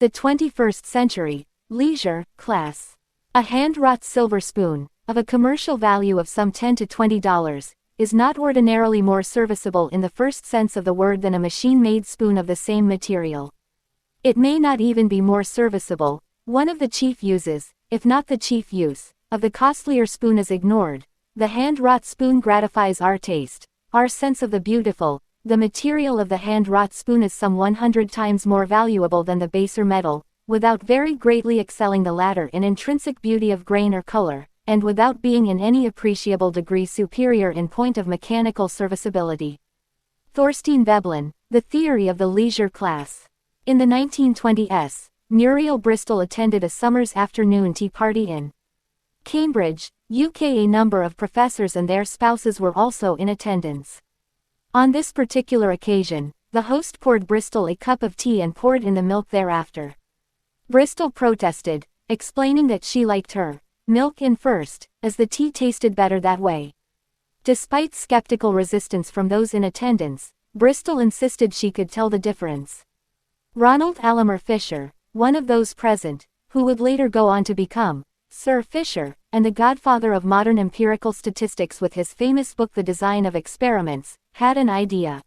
The 21st century, leisure class. A hand-wrought silver spoon, of a commercial value of some $10 to $20, is not ordinarily more serviceable in the first sense of the word than a machine-made spoon of the same material. It may not even be more serviceable. One of the chief uses, if not the chief use, of the costlier spoon is ignored. The hand-wrought spoon gratifies our taste, our sense of the beautiful. The material of the hand-wrought spoon is some 100 times more valuable than the baser metal, without very greatly excelling the latter in intrinsic beauty of grain or color, and without being in any appreciable degree superior in point of mechanical serviceability. Thorstein Veblen, The Theory of the Leisure Class. In the 1920s, Muriel Bristol attended a summer's afternoon tea party in Cambridge, UK. A number of professors and their spouses were also in attendance. On this particular occasion, the host poured Bristol a cup of tea and poured in the milk thereafter. Bristol protested, explaining that she liked her milk in first, as the tea tasted better that way. Despite skeptical resistance from those in attendance, Bristol insisted she could tell the difference. Ronald Alamer Fisher, one of those present, who would later go on to become Sir Fisher, and the godfather of modern empirical statistics with his famous book The Design of Experiments, had an idea.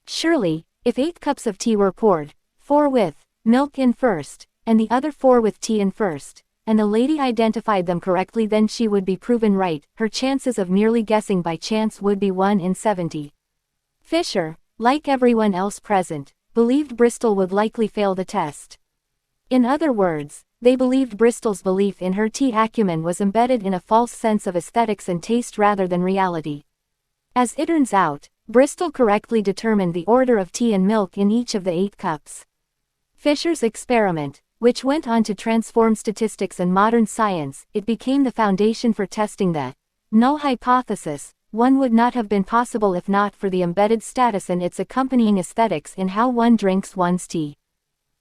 Surely, if 8 cups of tea were poured, 4 with milk in first, and the other 4 with tea in first, and the lady identified them correctly, then she would be proven right. Her chances of merely guessing by chance would be 1 in 70. Fisher, like everyone else present, believed Bristol would likely fail the test. In other words, they believed Bristol's belief in her tea acumen was embedded in a false sense of aesthetics and taste rather than reality. As it turns out, Bristol correctly determined the order of tea and milk in each of the 8 cups. Fisher's experiment, which went on to transform statistics and modern science, it became the foundation for testing the null hypothesis. One would not have been possible if not for the embedded status and its accompanying aesthetics in how one drinks one's tea.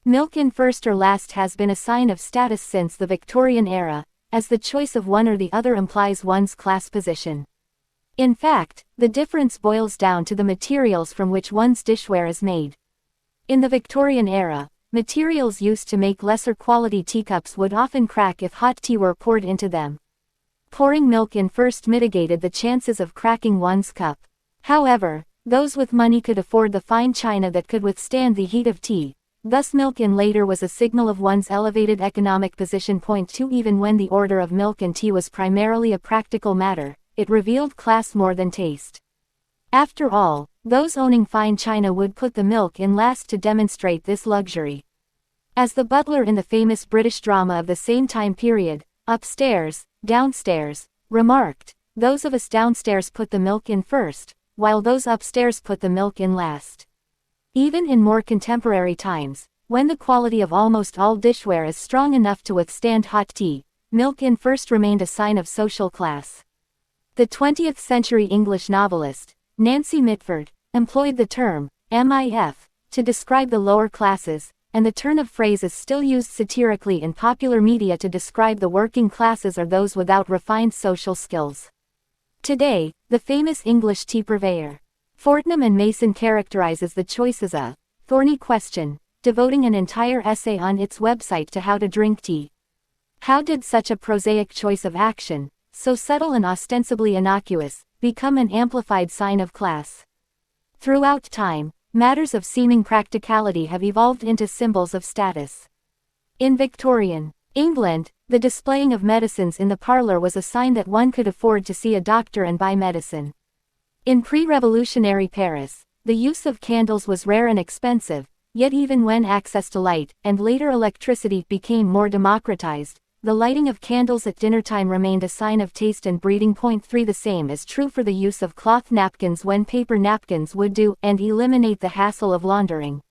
Milk in first or last has been a sign of status since the Victorian era, as the choice of one or the other implies one's class position. In fact, the difference boils down to the materials from which one's dishware is made. In the Victorian era, materials used to make lesser quality teacups would often crack if hot tea were poured into them. Pouring milk in first mitigated the chances of cracking one's cup. However, those with money could afford the fine china that could withstand the heat of tea. Thus milk in later was a signal of one's elevated economic position. Point 2. Even when the order of milk and tea was primarily a practical matter, it revealed class more than taste. After all, those owning fine china would put the milk in last to demonstrate this luxury. As the butler in the famous British drama of the same time period, Upstairs, Downstairs, remarked, "Those of us downstairs put the milk in first, while those upstairs put the milk in last." Even in more contemporary times, when the quality of almost all dishware is strong enough to withstand hot tea, milk in first remained a sign of social class. The 20th century English novelist, Nancy Mitford, employed the term MIF to describe the lower classes, and the turn of phrase is still used satirically in popular media to describe the working classes or those without refined social skills. Today, the famous English tea purveyor, Fortnum and Mason, characterizes the choice as a thorny question, devoting an entire essay on its website to how to drink tea. How did such a prosaic choice of action, so subtle and ostensibly innocuous, become an amplified sign of class? Throughout time, matters of seeming practicality have evolved into symbols of status. In Victorian England, the displaying of medicines in the parlor was a sign that one could afford to see a doctor and buy medicine. In pre-revolutionary Paris, the use of candles was rare and expensive, yet even when access to light, and later electricity, became more democratized, the lighting of candles at dinnertime remained a sign of taste and breeding. Point 3. The same is true for the use of cloth napkins when paper napkins would do, and eliminate the hassle of laundering.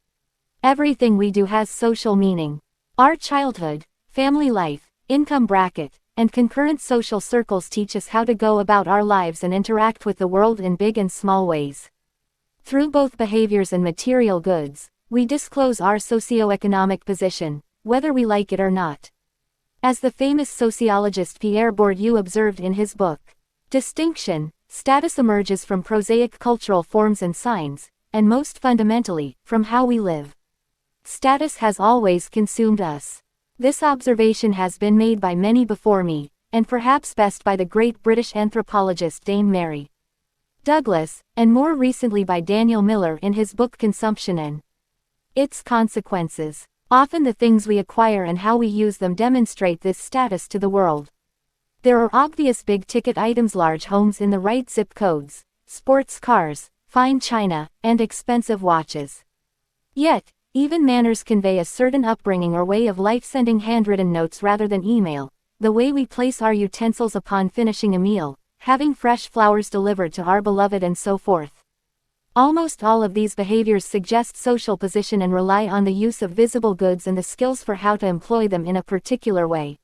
Everything we do has social meaning. Our childhood, family life, income bracket, and concurrent social circles teach us how to go about our lives and interact with the world in big and small ways. Through both behaviors and material goods, we disclose our socioeconomic position, whether we like it or not. As the famous sociologist Pierre Bourdieu observed in his book, Distinction, status emerges from prosaic cultural forms and signs, and most fundamentally, from how we live. Status has always consumed us. This observation has been made by many before me, and perhaps best by the great British anthropologist Dame Mary Douglas, and more recently by Daniel Miller in his book Consumption and Its Consequences. Often the things we acquire and how we use them demonstrate this status to the world. There are obvious big-ticket items, large homes in the right zip codes, sports cars, fine china, and expensive watches. Yet, even manners convey a certain upbringing or way of life, sending handwritten notes rather than email, the way we place our utensils upon finishing a meal, having fresh flowers delivered to our beloved, and so forth. Almost all of these behaviors suggest social position and rely on the use of visible goods and the skills for how to employ them in a particular way.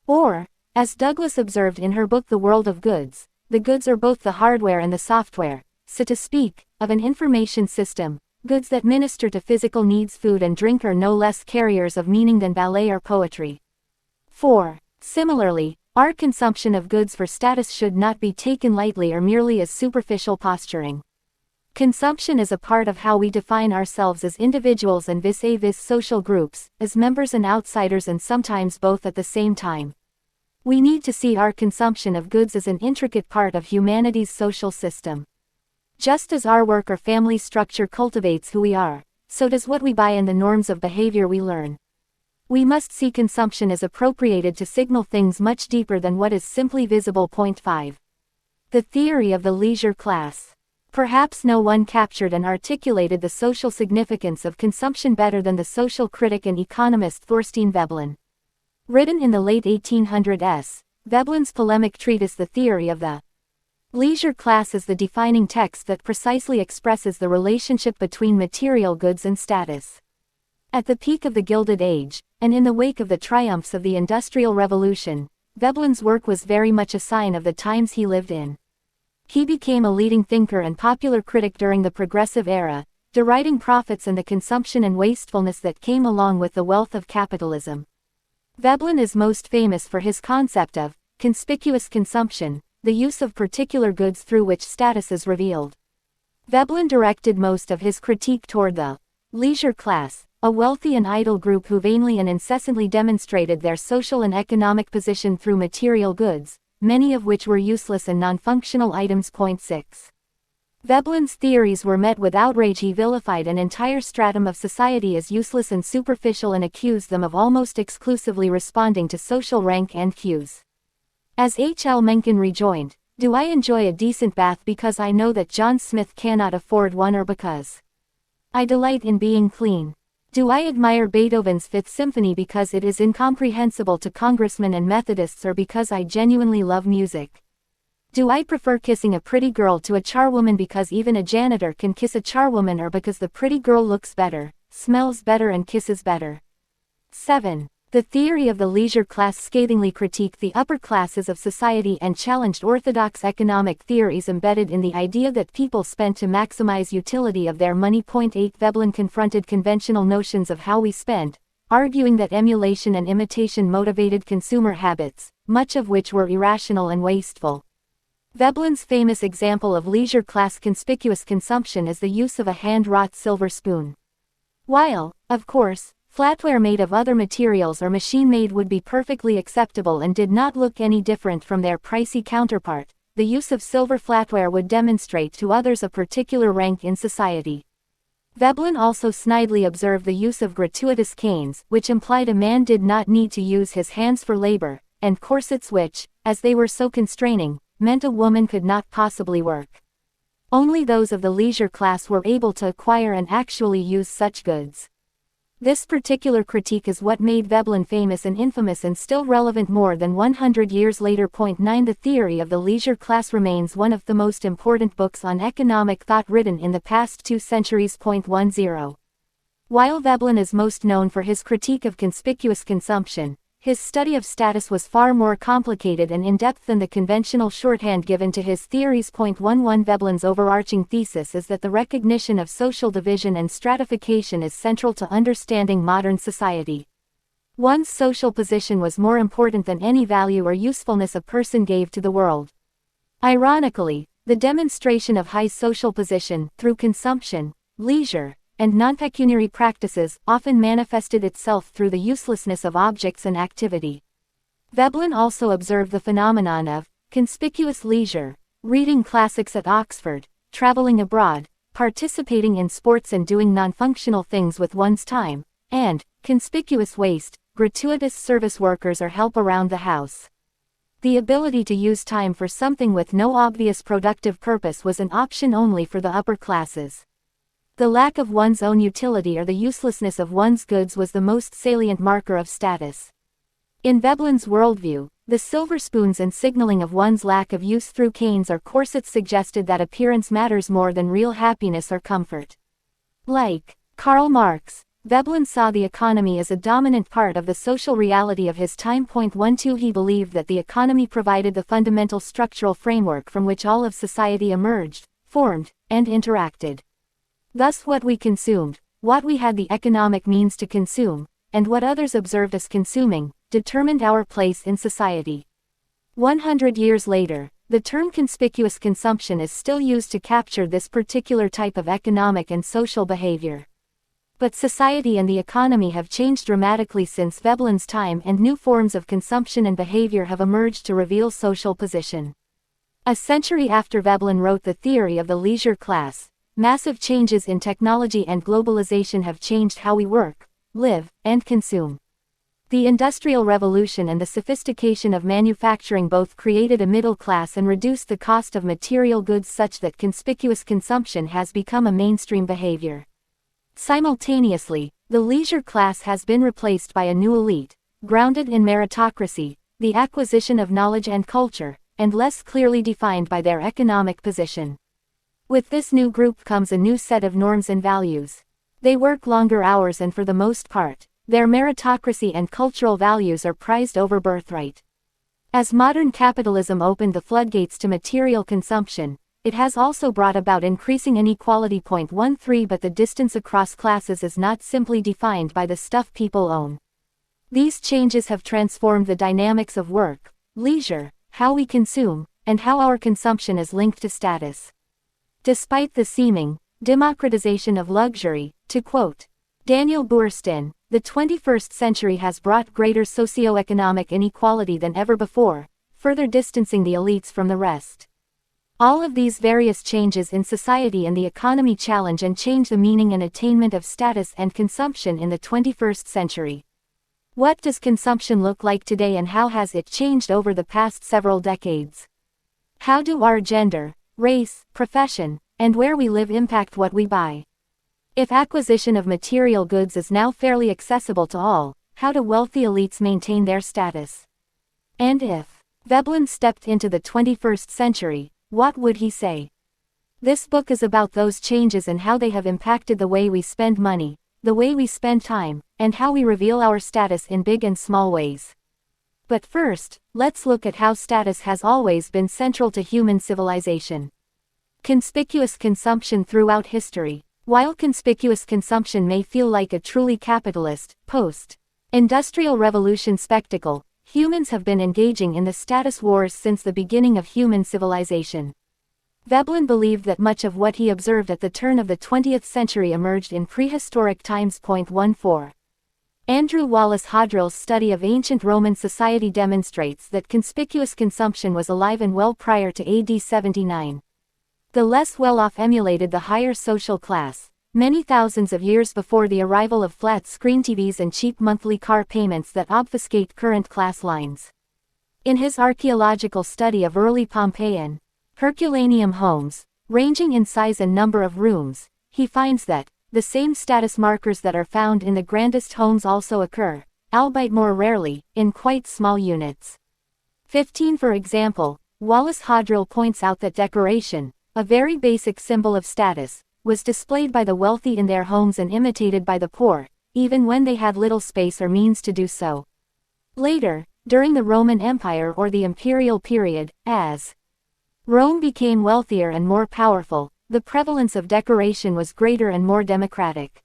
Or, as Douglas observed in her book The World of Goods, the goods are both the hardware and the software, so to speak, of an information system. Goods that minister to physical needs, food and drink, are no less carriers of meaning than ballet or poetry. 4. Similarly, our consumption of goods for status should not be taken lightly or merely as superficial posturing. Consumption is a part of how we define ourselves as individuals and vis-a-vis social groups, as members and outsiders, and sometimes both at the same time. We need to see our consumption of goods as an intricate part of humanity's social system. Just as our work or family structure cultivates who we are, so does what we buy and the norms of behavior we learn. We must see consumption as appropriated to signal things much deeper than what is simply visible. Point 5. The theory of the leisure class. Perhaps no one captured and articulated the social significance of consumption better than the social critic and economist Thorstein Veblen. Written in the late 1800s, Veblen's polemic treatise The Theory of the Leisure Class is the defining text that precisely expresses the relationship between material goods and status. At the peak of the Gilded Age, and in the wake of the triumphs of the Industrial Revolution, Veblen's work was very much a sign of the times he lived in. He became a leading thinker and popular critic during the Progressive Era, deriding profits and the consumption and wastefulness that came along with the wealth of capitalism. Veblen is most famous for his concept of conspicuous consumption, the use of particular goods through which status is revealed. Veblen directed most of his critique toward the leisure class, a wealthy and idle group who vainly and incessantly demonstrated their social and economic position through material goods, many of which were useless and non-functional items. Point 6. Veblen's theories were met with outrage. He vilified an entire stratum of society as useless and superficial and accused them of almost exclusively responding to social rank and cues. As H. L. Mencken rejoined, "Do I enjoy a decent bath because I know that John Smith cannot afford one, or because I delight in being clean? Do I admire Beethoven's Fifth Symphony because it is incomprehensible to congressmen and Methodists, or because I genuinely love music? Do I prefer kissing a pretty girl to a charwoman because even a janitor can kiss a charwoman, or because the pretty girl looks better, smells better and kisses better?" 7. The theory of the leisure class scathingly critiqued the upper classes of society and challenged orthodox economic theories embedded in the idea that people spent to maximize utility of their money. Point 8. Veblen confronted conventional notions of how we spent, arguing that emulation and imitation motivated consumer habits, much of which were irrational and wasteful. Veblen's famous example of leisure class conspicuous consumption is the use of a hand-wrought silver spoon. While, of course, flatware made of other materials or machine-made would be perfectly acceptable and did not look any different from their pricey counterpart, the use of silver flatware would demonstrate to others a particular rank in society. Veblen also snidely observed the use of gratuitous canes, which implied a man did not need to use his hands for labor, and corsets which, as they were so constraining, meant a woman could not possibly work. Only those of the leisure class were able to acquire and actually use such goods. This particular critique is what made Veblen famous and infamous and still relevant more than 100 years later. Point 9. The theory of the leisure class remains one of the most important books on economic thought written in the past 2 centuries. Point 10. While Veblen is most known for his critique of conspicuous consumption, his study of status was far more complicated and in-depth than the conventional shorthand given to his theories. Point 11. Veblen's overarching thesis is that the recognition of social division and stratification is central to understanding modern society. One's social position was more important than any value or usefulness a person gave to the world. Ironically, the demonstration of high social position, through consumption, leisure, and non-pecuniary practices often manifested itself through the uselessness of objects and activity. Veblen also observed the phenomenon of conspicuous leisure, reading classics at Oxford, traveling abroad, participating in sports and doing non-functional things with one's time, and conspicuous waste, gratuitous service workers or help around the house. The ability to use time for something with no obvious productive purpose was an option only for the upper classes. The lack of one's own utility or the uselessness of one's goods was the most salient marker of status. In Veblen's worldview, the silver spoons and signaling of one's lack of use through canes or corsets suggested that appearance matters more than real happiness or comfort. Like Karl Marx, Veblen saw the economy as a dominant part of the social reality of his time. 12 He believed that the economy provided the fundamental structural framework from which all of society emerged, formed, and interacted. Thus what we consumed, what we had the economic means to consume, and what others observed us consuming, determined our place in society. 100 years later, the term conspicuous consumption is still used to capture this particular type of economic and social behavior. But society and the economy have changed dramatically since Veblen's time, and new forms of consumption and behavior have emerged to reveal social position. A century after Veblen wrote the theory of the leisure class, massive changes in technology and globalization have changed how we work, live, and consume. The Industrial Revolution and the sophistication of manufacturing both created a middle class and reduced the cost of material goods such that conspicuous consumption has become a mainstream behavior. Simultaneously, the leisure class has been replaced by a new elite, grounded in meritocracy, the acquisition of knowledge and culture, and less clearly defined by their economic position. With this new group comes a new set of norms and values. They work longer hours and for the most part, their meritocracy and cultural values are prized over birthright. As modern capitalism opened the floodgates to material consumption, it has also brought about increasing inequality. 13 But the distance across classes is not simply defined by the stuff people own. These changes have transformed the dynamics of work, leisure, how we consume, and how our consumption is linked to status. Despite the seeming democratization of luxury, to quote Daniel Boorstin, the 21st century has brought greater socioeconomic inequality than ever before, further distancing the elites from the rest. All of these various changes in society and the economy challenge and change the meaning and attainment of status and consumption in the 21st century. What does consumption look like today, and how has it changed over the past several decades? How do our gender, race, profession, and where we live impact what we buy? If acquisition of material goods is now fairly accessible to all, how do wealthy elites maintain their status? And if Veblen stepped into the 21st century, what would he say? This book is about those changes and how they have impacted the way we spend money, the way we spend time, and how we reveal our status in big and small ways. But first, let's look at how status has always been central to human civilization. Conspicuous consumption throughout history. While conspicuous consumption may feel like a truly capitalist, post-industrial revolution spectacle, humans have been engaging in the status wars since the beginning of human civilization. Veblen believed that much of what he observed at the turn of the 20th century emerged in prehistoric times. 14. Andrew Wallace Hodrill's study of ancient Roman society demonstrates that conspicuous consumption was alive and well prior to AD 79. The less well-off emulated the higher social class, many thousands of years before the arrival of flat-screen TVs and cheap monthly car payments that obfuscate current class lines. In his archaeological study of early Pompeian, Herculaneum homes, ranging in size and number of rooms, he finds that the same status markers that are found in the grandest homes also occur, albeit more rarely, in quite small units. 15 For example, Wallace Hodrill points out that decoration, a very basic symbol of status, was displayed by the wealthy in their homes and imitated by the poor, even when they had little space or means to do so. Later, during the Roman Empire or the imperial period, as Rome became wealthier and more powerful, the prevalence of decoration was greater and more democratic.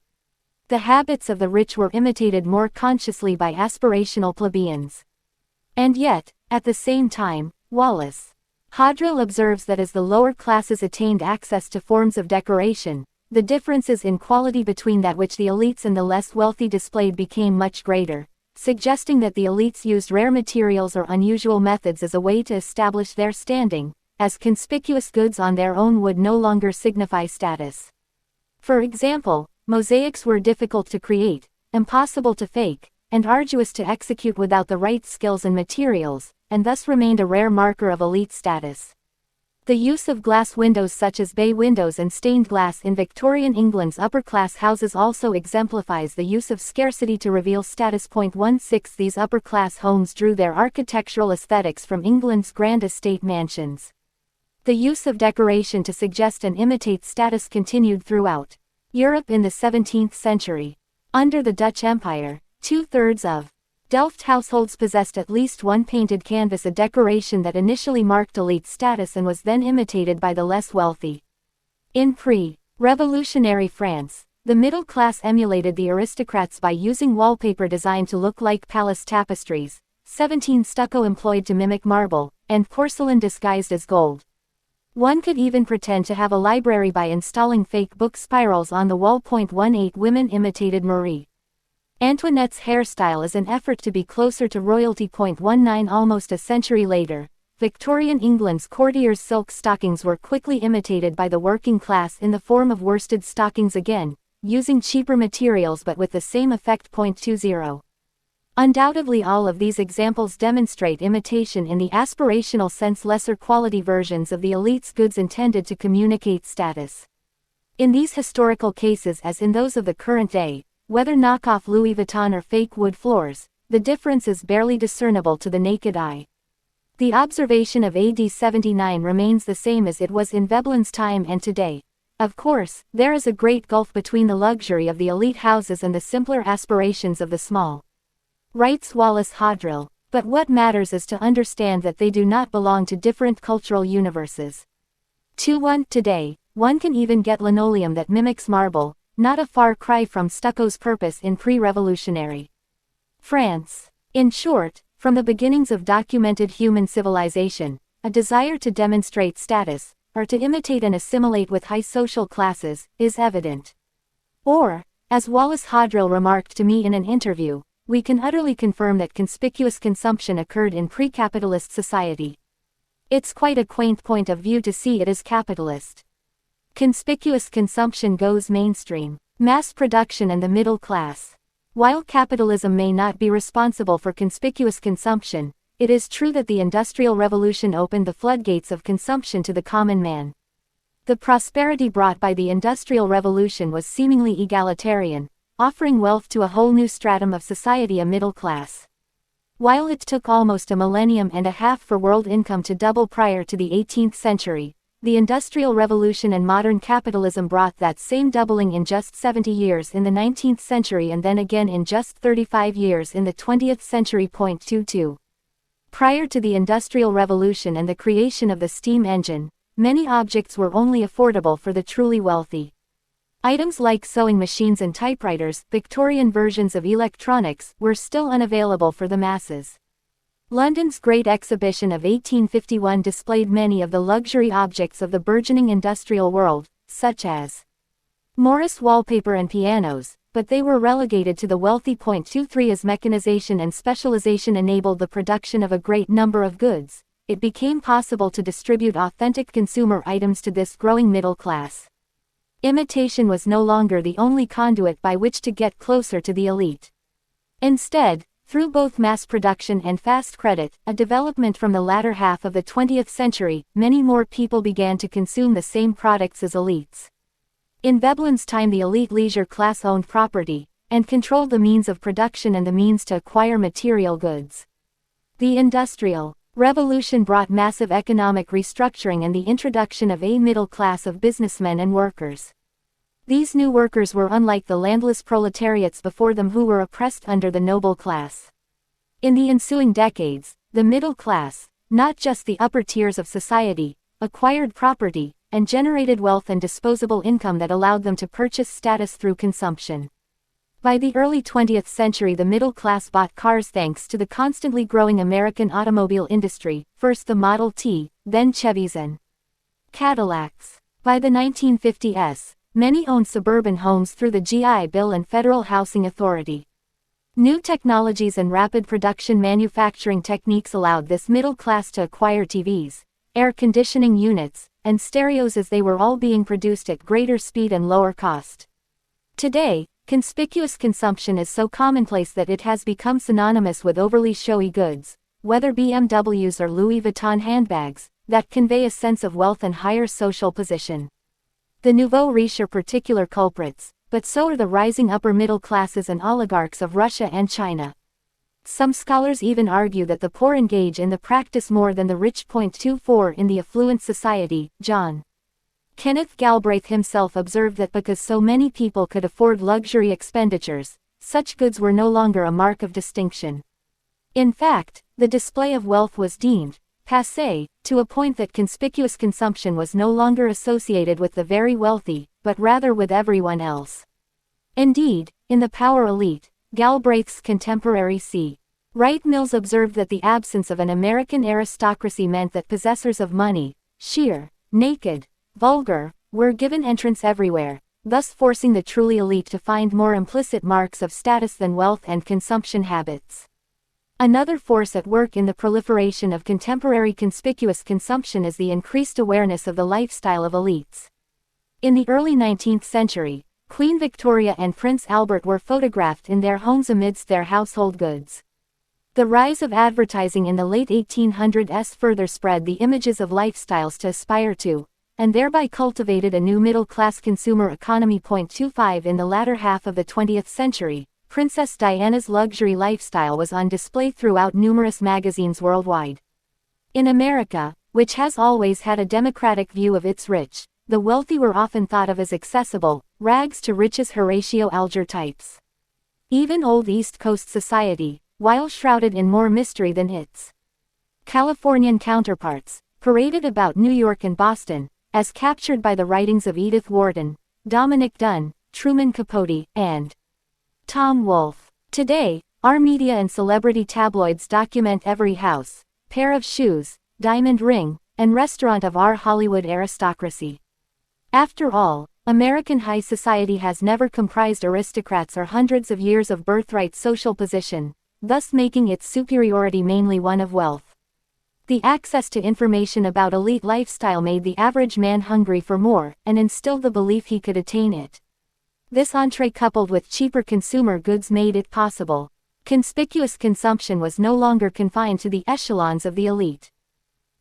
The habits of the rich were imitated more consciously by aspirational plebeians. And yet, at the same time, Wallace Hodrill observes that as the lower classes attained access to forms of decoration, the differences in quality between that which the elites and the less wealthy displayed became much greater, suggesting that the elites used rare materials or unusual methods as a way to establish their standing, as conspicuous goods on their own would no longer signify status. For example, mosaics were difficult to create, impossible to fake, and arduous to execute without the right skills and materials, and thus remained a rare marker of elite status. The use of glass windows such as bay windows and stained glass in Victorian England's upper-class houses also exemplifies the use of scarcity to reveal status. 16 These upper-class homes drew their architectural aesthetics from England's grand estate mansions. The use of decoration to suggest and imitate status continued throughout Europe in the 17th century. Under the Dutch Empire, 2/3 of Delft households possessed at least one painted canvas, a decoration that initially marked elite status and was then imitated by the less wealthy. In pre-revolutionary France, the middle class emulated the aristocrats by using wallpaper designed to look like palace tapestries, 17 stucco employed to mimic marble, and porcelain disguised as gold. One could even pretend to have a library by installing fake book spirals on the wall. 18 Women imitated Marie Antoinette's hairstyle as an effort to be closer to royalty. 19 Almost a century later, Victorian England's courtiers' silk stockings were quickly imitated by the working class in the form of worsted stockings, again, using cheaper materials but with the same effect. 20 Undoubtedly all of these examples demonstrate imitation in the aspirational sense, lesser quality versions of the elite's goods intended to communicate status. In these historical cases, as in those of the current day, whether knockoff Louis Vuitton or fake wood floors, the difference is barely discernible to the naked eye. The observation of AD 79 remains the same as it was in Veblen's time and today. Of course, there is a great gulf between the luxury of the elite houses and the simpler aspirations of the small. Writes Wallace Hodrill, but what matters is to understand that they do not belong to different cultural universes. 21 Today, one can even get linoleum that mimics marble, not a far cry from stucco's purpose in pre-revolutionary France. In short, from the beginnings of documented human civilization, a desire to demonstrate status, or to imitate and assimilate with high social classes, is evident. Or, as Wallace Hodrill remarked to me in an interview, we can utterly confirm that conspicuous consumption occurred in pre-capitalist society. It's quite a quaint point of view to see it as capitalist. Conspicuous consumption goes mainstream, mass production and the middle class. While capitalism may not be responsible for conspicuous consumption, it is true that the Industrial Revolution opened the floodgates of consumption to the common man. The prosperity brought by the Industrial Revolution was seemingly egalitarian, offering wealth to a whole new stratum of society, a middle class. While it took almost a millennium and a half for world income to double prior to the 18th century, the Industrial Revolution and modern capitalism brought that same doubling in just 70 years in the 19th century and then again in just 35 years in the 20th century. 22 Prior to the Industrial Revolution and the creation of the steam engine, many objects were only affordable for the truly wealthy. Items like sewing machines and typewriters, Victorian versions of electronics, were still unavailable for the masses. London's Great Exhibition of 1851 displayed many of the luxury objects of the burgeoning industrial world, such as Morris wallpaper and pianos, but they were relegated to the wealthy. 23 As mechanization and specialization enabled the production of a great number of goods, it became possible to distribute authentic consumer items to this growing middle class. Imitation was no longer the only conduit by which to get closer to the elite. Instead, through both mass production and fast credit, a development from the latter half of the 20th century, many more people began to consume the same products as elites. In Veblen's time, the elite leisure class owned property, and controlled the means of production and the means to acquire material goods. The Industrial Revolution brought massive economic restructuring and the introduction of a middle class of businessmen and workers. These new workers were unlike the landless proletariats before them who were oppressed under the noble class. In the ensuing decades, the middle class, not just the upper tiers of society, acquired property, and generated wealth and disposable income that allowed them to purchase status through consumption. By the early 20th century, the middle class bought cars thanks to the constantly growing American automobile industry, first the Model T, then Chevys and Cadillacs. By the 1950s, Many owned suburban homes through the GI Bill and Federal Housing Authority. New technologies and rapid production manufacturing techniques allowed this middle class to acquire TVs, air conditioning units, and stereos as they were all being produced at greater speed and lower cost. Today, conspicuous consumption is so commonplace that it has become synonymous with overly showy goods, whether BMWs or Louis Vuitton handbags, that convey a sense of wealth and higher social position. The nouveau riche are particular culprits, but so are the rising upper middle classes and oligarchs of Russia and China. Some scholars even argue that the poor engage in the practice more than the rich. 24 In the affluent society, John Kenneth Galbraith himself observed that because so many people could afford luxury expenditures, such goods were no longer a mark of distinction. In fact, the display of wealth was deemed passé, to a point that conspicuous consumption was no longer associated with the very wealthy, but rather with everyone else. Indeed, in The Power Elite, Galbraith's contemporary C. Wright Mills observed that the absence of an American aristocracy meant that possessors of money, sheer, naked, vulgar, were given entrance everywhere, thus forcing the truly elite to find more implicit marks of status than wealth and consumption habits. Another force at work in the proliferation of contemporary conspicuous consumption is the increased awareness of the lifestyle of elites. In the early 19th century, Queen Victoria and Prince Albert were photographed in their homes amidst their household goods. The rise of advertising in the late 1800s further spread the images of lifestyles to aspire to, and thereby cultivated a new middle-class consumer economy. 25 In the latter half of the 20th century, Princess Diana's luxury lifestyle was on display throughout numerous magazines worldwide. In America, which has always had a democratic view of its rich, the wealthy were often thought of as accessible, rags to riches Horatio Alger types. Even old East Coast society, while shrouded in more mystery than its Californian counterparts, paraded about New York and Boston, as captured by the writings of Edith Wharton, Dominic Dunne, Truman Capote, and Tom Wolfe. Today, our media and celebrity tabloids document every house, pair of shoes, diamond ring, and restaurant of our Hollywood aristocracy. After all, American high society has never comprised aristocrats or hundreds of years of birthright social position, thus making its superiority mainly one of wealth. The access to information about elite lifestyle made the average man hungry for more, and instilled the belief he could attain it. This entree coupled with cheaper consumer goods made it possible. Conspicuous consumption was no longer confined to the echelons of the elite.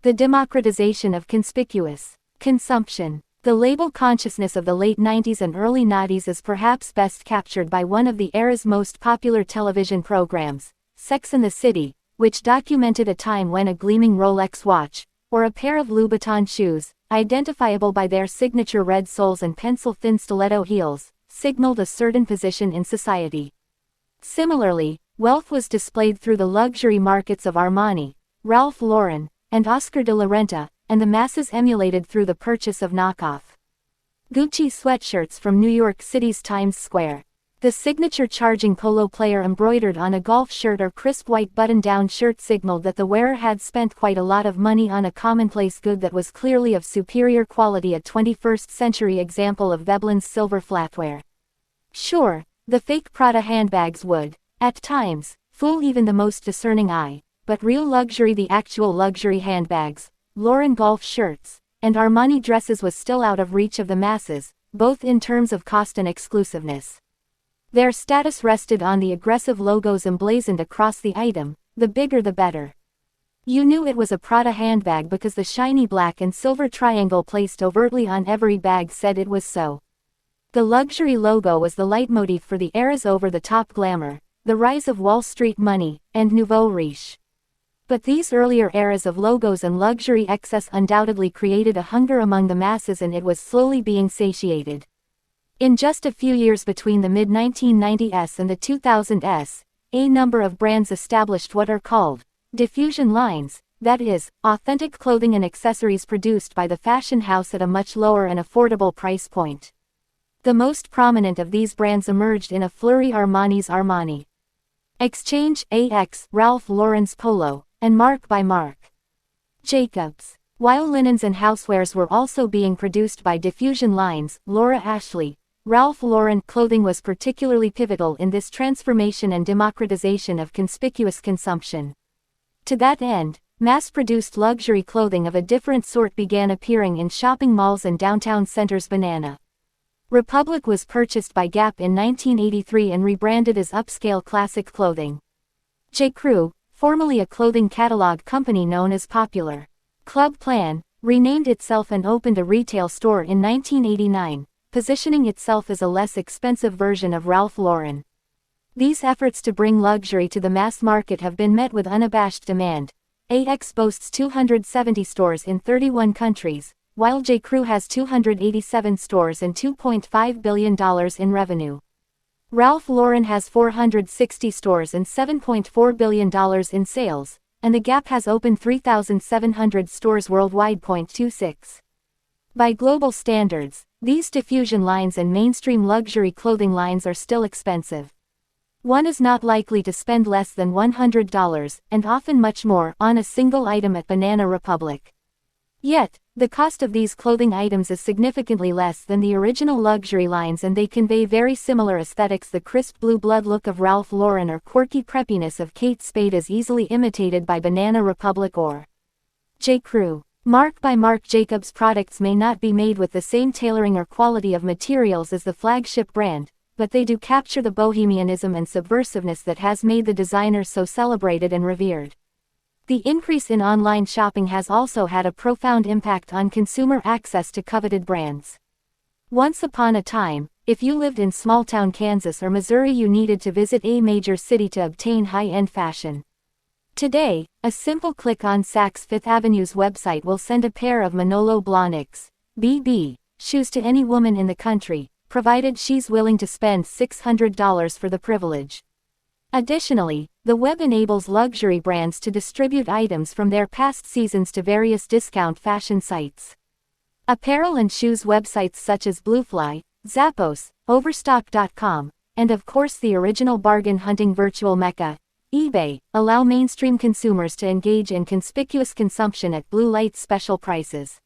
The democratization of conspicuous consumption. The label consciousness of the late 90s and early 90s is perhaps best captured by one of the era's most popular television programs, Sex and the City, which documented a time when a gleaming Rolex watch, or a pair of Louboutin shoes, identifiable by their signature red soles and pencil-thin stiletto heels, signaled a certain position in society. Similarly, wealth was displayed through the luxury markets of Armani, Ralph Lauren, and Oscar de la Renta, and the masses emulated through the purchase of knockoff Gucci sweatshirts from New York City's Times Square. The signature charging polo player embroidered on a golf shirt or crisp white button-down shirt signaled that the wearer had spent quite a lot of money on a commonplace good that was clearly of superior quality. A 21st century example of Veblen's silver flatware. Sure, the fake Prada handbags would, at times, fool even the most discerning eye, but real luxury, the actual luxury handbags, Lauren golf shirts, and Armani dresses was still out of reach of the masses, both in terms of cost and exclusiveness. Their status rested on the aggressive logos emblazoned across the item, the bigger the better. You knew it was a Prada handbag because the shiny black and silver triangle placed overtly on every bag said it was so. The luxury logo was the leitmotif for the era's over-the-top glamour, the rise of Wall Street money, and nouveau riche. But these earlier eras of logos and luxury excess undoubtedly created a hunger among the masses, and it was slowly being satiated. In just a few years between the mid-1990s and the 2000s, a number of brands established what are called diffusion lines, that is, authentic clothing and accessories produced by the fashion house at a much lower and affordable price point. The most prominent of these brands emerged in a flurry: Armani's Armani Exchange, AX, Ralph Lauren's Polo, and Marc by Marc Jacobs. While linens and housewares were also being produced by diffusion lines, Laura Ashley, Ralph Lauren clothing was particularly pivotal in this transformation and democratization of conspicuous consumption. To that end, mass-produced luxury clothing of a different sort began appearing in shopping malls and downtown centers. Banana Republic was purchased by Gap in 1983 and rebranded as upscale classic clothing. J.Crew, formerly a clothing catalog company known as Popular Club Plan, renamed itself and opened a retail store in 1989, positioning itself as a less expensive version of Ralph Lauren. These efforts to bring luxury to the mass market have been met with unabashed demand. AX boasts 270 stores in 31 countries, while J.Crew has 287 stores and $2.5 billion in revenue. Ralph Lauren has 460 stores and $7.4 billion in sales, and the Gap has opened 3,700 stores worldwide. 26. By global standards, these diffusion lines and mainstream luxury clothing lines are still expensive. One is not likely to spend less than $100, and often much more, on a single item at Banana Republic. Yet, the cost of these clothing items is significantly less than the original luxury lines, and they convey very similar aesthetics. The crisp blue blood look of Ralph Lauren or quirky preppiness of Kate Spade is easily imitated by Banana Republic or J.Crew. Mark by Marc Jacobs products may not be made with the same tailoring or quality of materials as the flagship brand, but they do capture the bohemianism and subversiveness that has made the designer so celebrated and revered. The increase in online shopping has also had a profound impact on consumer access to coveted brands. Once upon a time, if you lived in small-town Kansas or Missouri, you needed to visit a major city to obtain high-end fashion. Today, a simple click on Saks Fifth Avenue's website will send a pair of Manolo Blahniks BB shoes to any woman in the country, provided she's willing to spend $600 for the privilege. Additionally, the web enables luxury brands to distribute items from their past seasons to various discount fashion sites. Apparel and shoes websites such as Bluefly, Zappos, Overstock.com, and of course the original bargain hunting virtual mecca, eBay, allow mainstream consumers to engage in conspicuous consumption at blue light special prices.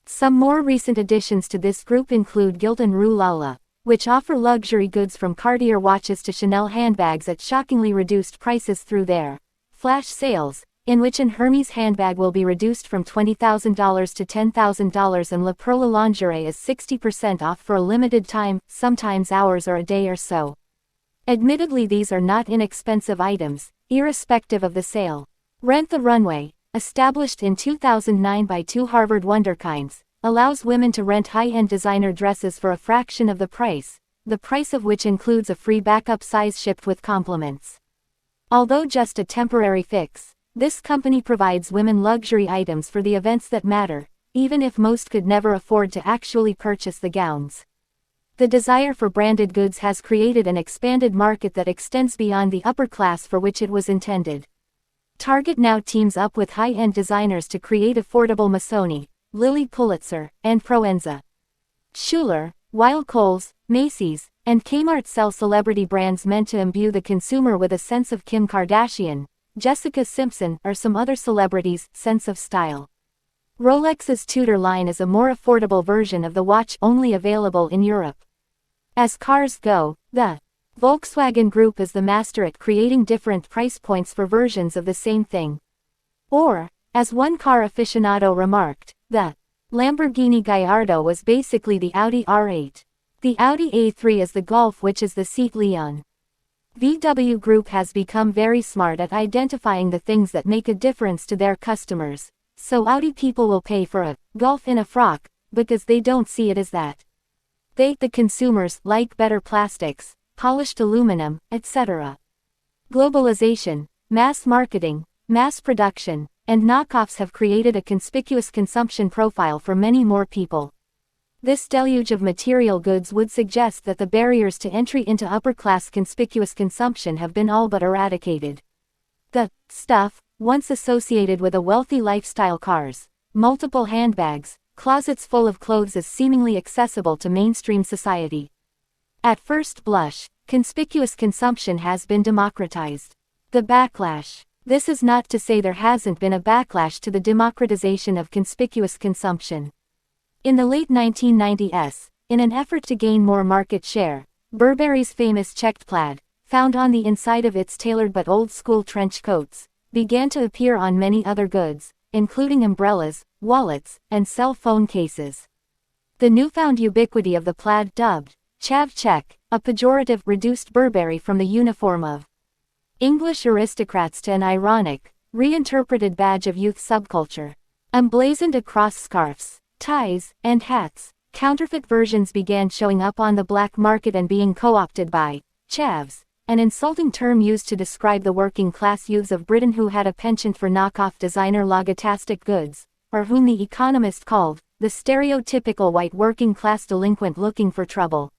Some more recent additions to this group include Gilt and Rue Lala, which offer luxury goods from Cartier watches to Chanel handbags at shockingly reduced prices through their flash sales, in which an Hermes handbag will be reduced from $20,000 to $10,000 and La Perla lingerie is 60% off for a limited time, sometimes hours or a day or so. Admittedly, these are not inexpensive items, irrespective of the sale. Rent the Runway, established in 2009 by two Harvard wunderkinds, allows women to rent high-end designer dresses for a fraction of the price of which includes a free backup size shipped with compliments. Although just a temporary fix, this company provides women luxury items for the events that matter, even if most could never afford to actually purchase the gowns. The desire for branded goods has created an expanded market that extends beyond the upper class for which it was intended. Target now teams up with high-end designers to create affordable Missoni, Lilly Pulitzer, and Proenza. Schuler, Wild Kohl's, Macy's, and Kmart sell celebrity brands meant to imbue the consumer with a sense of Kim Kardashian, Jessica Simpson, or some other celebrities' sense of style. Rolex's Tudor line is a more affordable version of the watch, only available in Europe. As cars go, the Volkswagen Group is the master at creating different price points for versions of the same thing. Or, as one car aficionado remarked, the Lamborghini Gallardo was basically the Audi R8. The Audi A3 is the Golf, which is the Seat Leon. VW Group has become very smart at identifying the things that make a difference to their customers, so Audi people will pay for a Golf in a frock, because they don't see it as that. They, the consumers, like better plastics, polished aluminum, etc. Globalization, mass marketing, mass production, and knockoffs have created a conspicuous consumption profile for many more people. This deluge of material goods would suggest that the barriers to entry into upper-class conspicuous consumption have been all but eradicated. The stuff, once associated with a wealthy lifestyle, cars, multiple handbags, closets full of clothes, is seemingly accessible to mainstream society. At first blush, conspicuous consumption has been democratized. The backlash. This is not to say there hasn't been a backlash to the democratization of conspicuous consumption. In the late 1990s, in an effort to gain more market share, Burberry's famous checked plaid, found on the inside of its tailored but old-school trench coats, began to appear on many other goods, including umbrellas, wallets, and cell phone cases. The newfound ubiquity of the plaid, dubbed chav check, a pejorative, reduced Burberry from the uniform of English aristocrats to an ironic, reinterpreted badge of youth subculture. Emblazoned across scarves, ties, and hats, counterfeit versions began showing up on the black market and being co-opted by chavs, an insulting term used to describe the working-class youths of Britain who had a penchant for knockoff designer logotastic goods, or whom The Economist called the stereotypical white working-class delinquent looking for trouble.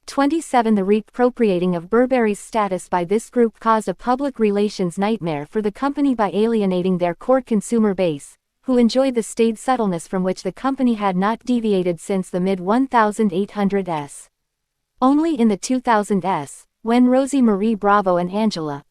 27 The reappropriating of Burberry's status by this group caused a public relations nightmare for the company by alienating their core consumer base, who enjoyed the staid subtleness from which the company had not deviated since the mid-1800s. Only in the 2000s, when Rosie Marie Bravo and Angela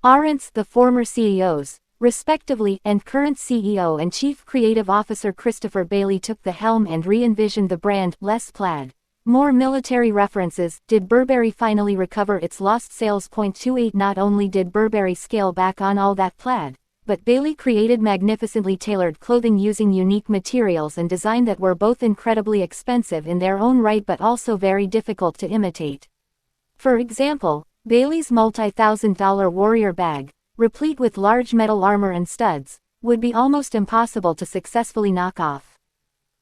Arendt, the former CEOs, respectively, and current CEO and Chief Creative Officer Christopher Bailey took the helm and re-envisioned the brand, less plaid, more military references, did Burberry finally recover its lost sales. 28 Not only did Burberry scale back on all that plaid, but Bailey created magnificently tailored clothing using unique materials and design that were both incredibly expensive in their own right but also very difficult to imitate. For example, Bailey's multi-$1,000 Warrior bag, replete with large metal armor and studs, would be almost impossible to successfully knock off.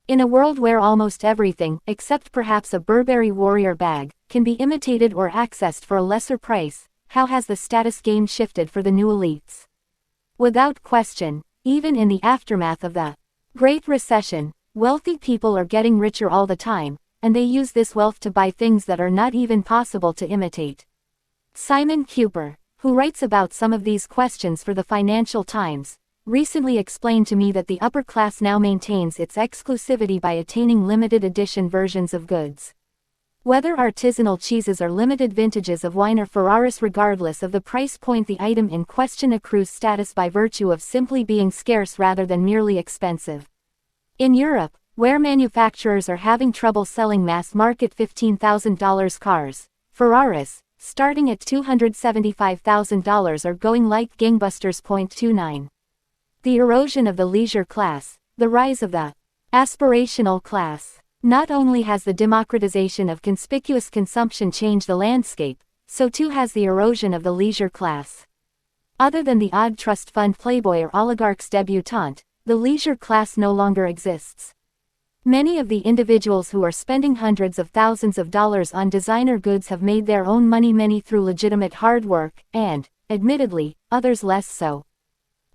In a world where almost everything, except perhaps a Burberry Warrior bag, can be imitated or accessed for a lesser price, how has the status game shifted for the new elites? Without question, even in the aftermath of the Great Recession, wealthy people are getting richer all the time, and they use this wealth to buy things that are not even possible to imitate. Simon Kuper, who writes about some of these questions for the Financial Times, recently explained to me that the upper class now maintains its exclusivity by attaining limited edition versions of goods. Whether artisanal cheeses or limited vintages of wine or Ferraris, regardless of the price point, the item in question accrues status by virtue of simply being scarce rather than merely expensive. In Europe, where manufacturers are having trouble selling mass-market $15,000 cars, Ferraris, starting at $275,000, are going like gangbusters. 29. The erosion of the leisure class, the rise of the aspirational class. Not only has the democratization of conspicuous consumption changed the landscape, so too has the erosion of the leisure class. Other than the odd trust fund playboy or oligarch's debutante, the leisure class no longer exists. Many of the individuals who are spending hundreds of thousands of dollars on designer goods have made their own money, many through legitimate hard work, and, admittedly, others less so.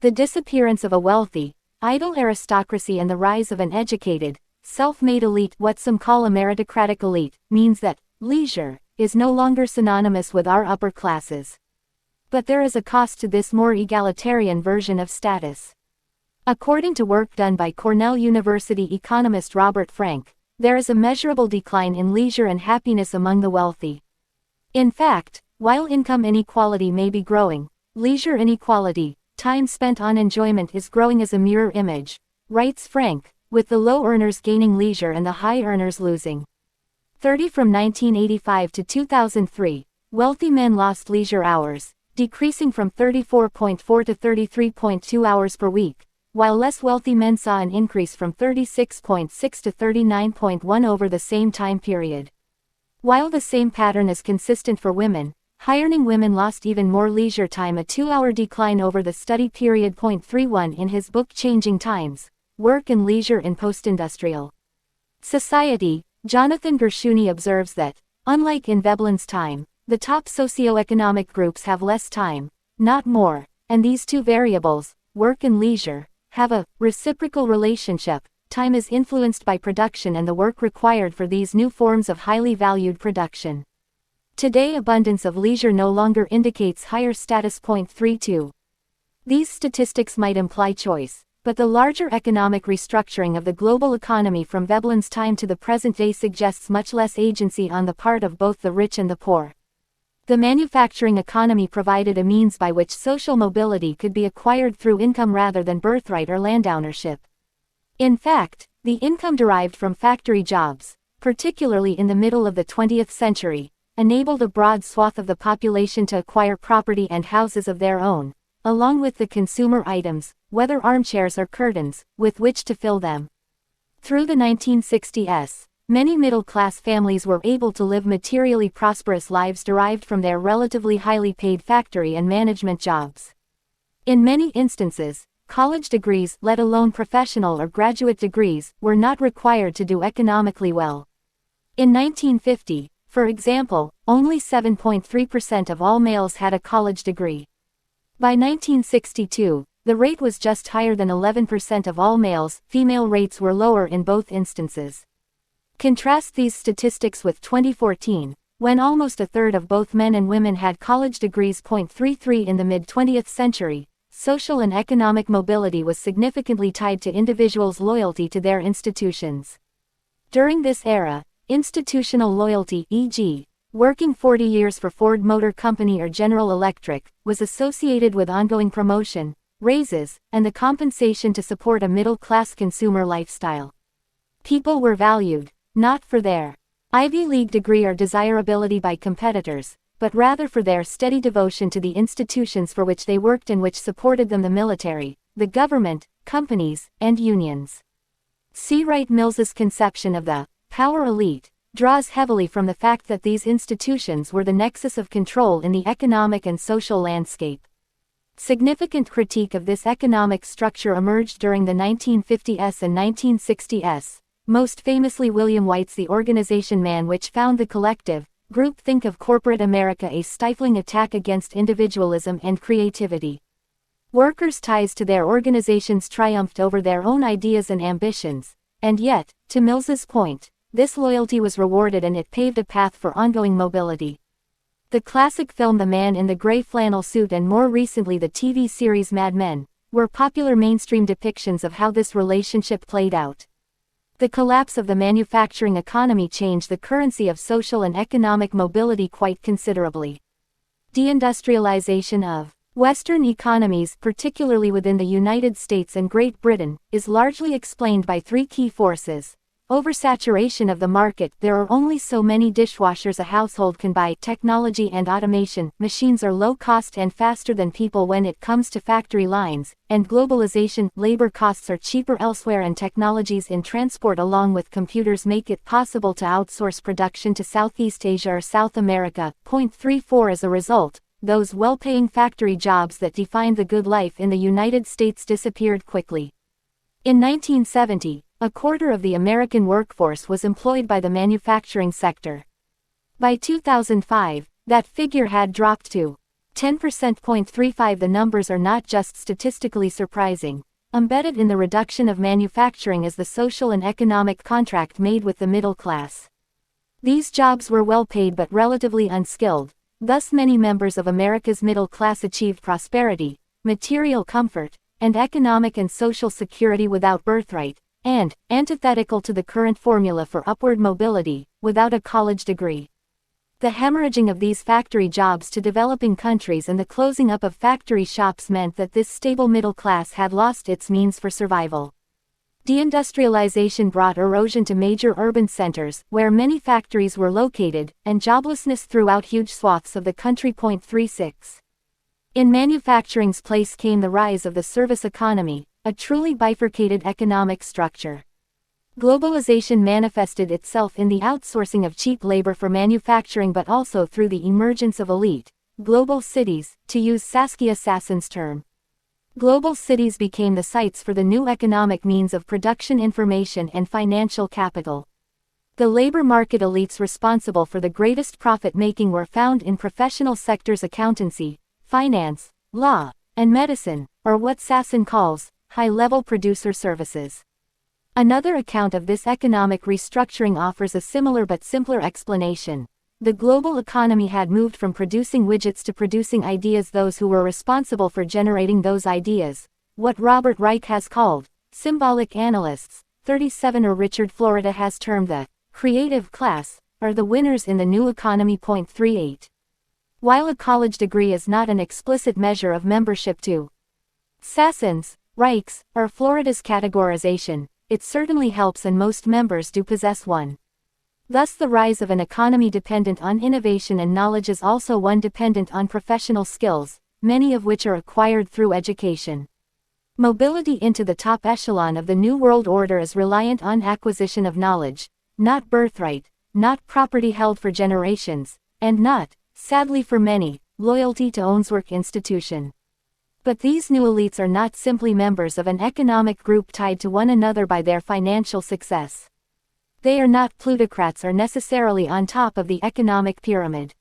The disappearance of a wealthy, idle aristocracy and the rise of an educated, self-made elite, what some call a meritocratic elite, means that leisure is no longer synonymous with our upper classes. But there is a cost to this more egalitarian version of status. According to work done by Cornell University economist Robert Frank, there is a measurable decline in leisure and happiness among the wealthy. In fact, while income inequality may be growing, leisure inequality, time spent on enjoyment, is growing as a mirror image, writes Frank, with the low earners gaining leisure and the high earners losing. 30 From 1985 to 2003, wealthy men lost leisure hours, decreasing from 34.4 to 33.2 hours per week, while less wealthy men saw an increase from 36.6 to 39.1 over the same time period. While the same pattern is consistent for women, high-earning women lost even more leisure time, a 2-hour decline over the study period. 31 In his book Changing Times, Work and Leisure in Post-Industrial Society, Jonathan Gershuni observes that, unlike in Veblen's time, the top socioeconomic groups have less time, not more, and these two variables, work and leisure, have a reciprocal relationship. Time is influenced by production and the work required for these new forms of highly valued production. Today, abundance of leisure no longer indicates higher status. 32. These statistics might imply choice, but the larger economic restructuring of the global economy from Veblen's time to the present day suggests much less agency on the part of both the rich and the poor. The manufacturing economy provided a means by which social mobility could be acquired through income rather than birthright or landownership. In fact, the income derived from factory jobs, particularly in the middle of the 20th century, enabled a broad swath of the population to acquire property and houses of their own, along with the consumer items, whether armchairs or curtains, with which to fill them. Through the 1960s, many middle-class families were able to live materially prosperous lives derived from their relatively highly paid factory and management jobs. In many instances, college degrees, let alone professional or graduate degrees, were not required to do economically well. In 1950, for example, only 7.3% of all males had a college degree. By 1962, the rate was just higher than 11% of all males. Female rates were lower in both instances. Contrast these statistics with 2014, when almost a third of both men and women had college degrees. 33 In the mid-20th century, social and economic mobility was significantly tied to individuals' loyalty to their institutions. During this era, institutional loyalty, e.g., working 40 years for Ford Motor Company or General Electric, was associated with ongoing promotion, raises, and the compensation to support a middle-class consumer lifestyle. People were valued, not for their Ivy League degree or desirability by competitors, but rather for their steady devotion to the institutions for which they worked and which supported them: the military, the government, companies, and unions. C. Wright Mills's conception of the power elite draws heavily from the fact that these institutions were the nexus of control in the economic and social landscape. Significant critique of this economic structure emerged during the 1950s and 1960s, most famously William White's The Organization Man, which found the collective groupthink of corporate America a stifling attack against individualism and creativity. Workers' ties to their organizations triumphed over their own ideas and ambitions, and yet, to Mills's point, this loyalty was rewarded and it paved a path for ongoing mobility. The classic film The Man in the Gray Flannel Suit and more recently the TV series Mad Men were popular mainstream depictions of how this relationship played out. The collapse of the manufacturing economy changed the currency of social and economic mobility quite considerably. Deindustrialization of Western economies, particularly within the United States and Great Britain, is largely explained by three key forces. Oversaturation of the market. There are only so many dishwashers a household can buy. Technology and automation. Machines are low cost and faster than people when it comes to factory lines. And globalization. Labor costs are cheaper elsewhere and technologies in transport along with computers make it possible to outsource production to Southeast Asia or South America. 34 As a result, those well-paying factory jobs that defined the good life in the United States disappeared quickly. In 1970, a quarter of the American workforce was employed by the manufacturing sector. By 2005, that figure had dropped to 10%. 35 The numbers are not just statistically surprising. Embedded in the reduction of manufacturing is the social and economic contract made with the middle class. These jobs were well paid but relatively unskilled, thus many members of America's middle class achieved prosperity, material comfort, and economic and social security without birthright, and, antithetical to the current formula for upward mobility, without a college degree. The hemorrhaging of these factory jobs to developing countries and the closing up of factory shops meant that this stable middle class had lost its means for survival. Deindustrialization brought erosion to major urban centers, where many factories were located, and joblessness throughout huge swaths of the country. 36. In manufacturing's place came the rise of the service economy, a truly bifurcated economic structure. Globalization manifested itself in the outsourcing of cheap labor for manufacturing but also through the emergence of elite, global cities, to use Saskia Sassen's term. Global cities became the sites for the new economic means of production, information and financial capital. The labor market elites responsible for the greatest profit-making were found in professional sectors: accountancy, finance, law, and medicine, or what Sassen calls high-level producer services. Another account of this economic restructuring offers a similar but simpler explanation. The global economy had moved from producing widgets to producing ideas. Those who were responsible for generating those ideas, what Robert Reich has called symbolic analysts, 37 or Richard Florida has termed the creative class, are the winners in the new economy. 38. While a college degree is not an explicit measure of membership to Sassen's, Reichs, or Florida's categorization, it certainly helps, and most members do possess one. Thus the rise of an economy dependent on innovation and knowledge is also one dependent on professional skills, many of which are acquired through education. Mobility into the top echelon of the New World Order is reliant on acquisition of knowledge, not birthright, not property held for generations, and not, sadly for many, loyalty to one's work institution. But these new elites are not simply members of an economic group tied to one another by their financial success. They are not plutocrats or necessarily on top of the economic pyramid.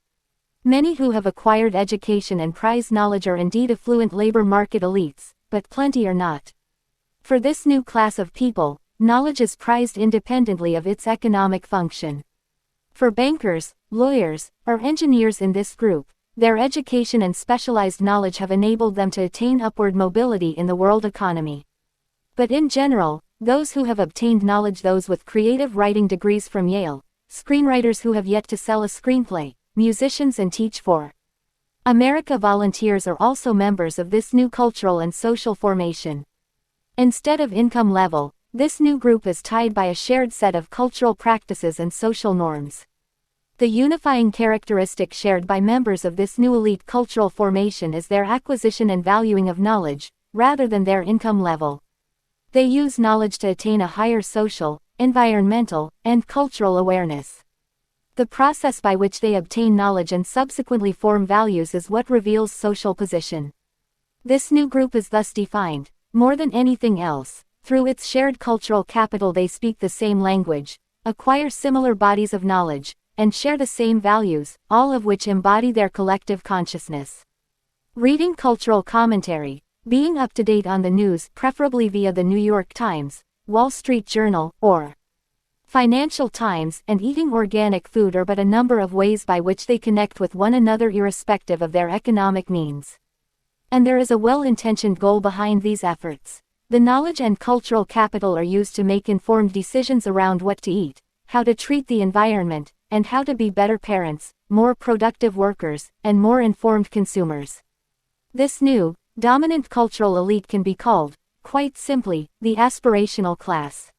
Many who have acquired education and prize knowledge are indeed affluent labor market elites, but plenty are not. For this new class of people, knowledge is prized independently of its economic function. For bankers, lawyers, or engineers in this group, their education and specialized knowledge have enabled them to attain upward mobility in the world economy. But in general, those who have obtained knowledge, those with creative writing degrees from Yale, screenwriters who have yet to sell a screenplay, musicians and teach for America volunteers are also members of this new cultural and social formation. Instead of income level, this new group is tied by a shared set of cultural practices and social norms. The unifying characteristic shared by members of this new elite cultural formation is their acquisition and valuing of knowledge, rather than their income level. They use knowledge to attain a higher social, environmental, and cultural awareness. The process by which they obtain knowledge and subsequently form values is what reveals social position. This new group is thus defined, more than anything else, through its shared cultural capital. They speak the same language, acquire similar bodies of knowledge, and share the same values, all of which embody their collective consciousness. Reading cultural commentary, being up to date on the news, preferably via the New York Times, Wall Street Journal, or Financial Times, and eating organic food are but a number of ways by which they connect with one another irrespective of their economic means. And there is a well-intentioned goal behind these efforts. The knowledge and cultural capital are used to make informed decisions around what to eat, how to treat the environment, and how to be better parents, more productive workers, and more informed consumers. This new, dominant cultural elite can be called, quite simply, the aspirational class.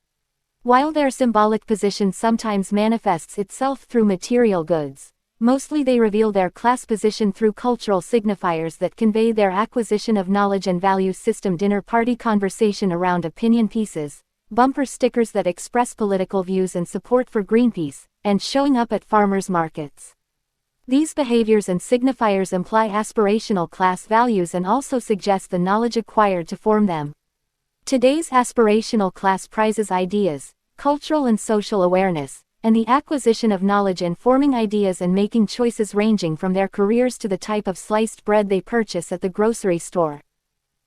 While their symbolic position sometimes manifests itself through material goods, mostly they reveal their class position through cultural signifiers that convey their acquisition of knowledge and values system: dinner party conversation around opinion pieces, bumper stickers that express political views and support for Greenpeace, and showing up at farmers' markets. These behaviors and signifiers imply aspirational class values and also suggest the knowledge acquired to form them. Today's aspirational class prizes ideas, cultural and social awareness, and the acquisition of knowledge in forming ideas and making choices ranging from their careers to the type of sliced bread they purchase at the grocery store.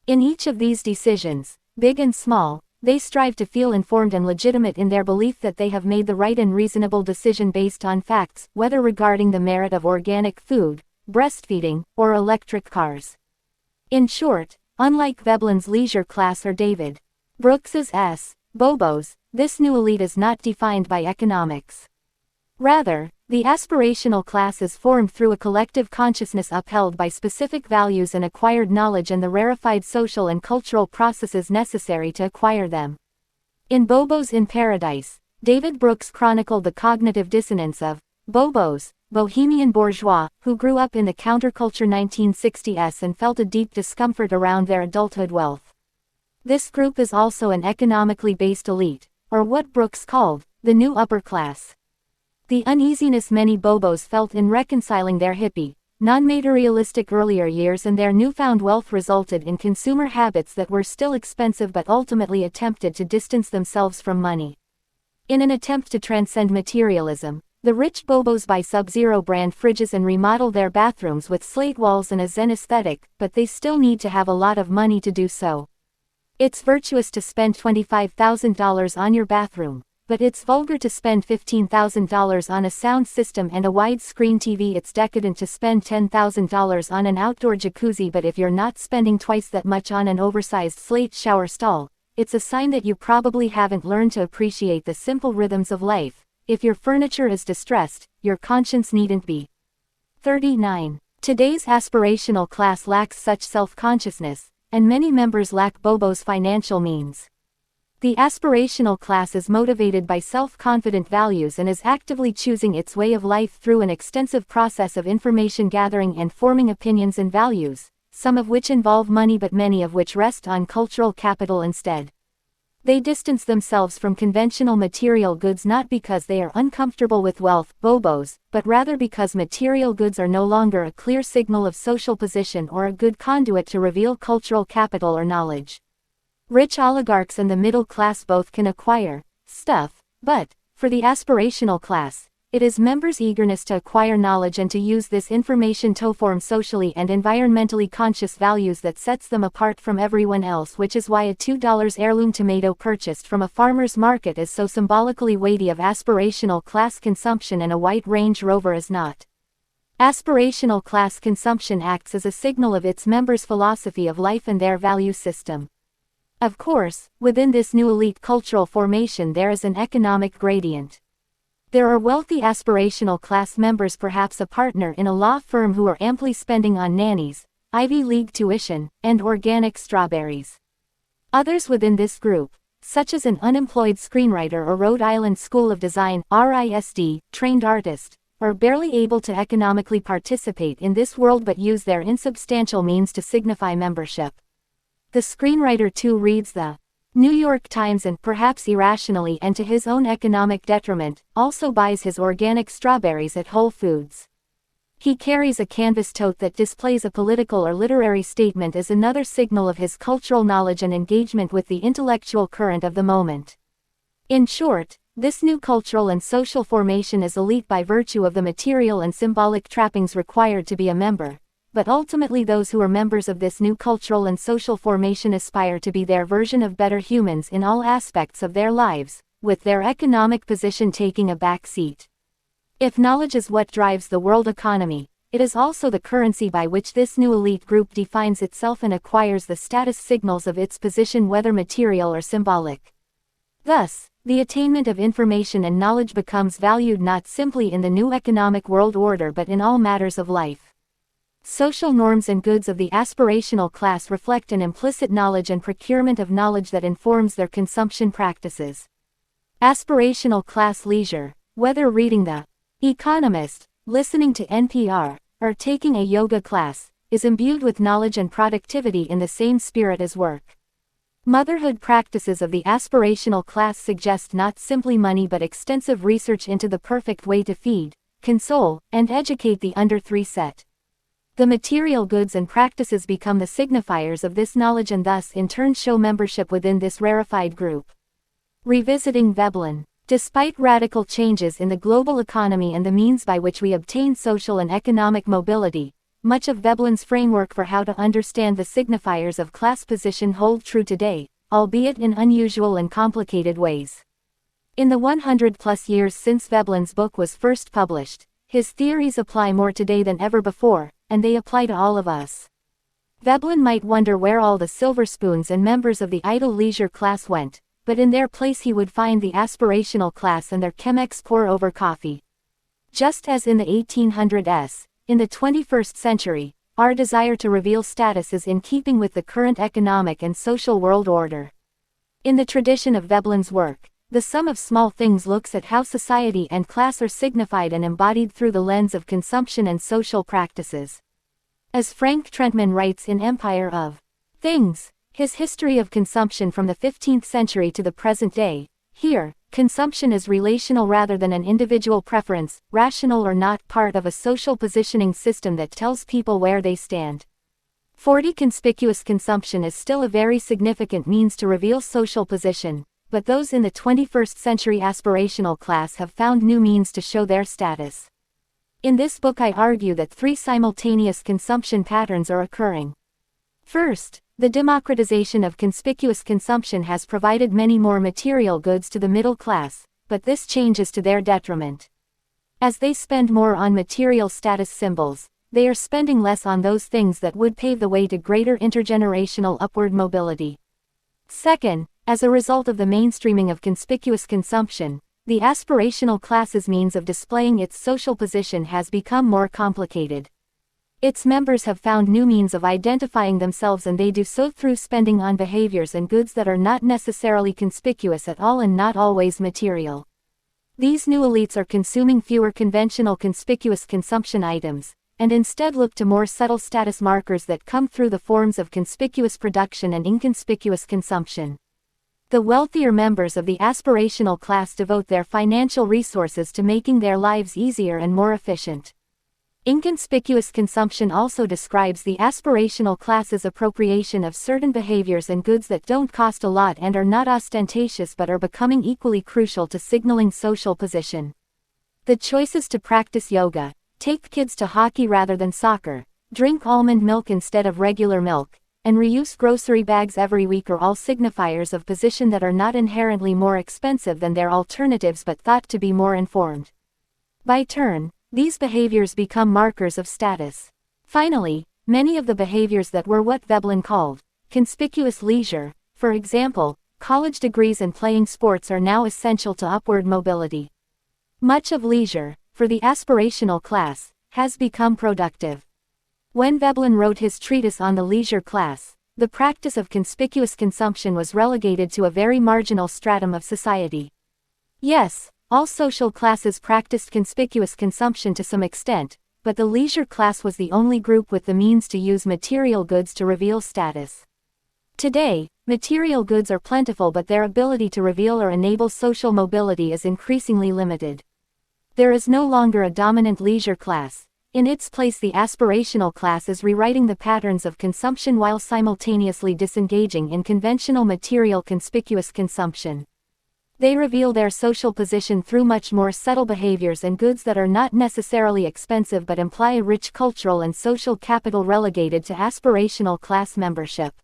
In each of these decisions, big and small, they strive to feel informed and legitimate in their belief that they have made the right and reasonable decision based on facts, whether regarding the merit of organic food, breastfeeding, or electric cars. In short, unlike Veblen's leisure class or David Brooks's Bobos, this new elite is not defined by economics. Rather, the aspirational class is formed through a collective consciousness upheld by specific values and acquired knowledge and the rarefied social and cultural processes necessary to acquire them. In Bobos in Paradise, David Brooks chronicled the cognitive dissonance of Bobos, bohemian bourgeois, who grew up in the counterculture 1960s and felt a deep discomfort around their adulthood wealth. This group is also an economically based elite, or what Brooks called the new upper class. The uneasiness many Bobos felt in reconciling their hippie, non-materialistic earlier years and their newfound wealth resulted in consumer habits that were still expensive but ultimately attempted to distance themselves from money. In an attempt to transcend materialism, the rich Bobos buy Sub-Zero brand fridges and remodel their bathrooms with slate walls and a Zen aesthetic, but they still need to have a lot of money to do so. It's virtuous to spend $25,000 on your bathroom, but it's vulgar to spend $15,000 on a sound system and a widescreen TV. It's decadent to spend $10,000 on an outdoor jacuzzi, but if you're not spending twice that much on an oversized slate shower stall, it's a sign that you probably haven't learned to appreciate the simple rhythms of life. If your furniture is distressed, your conscience needn't be. 39. Today's aspirational class lacks such self-consciousness, and many members lack Bobo's financial means. The aspirational class is motivated by self-confident values and is actively choosing its way of life through an extensive process of information gathering and forming opinions and values, some of which involve money but many of which rest on cultural capital instead. They distance themselves from conventional material goods not because they are uncomfortable with wealth, Bobos, but rather because material goods are no longer a clear signal of social position or a good conduit to reveal cultural capital or knowledge. Rich oligarchs and the middle class both can acquire stuff, but, for the aspirational class, it is members' eagerness to acquire knowledge and to use this information to form socially and environmentally conscious values that sets them apart from everyone else, which is why a $2 heirloom tomato purchased from a farmer's market is so symbolically weighty of aspirational class consumption and a white Range Rover is not. Aspirational class consumption acts as a signal of its members' philosophy of life and their value system. Of course, within this new elite cultural formation there is an economic gradient. There are wealthy aspirational class members, perhaps a partner in a law firm, who are amply spending on nannies, Ivy League tuition, and organic strawberries. Others within this group, such as an unemployed screenwriter or Rhode Island School of Design (RISD) trained artist, are barely able to economically participate in this world but use their insubstantial means to signify membership. The screenwriter too reads the New York Times and, perhaps irrationally and to his own economic detriment, also buys his organic strawberries at Whole Foods. He carries a canvas tote that displays a political or literary statement as another signal of his cultural knowledge and engagement with the intellectual current of the moment. In short, this new cultural and social formation is elite by virtue of the material and symbolic trappings required to be a member. But ultimately those who are members of this new cultural and social formation aspire to be their version of better humans in all aspects of their lives, with their economic position taking a back seat. If knowledge is what drives the world economy, it is also the currency by which this new elite group defines itself and acquires the status signals of its position, whether material or symbolic. Thus, the attainment of information and knowledge becomes valued not simply in the new economic world order but in all matters of life. Social norms and goods of the aspirational class reflect an implicit knowledge and procurement of knowledge that informs their consumption practices. Aspirational class leisure, whether reading The Economist, listening to NPR, or taking a yoga class, is imbued with knowledge and productivity in the same spirit as work. Motherhood practices of the aspirational class suggest not simply money but extensive research into the perfect way to feed, console, and educate the under 3 set. The material goods and practices become the signifiers of this knowledge and thus in turn show membership within this rarefied group. Revisiting Veblen. Despite radical changes in the global economy and the means by which we obtain social and economic mobility, much of Veblen's framework for how to understand the signifiers of class position hold true today, albeit in unusual and complicated ways. In the 100+ years since Veblen's book was first published, his theories apply more today than ever before, and they apply to all of us. Veblen might wonder where all the silver spoons and members of the idle leisure class went, but in their place he would find the aspirational class and their Chemex pour-over coffee. Just as in the 1800s, in the 21st century, our desire to reveal status is in keeping with the current economic and social world order. In the tradition of Veblen's work, the sum of small things looks at how society and class are signified and embodied through the lens of consumption and social practices. As Frank Trentman writes in Empire of Things, his history of consumption from the 15th century to the present day, here, consumption is relational rather than an individual preference, rational or not, part of a social positioning system that tells people where they stand. 40 Conspicuous consumption is still a very significant means to reveal social position, but those in the 21st century aspirational class have found new means to show their status. In this book I argue that 3 simultaneous consumption patterns are occurring. First, the democratization of conspicuous consumption has provided many more material goods to the middle class, but this change is to their detriment. As they spend more on material status symbols, they are spending less on those things that would pave the way to greater intergenerational upward mobility. Second, as a result of the mainstreaming of conspicuous consumption, the aspirational class's means of displaying its social position has become more complicated. Its members have found new means of identifying themselves, and they do so through spending on behaviors and goods that are not necessarily conspicuous at all and not always material. These new elites are consuming fewer conventional conspicuous consumption items, and instead look to more subtle status markers that come through the forms of conspicuous production and inconspicuous consumption. The wealthier members of the aspirational class devote their financial resources to making their lives easier and more efficient. Inconspicuous consumption also describes the aspirational class's appropriation of certain behaviors and goods that don't cost a lot and are not ostentatious but are becoming equally crucial to signaling social position. The choices to practice yoga, take kids to hockey rather than soccer, drink almond milk instead of regular milk, and reuse grocery bags every week are all signifiers of position that are not inherently more expensive than their alternatives but thought to be more informed. By turn, these behaviors become markers of status. Finally, many of the behaviors that were what Veblen called conspicuous leisure, for example, college degrees and playing sports, are now essential to upward mobility. Much of leisure, for the aspirational class, has become productive. When Veblen wrote his treatise on the leisure class, the practice of conspicuous consumption was relegated to a very marginal stratum of society. Yes, all social classes practiced conspicuous consumption to some extent, but the leisure class was the only group with the means to use material goods to reveal status. Today, material goods are plentiful, but their ability to reveal or enable social mobility is increasingly limited. There is no longer a dominant leisure class. In its place, the aspirational class is rewriting the patterns of consumption while simultaneously disengaging in conventional material conspicuous consumption. They reveal their social position through much more subtle behaviors and goods that are not necessarily expensive but imply a rich cultural and social capital relegated to aspirational class membership.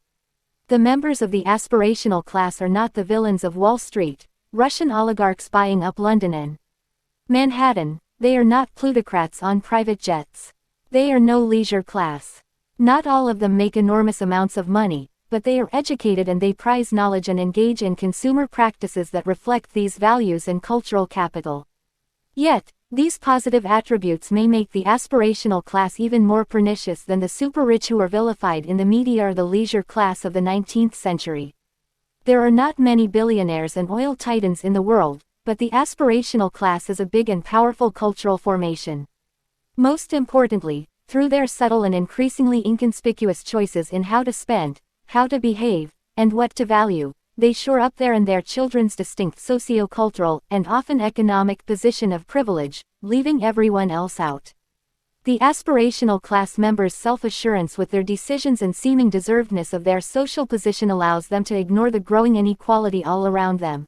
The members of the aspirational class are not the villains of Wall Street, Russian oligarchs buying up London and Manhattan. They are not plutocrats on private jets. They are no leisure class. Not all of them make enormous amounts of money, but they are educated and they prize knowledge and engage in consumer practices that reflect these values and cultural capital. Yet, these positive attributes may make the aspirational class even more pernicious than the super-rich who are vilified in the media or the leisure class of the 19th century. There are not many billionaires and oil titans in the world, but the aspirational class is a big and powerful cultural formation. Most importantly, through their subtle and increasingly inconspicuous choices in how to spend, how to behave, and what to value, they shore up their and their children's distinct socio-cultural and often economic position of privilege, leaving everyone else out. The aspirational class members' self-assurance with their decisions and seeming deservedness of their social position allows them to ignore the growing inequality all around them.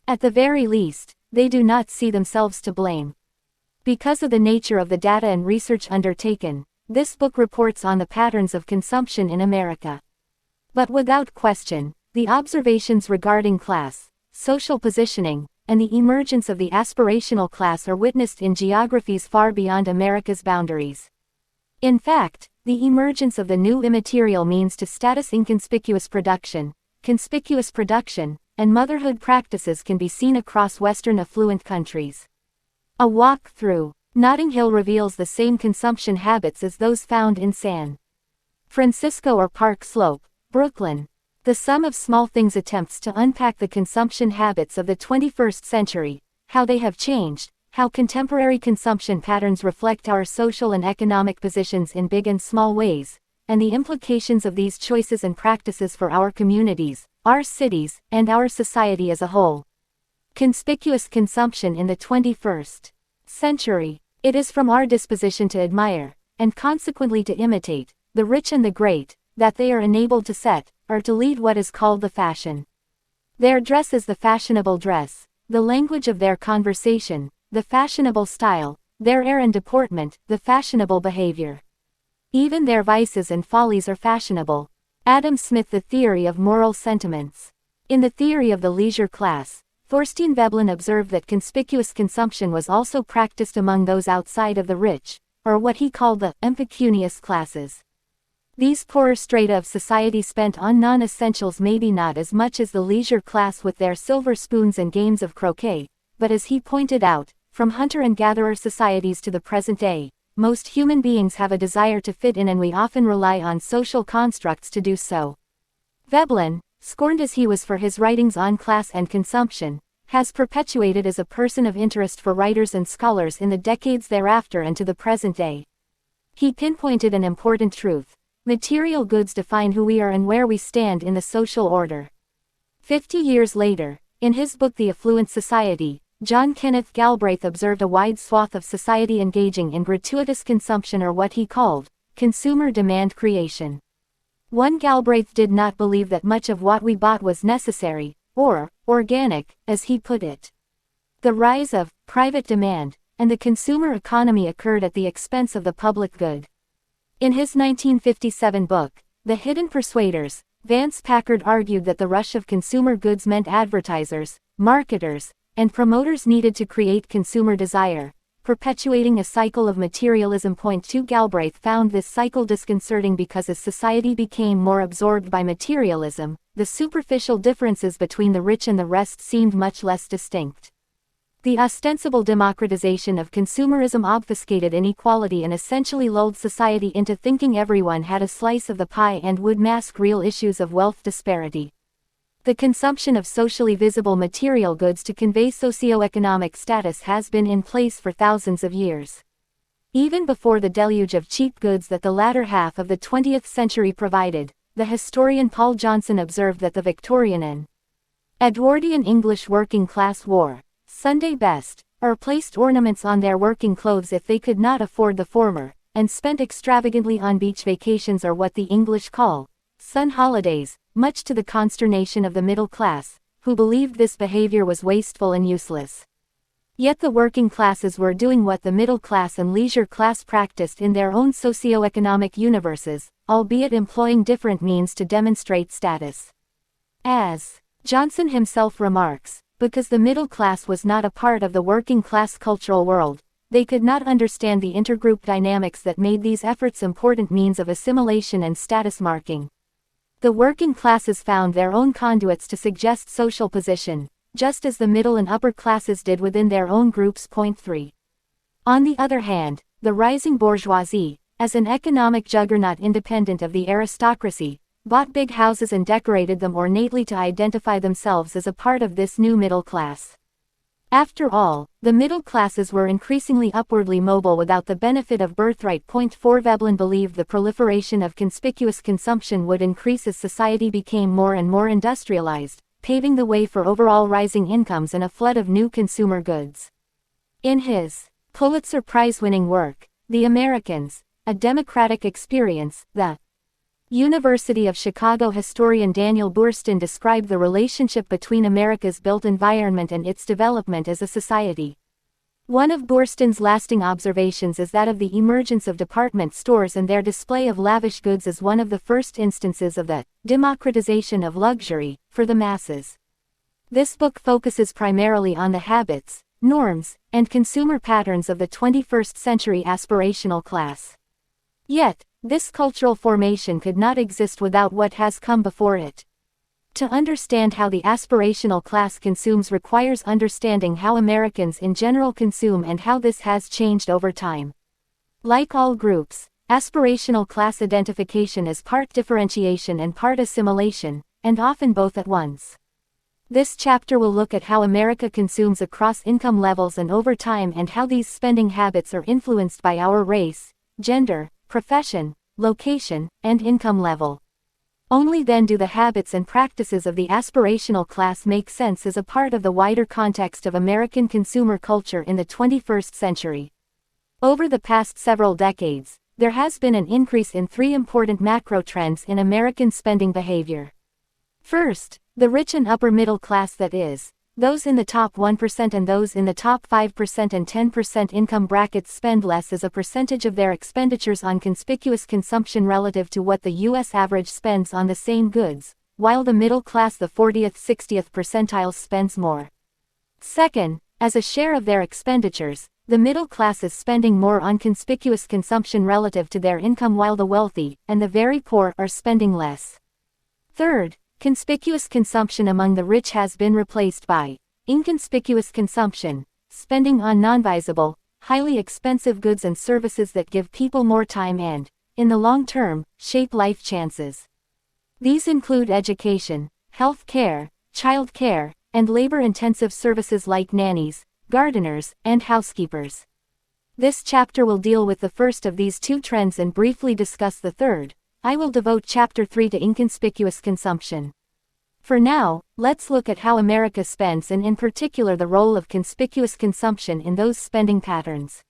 At the very least, they do not see themselves to blame. Because of the nature of the data and research undertaken, this book reports on the patterns of consumption in America. But without question, the observations regarding class, social positioning, and the emergence of the aspirational class are witnessed in geographies far beyond America's boundaries. In fact, the emergence of the new immaterial means to status inconspicuous production, conspicuous production, and motherhood practices can be seen across Western affluent countries. A walk through Notting Hill reveals the same consumption habits as those found in San Francisco or Park Slope, Brooklyn. The Sum of Small Things attempts to unpack the consumption habits of the 21st century, how they have changed, how contemporary consumption patterns reflect our social and economic positions in big and small ways, and the implications of these choices and practices for our communities, our cities, and our society as a whole. Conspicuous consumption in the 21st century. It is from our disposition to admire, and consequently to imitate, the rich and the great, that they are enabled to set, or to lead what is called the fashion. Their dress is the fashionable dress, the language of their conversation, the fashionable style, their air and deportment, the fashionable behavior. Even their vices and follies are fashionable. Adam Smith. The Theory of Moral Sentiments. In the Theory of the Leisure Class, Thorstein Veblen observed that conspicuous consumption was also practiced among those outside of the rich, or what he called the impecunious classes. These poorer strata of society spent on non-essentials maybe not as much as the leisure class with their silver spoons and games of croquet, but as he pointed out, from hunter and gatherer societies to the present day, most human beings have a desire to fit in, and we often rely on social constructs to do so. Veblen, scorned as he was for his writings on class and consumption, has perpetuated as a person of interest for writers and scholars in the decades thereafter and to the present day. He pinpointed an important truth: material goods define who we are and where we stand in the social order. 50 years later, in his book The Affluent Society, John Kenneth Galbraith observed a wide swath of society engaging in gratuitous consumption, or what he called consumer demand creation. One Galbraith did not believe that much of what we bought was necessary, or organic, as he put it. The rise of private demand and the consumer economy occurred at the expense of the public good. In his 1957 book, The Hidden Persuaders, Vance Packard argued that the rush of consumer goods meant advertisers, marketers, and promoters needed to create consumer desire, perpetuating a cycle of materialism. 2 Galbraith found this cycle disconcerting because as society became more absorbed by materialism, the superficial differences between the rich and the rest seemed much less distinct. The ostensible democratization of consumerism obfuscated inequality and essentially lulled society into thinking everyone had a slice of the pie and would mask real issues of wealth disparity. The consumption of socially visible material goods to convey socioeconomic status has been in place for thousands of years. Even before the deluge of cheap goods that the latter half of the 20th century provided, the historian Paul Johnson observed that the Victorian and Edwardian English working class wore Sunday best, or placed ornaments on their working clothes if they could not afford the former, and spent extravagantly on beach vacations, or what the English call sun holidays, much to the consternation of the middle class, who believed this behavior was wasteful and useless. Yet the working classes were doing what the middle class and leisure class practiced in their own socio-economic universes, albeit employing different means to demonstrate status. As Johnson himself remarks, because the middle class was not a part of the working class cultural world, they could not understand the intergroup dynamics that made these efforts important means of assimilation and status marking. The working classes found their own conduits to suggest social position, just as the middle and upper classes did within their own groups. 3. On the other hand, the rising bourgeoisie, as an economic juggernaut independent of the aristocracy, bought big houses and decorated them ornately to identify themselves as a part of this new middle class. After all, the middle classes were increasingly upwardly mobile without the benefit of birthright. 4 Veblen believed the proliferation of conspicuous consumption would increase as society became more and more industrialized, paving the way for overall rising incomes and a flood of new consumer goods. In his Pulitzer Prize-winning work, The Americans, A Democratic Experience, the University of Chicago historian Daniel Boorstin described the relationship between America's built environment and its development as a society. One of Boorstin's lasting observations is that of the emergence of department stores and their display of lavish goods as one of the first instances of the democratization of luxury for the masses. This book focuses primarily on the habits, norms, and consumer patterns of the 21st century aspirational class. Yet, this cultural formation could not exist without what has come before it. To understand how the aspirational class consumes requires understanding how Americans in general consume and how this has changed over time. Like all groups, aspirational class identification is part differentiation and part assimilation, and often both at once. This chapter will look at how America consumes across income levels and over time, and how these spending habits are influenced by our race, gender, profession, location, and income level. Only then do the habits and practices of the aspirational class make sense as a part of the wider context of American consumer culture in the 21st century. Over the past several decades, there has been an increase in 3 important macro trends in American spending behavior. First, the rich and upper middle class, that is, those in the top 1% and those in the top 5% and 10% income brackets, spend less as a percentage of their expenditures on conspicuous consumption relative to what the U.S. average spends on the same goods, while the middle class, the 40th-60th percentiles, spends more. Second, as a share of their expenditures, the middle class is spending more on conspicuous consumption relative to their income, while the wealthy and the very poor are spending less. Third, conspicuous consumption among the rich has been replaced by inconspicuous consumption, spending on non-visible, highly expensive goods and services that give people more time and, in the long term, shape life chances. These include education, health care, child care, and labor-intensive services like nannies, gardeners, and housekeepers. This chapter will deal with the first of these two trends and briefly discuss the third. I will devote Chapter 3 to inconspicuous consumption. For now, let's look at how America spends and in particular the role of conspicuous consumption in those spending patterns.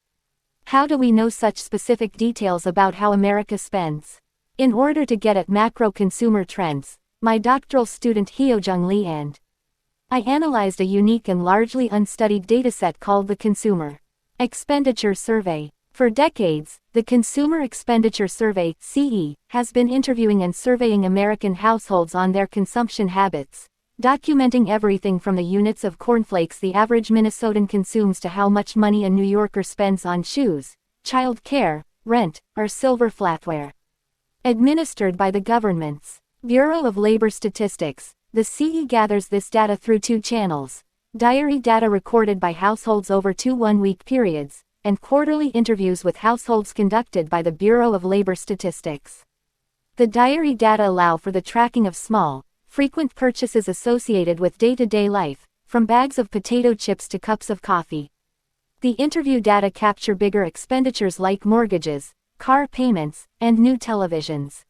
How do we know such specific details about how America spends? In order to get at macro consumer trends, my doctoral student Hyojung Lee and I analyzed a unique and largely unstudied dataset called the Consumer Expenditure Survey. For decades, the Consumer Expenditure Survey (CE) has been interviewing and surveying American households on their consumption habits, documenting everything from the units of cornflakes the average Minnesotan consumes to how much money a New Yorker spends on shoes, child care, rent, or silver flatware. Administered by the government's Bureau of Labor Statistics, the CE gathers this data through two channels: diary data recorded by households over two one-week periods, and quarterly interviews with households conducted by the Bureau of Labor Statistics. The diary data allow for the tracking of small, frequent purchases associated with day-to-day life, from bags of potato chips to cups of coffee. The interview data capture bigger expenditures like mortgages, car payments, and new televisions.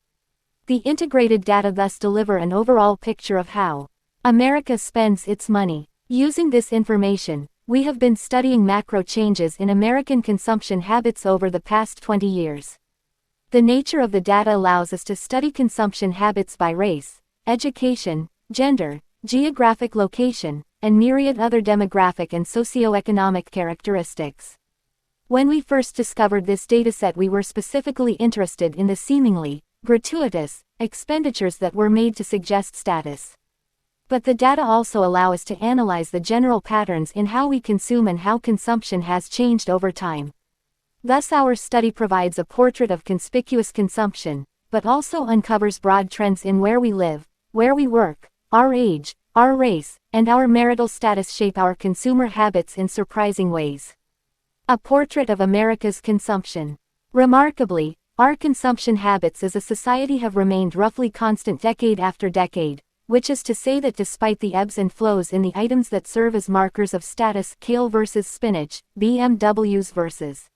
The integrated data thus deliver an overall picture of how America spends its money. Using this information, we have been studying macro changes in American consumption habits over the past 20 years. The nature of the data allows us to study consumption habits by race, education, gender, geographic location, and myriad other demographic and socioeconomic characteristics. When we first discovered this dataset, we were specifically interested in the seemingly gratuitous expenditures that were made to suggest status. But the data also allow us to analyze the general patterns in how we consume and how consumption has changed over time. Thus our study provides a portrait of conspicuous consumption, but also uncovers broad trends in where we live, where we work, our age, our race, and our marital status shape our consumer habits in surprising ways. A portrait of America's consumption. Remarkably, our consumption habits as a society have remained roughly constant decade after decade, which is to say that despite the ebbs and flows in the items that serve as markers of status, kale versus spinach, BMWs versus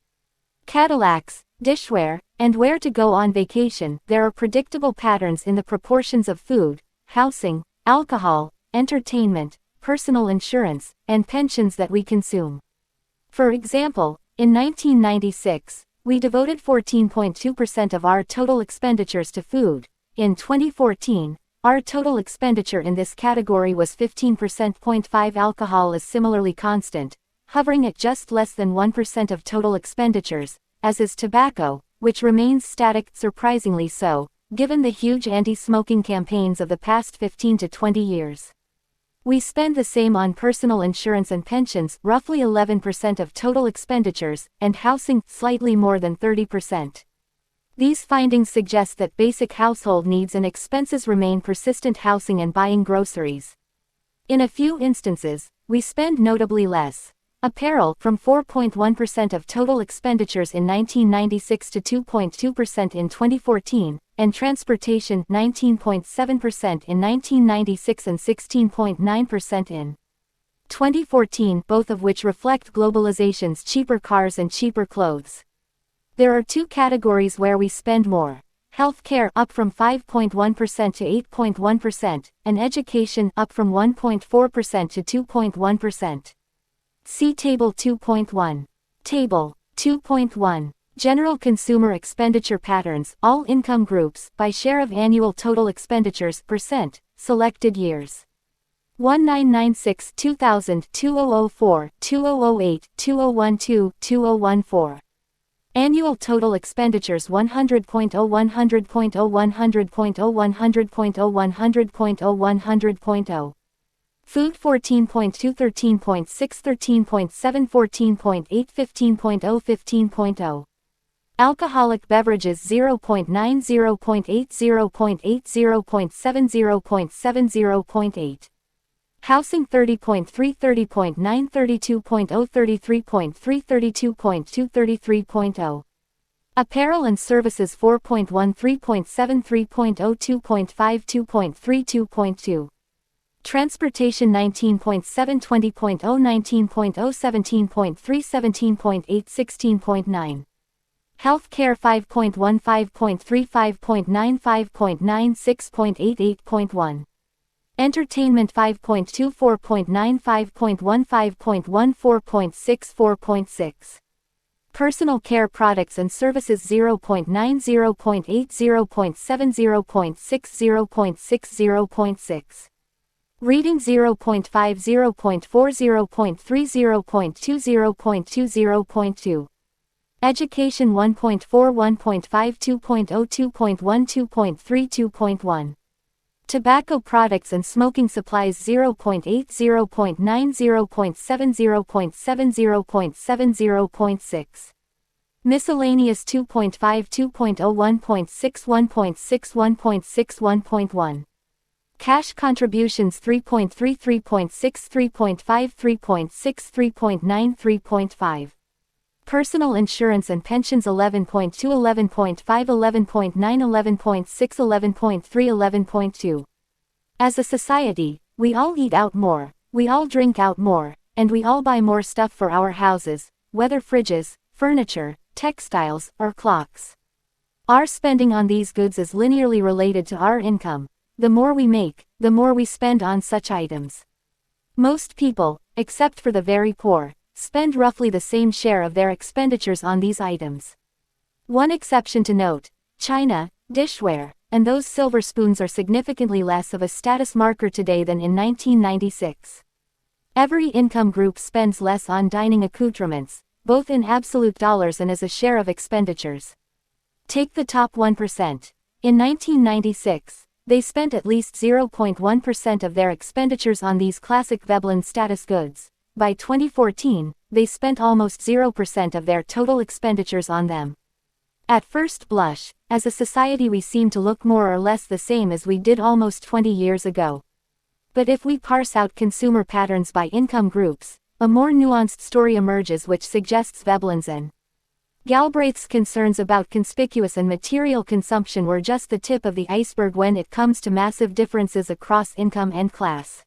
Cadillacs, dishware, and where to go on vacation, there are predictable patterns in the proportions of food, housing, alcohol, entertainment, personal insurance, and pensions that we consume. For example, in 1996, we devoted 14.2% of our total expenditures to food. In 2014, our total expenditure in this category was 15%. 0.5 Alcohol is similarly constant, hovering at just less than 1% of total expenditures, as is tobacco, which remains static, surprisingly so, given the huge anti-smoking campaigns of the past 15 to 20 years. We spend the same on personal insurance and pensions, roughly 11% of total expenditures, and housing, slightly more than 30%. These findings suggest that basic household needs and expenses remain persistent: housing and buying groceries. In a few instances, we spend notably less. Apparel, from 4.1% of total expenditures in 1996 to 2.2% in 2014, and transportation, 19.7% in 1996 and 16.9% in 2014, both of which reflect globalization's cheaper cars and cheaper clothes. There are two categories where we spend more: healthcare, up from 5.1% to 8.1%, and education, up from 1.4% to 2.1%. See Table 2.1. Table 2.1. General consumer expenditure patterns, all income groups, by share of annual total expenditures, percent, selected years. 1996, 2000, 2004, 2008, 2012, 2014. Annual total expenditures 100.0, 100.0, 100.0, 100.0, 100.0, 100.0. Food 14.2, 13.6, 13.7, 14.8, 15.0, 15.0. Alcoholic beverages 0.9, 0.8, 0.8, 0.7, 0.7, 0.8. Housing 30.3, 30.9, 32.0, 33.3, 32.2, 33.0. Apparel and services 4.1, 3.7, 3.0, 2.5, 2.3, 2.2. Transportation 19.7, 20.0, 19.0, 17.3, 17.8, 16.9. Healthcare 5.1, 5.3, 5.9, 5.9, 6.8, 8.1. Entertainment 5.2, 4.9, 5.1, 5.1, 4.6, 4.6. Personal care products and services 0.9, 0.8, 0.7, 0.6, 0.6, 0.6. Reading 0.5, 0.4, 0.3, 0.2, 0.2, 0.2. Education 1.4, 1.5, 2.0, 2.1, 2.3, 2.1. Tobacco products and smoking supplies 0.8, 0.9, 0.7, 0.7, 0.7, 0.6. Miscellaneous 2.5, 2.0, 1.6, 1.6, 1.6, 1.1. Cash contributions 3.3, 3.6, 3.5, 3.6, 3.9, 3.5. Personal insurance and pensions 11.2, 11.5, 11.9, 11.6, 11.3, 11.2. As a society, we all eat out more, we all drink out more, and we all buy more stuff for our houses, whether fridges, furniture, textiles, or clocks. Our spending on these goods is linearly related to our income. The more we make, the more we spend on such items. Most people, except for the very poor, spend roughly the same share of their expenditures on these items. One exception to note: china, dishware, and those silver spoons are significantly less of a status marker today than in 1996. Every income group spends less on dining accoutrements, both in absolute dollars and as a share of expenditures. Take the top 1%. In 1996, they spent at least 0.1% of their expenditures on these classic Veblen status goods. By 2014, they spent almost 0% of their total expenditures on them. At first blush, as a society we seem to look more or less the same as we did almost 20 years ago. But if we parse out consumer patterns by income groups, a more nuanced story emerges which suggests Veblen's and Galbraith's concerns about conspicuous and material consumption were just the tip of the iceberg when it comes to massive differences across income and class.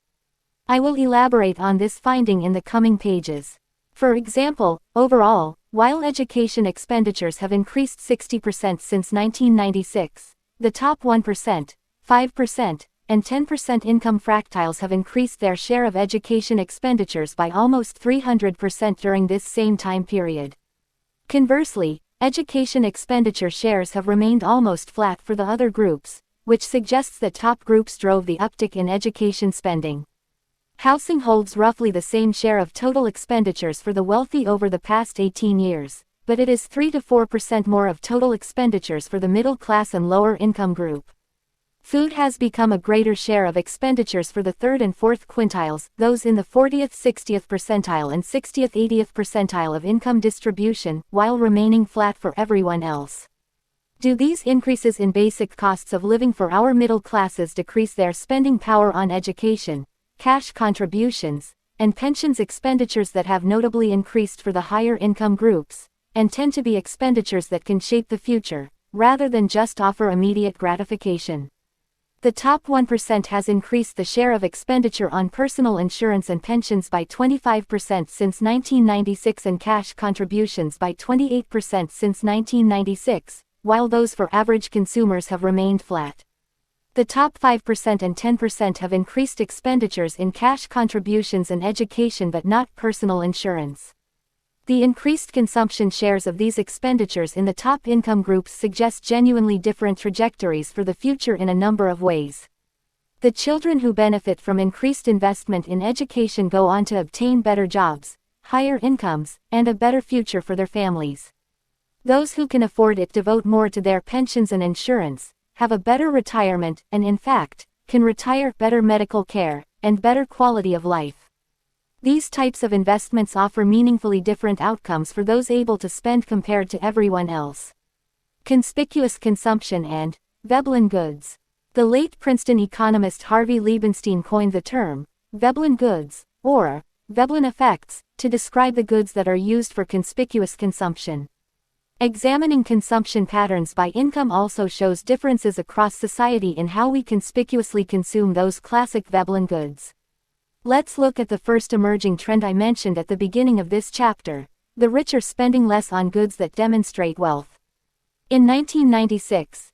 I will elaborate on this finding in the coming pages. For example, overall, while education expenditures have increased 60% since 1996, the top 1%, 5%, and 10% income fractiles have increased their share of education expenditures by almost 300% during this same time period. Conversely, education expenditure shares have remained almost flat for the other groups, which suggests that top groups drove the uptick in education spending. Housing holds roughly the same share of total expenditures for the wealthy over the past 18 years, but it is 3 to 4% more of total expenditures for the middle class and lower income group. Food has become a greater share of expenditures for the third and fourth quintiles, those in the 40th, 60th percentile and 60th, 80th percentile of income distribution, while remaining flat for everyone else. Do these increases in basic costs of living for our middle classes decrease their spending power on education, cash contributions, and pensions expenditures that have notably increased for the higher income groups, and tend to be expenditures that can shape the future, rather than just offer immediate gratification? The top 1% has increased the share of expenditure on personal insurance and pensions by 25% since 1996 and cash contributions by 28% since 1996, while those for average consumers have remained flat. The top 5% and 10% have increased expenditures in cash contributions and education but not personal insurance. The increased consumption shares of these expenditures in the top income groups suggest genuinely different trajectories for the future in a number of ways. The children who benefit from increased investment in education go on to obtain better jobs, higher incomes, and a better future for their families. Those who can afford it devote more to their pensions and insurance, have a better retirement, and in fact, can retire better medical care, and better quality of life. These types of investments offer meaningfully different outcomes for those able to spend compared to everyone else. Conspicuous consumption and Veblen goods. The late Princeton economist Harvey Liebenstein coined the term, Veblen goods, or Veblen effects, to describe the goods that are used for conspicuous consumption. Examining consumption patterns by income also shows differences across society in how we conspicuously consume those classic Veblen goods. Let's look at the first emerging trend I mentioned at the beginning of this chapter: the rich are spending less on goods that demonstrate wealth. In 1996,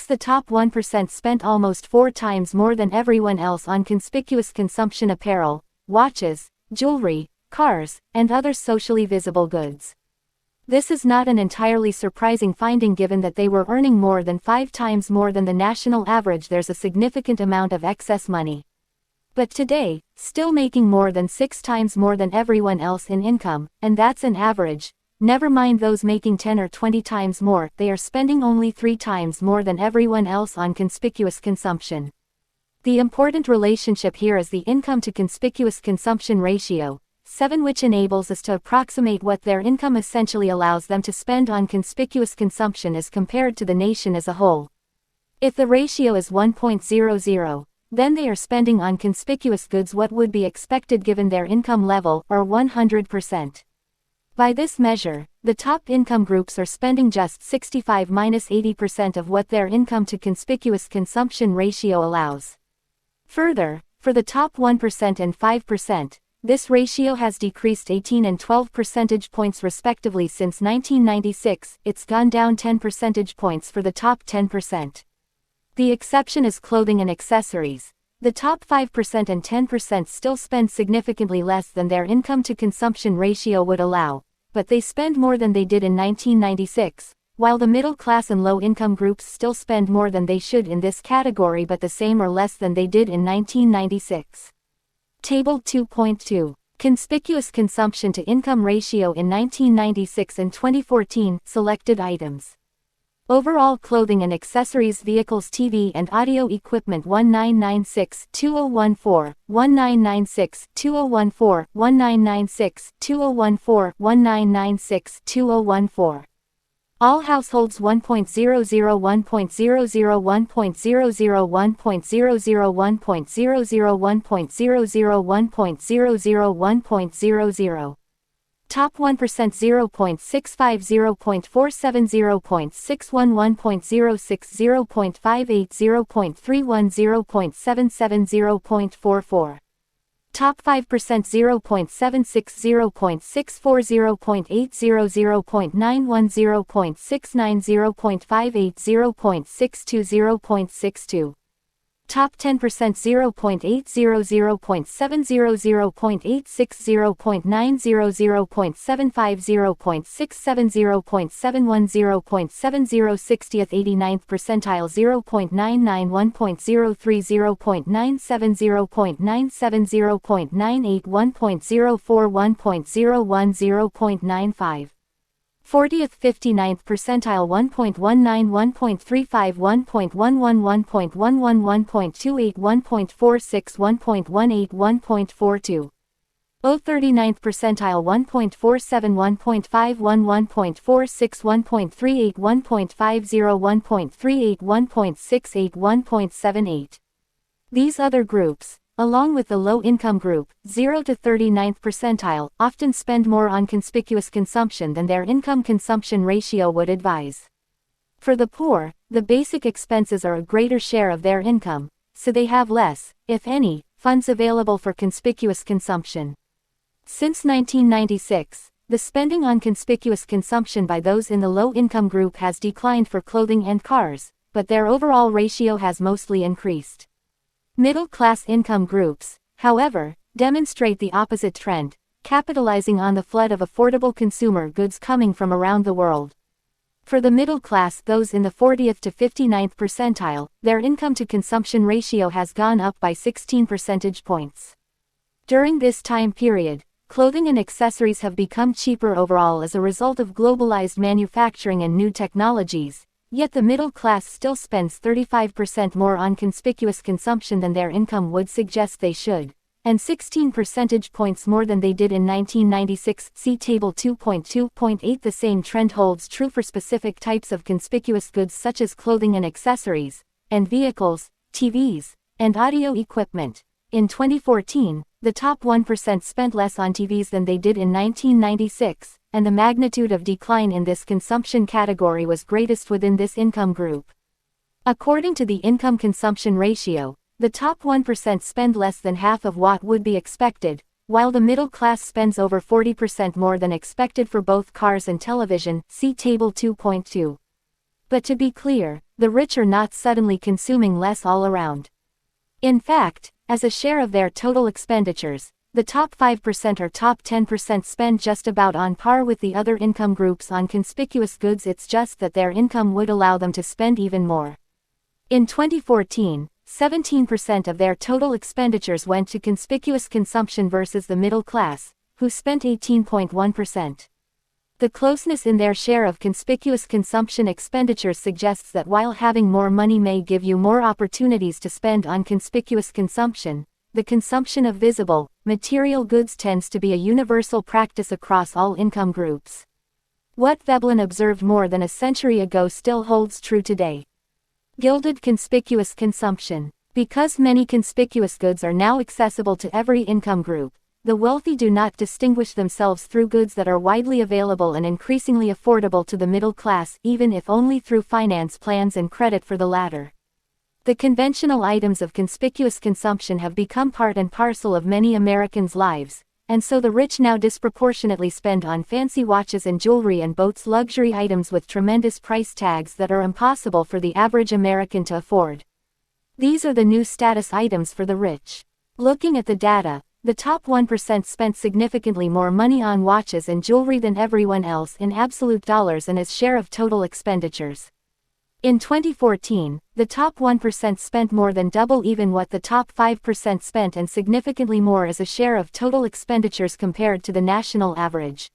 the top 1% spent almost 4 times more than everyone else on conspicuous consumption: apparel, watches, jewelry, cars, and other socially visible goods. This is not an entirely surprising finding given that they were earning more than 5 times more than the national average. There's a significant amount of excess money. But today, still making more than 6 times more than everyone else in income, and that's an average. Never mind those making 10 or 20 times more, they are spending only 3 times more than everyone else on conspicuous consumption. The important relationship here is the income to conspicuous consumption ratio, 7, which enables us to approximate what their income essentially allows them to spend on conspicuous consumption as compared to the nation as a whole. If the ratio is 1.00, then they are spending on conspicuous goods what would be expected given their income level, or 100%. By this measure, the top income groups are spending just 65–80% of what their income to conspicuous consumption ratio allows. Further, for the top 1% and 5%, this ratio has decreased 18 and 12 percentage points respectively since 1996, it's gone down 10 percentage points for the top 10%. The exception is clothing and accessories. The top 5% and 10% still spend significantly less than their income to consumption ratio would allow, but they spend more than they did in 1996, while the middle class and low income groups still spend more than they should in this category but the same or less than they did in 1996. Table 2.2. Conspicuous consumption to income ratio in 1996 and 2014, selected items. Overall clothing and accessories, vehicles, TV and audio equipment 1996-2014, 1996-2014, 1996-2014, 1996-2014. All households 1.00, 1.00, 1.00, 1.00, 1.00, 1.00, 1.00, 1.00. Top 1% 0.65, 0.47, 0.61, 1.06, 0.58, 0.31, 0.77, 0.44. Top 5% 0.76, 0.64, 0.80, 0.91, 0.69, 0.58, 0.62, 0.62. Top 10% 0.80, 0.70, 0.86, 0.90, 0.75, 0.67, 0.71, 0.70, 60th 89th percentile 0.99, 1.03, 0.97, 0.97, 0.98, 1.04, 1.01, 0.95. 40th 59th percentile 1.19, 1.35, 1.11, 1.11, 1.28, 1.46, 1.18, 1.42. 39th percentile 1.47, 1.51, 1.46, 1.38, 1.50, 1.38, 1.68, 1.78. These other groups, along with the low-income group, 0 to 39th percentile, often spend more on conspicuous consumption than their income consumption ratio would advise. For the poor, the basic expenses are a greater share of their income, so they have less, if any, funds available for conspicuous consumption. Since 1996, the spending on conspicuous consumption by those in the low-income group has declined for clothing and cars, but their overall ratio has mostly increased. Middle-class income groups, however, demonstrate the opposite trend, capitalizing on the flood of affordable consumer goods coming from around the world. For the middle class, those in the 40th to 59th percentile, their income to consumption ratio has gone up by 16 percentage points. During this time period, clothing and accessories have become cheaper overall as a result of globalized manufacturing and new technologies. Yet the middle class still spends 35% more on conspicuous consumption than their income would suggest they should, and 16 percentage points more than they did in 1996. See Table 2.2.8. The same trend holds true for specific types of conspicuous goods such as clothing and accessories, and vehicles, TVs, and audio equipment. In 2014, the top 1% spent less on TVs than they did in 1996, and the magnitude of decline in this consumption category was greatest within this income group. According to the income consumption ratio, the top 1% spend less than half of what would be expected, while the middle class spends over 40% more than expected for both cars and television, see Table 2.2. But to be clear, the rich are not suddenly consuming less all around. In fact, as a share of their total expenditures, the top 5% or top 10% spend just about on par with the other income groups on conspicuous goods. It's just that their income would allow them to spend even more. In 2014, 17% of their total expenditures went to conspicuous consumption versus the middle class, who spent 18.1%. The closeness in their share of conspicuous consumption expenditures suggests that while having more money may give you more opportunities to spend on conspicuous consumption, the consumption of visible, material goods tends to be a universal practice across all income groups. What Veblen observed more than a century ago still holds true today. Gilded conspicuous consumption. Because many conspicuous goods are now accessible to every income group, the wealthy do not distinguish themselves through goods that are widely available and increasingly affordable to the middle class, even if only through finance plans and credit for the latter. The conventional items of conspicuous consumption have become part and parcel of many Americans' lives, and so the rich now disproportionately spend on fancy watches and jewelry and boats, luxury items with tremendous price tags that are impossible for the average American to afford. These are the new status items for the rich. Looking at the data, the top 1% spent significantly more money on watches and jewelry than everyone else in absolute dollars and as share of total expenditures. In 2014, the top 1% spent more than double even what the top 5% spent and significantly more as a share of total expenditures compared to the national average.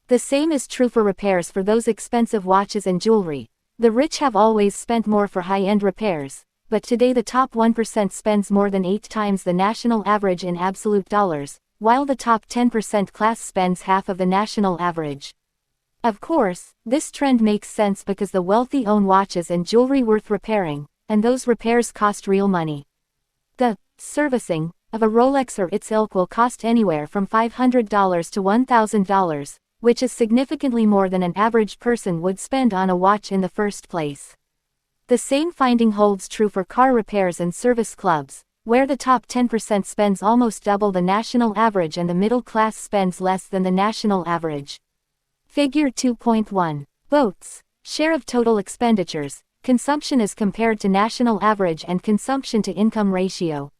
The same is true for repairs for those expensive watches and jewelry. The rich have always spent more for high-end repairs, but today the top 1% spends more than 8 times the national average in absolute dollars, while the top 10% class spends half of the national average. Of course, this trend makes sense because the wealthy own watches and jewelry worth repairing, and those repairs cost real money. The servicing of a Rolex or its ilk will cost anywhere from $500 to $1,000, which is significantly more than an average person would spend on a watch in the first place. The same finding holds true for car repairs and service clubs, where the top 10% spends almost double the national average and the middle class spends less than the national average. Figure 2.1. Boats. Share of total expenditures, consumption as compared to national average and consumption to income ratio.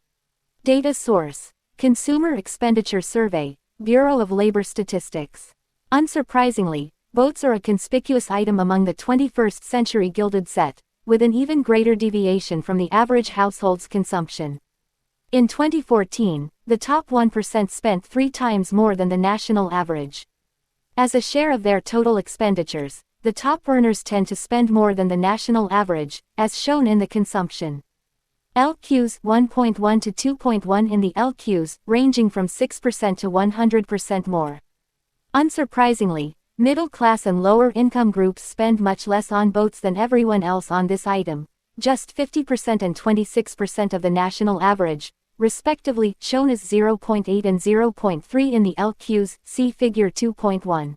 Data source. Consumer Expenditure Survey, Bureau of Labor Statistics. Unsurprisingly, boats are a conspicuous item among the 21st century gilded set, with an even greater deviation from the average household's consumption. In 2014, the top 1% spent 3 times more than the national average. As a share of their total expenditures, the top earners tend to spend more than the national average, as shown in the consumption. LQs 1.1 to 2.1 in the LQs, ranging from 6% to 100% more. Unsurprisingly, middle class and lower income groups spend much less on boats than everyone else on this item, just 50% and 26% of the national average, respectively, shown as 0.8 and 0.3 in the LQs, see Figure 2.1.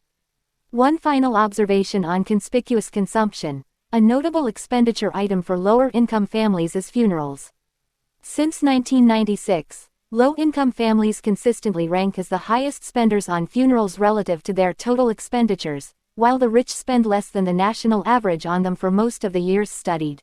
One final observation on conspicuous consumption. A notable expenditure item for lower-income families is funerals. Since 1996, low-income families consistently rank as the highest spenders on funerals relative to their total expenditures, while the rich spend less than the national average on them for most of the years studied.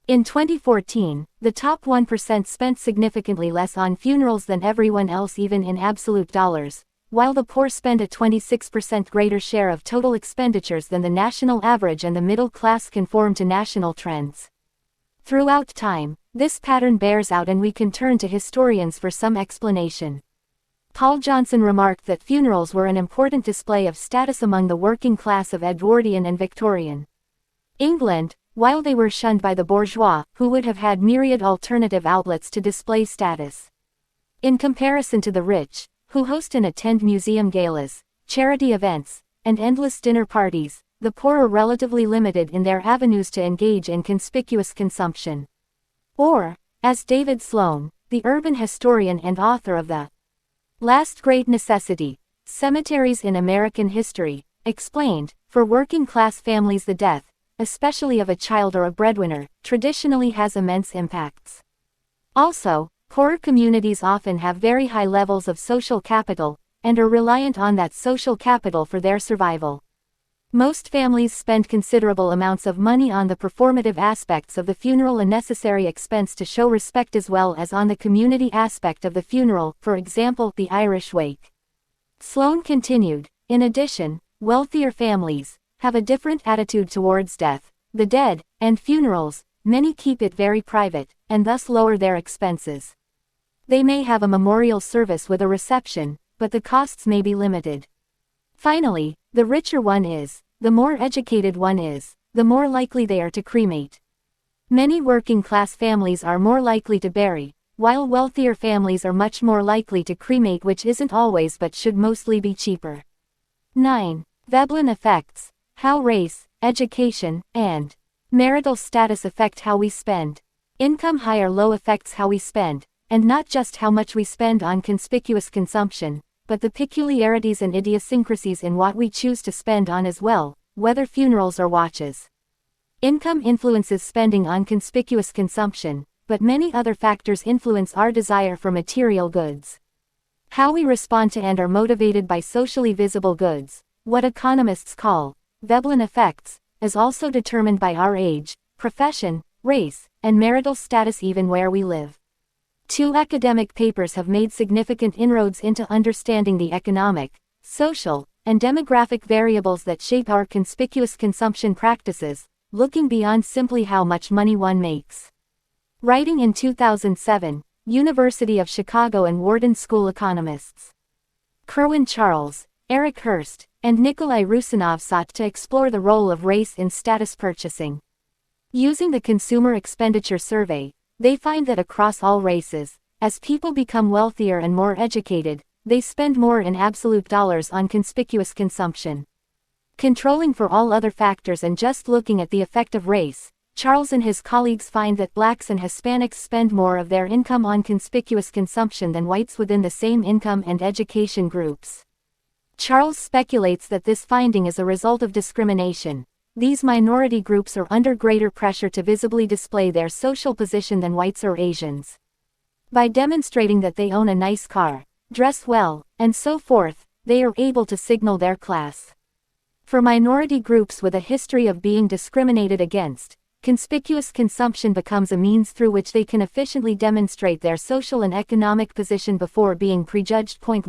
In 2014, the top 1% spent significantly less on funerals than everyone else even in absolute dollars, while the poor spend a 26% greater share of total expenditures than the national average and the middle class conform to national trends. Throughout time, this pattern bears out and we can turn to historians for some explanation. Paul Johnson remarked that funerals were an important display of status among the working class of Edwardian and Victorian England, while they were shunned by the bourgeois, who would have had myriad alternative outlets to display status. In comparison to the rich, who host and attend museum galas, charity events, and endless dinner parties, the poor are relatively limited in their avenues to engage in conspicuous consumption. Or, as David Sloan, the urban historian and author of The Last Great Necessity, Cemeteries in American History, explained, for working-class families the death, especially of a child or a breadwinner, traditionally has immense impacts. Also, poorer communities often have very high levels of social capital, and are reliant on that social capital for their survival. Most families spend considerable amounts of money on the performative aspects of the funeral, a necessary expense to show respect, as well as on the community aspect of the funeral, for example, the Irish wake. Sloan continued, in addition, wealthier families have a different attitude towards death, the dead, and funerals. Many keep it very private, and thus lower their expenses. They may have a memorial service with a reception, but the costs may be limited. Finally, the richer one is, the more educated one is, the more likely they are to cremate. Many working-class families are more likely to bury, while wealthier families are much more likely to cremate, which isn't always but should mostly be cheaper. 9. Veblen effects. How race, education, and marital status affect how we spend. Income high or low affects how we spend, and not just how much we spend on conspicuous consumption, but the peculiarities and idiosyncrasies in what we choose to spend on as well, whether funerals or watches. Income influences spending on conspicuous consumption, but many other factors influence our desire for material goods. How we respond to and are motivated by socially visible goods, what economists call Veblen effects, is also determined by our age, profession, race, and marital status, even where we live. 2 academic papers have made significant inroads into understanding the economic, social, and demographic variables that shape our conspicuous consumption practices, looking beyond simply how much money one makes. Writing in 2007, University of Chicago and Wharton School economists Kerwin Charles, Eric Hurst, and Nikolai Rusinov sought to explore the role of race in status purchasing. Using the Consumer Expenditure Survey, they find that across all races, as people become wealthier and more educated, they spend more in absolute dollars on conspicuous consumption. Controlling for all other factors and just looking at the effect of race, Charles and his colleagues find that blacks and Hispanics spend more of their income on conspicuous consumption than whites within the same income and education groups. Charles speculates that this finding is a result of discrimination. These minority groups are under greater pressure to visibly display their social position than whites or Asians. By demonstrating that they own a nice car, dress well, and so forth, they are able to signal their class. For minority groups with a history of being discriminated against, conspicuous consumption becomes a means through which they can efficiently demonstrate their social and economic position before being prejudged. 10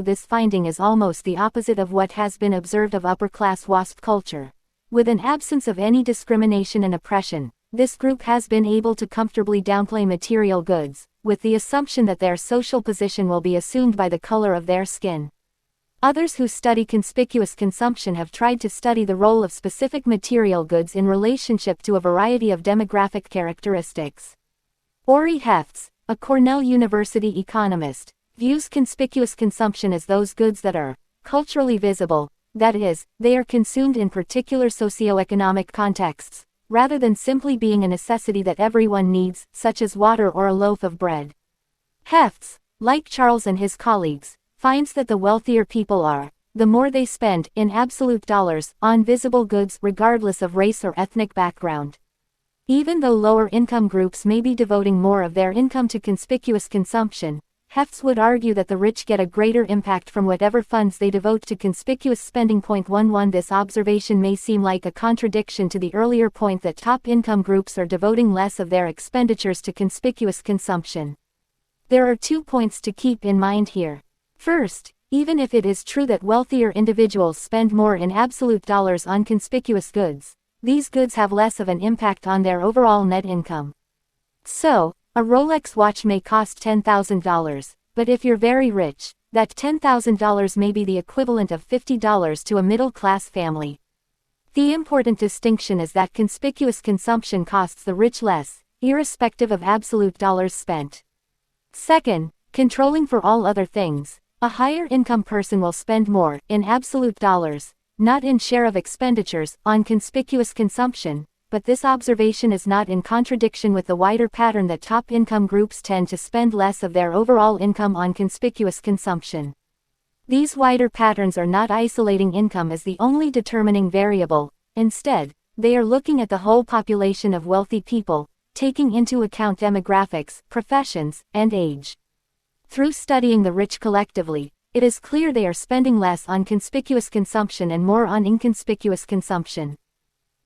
This finding is almost the opposite of what has been observed of upper-class WASP culture. With an absence of any discrimination and oppression, this group has been able to comfortably downplay material goods, with the assumption that their social position will be assumed by the color of their skin. Others who study conspicuous consumption have tried to study the role of specific material goods in relationship to a variety of demographic characteristics. Ori Hefts, a Cornell University economist, views conspicuous consumption as those goods that are culturally visible, that is, they are consumed in particular socioeconomic contexts, rather than simply being a necessity that everyone needs, such as water or a loaf of bread. Hefts, like Charles and his colleagues, finds that the wealthier people are, the more they spend, in absolute dollars, on visible goods regardless of race or ethnic background. Even though lower income groups may be devoting more of their income to conspicuous consumption, Hefts would argue that the rich get a greater impact from whatever funds they devote to conspicuous spending. 11 This observation may seem like a contradiction to the earlier point that top income groups are devoting less of their expenditures to conspicuous consumption. There are 2 points to keep in mind here. First, even if it is true that wealthier individuals spend more in absolute dollars on conspicuous goods, these goods have less of an impact on their overall net income. So, a Rolex watch may cost $10,000, but if you're very rich, that $10,000 may be the equivalent of $50 to a middle-class family. The important distinction is that conspicuous consumption costs the rich less, irrespective of absolute dollars spent. Second, controlling for all other things, a higher income person will spend more, in absolute dollars, not in share of expenditures, on conspicuous consumption, but this observation is not in contradiction with the wider pattern that top income groups tend to spend less of their overall income on conspicuous consumption. These wider patterns are not isolating income as the only determining variable. Instead, they are looking at the whole population of wealthy people, taking into account demographics, professions, and age. Through studying the rich collectively, it is clear they are spending less on conspicuous consumption and more on inconspicuous consumption.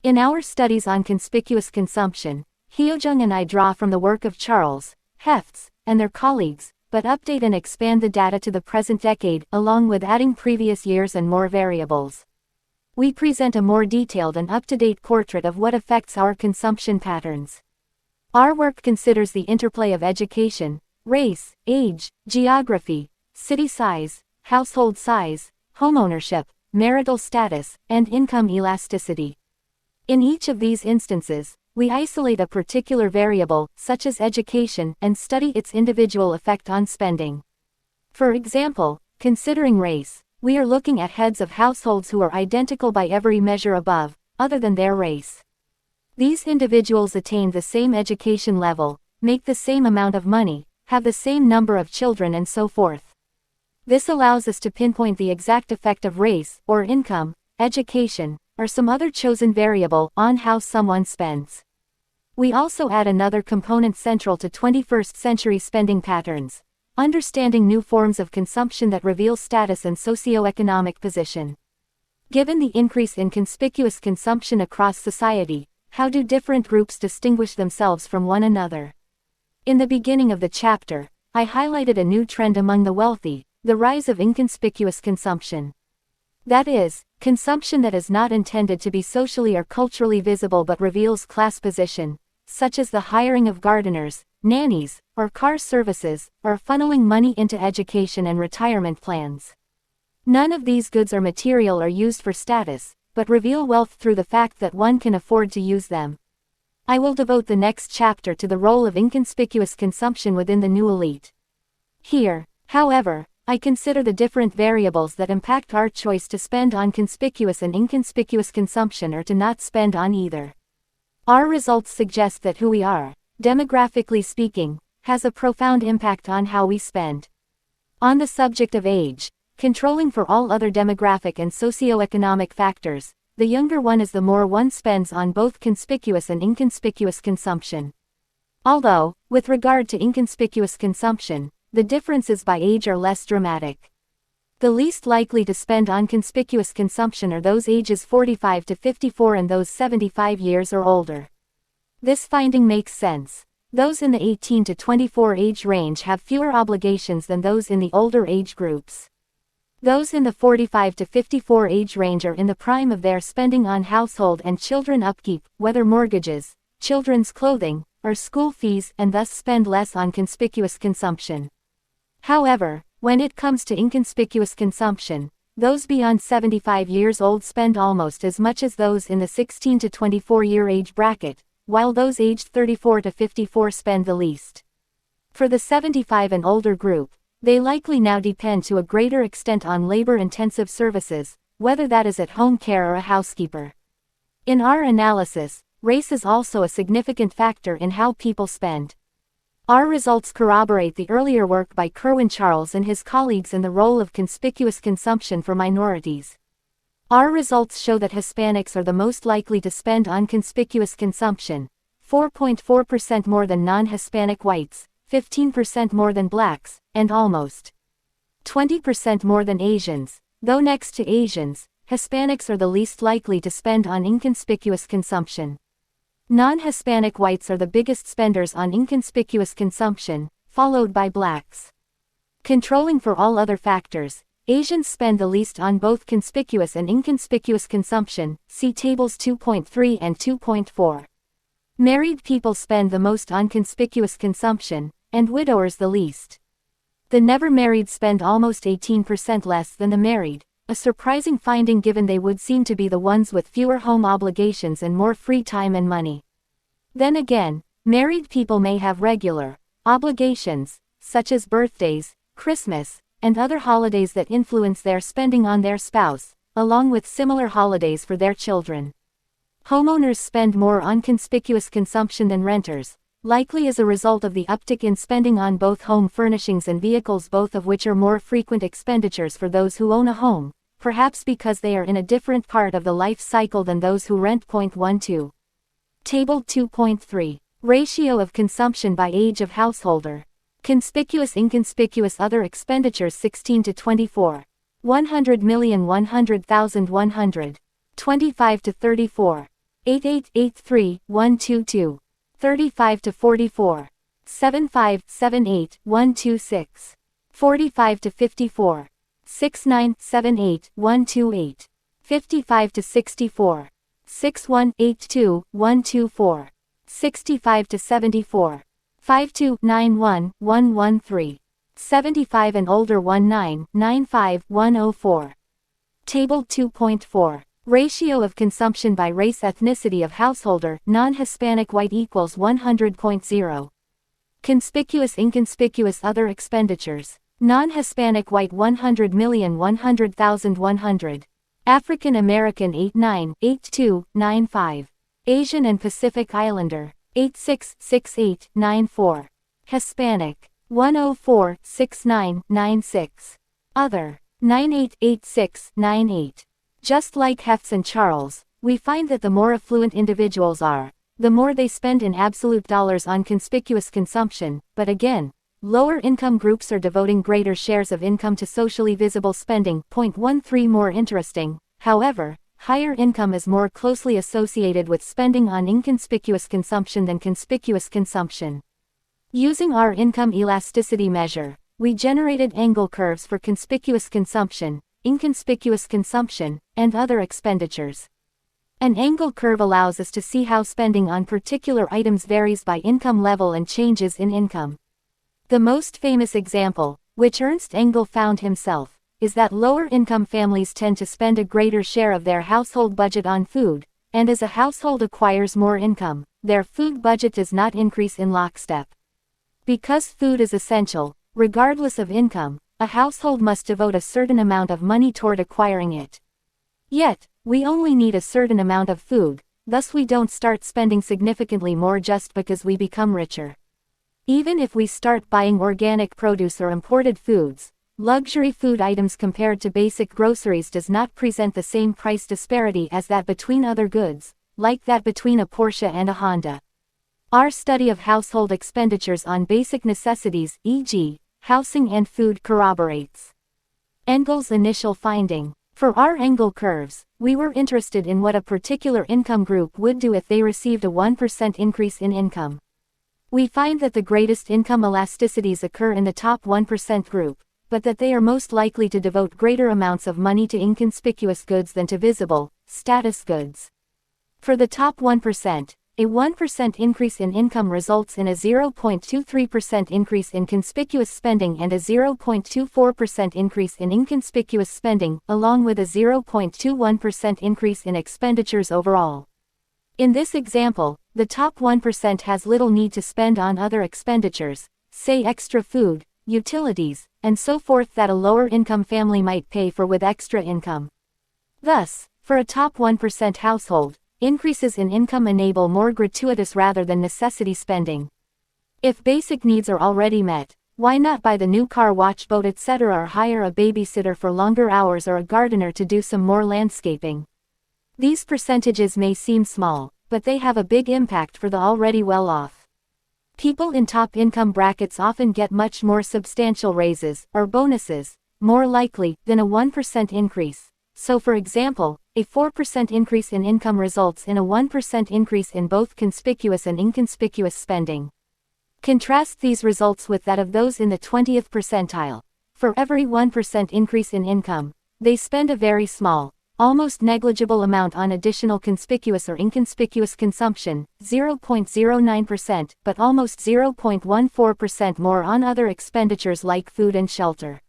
In our studies on conspicuous consumption, Hyojung and I draw from the work of Charles, Hefts, and their colleagues, but update and expand the data to the present decade, along with adding previous years and more variables. We present a more detailed and up-to-date portrait of what affects our consumption patterns. Our work considers the interplay of education, race, age, geography, city size, household size, homeownership, marital status, and income elasticity. In each of these instances, we isolate a particular variable, such as education, and study its individual effect on spending. For example, considering race, we are looking at heads of households who are identical by every measure above, other than their race. These individuals attain the same education level, make the same amount of money, have the same number of children, and so forth. This allows us to pinpoint the exact effect of race, or income, education, or some other chosen variable on how someone spends. We also add another component central to 21st century spending patterns: understanding new forms of consumption that reveal status and socioeconomic position. Given the increase in conspicuous consumption across society, how do different groups distinguish themselves from one another? In the beginning of the chapter, I highlighted a new trend among the wealthy: the rise of inconspicuous consumption. That is, consumption that is not intended to be socially or culturally visible but reveals class position, such as the hiring of gardeners, nannies, or car services, or funneling money into education and retirement plans. None of these goods are material or used for status, but reveal wealth through the fact that one can afford to use them. I will devote the next chapter to the role of inconspicuous consumption within the new elite. Here, however, I consider the different variables that impact our choice to spend on conspicuous and inconspicuous consumption or to not spend on either. Our results suggest that who we are, demographically speaking, has a profound impact on how we spend. On the subject of age, controlling for all other demographic and socioeconomic factors, the younger one is the more one spends on both conspicuous and inconspicuous consumption. Although, with regard to inconspicuous consumption, the differences by age are less dramatic. The least likely to spend on conspicuous consumption are those ages 45 to 54 and those 75 years or older. This finding makes sense. Those in the 18 to 24 age range have fewer obligations than those in the older age groups. Those in the 45 to 54 age range are in the prime of their spending on household and children upkeep, whether mortgages, children's clothing, or school fees, and thus spend less on conspicuous consumption. However, when it comes to inconspicuous consumption, those beyond 75 years old spend almost as much as those in the 16 to 24 year age bracket, while those aged 34 to 54 spend the least. For the 75 and older group, they likely now depend to a greater extent on labor-intensive services, whether that is at home care or a housekeeper. In our analysis, race is also a significant factor in how people spend. Our results corroborate the earlier work by Currid-Halkett and his colleagues in the role of conspicuous consumption for minorities. Our results show that Hispanics are the most likely to spend on conspicuous consumption, 4.4% more than non-Hispanic whites, 15% more than blacks, and almost 20% more than Asians, though next to Asians, Hispanics are the least likely to spend on inconspicuous consumption. Non-Hispanic whites are the biggest spenders on inconspicuous consumption, followed by blacks. Controlling for all other factors, Asians spend the least on both conspicuous and inconspicuous consumption, see tables 2.3 and 2.4. Married people spend the most on conspicuous consumption, and widowers the least. The never married spend almost 18% less than the married, a surprising finding given they would seem to be the ones with fewer home obligations and more free time and money. Then again, married people may have regular obligations, such as birthdays, Christmas, and other holidays that influence their spending on their spouse, along with similar holidays for their children. Homeowners spend more on conspicuous consumption than renters, likely as a result of the uptick in spending on both home furnishings and vehicles, both of which are more frequent expenditures for those who own a home, perhaps because they are in a different part of the life cycle than those who rent. 12. Table 2.3. Ratio of consumption by age of householder. Conspicuous inconspicuous other expenditures 16 to 24. 100 million 100,000 100. 25 to 34. 8883 122. 35 to 44. 75 78 126. 45 to 54. 69 78 128. 55 to 64. 61 82 124. 65 to 74. 52 91 113. 75 and older 19 95 104. Table 2.4. Ratio of consumption by race ethnicity of householder, non-Hispanic white equals 100.0. Conspicuous inconspicuous other expenditures. Non-Hispanic white 100 million 100,000 100. African American 89 82 95. Asian and Pacific Islander 86 68 94. Hispanic 104 69 96. Other 9886 98. Just like Hefts and Charles, we find that the more affluent individuals are, the more they spend in absolute dollars on conspicuous consumption, but again, lower income groups are devoting greater shares of income to socially visible spending. 13 More interesting, however, higher income is more closely associated with spending on inconspicuous consumption than conspicuous consumption. Using our income elasticity measure, we generated angle curves for conspicuous consumption, inconspicuous consumption, and other expenditures. An angle curve allows us to see how spending on particular items varies by income level and changes in income. The most famous example, which Ernst Engel found himself, is that lower-income families tend to spend a greater share of their household budget on food, and as a household acquires more income, their food budget does not increase in lockstep. Because food is essential, regardless of income, a household must devote a certain amount of money toward acquiring it. Yet, we only need a certain amount of food, thus we don't start spending significantly more just because we become richer. Even if we start buying organic produce or imported foods, luxury food items compared to basic groceries does not present the same price disparity as that between other goods, like that between a Porsche and a Honda. Our study of household expenditures on basic necessities, e.g., housing and food, corroborates Engel's initial finding. For our angle curves, we were interested in what a particular income group would do if they received a 1% increase in income. We find that the greatest income elasticities occur in the top 1% group, but that they are most likely to devote greater amounts of money to inconspicuous goods than to visible, status goods. For the top 1%, a 1% increase in income results in a 0.23% increase in conspicuous spending and a 0.24% increase in inconspicuous spending, along with a 0.21% increase in expenditures overall. In this example, the top 1% has little need to spend on other expenditures, say extra food, utilities, and so forth that a lower-income family might pay for with extra income. Thus, for a top 1% household, increases in income enable more gratuitous rather than necessity spending. If basic needs are already met, why not buy the new car, watch, boat, etc., or hire a babysitter for longer hours or a gardener to do some more landscaping? These percentages may seem small, but they have a big impact for the already well-off. People in top income brackets often get much more substantial raises, or bonuses, more likely, than a 1% increase. So for example, a 4% increase in income results in a 1% increase in both conspicuous and inconspicuous spending. Contrast these results with that of those in the 20th percentile. For every 1% increase in income, they spend a very small, almost negligible amount on additional conspicuous or inconspicuous consumption, 0.09%, but almost 0.14% more on other expenditures like food and shelter.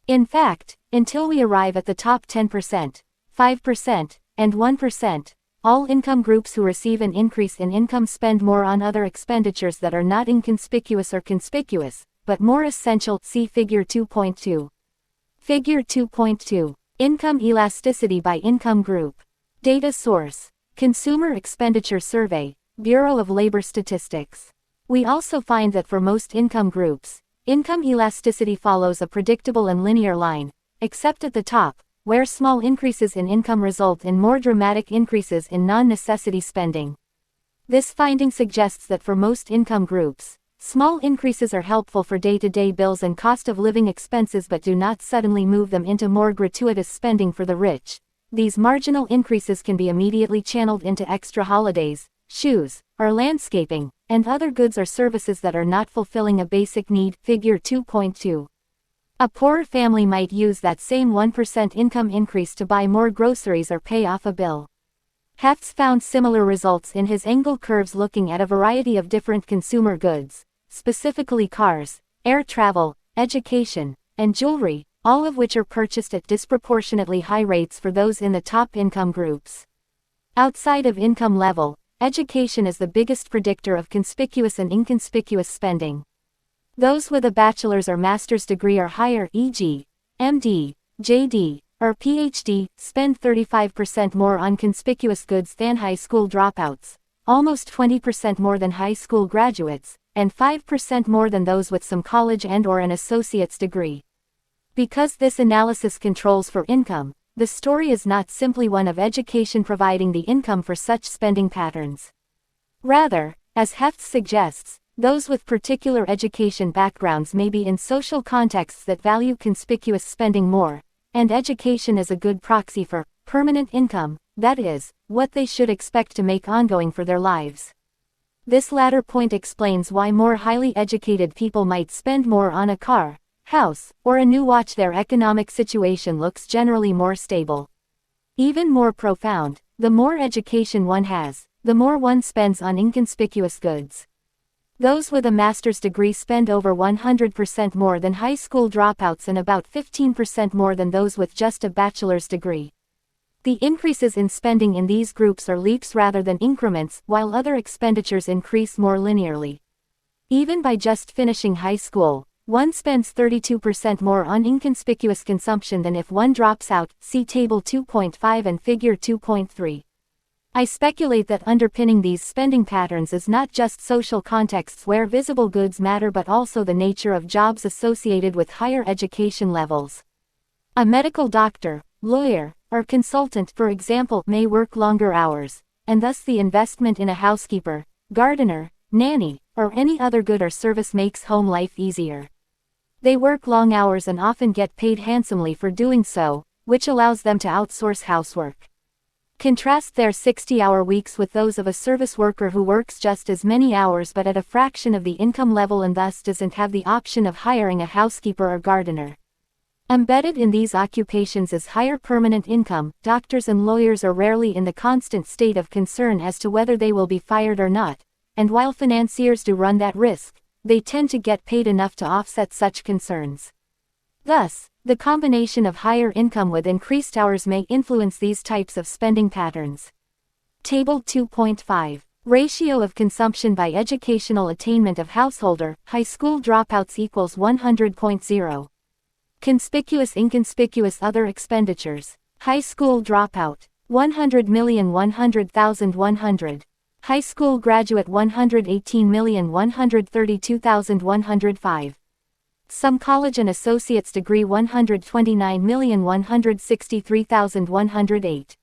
In fact, until we arrive at the top 10%, 5%, and 1%, all income groups who receive an increase in income spend more on other expenditures that are not inconspicuous or conspicuous, but more essential. See Figure 2.2. Figure 2.2. Income elasticity by income group. Data source: Consumer Expenditure Survey, Bureau of Labor Statistics. We also find that for most income groups, income elasticity follows a predictable and linear line, except at the top, where small increases in income result in more dramatic increases in non-necessity spending. This finding suggests that for most income groups, small increases are helpful for day-to-day bills and cost of living expenses but do not suddenly move them into more gratuitous spending for the rich. These marginal increases can be immediately channeled into extra holidays, shoes, or landscaping, and other goods or services that are not fulfilling a basic need. Figure 2.2. A poorer family might use that same 1% income increase to buy more groceries or pay off a bill. Hefts found similar results in his angle curves looking at a variety of different consumer goods, specifically cars, air travel, education, and jewelry, all of which are purchased at disproportionately high rates for those in the top income groups. Outside of income level, education is the biggest predictor of conspicuous and inconspicuous spending. Those with a bachelor's or master's degree or higher, e.g., MD, JD, or PhD, spend 35% more on conspicuous goods than high school dropouts, almost 20% more than high school graduates, and 5% more than those with some college and/or an associate's degree. Because this analysis controls for income, the story is not simply one of education providing the income for such spending patterns. Rather, as Hefts suggests, those with particular education backgrounds may be in social contexts that value conspicuous spending more, and education is a good proxy for permanent income, that is, what they should expect to make ongoing for their lives. This latter point explains why more highly educated people might spend more on a car, house, or a new watch. Their economic situation looks generally more stable. Even more profound, the more education one has, the more one spends on inconspicuous goods. Those with a master's degree spend over 100% more than high school dropouts and about 15% more than those with just a bachelor's degree. The increases in spending in these groups are leaps rather than increments, while other expenditures increase more linearly. Even by just finishing high school, one spends 32% more on inconspicuous consumption than if one drops out. See Table 2.5 and Figure 2.3. I speculate that underpinning these spending patterns is not just social contexts where visible goods matter but also the nature of jobs associated with higher education levels. A medical doctor, lawyer, or consultant, for example, may work longer hours, and thus the investment in a housekeeper, gardener, nanny, or any other good or service makes home life easier. They work long hours and often get paid handsomely for doing so, which allows them to outsource housework. Contrast their 60-hour weeks with those of a service worker who works just as many hours but at a fraction of the income level and thus doesn't have the option of hiring a housekeeper or gardener. Embedded in these occupations is higher permanent income. Doctors and lawyers are rarely in the constant state of concern as to whether they will be fired or not, and while financiers do run that risk, they tend to get paid enough to offset such concerns. Thus, the combination of higher income with increased hours may influence these types of spending patterns. Table 2.5. Ratio of consumption by educational attainment of householder, high school dropouts equals 100.0. Conspicuous inconspicuous other expenditures. High school dropout, 100,100,100. High school graduate 118,132,105. Some college and associate's degree 129,163,108.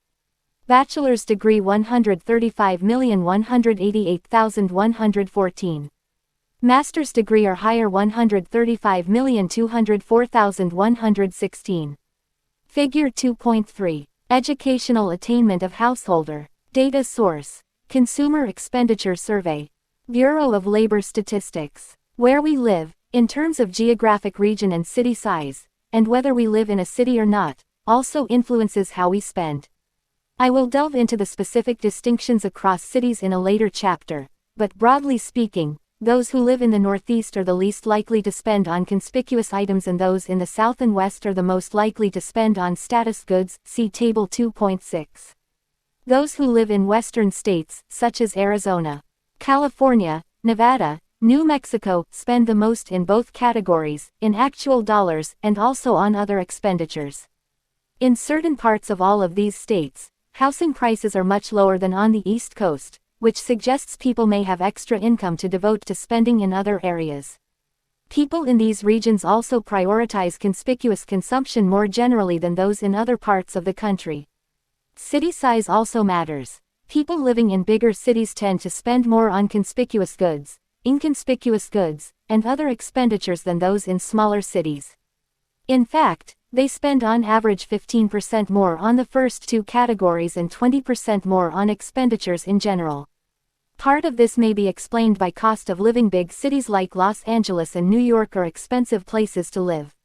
Bachelor's degree 135,188,114. Master's degree or higher 135,204,116. Figure 2.3. Educational attainment of householder. Data source. Consumer Expenditure Survey. Bureau of Labor Statistics. Where we live, in terms of geographic region and city size, and whether we live in a city or not, also influences how we spend. I will delve into the specific distinctions across cities in a later chapter, but broadly speaking, those who live in the Northeast are the least likely to spend on conspicuous items and those in the South and West are the most likely to spend on status goods. See Table 2.6. Those who live in Western states, such as Arizona, California, Nevada, New Mexico, spend the most in both categories, in actual dollars, and also on other expenditures. In certain parts of all of these states, housing prices are much lower than on the East Coast, which suggests people may have extra income to devote to spending in other areas. People in these regions also prioritize conspicuous consumption more generally than those in other parts of the country. City size also matters. People living in bigger cities tend to spend more on conspicuous goods, inconspicuous goods, and other expenditures than those in smaller cities. In fact, they spend on average 15% more on the first two categories and 20% more on expenditures in general. Part of this may be explained by cost of living. Big cities like Los Angeles and New York are expensive places to live.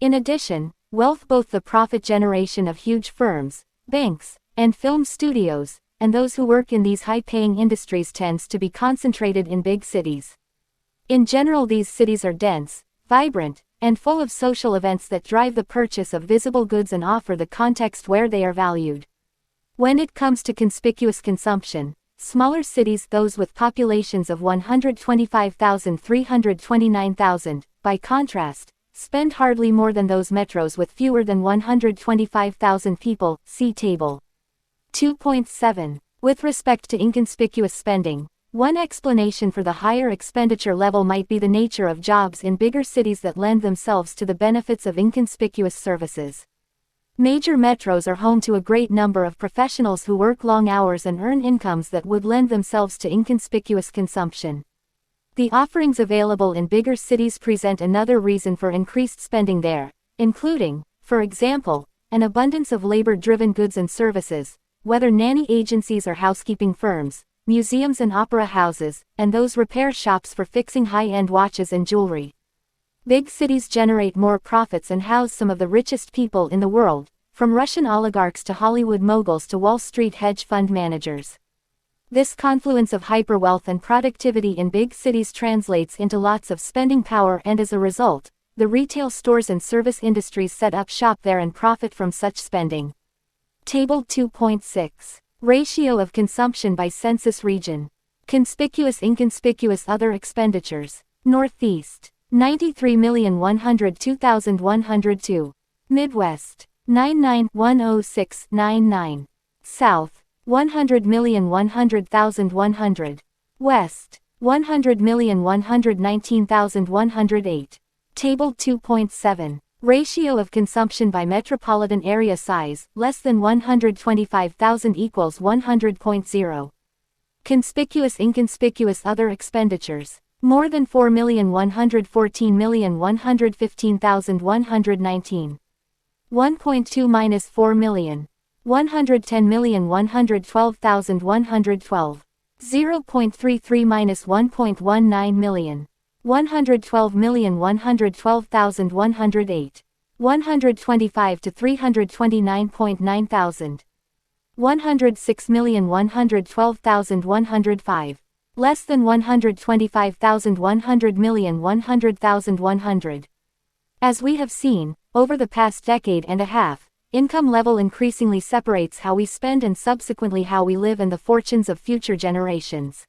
In addition, wealth, both the profit generation of huge firms, banks, and film studios, and those who work in these high-paying industries tends to be concentrated in big cities. In general, these cities are dense, vibrant, and full of social events that drive the purchase of visible goods and offer the context where they are valued. When it comes to conspicuous consumption, smaller cities, those with populations of 125,000 to 329,000, by contrast, spend hardly more than those metros with fewer than 125,000 people, see table 2.7. With respect to inconspicuous spending, one explanation for the higher expenditure level might be the nature of jobs in bigger cities that lend themselves to the benefits of inconspicuous services. Major metros are home to a great number of professionals who work long hours and earn incomes that would lend themselves to inconspicuous consumption. The offerings available in bigger cities present another reason for increased spending there, including, for example, an abundance of labor-driven goods and services, whether nanny agencies or housekeeping firms, museums and opera houses, and those repair shops for fixing high-end watches and jewelry. Big cities generate more profits and house some of the richest people in the world, from Russian oligarchs to Hollywood moguls to Wall Street hedge fund managers. This confluence of hyperwealth and productivity in big cities translates into lots of spending power, and as a result, the retail stores and service industries set up shop there and profit from such spending. Table 2.6. Ratio of consumption by census region. Conspicuous, inconspicuous, other expenditures. Northeast, 93,102,102. Midwest, 99,106,99. South, 100,100,100. West, 100,119,108. Table 2.7. Ratio of consumption by metropolitan area size, less than 125,000 equals 100.0. Conspicuous, inconspicuous, other expenditures. More than 4,114,115,119. 1.2 minus 4 million. 110,112,112. 0.33 minus 1.19 million. 112,112,108. 125 to 329.9 thousand. 106,112,105. Less than 125,000. 100,100,100. As we have seen, over the past decade and a half, income level increasingly separates how we spend and subsequently how we live and the fortunes of future generations.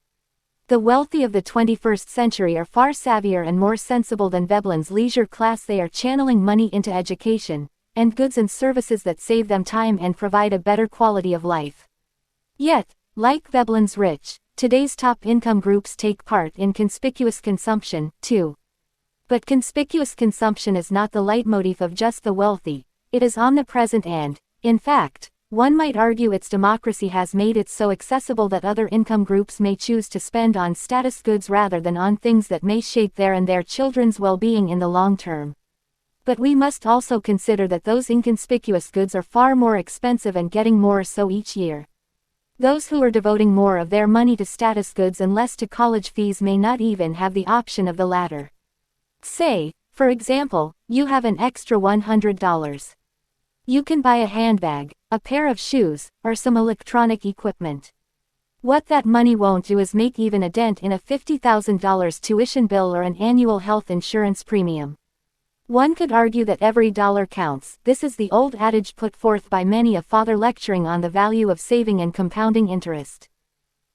The wealthy of the 21st century are far savvier and more sensible than Veblen's leisure class. They are channeling money into education, and goods and services that save them time and provide a better quality of life. Yet, like Veblen's rich, today's top income groups take part in conspicuous consumption, too. But conspicuous consumption is not the leitmotif of just the wealthy, it is omnipresent and, in fact, one might argue its democracy has made it so accessible that other income groups may choose to spend on status goods rather than on things that may shape their and their children's well-being in the long term. But we must also consider that those inconspicuous goods are far more expensive and getting more so each year. Those who are devoting more of their money to status goods and less to college fees may not even have the option of the latter. Say, for example, you have an extra $100. You can buy a handbag, a pair of shoes, or some electronic equipment. What that money won't do is make even a dent in a $50,000 tuition bill or an annual health insurance premium. One could argue that every dollar counts. This is the old adage put forth by many a father lecturing on the value of saving and compounding interest.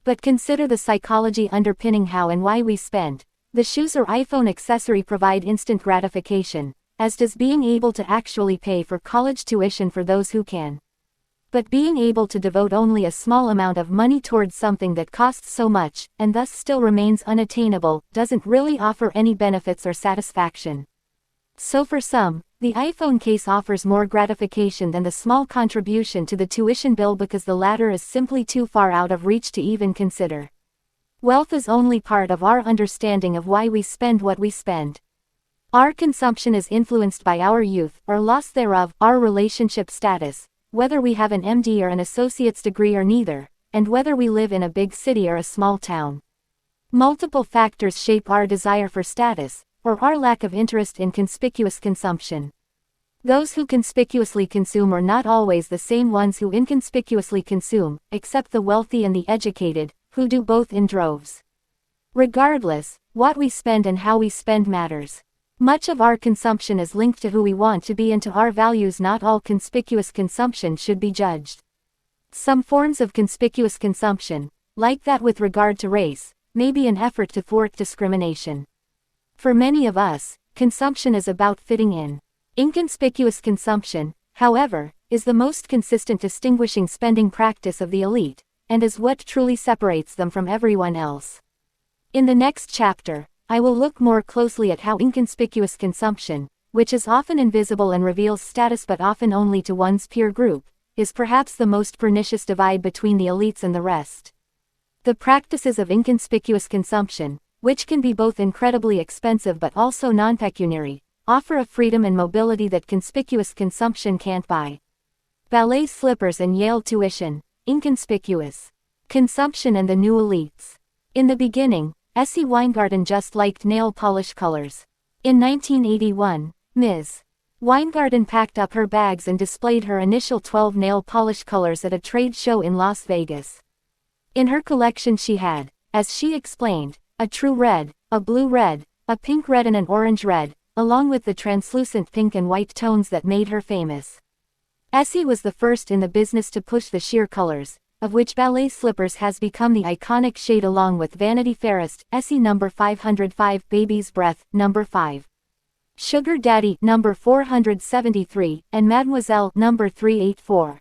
But consider the psychology underpinning how and why we spend. The shoes or iPhone accessory provide instant gratification, as does being able to actually pay for college tuition for those who can. But being able to devote only a small amount of money towards something that costs so much, and thus still remains unattainable, doesn't really offer any benefits or satisfaction. So for some, the iPhone case offers more gratification than the small contribution to the tuition bill because the latter is simply too far out of reach to even consider. Wealth is only part of our understanding of why we spend what we spend. Our consumption is influenced by our youth, or loss thereof, our relationship status, whether we have an MD or an associate's degree or neither, and whether we live in a big city or a small town. Multiple factors shape our desire for status, or our lack of interest in conspicuous consumption. Those who conspicuously consume are not always the same ones who inconspicuously consume, except the wealthy and the educated, who do both in droves. Regardless, what we spend and how we spend matters. Much of our consumption is linked to who we want to be and to our values. Not all conspicuous consumption should be judged. Some forms of conspicuous consumption, like that with regard to race, may be an effort to thwart discrimination. For many of us, consumption is about fitting in. Inconspicuous consumption, however, is the most consistent distinguishing spending practice of the elite, and is what truly separates them from everyone else. In the next chapter, I will look more closely at how inconspicuous consumption, which is often invisible and reveals status but often only to one's peer group, is perhaps the most pernicious divide between the elites and the rest. The practices of inconspicuous consumption, which can be both incredibly expensive but also non-pecuniary, offer a freedom and mobility that conspicuous consumption can't buy. Ballet slippers and Yale tuition, inconspicuous consumption and the new elites. In the beginning, Essie Weingarten just liked nail polish colors. In 1981, Ms. Weingarten packed up her bags and displayed her initial 12 nail polish colors at a trade show in Las Vegas. In her collection she had, as she explained, a true red, a blue red, a pink red and an orange red, along with the translucent pink and white tones that made her famous. Essie was the first in the business to push the sheer colors, of which ballet slippers has become the iconic shade along with Vanity Fairest, Essie No. 505, Baby's Breath, No. 5. Sugar Daddy, No. 473, and Mademoiselle, No. 384.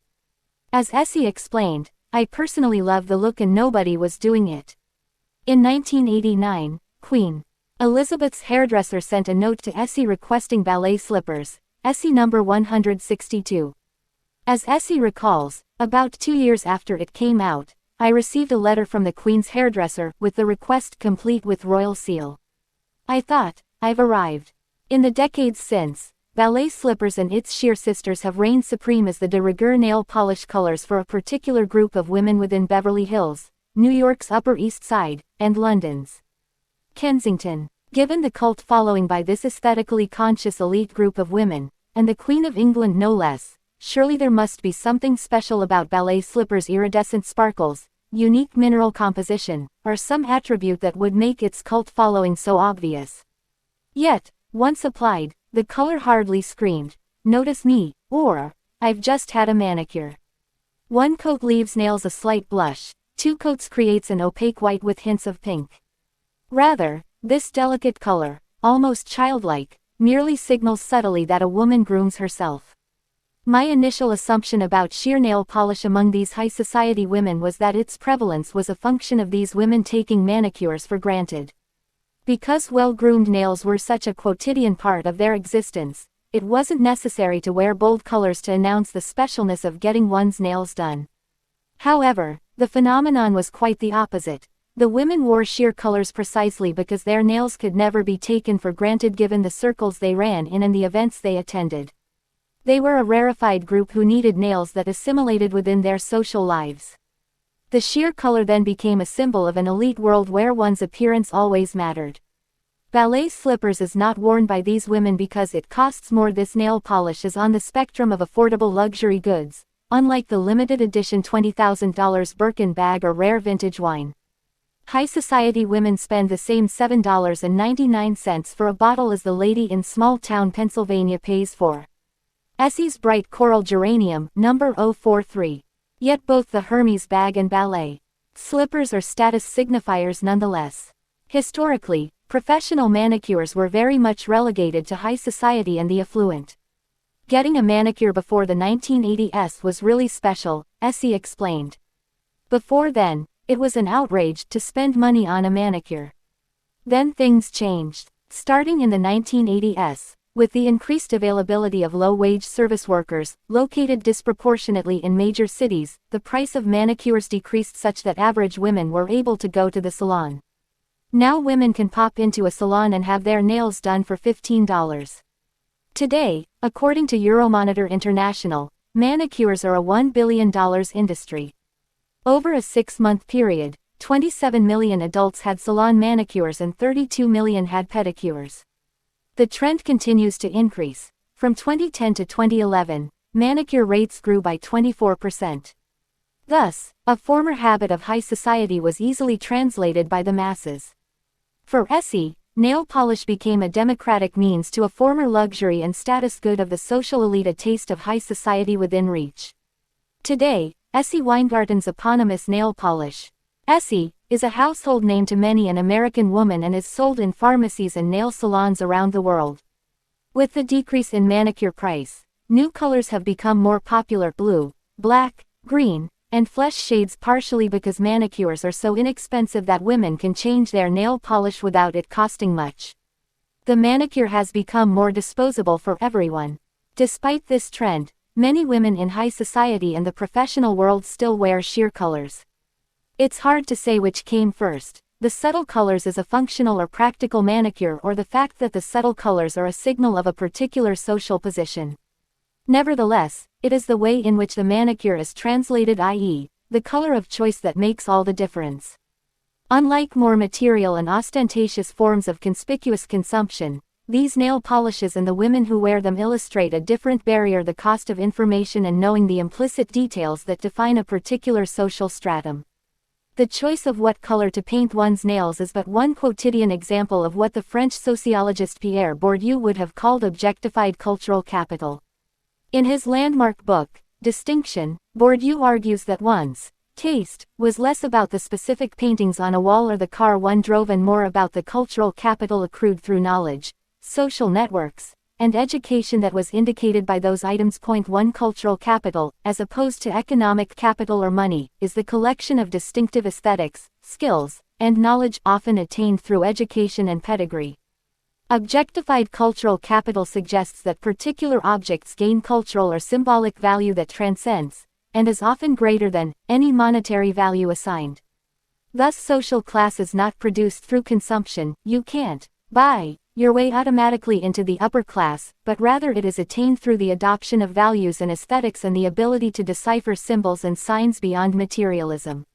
As Essie explained, I personally love the look and nobody was doing it. In 1989, Queen Elizabeth's hairdresser sent a note to Essie requesting ballet slippers, Essie No. 162. As Essie recalls, about 2 years after it came out, I received a letter from the Queen's hairdresser with the request complete with royal seal. I thought, I've arrived. In the decades since, ballet slippers and its sheer sisters have reigned supreme as the de rigueur nail polish colors for a particular group of women within Beverly Hills, New York's Upper East Side, and London's Kensington. Given the cult following by this aesthetically conscious elite group of women, and the Queen of England no less, surely there must be something special about ballet slippers' iridescent sparkles, unique mineral composition, or some attribute that would make its cult following so obvious. Yet, once applied, the color hardly screamed, "Notice me," or, "I've just had a manicure." One coat leaves nails a slight blush, 2 coats creates an opaque white with hints of pink. Rather, this delicate color, almost childlike, merely signals subtly that a woman grooms herself. My initial assumption about sheer nail polish among these high society women was that its prevalence was a function of these women taking manicures for granted. Because well-groomed nails were such a quotidian part of their existence, it wasn't necessary to wear bold colors to announce the specialness of getting one's nails done. However, the phenomenon was quite the opposite. The women wore sheer colors precisely because their nails could never be taken for granted given the circles they ran in and the events they attended. They were a rarefied group who needed nails that assimilated within their social lives. The sheer color then became a symbol of an elite world where one's appearance always mattered. Ballet slippers is not worn by these women because it costs more. This nail polish is on the spectrum of affordable luxury goods, unlike the limited edition $20,000 Birkin bag or rare vintage wine. High society women spend the same $7.99 for a bottle as the lady in small-town Pennsylvania pays for Essie's bright coral geranium, No. 043. Yet both the Hermes bag and ballet slippers are status signifiers nonetheless. Historically, professional manicures were very much relegated to high society and the affluent. Getting a manicure before the 1980s was really special, Essie explained. Before then, it was an outrage to spend money on a manicure. Then things changed. Starting in the 1980s, with the increased availability of low-wage service workers, located disproportionately in major cities, the price of manicures decreased such that average women were able to go to the salon. Now women can pop into a salon and have their nails done for $15. Today, according to Euromonitor International, manicures are a $1 billion industry. Over a 6-month period, 27 million adults had salon manicures and 32 million had pedicures. The trend continues to increase. From 2010 to 2011, manicure rates grew by 24%. Thus, a former habit of high society was easily translated by the masses. For Essie, nail polish became a democratic means to a former luxury and status good of the social elite, a taste of high society within reach. Today, Essie Weingarten's eponymous nail polish, Essie, is a household name to many an American woman and is sold in pharmacies and nail salons around the world. With the decrease in manicure price, new colors have become more popular: blue, black, green, and flesh shades, partially because manicures are so inexpensive that women can change their nail polish without it costing much. The manicure has become more disposable for everyone. Despite this trend, many women in high society and the professional world still wear sheer colors. It's hard to say which came first, the subtle colors as a functional or practical manicure, or the fact that the subtle colors are a signal of a particular social position. Nevertheless, it is the way in which the manicure is translated, i.e., the color of choice, that makes all the difference. Unlike more material and ostentatious forms of conspicuous consumption, these nail polishes and the women who wear them illustrate a different barrier: the cost of information and knowing the implicit details that define a particular social stratum. The choice of what color to paint one's nails is but one quotidian example of what the French sociologist Pierre Bourdieu would have called objectified cultural capital. In his landmark book, Distinction, Bourdieu argues that one's taste was less about the specific paintings on a wall or the car one drove and more about the cultural capital accrued through knowledge, social networks, and education that was indicated by those items. Point 1. Cultural capital, as opposed to economic capital or money, is the collection of distinctive aesthetics, skills, and knowledge often attained through education and pedigree. Objectified cultural capital suggests that particular objects gain cultural or symbolic value that transcends, and is often greater than, any monetary value assigned. Thus, social class is not produced through consumption. You can't buy your way automatically into the upper class, but rather it is attained through the adoption of values and aesthetics and the ability to decipher symbols and signs beyond materialism.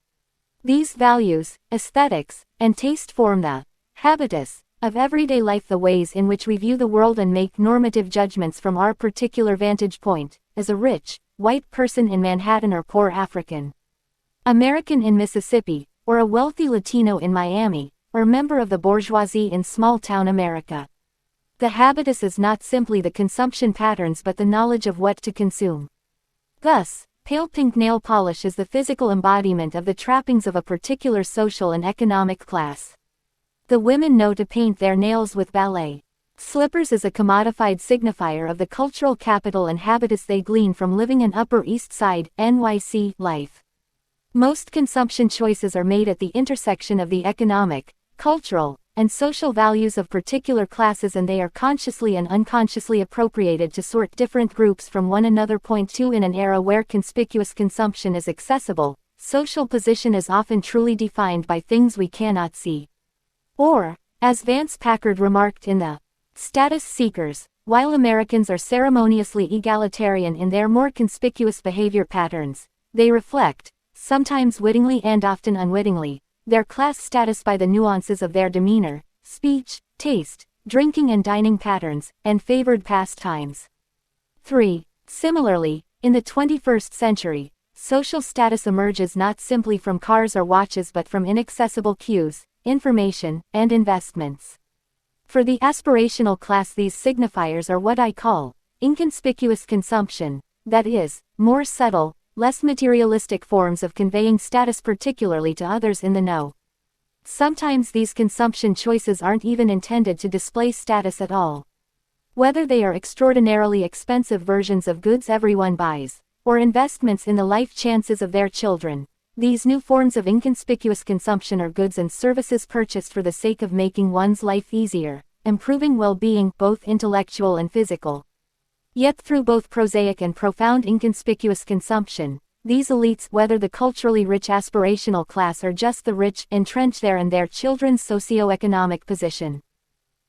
These values, aesthetics, and taste form the habitus of everyday life, the ways in which we view the world and make normative judgments from our particular vantage point, as a rich, white person in Manhattan or poor African American in Mississippi, or a wealthy Latino in Miami, or member of the bourgeoisie in small-town America. The habitus is not simply the consumption patterns but the knowledge of what to consume. Thus, pale pink nail polish is the physical embodiment of the trappings of a particular social and economic class. The women know to paint their nails with ballet slippers is a commodified signifier of the cultural capital and habitus they glean from living an Upper East Side, NYC, life. Most consumption choices are made at the intersection of the economic, cultural, and social values of particular classes, and they are consciously and unconsciously appropriated to sort different groups from one another. Point 2. In an era where conspicuous consumption is accessible, social position is often truly defined by things we cannot see. Or, as Vance Packard remarked in The Status Seekers, while Americans are ceremoniously egalitarian in their more conspicuous behavior patterns, they reflect, sometimes wittingly and often unwittingly, their class status by the nuances of their demeanor, speech, taste, drinking and dining patterns, and favored pastimes. 3. Similarly, in the 21st century, social status emerges not simply from cars or watches but from inaccessible cues, information, and investments. For the aspirational class, these signifiers are what I call inconspicuous consumption, that is, more subtle, less materialistic forms of conveying status, particularly to others in the know. Sometimes these consumption choices aren't even intended to display status at all. Whether they are extraordinarily expensive versions of goods everyone buys, or investments in the life chances of their children, these new forms of inconspicuous consumption are goods and services purchased for the sake of making one's life easier, improving well-being, both intellectual and physical. Yet through both prosaic and profound inconspicuous consumption, these elites, whether the culturally rich aspirational class or just the rich, entrench their and their children's socio-economic position.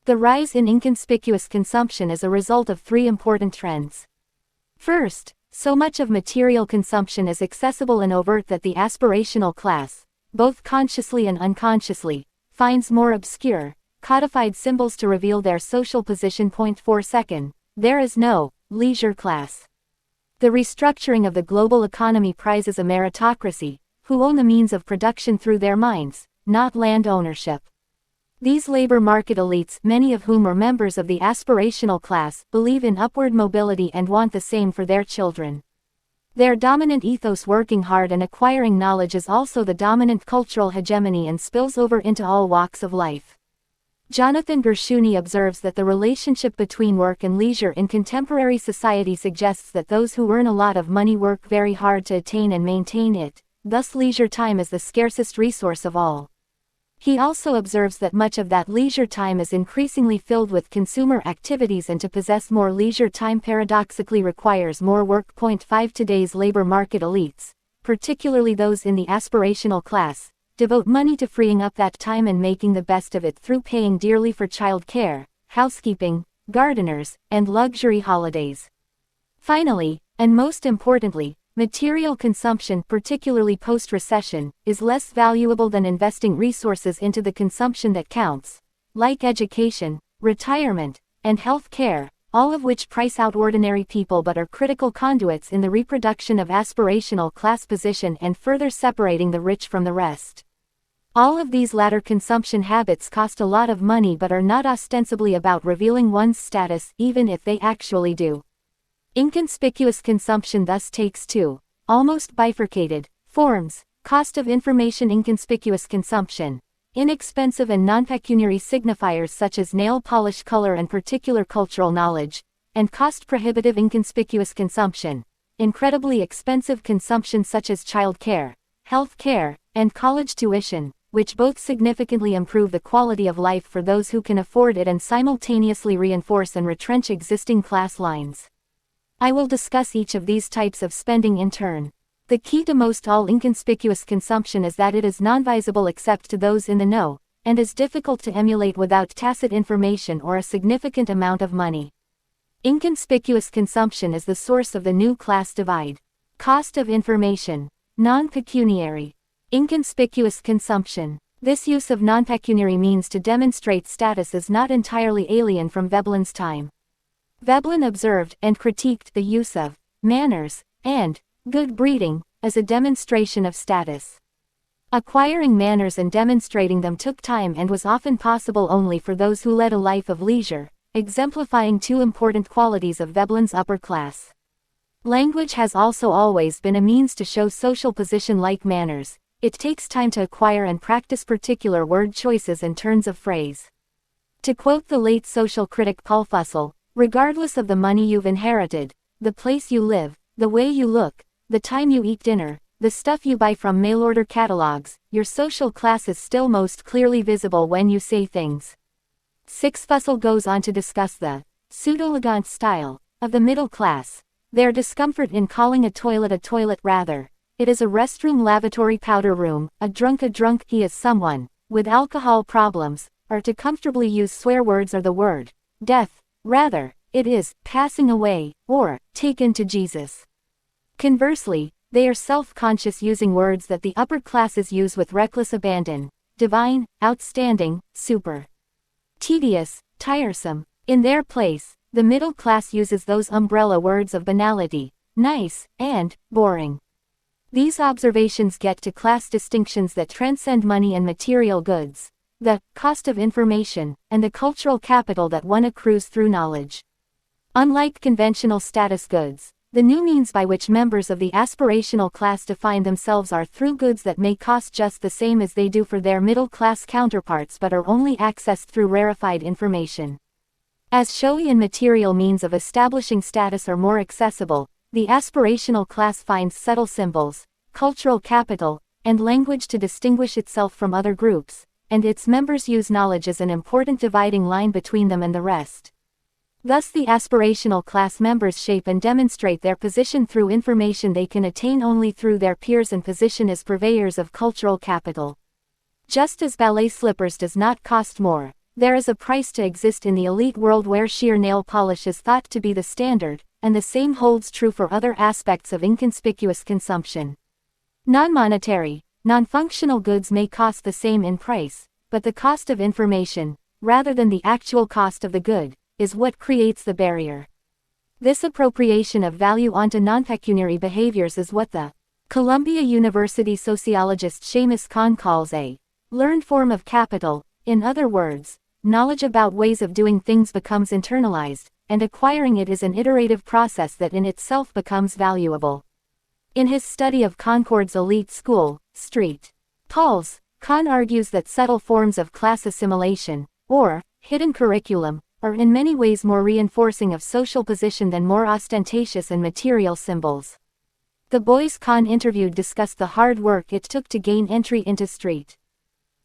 The rise in inconspicuous consumption is a result of three important trends. First, so much of material consumption is accessible and overt that the aspirational class, both consciously and unconsciously, finds more obscure, codified symbols to reveal their social position. 4. There is no leisure class. The restructuring of the global economy prizes a meritocracy, who own the means of production through their minds, not land ownership. These labor market elites, many of whom are members of the aspirational class, believe in upward mobility and want the same for their children. Their dominant ethos, working hard and acquiring knowledge, is also the dominant cultural hegemony and spills over into all walks of life. Jonathan Gershuni observes that the relationship between work and leisure in contemporary society suggests that those who earn a lot of money work very hard to attain and maintain it, thus leisure time is the scarcest resource of all. He also observes that much of that leisure time is increasingly filled with consumer activities, and to possess more leisure time paradoxically requires more work. 5 Today's labor market elites, particularly those in the aspirational class, devote money to freeing up that time and making the best of it through paying dearly for child care, housekeeping, gardeners, and luxury holidays. Finally, and most importantly, material consumption, particularly post-recession, is less valuable than investing resources into the consumption that counts, like education, retirement, and health care, all of which price out ordinary people but are critical conduits in the reproduction of aspirational class position and further separating the rich from the rest. All of these latter consumption habits cost a lot of money but are not ostensibly about revealing one's status, even if they actually do. Inconspicuous consumption thus takes two, almost bifurcated, forms: cost of information inconspicuous consumption, inexpensive and non-pecuniary signifiers such as nail polish color and particular cultural knowledge, and cost-prohibitive inconspicuous consumption, incredibly expensive consumption such as child care, health care, and college tuition, which both significantly improve the quality of life for those who can afford it and simultaneously reinforce and retrench existing class lines. I will discuss each of these types of spending in turn. The key to most all inconspicuous consumption is that it is non-visible except to those in the know, and is difficult to emulate without tacit information or a significant amount of money. Inconspicuous consumption is the source of the new class divide. Cost of information. Non-pecuniary. Inconspicuous consumption. This use of non-pecuniary means to demonstrate status is not entirely alien from Veblen's time. Veblen observed and critiqued the use of manners and good breeding as a demonstration of status. Acquiring manners and demonstrating them took time and was often possible only for those who led a life of leisure, exemplifying two important qualities of Veblen's upper class. Language has also always been a means to show social position. Like manners, it takes time to acquire and practice particular word choices and turns of phrase. To quote the late social critic Paul Fussell, regardless of the money you've inherited, the place you live, the way you look, the time you eat dinner, the stuff you buy from mail-order catalogs, your social class is still most clearly visible when you say things. 6. Fussell goes on to discuss the pseudo-elegant style of the middle class, their discomfort in calling a toilet rather. It is a restroom, lavatory, powder room, a drunk. He is someone with alcohol problems, or to comfortably use swear words or the word death. Rather, it is passing away, or taken to Jesus. Conversely, they are self-conscious, using words that the upper classes use with reckless abandon: divine, outstanding, super, tedious, tiresome. In their place, the middle class uses those umbrella words of banality, nice, and boring. These observations get to class distinctions that transcend money and material goods, the cost of information, and the cultural capital that one accrues through knowledge. Unlike conventional status goods, the new means by which members of the aspirational class define themselves are through goods that may cost just the same as they do for their middle-class counterparts but are only accessed through rarefied information. As showy and material means of establishing status are more accessible, the aspirational class finds subtle symbols, cultural capital, and language to distinguish itself from other groups, and its members use knowledge as an important dividing line between them and the rest. Thus the aspirational class members shape and demonstrate their position through information they can attain only through their peers and position as purveyors of cultural capital. Just as ballet slippers does not cost more, there is a price to exist in the elite world where sheer nail polish is thought to be the standard, and the same holds true for other aspects of inconspicuous consumption. Non-monetary, non-functional goods may cost the same in price, but the cost of information, rather than the actual cost of the good, is what creates the barrier. This appropriation of value onto non-pecuniary behaviors is what the Columbia University sociologist Seamus Kahn calls a learned form of capital. In other words, knowledge about ways of doing things becomes internalized, and acquiring it is an iterative process that in itself becomes valuable. In his study of Concord's elite school, St. Paul's, Kahn argues that subtle forms of class assimilation, or hidden curriculum, are in many ways more reinforcing of social position than more ostentatious and material symbols. The boys Kahn interviewed discussed the hard work it took to gain entry into St.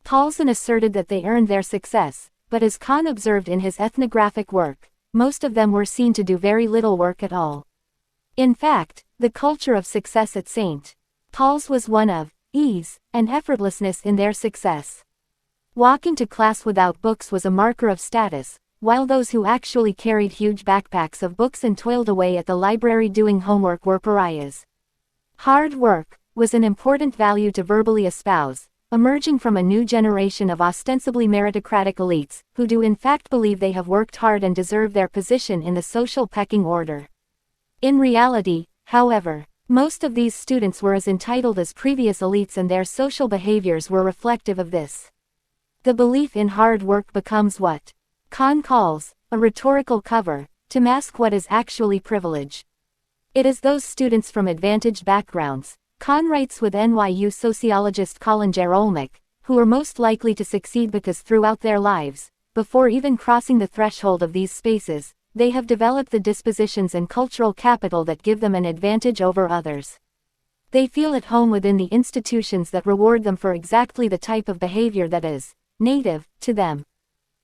Paul's and asserted that they earned their success, but as Kahn observed in his ethnographic work, most of them were seen to do very little work at all. In fact, the culture of success at St. Paul's was one of ease and effortlessness in their success. Walking to class without books was a marker of status, while those who actually carried huge backpacks of books and toiled away at the library doing homework were pariahs. Hard work was an important value to verbally espouse, emerging from a new generation of ostensibly meritocratic elites, who do in fact believe they have worked hard and deserve their position in the social pecking order. In reality, however, most of these students were as entitled as previous elites and their social behaviors were reflective of this. The belief in hard work becomes what Kahn calls a rhetorical cover, to mask what is actually privilege. It is those students from advantaged backgrounds, Kahn writes with NYU sociologist Colin Jerolmek, who are most likely to succeed because throughout their lives, before even crossing the threshold of these spaces, they have developed the dispositions and cultural capital that give them an advantage over others. They feel at home within the institutions that reward them for exactly the type of behavior that is native to them.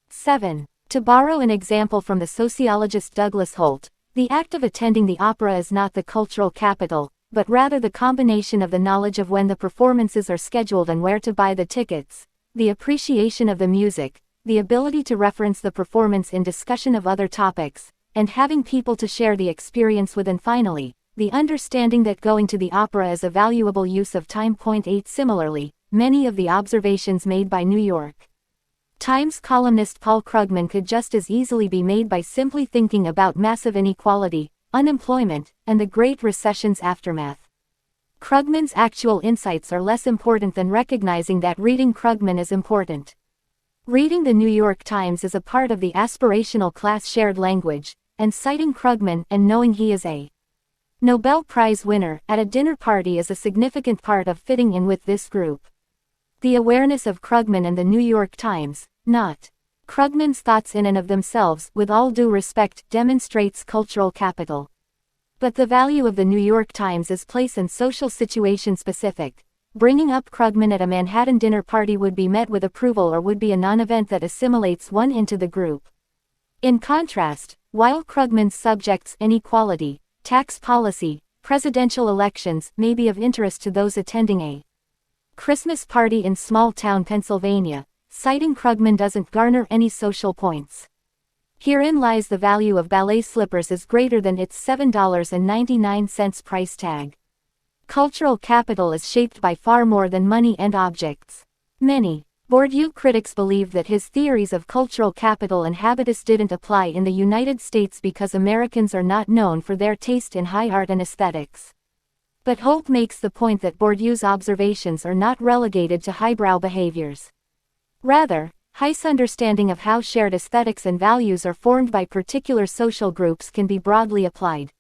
7. To borrow an example from the sociologist Douglas Holt, the act of attending the opera is not the cultural capital, but rather the combination of the knowledge of when the performances are scheduled and where to buy the tickets, the appreciation of the music, the ability to reference the performance in discussion of other topics, and having people to share the experience with, and finally, the understanding that going to the opera is a valuable use of time. 8 Similarly, many of the observations made by New York Times columnist Paul Krugman could just as easily be made by simply thinking about massive inequality, unemployment, and the Great Recession's aftermath. Krugman's actual insights are less important than recognizing that reading Krugman is important. Reading the New York Times is a part of the aspirational class shared language, and citing Krugman and knowing he is a Nobel Prize winner at a dinner party is a significant part of fitting in with this group. The awareness of Krugman and the New York Times, not Krugman's thoughts in and of themselves, with all due respect, demonstrates cultural capital. But the value of the New York Times is place and social situation specific. Bringing up Krugman at a Manhattan dinner party would be met with approval or would be a non-event that assimilates one into the group. In contrast, while Krugman's subjects, inequality, tax policy, presidential elections, may be of interest to those attending a Christmas party in small-town Pennsylvania, citing Krugman doesn't garner any social points. Herein lies the value of ballet slippers is greater than its $7.99 price tag. Cultural capital is shaped by far more than money and objects. Many Bourdieu critics believe that his theories of cultural capital and habitus didn't apply in the United States because Americans are not known for their taste in high art and aesthetics. But Holt makes the point that Bourdieu's observations are not relegated to highbrow behaviors. Rather, Heist's understanding of how shared aesthetics and values are formed by particular social groups can be broadly applied.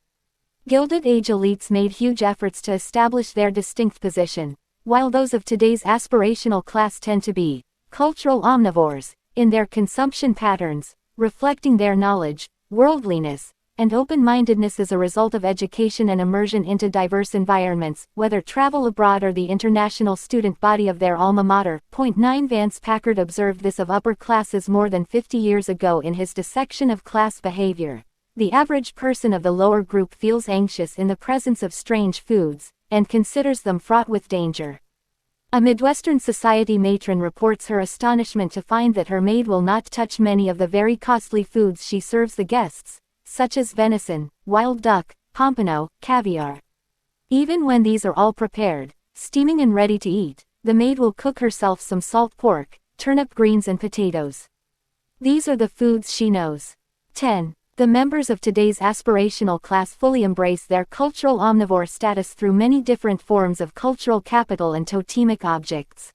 Gilded Age elites made huge efforts to establish their distinct position, while those of today's aspirational class tend to be cultural omnivores in their consumption patterns, reflecting their knowledge, worldliness, and open-mindedness as a result of education and immersion into diverse environments, whether travel abroad or the international student body of their alma mater. 9 Vance Packard observed this of upper classes more than 50 years ago in his dissection of class behavior. The average person of the lower group feels anxious in the presence of strange foods, and considers them fraught with danger. A Midwestern society matron reports her astonishment to find that her maid will not touch many of the very costly foods she serves the guests, such as venison, wild duck, pompano, caviar. Even when these are all prepared, steaming and ready to eat, the maid will cook herself some salt pork, turnip greens and potatoes. These are the foods she knows. 10. The members of today's aspirational class fully embrace their cultural omnivore status through many different forms of cultural capital and totemic objects.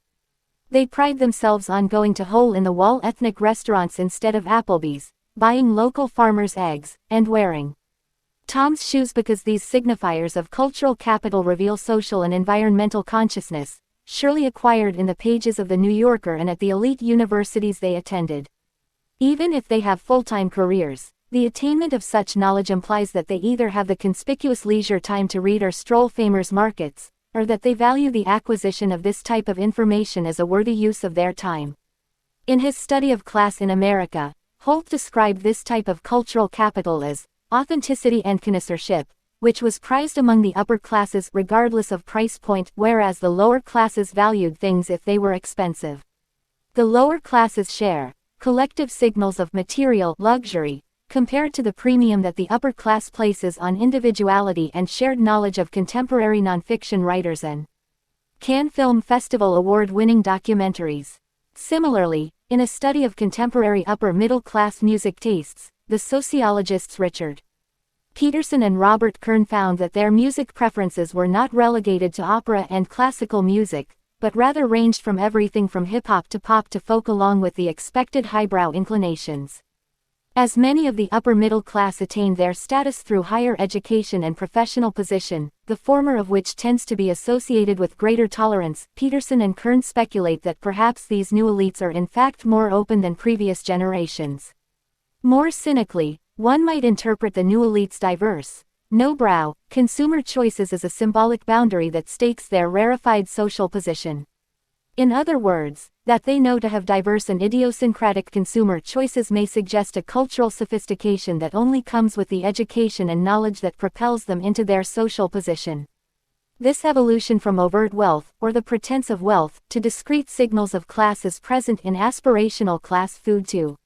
They pride themselves on going to hole-in-the-wall ethnic restaurants instead of Applebee's, buying local farmers' eggs, and wearing Tom's shoes because these signifiers of cultural capital reveal social and environmental consciousness, surely acquired in the pages of the New Yorker and at the elite universities they attended. Even if they have full-time careers, the attainment of such knowledge implies that they either have the conspicuous leisure time to read or stroll famers' markets, or that they value the acquisition of this type of information as a worthy use of their time. In his study of class in America, Holt described this type of cultural capital as authenticity and connoisseurship, which was prized among the upper classes regardless of price point, whereas the lower classes valued things if they were expensive. The lower classes share collective signals of material luxury, compared to the premium that the upper class places on individuality and shared knowledge of contemporary nonfiction writers and Cannes Film Festival award-winning documentaries. Similarly, in a study of contemporary upper-middle-class music tastes, the sociologists Richard Peterson and Robert Kern found that their music preferences were not relegated to opera and classical music, but rather ranged from everything from hip-hop to pop to folk along with the expected highbrow inclinations. As many of the upper middle class attained their status through higher education and professional position, the former of which tends to be associated with greater tolerance, Peterson and Kern speculate that perhaps these new elites are in fact more open than previous generations. More cynically, one might interpret the new elites' diverse, no-brow, consumer choices as a symbolic boundary that stakes their rarefied social position. In other words, that they know to have diverse and idiosyncratic consumer choices may suggest a cultural sophistication that only comes with the education and knowledge that propels them into their social position. This evolution from overt wealth, or the pretense of wealth, to discrete signals of class is present in aspirational class food too.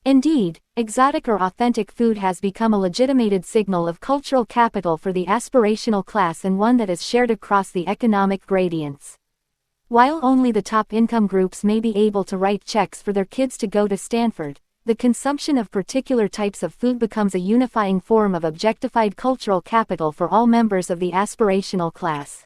Indeed, exotic or authentic food has become a legitimated signal of cultural capital for the aspirational class and one that is shared across the economic gradients. While only the top income groups may be able to write checks for their kids to go to Stanford, the consumption of particular types of food becomes a unifying form of objectified cultural capital for all members of the aspirational class.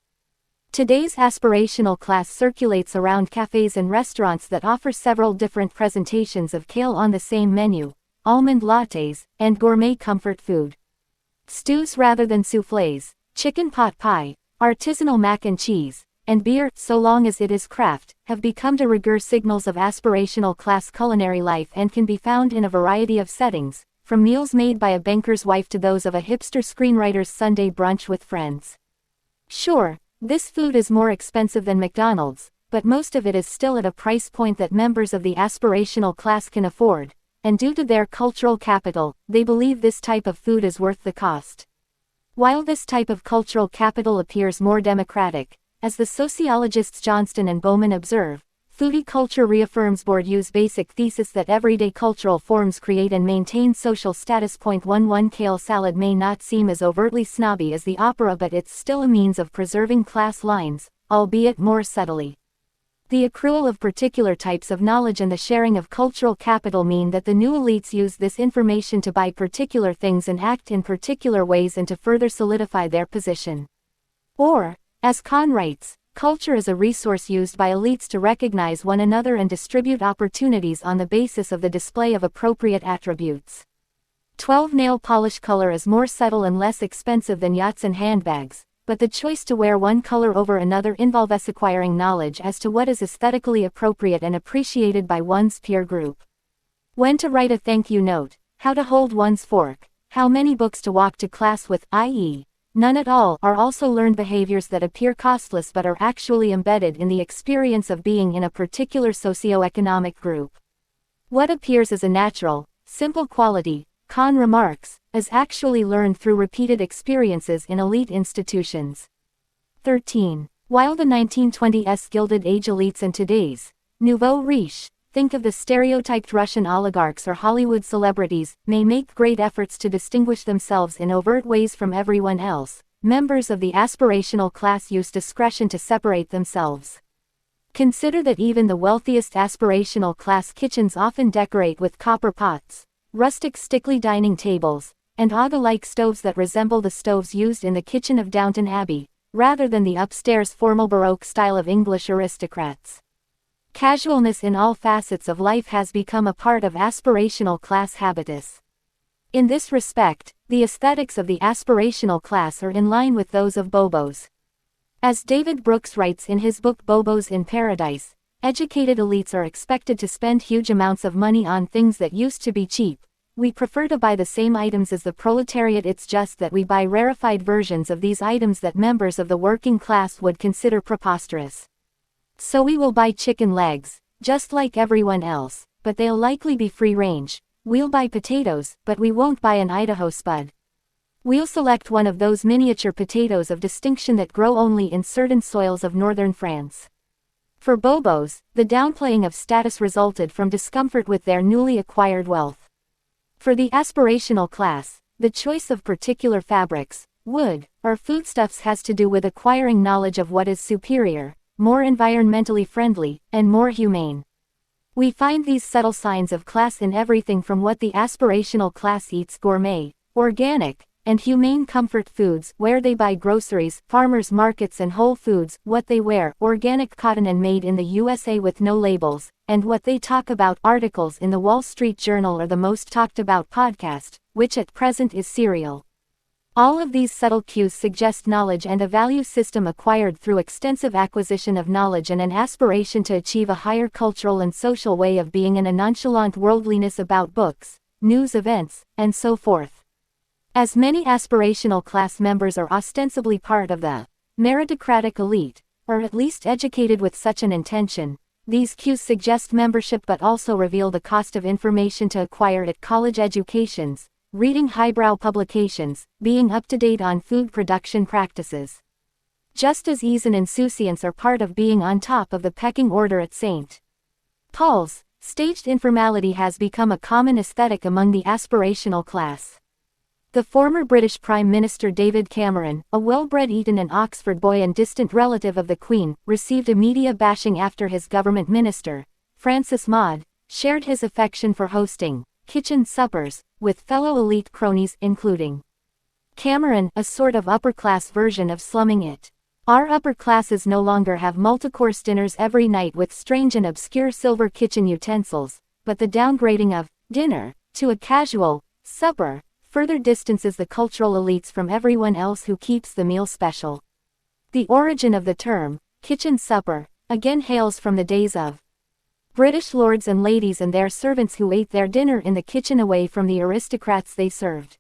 Today's aspirational class circulates around cafes and restaurants that offer several different presentations of kale on the same menu, almond lattes, and gourmet comfort food. Stews rather than soufflés, chicken pot pie, artisanal mac and cheese, and beer, so long as it is craft, have become de rigueur signals of aspirational class culinary life and can be found in a variety of settings, from meals made by a banker's wife to those of a hipster screenwriter's Sunday brunch with friends. Sure, this food is more expensive than McDonald's, but most of it is still at a price point that members of the aspirational class can afford, and due to their cultural capital, they believe this type of food is worth the cost. While this type of cultural capital appears more democratic, as the sociologists Johnston and Bowman observe, foodie culture reaffirms Bourdieu's basic thesis that everyday cultural forms create and maintain social status. 11 Kale salad may not seem as overtly snobby as the opera, but it's still a means of preserving class lines, albeit more subtly. The accrual of particular types of knowledge and the sharing of cultural capital mean that the new elites use this information to buy particular things and act in particular ways and to further solidify their position. Or, as Kahn writes, culture is a resource used by elites to recognize one another and distribute opportunities on the basis of the display of appropriate attributes. 12 Nail polish color is more subtle and less expensive than yachts and handbags, but the choice to wear one color over another involves acquiring knowledge as to what is aesthetically appropriate and appreciated by one's peer group. When to write a thank you note, how to hold one's fork, how many books to walk to class with, i.e., none at all, are also learned behaviors that appear costless but are actually embedded in the experience of being in a particular socioeconomic group. What appears as a natural, simple quality, Kahn remarks, is actually learned through repeated experiences in elite institutions. 13. While the 1920s Gilded Age elites and today's nouveau riche, think of the stereotyped Russian oligarchs or Hollywood celebrities, may make great efforts to distinguish themselves in overt ways from everyone else, members of the aspirational class use discretion to separate themselves. Consider that even the wealthiest aspirational class kitchens often decorate with copper pots, rustic stickly dining tables, and Aga-like stoves that resemble the stoves used in the kitchen of Downton Abbey, rather than the upstairs formal Baroque style of English aristocrats. Casualness in all facets of life has become a part of aspirational class habitus. In this respect, the aesthetics of the aspirational class are in line with those of Bobos. As David Brooks writes in his book Bobos in Paradise, educated elites are expected to spend huge amounts of money on things that used to be cheap. We prefer to buy the same items as the proletariat, it's just that we buy rarefied versions of these items that members of the working class would consider preposterous. So we will buy chicken legs, just like everyone else, but they'll likely be free range. We'll buy potatoes, but we won't buy an Idaho spud. We'll select one of those miniature potatoes of distinction that grow only in certain soils of northern France. For Bobos, the downplaying of status resulted from discomfort with their newly acquired wealth. For the aspirational class, the choice of particular fabrics, wood, or foodstuffs has to do with acquiring knowledge of what is superior, more environmentally friendly, and more humane. We find these subtle signs of class in everything from what the aspirational class eats: gourmet, organic, and humane comfort foods, where they buy groceries, farmers markets and Whole Foods, what they wear, organic cotton and made in the USA with no labels, and what they talk about, articles in the Wall Street Journal or the most talked about podcast, which at present is cereal. All of these subtle cues suggest knowledge and a value system acquired through extensive acquisition of knowledge and an aspiration to achieve a higher cultural and social way of being, and a nonchalant worldliness about books, news, events, and so forth. As many aspirational class members are ostensibly part of the meritocratic elite, or at least educated with such an intention, these cues suggest membership but also reveal the cost of information to acquire at college educations, reading highbrow publications, being up to date on food production practices. Just as ease and insouciance are part of being on top of the pecking order at St. Paul's, staged informality has become a common aesthetic among the aspirational class. The former British Prime Minister David Cameron, a well-bred Eton and Oxford boy and distant relative of the Queen, received a media bashing after his government minister, Francis Maude, shared his affection for hosting kitchen suppers with fellow elite cronies, including Cameron, a sort of upper-class version of slumming it. Our upper classes no longer have multi-course dinners every night with strange and obscure silver kitchen utensils, but the downgrading of dinner to a casual supper further distances the cultural elites from everyone else who keeps the meal special. The origin of the term kitchen supper again hails from the days of British lords and ladies and their servants who ate their dinner in the kitchen away from the aristocrats they served.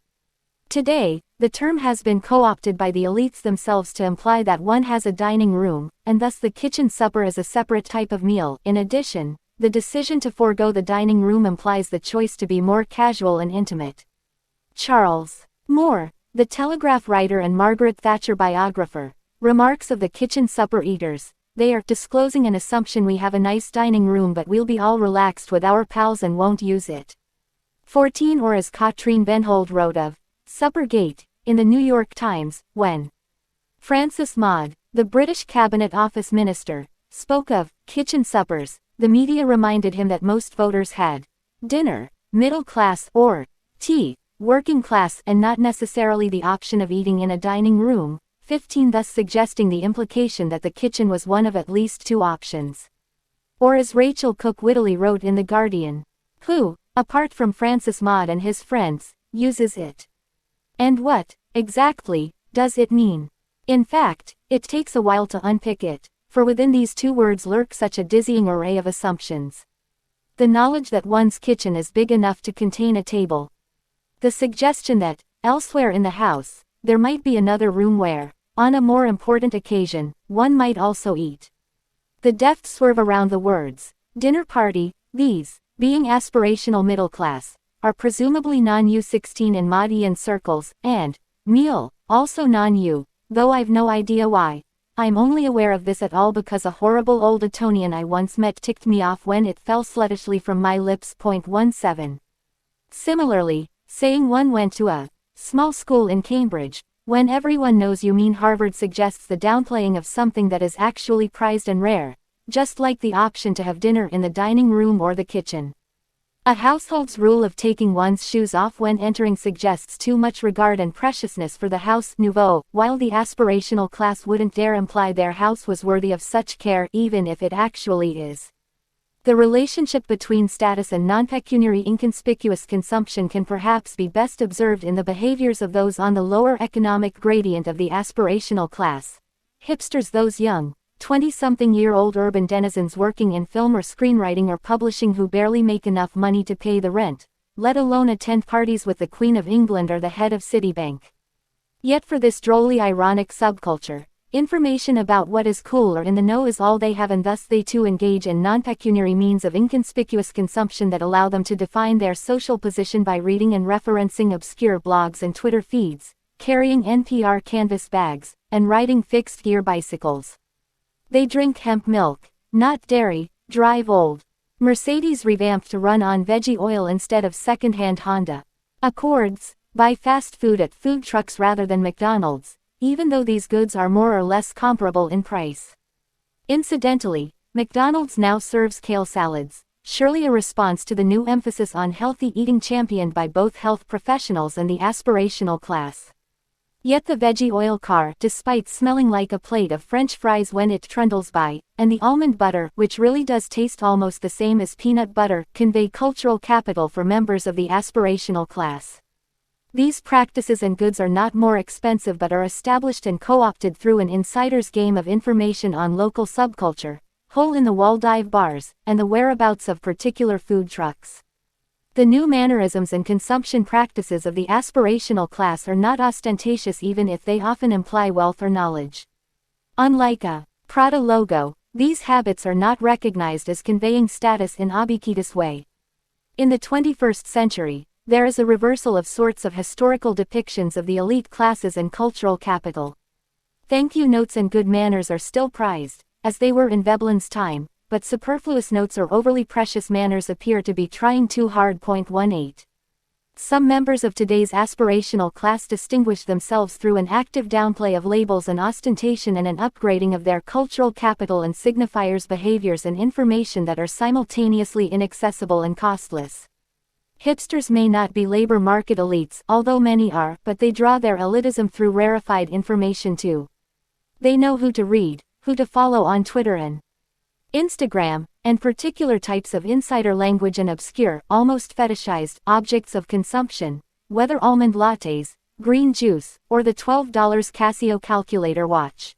Today, the term has been co-opted by the elites themselves to imply that one has a dining room, and thus the kitchen supper is a separate type of meal. In addition, the decision to forego the dining room implies the choice to be more casual and intimate. Charles Moore, the Telegraph writer and Margaret Thatcher biographer, remarks of the kitchen supper eaters: they are disclosing an assumption we have a nice dining room but we'll be all relaxed with our pals and won't use it. 14. Or as Katrine Benhold wrote of Suppergate in the New York Times, when Francis Maude, the British Cabinet Office Minister, spoke of kitchen suppers, the media reminded him that most voters had dinner, middle class, or tea, working class, and not necessarily the option of eating in a dining room. 15. Thus suggesting the implication that the kitchen was one of at least two options. Or as Rachel Cook wittily wrote in The Guardian, who, apart from Francis Maude and his friends, uses it. And what, exactly, does it mean? In fact, it takes a while to unpick it, for within these two words lurk such a dizzying array of assumptions. The knowledge that one's kitchen is big enough to contain a table. The suggestion that, elsewhere in the house, there might be another room where, on a more important occasion, one might also eat. The deft swerve around the words, dinner party, these, being aspirational middle class, are presumably non-U16 in Mahdian circles, and, meal, also non-U, though I've no idea why. I'm only aware of this at all because a horrible old Etonian I once met ticked me off when it fell sluttishly from my lips. 17. Similarly, saying one went to a small school in Cambridge, when everyone knows you mean Harvard, suggests the downplaying of something that is actually prized and rare, just like the option to have dinner in the dining room or the kitchen. A household's rule of taking one's shoes off when entering suggests too much regard and preciousness for the house nouveau, while the aspirational class wouldn't dare imply their house was worthy of such care even if it actually is. The relationship between status and non-pecuniary inconspicuous consumption can perhaps be best observed in the behaviors of those on the lower economic gradient of the aspirational class. Hipsters, those young, 20-something-year-old urban denizens working in film or screenwriting or publishing who barely make enough money to pay the rent, let alone attend parties with the Queen of England or the head of Citibank. Yet for this drolly ironic subculture, information about what is cool or in the know is all they have, and thus they too engage in non-pecuniary means of inconspicuous consumption that allow them to define their social position by reading and referencing obscure blogs and Twitter feeds, carrying NPR canvas bags, and riding fixed-gear bicycles. They drink hemp milk, not dairy, drive old Mercedes revamped to run on veggie oil instead of second-hand Honda Accords, buy fast food at food trucks rather than McDonald's, even though these goods are more or less comparable in price. Incidentally, McDonald's now serves kale salads, surely a response to the new emphasis on healthy eating championed by both health professionals and the aspirational class. Yet the veggie oil car, despite smelling like a plate of French fries when it trundles by, and the almond butter, which really does taste almost the same as peanut butter, convey cultural capital for members of the aspirational class. These practices and goods are not more expensive but are established and co-opted through an insider's game of information on local subculture, hole-in-the-wall dive bars, and the whereabouts of particular food trucks. The new mannerisms and consumption practices of the aspirational class are not ostentatious even if they often imply wealth or knowledge. Unlike a Prada logo, these habits are not recognized as conveying status in ubiquitous way. In the 21st century, there is a reversal of sorts of historical depictions of the elite classes and cultural capital. Thank you notes and good manners are still prized, as they were in Veblen's time, but superfluous notes or overly precious manners appear to be trying too hard. 18. Some members of today's aspirational class distinguish themselves through an active downplay of labels and ostentation and an upgrading of their cultural capital and signifiers, behaviors and information that are simultaneously inaccessible and costless. Hipsters may not be labor market elites, although many are, but they draw their elitism through rarefied information too. They know who to read, who to follow on Twitter and Instagram, and particular types of insider language and obscure, almost fetishized, objects of consumption, whether almond lattes, green juice, or the $12 Casio calculator watch.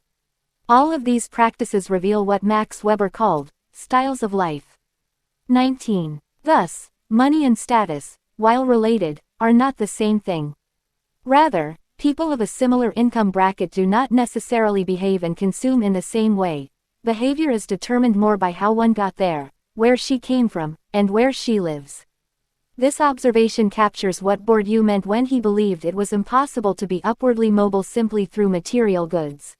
All of these practices reveal what Max Weber called styles of life. 19. Thus, money and status, while related, are not the same thing. Rather, people of a similar income bracket do not necessarily behave and consume in the same way. Behavior is determined more by how one got there, where she came from, and where she lives. This observation captures what Bourdieu meant when he believed it was impossible to be upwardly mobile simply through material goods.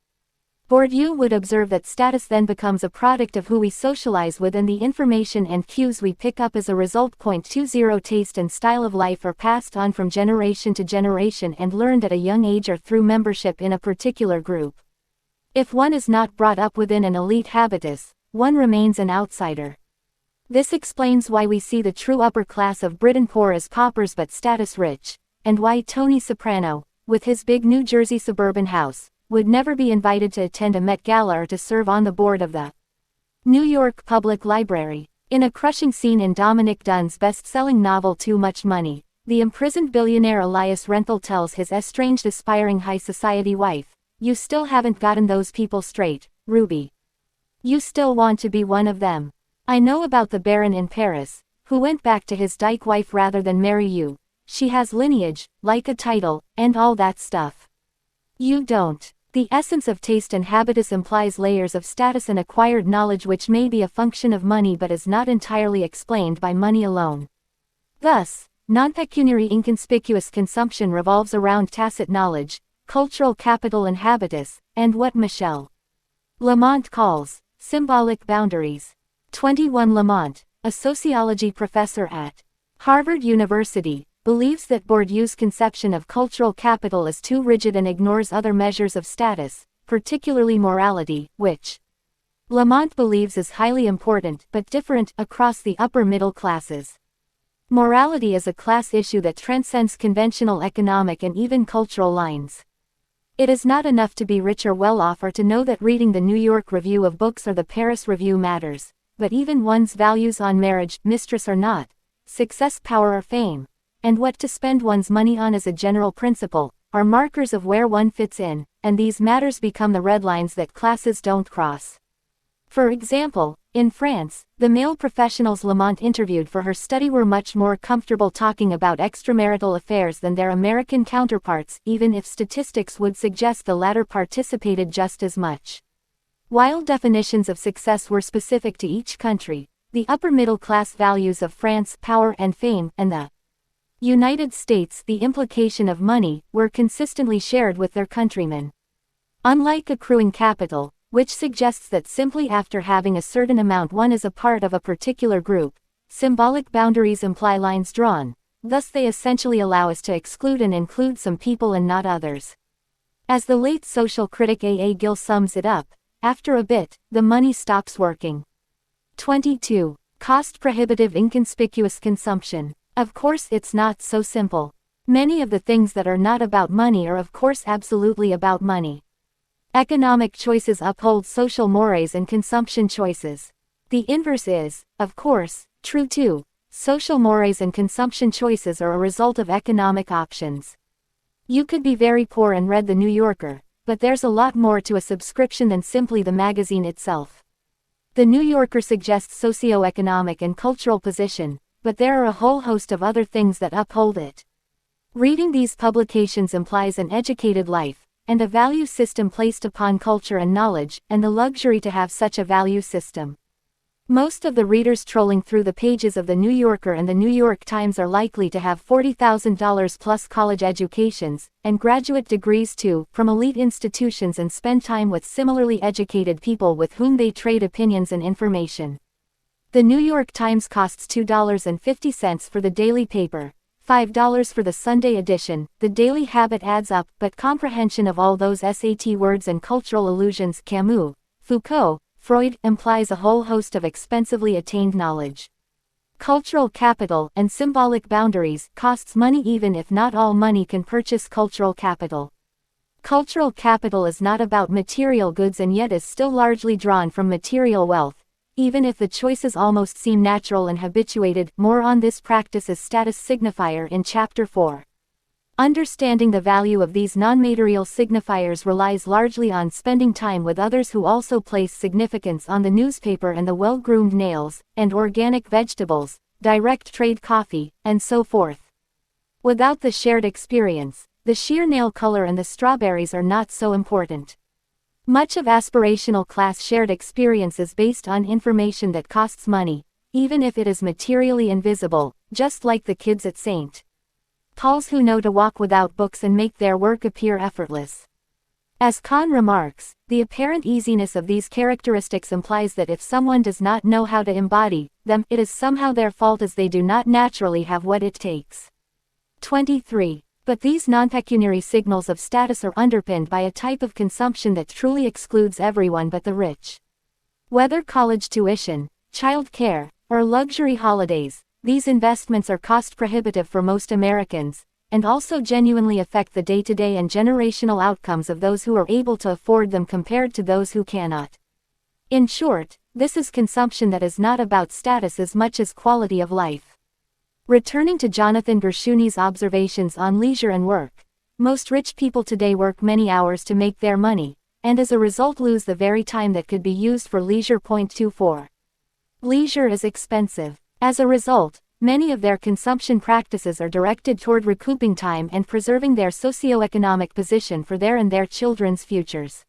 Bourdieu would observe that status then becomes a product of who we socialize with and the information and cues we pick up as a result. 20 Taste and style of life are passed on from generation to generation and learned at a young age or through membership in a particular group. If one is not brought up within an elite habitus, one remains an outsider. This explains why we see the true upper class of Britain poor as paupers but status-rich, and why Tony Soprano, with his big New Jersey suburban house, would never be invited to attend a Met Gala or to serve on the board of the New York Public Library. In a crushing scene in Dominic Dunn's best-selling novel Too Much Money, the imprisoned billionaire Elias Renthal tells his estranged aspiring high society wife, "You still haven't gotten those people straight, Ruby. You still want to be one of them. I know about the Baron in Paris, who went back to his dyke wife rather than marry you. She has lineage, like a title, and all that stuff. You don't. The essence of taste and habitus implies layers of status and acquired knowledge which may be a function of money but is not entirely explained by money alone. Thus, non-pecuniary inconspicuous consumption revolves around tacit knowledge, cultural capital and habitus, and what Michel Lamont calls symbolic boundaries. 21 Lamont, a sociology professor at Harvard University, believes that Bourdieu's conception of cultural capital is too rigid and ignores other measures of status, particularly morality, which Lamont believes is highly important but different across the upper middle classes. Morality is a class issue that transcends conventional economic and even cultural lines. It is not enough to be rich or well off or to know that reading the New York Review of Books or the Paris Review matters, but even one's values on marriage, mistress or not, success, power or fame, and what to spend one's money on as a general principle, are markers of where one fits in, and these matters become the red lines that classes don't cross. For example, in France, the male professionals Lamont interviewed for her study were much more comfortable talking about extramarital affairs than their American counterparts, even if statistics would suggest the latter participated just as much. While definitions of success were specific to each country, the upper middle class values of France, power and fame, and the United States, the implication of money, were consistently shared with their countrymen. Unlike accruing capital, which suggests that simply after having a certain amount one is a part of a particular group, symbolic boundaries imply lines drawn, thus they essentially allow us to exclude and include some people and not others. As the late social critic A. A. Gill sums it up, after a bit, the money stops working. 22. Cost-prohibitive inconspicuous consumption. Of course it's not so simple. Many of the things that are not about money are of course absolutely about money. Economic choices uphold social mores and consumption choices. The inverse is, of course, true too. Social mores and consumption choices are a result of economic options. You could be very poor and read The New Yorker, but there's a lot more to a subscription than simply the magazine itself. The New Yorker suggests socio-economic and cultural position, but there are a whole host of other things that uphold it. Reading these publications implies an educated life, and a value system placed upon culture and knowledge, and the luxury to have such a value system. Most of the readers trolling through the pages of The New Yorker and The New York Times are likely to have $40,000 plus college educations, and graduate degrees too, from elite institutions and spend time with similarly educated people with whom they trade opinions and information. The New York Times costs $2.50 for the daily paper, $5 for the Sunday edition. The daily habit adds up, but comprehension of all those SAT words and cultural allusions Camus, Foucault, Freud implies a whole host of expensively attained knowledge. Cultural capital and symbolic boundaries costs money even if not all money can purchase cultural capital. Cultural capital is not about material goods and yet is still largely drawn from material wealth, even if the choices almost seem natural and habituated. More on this practice as status signifier in Chapter 4. Understanding the value of these non-material signifiers relies largely on spending time with others who also place significance on the newspaper and the well-groomed nails, and organic vegetables, direct trade coffee, and so forth. Without the shared experience, the sheer nail color and the strawberries are not so important. Much of aspirational class shared experience is based on information that costs money, even if it is materially invisible, just like the kids at St. Paul's who know to walk without books and make their work appear effortless. As Kahn remarks, the apparent easiness of these characteristics implies that if someone does not know how to embody them, it is somehow their fault as they do not naturally have what it takes. 23. But these non-pecuniary signals of status are underpinned by a type of consumption that truly excludes everyone but the rich. Whether college tuition, child care, or luxury holidays, these investments are cost-prohibitive for most Americans, and also genuinely affect the day-to-day and generational outcomes of those who are able to afford them compared to those who cannot. In short, this is consumption that is not about status as much as quality of life. Returning to Jonathan Gershuni's observations on leisure and work, most rich people today work many hours to make their money, and as a result lose the very time that could be used for leisure. 24. Leisure is expensive. As a result, many of their consumption practices are directed toward recouping time and preserving their socioeconomic position for their and their children's futures.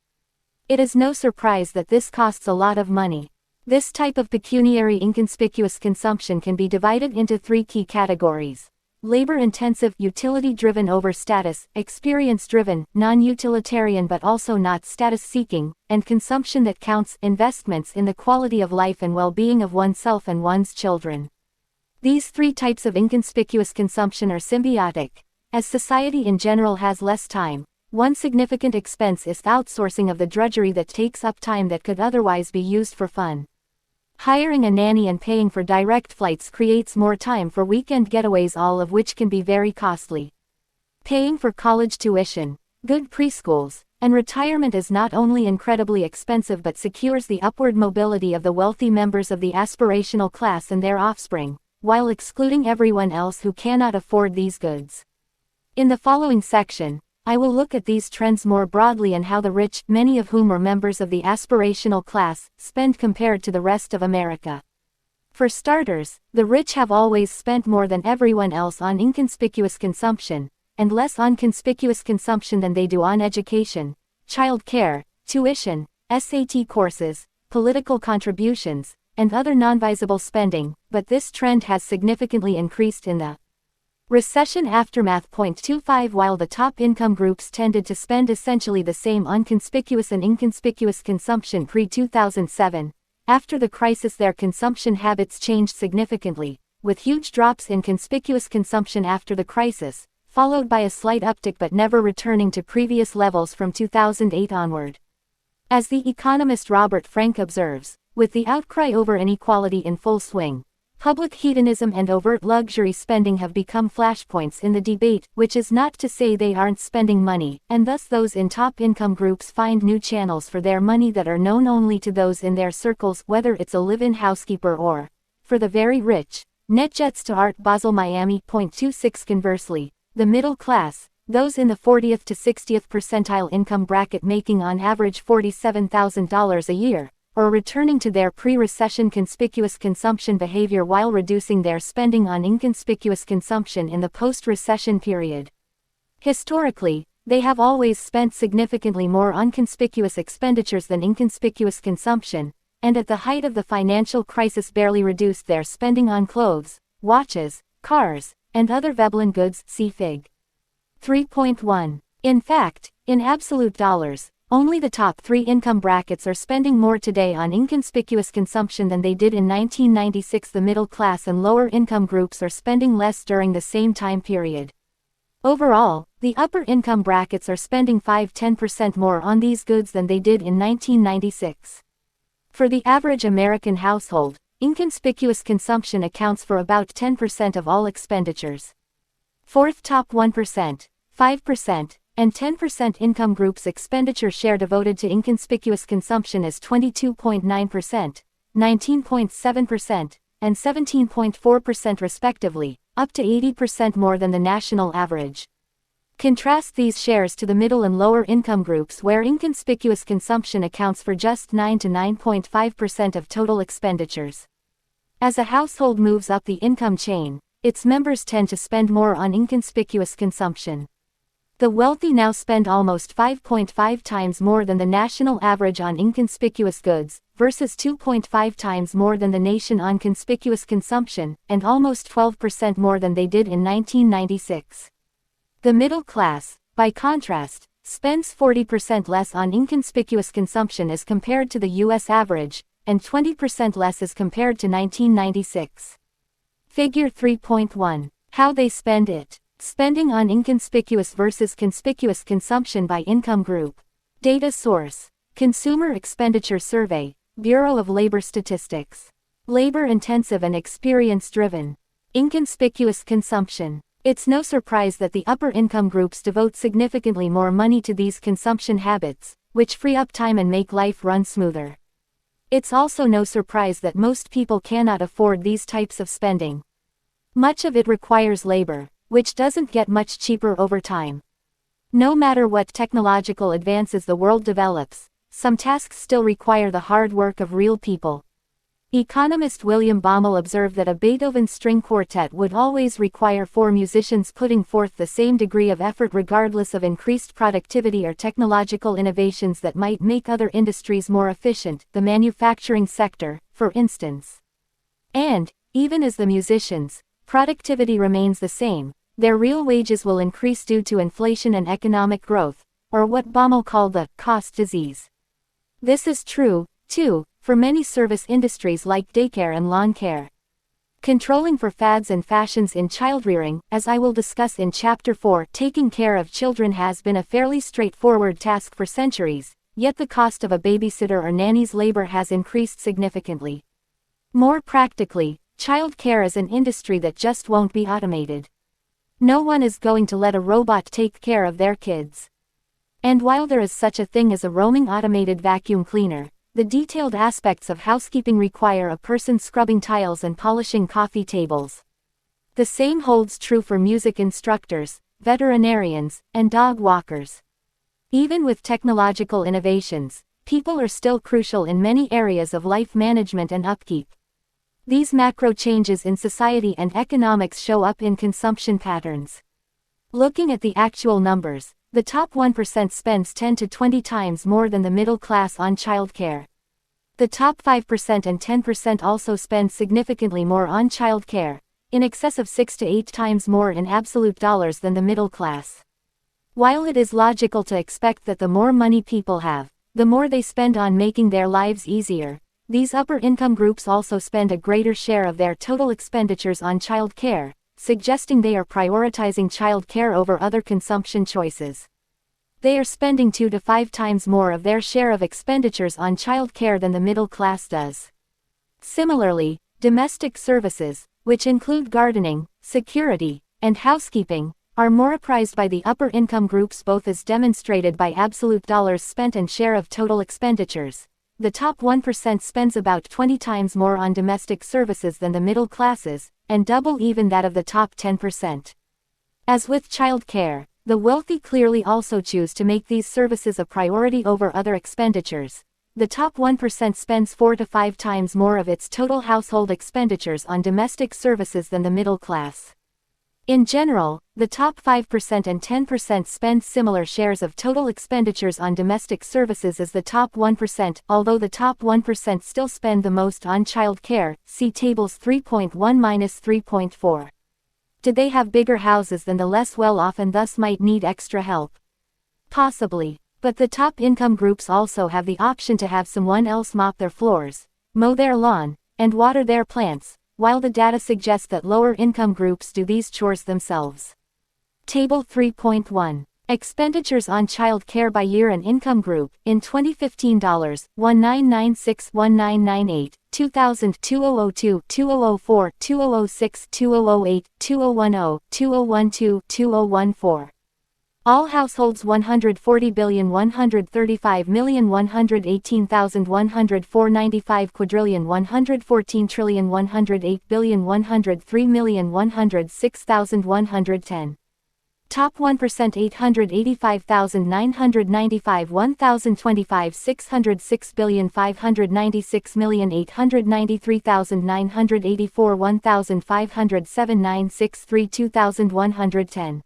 It is no surprise that this costs a lot of money. This type of pecuniary inconspicuous consumption can be divided into three key categories: labor-intensive, utility-driven over status, experience-driven, non-utilitarian but also not status-seeking, and consumption that counts, investments in the quality of life and well-being of oneself and one's children. These three types of inconspicuous consumption are symbiotic. As society in general has less time, one significant expense is outsourcing of the drudgery that takes up time that could otherwise be used for fun. Hiring a nanny and paying for direct flights creates more time for weekend getaways, all of which can be very costly. Paying for college tuition, good preschools, and retirement is not only incredibly expensive but secures the upward mobility of the wealthy members of the aspirational class and their offspring, while excluding everyone else who cannot afford these goods. In the following section, I will look at these trends more broadly and how the rich, many of whom are members of the aspirational class, spend compared to the rest of America. For starters, the rich have always spent more than everyone else on inconspicuous consumption, and less on conspicuous consumption than they do on education, child care, tuition, SAT courses, political contributions, and other non-visible spending, but this trend has significantly increased in the recession aftermath. 25 While the top income groups tended to spend essentially the same on conspicuous and inconspicuous consumption pre-2007, after the crisis their consumption habits changed significantly, with huge drops in conspicuous consumption after the crisis, followed by a slight uptick but never returning to previous levels from 2008 onward. As the economist Robert Frank observes, with the outcry over inequality in full swing, public hedonism and overt luxury spending have become flashpoints in the debate, which is not to say they aren't spending money, and thus those in top income groups find new channels for their money that are known only to those in their circles, whether it's a live-in housekeeper or, for the very rich, NetJets to Art Basel Miami. 26 Conversely, the middle class, those in the 40th to 60th percentile income bracket making on average $47,000 a year, or returning to their pre-recession conspicuous consumption behavior while reducing their spending on inconspicuous consumption in the post-recession period. Historically, they have always spent significantly more on conspicuous expenditures than inconspicuous consumption, and at the height of the financial crisis barely reduced their spending on clothes, watches, cars, and other Veblen goods. See Fig. 3.1. In fact, in absolute dollars, only the top three income brackets are spending more today on inconspicuous consumption than they did in 1996. The middle class and lower income groups are spending less during the same time period. Overall, the upper income brackets are spending 5–10% more on these goods than they did in 1996. For the average American household, inconspicuous consumption accounts for about 10% of all expenditures. Fourth top 1%, 5%, and 10% income groups' expenditure share devoted to inconspicuous consumption is 22.9%, 19.7%, and 17.4% respectively, up to 80% more than the national average. Contrast these shares to the middle and lower income groups where inconspicuous consumption accounts for just 9 to 9.5% of total expenditures. As a household moves up the income chain, its members tend to spend more on inconspicuous consumption. The wealthy now spend almost 5.5 times more than the national average on inconspicuous goods, versus 2.5 times more than the nation on conspicuous consumption, and almost 12% more than they did in 1996. The middle class, by contrast, spends 40% less on inconspicuous consumption as compared to the U.S. average, and 20% less as compared to 1996. Figure 3.1. How they spend it. Spending on inconspicuous versus conspicuous consumption by income group. Data source: Consumer Expenditure Survey, Bureau of Labor Statistics. Labor-intensive and experience-driven. Inconspicuous consumption. It's no surprise that the upper income groups devote significantly more money to these consumption habits, which free up time and make life run smoother. It's also no surprise that most people cannot afford these types of spending. Much of it requires labor, which doesn't get much cheaper over time. No matter what technological advances the world develops, some tasks still require the hard work of real people. Economist William Baumol observed that a Beethoven string quartet would always require 4 musicians putting forth the same degree of effort regardless of increased productivity or technological innovations that might make other industries more efficient, the manufacturing sector, for instance. And, even as the musicians' productivity remains the same, their real wages will increase due to inflation and economic growth, or what Baumol called the cost disease. This is true, too, for many service industries like daycare and lawn care. Controlling for fads and fashions in childrearing, as I will discuss in Chapter 4, taking care of children has been a fairly straightforward task for centuries, yet the cost of a babysitter or nanny's labor has increased significantly. More practically, child care is an industry that just won't be automated. No one is going to let a robot take care of their kids. And while there is such a thing as a roaming automated vacuum cleaner, the detailed aspects of housekeeping require a person scrubbing tiles and polishing coffee tables. The same holds true for music instructors, veterinarians, and dog walkers. Even with technological innovations, people are still crucial in many areas of life management and upkeep. These macro changes in society and economics show up in consumption patterns. Looking at the actual numbers, the top 1% spends 10 to 20 times more than the middle class on childcare. The top 5% and 10% also spend significantly more on childcare, in excess of 6 to 8 times more in absolute dollars than the middle class. While it is logical to expect that the more money people have, the more they spend on making their lives easier, these upper income groups also spend a greater share of their total expenditures on child care, suggesting they are prioritizing child care over other consumption choices. They are spending 2 to 5 times more of their share of expenditures on child care than the middle class does. Similarly, domestic services, which include gardening, security, and housekeeping, are more prized by the upper income groups, both as demonstrated by absolute dollars spent and share of total expenditures. The top 1% spends about 20 times more on domestic services than the middle classes, and double even that of the top 10%. As with child care, the wealthy clearly also choose to make these services a priority over other expenditures. The top 1% spends 4 to 5 times more of its total household expenditures on domestic services than the middle class. In general, the top 5% and 10% spend similar shares of total expenditures on domestic services as the top 1%, although the top 1% still spend the most on child care, see tables 3.1-3.4. Did they have bigger houses than the less well-off and thus might need extra help? Possibly, but the top income groups also have the option to have someone else mop their floors, mow their lawn, and water their plants, while the data suggests that lower income groups do these chores themselves. Table 3.1. Expenditures on child care by year and income group. In 2015, $1996-1998, 2000 $2002, 2004, 2006, 2008, 2010, 2012, 2014. All households $140,135,118,104.95 quadrillion 114,103,103,106,110. Top 1% 885,995 1,025 606,596,893,984 1,507 963 2,110.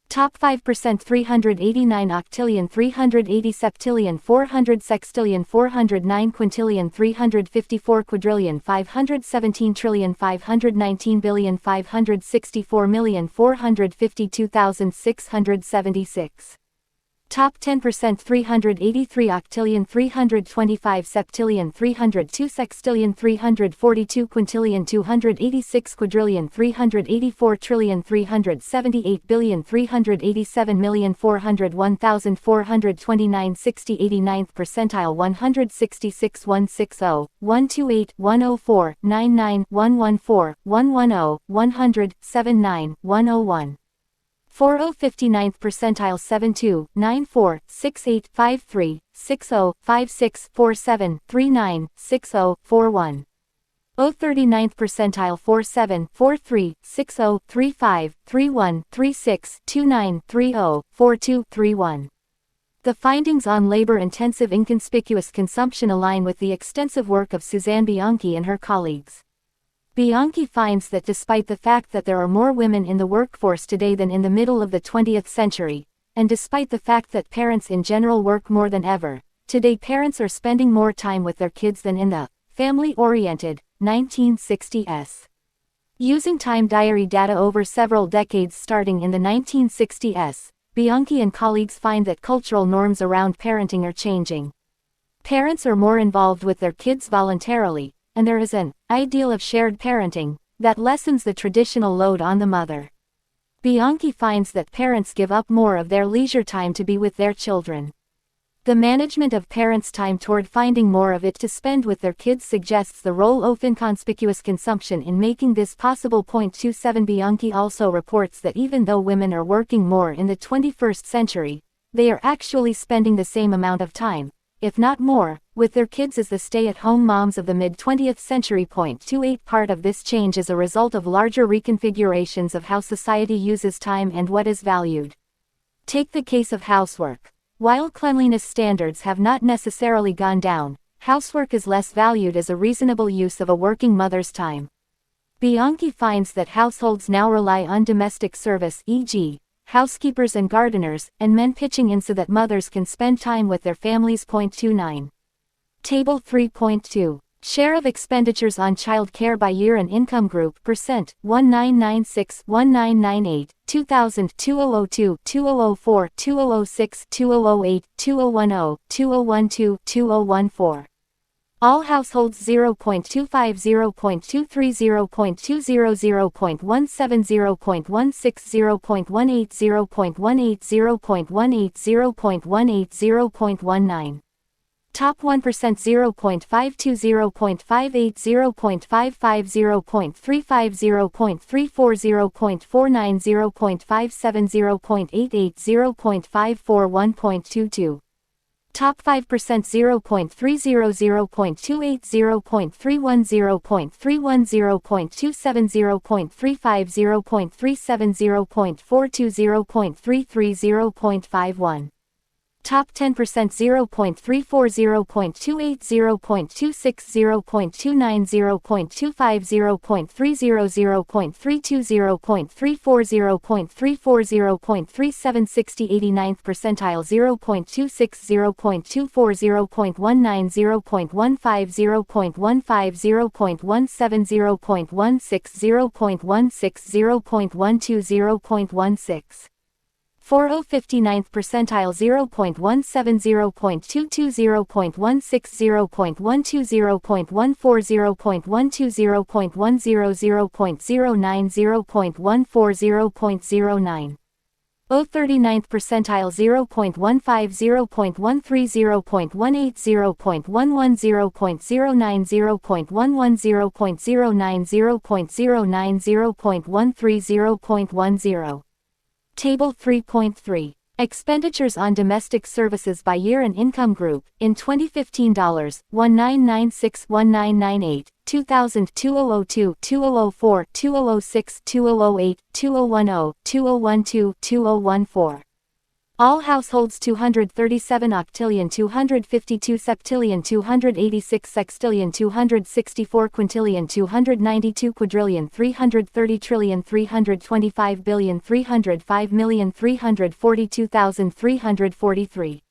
Top 5% 389 octillion 380 septillion 400 sextillion 409 quintillion 354 quadrillion 517 trillion 519 billion 564,452,676. Top 10% 383 octillion 325 septillion 302 sextillion 342 quintillion 286 quadrillion 384 trillion 378 billion 387,401,429 60 89th percentile 166 160 128 104 99 114 110 100 79 101. 4059th percentile 72 94 68 53 60 56 47 39 60 41. 039th percentile 47 43 60 35 31 36 29 30 42 31. The findings on labor-intensive inconspicuous consumption align with the extensive work of Suzanne Bianchi and her colleagues. Bianchi finds that despite the fact that there are more women in the workforce today than in the middle of the 20th century, and despite the fact that parents in general work more than ever, today parents are spending more time with their kids than in the family-oriented 1960s. Using time diary data over several decades starting in the 1960s, Bianchi and colleagues find that cultural norms around parenting are changing. Parents are more involved with their kids voluntarily, and there is an ideal of shared parenting that lessens the traditional load on the mother. Bianchi finds that parents give up more of their leisure time to be with their children. The management of parents' time toward finding more of it to spend with their kids suggests the role of inconspicuous consumption in making this possible. 27 Bianchi also reports that even though women are working more in the 21st century, they are actually spending the same amount of time, if not more, with their kids as the stay-at-home moms of the mid-20th century. 28 Part of this change is a result of larger reconfigurations of how society uses time and what is valued. Take the case of housework. While cleanliness standards have not necessarily gone down, housework is less valued as a reasonable use of a working mother's time. Bianchi finds that households now rely on domestic service, e.g., housekeepers and gardeners, and men pitching in so that mothers can spend time with their families. 29. Table 3.2. Share of expenditures on child care by year and income group percent 1996 1998 2000 2002 2004 2006 2008 2010 2012 2014. All households 0.25 0.23 0.20 0.17 0.16 0.18 0.18 0.18 0.18 0.19. Top 1% 0.52 0.58 0.55 0.35 0.34 0.49 0.57 0.88 0.54 1.22. Top 5% 0.30 0.28 0.31 0.31 0.27 0.35 0.37 0.42 0.33 0.51. Top 10% 0.34 0.28 0.26 0.29 0.25 0.30 0.32 0.34 0.34 0.37 60 89th percentile 0.26 0.24 0.19 0.15 0.15 0.17 0.16 0.16 0.12 0.16. 40 59th percentile 0.17 0.22 0.16 0.12 0.14 0.12 0.10 0.09 0.14 0.09. 39th percentile 0.15 0.13 0.18 0.11 0.09 0.11 0.09 0.09 0.13 0.10. Table 3.3. Expenditures on domestic services by year and income group. In 2015 $1996 1998, 2000 2002 2004 2006 2008 2010 2012 2014. All households 237 octillion 252 septillion 286 sextillion 264 quintillion 292 quadrillion 330 trillion 325 billion 305 million 342,343.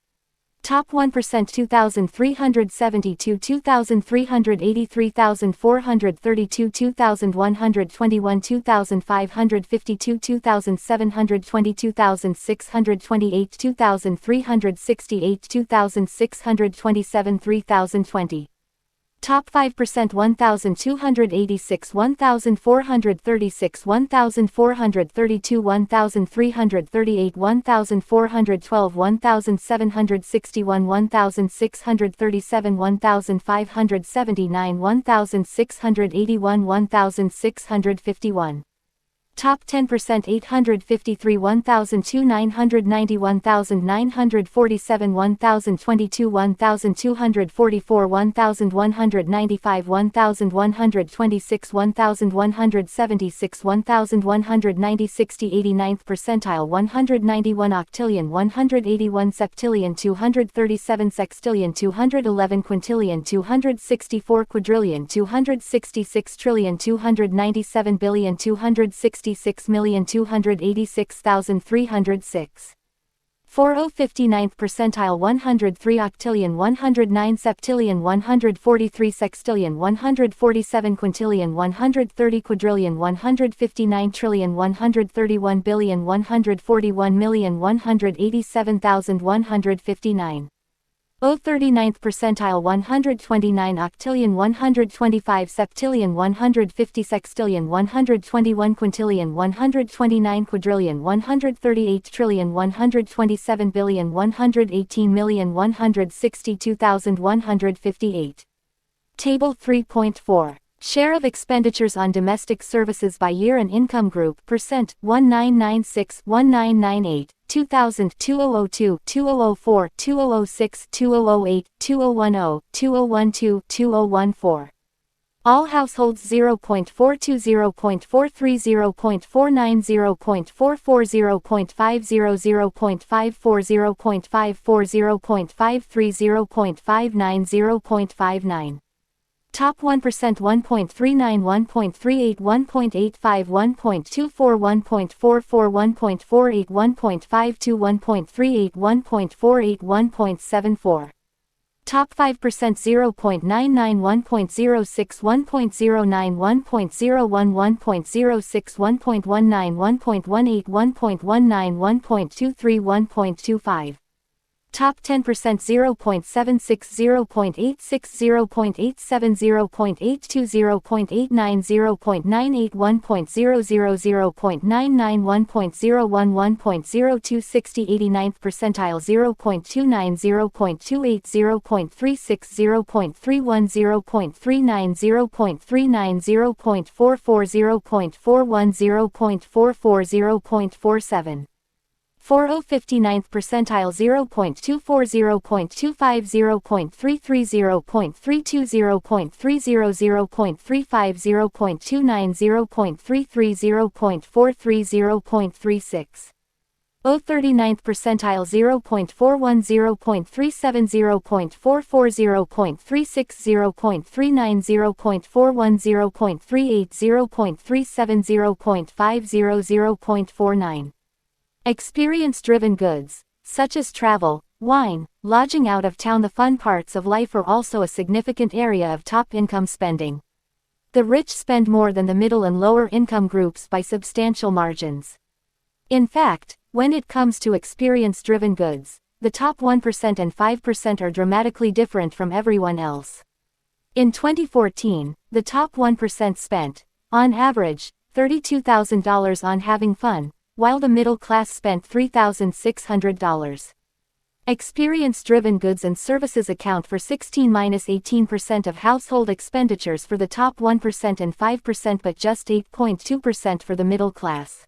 Top 1% 2,372 2,383 2,432 2,121 2,552 2,720 2,628 2,368 2,627 3,020. Top 5% 1,286 1,436 1,432 1,338 1,412 1,761 1,637 1,579 1,681 1,651. Top 10% 853 1002 990 1947 1022 1244 1195 1126 1176 1190 60 89th percentile 191 octillion 181 septillion 237 sextillion 211 quintillion 264 quadrillion 266 trillion 297 billion 266,286,306. 4059th percentile 103 octillion 109 septillion 143 sextillion 147 quintillion 130 quadrillion 159 trillion 131 billion 141,187,159. 039th percentile 129 octillion 125 septillion 150 sextillion 121 quintillion 129 quadrillion 138 trillion 127 billion 118,162,158. Table 3.4. Share of expenditures on domestic services by year and income group percent 1996 1998 2000 2002 2004 2006 2008 2010 2012 2014. All households 0.42 0.43 0.49 0.44 0.50 0.54 0.54 0.53 0.59 0.59. Top 1% 1.39 1.38 1.85 1.24 1.44 1.48 1.52 1.38 1.48 1.74. Top 5% 0.99 1.06 1.09 1.01 1.06 1.19 1.18 1.19 1.23 1.25. Top 10% 0.76 0.86 0.87 0.82 0.89 0.98 1.00 0.99 1.01 1.02 60 89th percentile 0.29 0.28 0.36 0.31 0.39 0.39 0.44 0.41 0.44 0.47. 4059th percentile 0.24 0.25 0.33 0.32 0.30 0.35 0.29 0.33 0.43 0.36. 039th percentile 0.41 0.37 0.44 0.36 0.39 0.41 0.38 0.37 0.50 0.49. Experience-driven goods, such as travel, wine, lodging out of town. The fun parts of life are also a significant area of top income spending. The rich spend more than the middle and lower income groups by substantial margins. In fact, when it comes to experience-driven goods, the top 1% and 5% are dramatically different from everyone else. In 2014, the top 1% spent, on average, $32,000 on having fun, while the middle class spent $3,600. Experience-driven goods and services account for 16–18% of household expenditures for the top 1% and 5% but just 8.2% for the middle class.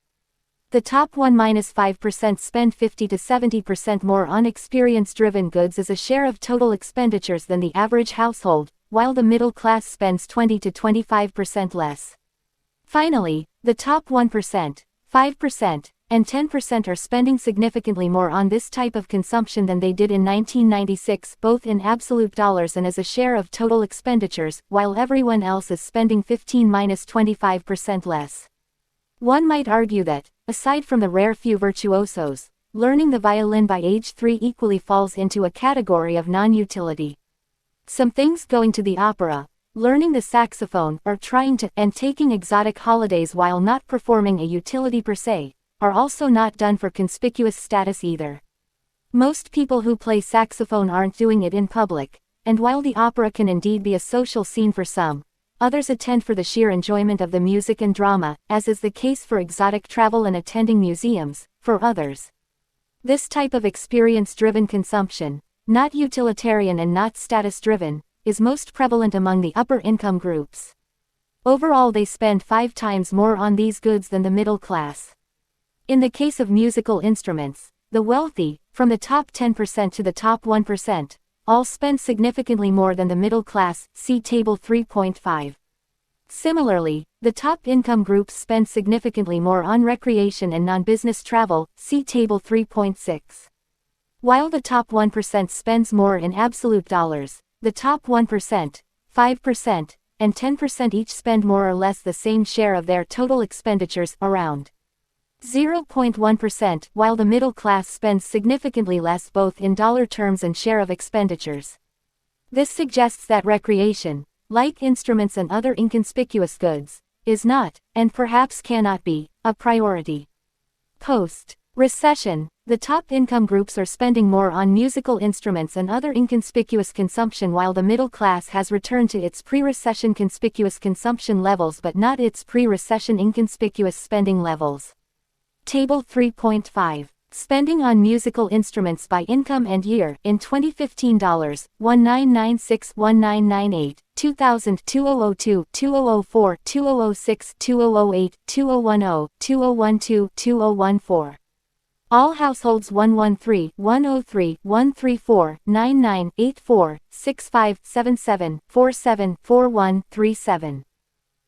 The top 1–5% spend 50–70% more on experience-driven goods as a share of total expenditures than the average household, while the middle class spends 20–25% less. Finally, the top 1%, 5%, and 10% are spending significantly more on this type of consumption than they did in 1996, both in absolute dollars and as a share of total expenditures, while everyone else is spending 15–25% less. One might argue that, aside from the rare few virtuosos, learning the violin by age 3 equally falls into a category of non-utility. Some things going to the opera, learning the saxophone, or trying to, and taking exotic holidays while not performing a utility per se, are also not done for conspicuous status either. Most people who play saxophone aren't doing it in public, and while the opera can indeed be a social scene for some, others attend for the sheer enjoyment of the music and drama, as is the case for exotic travel and attending museums, for others. This type of experience-driven consumption, not utilitarian and not status-driven, is most prevalent among the upper income groups. Overall they spend 5 times more on these goods than the middle class. In the case of musical instruments, the wealthy, from the top 10% to the top 1%, all spend significantly more than the middle class, see Table 3.5. Similarly, the top income groups spend significantly more on recreation and non-business travel, see Table 3.6. While the top 1% spends more in absolute dollars, the top 1%, 5%, and 10% each spend more or less the same share of their total expenditures, around 0.1%, while the middle class spends significantly less both in dollar terms and share of expenditures. This suggests that recreation, like instruments and other inconspicuous goods, is not, and perhaps cannot be, a priority. Post-recession, the top income groups are spending more on musical instruments and other inconspicuous consumption while the middle class has returned to its pre-recession conspicuous consumption levels but not its pre-recession inconspicuous spending levels. Table 3.5. Spending on musical instruments by income and year. In 2015, $1996-1998, 2000 $2002, 2004, 2006, 2008, 2010, 2012, 2014. All households 113, 103, 134, 99, 84, 65, 77, 47, 41, 37.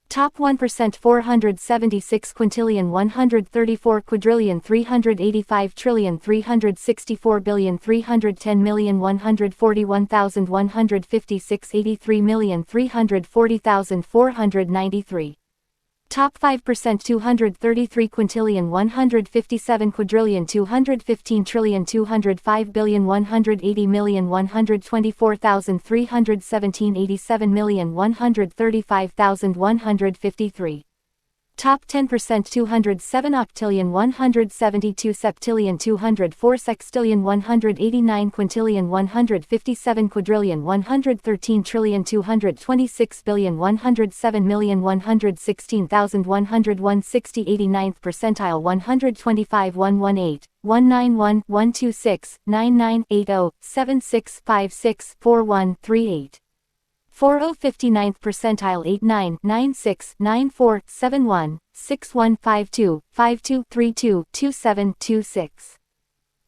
Top 1% 476 quintillion 134 quadrillion 385 trillion 364 billion 310 million 141,156 83 million 340,493. Top 5% 233 quintillion 157 quadrillion 215 trillion 205 billion 180 million 124,317 87 million 135,153. Top 10% 207 octillion 172 septillion 204 sextillion 189 quintillion 157 quadrillion 113 trillion 226 billion 107 million 116,101 60 89th percentile 125 118 191 126 99 80 76 56 41 38 40 59th percentile 89 96 94 71 61 52 52 32 27 26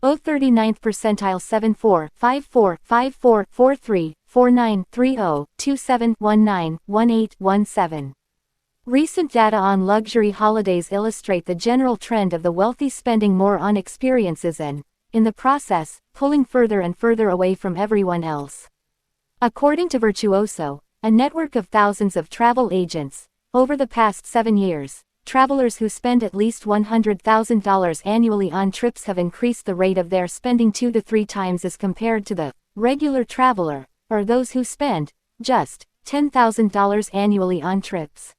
39th percentile 74 54 54 43 49 30 27 19 18 17. Recent data on luxury holidays illustrate the general trend of the wealthy spending more on experiences and, in the process, pulling further and further away from everyone else. According to Virtuoso, a network of thousands of travel agents, over the past 7 years, travelers who spend at least $100,000 annually on trips have increased the rate of their spending 2 to 3 times as compared to the regular traveler, or those who spend just $10,000 annually on trips.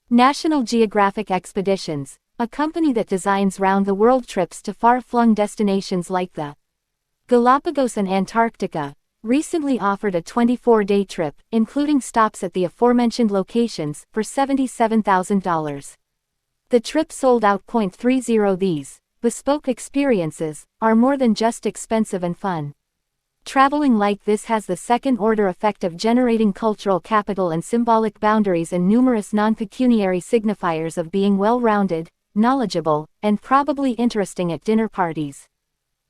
National Geographic Expeditions, a company that designs round-the-world trips to far-flung destinations like the Galapagos and Antarctica, recently offered a 24-day trip, including stops at the aforementioned locations, for $77,000. The trip sold out. 30 These bespoke experiences are more than just expensive and fun. Traveling like this has the second-order effect of generating cultural capital and symbolic boundaries and numerous non-pecuniary signifiers of being well-rounded, knowledgeable, and probably interesting at dinner parties.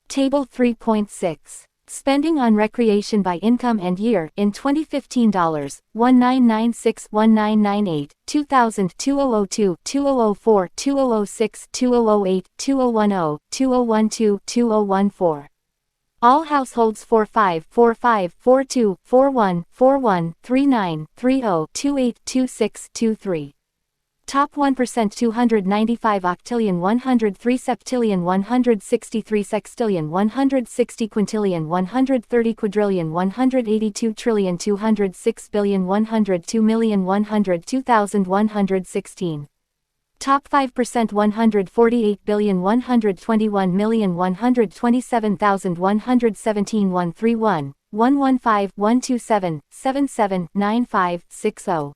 Table 3.6. Spending on recreation by income and year. In 2015, $1996-1998, 2000 $2002, 2004, 2006, 2008, 2010, 2012, 2014. All households 45, 45, 42, 41, 41, 39, 30, 28, 26, 23. Top 1% 295 octillion 103 septillion 163 sextillion 160 quintillion 130 quadrillion 182 trillion 206 billion 102 million 102,116. Top 5% 148 billion 121 million 127,117 131 115 127 77 95 60.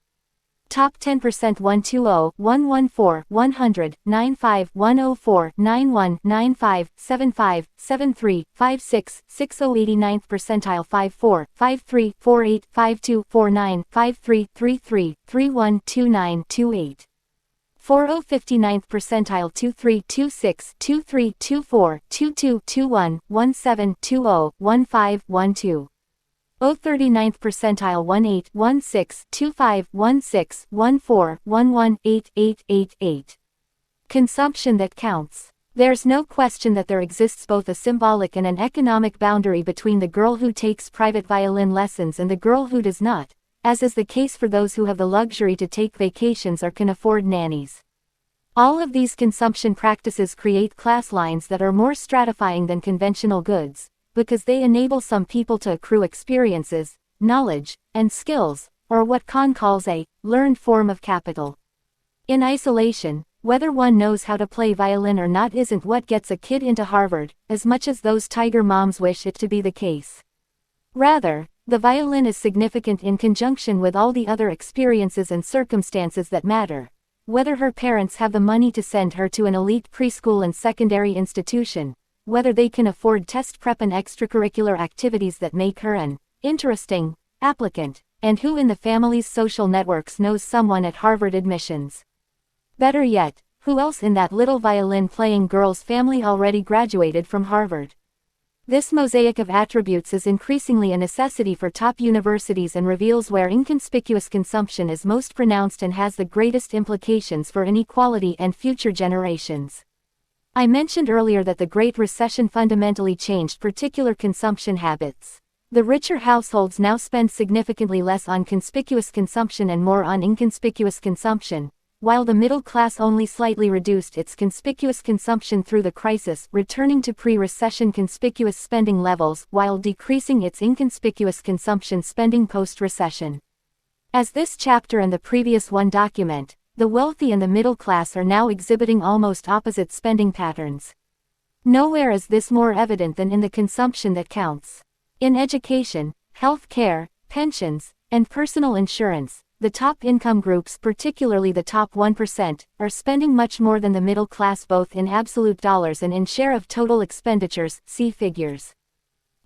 Top 10% 120, 114, 100, 95, 104, 91, 95, 75, 73, 56, 60 89th percentile 54, 53, 48, 52, 49, 53, 33, 31, 29, 28. 40 59th percentile 23, 26, 23, 24, 22, 21, 17, 20, 15, 12. 39th percentile 18, 16, 25, 16, 14, 11, 8, 8, 8, 8. Consumption that counts. There's no question that there exists both a symbolic and an economic boundary between the girl who takes private violin lessons and the girl who does not, as is the case for those who have the luxury to take vacations or can afford nannies. All of these consumption practices create class lines that are more stratifying than conventional goods, because they enable some people to accrue experiences, knowledge, and skills, or what Kahn calls a learned form of capital. In isolation, whether one knows how to play violin or not isn't what gets a kid into Harvard, as much as those tiger moms wish it to be the case. Rather, the violin is significant in conjunction with all the other experiences and circumstances that matter. Whether her parents have the money to send her to an elite preschool and secondary institution, whether they can afford test prep and extracurricular activities that make her an interesting applicant, and who in the family's social networks knows someone at Harvard admissions. Better yet, who else in that little violin-playing girl's family already graduated from Harvard? This mosaic of attributes is increasingly a necessity for top universities and reveals where inconspicuous consumption is most pronounced and has the greatest implications for inequality and future generations. I mentioned earlier that the Great Recession fundamentally changed particular consumption habits. The richer households now spend significantly less on conspicuous consumption and more on inconspicuous consumption, while the middle class only slightly reduced its conspicuous consumption through the crisis, returning to pre-recession conspicuous spending levels while decreasing its inconspicuous consumption spending post-recession. As this chapter and the previous one document, the wealthy and the middle class are now exhibiting almost opposite spending patterns. Nowhere is this more evident than in the consumption that counts. In education, health care, pensions, and personal insurance, the top income groups, particularly the top 1%, are spending much more than the middle class both in absolute dollars and in share of total expenditures, see figures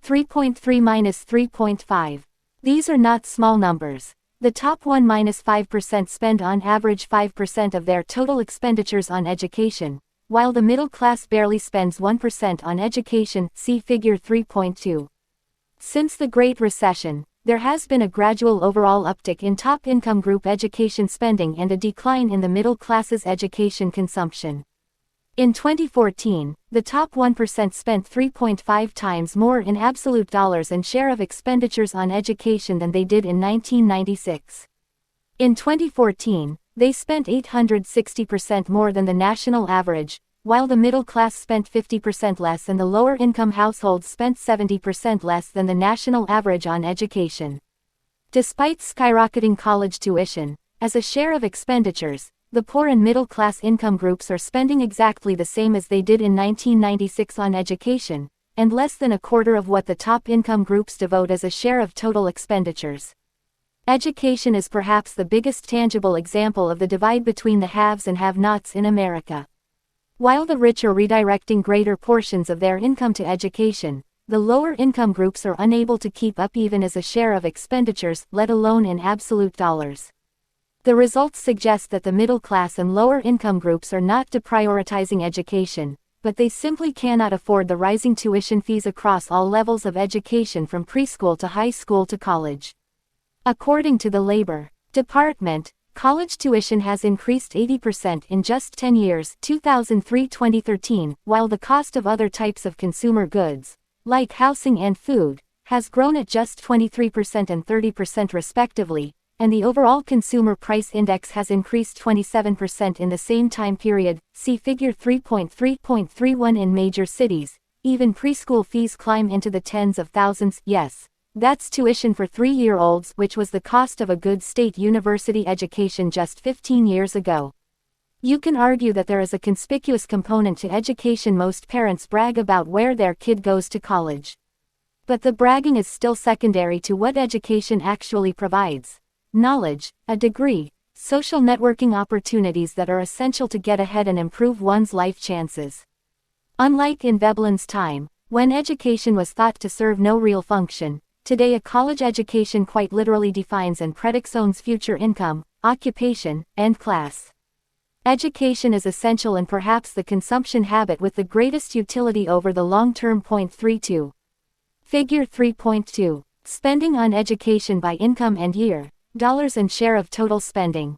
3.3-3.5. These are not small numbers. The top 1-5% spend on average 5% of their total expenditures on education, while the middle class barely spends 1% on education, see figure 3.2. Since the Great Recession, there has been a gradual overall uptick in top income group education spending and a decline in the middle class's education consumption. In 2014, the top 1% spent 3.5 times more in absolute dollars and share of expenditures on education than they did in 1996. In 2014, they spent 860% more than the national average, while the middle class spent 50% less and the lower income households spent 70% less than the national average on education. Despite skyrocketing college tuition, as a share of expenditures, the poor and middle class income groups are spending exactly the same as they did in 1996 on education, and less than a quarter of what the top income groups devote as a share of total expenditures. Education is perhaps the biggest tangible example of the divide between the haves and have-nots in America. While the rich are redirecting greater portions of their income to education, the lower income groups are unable to keep up even as a share of expenditures, let alone in absolute dollars. The results suggest that the middle class and lower income groups are not deprioritizing education, but they simply cannot afford the rising tuition fees across all levels of education from preschool to high school to college. According to the Labor Department, college tuition has increased 80% in just 10 years, 2003-2013, while the cost of other types of consumer goods, like housing and food, has grown at just 23% and 30% respectively, and the overall consumer price index has increased 27% in the same time period, see figure 3.3.31. In major cities, even preschool fees climb into the tens of thousands. Yes, that's tuition for 3-year-olds, which was the cost of a good state university education just 15 years ago. You can argue that there is a conspicuous component to education. Most parents brag about where their kid goes to college. But the bragging is still secondary to what education actually provides. Knowledge, a degree, social networking opportunities that are essential to get ahead and improve one's life chances. Unlike in Veblen's time, when education was thought to serve no real function, today a college education quite literally defines and predicts one's future income, occupation, and class. Education is essential and perhaps the consumption habit with the greatest utility over the long term. 32. Figure 3.2. Spending on education by income and year, dollars and share of total spending.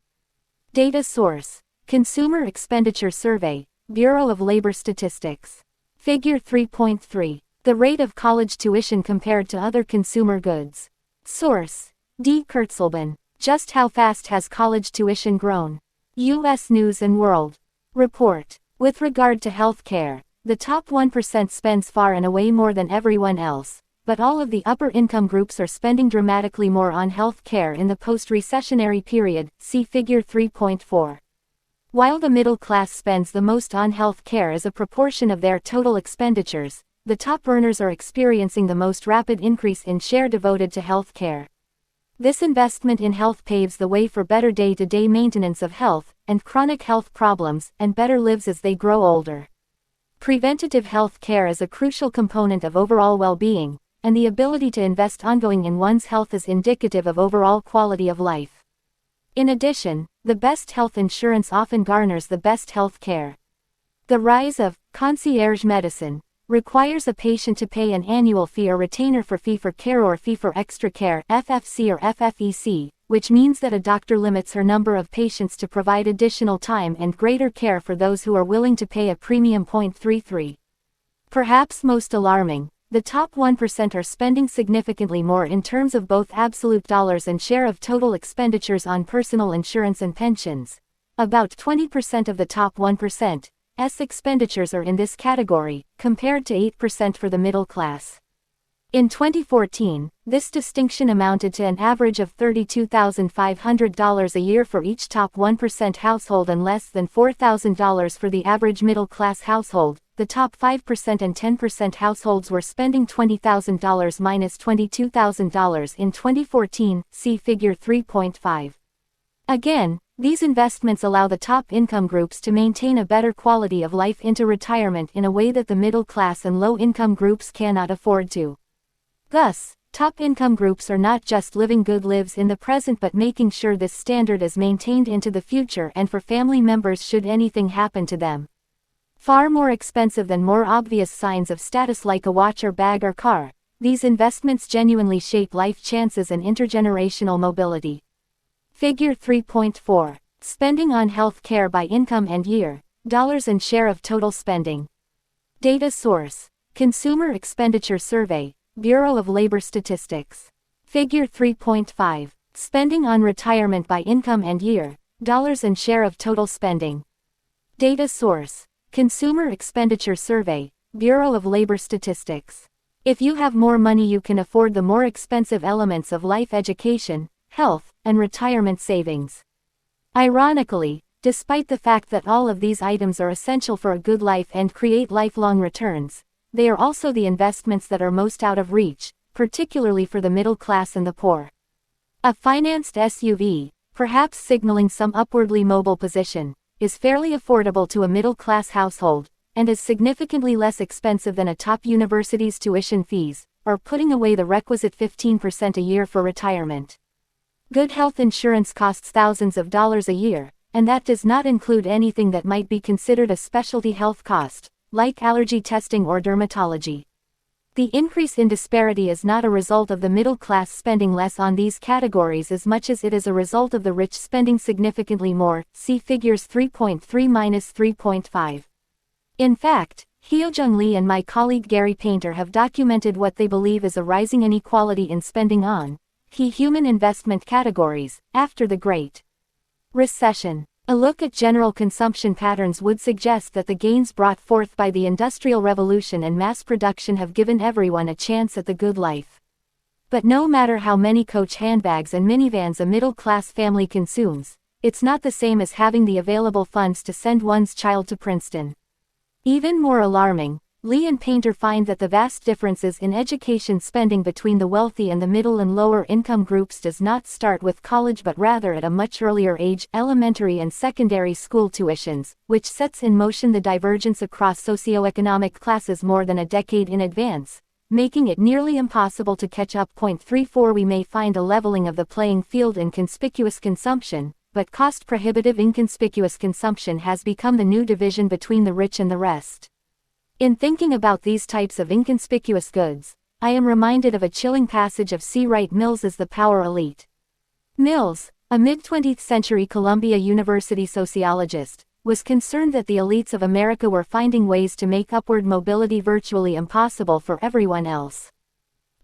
Data source: Consumer Expenditure Survey, Bureau of Labor Statistics. Figure 3.3. The rate of college tuition compared to other consumer goods. Source: D. Kurtzleben. Just how fast has college tuition grown? U.S. News & World Report. With regard to health care, the top 1% spends far and away more than everyone else, but all of the upper income groups are spending dramatically more on health care in the post-recessionary period, see Figure 3.4. While the middle class spends the most on health care as a proportion of their total expenditures, the top earners are experiencing the most rapid increase in share devoted to health care. This investment in health paves the way for better day-to-day maintenance of health, and chronic health problems, and better lives as they grow older. Preventative health care is a crucial component of overall well-being, and the ability to invest ongoing in one's health is indicative of overall quality of life. In addition, the best health insurance often garners the best health care. The rise of concierge medicine requires a patient to pay an annual fee or retainer for fee for care or fee for extra care, FFC or FFEC, which means that a doctor limits her number of patients to provide additional time and greater care for those who are willing to pay a premium. 33. Perhaps most alarming, the top 1% are spending significantly more in terms of both absolute dollars and share of total expenditures on personal insurance and pensions. About 20% of the top 1%'s expenditures are in this category, compared to 8% for the middle class. In 2014, this distinction amounted to an average of $32,500 a year for each top 1% household and less than $4,000 for the average middle-class household. The top 5% and 10% households were spending $20,000 minus $22,000 in 2014, see Figure 3.5. Again, these investments allow the top income groups to maintain a better quality of life into retirement in a way that the middle class and low income groups cannot afford to. Thus, top income groups are not just living good lives in the present but making sure this standard is maintained into the future and for family members should anything happen to them. Far more expensive than more obvious signs of status like a watch or bag or car, these investments genuinely shape life chances and intergenerational mobility. Figure 3.4. Spending on health care by income and year, dollars and share of total spending. Data source: Consumer Expenditure Survey, Bureau of Labor Statistics. Figure 3.5. Spending on retirement by income and year, dollars and share of total spending. Data source: Consumer Expenditure Survey, Bureau of Labor Statistics. If you have more money you can afford the more expensive elements of life: education, health, and retirement savings. Ironically, despite the fact that all of these items are essential for a good life and create lifelong returns, they are also the investments that are most out of reach, particularly for the middle class and the poor. A financed SUV, perhaps signaling some upwardly mobile position, is fairly affordable to a middle-class household, and is significantly less expensive than a top university's tuition fees, or putting away the requisite 15% a year for retirement. Good health insurance costs thousands of dollars a year, and that does not include anything that might be considered a specialty health cost, like allergy testing or dermatology. The increase in disparity is not a result of the middle class spending less on these categories as much as it is a result of the rich spending significantly more, see Figures 3.3-3.5. In fact, Hyojung Lee and my colleague Gary Painter have documented what they believe is a rising inequality in spending on human investment categories, after the Great Recession. A look at general consumption patterns would suggest that the gains brought forth by the Industrial Revolution and mass production have given everyone a chance at the good life. But no matter how many Coach handbags and minivans a middle-class family consumes, it's not the same as having the available funds to send one's child to Princeton. Even more alarming, Lee and Painter find that the vast differences in education spending between the wealthy and the middle and lower income groups does not start with college but rather at a much earlier age, elementary and secondary school tuitions, which sets in motion the divergence across socioeconomic classes more than a decade in advance, making it nearly impossible to catch up. 34 We may find a leveling of the playing field in conspicuous consumption, but cost-prohibitive inconspicuous consumption has become the new division between the rich and the rest. In thinking about these types of inconspicuous goods, I am reminded of a chilling passage of C. Wright Mills's The Power Elite. Mills, a mid-20th century Columbia University sociologist, was concerned that the elites of America were finding ways to make upward mobility virtually impossible for everyone else.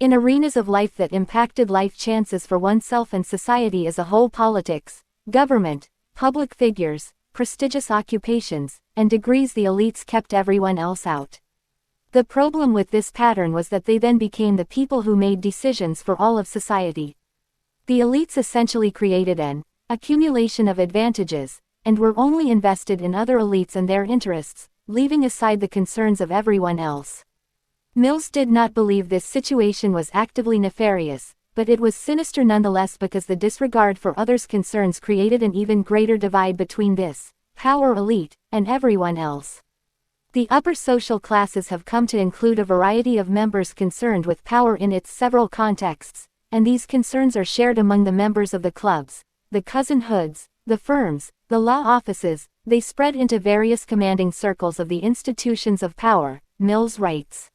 In arenas of life that impacted life chances for oneself and society as a whole, politics, government, public figures, prestigious occupations, and degrees, the elites kept everyone else out. The problem with this pattern was that they then became the people who made decisions for all of society. The elites essentially created an accumulation of advantages, and were only invested in other elites and their interests, leaving aside the concerns of everyone else. Mills did not believe this situation was actively nefarious, but it was sinister nonetheless because the disregard for others' concerns created an even greater divide between this power elite and everyone else. The upper social classes have come to include a variety of members concerned with power in its several contexts, and these concerns are shared among the members of the clubs, the cousin hoods, the firms, the law offices. They spread into various commanding circles of the institutions of power, Mills writes.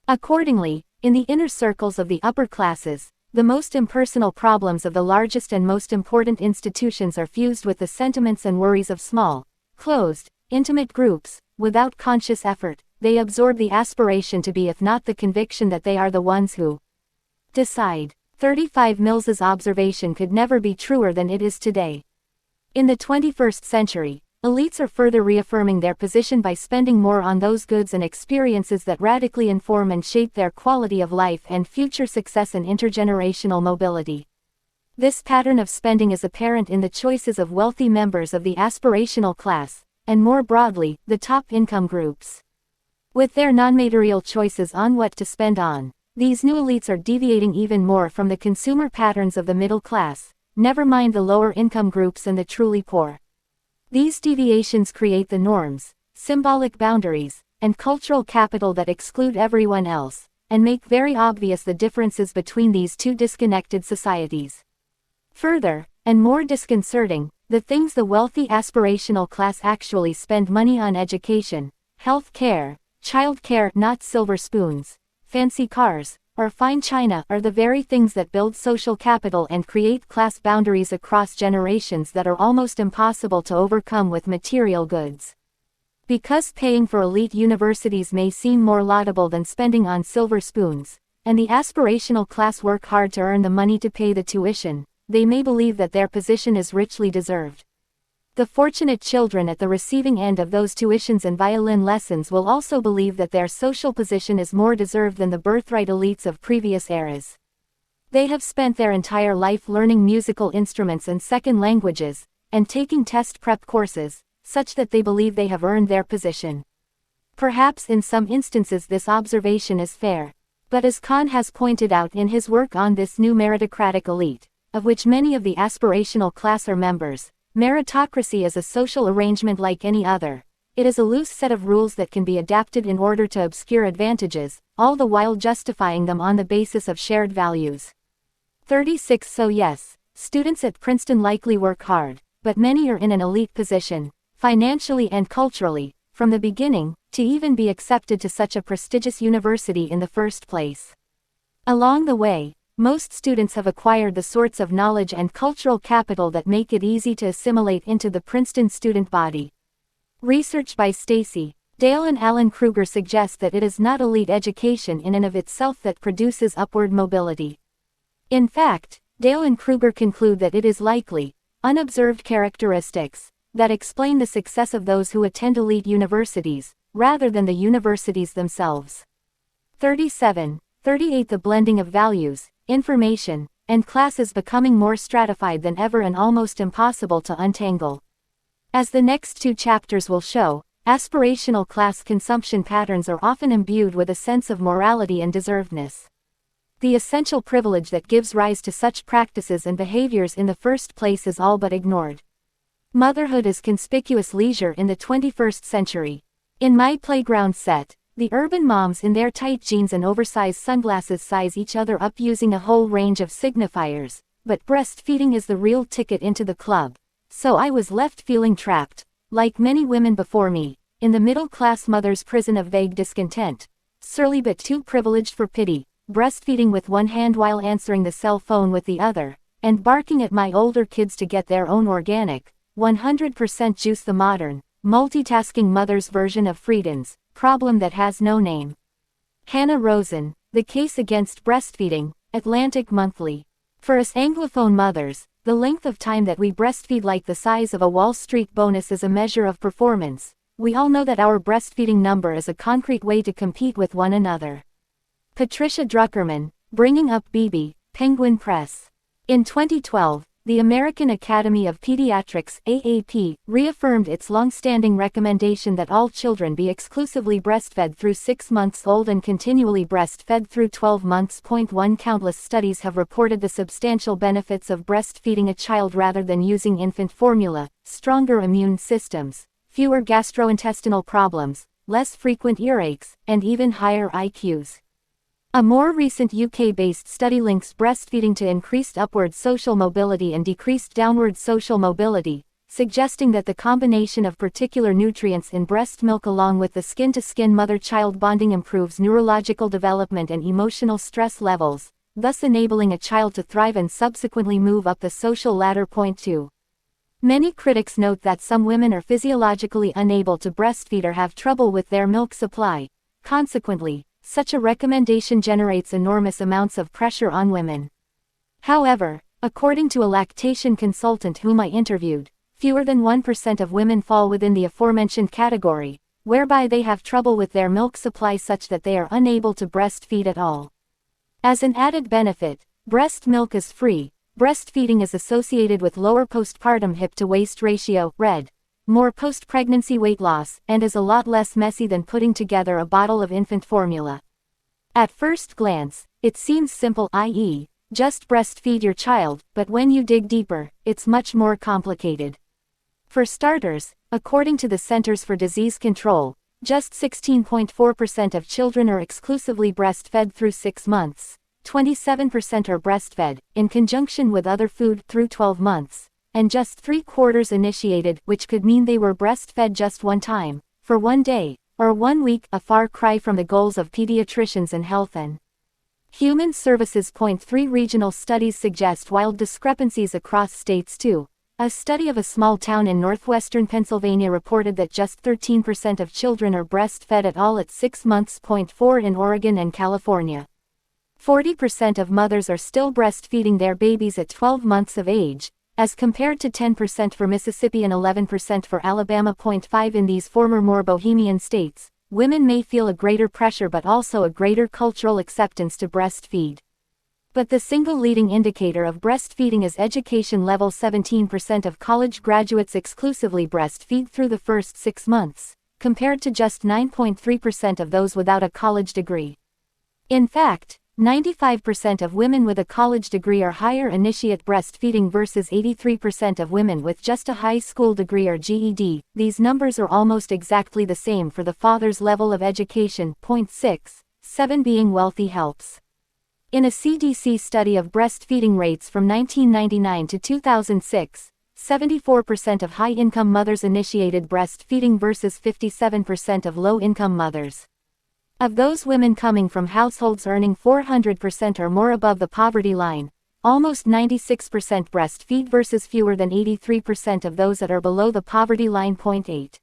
Accordingly, in the inner circles of the upper classes, the most impersonal problems of the largest and most important institutions are fused with the sentiments and worries of small, closed, intimate groups. Without conscious effort, they absorb the aspiration to be, if not the conviction that they are the ones who decide. 35 Mills's observation could never be truer than it is today. In the 21st century, elites are further reaffirming their position by spending more on those goods and experiences that radically inform and shape their quality of life and future success and intergenerational mobility. This pattern of spending is apparent in the choices of wealthy members of the aspirational class, and more broadly, the top income groups. With their non-material choices on what to spend on, these new elites are deviating even more from the consumer patterns of the middle class, never mind the lower income groups and the truly poor. These deviations create the norms, symbolic boundaries, and cultural capital that exclude everyone else, and make very obvious the differences between these two disconnected societies. Further, and more disconcerting, the things the wealthy aspirational class actually spend money on: education, health care, child care, not silver spoons, fancy cars, or fine china, are the very things that build social capital and create class boundaries across generations that are almost impossible to overcome with material goods. Because paying for elite universities may seem more laudable than spending on silver spoons, and the aspirational class work hard to earn the money to pay the tuition, they may believe that their position is richly deserved. The fortunate children at the receiving end of those tuitions and violin lessons will also believe that their social position is more deserved than the birthright elites of previous eras. They have spent their entire life learning musical instruments and second languages, and taking test prep courses, such that they believe they have earned their position. Perhaps in some instances this observation is fair, but as Kahn has pointed out in his work on this new meritocratic elite, of which many of the aspirational class are members, meritocracy is a social arrangement like any other. It is a loose set of rules that can be adapted in order to obscure advantages, all the while justifying them on the basis of shared values. 36 So yes, students at Princeton likely work hard, but many are in an elite position, financially and culturally, from the beginning, to even be accepted to such a prestigious university in the first place. Along the way, most students have acquired the sorts of knowledge and cultural capital that make it easy to assimilate into the Princeton student body. Research by Stacy, Dale and Alan Kruger suggests that it is not elite education in and of itself that produces upward mobility. In fact, Dale and Kruger conclude that it is likely unobserved characteristics that explain the success of those who attend elite universities, rather than the universities themselves. 38 The blending of values, information, and class is becoming more stratified than ever and almost impossible to untangle. As the next two chapters will show, aspirational class consumption patterns are often imbued with a sense of morality and deservedness. The essential privilege that gives rise to such practices and behaviors in the first place is all but ignored. Motherhood is conspicuous leisure in the 21st century. In my playground set, the urban moms in their tight jeans and oversized sunglasses size each other up using a whole range of signifiers, but breastfeeding is the real ticket into the club. So I was left feeling trapped, like many women before me, in the middle-class mother's prison of vague discontent, surly but too privileged for pity, breastfeeding with one hand while answering the cell phone with the other, and barking at my older kids to get their own organic, 100% juice. The modern, multitasking mother's version of Frieden's problem that has no name. Hannah Rosen, The Case Against Breastfeeding, Atlantic Monthly. For us Anglophone mothers, the length of time that we breastfeed, like the size of a Wall Street bonus, is a measure of performance. We all know that our breastfeeding number is a concrete way to compete with one another. Patricia Druckerman, Bringing Up BB, Penguin Press. In 2012, the American Academy of Pediatrics (AAP) reaffirmed its long-standing recommendation that all children be exclusively breastfed through 6 months old and continually breastfed through 12 months. 1 Countless studies have reported the substantial benefits of breastfeeding a child rather than using infant formula: stronger immune systems, fewer gastrointestinal problems, less frequent earaches, and even higher IQs. A more recent UK-based study links breastfeeding to increased upward social mobility and decreased downward social mobility, suggesting that the combination of particular nutrients in breast milk along with the skin-to-skin mother-child bonding improves neurological development and emotional stress levels, thus enabling a child to thrive and subsequently move up the social ladder. 2. Many critics note that some women are physiologically unable to breastfeed or have trouble with their milk supply. Consequently, such a recommendation generates enormous amounts of pressure on women. However, according to a lactation consultant whom I interviewed, fewer than 1% of women fall within the aforementioned category, whereby they have trouble with their milk supply such that they are unable to breastfeed at all. As an added benefit, breast milk is free. Breastfeeding is associated with lower postpartum hip-to-waist ratio, RED, more post-pregnancy weight loss, and is a lot less messy than putting together a bottle of infant formula. At first glance, it seems simple, i.e., just breastfeed your child, but when you dig deeper, it's much more complicated. For starters, according to the Centers for Disease Control, just 16.4% of children are exclusively breastfed through 6 months, 27% are breastfed, in conjunction with other food, through 12 months, and just 3/4 initiated, which could mean they were breastfed just one time, for 1 day, or 1 week, a far cry from the goals of pediatricians and Health and Human Services. 3 Regional studies suggest wild discrepancies across states too. A study of a small town in northwestern Pennsylvania reported that just 13% of children are breastfed at all at 6 months. 4 In Oregon and California, 40% of mothers are still breastfeeding their babies at 12 months of age, as compared to 10% for Mississippi and 11% for Alabama. 5 In these former more bohemian states, women may feel a greater pressure but also a greater cultural acceptance to breastfeed. But the single leading indicator of breastfeeding is education level. 17% of college graduates exclusively breastfeed through the first 6 months, compared to just 9.3% of those without a college degree. In fact, 95% of women with a college degree or higher initiate breastfeeding versus 83% of women with just a high school degree or GED. These numbers are almost exactly the same for the father's level of education. 6. 7 Being wealthy helps. In a CDC study of breastfeeding rates from 1999 to 2006, 74% of high-income mothers initiated breastfeeding versus 57% of low-income mothers. Of those women coming from households earning 400% or more above the poverty line, almost 96% breastfeed versus fewer than 83% of those that are below the poverty line. 8.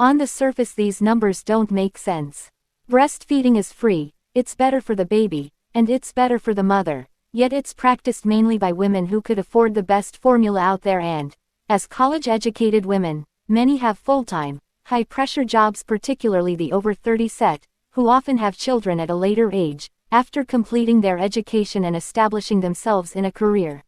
On the surface these numbers don't make sense. Breastfeeding is free, it's better for the baby, and it's better for the mother, yet it's practiced mainly by women who could afford the best formula out there, and, as college-educated women, many have full-time, high-pressure jobs, particularly the over 30 set, who often have children at a later age, after completing their education and establishing themselves in a career.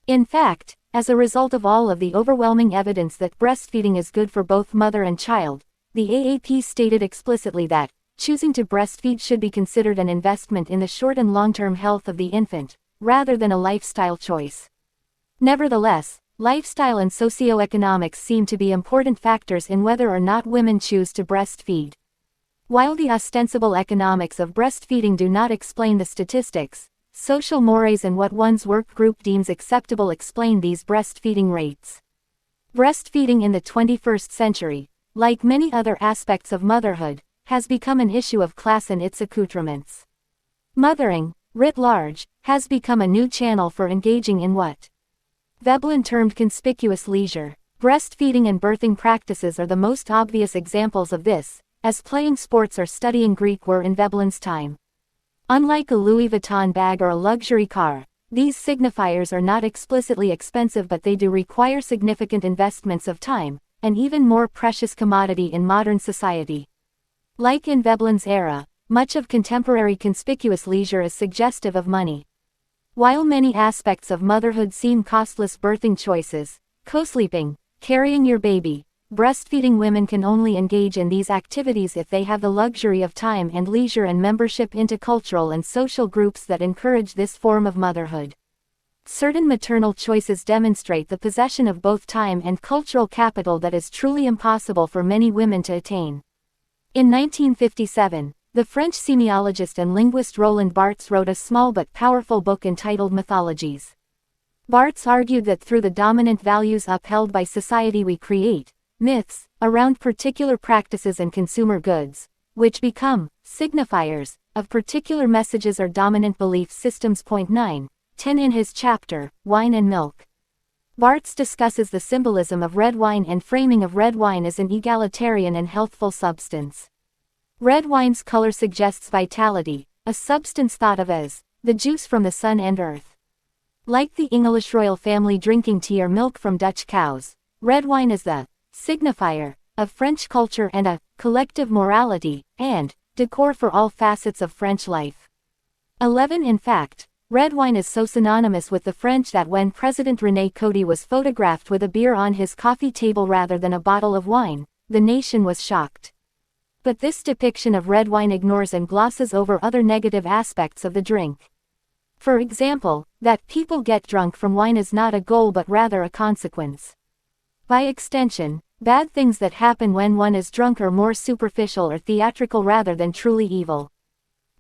In fact, as a result of all of the overwhelming evidence that breastfeeding is good for both mother and child, the AAP stated explicitly that choosing to breastfeed should be considered an investment in the short and long-term health of the infant, rather than a lifestyle choice. Nevertheless, lifestyle and socioeconomics seem to be important factors in whether or not women choose to breastfeed. While the ostensible economics of breastfeeding do not explain the statistics, social mores and what one's work group deems acceptable explain these breastfeeding rates. Breastfeeding in the 21st century, like many other aspects of motherhood, has become an issue of class and its accoutrements. Mothering, writ large, has become a new channel for engaging in what Veblen termed conspicuous leisure. Breastfeeding and birthing practices are the most obvious examples of this, as playing sports or studying Greek were in Veblen's time. Unlike a Louis Vuitton bag or a luxury car, these signifiers are not explicitly expensive, but they do require significant investments of time, an even more precious commodity in modern society. Like in Veblen's era, much of contemporary conspicuous leisure is suggestive of money. While many aspects of motherhood seem costless birthing choices, co-sleeping, carrying your baby, breastfeeding women can only engage in these activities if they have the luxury of time and leisure and membership into cultural and social groups that encourage this form of motherhood. Certain maternal choices demonstrate the possession of both time and cultural capital that is truly impossible for many women to attain. In 1957, the French semiologist and linguist Roland Barthes wrote a small but powerful book entitled Mythologies. Barthes argued that through the dominant values upheld by society we create myths around particular practices and consumer goods, which become signifiers of particular messages or dominant belief systems. 9.10 in his chapter, Wine and Milk. Barthes discusses the symbolism of red wine and framing of red wine as an egalitarian and healthful substance. Red wine's color suggests vitality, a substance thought of as the juice from the sun and earth. Like the English royal family drinking tea or milk from Dutch cows, red wine is the signifier of French culture and a collective morality and decor for all facets of French life. 11 In fact, red wine is so synonymous with the French that when President René Coty was photographed with a beer on his coffee table rather than a bottle of wine, the nation was shocked. But this depiction of red wine ignores and glosses over other negative aspects of the drink. For example, that people get drunk from wine is not a goal but rather a consequence. By extension, bad things that happen when one is drunk are more superficial or theatrical rather than truly evil.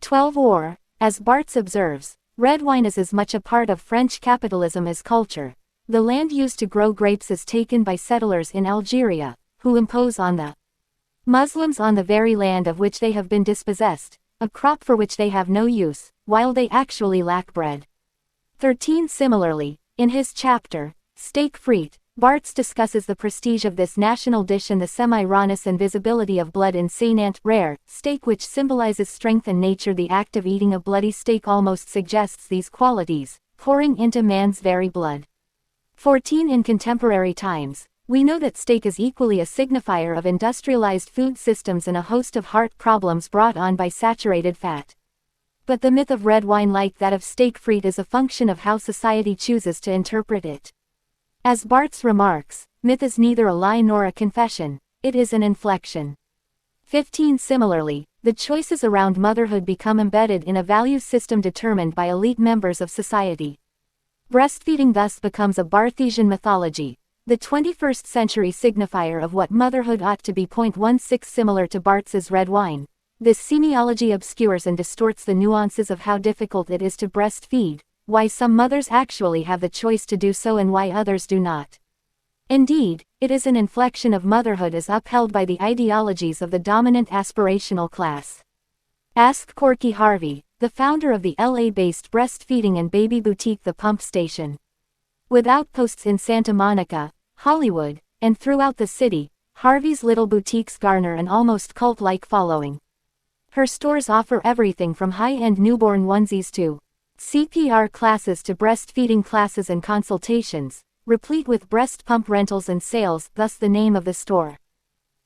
12 Or, as Barthes observes, red wine is as much a part of French capitalism as culture. The land used to grow grapes is taken by settlers in Algeria, who impose on the Muslims on the very land of which they have been dispossessed, a crop for which they have no use, while they actually lack bread. 13 Similarly, in his chapter, Steak Frites, Barthes discusses the prestige of this national dish and the semi-rawness and visibility of blood in saignant, rare, steak which symbolizes strength and nature. The act of eating a bloody steak almost suggests these qualities, pouring into man's very blood. 14 In contemporary times, we know that steak is equally a signifier of industrialized food systems and a host of heart problems brought on by saturated fat. But the myth of red wine, like that of steak frites, is a function of how society chooses to interpret it. As Barthes remarks, myth is neither a lie nor a confession, it is an inflection. 15 Similarly, the choices around motherhood become embedded in a value system determined by elite members of society. Breastfeeding thus becomes a Barthesian mythology, the 21st century signifier of what motherhood ought to be. 16 Similar to Barthes's red wine, this semiology obscures and distorts the nuances of how difficult it is to breastfeed, why some mothers actually have the choice to do so and why others do not. Indeed, it is an inflection of motherhood as upheld by the ideologies of the dominant aspirational class. Ask Corky Harvey, the founder of the LA-based breastfeeding and baby boutique The Pump Station. With outposts in Santa Monica, Hollywood, and throughout the city, Harvey's little boutiques garner an almost cult-like following. Her stores offer everything from high-end newborn onesies to CPR classes to breastfeeding classes and consultations, replete with breast pump rentals and sales, thus the name of the store.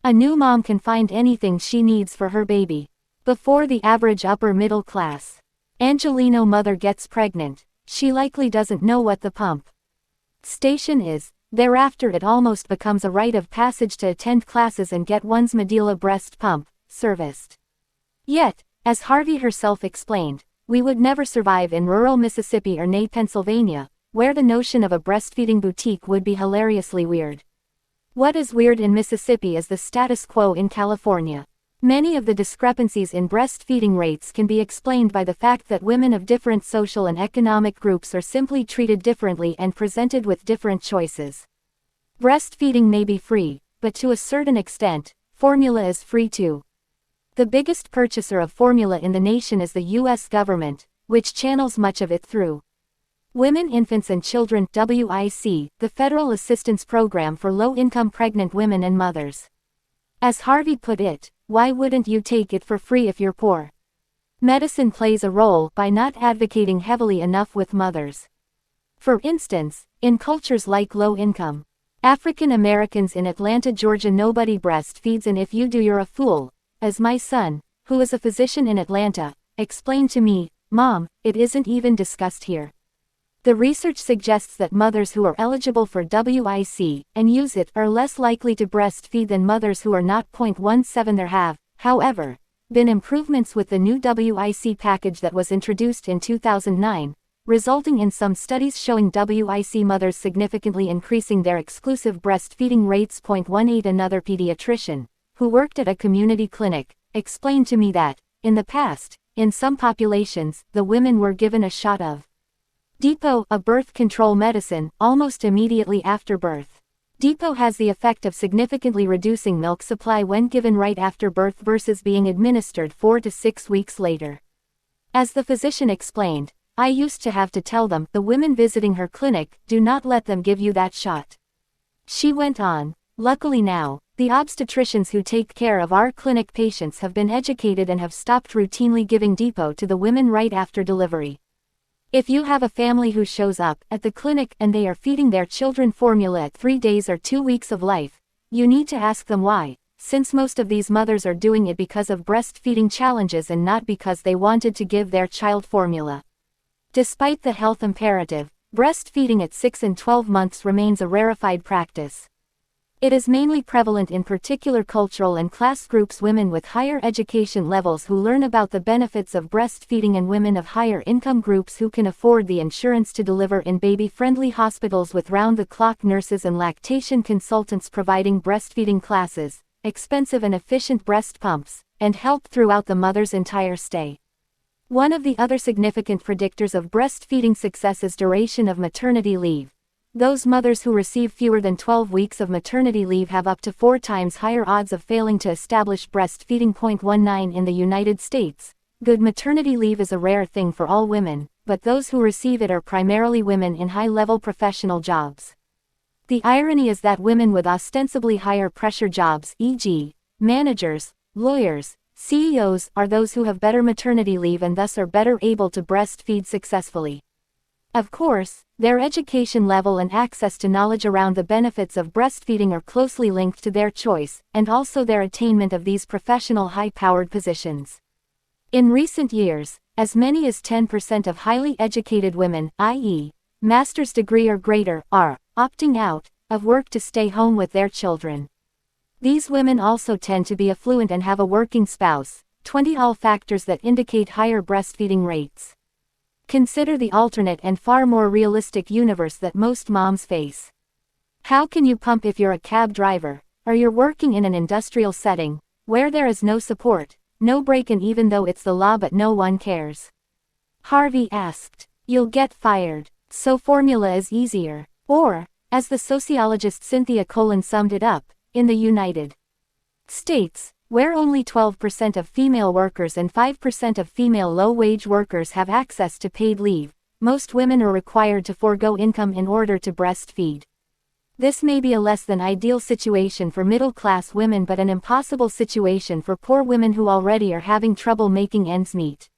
A new mom can find anything she needs for her baby. Before the average upper-middle class Angelino mother gets pregnant, she likely doesn't know what the pump station is. Thereafter it almost becomes a rite of passage to attend classes and get one's Medela breast pump serviced. Yet, as Harvey herself explained, we would never survive in rural Mississippi or Nate, Pennsylvania, where the notion of a breastfeeding boutique would be hilariously weird. What is weird in Mississippi is the status quo in California. Many of the discrepancies in breastfeeding rates can be explained by the fact that women of different social and economic groups are simply treated differently and presented with different choices. Breastfeeding may be free, but to a certain extent, formula is free too. The biggest purchaser of formula in the nation is the U.S. government, which channels much of it through Women, Infants and Children (WIC), the Federal Assistance Program for Low-Income Pregnant Women and Mothers. As Harvey put it, why wouldn't you take it for free if you're poor? Medicine plays a role by not advocating heavily enough with mothers. For instance, in cultures like low-income African Americans in Atlanta, Georgia, nobody breastfeeds, and if you do, you're a fool. As my son, who is a physician in Atlanta, explained to me, "Mom, it isn't even discussed here." The research suggests that mothers who are eligible for WIC and use it are less likely to breastfeed than mothers who are not. 17 There have, however, been improvements with the new WIC package that was introduced in 2009, resulting in some studies showing WIC mothers significantly increasing their exclusive breastfeeding rates. 18 Another pediatrician, who worked at a community clinic, explained to me that, in the past, in some populations, the women were given a shot of Depot, a birth control medicine, almost immediately after birth. Depot has the effect of significantly reducing milk supply when given right after birth versus being administered 4 to 6 weeks later. As the physician explained, I used to have to tell them, the women visiting her clinic, do not let them give you that shot. She went on, luckily now, the obstetricians who take care of our clinic patients have been educated and have stopped routinely giving Depot to the women right after delivery. If you have a family who shows up at the clinic and they are feeding their children formula at 3 days or 2 weeks of life, you need to ask them why, since most of these mothers are doing it because of breastfeeding challenges and not because they wanted to give their child formula. Despite the health imperative, breastfeeding at 6 and 12 months remains a rarefied practice. It is mainly prevalent in particular cultural and class groups: women with higher education levels who learn about the benefits of breastfeeding and women of higher income groups who can afford the insurance to deliver in baby-friendly hospitals with round-the-clock nurses and lactation consultants providing breastfeeding classes, expensive and efficient breast pumps, and help throughout the mother's entire stay. One of the other significant predictors of breastfeeding success is duration of maternity leave. Those mothers who receive fewer than 12 weeks of maternity leave have up to 4 times higher odds of failing to establish breastfeeding. 19 In the United States, good maternity leave is a rare thing for all women, but those who receive it are primarily women in high-level professional jobs. The irony is that women with ostensibly higher pressure jobs, e.g., managers, lawyers, CEOs, are those who have better maternity leave and thus are better able to breastfeed successfully. Of course, their education level and access to knowledge around the benefits of breastfeeding are closely linked to their choice, and also their attainment of these professional high-powered positions. In recent years, as many as 10% of highly educated women, i.e., master's degree or greater, are opting out of work to stay home with their children. These women also tend to be affluent and have a working spouse. 20 All factors that indicate higher breastfeeding rates. Consider the alternate and far more realistic universe that most moms face. How can you pump if you're a cab driver, or you're working in an industrial setting, where there is no support, no break, and even though it's the law but no one cares? Harvey asked. You'll get fired, so formula is easier. Or, as the sociologist Cynthia Colon summed it up, in the United States, where only 12% of female workers and 5% of female low-wage workers have access to paid leave, most women are required to forego income in order to breastfeed. This may be a less than ideal situation for middle-class women but an impossible situation for poor women who already are having trouble making ends meet.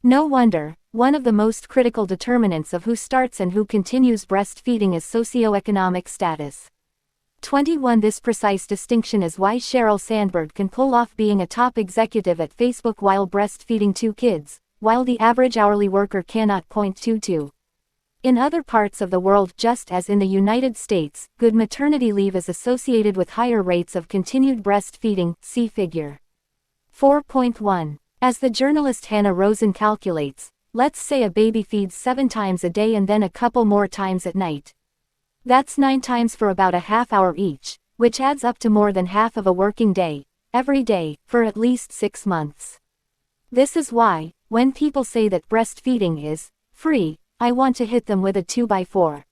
No wonder, one of the most critical determinants of who starts and who continues breastfeeding is socioeconomic status. 21 This precise distinction is why Sheryl Sandberg can pull off being a top executive at Facebook while breastfeeding 2 kids, while the average hourly worker cannot. 22 In other parts of the world, just as in the United States, good maternity leave is associated with higher rates of continued breastfeeding, see figure 4.1. As the journalist Hannah Rosen calculates, let's say a baby feeds 7 times a day and then a couple more times at night. That's 9 times for about a half hour each, which adds up to more than half of a working day, every day, for at least 6 months. This is why, when people say that breastfeeding is free, I want to hit them with a 2x4.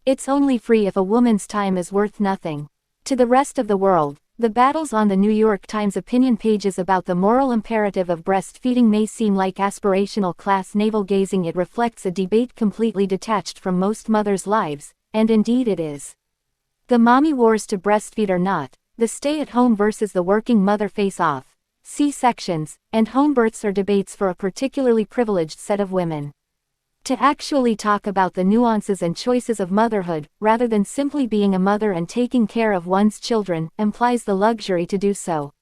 It's only free if a woman's time is worth nothing. To the rest of the world, the battles on the New York Times opinion pages about the moral imperative of breastfeeding may seem like aspirational class navel-gazing. It reflects a debate completely detached from most mothers' lives, and indeed it is. The mommy wars to breastfeed or not, the stay-at-home versus the working mother face-off, C-sections, and home births are debates for a particularly privileged set of women. To actually talk about the nuances and choices of motherhood, rather than simply being a mother and taking care of one's children, implies the luxury to do so.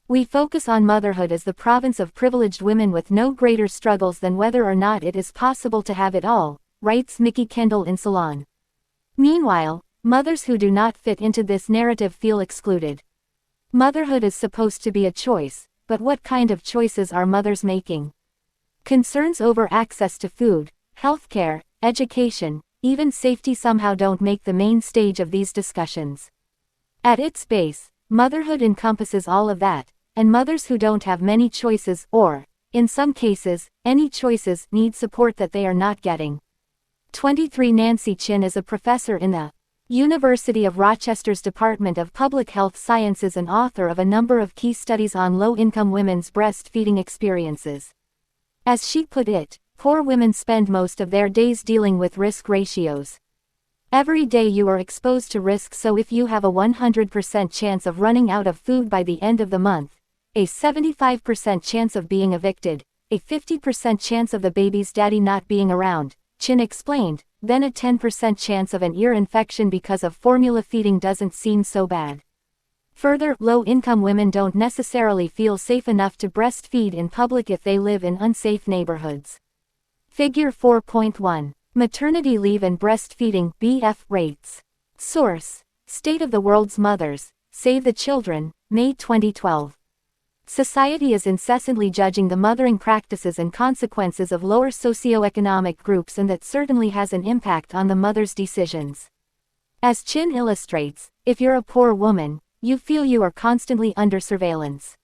We focus on motherhood as the province of privileged women with no greater struggles than whether or not it is possible to have it all, writes Mickey Kendall in Salon. Meanwhile, mothers who do not fit into this narrative feel excluded. Motherhood is supposed to be a choice, but what kind of choices are mothers making? Concerns over access to food, healthcare, education, even safety somehow don't make the main stage of these discussions. At its base, motherhood encompasses all of that, and mothers who don't have many choices or, in some cases, any choices need support that they are not getting. 23 Nancy Chin is a professor in the University of Rochester's Department of Public Health Sciences and author of a number of key studies on low-income women's breastfeeding experiences. As she put it, poor women spend most of their days dealing with risk ratios. Every day you are exposed to risk, so if you have a 100% chance of running out of food by the end of the month, a 75% chance of being evicted, a 50% chance of the baby's daddy not being around, Chin explained, then a 10% chance of an ear infection because of formula feeding doesn't seem so bad. Further, low-income women don't necessarily feel safe enough to breastfeed in public if they live in unsafe neighborhoods. Figure 4.1. Maternity leave and breastfeeding, BF rates. Source: State of the World's Mothers, Save the Children, May 2012. Society is incessantly judging the mothering practices and consequences of lower socioeconomic groups, and that certainly has an impact on the mother's decisions. As Chin illustrates, if you're a poor woman, you feel you are constantly under surveillance.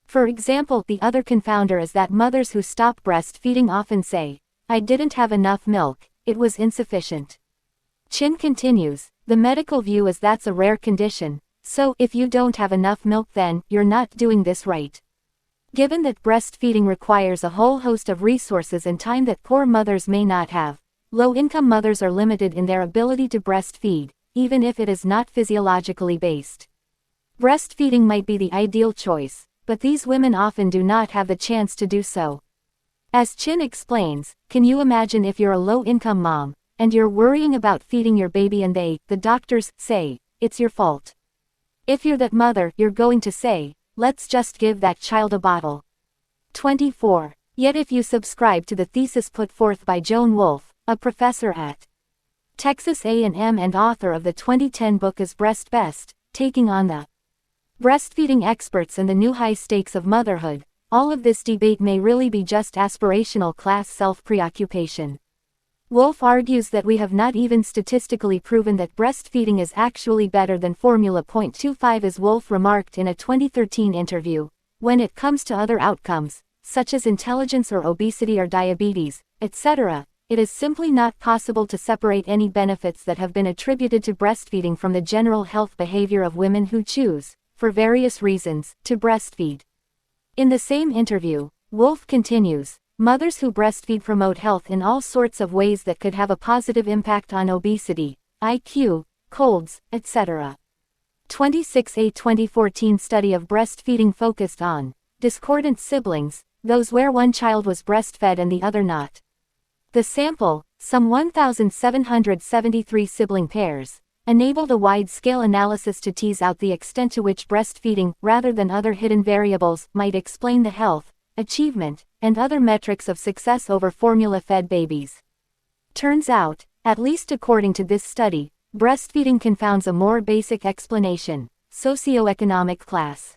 For example, the other confounder is that mothers who stop breastfeeding often say, "I didn't have enough milk, it was insufficient." Chin continues, the medical view is that's a rare condition, so if you don't have enough milk then you're not doing this right. Given that breastfeeding requires a whole host of resources and time that poor mothers may not have, low-income mothers are limited in their ability to breastfeed, even if it is not physiologically based. Breastfeeding might be the ideal choice, but these women often do not have the chance to do so. As Chin explains, can you imagine if you're a low-income mom, and you're worrying about feeding your baby and the doctors, say, it's your fault. If you're that mother, you're going to say, let's just give that child a bottle. 24. Yet if you subscribe to the thesis put forth by Joan Wolfe, a professor at Texas A&M and author of the 2010 book Is Breast Best?, taking on the breastfeeding experts and the new high stakes of motherhood, all of this debate may really be just aspirational class self-preoccupation. Wolfe argues that we have not even statistically proven that breastfeeding is actually better than formula. 25 As Wolfe remarked in a 2013 interview, when it comes to other outcomes, such as intelligence or obesity or diabetes, etc., it is simply not possible to separate any benefits that have been attributed to breastfeeding from the general health behavior of women who choose, for various reasons, to breastfeed. In the same interview, Wolfe continues, mothers who breastfeed promote health in all sorts of ways that could have a positive impact on obesity, IQ, colds, etc. 26 A 2014 study of breastfeeding focused on discordant siblings, those where one child was breastfed and the other not. The sample, some 1,773 sibling pairs, enabled a wide-scale analysis to tease out the extent to which breastfeeding, rather than other hidden variables, might explain the health, achievement, and other metrics of success over formula-fed babies. Turns out, at least according to this study, breastfeeding confounds a more basic explanation: socioeconomic class.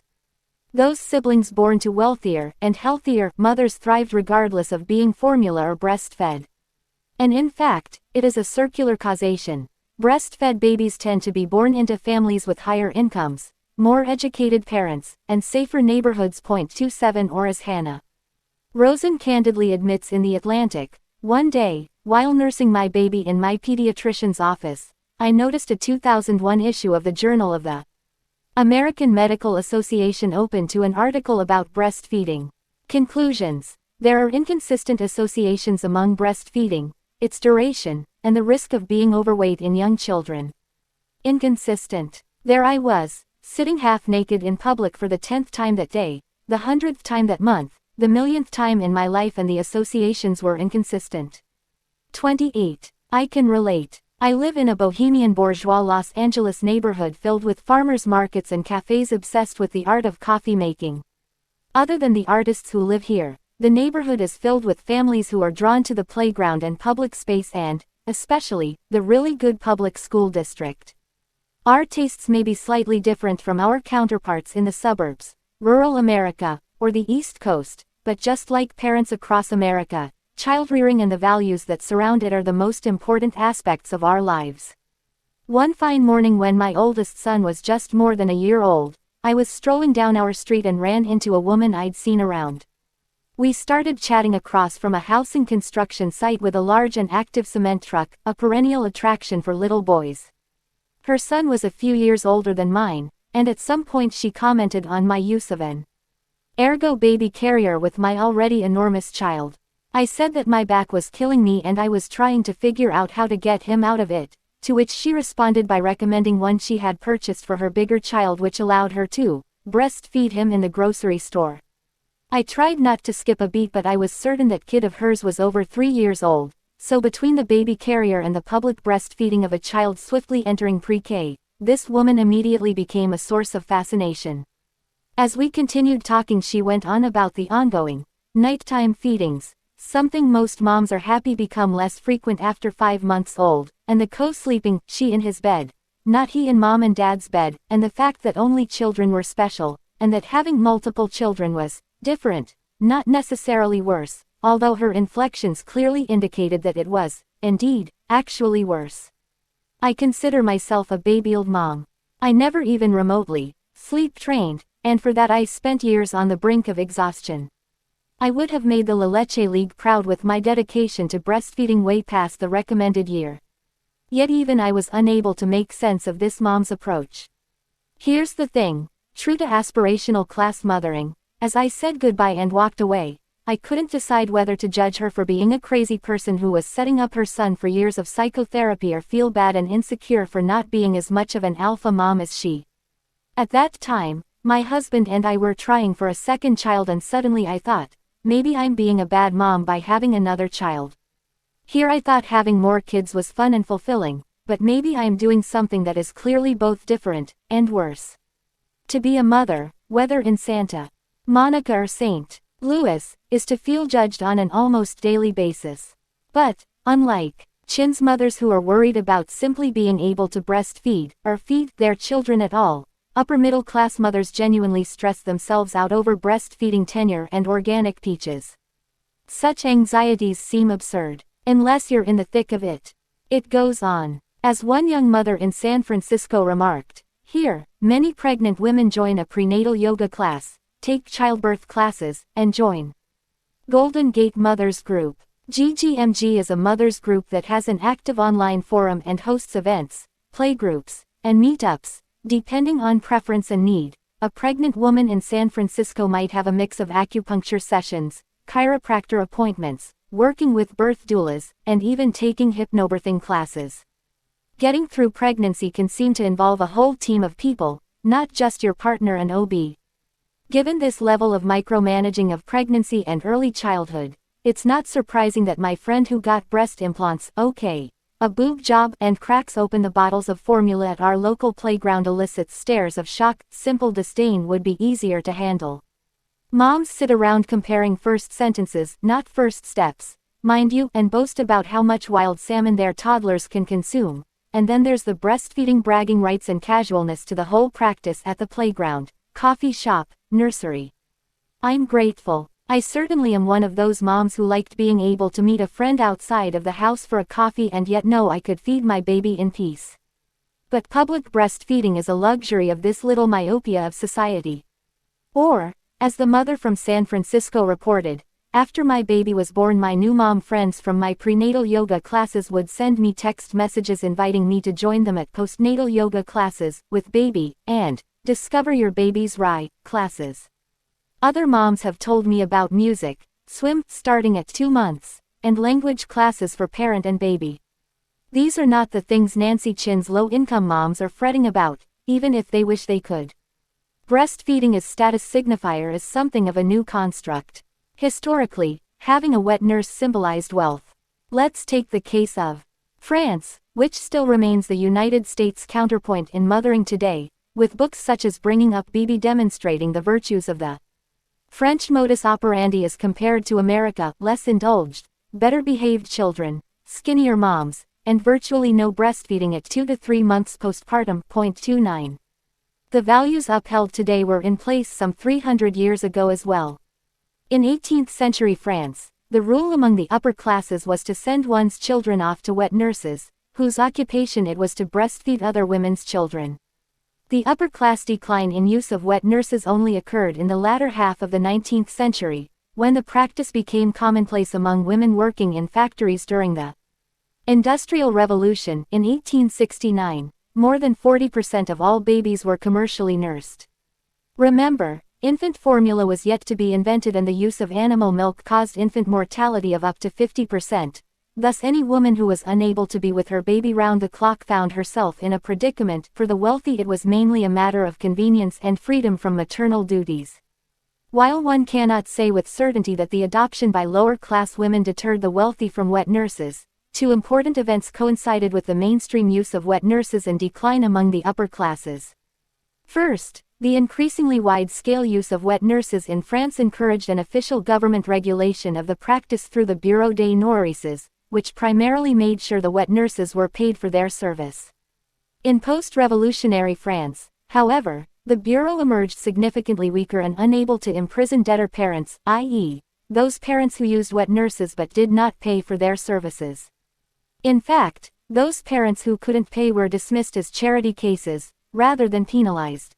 Those siblings born to wealthier and healthier mothers thrived regardless of being formula or breastfed. And in fact, it is a circular causation. Breastfed babies tend to be born into families with higher incomes, more educated parents, and safer neighborhoods. 27 Or as Hannah Rosen candidly admits in The Atlantic, "One day, while nursing my baby in my pediatrician's office, I noticed a 2001 issue of the Journal of the American Medical Association open to an article about breastfeeding. Conclusions: there are inconsistent associations among breastfeeding, its duration, and the risk of being overweight in young children. Inconsistent. There I was, sitting half naked in public for the 10th time that day, the 100th time that month, the millionth time in my life, and the associations were inconsistent." 28. I can relate. I live in a bohemian bourgeois Los Angeles neighborhood filled with farmers markets and cafes obsessed with the art of coffee making. Other than the artists who live here, the neighborhood is filled with families who are drawn to the playground and public space and, especially, the really good public school district. Our tastes may be slightly different from our counterparts in the suburbs, rural America, or the East Coast, but just like parents across America, child-rearing and the values that surround it are the most important aspects of our lives. One fine morning when my oldest son was just more than a year old, I was strolling down our street and ran into a woman I'd seen around. We started chatting across from a housing construction site with a large and active cement truck, a perennial attraction for little boys. Her son was a few years older than mine, and at some point she commented on my use of an ergo baby carrier with my already enormous child. I said that my back was killing me and I was trying to figure out how to get him out of it, to which she responded by recommending one she had purchased for her bigger child, which allowed her to breastfeed him in the grocery store. I tried not to skip a beat, but I was certain that kid of hers was over 3 years old, so between the baby carrier and the public breastfeeding of a child swiftly entering pre-K, this woman immediately became a source of fascination. As we continued talking, she went on about the ongoing nighttime feedings, something most moms are happy become less frequent after 5 months old, and the co-sleeping, she in his bed, not he in mom and dad's bed, and the fact that only children were special, and that having multiple children was different, not necessarily worse, although her inflections clearly indicated that it was, indeed, actually worse. I consider myself a baby-old mom. I never even remotely sleep-trained, and for that I spent years on the brink of exhaustion. I would have made the La Leche League proud with my dedication to breastfeeding way past the recommended year. Yet even I was unable to make sense of this mom's approach. Here's the thing, true to aspirational class mothering, as I said goodbye and walked away, I couldn't decide whether to judge her for being a crazy person who was setting up her son for years of psychotherapy or feel bad and insecure for not being as much of an alpha mom as she. At that time, my husband and I were trying for a second child, and suddenly I thought, maybe I'm being a bad mom by having another child. Here I thought having more kids was fun and fulfilling, but maybe I'm doing something that is clearly both different and worse. To be a mother, whether in Santa Monica or St. Louis, is to feel judged on an almost daily basis. But, unlike Chin's mothers who are worried about simply being able to breastfeed, or feed their children at all, upper-middle-class mothers genuinely stress themselves out over breastfeeding tenure and organic peaches. Such anxieties seem absurd, unless you're in the thick of it. It goes on. As one young mother in San Francisco remarked, "Here, many pregnant women join a prenatal yoga class, take childbirth classes, and join Golden Gate Mothers Group." GGMG is a mothers group that has an active online forum and hosts events, playgroups, and meetups, depending on preference and need. A pregnant woman in San Francisco might have a mix of acupuncture sessions, chiropractor appointments, working with birth doulas, and even taking hypnobirthing classes. Getting through pregnancy can seem to involve a whole team of people, not just your partner and OB. Given this level of micromanaging of pregnancy and early childhood, it's not surprising that my friend who got breast implants, a boob job, and cracks open the bottles of formula at our local playground elicits stares of shock. Simple disdain would be easier to handle. Moms sit around comparing first sentences, not first steps, mind you, and boast about how much wild salmon their toddlers can consume. And then there's the breastfeeding bragging rights and casualness to the whole practice at the playground, coffee shop, nursery. I'm grateful. I certainly am one of those moms who liked being able to meet a friend outside of the house for a coffee and yet know I could feed my baby in peace. But public breastfeeding is a luxury of this little myopia of society. Or, as the mother from San Francisco reported, after my baby was born, my new mom friends from my prenatal yoga classes would send me text messages inviting me to join them at postnatal yoga classes with baby and discover your baby's right classes. Other moms have told me about music, swim, starting at 2 months, and language classes for parent and baby. These are not the things Nancy Chin's low-income moms are fretting about, even if they wish they could. Breastfeeding as status signifier is something of a new construct. Historically, having a wet nurse symbolized wealth. Let's take the case of France, which still remains the United States counterpoint in mothering today, with books such as Bringing Up Bibi demonstrating the virtues of the French modus operandi as compared to America, less indulged, better behaved children, skinnier moms, and virtually no breastfeeding at 2 to 3 months postpartum. 29. The values upheld today were in place some 300 years ago as well. In 18th century France, the rule among the upper classes was to send one's children off to wet nurses, whose occupation it was to breastfeed other women's children. The upper-class decline in use of wet nurses only occurred in the latter half of the 19th century, when the practice became commonplace among women working in factories during the Industrial Revolution. In 1869, more than 40% of all babies were commercially nursed. Remember, infant formula was yet to be invented and the use of animal milk caused infant mortality of up to 50%. Thus any woman who was unable to be with her baby round the clock found herself in a predicament. For the wealthy it was mainly a matter of convenience and freedom from maternal duties. While one cannot say with certainty that the adoption by lower-class women deterred the wealthy from wet nurses, 2 important events coincided with the mainstream use of wet nurses and decline among the upper classes. First, the increasingly wide-scale use of wet nurses in France encouraged an official government regulation of the practice through the Bureau des Nourrices, which primarily made sure the wet nurses were paid for their service. In post-revolutionary France, however, the Bureau emerged significantly weaker and unable to imprison debtor parents, i.e., those parents who used wet nurses but did not pay for their services. In fact, those parents who couldn't pay were dismissed as charity cases, rather than penalized.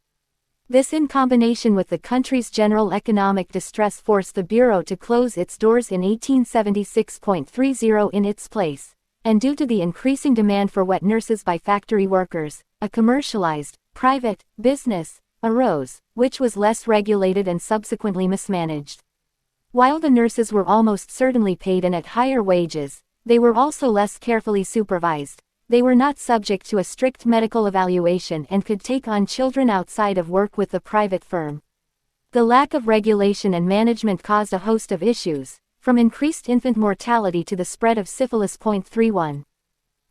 This in combination with the country's general economic distress forced the Bureau to close its doors in 1876.30 in its place, and due to the increasing demand for wet nurses by factory workers, a commercialized, private, business arose, which was less regulated and subsequently mismanaged. While the nurses were almost certainly paid and at higher wages, they were also less carefully supervised. They were not subject to a strict medical evaluation and could take on children outside of work with the private firm. The lack of regulation and management caused a host of issues, from increased infant mortality to the spread of syphilis. 31.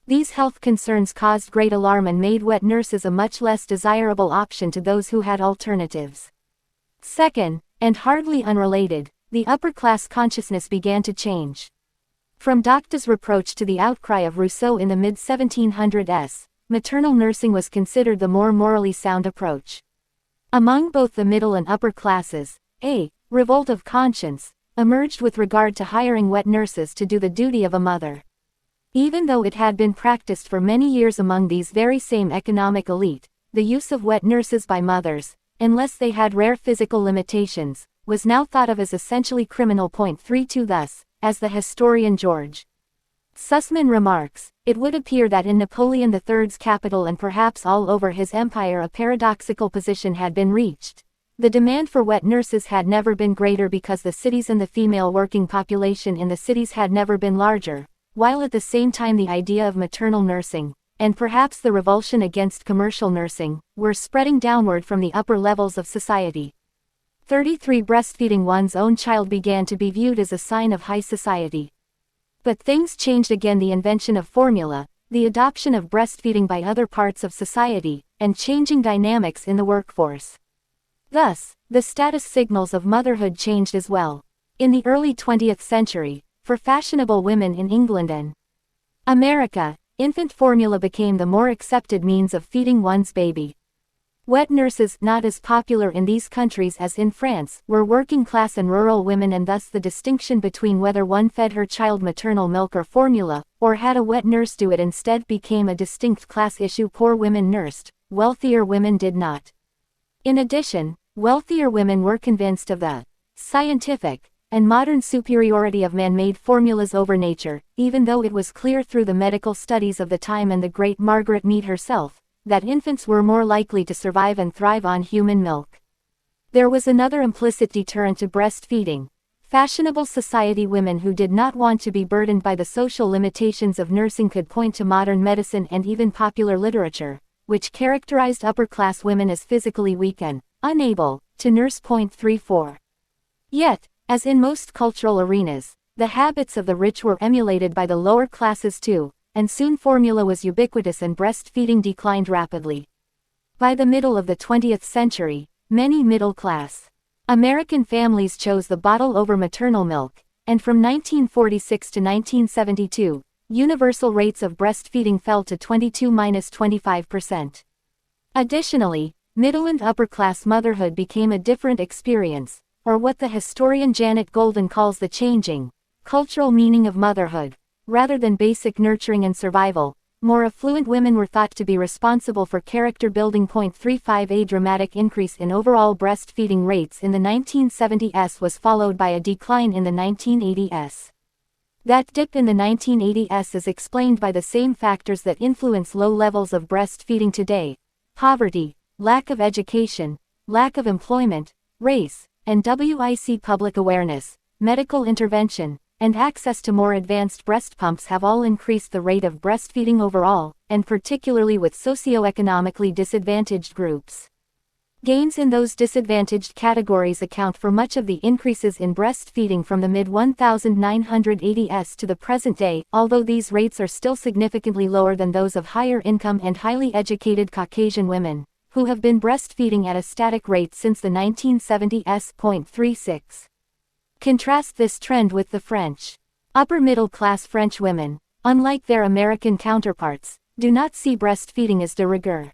These health concerns caused great alarm and made wet nurses a much less desirable option to those who had alternatives. Second, and hardly unrelated, the upper-class consciousness began to change. From Docta's reproach to the outcry of Rousseau in the mid-1700s, maternal nursing was considered the more morally sound approach. Among both the middle and upper classes, a revolt of conscience emerged with regard to hiring wet nurses to do the duty of a mother. Even though it had been practiced for many years among these very same economic elite, the use of wet nurses by mothers, unless they had rare physical limitations, was now thought of as essentially criminal. 32 Thus, as the historian George Sussman remarks, it would appear that in Napoleon III's capital and perhaps all over his empire a paradoxical position had been reached. The demand for wet nurses had never been greater because the cities and the female working population in the cities had never been larger, while at the same time the idea of maternal nursing, and perhaps the revulsion against commercial nursing, were spreading downward from the upper levels of society. 33 Breastfeeding one's own child began to be viewed as a sign of high society. But things changed again. The invention of formula, the adoption of breastfeeding by other parts of society, and changing dynamics in the workforce. Thus, the status signals of motherhood changed as well. In the early 20th century, For fashionable women in England and America, infant formula became the more accepted means of feeding one's baby. Wet nurses, not as popular in these countries as in France, were working-class and rural women, and thus the distinction between whether one fed her child maternal milk or formula, or had a wet nurse do it instead, became a distinct class issue. Poor women nursed, wealthier women did not. In addition, wealthier women were convinced of the scientific and modern superiority of man-made formulas over nature, even though it was clear through the medical studies of the time and the great Margaret Mead herself, that infants were more likely to survive and thrive on human milk. There was another implicit deterrent to breastfeeding. Fashionable society women who did not want to be burdened by the social limitations of nursing could point to modern medicine and even popular literature, which characterized upper-class women as physically weak and unable to nurse. 34. Yet, as in most cultural arenas, the habits of the rich were emulated by the lower classes too, and soon formula was ubiquitous and breastfeeding declined rapidly. By the middle of the 20th century, many middle-class American families chose the bottle over maternal milk, and from 1946 to 1972, universal rates of breastfeeding fell to 22–25%. Additionally, middle and upper-class motherhood became a different experience, or what the historian Janet Golden calls the changing cultural meaning of motherhood. Rather than basic nurturing and survival, more affluent women were thought to be responsible for character building. 35. A dramatic increase in overall breastfeeding rates in the 1970s was followed by a decline in the 1980s. That dip in the 1980s is explained by the same factors that influence low levels of breastfeeding today: poverty, lack of education, lack of employment, race, and public awareness, medical intervention, and access to more advanced breast pumps have all increased the rate of breastfeeding overall, and particularly with socioeconomically disadvantaged groups. Gains in those disadvantaged categories account for much of the increases in breastfeeding from the mid-1980s to the present day, although these rates are still significantly lower than those of higher income and highly educated Caucasian women, who have been breastfeeding at a static rate since the 1970s. 36. Contrast this trend with the French. Upper-middle-class French women, unlike their American counterparts, do not see breastfeeding as de rigueur.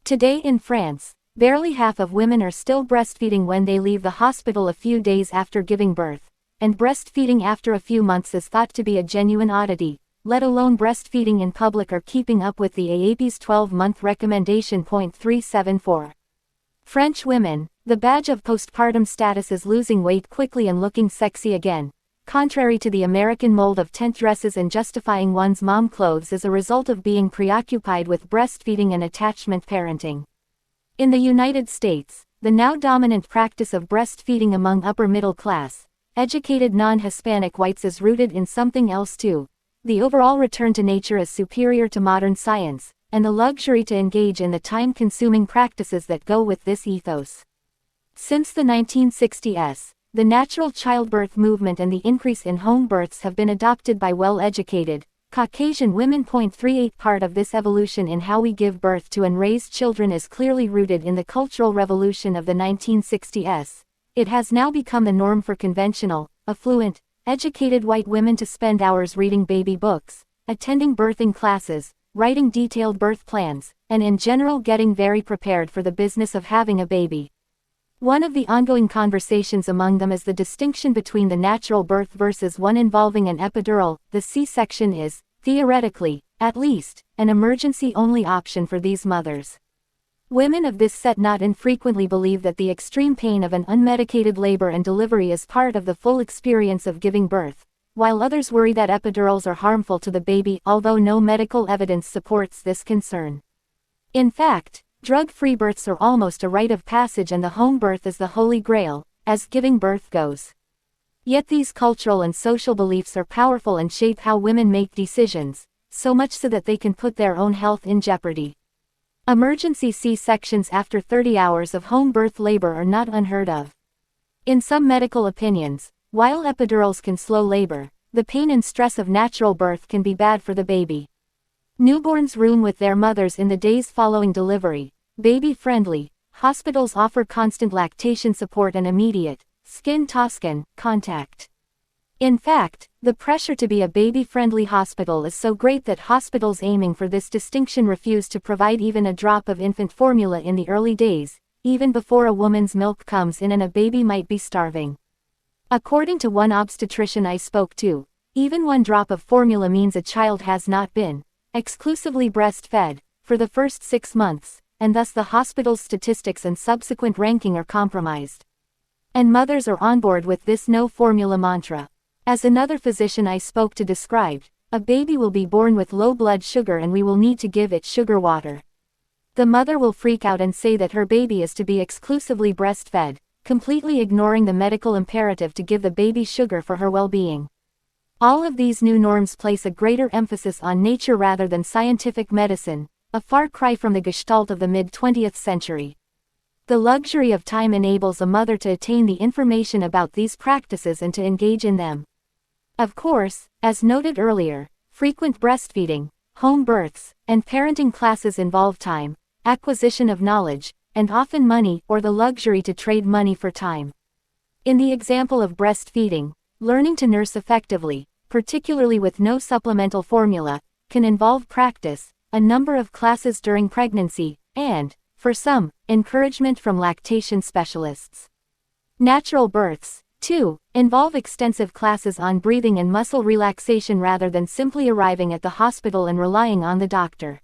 Today in France, barely half of women are still breastfeeding when they leave the hospital a few days after giving birth, and breastfeeding after a few months is thought to be a genuine oddity, let alone breastfeeding in public or keeping up with the AAP's 12-month recommendation. 374. French women, the badge of postpartum status is losing weight quickly and looking sexy again, contrary to the American mold of tent dresses and justifying one's mom clothes as a result of being preoccupied with breastfeeding and attachment parenting. In the United States, the now dominant practice of breastfeeding among upper-middle-class, educated non-Hispanic whites is rooted in something else too: the overall return to nature as superior to modern science, and the luxury to engage in the time-consuming practices that go with this ethos. Since the 1960s, the natural childbirth movement and the increase in home births have been adopted by well-educated Caucasian women. 38. Part of this evolution in how we give birth to and raise children is clearly rooted in the Cultural Revolution of the 1960s. It has now become the norm for conventional, affluent, educated white women to spend hours reading baby books, attending birthing classes, writing detailed birth plans, and in general getting very prepared for the business of having a baby. One of the ongoing conversations among them is the distinction between the natural birth versus one involving an epidural. The C-section is, theoretically, at least, an emergency-only option for these mothers. Women of this set not infrequently believe that the extreme pain of an unmedicated labor and delivery is part of the full experience of giving birth, while others worry that epidurals are harmful to the baby, although no medical evidence supports this concern. In fact, drug-free births are almost a rite of passage, and the home birth is the holy grail, as giving birth goes. Yet these cultural and social beliefs are powerful and shape how women make decisions, so much so that they can put their own health in jeopardy. Emergency C-sections after 30 hours of home birth labor are not unheard of. In some medical opinions, while epidurals can slow labor, the pain and stress of natural birth can be bad for the baby. Newborns room with their mothers in the days following delivery, baby-friendly, hospitals offer constant lactation support and immediate, skin-to-skin, contact. In fact, the pressure to be a baby-friendly hospital is so great that hospitals aiming for this distinction refuse to provide even a drop of infant formula in the early days, even before a woman's milk comes in and a baby might be starving. According to one obstetrician I spoke to, even one drop of formula means a child has not been exclusively breastfed for the first 6 months, and thus the hospital's statistics and subsequent ranking are compromised. And mothers are on board with this no formula mantra. As another physician I spoke to described, a baby will be born with low blood sugar and we will need to give it sugar water. The mother will freak out and say that her baby is to be exclusively breastfed, completely ignoring the medical imperative to give the baby sugar for her well-being. All of these new norms place a greater emphasis on nature rather than scientific medicine, a far cry from the Gestalt of the mid-20th century. The luxury of time enables a mother to attain the information about these practices and to engage in them. Of course, as noted earlier, frequent breastfeeding, home births, and parenting classes involve time, acquisition of knowledge, and often money or the luxury to trade money for time. In the example of breastfeeding, learning to nurse effectively, particularly with no supplemental formula, can involve practice, a number of classes during pregnancy, and, for some, encouragement from lactation specialists. Natural births, too, involve extensive classes on breathing and muscle relaxation rather than simply arriving at the hospital and relying on the doctor.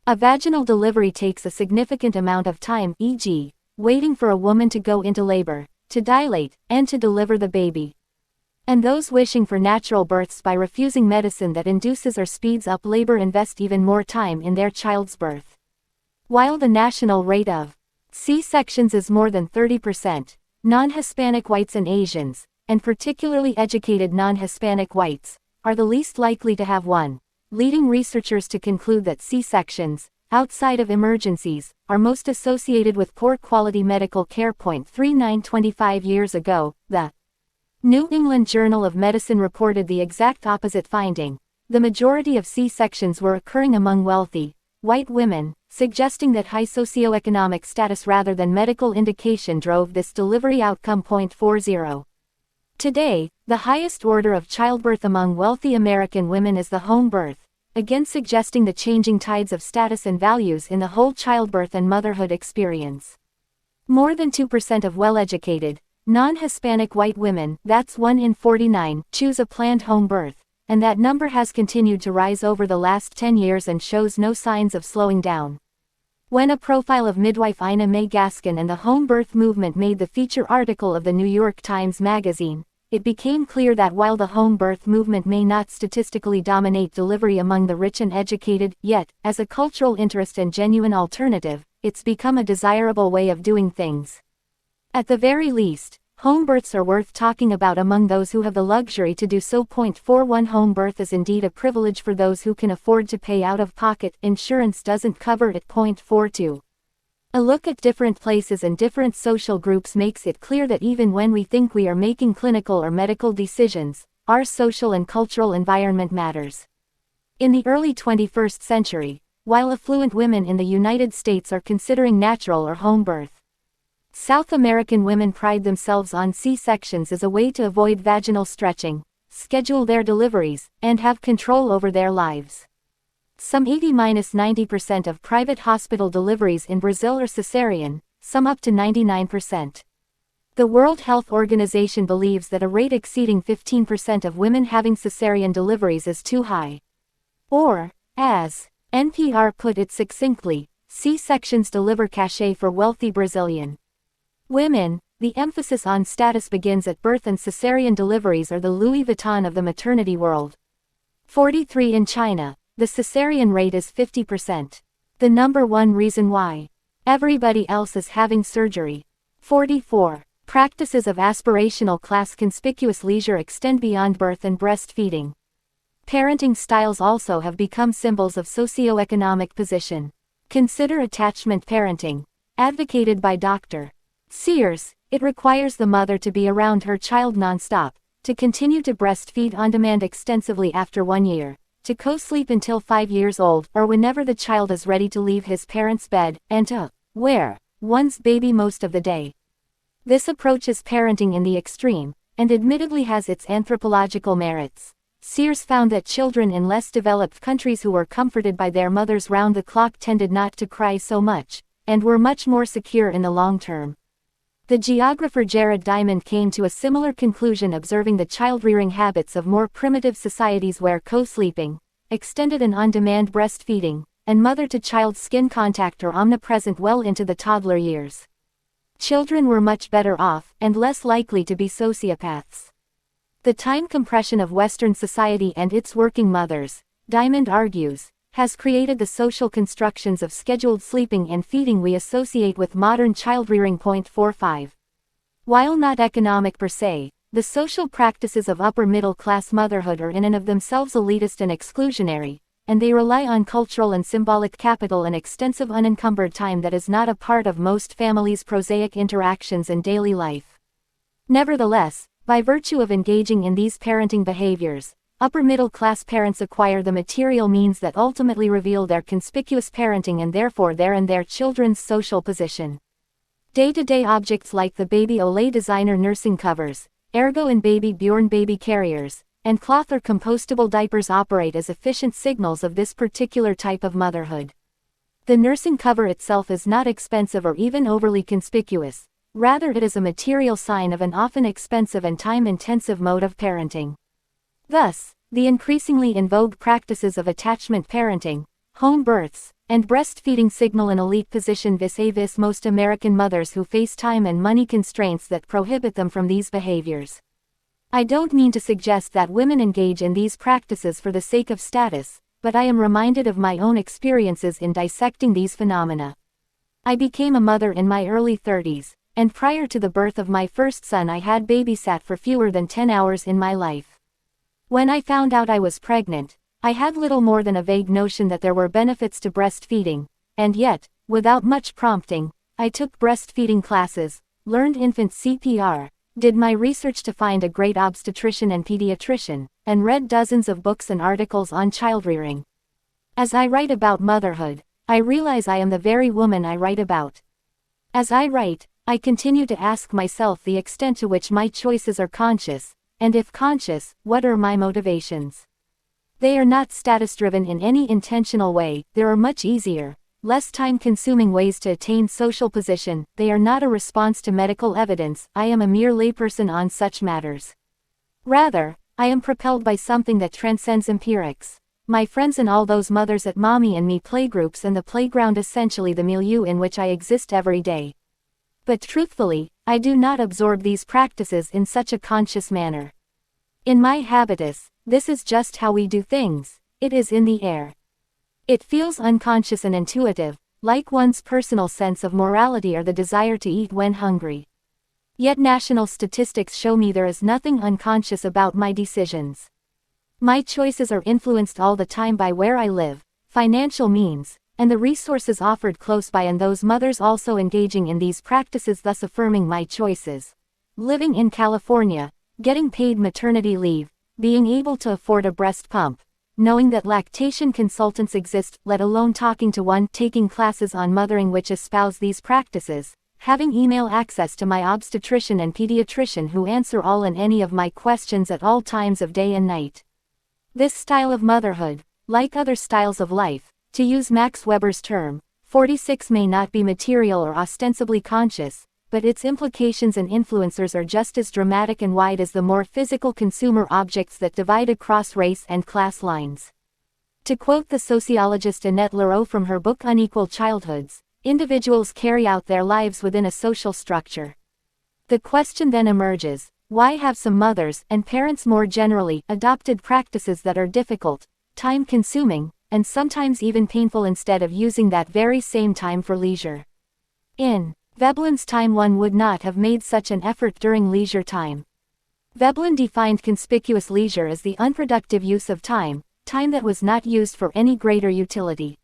A vaginal delivery takes a significant amount of time, e.g., waiting for a woman to go into labor, to dilate, and to deliver the baby. And those wishing for natural births by refusing medicine that induces or speeds up labor invest even more time in their child's birth. While the national rate of C-sections is more than 30%, non-Hispanic whites and Asians, and particularly educated non-Hispanic whites, are the least likely to have one, leading researchers to conclude that C-sections, outside of emergencies, are most associated with poor quality medical care. 25 years ago, the New England Journal of Medicine reported the exact opposite finding. The majority of C-sections were occurring among wealthy, white women, suggesting that high socioeconomic status rather than medical indication drove this delivery outcome. 40. Today, the highest order of childbirth among wealthy American women is the home birth, again suggesting the changing tides of status and values in the whole childbirth and motherhood experience. More than 2% of well-educated, non-Hispanic white women, that's 1 in 49, choose a planned home birth, and that number has continued to rise over the last 10 years and shows no signs of slowing down. When a profile of midwife Ina May Gaskin and the home birth movement made the feature article of the New York Times Magazine, it became clear that while the home birth movement may not statistically dominate delivery among the rich and educated, yet, as a cultural interest and genuine alternative, it's become a desirable way of doing things. At the very least, home births are worth talking about among those who have the luxury to do so. 41 Home birth is indeed a privilege for those who can afford to pay out of pocket. Insurance doesn't cover it. 42. A look at different places and different social groups makes it clear that even when we think we are making clinical or medical decisions, our social and cultural environment matters. In the early 21st century, while affluent women in the United States are considering natural or home birth, South American women pride themselves on C-sections as a way to avoid vaginal stretching, schedule their deliveries, and have control over their lives. Some 80–90% of private hospital deliveries in Brazil are cesarean, some up to 99%. The World Health Organization believes that a rate exceeding 15% of women having cesarean deliveries is too high. Or, as NPR put it succinctly, C-sections deliver cachet for wealthy Brazilian women. The emphasis on status begins at birth, and cesarean deliveries are the Louis Vuitton of the maternity world. 43 In China, the cesarean rate is 50%. The number one reason why everybody else is having surgery. 44. Practices of aspirational class conspicuous leisure extend beyond birth and breastfeeding. Parenting styles also have become symbols of socioeconomic position. Consider attachment parenting, advocated by Dr. Sears. It requires the mother to be around her child nonstop, to continue to breastfeed on demand extensively after 1 year, to co-sleep until 5 years old or whenever the child is ready to leave his parents' bed, and to wear one's baby most of the day. This approach is parenting in the extreme, and admittedly has its anthropological merits. Sears found that children in less developed countries who were comforted by their mothers round the clock tended not to cry so much, and were much more secure in the long term. The geographer Jared Diamond came to a similar conclusion, observing the child-rearing habits of more primitive societies where co-sleeping, extended and on-demand breastfeeding, and mother-to-child skin contact are omnipresent well into the toddler years. Children were much better off, and less likely to be sociopaths. The time compression of Western society and its working mothers, Diamond argues, has created the social constructions of scheduled sleeping and feeding we associate with modern child-rearing. 45. While not economic per se, the social practices of upper-middle-class motherhood are in and of themselves elitist and exclusionary, and they rely on cultural and symbolic capital and extensive unencumbered time that is not a part of most families' prosaic interactions and daily life. Nevertheless, by virtue of engaging in these parenting behaviors, upper-middle-class parents acquire the material means that ultimately reveal their conspicuous parenting and therefore their and their children's social position. Day-to-day objects like the Baby Olay designer nursing covers, Ergo and Baby Bjorn baby carriers, and cloth or compostable diapers operate as efficient signals of this particular type of motherhood. The nursing cover itself is not expensive or even overly conspicuous, rather it is a material sign of an often expensive and time-intensive mode of parenting. Thus, the increasingly in vogue practices of attachment parenting, home births, and breastfeeding signal an elite position vis-a-vis most American mothers who face time and money constraints that prohibit them from these behaviors. I don't mean to suggest that women engage in these practices for the sake of status, but I am reminded of my own experiences in dissecting these phenomena. I became a mother in my early 30s, and prior to the birth of my first son I had babysat for fewer than 10 hours in my life. When I found out I was pregnant, I had little more than a vague notion that there were benefits to breastfeeding, and yet, without much prompting, I took breastfeeding classes, learned infant CPR, did my research to find a great obstetrician and pediatrician, and read dozens of books and articles on childrearing. As I write about motherhood, I realize I am the very woman I write about. As I write, I continue to ask myself the extent to which my choices are conscious, and if conscious, what are my motivations? They are not status-driven in any intentional way, there are much easier, less time-consuming ways to attain social position, they are not a response to medical evidence, I am a mere layperson on such matters. Rather, I am propelled by something that transcends empirics. My friends and all those mothers at Mommy and Me playgroups and the playground, essentially the milieu in which I exist every day. But truthfully, I do not absorb these practices in such a conscious manner. In my habitus, this is just how we do things, it is in the air. It feels unconscious and intuitive, like one's personal sense of morality or the desire to eat when hungry. Yet national statistics show me there is nothing unconscious about my decisions. My choices are influenced all the time by where I live, financial means, and the resources offered close by, and those mothers also engaging in these practices thus affirming my choices. Living in California, getting paid maternity leave, being able to afford a breast pump, knowing that lactation consultants exist, let alone talking to one, taking classes on mothering which espouse these practices, having email access to my obstetrician and pediatrician who answer all and any of my questions at all times of day and night. This style of motherhood, like other styles of life, to use Max Weber's term, 46 may not be material or ostensibly conscious, but its implications and influencers are just as dramatic and wide as the more physical consumer objects that divide across race and class lines. To quote the sociologist Annette Leroux from her book Unequal Childhoods, individuals carry out their lives within a social structure. The question then emerges, why have some mothers, and parents more generally, adopted practices that are difficult, time-consuming, and sometimes even painful instead of using that very same time for leisure? In Veblen's time, one would not have made such an effort during leisure time. Veblen defined conspicuous leisure as the unproductive use of time, time that was not used for any greater utility.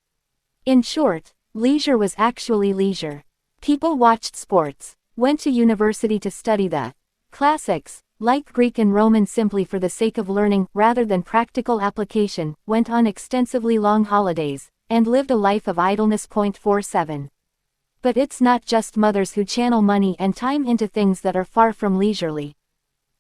In short, leisure was actually leisure. People watched sports, went to university to study the classics, like Greek and Roman simply for the sake of learning, rather than practical application, went on extensively long holidays, and lived a life of idleness. 47. But it's not just mothers who channel money and time into things that are far from leisurely.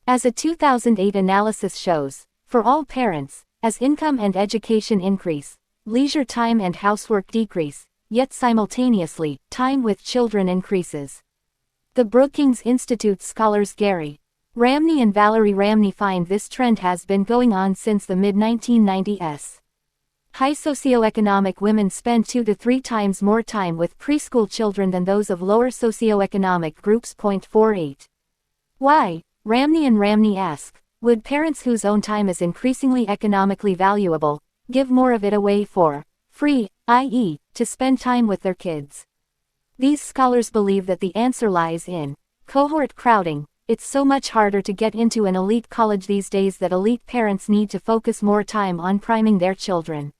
As a 2008 analysis shows, for all parents, as income and education increase, leisure time and housework decrease, yet simultaneously, time with children increases. The Brookings Institute scholars Gary Ramney and Valerie Ramney find this trend has been going on since the mid-1990s. High socioeconomic women spend 2 to 3 times more time with preschool children than those of lower socioeconomic groups. 48. Why? Ramney and Ramney ask, would parents whose own time is increasingly economically valuable, give more of it away for free, i.e., to spend time with their kids? These scholars believe that the answer lies in cohort crowding. It's so much harder to get into an elite college these days that elite parents need to focus more time on priming their children.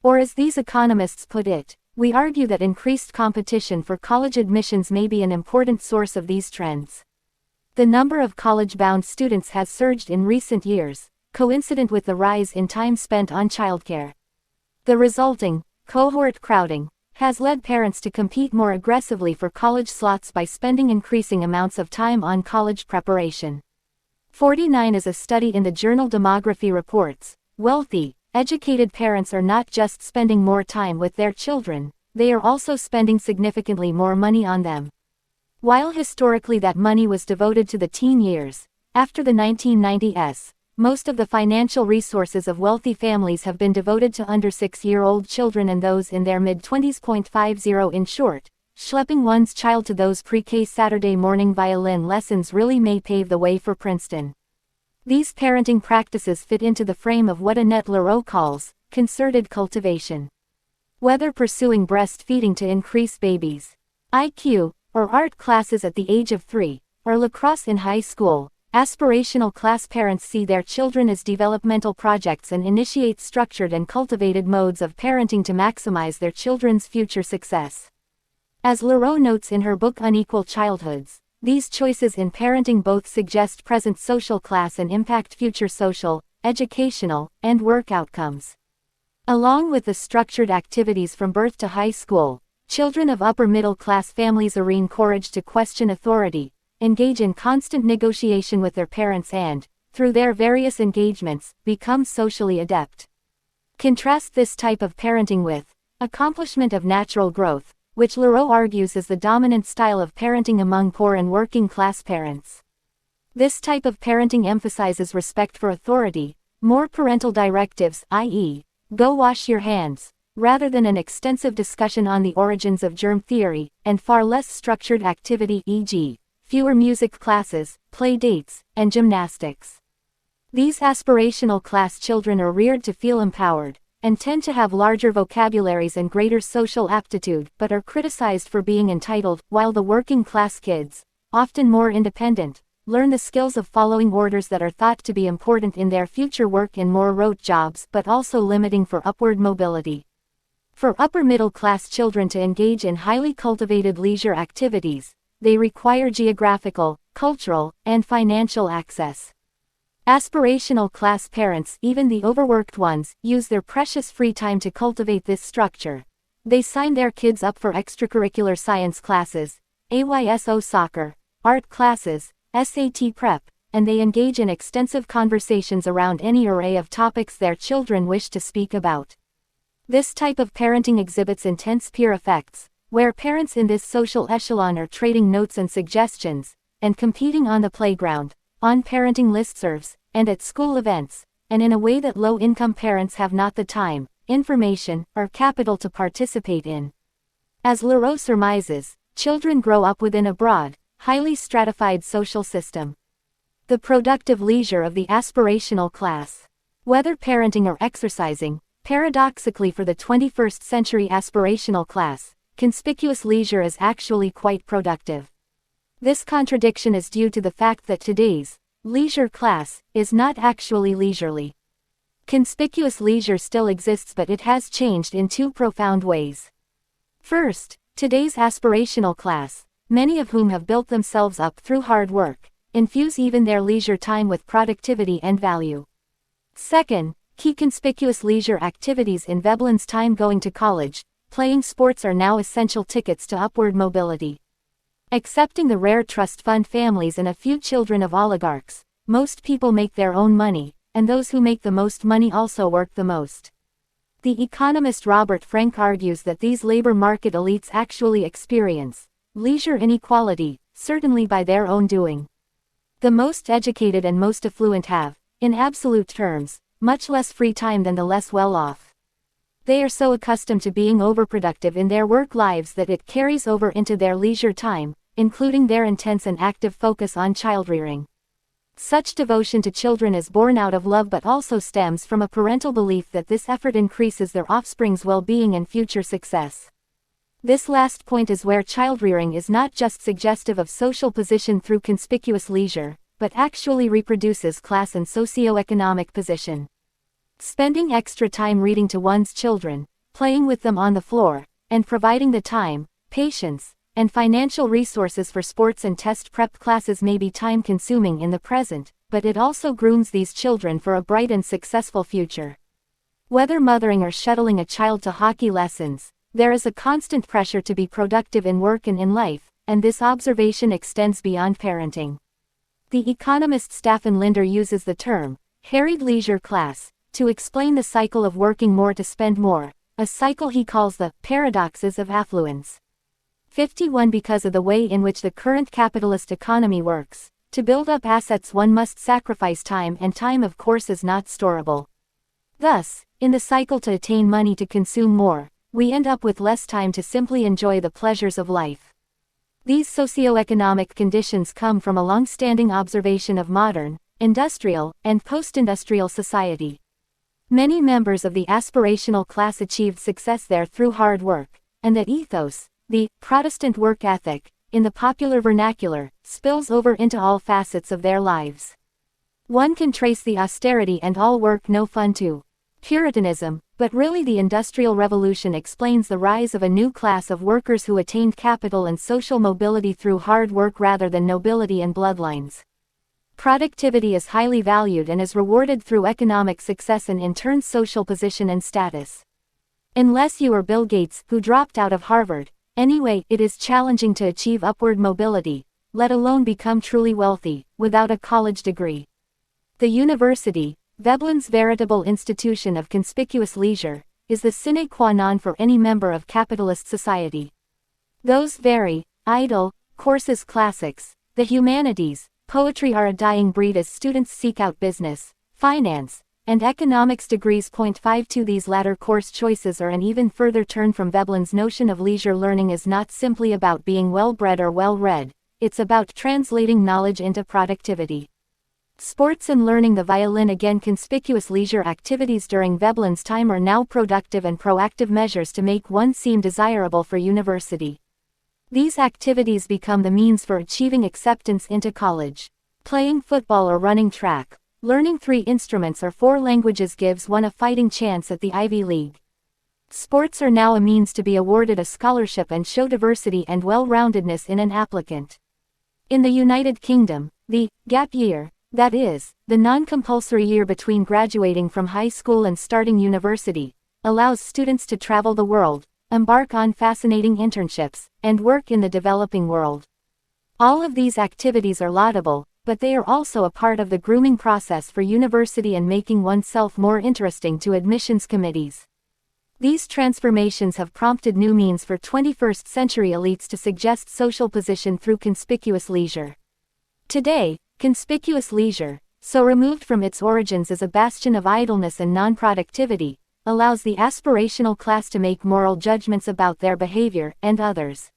Or as these economists put it, we argue that increased competition for college admissions may be an important source of these trends. The number of college-bound students has surged in recent years, coincident with the rise in time spent on childcare. The resulting cohort crowding has led parents to compete more aggressively for college slots by spending increasing amounts of time on college preparation. 49 is a study in the journal Demography reports, wealthy, educated parents are not just spending more time with their children, they are also spending significantly more money on them. While historically that money was devoted to the teen years, after the 1990s, most of the financial resources of wealthy families have been devoted to under 6-year-old children and those in their mid-20s. 50 In short, schlepping one's child to those pre-K Saturday morning violin lessons really may pave the way for Princeton. These parenting practices fit into the frame of what Annette Leroux calls concerted cultivation. Whether pursuing breastfeeding to increase babies' IQ, or art classes at the age of 3, or lacrosse in high school, aspirational class parents see their children as developmental projects and initiate structured and cultivated modes of parenting to maximize their children's future success. As Leroux notes in her book Unequal Childhoods, these choices in parenting both suggest present social class and impact future social, educational, and work outcomes. Along with the structured activities from birth to high school, children of upper-middle-class families are encouraged to question authority, engage in constant negotiation with their parents and, through their various engagements, become socially adept. Contrast this type of parenting with accomplishment of natural growth, which Leroux argues is the dominant style of parenting among poor and working-class parents. This type of parenting emphasizes respect for authority, more parental directives, i.e., go wash your hands, rather than an extensive discussion on the origins of germ theory, and far less structured activity, e.g., fewer music classes, play dates, and gymnastics. These aspirational class children are reared to feel empowered, and tend to have larger vocabularies and greater social aptitude, but are criticized for being entitled, while the working-class kids, often more independent, learn the skills of following orders that are thought to be important in their future work in more rote jobs but also limiting for upward mobility. For upper-middle-class children to engage in highly cultivated leisure activities, they require geographical, cultural, and financial access. Aspirational class parents, even the overworked ones, use their precious free time to cultivate this structure. They sign their kids up for extracurricular science classes, AYSO soccer, art classes, SAT prep, and they engage in extensive conversations around any array of topics their children wish to speak about. This type of parenting exhibits intense peer effects, where parents in this social echelon are trading notes and suggestions, and competing on the playground, on parenting listservs, and at school events, and in a way that low-income parents have not the time, information, or capital to participate in. As Leroux surmises, children grow up within a broad, highly stratified social system. The productive leisure of the aspirational class. Whether parenting or exercising, paradoxically for the 21st century aspirational class, conspicuous leisure is actually quite productive. This contradiction is due to the fact that today's leisure class is not actually leisurely. Conspicuous leisure still exists, but it has changed in two profound ways. First, today's aspirational class, many of whom have built themselves up through hard work, infuse even their leisure time with productivity and value. Second, key conspicuous leisure activities in Veblen's time going to college, playing sports are now essential tickets to upward mobility. Excepting the rare trust fund families and a few children of oligarchs, most people make their own money, and those who make the most money also work the most. The economist Robert Frank argues that these labor market elites actually experience leisure inequality, certainly by their own doing. The most educated and most affluent have, in absolute terms, much less free time than the less well-off. They are so accustomed to being overproductive in their work lives that it carries over into their leisure time, including their intense and active focus on childrearing. Such devotion to children is born out of love but also stems from a parental belief that this effort increases their offspring's well-being and future success. This last point is where childrearing is not just suggestive of social position through conspicuous leisure, but actually reproduces class and socioeconomic position. Spending extra time reading to one's children, playing with them on the floor, and providing the time, patience, and financial resources for sports and test prep classes may be time-consuming in the present, but it also grooms these children for a bright and successful future. Whether mothering or shuttling a child to hockey lessons, there is a constant pressure to be productive in work and in life, and this observation extends beyond parenting. The economist Staffan Linder uses the term, harried leisure class, to explain the cycle of working more to spend more, a cycle he calls the paradoxes of affluence. 51 Because of the way in which the current capitalist economy works, to build up assets one must sacrifice time, and time of course is not storable. Thus, in the cycle to attain money to consume more, we end up with less time to simply enjoy the pleasures of life. These socioeconomic conditions come from a long-standing observation of modern, industrial, and post-industrial society. Many members of the aspirational class achieved success there through hard work, and that ethos, the Protestant work ethic, in the popular vernacular, spills over into all facets of their lives. One can trace the austerity and all work no fun to Puritanism, but really the Industrial Revolution explains the rise of a new class of workers who attained capital and social mobility through hard work rather than nobility and bloodlines. Productivity is highly valued and is rewarded through economic success and in turn social position and status. Unless you are Bill Gates, who dropped out of Harvard, anyway, it is challenging to achieve upward mobility, let alone become truly wealthy, without a college degree. The university, Veblen's veritable institution of conspicuous leisure, is the sine qua non for any member of capitalist society. Those very idle courses, classics, the humanities, poetry are a dying breed as students seek out business, finance, and economics degrees. 52 These latter course choices are an even further turn from Veblen's notion of leisure learning is not simply about being well-bred or well-read, it's about translating knowledge into productivity. Sports and learning the violin. Again, conspicuous leisure activities during Veblen's time are now productive and proactive measures to make one seem desirable for university. These activities become the means for achieving acceptance into college. Playing football or running track, learning 3 instruments or 4 languages gives one a fighting chance at the Ivy League. Sports are now a means to be awarded a scholarship and show diversity and well-roundedness in an applicant. In the United Kingdom, the gap year, that is, the non-compulsory year between graduating from high school and starting university, allows students to travel the world, embark on fascinating internships, and work in the developing world. All of these activities are laudable, but they are also a part of the grooming process for university and making oneself more interesting to admissions committees. These transformations have prompted new means for 21st century elites to suggest social position through conspicuous leisure. Today, conspicuous leisure, so removed from its origins as a bastion of idleness and non-productivity, allows the aspirational class to make moral judgments about their behavior and others.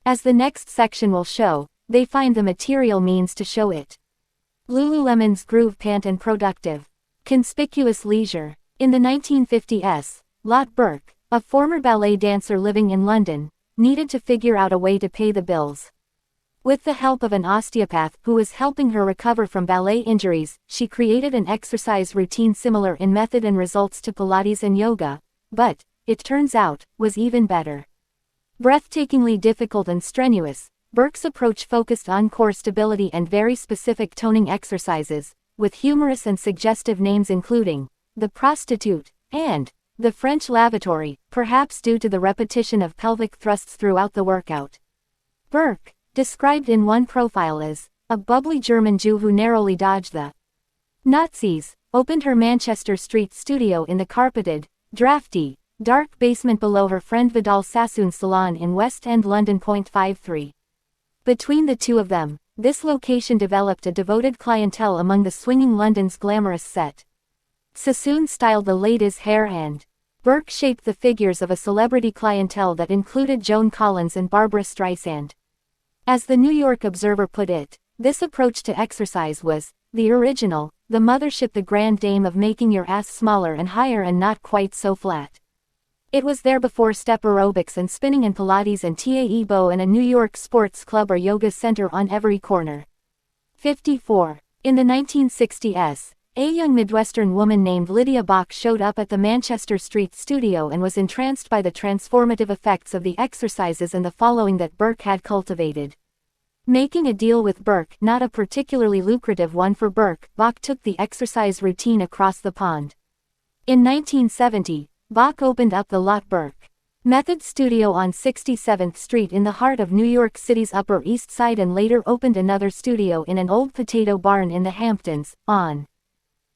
As the next section will show, they find the material means to show it. Lululemon's groove pant and productive. Conspicuous leisure. In the 1950s, Lot Burke, a former ballet dancer living in London, needed to figure out a way to pay the bills. With the help of an osteopath who was helping her recover from ballet injuries, she created an exercise routine similar in method and results to Pilates and yoga, but, it turns out, was even better. Breathtakingly difficult and strenuous, Burke's approach focused on core stability and very specific toning exercises, with humorous and suggestive names including the prostitute and the French lavatory, perhaps due to the repetition of pelvic thrusts throughout the workout. Burke, described in one profile as a bubbly German Jew who narrowly dodged the Nazis, opened her Manchester Street studio in the carpeted, drafty, dark basement below her friend Vidal Sassoon's salon in West End London. 53. Between the two of them, this location developed a devoted clientele among the swinging London's glamorous set. Sassoon styled the ladies' hair and Burke shaped the figures of a celebrity clientele that included Joan Collins and Barbra Streisand. As the New York Observer put it, this approach to exercise was the original, the mothership, the grand dame of making your ass smaller and higher and not quite so flat. It was there before step aerobics and spinning and Pilates and Tae-Bo and a New York sports club or yoga center on every corner. 54. In the 1960s, a young Midwestern woman named Lydia Bach showed up at the Manchester Street studio and was entranced by the transformative effects of the exercises and the following that Burke had cultivated. Making a deal with Burke, not a particularly lucrative one for Burke, Bach took the exercise routine across the pond. In 1970, Bach opened up the Lot Burke Method Studio on 67th Street in the heart of New York City's Upper East Side and later opened another studio in an old potato barn in the Hamptons, on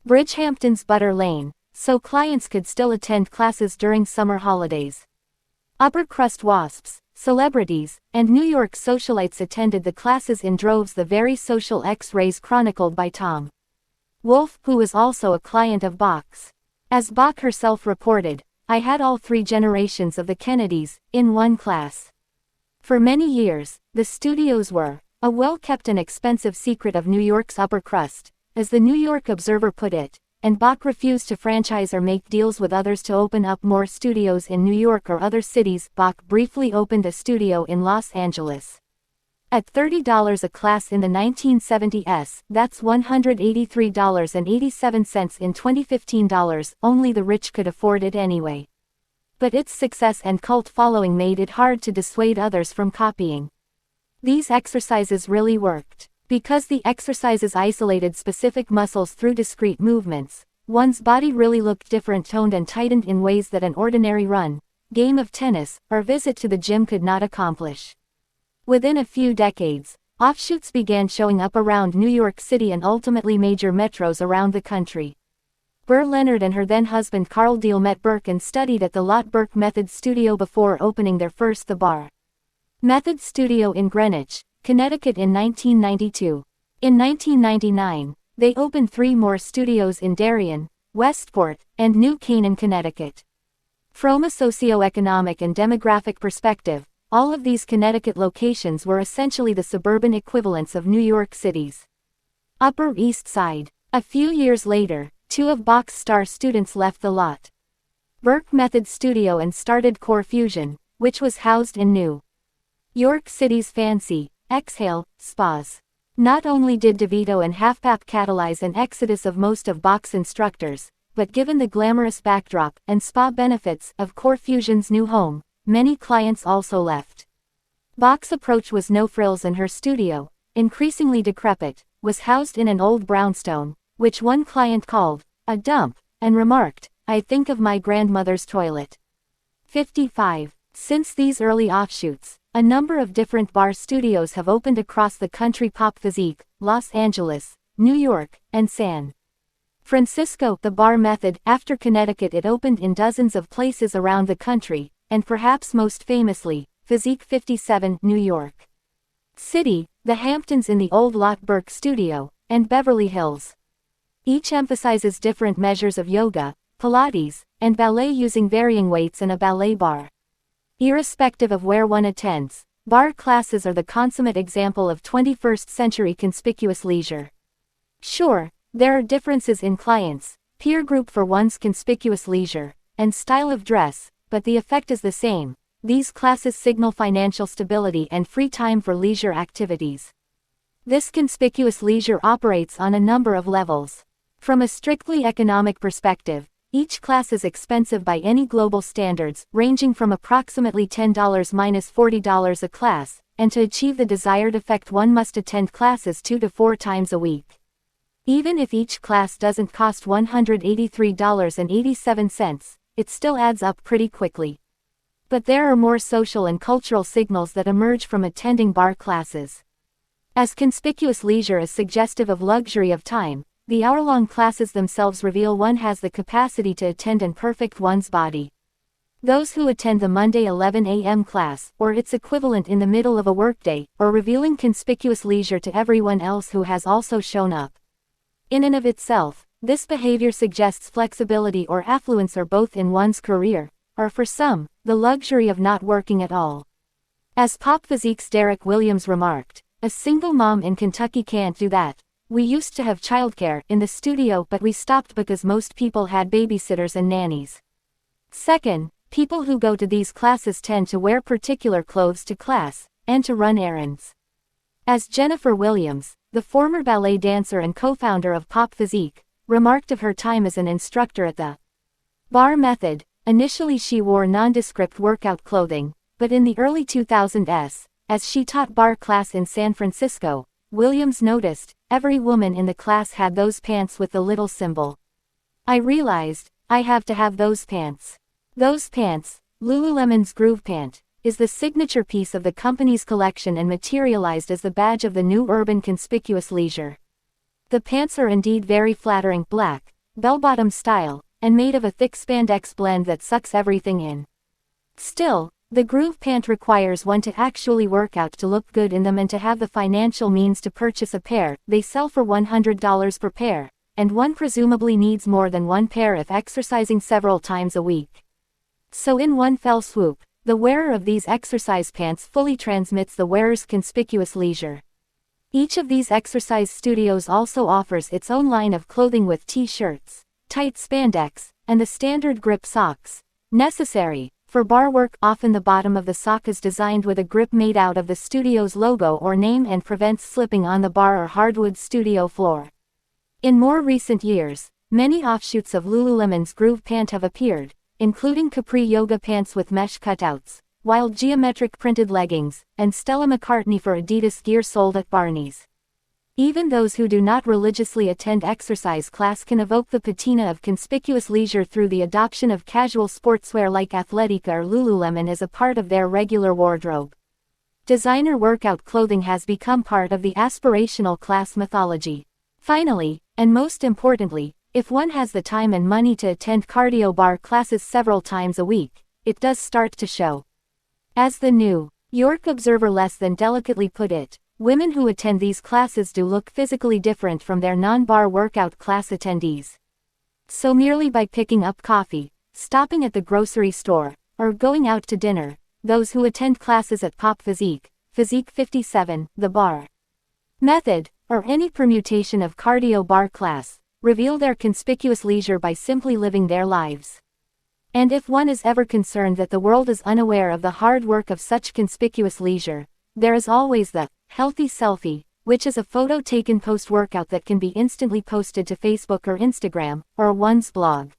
Bridgehampton's Butter Lane, so clients could still attend classes during summer holidays. Upper-crust wasps, celebrities, and New York socialites attended the classes in droves, the very social X-rays chronicled by Tom Wolfe, who was also a client of Bach's. As Bach herself reported, "I had all three generations of the Kennedys in one class." For many years, the studios were a well-kept and expensive secret of New York's upper crust, as the New York Observer put it, and Bach refused to franchise or make deals with others to open up more studios in New York or other cities. Bach briefly opened a studio in Los Angeles. At $30 a class in the 1970s, that's $183.87 in 2015 dollars, only the rich could afford it anyway. But its success and cult following made it hard to dissuade others from copying. These exercises really worked. Because the exercises isolated specific muscles through discrete movements, one's body really looked different, toned and tightened in ways that an ordinary run, game of tennis, or visit to the gym could not accomplish. Within a few decades, offshoots began showing up around New York City and ultimately major metros around the country. Burr Leonard and her then-husband Carl Deal met Burke and studied at the Lot Burke Method Studio before opening their first The Bar Method Studio in Greenwich, Connecticut in 1992. In 1999, they opened 3 more studios in Darien, Westport, and New Canaan, Connecticut. From a socioeconomic and demographic perspective, all of these Connecticut locations were essentially the suburban equivalents of New York City's Upper East Side. A few years later, 2 of Bach's star students left the Lot Burke Method Studio and started Core Fusion, which was housed in New York City's fancy Exhale spas. Not only did DeVito and Halfpap catalyze an exodus of most of Bach's instructors, but given the glamorous backdrop and spa benefits of Core Fusion's new home, many clients also left. Bach's approach was no frills, and her studio, increasingly decrepit, was housed in an old brownstone, which one client called a dump, and remarked, "I think of my grandmother's toilet." 55. Since these early offshoots, a number of different bar studios have opened across the country: Pop Physique, Los Angeles, New York, and San Francisco. The Bar Method, after Connecticut, it opened in dozens of places around the country, and perhaps most famously, Physique 57, New York City, the Hamptons in the old Lot Burke Studio, and Beverly Hills. Each emphasizes different measures of yoga, Pilates, and ballet using varying weights and a ballet bar. Irrespective of where one attends, bar classes are the consummate example of 21st century conspicuous leisure. Sure, there are differences in clients, peer group for one's conspicuous leisure, and style of dress, but the effect is the same. These classes signal financial stability and free time for leisure activities. This conspicuous leisure operates on a number of levels. From a strictly economic perspective, each class is expensive by any global standards, ranging from approximately $10 - $40 a class, and to achieve the desired effect one must attend classes 2 to 4 times a week. Even if each class doesn't cost $183.87, it still adds up pretty quickly. But there are more social and cultural signals that emerge from attending bar classes. As conspicuous leisure is suggestive of luxury of time, the hour-long classes themselves reveal one has the capacity to attend and perfect one's body. Those who attend the Monday 11 a.m. class, or its equivalent in the middle of a workday, are revealing conspicuous leisure to everyone else who has also shown up. In and of itself, this behavior suggests flexibility or affluence or both in one's career, or for some, the luxury of not working at all. As Pop Physique's Derek Williams remarked, "A single mom in Kentucky can't do that. We used to have childcare in the studio but we stopped because most people had babysitters and nannies." Second, people who go to these classes tend to wear particular clothes to class, and to run errands. As Jennifer Williams, the former ballet dancer and co-founder of Pop Physique, remarked of her time as an instructor at the bar method, initially she wore nondescript workout clothing, but in the early 2000s, as she taught bar class in San Francisco, Williams noticed, every woman in the class had those pants with the little symbol. "I realized, I have to have those pants." Those pants, Lululemon's Groove Pant, is the signature piece of the company's collection and materialized as the badge of the new urban conspicuous leisure. The pants are indeed very flattering, black, bell-bottom style, and made of a thick spandex blend that sucks everything in. Still, the Groove Pant requires one to actually work out to look good in them and to have the financial means to purchase a pair. They sell for $100 per pair, and one presumably needs more than one pair if exercising several times a week. So in one fell swoop, the wearer of these exercise pants fully transmits the wearer's conspicuous leisure. Each of these exercise studios also offers its own line of clothing with t-shirts, tight spandex, and the standard grip socks, necessary for bar work. Often the bottom of the sock is designed with a grip made out of the studio's logo or name and prevents slipping on the bar or hardwood studio floor. In more recent years, many offshoots of Lululemon's Groove Pant have appeared, including capri yoga pants with mesh cutouts, wild geometric printed leggings, and Stella McCartney for Adidas gear sold at Barney's. Even those who do not religiously attend exercise class can evoke the patina of conspicuous leisure through the adoption of casual sportswear like Athletica or Lululemon as a part of their regular wardrobe. Designer workout clothing has become part of the aspirational class mythology. Finally, and most importantly, if one has the time and money to attend cardio bar classes several times a week, it does start to show. As the New York Observer less than delicately put it, women who attend these classes do look physically different from their non-bar workout class attendees. So merely by picking up coffee, stopping at the grocery store, or going out to dinner, those who attend classes at Pop Physique, Physique 57, the bar method, or any permutation of cardio bar class, reveal their conspicuous leisure by simply living their lives. And if one is ever concerned that the world is unaware of the hard work of such conspicuous leisure, there is always the healthy selfie, which is a photo taken post-workout that can be instantly posted to Facebook or Instagram, or one's blog.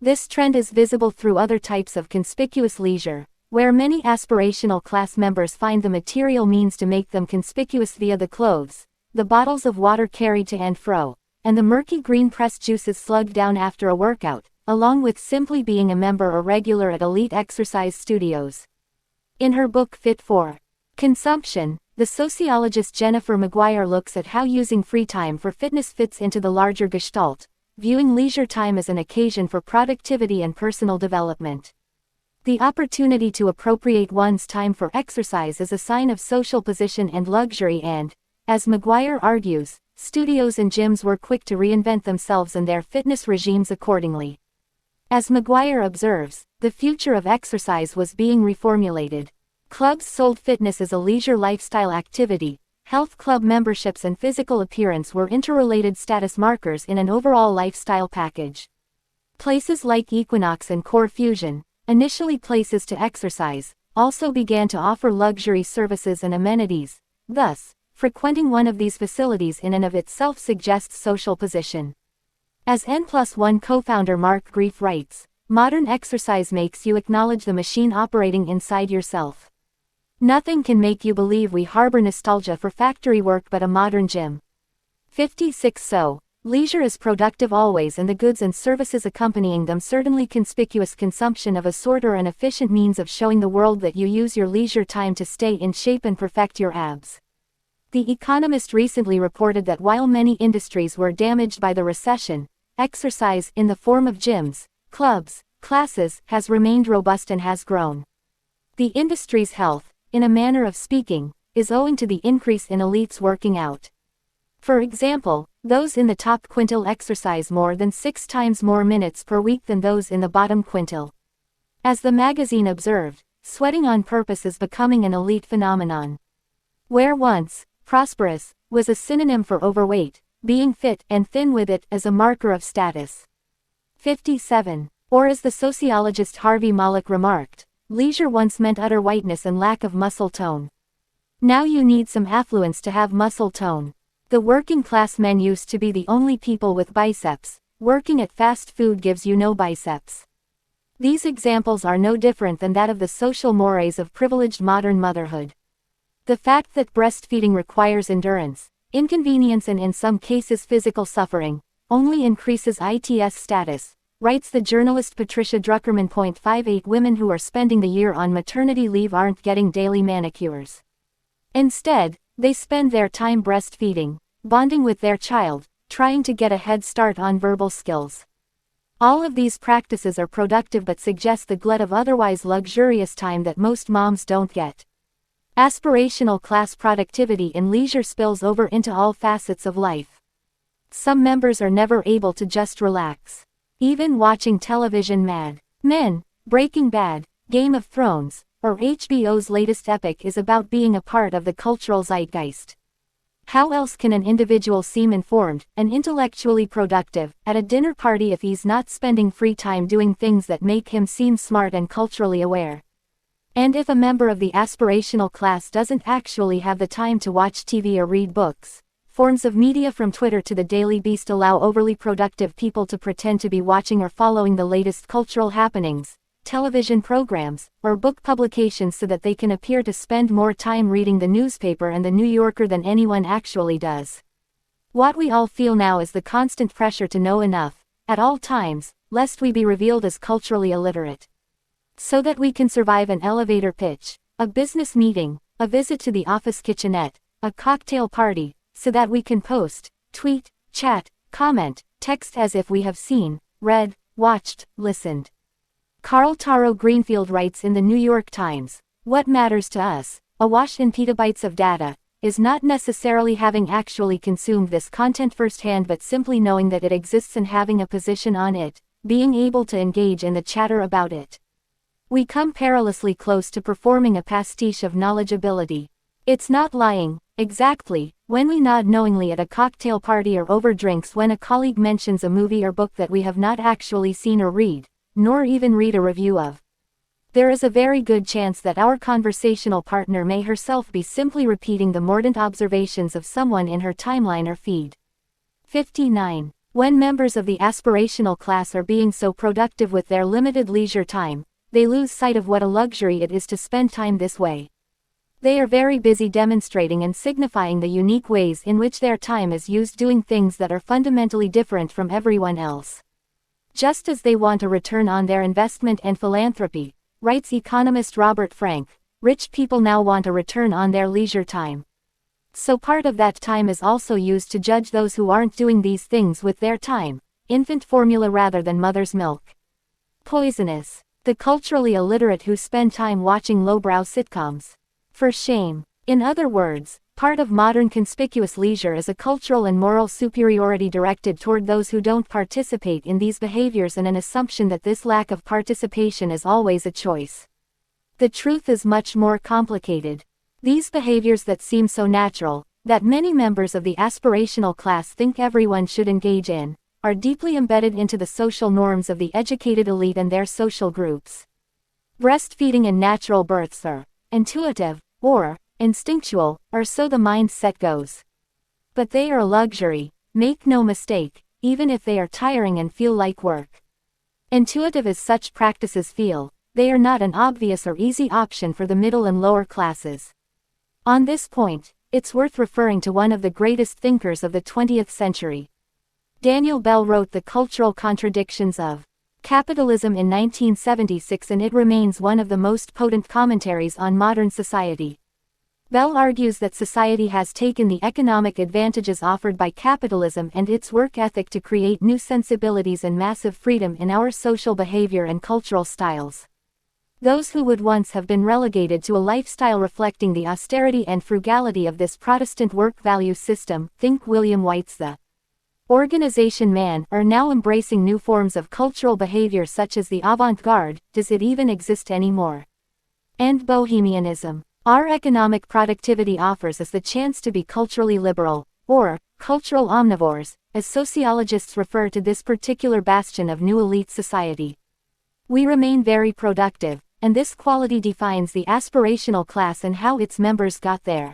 This trend is visible through other types of conspicuous leisure, where many aspirational class members find the material means to make them conspicuous via the clothes, the bottles of water carried to and fro, and the murky green pressed juices slugged down after a workout, along with simply being a member or regular at elite exercise studios. In her book Fit for Consumption, the sociologist Jennifer McGuire looks at how using free time for fitness fits into the larger gestalt, viewing leisure time as an occasion for productivity and personal development. The opportunity to appropriate one's time for exercise is a sign of social position and luxury and, as McGuire argues, studios and gyms were quick to reinvent themselves and their fitness regimes accordingly. As McGuire observes, the future of exercise was being reformulated. Clubs sold fitness as a leisure lifestyle activity, health club memberships and physical appearance were interrelated status markers in an overall lifestyle package. Places like Equinox and Core Fusion, initially places to exercise, also began to offer luxury services and amenities. Thus, frequenting one of these facilities in and of itself suggests social position. As N+1 co-founder Mark Grief writes, modern exercise makes you acknowledge the machine operating inside yourself. Nothing can make you believe we harbor nostalgia for factory work but a modern gym. 56 So, leisure is productive always and the goods and services accompanying them certainly conspicuous consumption of a sort or an efficient means of showing the world that you use your leisure time to stay in shape and perfect your abs. The Economist recently reported that while many industries were damaged by the recession, exercise in the form of gyms, clubs, classes has remained robust and has grown. The industry's health, in a manner of speaking, is owing to the increase in elites working out. For example, those in the top quintile exercise more than 6 times more minutes per week than those in the bottom quintile. As the magazine observed, sweating on purpose is becoming an elite phenomenon. Where once, prosperous, was a synonym for overweight, being fit and thin with it as a marker of status. 57. Or as the sociologist Harvey Mollick remarked, leisure once meant utter whiteness and lack of muscle tone. Now you need some affluence to have muscle tone. The working class men used to be the only people with biceps. Working at fast food gives you no biceps. These examples are no different than that of the social mores of privileged modern motherhood. The fact that breastfeeding requires endurance, inconvenience and in some cases physical suffering, only increases its status, writes the journalist Patricia Druckerman. 58 Women who are spending the year on maternity leave aren't getting daily manicures. Instead, they spend their time breastfeeding, bonding with their child, trying to get a head start on verbal skills. All of these practices are productive but suggest the glut of otherwise luxurious time that most moms don't get. Aspirational class productivity in leisure spills over into all facets of life. Some members are never able to just relax. Even watching television Mad Men, Breaking Bad, Game of Thrones, or HBO's latest epic is about being a part of the cultural zeitgeist. How else can an individual seem informed and intellectually productive at a dinner party if he's not spending free time doing things that make him seem smart and culturally aware? And if a member of the aspirational class doesn't actually have the time to watch TV or read books, forms of media from Twitter to the Daily Beast allow overly productive people to pretend to be watching or following the latest cultural happenings, television programs, or book publications so that they can appear to spend more time reading the newspaper and the New Yorker than anyone actually does. What we all feel now is the constant pressure to know enough, at all times, lest we be revealed as culturally illiterate. So that we can survive an elevator pitch, a business meeting, a visit to the office kitchenette, a cocktail party, so that we can post, tweet, chat, comment, text as if we have seen, read, watched, listened. Carl Taro Greenfield writes in the New York Times, "What matters to us, awash in petabytes of data, is not necessarily having actually consumed this content firsthand but simply knowing that it exists and having a position on it, being able to engage in the chatter about it. We come perilously close to performing a pastiche of knowledgeability. It's not lying, exactly, when we nod knowingly at a cocktail party or over drinks when a colleague mentions a movie or book that we have not actually seen or read, nor even read a review of. There is a very good chance that our conversational partner may herself be simply repeating the mordant observations of someone in her timeline or feed." 59. When members of the aspirational class are being so productive with their limited leisure time, they lose sight of what a luxury it is to spend time this way. They are very busy demonstrating and signifying the unique ways in which their time is used doing things that are fundamentally different from everyone else. Just as they want a return on their investment and philanthropy, writes economist Robert Frank, rich people now want a return on their leisure time. So part of that time is also used to judge those who aren't doing these things with their time, infant formula rather than mother's milk. Poisonous. The culturally illiterate who spend time watching lowbrow sitcoms. For shame. In other words, part of modern conspicuous leisure is a cultural and moral superiority directed toward those who don't participate in these behaviors and an assumption that this lack of participation is always a choice. The truth is much more complicated. These behaviors that seem so natural, that many members of the aspirational class think everyone should engage in, are deeply embedded into the social norms of the educated elite and their social groups. Breastfeeding and natural births are intuitive, or instinctual, or so the mindset goes. But they are a luxury, make no mistake, even if they are tiring and feel like work. Intuitive as such practices feel, they are not an obvious or easy option for the middle and lower classes. On this point, it's worth referring to one of the greatest thinkers of the 20th century. Daniel Bell wrote The Cultural Contradictions of Capitalism in 1976 and it remains one of the most potent commentaries on modern society. Bell argues that society has taken the economic advantages offered by capitalism and its work ethic to create new sensibilities and massive freedom in our social behavior and cultural styles. Those who would once have been relegated to a lifestyle reflecting the austerity and frugality of this Protestant work value system, think William White's The Organization Man, are now embracing new forms of cultural behavior such as the avant-garde. Does it even exist anymore? And bohemianism. Our economic productivity offers us the chance to be culturally liberal, or cultural omnivores, as sociologists refer to this particular bastion of new elite society. We remain very productive, and this quality defines the aspirational class and how its members got there.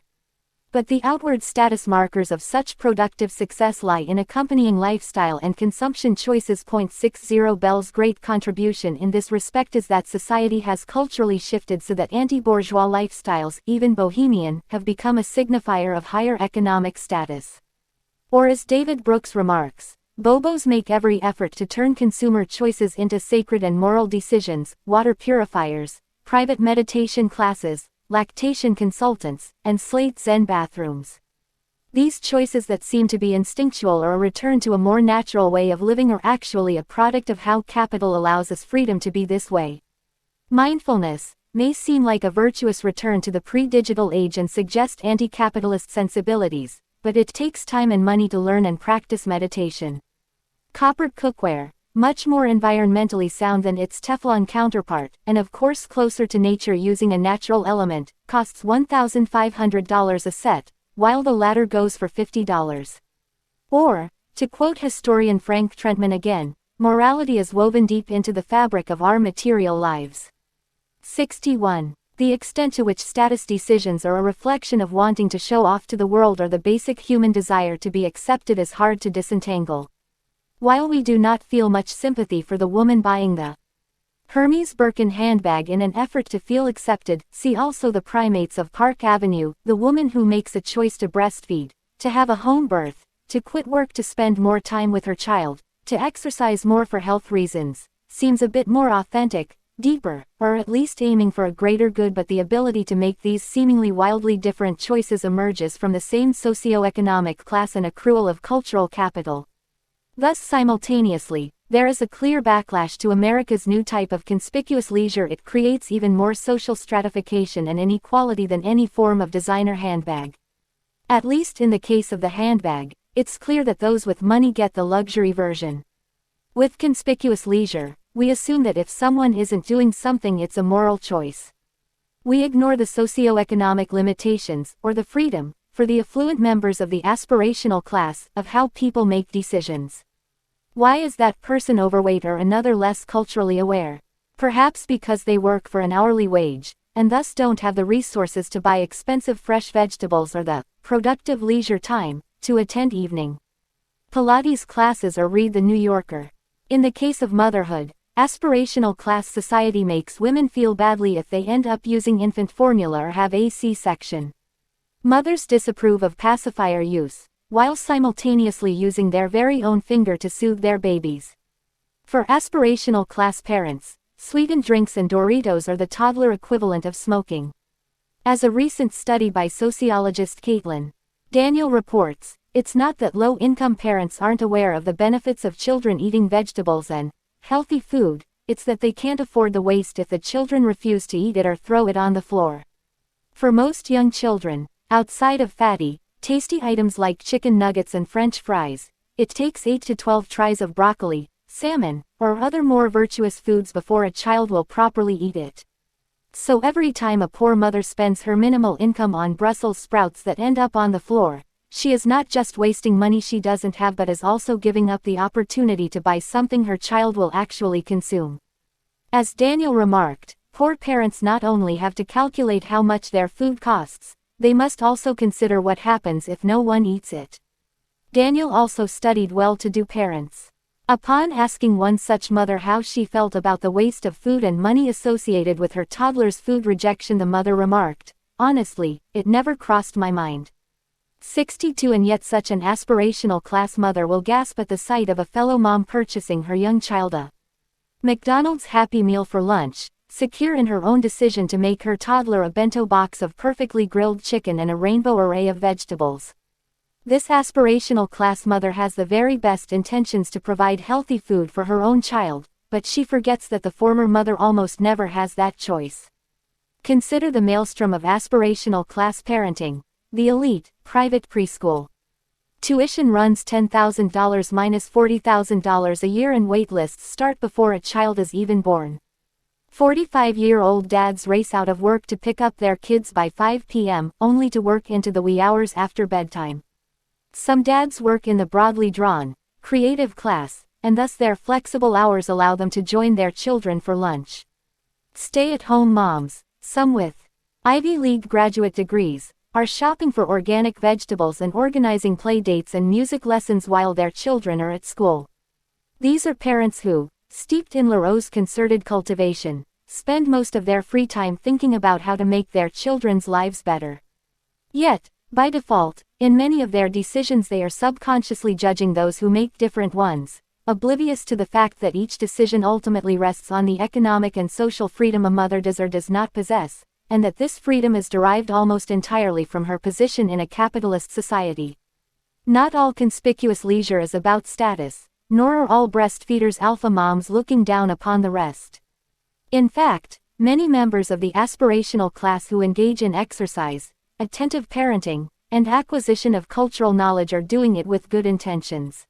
But the outward status markers of such productive success lie in accompanying lifestyle and consumption choices. 60 Bell's great contribution in this respect is that society has culturally shifted so that anti-bourgeois lifestyles, even bohemian, have become a signifier of higher economic status. Or as David Brooks remarks, bobos make every effort to turn consumer choices into sacred and moral decisions: water purifiers, private meditation classes, lactation consultants, and slate Zen bathrooms. These choices that seem to be instinctual or a return to a more natural way of living are actually a product of how capital allows us freedom to be this way. Mindfulness may seem like a virtuous return to the pre-digital age and suggest anti-capitalist sensibilities, but it takes time and money to learn and practice meditation. Copper cookware, much more environmentally sound than its Teflon counterpart, and of course closer to nature using a natural element, costs $1,500 a set, while the latter goes for $50. Or, to quote historian Frank Trentman again, morality is woven deep into the fabric of our material lives. 61. The extent to which status decisions are a reflection of wanting to show off to the world or the basic human desire to be accepted is hard to disentangle. While we do not feel much sympathy for the woman buying the Hermes Birkin handbag in an effort to feel accepted, see also the primates of Park Avenue, the woman who makes a choice to breastfeed, to have a home birth, to quit work to spend more time with her child, to exercise more for health reasons, seems a bit more authentic, deeper, or at least aiming for a greater good. But the ability to make these seemingly wildly different choices emerges from the same socioeconomic class and accrual of cultural capital. Thus simultaneously, there is a clear backlash to America's new type of conspicuous leisure. It creates even more social stratification and inequality than any form of designer handbag. At least in the case of the handbag, it's clear that those with money get the luxury version. With conspicuous leisure, we assume that if someone isn't doing something, it's a moral choice. We ignore the socioeconomic limitations, or the freedom, for the affluent members of the aspirational class, of how people make decisions. Why is that person overweight or another less culturally aware? Perhaps because they work for an hourly wage, and thus don't have the resources to buy expensive fresh vegetables or the productive leisure time to attend evening Pilates classes or read The New Yorker. In the case of motherhood, aspirational class society makes women feel badly if they end up using infant formula or have a C-section. Mothers disapprove of pacifier use, while simultaneously using their very own finger to soothe their babies. For aspirational class parents, sweetened drinks and Doritos are the toddler equivalent of smoking. As a recent study by sociologist Caitlin Daniel reports, it's not that low-income parents aren't aware of the benefits of children eating vegetables and healthy food, it's that they can't afford the waste if the children refuse to eat it or throw it on the floor. For most young children, outside of fatty, tasty items like chicken nuggets and French fries, it takes 8 to 12 tries of broccoli, salmon, or other more virtuous foods before a child will properly eat it. So every time a poor mother spends her minimal income on Brussels sprouts that end up on the floor, she is not just wasting money she doesn't have but is also giving up the opportunity to buy something her child will actually consume. As Daniel remarked, poor parents not only have to calculate how much their food costs, they must also consider what happens if no one eats it. Daniel also studied well-to-do parents. Upon asking one such mother how she felt about the waste of food and money associated with her toddler's food rejection, the mother remarked, "Honestly, it never crossed my mind." 62 And yet such an aspirational class mother will gasp at the sight of a fellow mom purchasing her young child a McDonald's Happy Meal for lunch, secure in her own decision to make her toddler a bento box of perfectly grilled chicken and a rainbow array of vegetables. This aspirational class mother has the very best intentions to provide healthy food for her own child, but she forgets that the former mother almost never has that choice. Consider the maelstrom of aspirational class parenting, the elite, private preschool. Tuition runs $10,000 minus $40,000 a year and waitlists start before a child is even born. 45-year-old dads race out of work to pick up their kids by 5 p.m., only to work into the wee hours after bedtime. Some dads work in the broadly drawn, creative class, and thus their flexible hours allow them to join their children for lunch. Stay-at-home moms, some with Ivy League graduate degrees, are shopping for organic vegetables and organizing play dates and music lessons while their children are at school. These are parents who, steeped in Leroux's concerted cultivation, spend most of their free time thinking about how to make their children's lives better. Yet, by default, in many of their decisions they are subconsciously judging those who make different ones, oblivious to the fact that each decision ultimately rests on the economic and social freedom a mother does or does not possess, and that this freedom is derived almost entirely from her position in a capitalist society. Not all conspicuous leisure is about status, nor are all breastfeeders alpha moms looking down upon the rest. In fact, many members of the aspirational class who engage in exercise, attentive parenting, and acquisition of cultural knowledge are doing it with good intentions.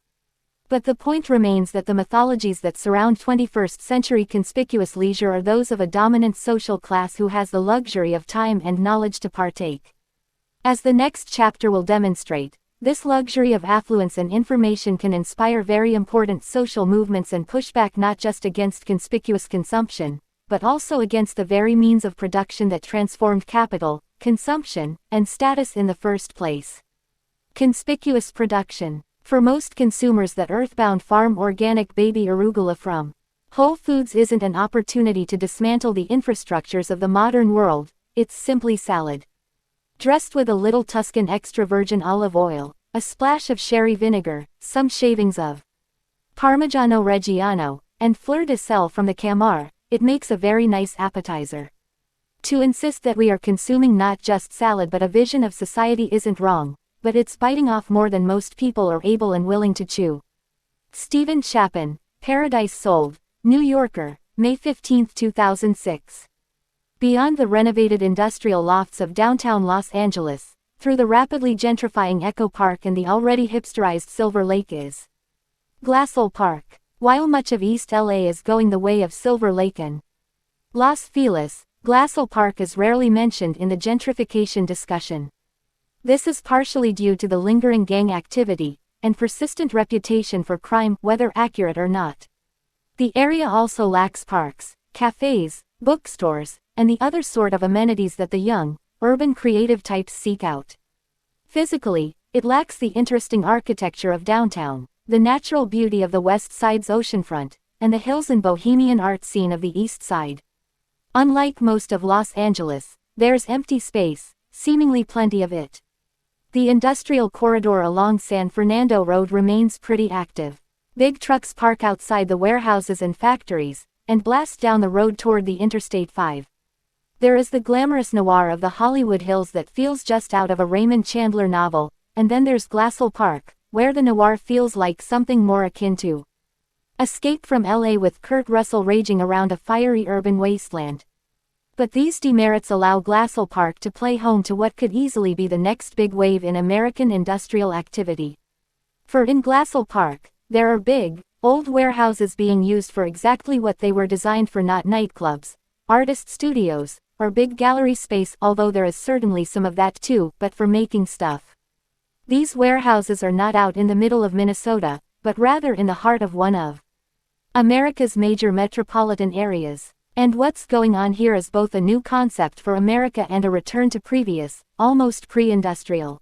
But the point remains that the mythologies that surround 21st century conspicuous leisure are those of a dominant social class who has the luxury of time and knowledge to partake. As the next chapter will demonstrate, this luxury of affluence and information can inspire very important social movements and push back not just against conspicuous consumption, but also against the very means of production that transformed capital, consumption, and status in the first place. Conspicuous production. For most consumers, that earthbound farm organic baby arugula from Whole Foods isn't an opportunity to dismantle the infrastructures of the modern world, it's simply salad. Dressed with a little Tuscan extra virgin olive oil, a splash of sherry vinegar, some shavings of Parmigiano Reggiano, and fleur de sel from the Camar, it makes a very nice appetizer. To insist that we are consuming not just salad but a vision of society isn't wrong, but it's biting off more than most people are able and willing to chew. Stephen Chapin, Paradise Sold, New Yorker, May 15, 2006. Beyond the renovated industrial lofts of downtown Los Angeles, through the rapidly gentrifying Echo Park and the already hipsterized Silver Lake is Glassell Park. While much of East LA is going the way of Silver Lake and Los Feliz, Glassell Park is rarely mentioned in the gentrification discussion. This is partially due to the lingering gang activity, and persistent reputation for crime, whether accurate or not. The area also lacks parks, cafes, bookstores, and the other sort of amenities that the young, urban creative types seek out. Physically, it lacks the interesting architecture of downtown, the natural beauty of the West Side's oceanfront, and the hills and bohemian art scene of the East Side. Unlike most of Los Angeles, there's empty space, seemingly plenty of it. The industrial corridor along San Fernando Road remains pretty active. Big trucks park outside the warehouses and factories, and blast down the road toward the Interstate 5. There is the glamorous noir of the Hollywood Hills that feels just out of a Raymond Chandler novel, and then there's Glassell Park, where the noir feels like something more akin to Escape from LA with Kurt Russell raging around a fiery urban wasteland. But these demerits allow Glassell Park to play home to what could easily be the next big wave in American industrial activity. For in Glassell Park, there are big, old warehouses being used for exactly what they were designed for, not nightclubs, artist studios, or big gallery space, although there is certainly some of that too, but for making stuff. These warehouses are not out in the middle of Minnesota, but rather in the heart of one of America's major metropolitan areas. And what's going on here is both a new concept for America and a return to previous, almost pre-industrial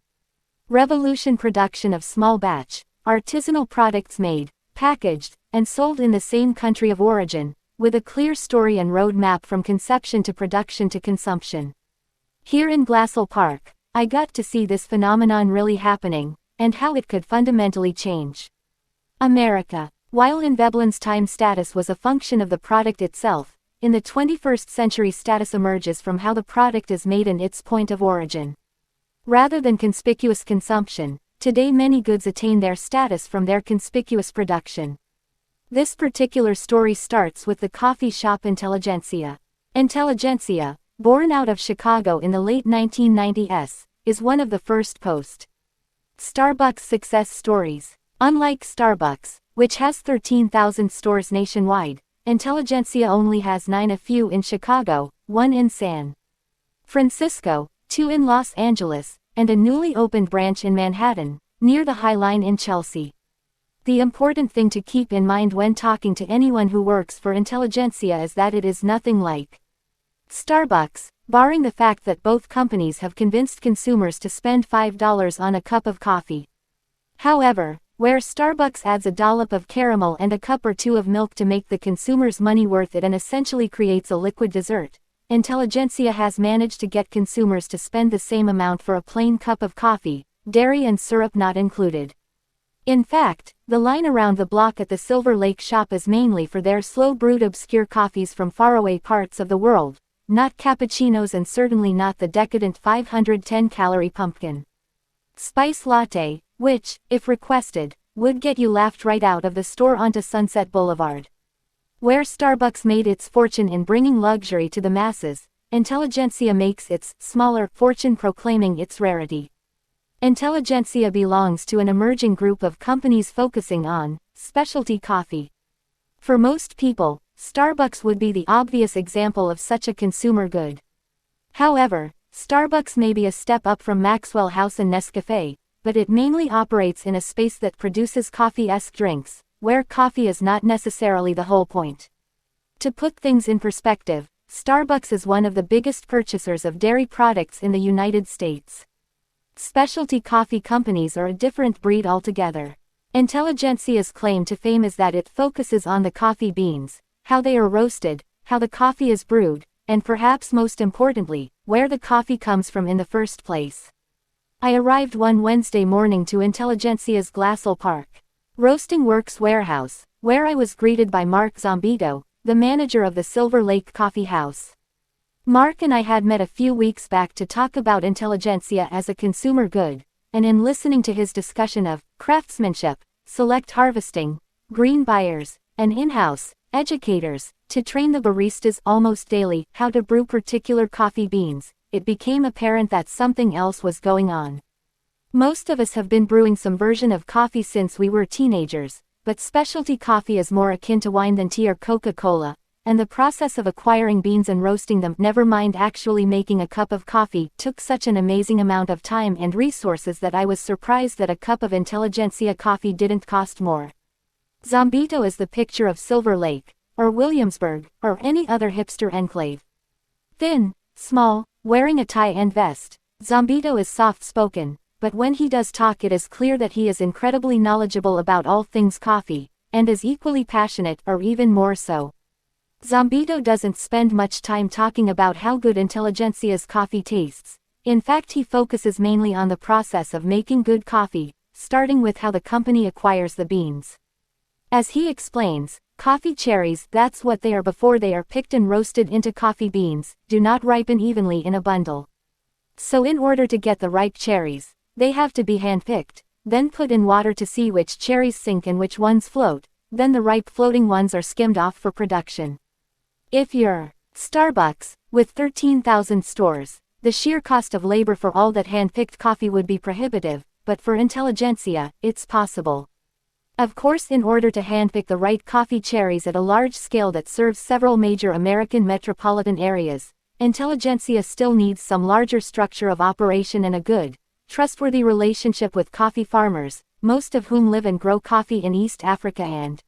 revolution production of small batch, artisanal products made, packaged, and sold in the same country of origin, with a clear story and road map from conception to production to consumption. Here in Glassell Park, I got to see this phenomenon really happening, and how it could fundamentally change America. While in Veblen's time status was a function of the product itself, in the 21st century status emerges from how the product is made and its point of origin. Rather than conspicuous consumption, today many goods attain their status from their conspicuous production. This particular story starts with the coffee shop Intelligentsia. Intelligentsia, born out of Chicago in the late 1990s, is one of the first post-Starbucks success stories. Unlike Starbucks, which has 13,000 stores nationwide, Intelligentsia only has 9, a few in Chicago, 1 in San Francisco, 2 in Los Angeles, and a newly opened branch in Manhattan, near the High Line in Chelsea. The important thing to keep in mind when talking to anyone who works for Intelligentsia is that it is nothing like Starbucks, barring the fact that both companies have convinced consumers to spend $5 on a cup of coffee. However, where Starbucks adds a dollop of caramel and a cup or two of milk to make the consumer's money worth it and essentially creates a liquid dessert, Intelligentsia has managed to get consumers to spend the same amount for a plain cup of coffee, dairy and syrup not included. In fact, the line around the block at the Silver Lake shop is mainly for their slow-brewed obscure coffees from faraway parts of the world, not cappuccinos and certainly not the decadent 510-calorie pumpkin spice latte, which, if requested, would get you laughed right out of the store onto Sunset Boulevard. Where Starbucks made its fortune in bringing luxury to the masses, Intelligentsia makes its smaller fortune proclaiming its rarity. Intelligentsia belongs to an emerging group of companies focusing on specialty coffee. For most people, Starbucks would be the obvious example of such a consumer good. However, Starbucks may be a step up from Maxwell House and Nescafé, but it mainly operates in a space that produces coffee-esque drinks, where coffee is not necessarily the whole point. To put things in perspective, Starbucks is one of the biggest purchasers of dairy products in the United States. Specialty coffee companies are a different breed altogether. Intelligentsia's claim to fame is that it focuses on the coffee beans, how they are roasted, how the coffee is brewed, and perhaps most importantly, where the coffee comes from in the first place. I arrived one Wednesday morning to Intelligentsia's Glassell Park Roasting Works warehouse, where I was greeted by Mark Zombito, the manager of the Silver Lake Coffee House. Mark and I had met a few weeks back to talk about Intelligentsia as a consumer good, and in listening to his discussion of craftsmanship, select harvesting, green buyers, and in-house educators to train the baristas almost daily how to brew particular coffee beans, it became apparent that something else was going on. Most of us have been brewing some version of coffee since we were teenagers, but specialty coffee is more akin to wine than tea or Coca-Cola, and the process of acquiring beans and roasting them, never mind actually making a cup of coffee, took such an amazing amount of time and resources that I was surprised that a cup of Intelligentsia coffee didn't cost more. Zombito is the picture of Silver Lake, or Williamsburg, or any other hipster enclave. Thin, small, wearing a tie and vest, Zombito is soft-spoken, but when he does talk it is clear that he is incredibly knowledgeable about all things coffee, and is equally passionate or even more so. Zombito doesn't spend much time talking about how good Intelligentsia's coffee tastes. In fact, he focuses mainly on the process of making good coffee, starting with how the company acquires the beans. As he explains, coffee cherries, that's what they are before they are picked and roasted into coffee beans, do not ripen evenly in a bundle. So in order to get the ripe cherries, they have to be hand-picked, then put in water to see which cherries sink and which ones float, then the ripe floating ones are skimmed off for production. If you're Starbucks, with 13,000 stores, the sheer cost of labor for all that hand-picked coffee would be prohibitive, but for Intelligentsia, it's possible. Of course, in order to handpick the right coffee cherries at a large scale that serves several major American metropolitan areas, Intelligentsia still needs some larger structure of operation and a good, trustworthy relationship with coffee farmers, most of whom live and grow coffee in East Africa and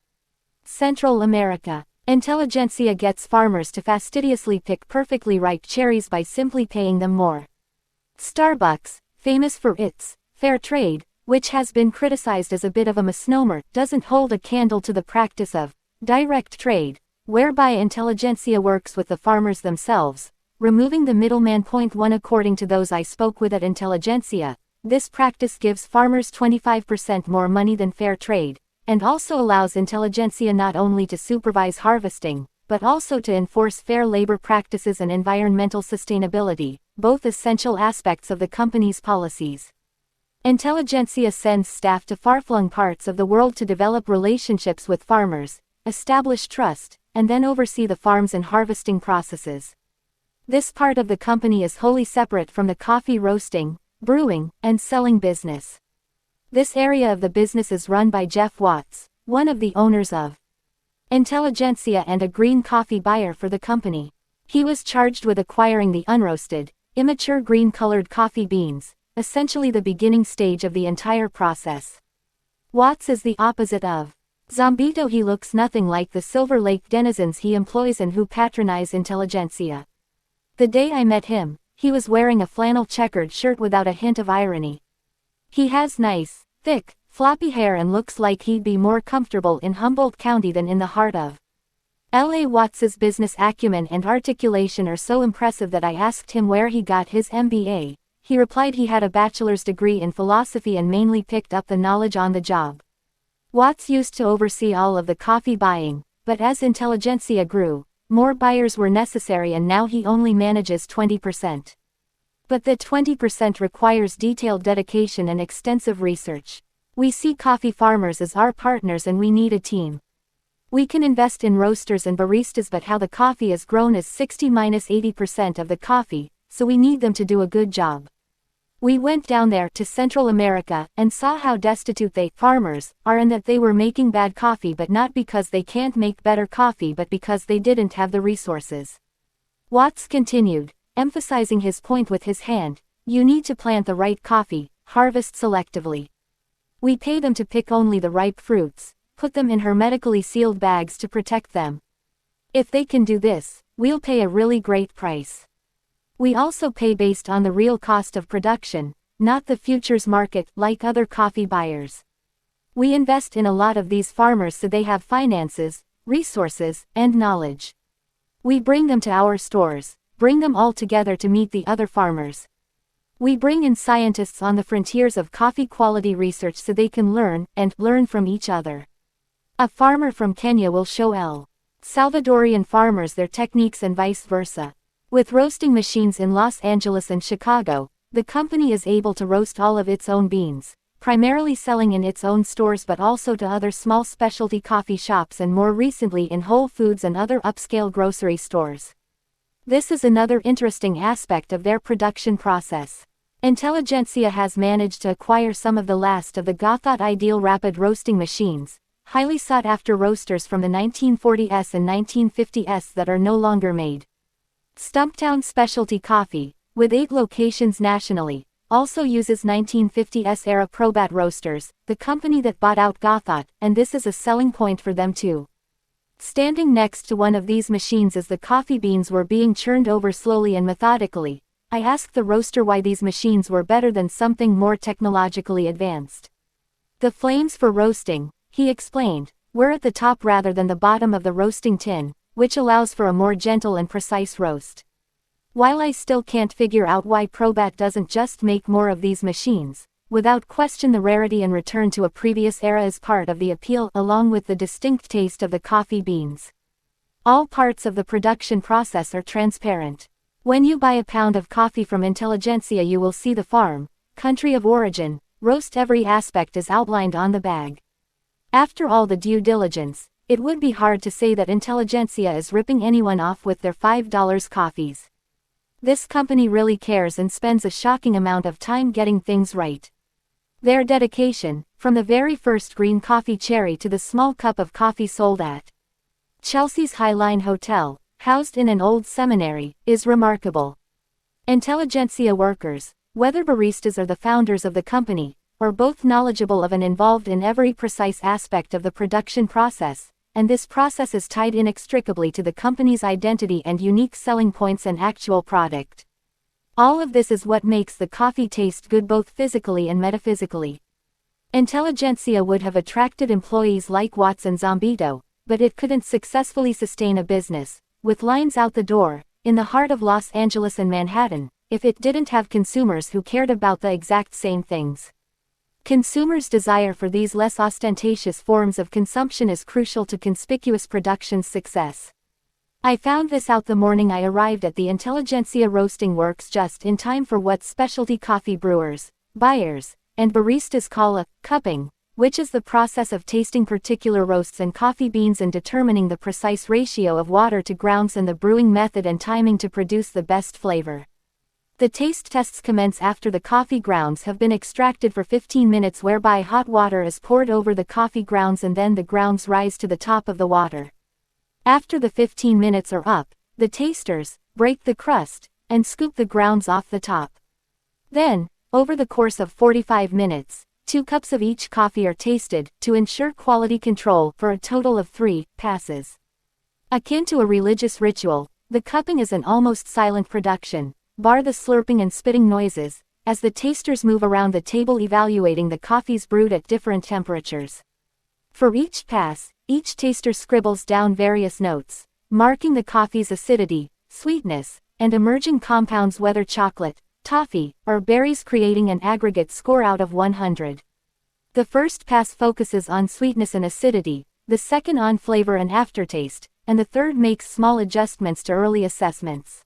Central America. Intelligentsia gets farmers to fastidiously pick perfectly ripe cherries by simply paying them more. Starbucks, famous for its fair trade, which has been criticized as a bit of a misnomer, doesn't hold a candle to the practice of direct trade, whereby Intelligentsia works with the farmers themselves, removing the middleman. Point 1 According to those I spoke with at Intelligentsia, this practice gives farmers 25% more money than fair trade, and also allows Intelligentsia not only to supervise harvesting, but also to enforce fair labor practices and environmental sustainability, both essential aspects of the company's policies. Intelligentsia sends staff to far-flung parts of the world to develop relationships with farmers, establish trust, and then oversee the farms and harvesting processes. This part of the company is wholly separate from the coffee roasting, brewing, and selling business. This area of the business is run by Jeff Watts, one of the owners of Intelligentsia and a green coffee buyer for the company. He was charged with acquiring the unroasted, immature green-colored coffee beans, essentially the beginning stage of the entire process. Watts is the opposite of Zambito. He looks nothing like the Silver Lake denizens he employs and who patronize Intelligentsia. The day I met him, he was wearing a flannel checkered shirt without a hint of irony. He has nice, thick, floppy hair and looks like he'd be more comfortable in Humboldt County than in the heart of L.A. Watts's business acumen and articulation are so impressive that I asked him where he got his MBA. He replied he had a bachelor's degree in philosophy and mainly picked up the knowledge on the job. Watts used to oversee all of the coffee buying, but as Intelligentsia grew, more buyers were necessary and now he only manages 20%. But the 20% requires detailed dedication and extensive research. We see coffee farmers as our partners and we need a team. We can invest in roasters and baristas, but how the coffee is grown is 60–80% of the coffee, so we need them to do a good job. We went down there to Central America and saw how destitute they, farmers, are, and that they were making bad coffee, but not because they can't make better coffee but because they didn't have the resources. Watts continued, emphasizing his point with his hand, you need to plant the right coffee, harvest selectively. We pay them to pick only the ripe fruits, put them in hermetically sealed bags to protect them. If they can do this, we'll pay a really great price. We also pay based on the real cost of production, not the futures market like other coffee buyers. We invest in a lot of these farmers so they have finances, resources, and knowledge. We bring them to our stores, bring them all together to meet the other farmers. We bring in scientists on the frontiers of coffee quality research so they can learn from each other. A farmer from Kenya will show El Salvadorian farmers their techniques and vice versa. With roasting machines in Los Angeles and Chicago, the company is able to roast all of its own beans, primarily selling in its own stores but also to other small specialty coffee shops and more recently in Whole Foods and other upscale grocery stores. This is another interesting aspect of their production process. Intelligentsia has managed to acquire some of the last of the Gotthard Ideal rapid roasting machines, highly sought after roasters from the 1940s and 1950s that are no longer made. Stumptown Specialty Coffee, with 8 locations nationally, also uses 1950s-era Probat roasters, the company that bought out Gotthard, and this is a selling point for them too. Standing next to one of these machines as the coffee beans were being churned over slowly and methodically, I asked the roaster why these machines were better than something more technologically advanced. The flames for roasting, he explained, were at the top rather than the bottom of the roasting tin, which allows for a more gentle and precise roast. While I still can't figure out why Probat doesn't just make more of these machines, without question the rarity and return to a previous era is part of the appeal along with the distinct taste of the coffee beans. All parts of the production process are transparent. When you buy a pound of coffee from Intelligentsia you will see the farm, country of origin, roast, every aspect is outlined on the bag. After all the due diligence, it would be hard to say that Intelligentsia is ripping anyone off with their $5 coffees. This company really cares and spends a shocking amount of time getting things right. Their dedication, from the very first green coffee cherry to the small cup of coffee sold at Chelsea's Highline Hotel, housed in an old seminary, is remarkable. Intelligentsia workers, whether baristas or the founders of the company, are both knowledgeable of and involved in every precise aspect of the production process, and this process is tied inextricably to the company's identity and unique selling points and actual product. All of this is what makes the coffee taste good both physically and metaphysically. Intelligentsia would have attracted employees like Watts and Zambito, but it couldn't successfully sustain a business, with lines out the door, in the heart of Los Angeles and Manhattan, if it didn't have consumers who cared about the exact same things. Consumers' desire for these less ostentatious forms of consumption is crucial to conspicuous production's success. I found this out the morning I arrived at the Intelligentsia roasting works just in time for what specialty coffee brewers, buyers, and baristas call a cupping, which is the process of tasting particular roasts and coffee beans and determining the precise ratio of water to grounds and the brewing method and timing to produce the best flavor. The taste tests commence after the coffee grounds have been extracted for 15 minutes, whereby hot water is poured over the coffee grounds and then the grounds rise to the top of the water. After the 15 minutes are up, the tasters break the crust and scoop the grounds off the top. Then, over the course of 45 minutes, 2 cups of each coffee are tasted to ensure quality control for a total of 3 passes. Akin to a religious ritual, the cupping is an almost silent production, bar the slurping and spitting noises, as the tasters move around the table evaluating the coffees brewed at different temperatures. For each pass, each taster scribbles down various notes, marking the coffee's acidity, sweetness, and emerging compounds, whether chocolate, toffee, or berries, creating an aggregate score out of 100. The first pass focuses on sweetness and acidity, the second on flavor and aftertaste, and the third makes small adjustments to early assessments.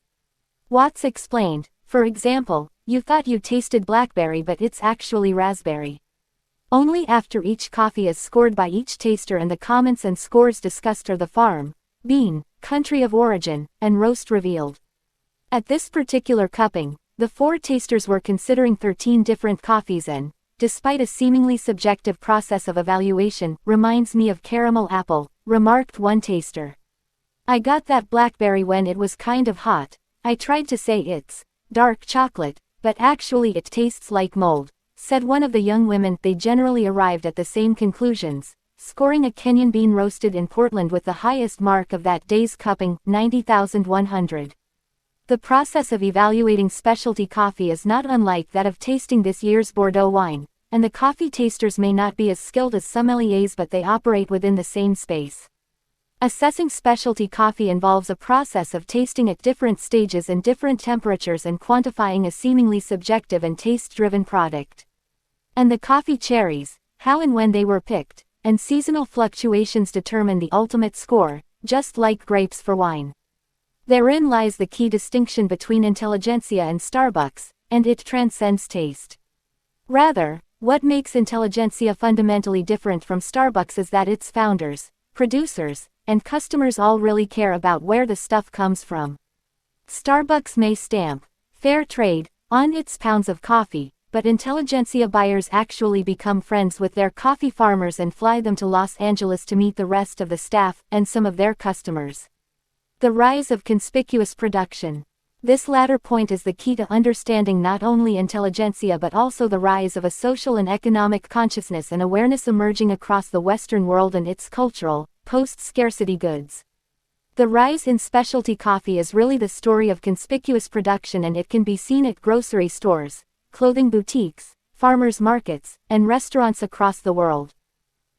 Watts explained, for example, you thought you tasted blackberry but it's actually raspberry. Only after each coffee is scored by each taster and the comments and scores discussed are the farm, bean, country of origin, and roast revealed. At this particular cupping, the 4 tasters were considering 13 different coffees and, despite a seemingly subjective process of evaluation, reminds me of caramel apple, remarked one taster. I got that blackberry when it was kind of hot. I tried to say it's dark chocolate, but actually it tastes like mold, said one of the young women. They generally arrived at the same conclusions, scoring a Kenyan bean roasted in Portland with the highest mark of that day's cupping, 90,100. The process of evaluating specialty coffee is not unlike that of tasting this year's Bordeaux wine, and the coffee tasters may not be as skilled as sommeliers, but they operate within the same space. Assessing specialty coffee involves a process of tasting at different stages and different temperatures and quantifying a seemingly subjective and taste-driven product. And the coffee cherries, how and when they were picked, and seasonal fluctuations determine the ultimate score, just like grapes for wine. Therein lies the key distinction between Intelligentsia and Starbucks, and it transcends taste. Rather, what makes Intelligentsia fundamentally different from Starbucks is that its founders, producers, and customers all really care about where the stuff comes from. Starbucks may stamp fair trade on its pounds of coffee, but Intelligentsia buyers actually become friends with their coffee farmers and fly them to Los Angeles to meet the rest of the staff and some of their customers. The rise of conspicuous production. This latter point is the key to understanding not only Intelligentsia but also the rise of a social and economic consciousness and awareness emerging across the Western world and its cultural, post-scarcity goods. The rise in specialty coffee is really the story of conspicuous production, and it can be seen at grocery stores, clothing boutiques, farmers markets, and restaurants across the world.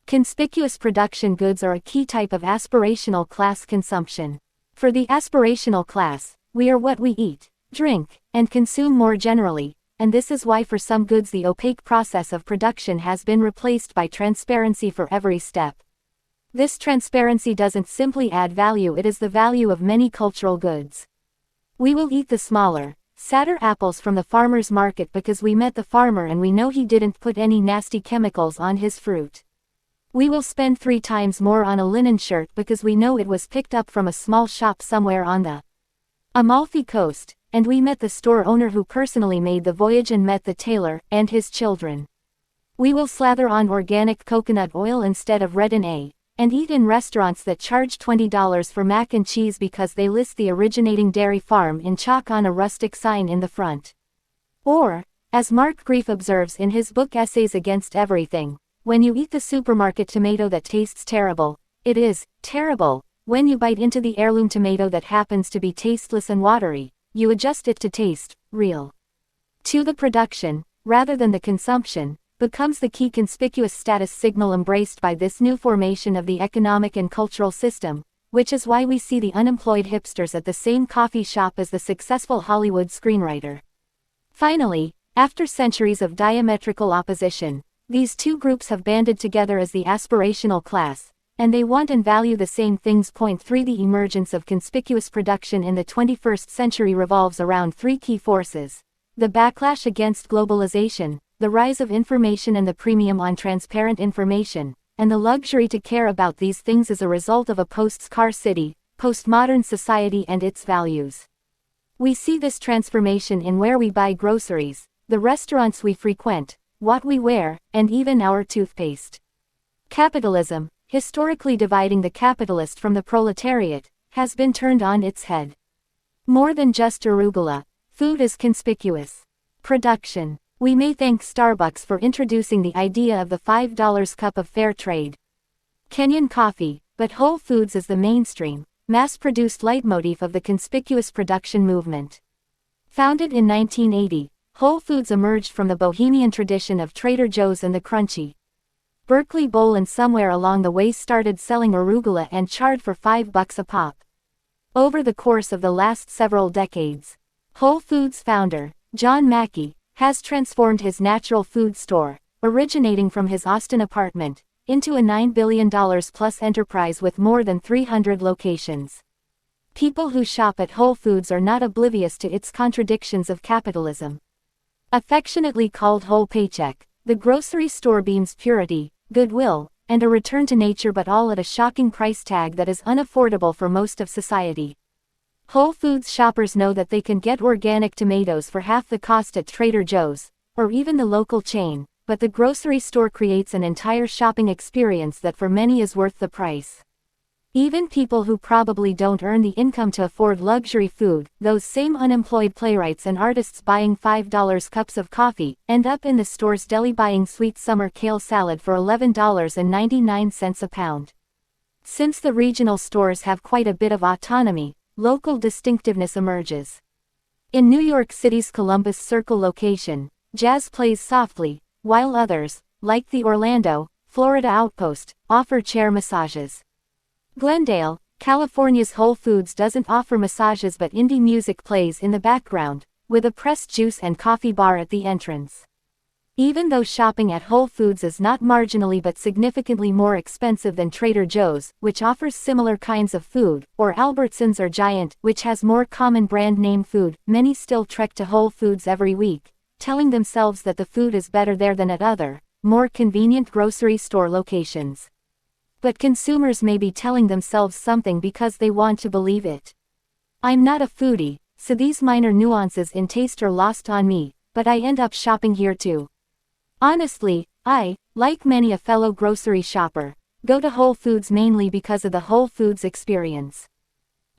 Conspicuous production goods are a key type of aspirational class consumption. For the aspirational class, we are what we eat, drink, and consume more generally, and this is why for some goods the opaque process of production has been replaced by transparency for every step. This transparency doesn't simply add value, it is the value of many cultural goods. We will eat the smaller, sadder apples from the farmer's market because we met the farmer and we know he didn't put any nasty chemicals on his fruit. We will spend 3 times more on a linen shirt because we know it was picked up from a small shop somewhere on the Amalfi Coast, and we met the store owner who personally made the voyage and met the tailor and his children. We will slather on organic coconut oil instead of Red A, and eat in restaurants that charge $20 for mac and cheese because they list the originating dairy farm in chalk on a rustic sign in the front. Or, as Mark Grief observes in his book Essays Against Everything, when you eat the supermarket tomato that tastes terrible, it is terrible. When you bite into the heirloom tomato that happens to be tasteless and watery, you adjust it to taste real. To the production, rather than the consumption, becomes the key conspicuous status signal embraced by this new formation of the economic and cultural system, which is why we see the unemployed hipsters at the same coffee shop as the successful Hollywood screenwriter. Finally, after centuries of diametrical opposition, these two groups have banded together as the aspirational class, and they want and value the same things. Point 3. The emergence of conspicuous production in the 21st century revolves around three key forces: the backlash against globalization, the rise of information and the premium on transparent information, and the luxury to care about these things as a result of a post-scarcity, postmodern society and its values. We see this transformation in where we buy groceries, the restaurants we frequent, what we wear, and even our toothpaste. Capitalism, historically dividing the capitalist from the proletariat, has been turned on its head. More than just arugula, food is conspicuous. Production. We may thank Starbucks for introducing the idea of the $5 cup of fair trade. Kenyan coffee, but Whole Foods is the mainstream, mass-produced leitmotif of the conspicuous production movement. Founded in 1980, Whole Foods emerged from the bohemian tradition of Trader Joe's and the Crunchy Berkeley Bowl, and somewhere along the way started selling arugula and chard for $5 a pop. Over the course of the last several decades, Whole Foods founder, John Mackey, has transformed his natural food store, originating from his Austin apartment, into a $9 billion plus enterprise with more than 300 locations. People who shop at Whole Foods are not oblivious to its contradictions of capitalism. Affectionately called Whole Paycheck, the grocery store beams purity, goodwill, and a return to nature, but all at a shocking price tag that is unaffordable for most of society. Whole Foods shoppers know that they can get organic tomatoes for half the cost at Trader Joe's, or even the local chain, but the grocery store creates an entire shopping experience that for many is worth the price. Even people who probably don't earn the income to afford luxury food, those same unemployed playwrights and artists buying $5 cups of coffee, end up in the store's deli buying sweet summer kale salad for $11.99 a pound. Since the regional stores have quite a bit of autonomy, local distinctiveness emerges. In New York City's Columbus Circle location, jazz plays softly, while others, like the Orlando, Florida Outpost, offer chair massages. Glendale, California's Whole Foods doesn't offer massages, but indie music plays in the background, with a pressed juice and coffee bar at the entrance. Even though shopping at Whole Foods is not marginally but significantly more expensive than Trader Joe's, which offers similar kinds of food, or Albertsons or Giant, which has more common brand name food, many still trek to Whole Foods every week, telling themselves that the food is better there than at other, more convenient grocery store locations. But consumers may be telling themselves something because they want to believe it. I'm not a foodie, so these minor nuances in taste are lost on me, but I end up shopping here too. Honestly, I, like many a fellow grocery shopper, go to Whole Foods mainly because of the Whole Foods experience.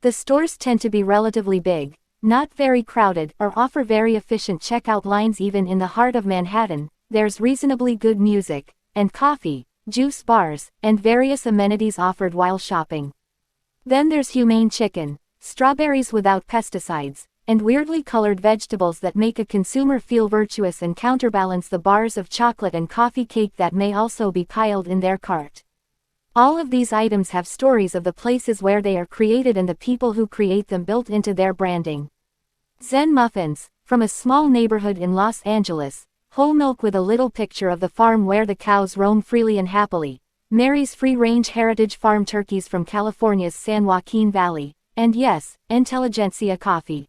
The stores tend to be relatively big, not very crowded, or offer very efficient checkout lines. Even in the heart of Manhattan, there's reasonably good music, and coffee, juice bars, and various amenities offered while shopping. Then there's humane chicken, strawberries without pesticides, and weirdly colored vegetables that make a consumer feel virtuous and counterbalance the bars of chocolate and coffee cake that may also be piled in their cart. All of these items have stories of the places where they are created and the people who create them built into their branding. Zen muffins, from a small neighborhood in Los Angeles, whole milk with a little picture of the farm where the cows roam freely and happily, Mary's free-range heritage farm turkeys from California's San Joaquin Valley, and yes, intelligentsia coffee.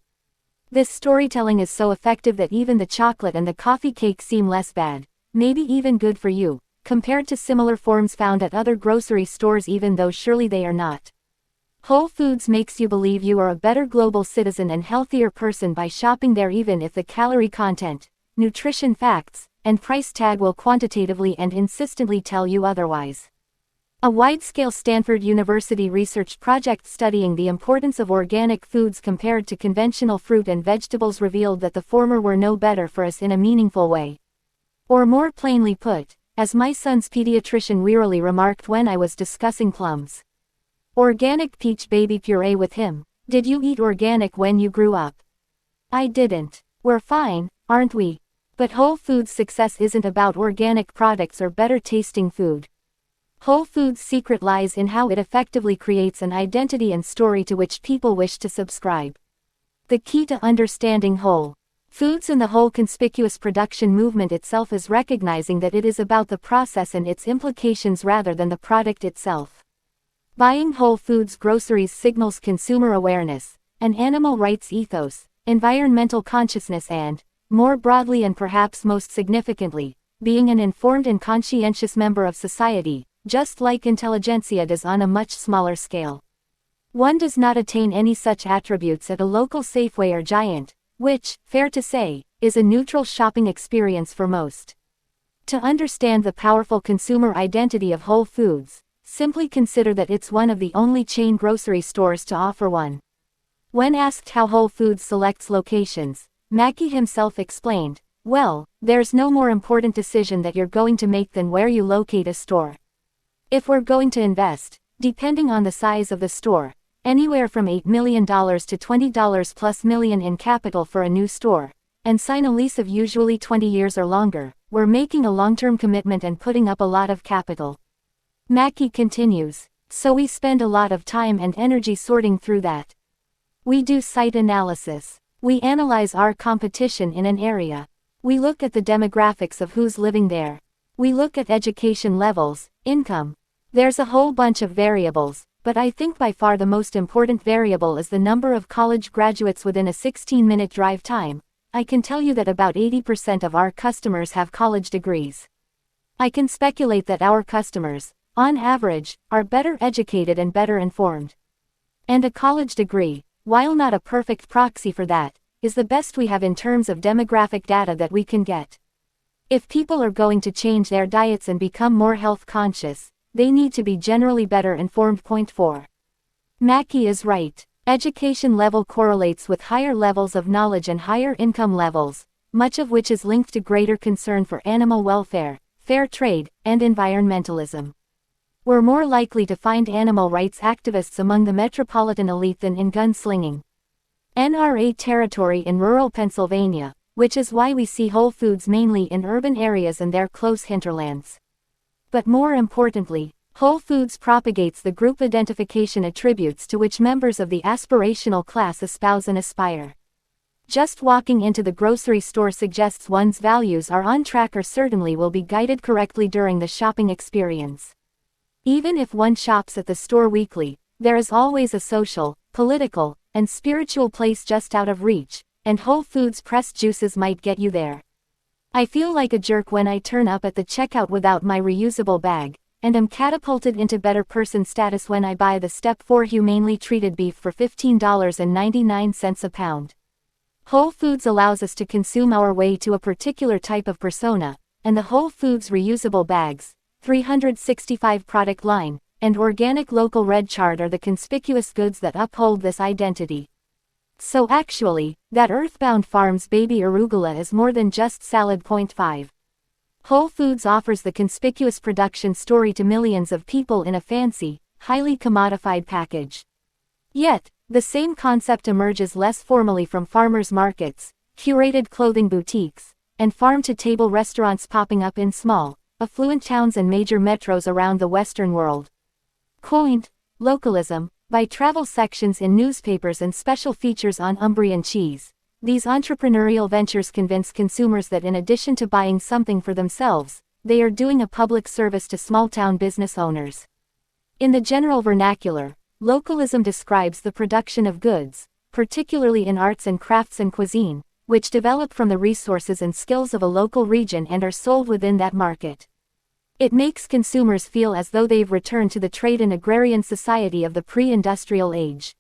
This storytelling is so effective that even the chocolate and the coffee cake seem less bad, maybe even good for you, compared to similar forms found at other grocery stores, even though surely they are not. Whole Foods makes you believe you are a better global citizen and healthier person by shopping there, even if the calorie content, nutrition facts, and price tag will quantitatively and insistently tell you otherwise. A wide-scale Stanford University research project studying the importance of organic foods compared to conventional fruit and vegetables revealed that the former were no better for us in a meaningful way. Or more plainly put, as my son's pediatrician wearily remarked when I was discussing plums. Organic peach baby puree with him. Did you eat organic when you grew up? I didn't. We're fine, aren't we? But Whole Foods' success isn't about organic products or better tasting food. Whole Foods' secret lies in how it effectively creates an identity and story to which people wish to subscribe. The key to understanding Whole Foods and the whole conspicuous production movement itself is recognizing that it is about the process and its implications rather than the product itself. Buying Whole Foods groceries signals consumer awareness, an animal rights ethos, environmental consciousness and, more broadly and perhaps most significantly, being an informed and conscientious member of society, just like intelligentsia does on a much smaller scale. One does not attain any such attributes at a local Safeway or Giant, which, fair to say, is a neutral shopping experience for most. To understand the powerful consumer identity of Whole Foods, simply consider that it's one of the only chain grocery stores to offer one. When asked how Whole Foods selects locations, Mackey himself explained, "Well, there's no more important decision that you're going to make than where you locate a store. If we're going to invest, depending on the size of the store, anywhere from $8 million to $20 plus million in capital for a new store, and sign a lease of usually 20 years or longer, we're making a long-term commitment and putting up a lot of capital." Mackey continues, "So we spend a lot of time and energy sorting through that. We do site analysis. We analyze our competition in an area. We look at the demographics of who's living there. We look at education levels, income. There's a whole bunch of variables, but I think by far the most important variable is the number of college graduates within a 16-minute drive time. I can tell you that about 80% of our customers have college degrees. I can speculate that our customers, on average, are better educated and better informed. And a college degree, while not a perfect proxy for that, is the best we have in terms of demographic data that we can get. If people are going to change their diets and become more health conscious, they need to be generally better informed. Point 4. Mackey is right. Education level correlates with higher levels of knowledge and higher income levels, much of which is linked to greater concern for animal welfare, fair trade, and environmentalism. We're more likely to find animal rights activists among the metropolitan elite than in gunslinging NRA territory in rural Pennsylvania, which is why we see Whole Foods mainly in urban areas and their close hinterlands. But more importantly, Whole Foods propagates the group identification attributes to which members of the aspirational class espouse and aspire. Just walking into the grocery store suggests one's values are on track or certainly will be guided correctly during the shopping experience. Even if one shops at the store weekly, there is always a social, political, and spiritual place just out of reach, and Whole Foods pressed juices might get you there. I feel like a jerk when I turn up at the checkout without my reusable bag, and am catapulted into better person status when I buy the Step 4 humanely treated beef for $15.99 a pound. Whole Foods allows us to consume our way to a particular type of persona, and the Whole Foods reusable bags, 365 product line, and organic local red chart are the conspicuous goods that uphold this identity. So actually, that Earthbound Farms baby arugula is more than just salad. Point 5. Whole Foods offers the conspicuous production story to millions of people in a fancy, highly commodified package. Yet, the same concept emerges less formally from farmers markets, curated clothing boutiques, and farm-to-table restaurants popping up in small, affluent towns and major metros around the Western world. Coined localism by travel sections in newspapers and special features on Umbrian cheese, these entrepreneurial ventures convince consumers that in addition to buying something for themselves, they are doing a public service to small-town business owners. In the general vernacular, localism describes the production of goods, particularly in arts and crafts and cuisine, which develop from the resources and skills of a local region and are sold within that market. It makes consumers feel as though they've returned to the trade and agrarian society of the pre-industrial age.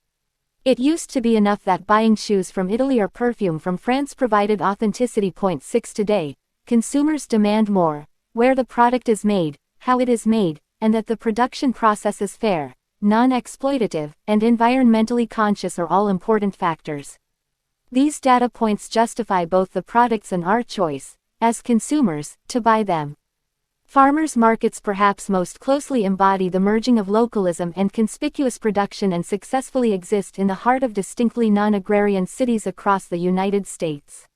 It used to be enough that buying shoes from Italy or perfume from France provided authenticity. Point 6. Today, consumers demand more, where the product is made, how it is made, and that the production process is fair, non-exploitative, and environmentally conscious are all important factors. These data points justify both the products and our choice, as consumers, to buy them. Farmers markets perhaps most closely embody the merging of localism and conspicuous production and successfully exist in the heart of distinctly non-agrarian cities across the United States.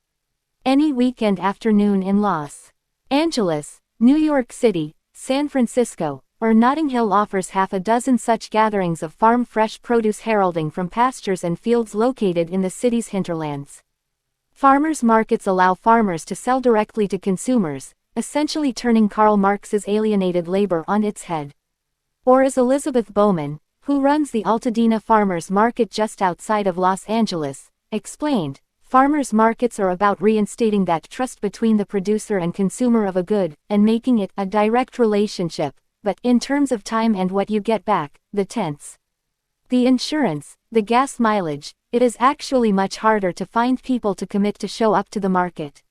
Any weekend afternoon in Los Angeles, New York City, San Francisco, or Notting Hill offers half a dozen such gatherings of farm fresh produce heralding from pastures and fields located in the city's hinterlands. Farmers markets allow farmers to sell directly to consumers, essentially turning Karl Marx's alienated labor on its head. Or as Elizabeth Bowman, who runs the Altadena Farmers Market just outside of Los Angeles, explained, "Farmers markets are about reinstating that trust between the producer and consumer of a good, and making it a direct relationship, but in terms of time and what you get back, the tense. The insurance, the gas mileage, it is actually much harder to find people to commit to show up to the market.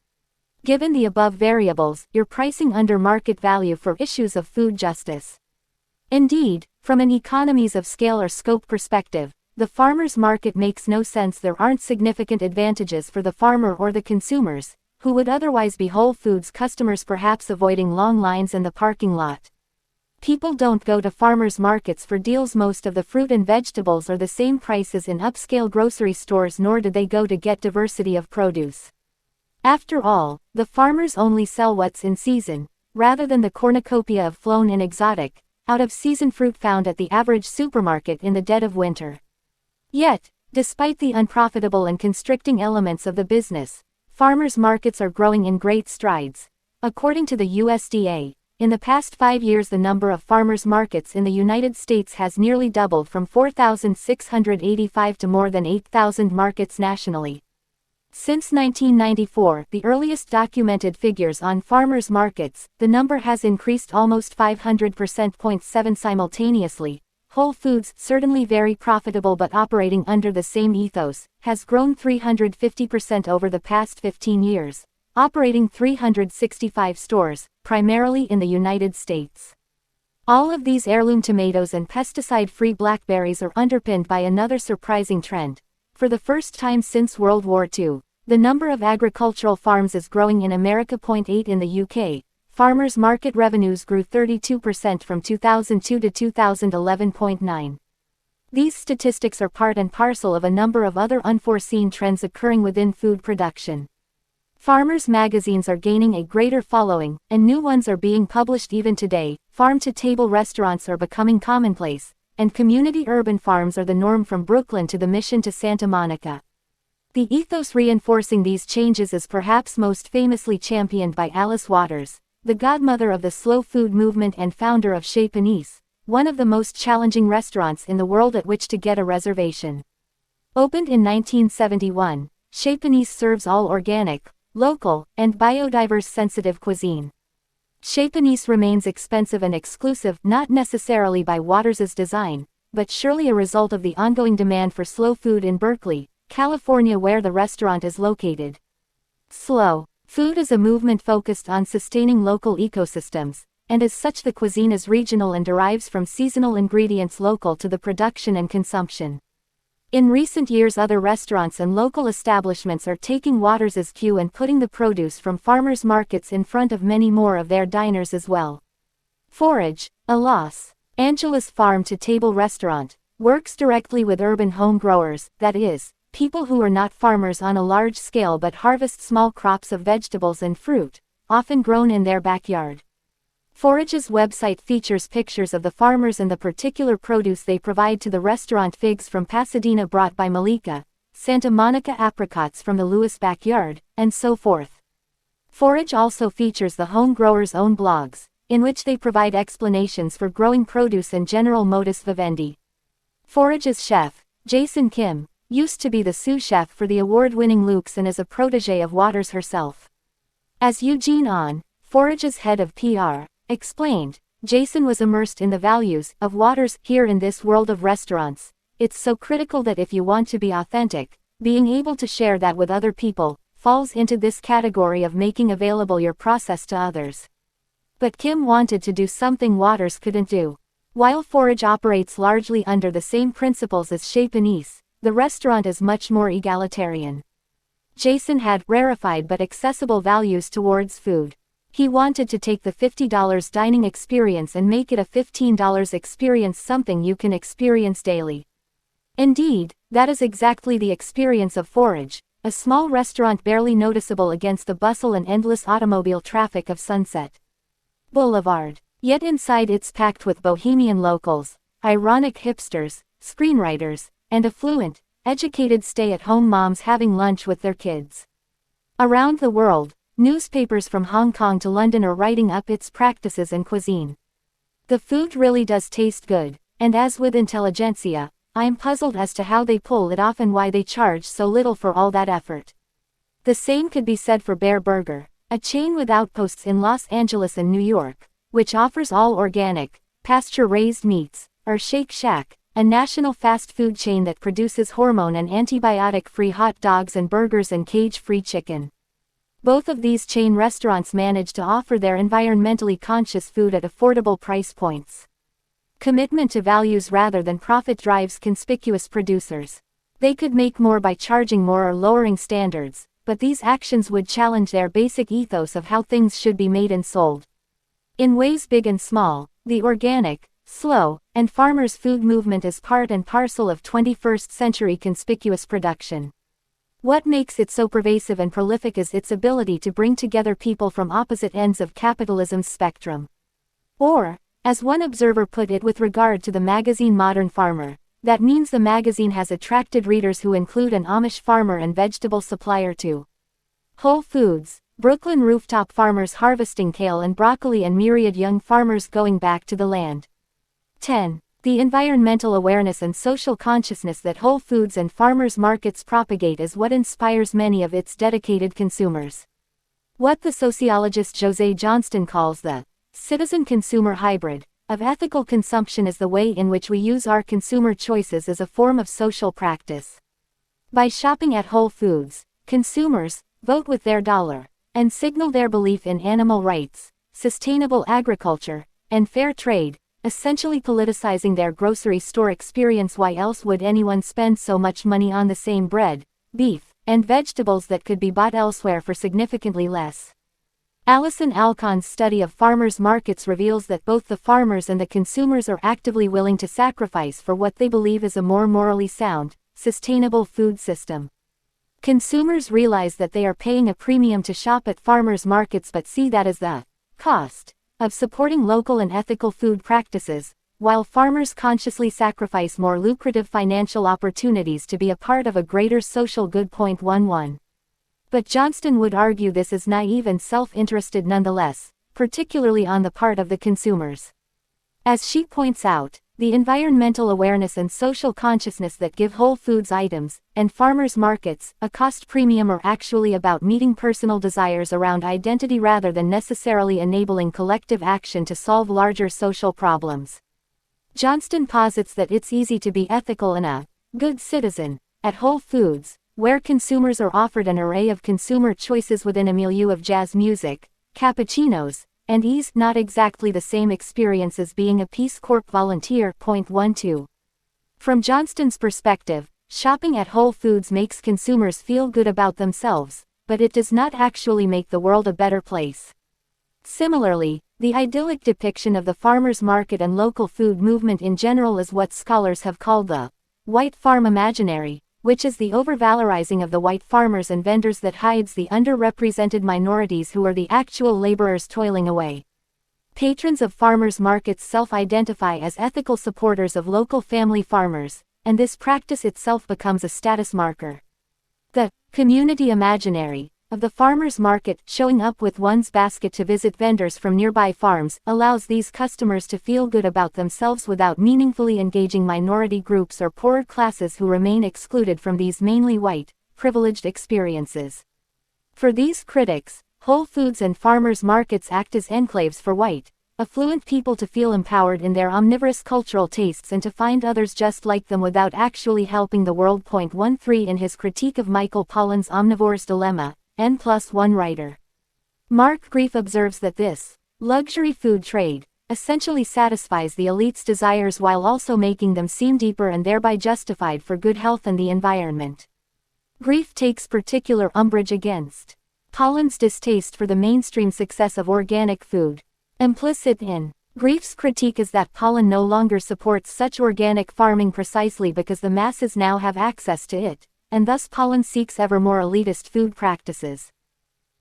Given the above variables, you're pricing under market value for issues of food justice. Indeed, from an economies of scale or scope perspective, the farmers market makes no sense. There aren't significant advantages for the farmer or the consumers, who would otherwise be Whole Foods customers, perhaps avoiding long lines in the parking lot. People don't go to farmers markets for deals. Most of the fruit and vegetables are the same prices in upscale grocery stores, nor do they go to get diversity of produce. After all, the farmers only sell what's in season, rather than the cornucopia of flown and exotic, out-of-season fruit found at the average supermarket in the dead of winter. Yet, despite the unprofitable and constricting elements of the business, farmers markets are growing in great strides. According to the USDA, in the past 5 years the number of farmers markets in the United States has nearly doubled from 4,685 to more than 8,000 markets nationally. Since 1994, the earliest documented figures on farmers markets, the number has increased almost 500%. Simultaneously, Whole Foods, certainly very profitable but operating under the same ethos, has grown 350% over the past 15 years, operating 365 stores, primarily in the United States. All of these heirloom tomatoes and pesticide-free blackberries are underpinned by another surprising trend. For the first time since World War II, the number of agricultural farms is growing in America. 8 in the UK, farmers market revenues grew 32% from 2002 to 2011. These statistics are part and parcel of a number of other unforeseen trends occurring within food production. Farmers' magazines are gaining a greater following, and new ones are being published even today. Farm-to-table restaurants are becoming commonplace, and community urban farms are the norm, from Brooklyn to the Mission to Santa Monica. The ethos reinforcing these changes is perhaps most famously championed by Alice Waters, the godmother of the slow food movement and founder of Chez Panisse, one of the most challenging restaurants in the world at which to get a reservation. Opened in 1971, Chez Panisse serves all organic, local, and biodiverse sensitive cuisine. Chez Panisse remains expensive and exclusive, not necessarily by Waters' design, but surely a result of the ongoing demand for slow food in Berkeley, California, where the restaurant is located. Slow food is a movement focused on sustaining local ecosystems, and as such the cuisine is regional and derives from seasonal ingredients local to the production and consumption. In recent years, other restaurants and local establishments are taking Waters' cue and putting the produce from farmers markets in front of many more of their diners as well. Forage, a Los Angeles farm-to-table restaurant, works directly with urban home growers, that is, people who are not farmers on a large scale but harvest small crops of vegetables and fruit, often grown in their backyard. Forage's website features pictures of the farmers and the particular produce they provide to the restaurant: figs from Pasadena brought by Malika, Santa Monica apricots from the Lewis backyard, and so forth. Forage also features the home growers' own blogs, in which they provide explanations for growing produce and general modus vivendi. Forage's chef, Jason Kim, used to be the sous chef for the award-winning Luke's and is a protege of Waters herself. As Eugene On, Forage's head of PR, explained, Jason was immersed in the values of Waters. Here in this world of restaurants, it's so critical that if you want to be authentic, being able to share that with other people falls into this category of making available your process to others. But Kim wanted to do something Waters couldn't do. While Forage operates largely under the same principles as Chez Panisse, the restaurant is much more egalitarian. Jason had rarefied but accessible values towards food. He wanted to take the $50 dining experience and make it a $15 experience, something you can experience daily. Indeed, that is exactly the experience of Forage, a small restaurant barely noticeable against the bustle and endless automobile traffic of Sunset Boulevard. Yet inside it's packed with bohemian locals, ironic hipsters, screenwriters, and affluent, educated stay-at-home moms having lunch with their kids. Around the world, newspapers from Hong Kong to London are writing up its practices and cuisine. The food really does taste good, and as with intelligentsia, I am puzzled as to how they pull it off and why they charge so little for all that effort. The same could be said for Bear Burger, a chain with outposts in Los Angeles and New York, which offers all organic, pasture-raised meats, or Shake Shack, a national fast food chain that produces hormone and antibiotic-free hot dogs and burgers and cage-free chicken. Both of these chain restaurants manage to offer their environmentally conscious food at affordable price points. Commitment to values rather than profit drives conspicuous producers. They could make more by charging more or lowering standards, but these actions would challenge their basic ethos of how things should be made and sold. In ways big and small, the organic, slow, and farmers' food movement is part and parcel of 21st century conspicuous production. What makes it so pervasive and prolific is its ability to bring together people from opposite ends of capitalism's spectrum. Or, as one observer put it with regard to the magazine Modern Farmer, that means the magazine has attracted readers who include an Amish farmer and vegetable supplier too. Whole Foods, Brooklyn rooftop farmers harvesting kale and broccoli and myriad young farmers going back to the land. 10. The environmental awareness and social consciousness that Whole Foods and farmers markets propagate is what inspires many of its dedicated consumers. What the sociologist Jose Johnston calls the citizen-consumer hybrid of ethical consumption is the way in which we use our consumer choices as a form of social practice. By shopping at Whole Foods, consumers vote with their dollar and signal their belief in animal rights, sustainable agriculture, and fair trade, essentially politicizing their grocery store experience. Why else would anyone spend so much money on the same bread, beef, and vegetables that could be bought elsewhere for significantly less? Alison Alcon's study of farmers' markets reveals that both the farmers and the consumers are actively willing to sacrifice for what they believe is a more morally sound, sustainable food system. Consumers realize that they are paying a premium to shop at farmers' markets but see that as the cost of supporting local and ethical food practices, while farmers consciously sacrifice more lucrative financial opportunities to be a part of a greater social good. 11. But Johnston would argue this is naive and self-interested nonetheless, particularly on the part of the consumers. As she points out, the environmental awareness and social consciousness that give Whole Foods items and farmers markets a cost premium are actually about meeting personal desires around identity rather than necessarily enabling collective action to solve larger social problems. Johnston posits that it's easy to be ethical and a good citizen at Whole Foods, where consumers are offered an array of consumer choices within a milieu of jazz music, cappuccinos, and ease, not exactly the same experience as being a Peace Corps volunteer. 12. From Johnston's perspective, shopping at Whole Foods makes consumers feel good about themselves, but it does not actually make the world a better place. Similarly, the idyllic depiction of the farmers' market and local food movement in general is what scholars have called the white farm imaginary, which is the overvalorizing of the white farmers and vendors that hides the underrepresented minorities who are the actual laborers toiling away. Patrons of farmers' markets self-identify as ethical supporters of local family farmers, and this practice itself becomes a status marker. The community imaginary of the farmers' market, showing up with one's basket to visit vendors from nearby farms, allows these customers to feel good about themselves without meaningfully engaging minority groups or poorer classes who remain excluded from these mainly white, privileged experiences. For these critics, Whole Foods and farmers' markets act as enclaves for white, affluent people to feel empowered in their omnivorous cultural tastes and to find others just like them without actually helping the world. 13 In his critique of Michael Pollan's Omnivore's Dilemma, N+1 writer Mark Grief observes that this luxury food trade essentially satisfies the elite's desires while also making them seem deeper and thereby justified for good health and the environment. Grief takes particular umbrage against Pollan's distaste for the mainstream success of organic food. Implicit in Grief's critique is that Pollan no longer supports such organic farming precisely because the masses now have access to it, and thus Pollan seeks ever more elitist food practices.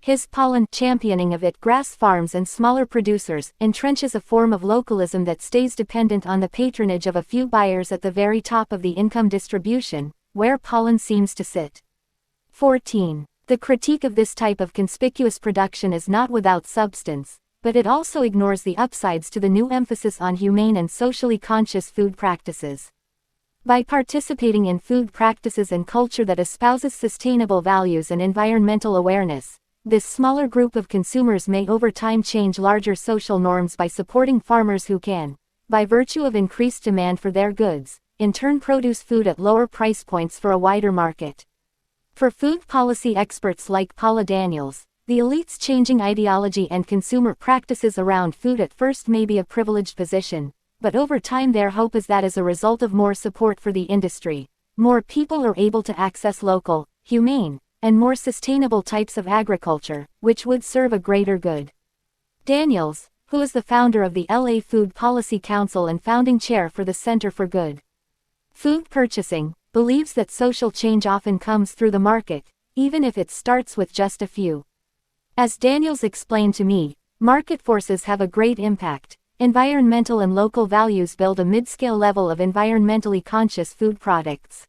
His Pollan championing of it grass farms and smaller producers entrenches a form of localism that stays dependent on the patronage of a few buyers at the very top of the income distribution, where Pollan seems to sit. 14. The critique of this type of conspicuous production is not without substance. but it also ignores the upsides to the new emphasis on humane and socially conscious food practices. By participating in food practices and culture that espouses sustainable values and environmental awareness, this smaller group of consumers may over time change larger social norms by supporting farmers who can, by virtue of increased demand for their goods, in turn produce food at lower price points for a wider market. For food policy experts like Paula Daniels, the elite's changing ideology and consumer practices around food at first may be a privileged position, but over time their hope is that as a result of more support for the industry, more people are able to access local, humane, and more sustainable types of agriculture, which would serve a greater good. Daniels, who is the founder of the LA Food Policy Council and founding chair for the Center for Good Food Purchasing, believes that social change often comes through the market, even if it starts with just a few. As Daniels explained to me, market forces have a great impact. Environmental and local values build a mid-scale level of environmentally conscious food products.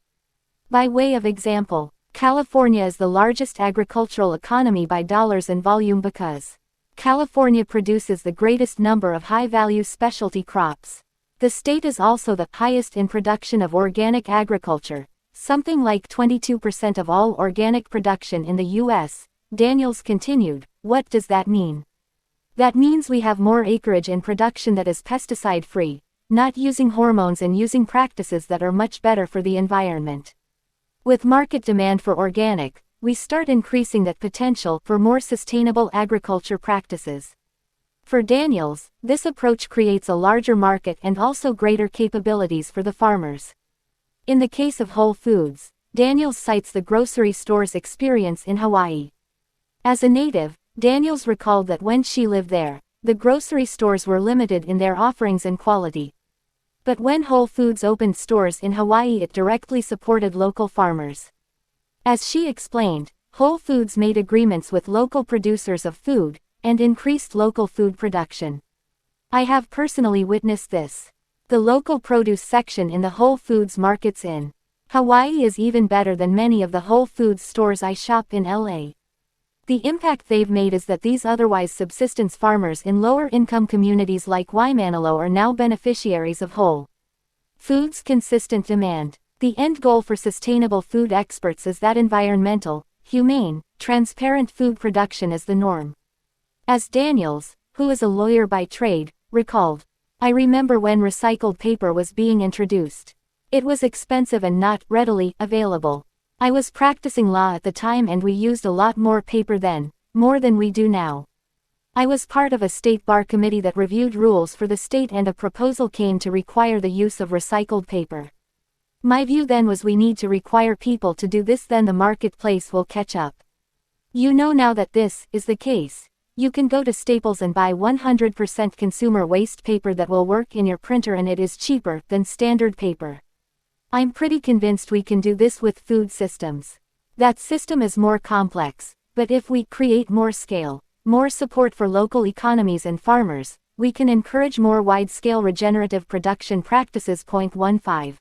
By way of example, California is the largest agricultural economy by dollars and volume because California produces the greatest number of high-value specialty crops. The state is also the highest in production of organic agriculture, something like 22% of all organic production in the U.S., Daniels continued. What does that mean? That means we have more acreage and production that is pesticide-free, not using hormones and using practices that are much better for the environment. With market demand for organic, we start increasing that potential for more sustainable agriculture practices. For Daniels, this approach creates a larger market and also greater capabilities for the farmers. In the case of Whole Foods, Daniels cites the grocery store's experience in Hawaii. As a native, Daniels recalled that when she lived there, the grocery stores were limited in their offerings and quality. But when Whole Foods opened stores in Hawaii, it directly supported local farmers. As she explained, Whole Foods made agreements with local producers of food, and increased local food production. I have personally witnessed this. The local produce section in the Whole Foods markets in Hawaii is even better than many of the Whole Foods stores I shop in LA. The impact they've made is that these otherwise subsistence farmers in lower-income communities like Waimanalo are now beneficiaries of Whole Foods' consistent demand. The end goal for sustainable food experts is that environmental, humane, transparent food production is the norm. As Daniels, who is a lawyer by trade, recalled, "I remember when recycled paper was being introduced. It was expensive and not readily available. I was practicing law at the time and we used a lot more paper then, more than we do now. I was part of a state bar committee that reviewed rules for the state and a proposal came to require the use of recycled paper. My view then was we need to require people to do this, then the marketplace will catch up. You know now that this is the case. You can go to Staples and buy 100% consumer waste paper that will work in your printer and it is cheaper than standard paper. I'm pretty convinced we can do this with food systems. That system is more complex, but if we create more scale, more support for local economies and farmers, we can encourage more wide-scale regenerative production practices. 15.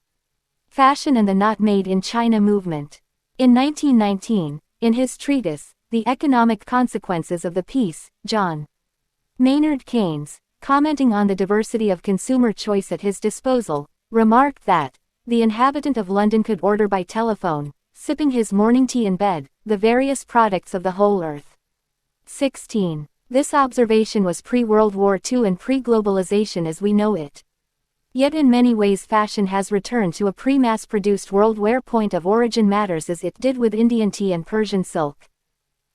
Fashion and the Not Made in China movement. In 1919, in his treatise, The Economic Consequences of the Peace, John Maynard Keynes, commenting on the diversity of consumer choice at his disposal, remarked that the inhabitant of London could order by telephone, sipping his morning tea in bed, the various products of the whole earth. 16. This observation was pre-World War II and pre-globalization as we know it. Yet in many ways fashion has returned to a pre-mass-produced world where point of origin matters as it did with Indian tea and Persian silk.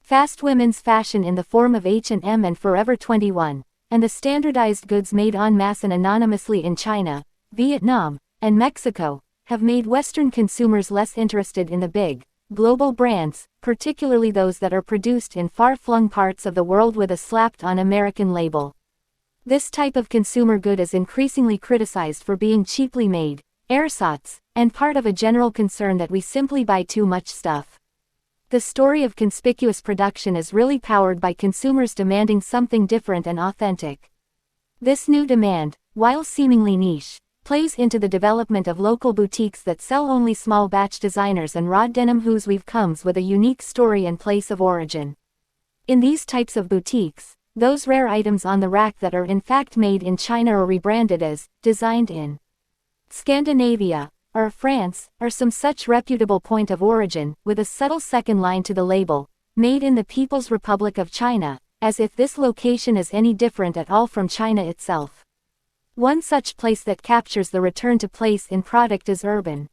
Fast women's fashion in the form of H&M and Forever 21, and the standardized goods made en masse and anonymously in China, Vietnam, and Mexico, have made Western consumers less interested in the big, global brands, particularly those that are produced in far-flung parts of the world with a slapped-on American label. This type of consumer good is increasingly criticized for being cheaply made, ersatz, and part of a general concern that we simply buy too much stuff. The story of conspicuous production is really powered by consumers demanding something different and authentic. This new demand, while seemingly niche, plays into the development of local boutiques that sell only small batch designers and raw denim whose weave comes with a unique story and place of origin. In these types of boutiques, those rare items on the rack that are in fact made in China or rebranded as designed in Scandinavia or France, or some such reputable point of origin, with a subtle second line to the label, made in the People's Republic of China, as if this location is any different at all from China itself. One such place that captures the return to place in product is Urban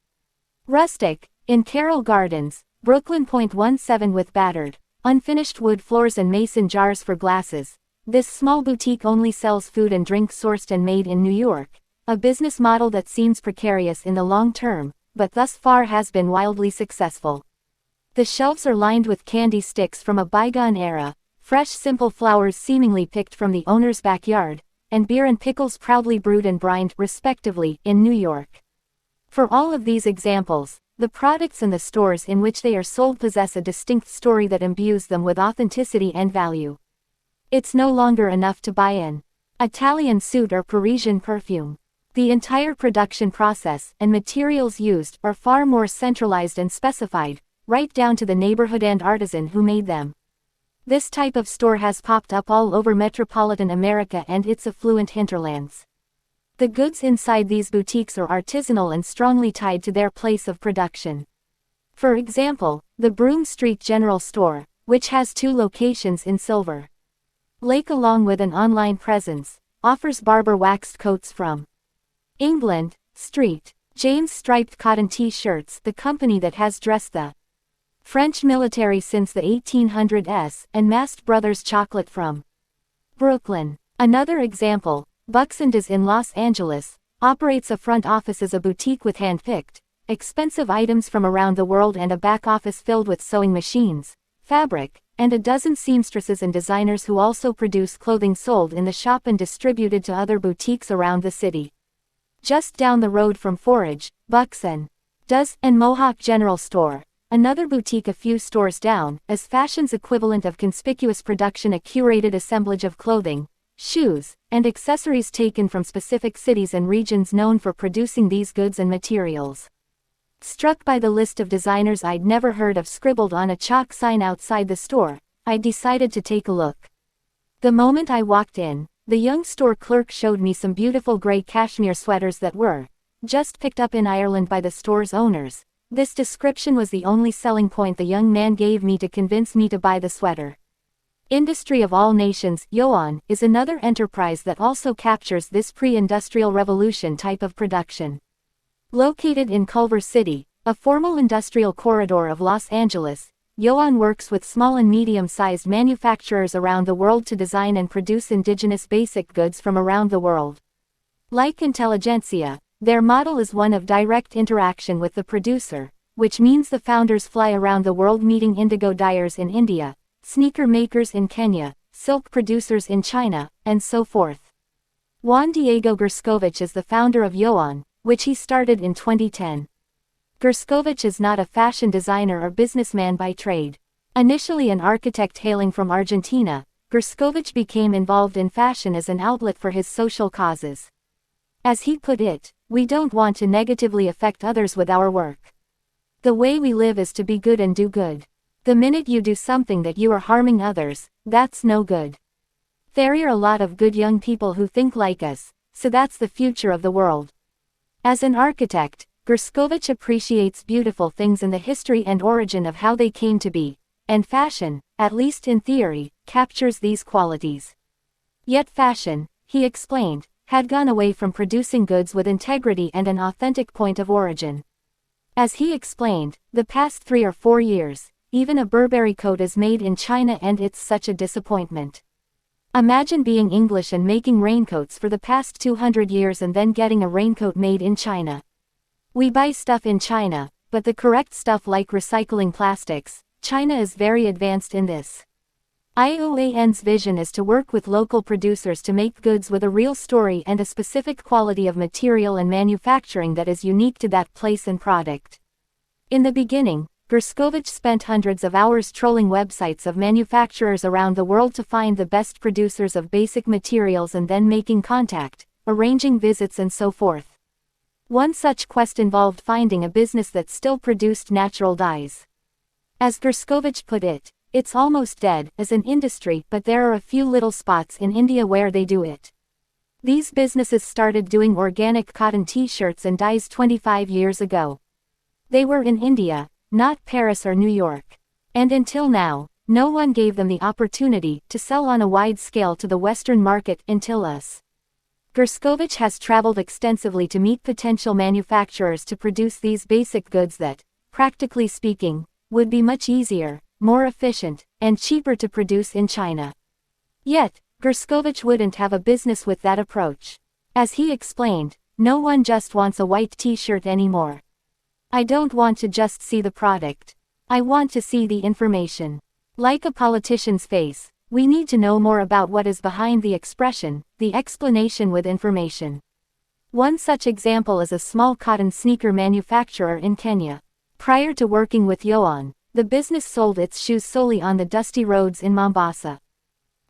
Rustic, in Carroll Gardens, Brooklyn. 17 with battered, unfinished wood floors and mason jars for glasses. This small boutique only sells food and drink sourced and made in New York, a business model that seems precarious in the long term, but thus far has been wildly successful. The shelves are lined with candy sticks from a bygone era, fresh simple flowers seemingly picked from the owner's backyard, and beer and pickles proudly brewed and brined, respectively, in New York. For all of these examples, the products and the stores in which they are sold possess a distinct story that imbues them with authenticity and value. It's no longer enough to buy an Italian suit or Parisian perfume. The entire production process and materials used are far more centralized and specified, right down to the neighborhood and artisan who made them. This type of store has popped up all over metropolitan America and its affluent hinterlands. The goods inside these boutiques are artisanal and strongly tied to their place of production. For example, the Broome Street General Store, which has 2 locations in Silver Lake along with an online presence, offers Barber waxed coats from England, Street James striped cotton t-shirts, the company that has dressed the French military since the 1800s, and Mast Brothers chocolate from Brooklyn. Another example, Buxton's in Los Angeles, operates a front office as a boutique with hand-picked, expensive items from around the world and a back office filled with sewing machines, fabric, and a dozen seamstresses and designers who also produce clothing sold in the shop and distributed to other boutiques around the city. Just down the road from Forage, Buxton does, and Mohawk General Store, another boutique a few stores down, as fashion's equivalent of conspicuous production, a curated assemblage of clothing, shoes, and accessories taken from specific cities and regions known for producing these goods and materials. Struck by the list of designers I'd never heard of scribbled on a chalk sign outside the store, I decided to take a look. The moment I walked in, the young store clerk showed me some beautiful gray cashmere sweaters that were just picked up in Ireland by the store's owners. This description was the only selling point the young man gave me to convince me to buy the sweater. Industry of All Nations, Yoan, is another enterprise that also captures this pre-industrial revolution type of production. Located in Culver City, a formal industrial corridor of Los Angeles, Yoan works with small and medium-sized manufacturers around the world to design and produce indigenous basic goods from around the world. Like Intelligentsia, their model is one of direct interaction with the producer, which means the founders fly around the world meeting indigo dyers in India, sneaker makers in Kenya, silk producers in China, and so forth. Juan Diego Gerskovich is the founder of Yoan, which he started in 2010. Gerskovich is not a fashion designer or businessman by trade. Initially an architect hailing from Argentina, Gerskovich became involved in fashion as an outlet for his social causes. As he put it, "We don't want to negatively affect others with our work. The way we live is to be good and do good. The minute you do something that you are harming others, that's no good. There are a lot of good young people who think like us, so that's the future of the world." As an architect, Gerskovich appreciates beautiful things in the history and origin of how they came to be, and fashion, at least in theory, captures these qualities. Yet fashion, he explained, had gone away from producing goods with integrity and an authentic point of origin. As he explained, the past 3 or 4 years, even a Burberry coat is made in China and it's such a disappointment. Imagine being English and making raincoats for the past 200 years and then getting a raincoat made in China. We buy stuff in China, but the correct stuff like recycling plastics, China is very advanced in this. IOAN's vision is to work with local producers to make goods with a real story and a specific quality of material and manufacturing that is unique to that place and product. In the beginning, Gerskovich spent hundreds of hours trolling websites of manufacturers around the world to find the best producers of basic materials and then making contact, arranging visits and so forth. One such quest involved finding a business that still produced natural dyes. As Gerskovich put it, It's almost dead as an industry, but there are a few little spots in India where they do it. These businesses started doing organic cotton t-shirts and dyes 25 years ago. They were in India, not Paris or New York. And until now, no one gave them the opportunity to sell on a wide scale to the Western market until us. Gerskovich has traveled extensively to meet potential manufacturers to produce these basic goods that, practically speaking, would be much easier, more efficient, and cheaper to produce in China. Yet, Gerskovich wouldn't have a business with that approach. As he explained, no one just wants a white t-shirt anymore. I don't want to just see the product. I want to see the information. Like a politician's face, we need to know more about what is behind the expression, the explanation with information. One such example is a small cotton sneaker manufacturer in Kenya. Prior to working with Yoan, the business sold its shoes solely on the dusty roads in Mombasa.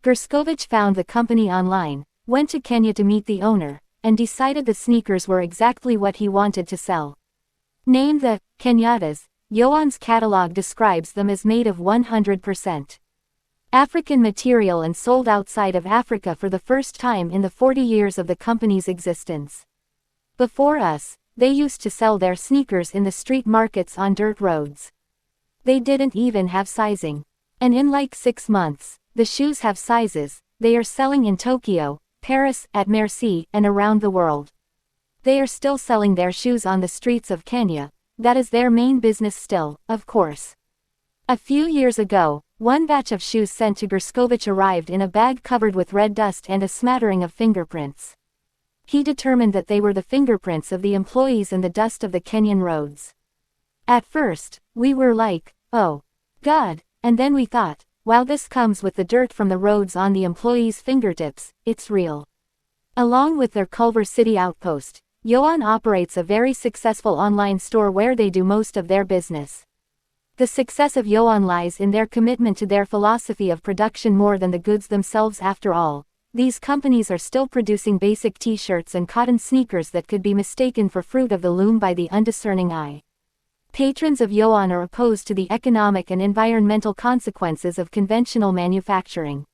Gerskovich found the company online, went to Kenya to meet the owner, and decided the sneakers were exactly what he wanted to sell. Named the Kenyatas, Yoan's catalog describes them as made of 100% African material and sold outside of Africa for the first time in the 40 years of the company's existence. Before us, they used to sell their sneakers in the street markets on dirt roads. They didn't even have sizing. And in like 6 months, the shoes have sizes. They are selling in Tokyo, Paris, at Merci, and around the world. They are still selling their shoes on the streets of Kenya. That is their main business still, of course. A few years ago, one batch of shoes sent to Gerskovich arrived in a bag covered with red dust and a smattering of fingerprints. He determined that they were the fingerprints of the employees and the dust of the Kenyan roads. At first, we were like, oh, God, and then we thought, wow, this comes with the dirt from the roads on the employees' fingertips, it's real. Along with their Culver City outpost, Yoan operates a very successful online store where they do most of their business. The success of Yoan lies in their commitment to their philosophy of production more than the goods themselves. After all, these companies are still producing basic t-shirts and cotton sneakers that could be mistaken for fruit of the loom by the undiscerning eye. Patrons of Yoan are opposed to the economic and environmental consequences of conventional manufacturing.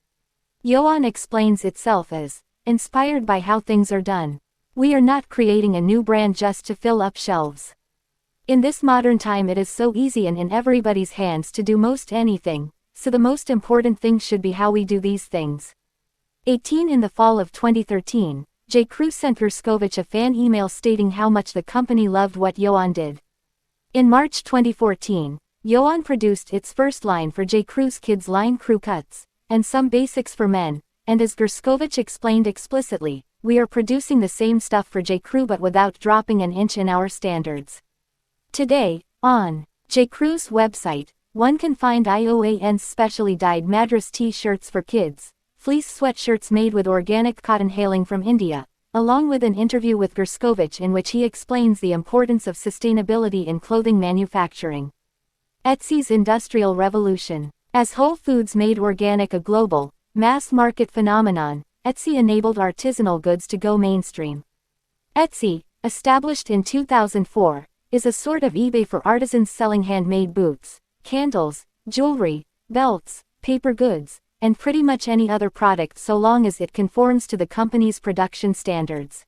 Yoan explains itself as inspired by how things are done. We are not creating a new brand just to fill up shelves. In this modern time, it is so easy and in everybody's hands to do most anything, so the most important thing should be how we do these things. 18 In the fall of 2013, J. Crew sent Gerskovich a fan email stating how much the company loved what Yoan did. In March 2014, Yoan produced its first line for J. Crew's kids line Crew Cuts, and some basics for men, and as Gerskovich explained explicitly, we are producing the same stuff for J. Crew but without dropping an inch in our standards. Today, on J. Crew's website, one can find Yoan's specially dyed Madras t-shirts for kids, fleece sweatshirts made with organic cotton hailing from India, along with an interview with Gerskovich in which he explains the importance of sustainability in clothing manufacturing. Etsy's industrial revolution. As Whole Foods made organic a global, mass-market phenomenon, Etsy enabled artisanal goods to go mainstream. Etsy, established in 2004, is a sort of eBay for artisans selling handmade boots, candles, jewelry, belts, paper goods, and pretty much any other product so long as it conforms to the company's production standards.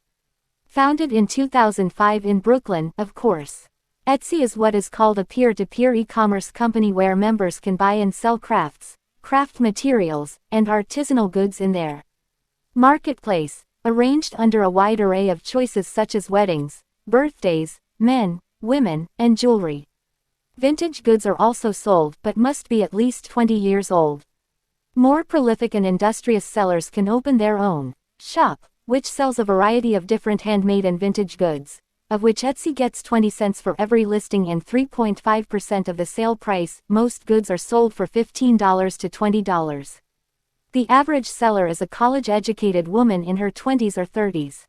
Founded in 2005 in Brooklyn, of course. Etsy is what is called a peer-to-peer e-commerce company where members can buy and sell crafts, craft materials, and artisanal goods in their marketplace, arranged under a wide array of choices such as weddings, birthdays, men, women, and jewelry. Vintage goods are also sold but must be at least 20 years old. More prolific and industrious sellers can open their own shop, which sells a variety of different handmade and vintage goods, of which Etsy gets 20 cents for every listing and 3.5% of the sale price. Most goods are sold for $15 to $20. The average seller is a college-educated woman in her 20s or 30s.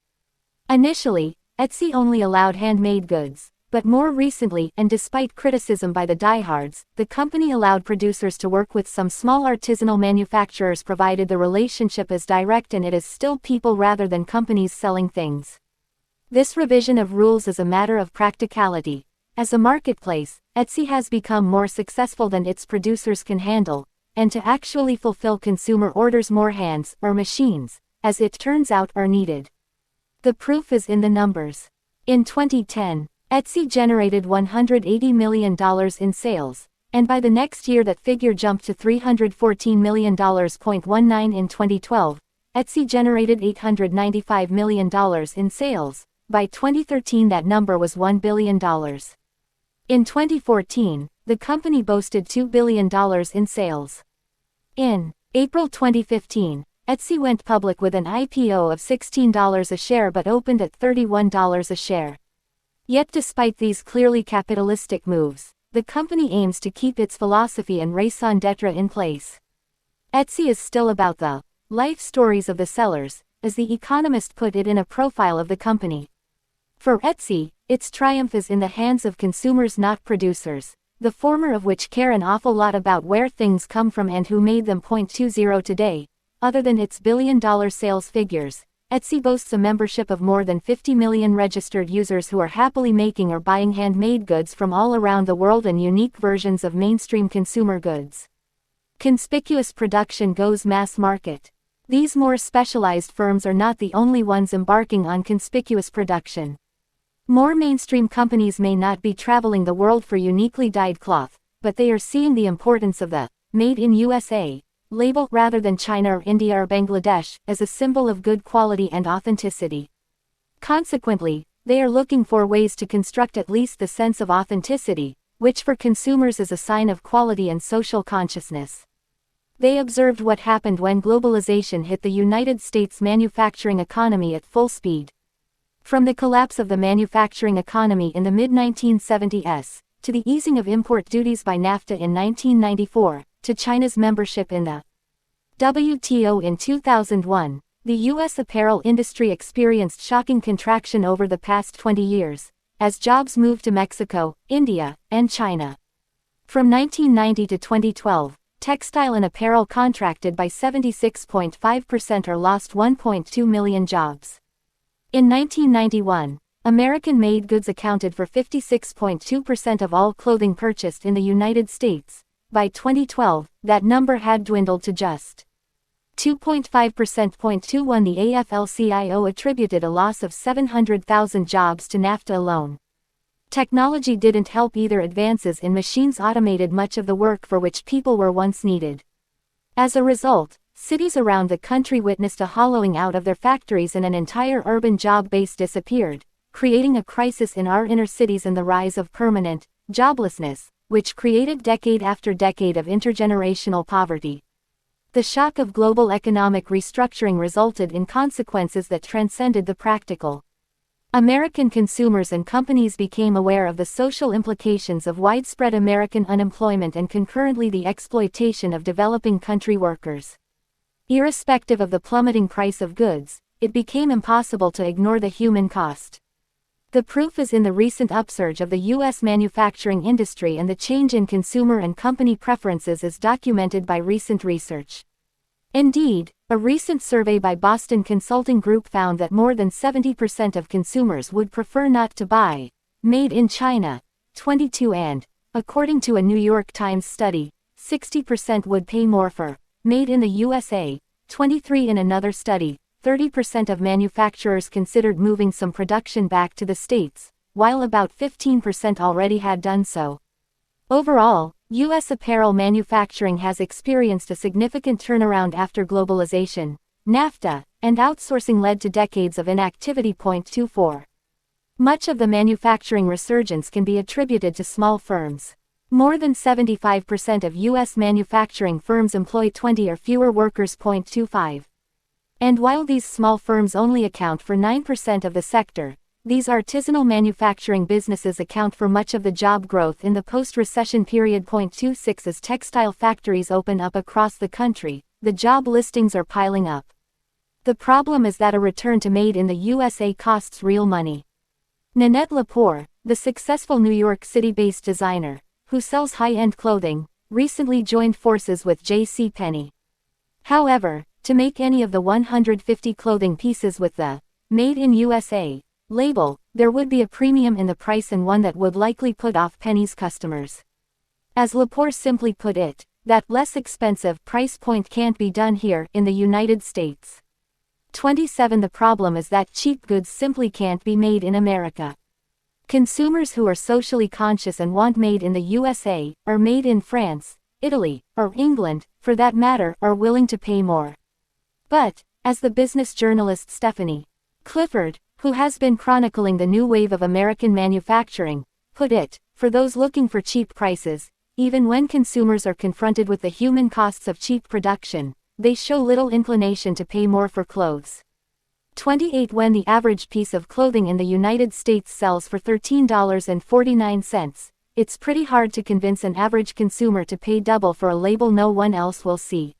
Initially, Etsy only allowed handmade goods, but more recently, and despite criticism by the diehards, the company allowed producers to work with some small artisanal manufacturers provided the relationship is direct and it is still people rather than companies selling things. This revision of rules is a matter of practicality. As a marketplace, Etsy has become more successful than its producers can handle, and to actually fulfill consumer orders more hands, or machines, as it turns out, are needed. The proof is in the numbers. In 2010, Etsy generated $180 million in sales, and by the next year that figure jumped to $314 million. 19 in 2012, Etsy generated $895 million in sales. By 2013 that number was $1 billion. In 2014, the company boasted $2 billion in sales. In April 2015, Etsy went public with an IPO of $16 a share but opened at $31 a share. Yet despite these clearly capitalistic moves, the company aims to keep its philosophy and raison d'etre in place. Etsy is still about the life stories of the sellers, as The Economist put it in a profile of the company. For Etsy, its triumph is in the hands of consumers, not producers, the former of which care an awful lot about where things come from and who made them. 20 today, other than its billion-dollar sales figures, Etsy boasts a membership of more than 50 million registered users who are happily making or buying handmade goods from all around the world and unique versions of mainstream consumer goods. Conspicuous production goes mass market. These more specialized firms are not the only ones embarking on conspicuous production. More mainstream companies may not be traveling the world for uniquely dyed cloth, but they are seeing the importance of the Made in USA label rather than China or India or Bangladesh as a symbol of good quality and authenticity. Consequently, they are looking for ways to construct at least the sense of authenticity, which for consumers is a sign of quality and social consciousness. They observed what happened when globalization hit the United States manufacturing economy at full speed. From the collapse of the manufacturing economy in the mid-1970s, to the easing of import duties by NAFTA in 1994, to China's membership in the WTO in 2001, the U.S. apparel industry experienced shocking contraction over the past 20 years, as jobs moved to Mexico, India, and China. From 1990 to 2012, textile and apparel contracted by 76.5% or lost 1.2 million jobs. In 1991, American-made goods accounted for 56.2% of all clothing purchased in the United States. By 2012, that number had dwindled to just 2.5%. 21 The AFL-CIO attributed a loss of 700,000 jobs to NAFTA alone. Technology didn't help either. Advances in machines automated much of the work for which people were once needed. As a result, cities around the country witnessed a hollowing out of their factories and an entire urban job base disappeared, creating a crisis in our inner cities and the rise of permanent joblessness, which created decade after decade of intergenerational poverty. The shock of global economic restructuring resulted in consequences that transcended the practical. American consumers and companies became aware of the social implications of widespread American unemployment and concurrently the exploitation of developing country workers. Irrespective of the plummeting price of goods, it became impossible to ignore the human cost. The proof is in the recent upsurge of the U.S. manufacturing industry and the change in consumer and company preferences as documented by recent research. Indeed, a recent survey by Boston Consulting Group found that more than 70% of consumers would prefer not to buy made in China, 22 and, according to a New York Times study, 60% would pay more for made in the USA, 23 in another study. 30% of manufacturers considered moving some production back to the States, while about 15% already had done so. Overall, U.S. apparel manufacturing has experienced a significant turnaround after globalization, NAFTA, and outsourcing led to decades of inactivity. 24. Much of the manufacturing resurgence can be attributed to small firms. More than 75% of U.S. manufacturing firms employ 20 or fewer workers. 25. And while these small firms only account for 9% of the sector, these artisanal manufacturing businesses account for much of the job growth in the post-recession period. 26 As textile factories open up across the country, the job listings are piling up. The problem is that a return to made in the USA costs real money. Nanette Lepore, the successful New York City-based designer, who sells high-end clothing, recently joined forces with J.C. However, to make any of the 150 clothing pieces with the Made in USA label, there would be a premium in the price and one that would likely put off Penny's customers. As Lepore simply put it, that less expensive price point can't be done here in the United States. 27. The problem is that cheap goods simply can't be made in America. Consumers who are socially conscious and want made in the USA, or made in France, Italy, or England, for that matter, are willing to pay more. But, as the business journalist Stephanie Clifford, who has been chronicling the new wave of American manufacturing, put it, for those looking for cheap prices, even when consumers are confronted with the human costs of cheap production, they show little inclination to pay more for clothes. 28. When the average piece of clothing in the United States sells for $13.49, it's pretty hard to convince an average consumer to pay double for a label no one else will see.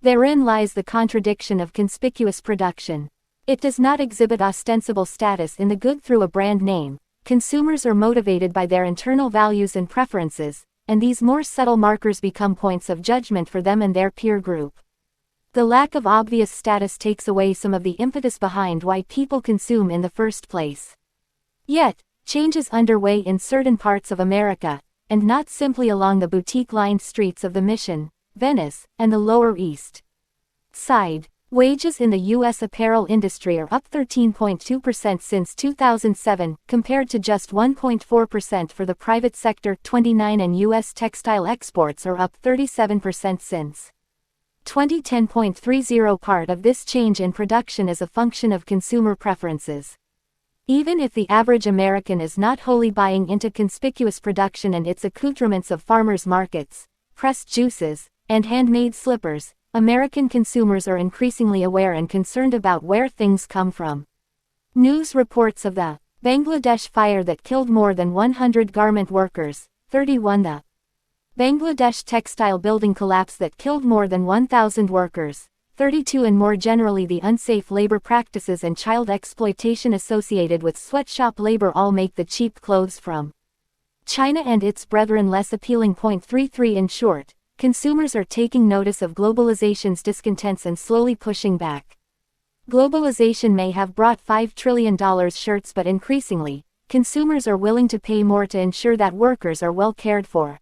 Therein lies the contradiction of conspicuous production. It does not exhibit ostensible status in the good through a brand name. Consumers are motivated by their internal values and preferences, and these more subtle markers become points of judgment for them and their peer group. The lack of obvious status takes away some of the impetus behind why people consume in the first place. Yet, change is underway in certain parts of America, and not simply along the boutique-lined streets of the Mission, Venice, and the Lower East Side. Wages in the U.S. apparel industry are up 13.2% since 2007, compared to just 1.4% for the private sector. 29. And U.S. textile exports are up 37% since 2010. Part of this change in production is a function of consumer preferences. Even if the average American is not wholly buying into conspicuous production and its accoutrements of farmers' markets, pressed juices, and handmade slippers, American consumers are increasingly aware and concerned about where things come from. News reports of the Bangladesh fire that killed more than 100 garment workers. 31. The Bangladesh textile building collapse that killed more than 1,000 workers. 32. And more generally the unsafe labor practices and child exploitation associated with sweatshop labor all make the cheap clothes from China and its brethren less appealing. 33. In short, consumers are taking notice of globalization's discontents and slowly pushing back. Globalization may have brought $5 trillion shirts, but increasingly, consumers are willing to pay more to ensure that workers are well cared for.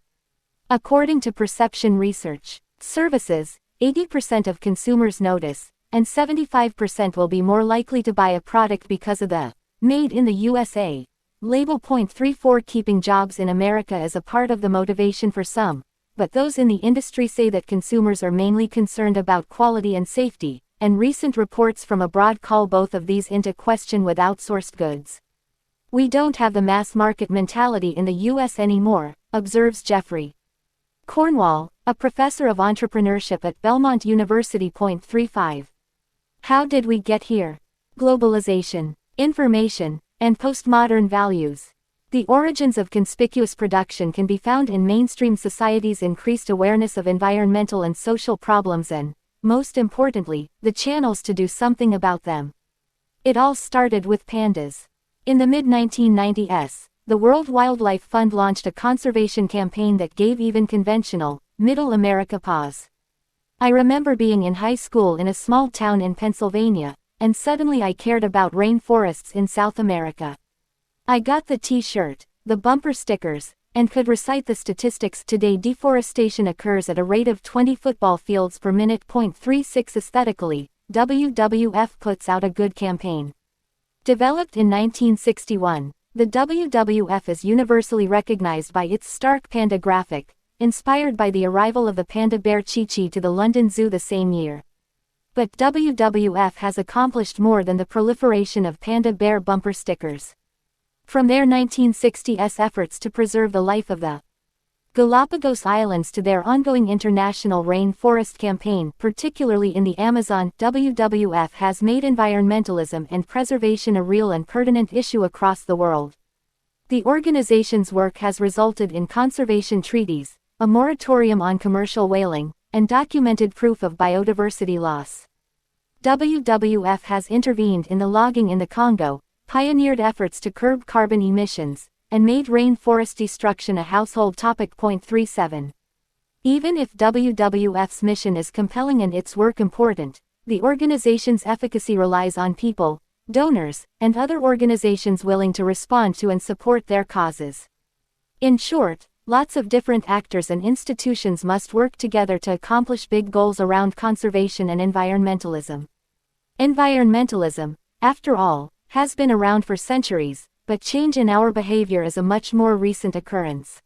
According to Perception Research Services, 80% of consumers notice, and 75% will be more likely to buy a product because of the Made in the USA label. 34. Keeping jobs in America is a part of the motivation for some, but those in the industry say that consumers are mainly concerned about quality and safety, and recent reports from abroad call both of these into question with outsourced goods. We don't have the mass market mentality in the U.S. anymore, observes Jeffrey Cornwall, a professor of entrepreneurship at Belmont University. 35. How did we get here? Globalization, information, and postmodern values. The origins of conspicuous production can be found in mainstream society's increased awareness of environmental and social problems and, most importantly, the channels to do something about them. It all started with pandas. In the mid-1990s, the World Wildlife Fund launched a conservation campaign that gave even conventional, middle America pause. I remember being in high school in a small town in Pennsylvania, and suddenly I cared about rainforests in South America. I got the t-shirt, the bumper stickers, and could recite the statistics. Today deforestation occurs at a rate of 20 football fields per minute. 36. Aesthetically, WWF puts out a good campaign. Developed in 1961, the WWF is universally recognized by its stark panda graphic, inspired by the arrival of the panda bear Chi-Chi to the London Zoo the same year. But WWF has accomplished more than the proliferation of panda bear bumper stickers. From their 1960s efforts to preserve the life of the Galapagos Islands to their ongoing international rainforest campaign, particularly in the Amazon, WWF has made environmentalism and preservation a real and pertinent issue across the world. The organization's work has resulted in conservation treaties, a moratorium on commercial whaling, and documented proof of biodiversity loss. WWF has intervened in the logging in the Congo, pioneered efforts to curb carbon emissions, and made rainforest destruction a household topic. 37. Even if WWF's mission is compelling and its work important, the organization's efficacy relies on people, donors, and other organizations willing to respond to and support their causes. In short, lots of different actors and institutions must work together to accomplish big goals around conservation and environmentalism. Environmentalism, after all, has been around for centuries, but change in our behavior is a much more recent occurrence.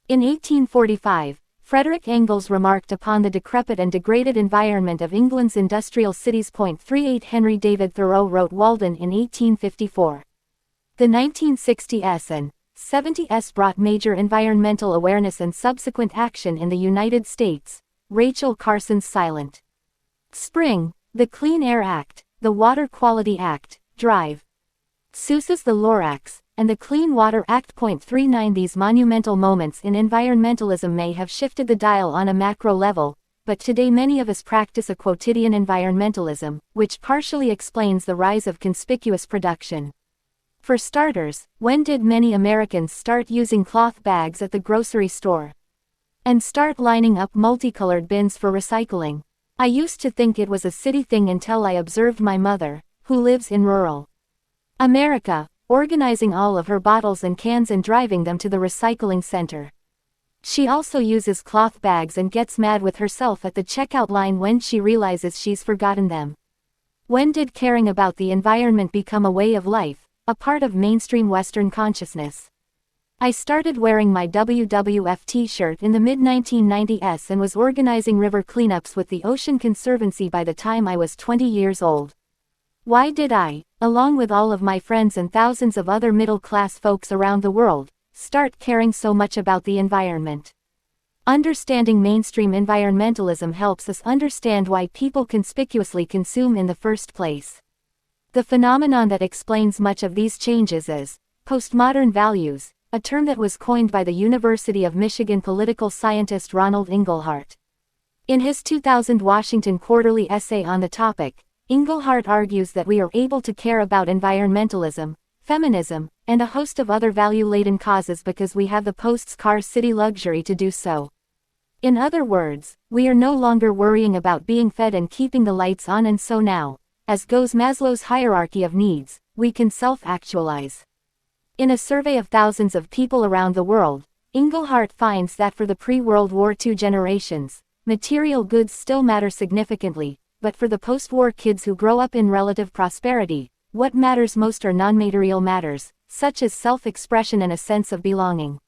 In 1845, Frederick Engels remarked upon the decrepit and degraded environment of England's industrial cities. 38 Henry David Thoreau wrote Walden in 1854. The 1960s and 70s brought major environmental awareness and subsequent action in the United States. Rachel Carson's Silent Spring, the Clean Air Act, the Water Quality Act, Drive. Seuss's The Lorax, and the Clean Water Act. 39 These monumental moments in environmentalism may have shifted the dial on a macro level, but today many of us practice a quotidian environmentalism, which partially explains the rise of conspicuous production. For starters, when did many Americans start using cloth bags at the grocery store? And start lining up multicolored bins for recycling? I used to think it was a city thing until I observed my mother, who lives in rural America, organizing all of her bottles and cans and driving them to the recycling center. She also uses cloth bags and gets mad with herself at the checkout line when she realizes she's forgotten them. When did caring about the environment become a way of life, a part of mainstream Western consciousness? I started wearing my WWF t-shirt in the mid-1990s and was organizing river cleanups with the Ocean Conservancy by the time I was 20 years old. Why did I, along with all of my friends and thousands of other middle-class folks around the world, start caring so much about the environment? Understanding mainstream environmentalism helps us understand why people conspicuously consume in the first place. The phenomenon that explains much of these changes is postmodern values, a term that was coined by the University of Michigan political scientist Ronald Inglehart. In his 2000 Washington Quarterly essay on the topic, Inglehart argues that we are able to care about environmentalism, feminism, and a host of other value-laden causes because we have the post-car city luxury to do so. In other words, we are no longer worrying about being fed and keeping the lights on, and so now, as goes Maslow's hierarchy of needs, we can self-actualize. In a survey of thousands of people around the world, Inglehart finds that for the pre-World War II generations, material goods still matter significantly, but for the post-war kids who grow up in relative prosperity, what matters most are non-material matters, such as self-expression and a sense of belonging.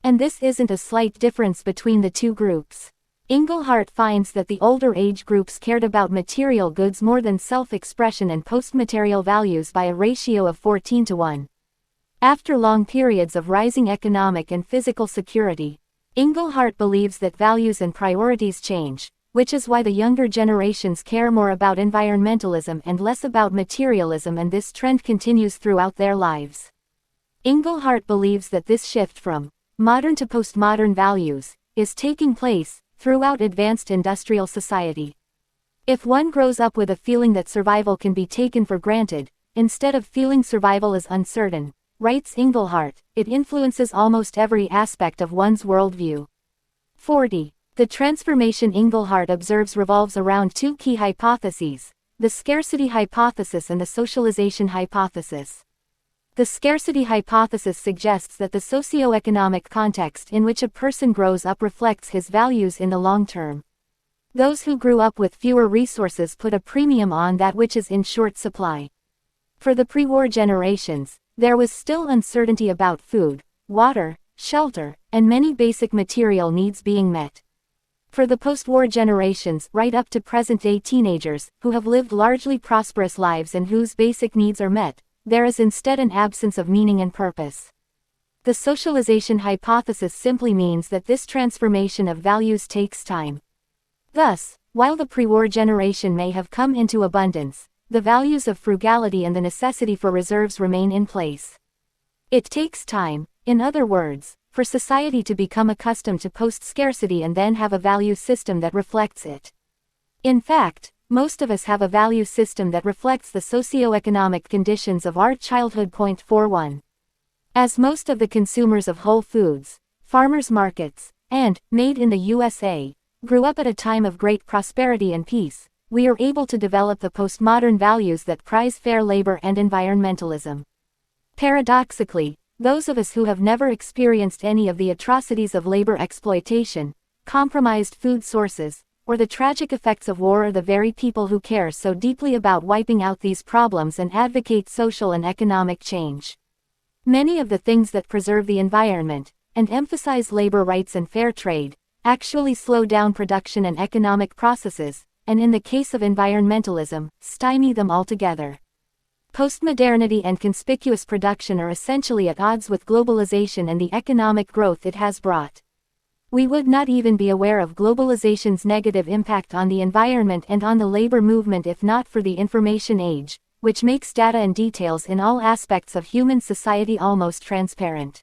And this isn't a slight difference between the two groups. Inglehart finds that the older age groups cared about material goods more than self-expression and post-material values by a ratio of 14:1. After long periods of rising economic and physical security, Inglehart believes that values and priorities change, which is why the younger generations care more about environmentalism and less about materialism, and this trend continues throughout their lives. Inglehart believes that this shift from modern to postmodern values is taking place throughout advanced industrial society. If one grows up with a feeling that survival can be taken for granted, instead of feeling survival is uncertain, writes Inglehart, it influences almost every aspect of one's worldview. 40. The transformation Inglehart observes revolves around two key hypotheses, the scarcity hypothesis and the socialization hypothesis. The scarcity hypothesis suggests that the socioeconomic context in which a person grows up reflects his values in the long term. Those who grew up with fewer resources put a premium on that which is in short supply. For the pre-war generations, there was still uncertainty about food, water, shelter, and many basic material needs being met. For the post-war generations, right up to present-day teenagers, who have lived largely prosperous lives and whose basic needs are met, there is instead an absence of meaning and purpose. The socialization hypothesis simply means that this transformation of values takes time. Thus, while the pre-war generation may have come into abundance, the values of frugality and the necessity for reserves remain in place. It takes time, in other words, for society to become accustomed to post-scarcity and then have a value system that reflects it. In fact, most of us have a value system that reflects the socioeconomic conditions of our childhood. 41. As most of the consumers of Whole Foods, farmers markets, and, made in the USA, grew up at a time of great prosperity and peace, we are able to develop the postmodern values that prize fair labor and environmentalism. Paradoxically, those of us who have never experienced any of the atrocities of labor exploitation, compromised food sources, or the tragic effects of war are the very people who care so deeply about wiping out these problems and advocate social and economic change. Many of the things that preserve the environment, and emphasize labor rights and fair trade, actually slow down production and economic processes, and in the case of environmentalism, stymie them altogether. Postmodernity and conspicuous production are essentially at odds with globalization and the economic growth it has brought. We would not even be aware of globalization's negative impact on the environment and on the labor movement if not for the information age, which makes data and details in all aspects of human society almost transparent.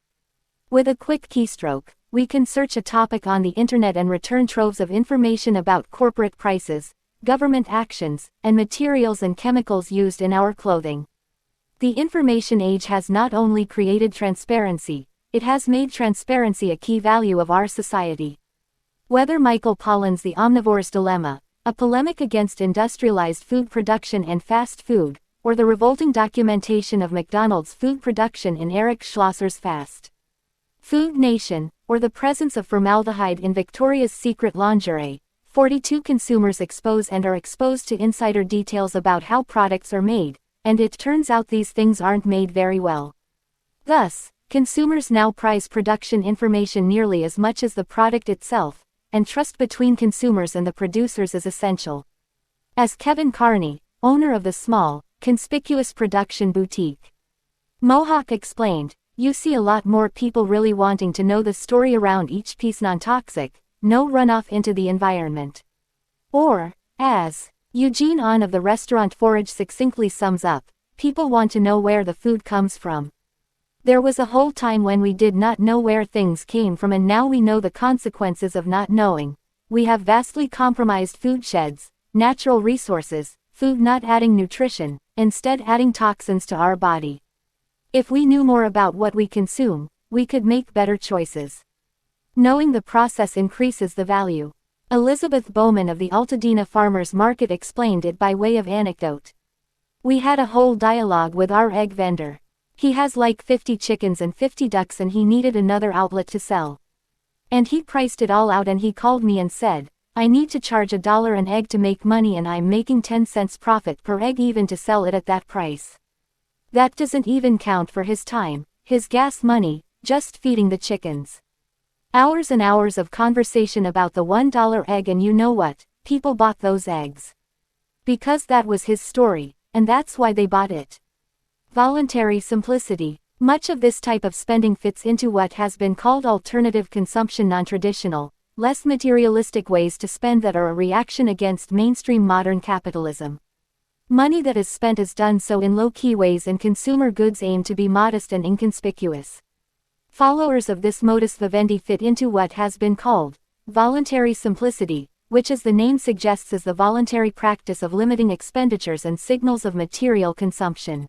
With a quick keystroke, we can search a topic on the internet and return troves of information about corporate prices, government actions, and materials and chemicals used in our clothing. The information age has not only created transparency, it has made transparency a key value of our society. Whether Michael Pollan's The Omnivore's Dilemma, a polemic against industrialized food production and fast food, or the revolting documentation of McDonald's food production in Eric Schlosser's Fast Food Nation, or the presence of formaldehyde in Victoria's Secret lingerie, 42 consumers expose and are exposed to insider details about how products are made, and it turns out these things aren't made very well. Thus, consumers now prize production information nearly as much as the product itself, and trust between consumers and the producers is essential. As Kevin Carney, owner of the small, conspicuous production boutique Mohawk explained, you see a lot more people really wanting to know the story around each piece non-toxic, no runoff into the environment. Or, as Eugene Ahn of the restaurant Forage succinctly sums up, people want to know where the food comes from. There was a whole time when we did not know where things came from, and now we know the consequences of not knowing. We have vastly compromised food sheds, natural resources, food not adding nutrition, instead adding toxins to our body. If we knew more about what we consume, we could make better choices. Knowing the process increases the value. Elizabeth Bowman of the Altadena Farmers Market explained it by way of anecdote. We had a whole dialogue with our egg vendor. He has like 50 chickens and 50 ducks and he needed another outlet to sell. And he priced it all out and he called me and said, I need to charge $1 an egg to make money and I'm making 10 cents profit per egg even to sell it at that price. That doesn't even count for his time, his gas money, just feeding the chickens. Hours and hours of conversation about the $1 egg, and you know what, people bought those eggs. Because that was his story, and that's why they bought it. Voluntary simplicity. Much of this type of spending fits into what has been called alternative consumption, non-traditional, less materialistic ways to spend that are a reaction against mainstream modern capitalism. Money that is spent is done so in low-key ways and consumer goods aim to be modest and inconspicuous. Followers of this modus vivendi fit into what has been called voluntary simplicity, which as the name suggests is the voluntary practice of limiting expenditures and signals of material consumption.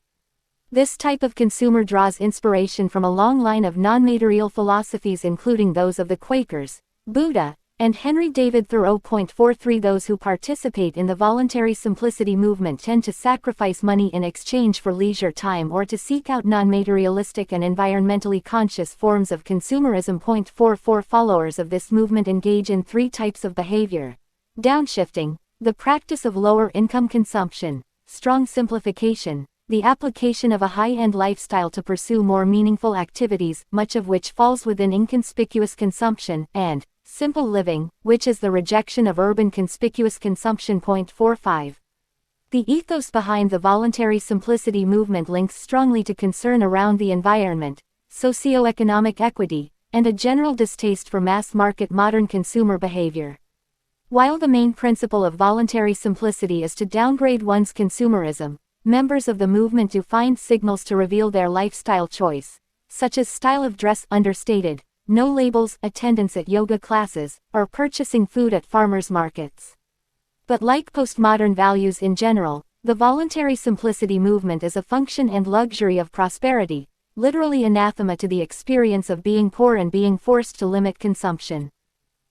This type of consumer draws inspiration from a long line of non-material philosophies including those of the Quakers, Buddha, and Henry David Thoreau. 43 Those who participate in the voluntary simplicity movement tend to sacrifice money in exchange for leisure time or to seek out non-materialistic and environmentally conscious forms of consumerism. 44 Followers of this movement engage in three types of behavior: downshifting, the practice of lower income consumption; strong simplification, the application of a high-end lifestyle to pursue more meaningful activities, much of which falls within inconspicuous consumption; and simple living, which is the rejection of urban conspicuous consumption. 45. The ethos behind the voluntary simplicity movement links strongly to concern around the environment, socioeconomic equity, and a general distaste for mass-market modern consumer behavior. While the main principle of voluntary simplicity is to downgrade one's consumerism, members of the movement do find signals to reveal their lifestyle choice, such as style of dress, understated, no labels, attendance at yoga classes, or purchasing food at farmers markets. But like postmodern values in general, the voluntary simplicity movement is a function and luxury of prosperity, literally anathema to the experience of being poor and being forced to limit consumption.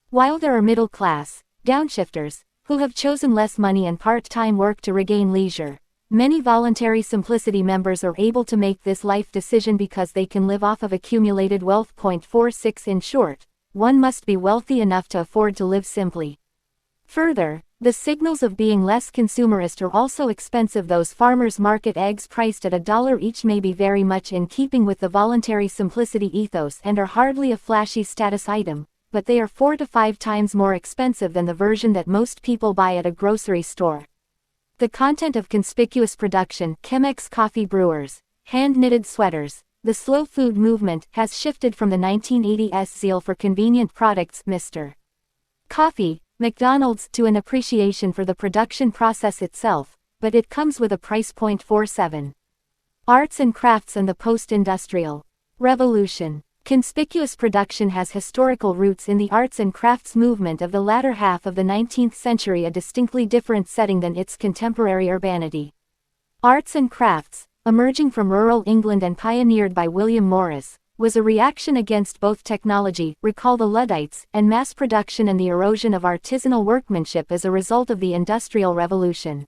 While there are middle-class, downshifters, who have chosen less money and part-time work to regain leisure, Many voluntary simplicity members are able to make this life decision because they can live off of accumulated wealth. 46 In short, one must be wealthy enough to afford to live simply. Further, the signals of being less consumerist are also expensive. Those farmers market eggs priced at $1 each may be very much in keeping with the voluntary simplicity ethos and are hardly a flashy status item, but they are 4 to 5 times more expensive than the version that most people buy at a grocery store. The content of conspicuous production, Chemex coffee brewers, hand-knitted sweaters, the slow food movement has shifted from the 1980s zeal for convenient products, Mr. Coffee, McDonald's, to an appreciation for the production process itself, but it comes with a price point. 47. Arts and crafts and the post-industrial revolution. Conspicuous production has historical roots in the arts and crafts movement of the latter half of the 19th century, a distinctly different setting than its contemporary urbanity. Arts and crafts, emerging from rural England and pioneered by William Morris, was a reaction against both technology, recall the Luddites, and mass production and the erosion of artisanal workmanship as a result of the Industrial Revolution.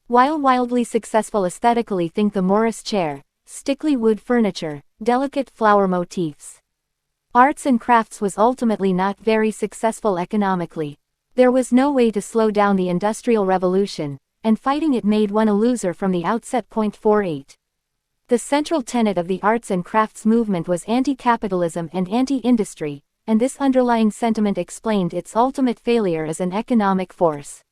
While wildly successful aesthetically, think the Morris chair, stickly wood furniture, delicate flower motifs. Arts and crafts was ultimately not very successful economically. There was no way to slow down the Industrial Revolution, and fighting it made one a loser from the outset. 48. The central tenet of the arts and crafts movement was anti-capitalism and anti-industry, and this underlying sentiment explained its ultimate failure as an economic force.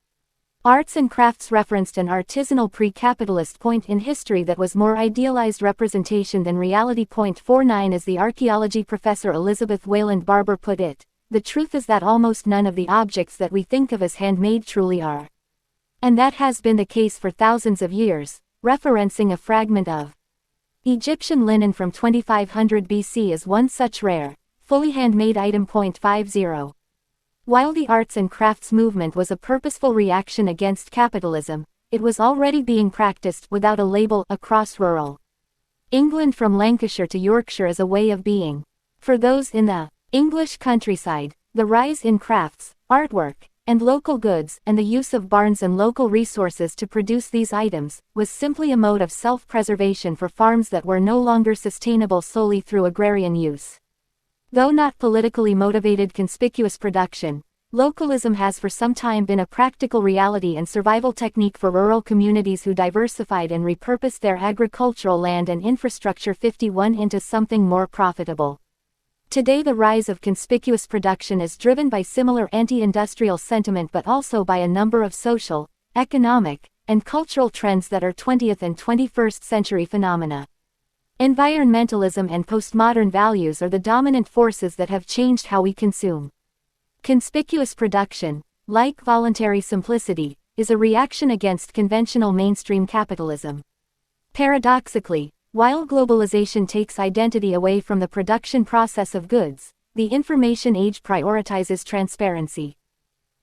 Arts and crafts referenced an artisanal pre-capitalist point in history that was more idealized representation than reality. 49 As the archaeology professor Elizabeth Wayland Barber put it, the truth is that almost none of the objects that we think of as handmade truly are. And that has been the case for thousands of years, referencing a fragment of Egyptian linen from 2500 BC as one such rare, fully handmade item. 50. While the arts and crafts movement was a purposeful reaction against capitalism, it was already being practiced without a label across rural England from Lancashire to Yorkshire as a way of being. For those in the English countryside, the rise in crafts, artwork, and local goods, and the use of barns and local resources to produce these items, was simply a mode of self-preservation for farms that were no longer sustainable solely through agrarian use. Though not politically motivated conspicuous production, localism has for some time been a practical reality and survival technique for rural communities who diversified and repurposed their agricultural land and infrastructure. 51 Into something more profitable. Today the rise of conspicuous production is driven by similar anti-industrial sentiment but also by a number of social, economic, and cultural trends that are 20th and 21st century phenomena. Environmentalism and postmodern values are the dominant forces that have changed how we consume. Conspicuous production, like voluntary simplicity, is a reaction against conventional mainstream capitalism. Paradoxically, while globalization takes identity away from the production process of goods, the information age prioritizes transparency.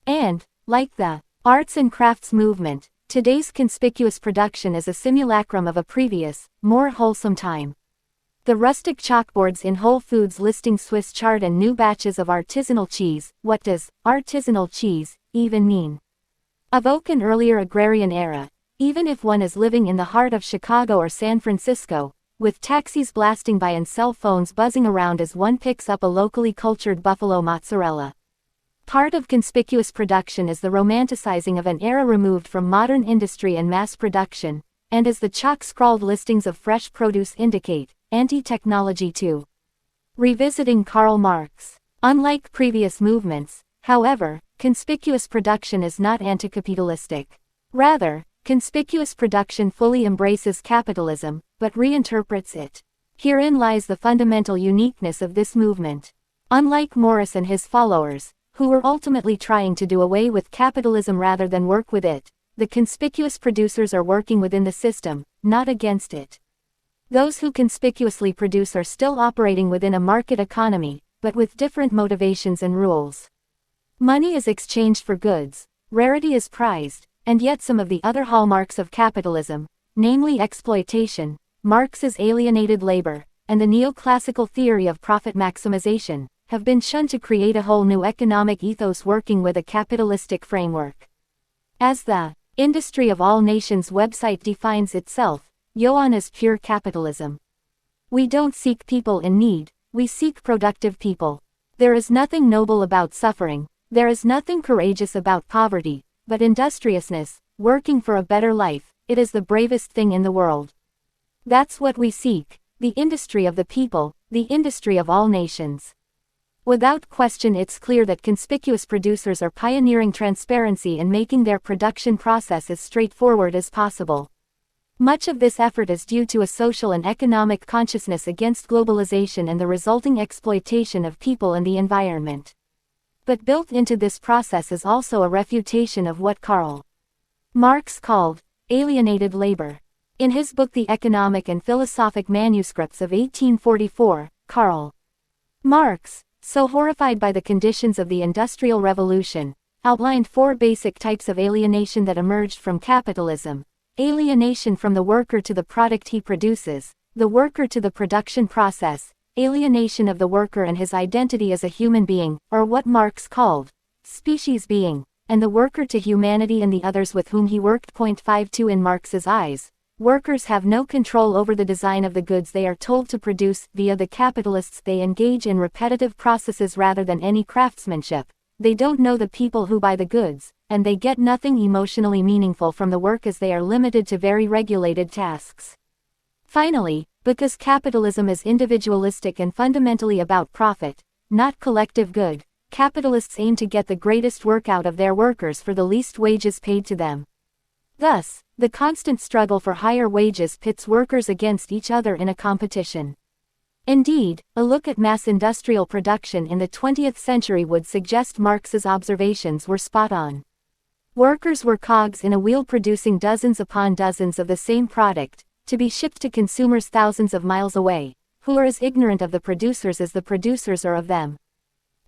And, like the arts and crafts movement, today's conspicuous production is a simulacrum of a previous, more wholesome time. The rustic chalkboards in Whole Foods listing Swiss chard and new batches of artisanal cheese. What does artisanal cheese even mean? Evoke an earlier agrarian era, even if one is living in the heart of Chicago or San Francisco, with taxis blasting by and cell phones buzzing around as one picks up a locally cultured buffalo mozzarella. Part of conspicuous production is the romanticizing of an era removed from modern industry and mass production, and as the chalk-scrawled listings of fresh produce indicate, anti-technology too. Revisiting Karl Marx. Unlike previous movements, however, conspicuous production is not anti-capitalistic. Rather, conspicuous production fully embraces capitalism, but reinterprets it. Herein lies the fundamental uniqueness of this movement. Unlike Morris and his followers, who were ultimately trying to do away with capitalism rather than work with it, the conspicuous producers are working within the system, not against it. Those who conspicuously produce are still operating within a market economy, but with different motivations and rules. Money is exchanged for goods, rarity is prized, and yet some of the other hallmarks of capitalism, namely exploitation, Marx's alienated labor, and the neoclassical theory of profit maximization, have been shunned to create a whole new economic ethos working with a capitalistic framework. As the Industry of All Nations website defines itself, Yuan as pure capitalism. We don't seek people in need, we seek productive people. There is nothing noble about suffering, there is nothing courageous about poverty, but industriousness, working for a better life, it is the bravest thing in the world. That's what we seek, the industry of the people, the industry of all nations. Without question, it's clear that conspicuous producers are pioneering transparency and making their production process as straightforward as possible. Much of this effort is due to a social and economic consciousness against globalization and the resulting exploitation of people and the environment. But built into this process is also a refutation of what Karl Marx called alienated labor. In his book The Economic and Philosophic Manuscripts of 1844, Karl Marx, so horrified by the conditions of the Industrial Revolution, outlined 4 basic types of alienation that emerged from capitalism: alienation from the worker to the product he produces, the worker to the production process, alienation of the worker and his identity as a human being, or what Marx called species being, and the worker to humanity and the others with whom he worked. 52 In Marx's eyes, workers have no control over the design of the goods they are told to produce. Via the capitalists, they engage in repetitive processes rather than any craftsmanship. They don't know the people who buy the goods, and they get nothing emotionally meaningful from the work as they are limited to very regulated tasks. Finally, because capitalism is individualistic and fundamentally about profit, not collective good, capitalists aim to get the greatest work out of their workers for the least wages paid to them. Thus, the constant struggle for higher wages pits workers against each other in a competition. Indeed, a look at mass industrial production in the 20th century would suggest Marx's observations were spot on. Workers were cogs in a wheel producing dozens upon dozens of the same product, to be shipped to consumers thousands of miles away, who are as ignorant of the producers as the producers are of them.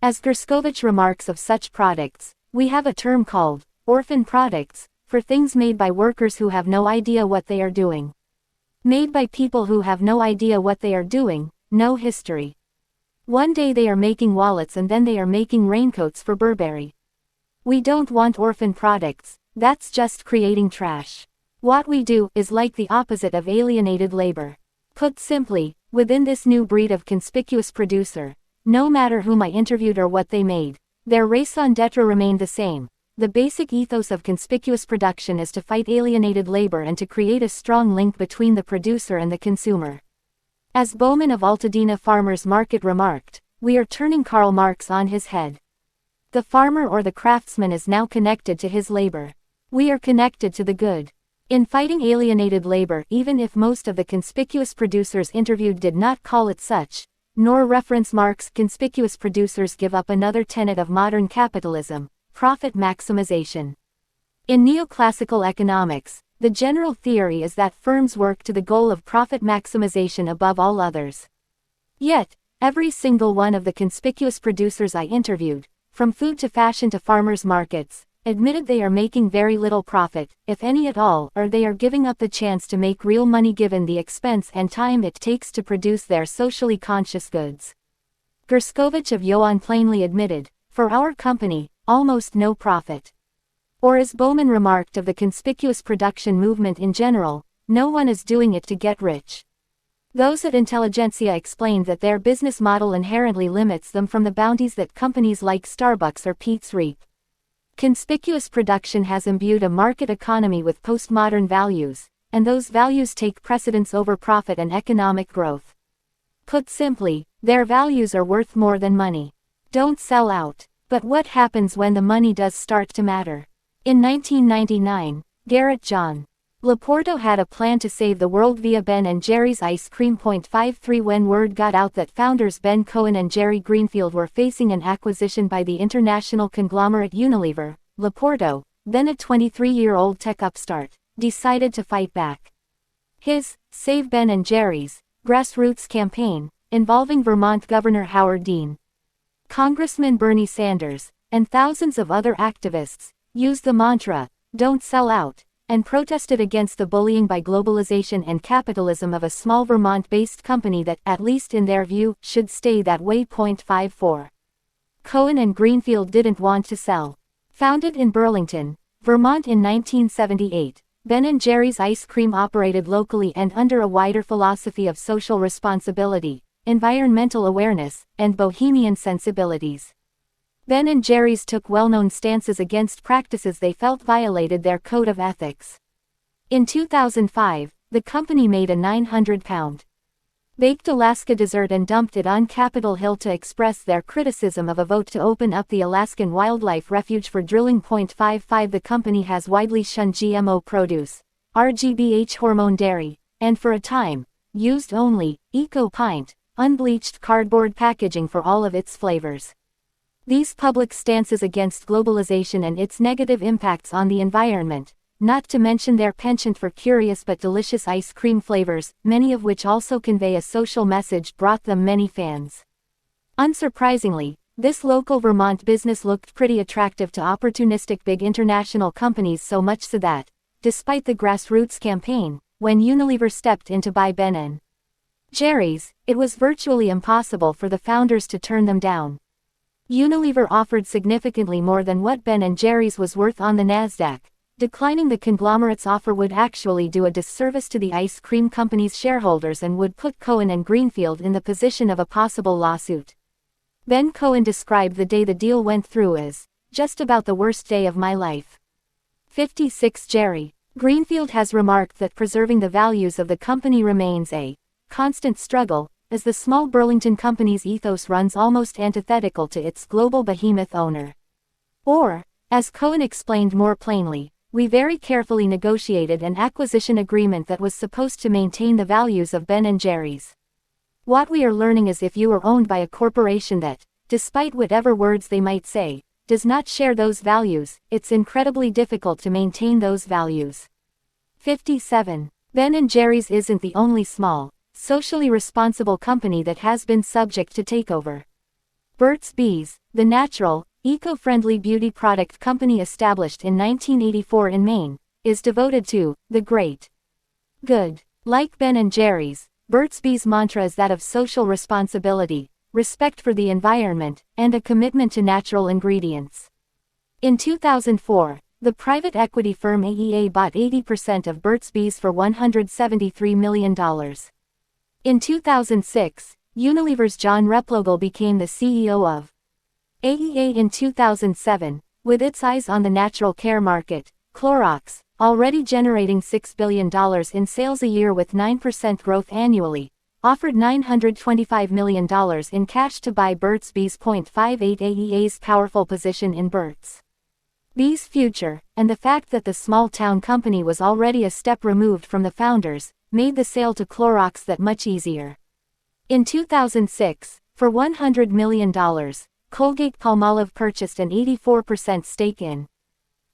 As Gerskovich remarks of such products, we have a term called orphan products, for things made by workers who have no idea what they are doing. Made by people who have no idea what they are doing, no history. One day they are making wallets and then they are making raincoats for Burberry. We don't want orphan products, that's just creating trash. What we do is like the opposite of alienated labor. Put simply, within this new breed of conspicuous producer, no matter whom I interviewed or what they made, their raison d'etre remained the same. The basic ethos of conspicuous production is to fight alienated labor and to create a strong link between the producer and the consumer. As Bowman of Altadena Farmers Market remarked, we are turning Karl Marx on his head. The farmer or the craftsman is now connected to his labor. We are connected to the good. In fighting alienated labor, even if most of the conspicuous producers interviewed did not call it such, nor reference Marx, conspicuous producers give up another tenet of modern capitalism: profit maximization. In neoclassical economics, the general theory is that firms work to the goal of profit maximization above all others. Yet, every single one of the conspicuous producers I interviewed, from food to fashion to farmers markets, admitted they are making very little profit, if any at all, or they are giving up the chance to make real money given the expense and time it takes to produce their socially conscious goods. Gerskovich of Yuan plainly admitted, for our company, almost no profit. Or as Bowman remarked of the conspicuous production movement in general, no one is doing it to get rich. Those at Intelligentsia explained that their business model inherently limits them from the bounties that companies like Starbucks or Peet's reap. Conspicuous production has imbued a market economy with postmodern values, and those values take precedence over profit and economic growth. Put simply, their values are worth more than money. Don't sell out. But what happens when the money does start to matter? In 1999, Garrett John Laporto had a plan to save the world via Ben & Jerry's ice cream. 53 When word got out that founders Ben Cohen and Jerry Greenfield were facing an acquisition by the international conglomerate Unilever, Laporto, then a 23-year-old tech upstart, decided to fight back. His Save Ben & Jerry's grassroots campaign, involving Vermont Governor Howard Dean, Congressman Bernie Sanders, and thousands of other activists, used the mantra, "Don't sell out," and protested against the bullying by globalization and capitalism of a small Vermont-based company that, at least in their view, should stay that way. 54. Cohen and Greenfield didn't want to sell. Founded in Burlington, Vermont in 1978. Ben & Jerry's ice cream operated locally and under a wider philosophy of social responsibility, environmental awareness, and bohemian sensibilities. Ben & Jerry's took well-known stances against practices they felt violated their code of ethics. In 2005, the company made a 900-pound baked Alaska dessert and dumped it on Capitol Hill to express their criticism of a vote to open up the Alaskan Wildlife Refuge for drilling. 55 The company has widely shunned GMO produce, RGBH hormone dairy, and for a time, used only eco-pint, unbleached cardboard packaging for all of its flavors. These public stances against globalization and its negative impacts on the environment, not to mention their penchant for curious but delicious ice cream flavors, many of which also convey a social message, brought them many fans. Unsurprisingly, this local Vermont business looked pretty attractive to opportunistic big international companies, so much so that, despite the grassroots campaign, when Unilever stepped in to buy Ben & Jerry's, it was virtually impossible for the founders to turn them down. Unilever offered significantly more than what Ben & Jerry's was worth on the Nasdaq. Declining the conglomerate's offer would actually do a disservice to the ice cream company's shareholders and would put Cohen and Greenfield in the position of a possible lawsuit. Ben Cohen described the day the deal went through as, "just about the worst day of my life." 56 Jerry Greenfield has remarked that preserving the values of the company remains a constant struggle, as the small Burlington company's ethos runs almost antithetical to its global behemoth owner. Or, as Cohen explained more plainly, "We very carefully negotiated an acquisition agreement that was supposed to maintain the values of Ben & Jerry's. What we are learning is if you are owned by a corporation that, despite whatever words they might say, does not share those values, it's incredibly difficult to maintain those values." 57. Ben & Jerry's isn't the only small, socially responsible company that has been subject to takeover. Burt's Bees, the natural, eco-friendly beauty product company established in 1984 in Maine, is devoted to the great good. Like Ben & Jerry's, Burt's Bees' mantra is that of social responsibility, respect for the environment, and a commitment to natural ingredients. In 2004, the private equity firm AEA bought 80% of Burt's Bees for $173 million. In 2006, Unilever's John Replogle became the CEO of AEA. In 2007, with its eyes on the natural care market, Clorox, already generating $6 billion in sales a year with 9% growth annually, offered $925 million in cash to buy Burt's Bees. 58 AEA's powerful position in Burt's Bees' future, and the fact that the small-town company was already a step removed from the founders, made the sale to Clorox that much easier. In 2006, for $100 million, Colgate-Palmolive purchased an 84% stake in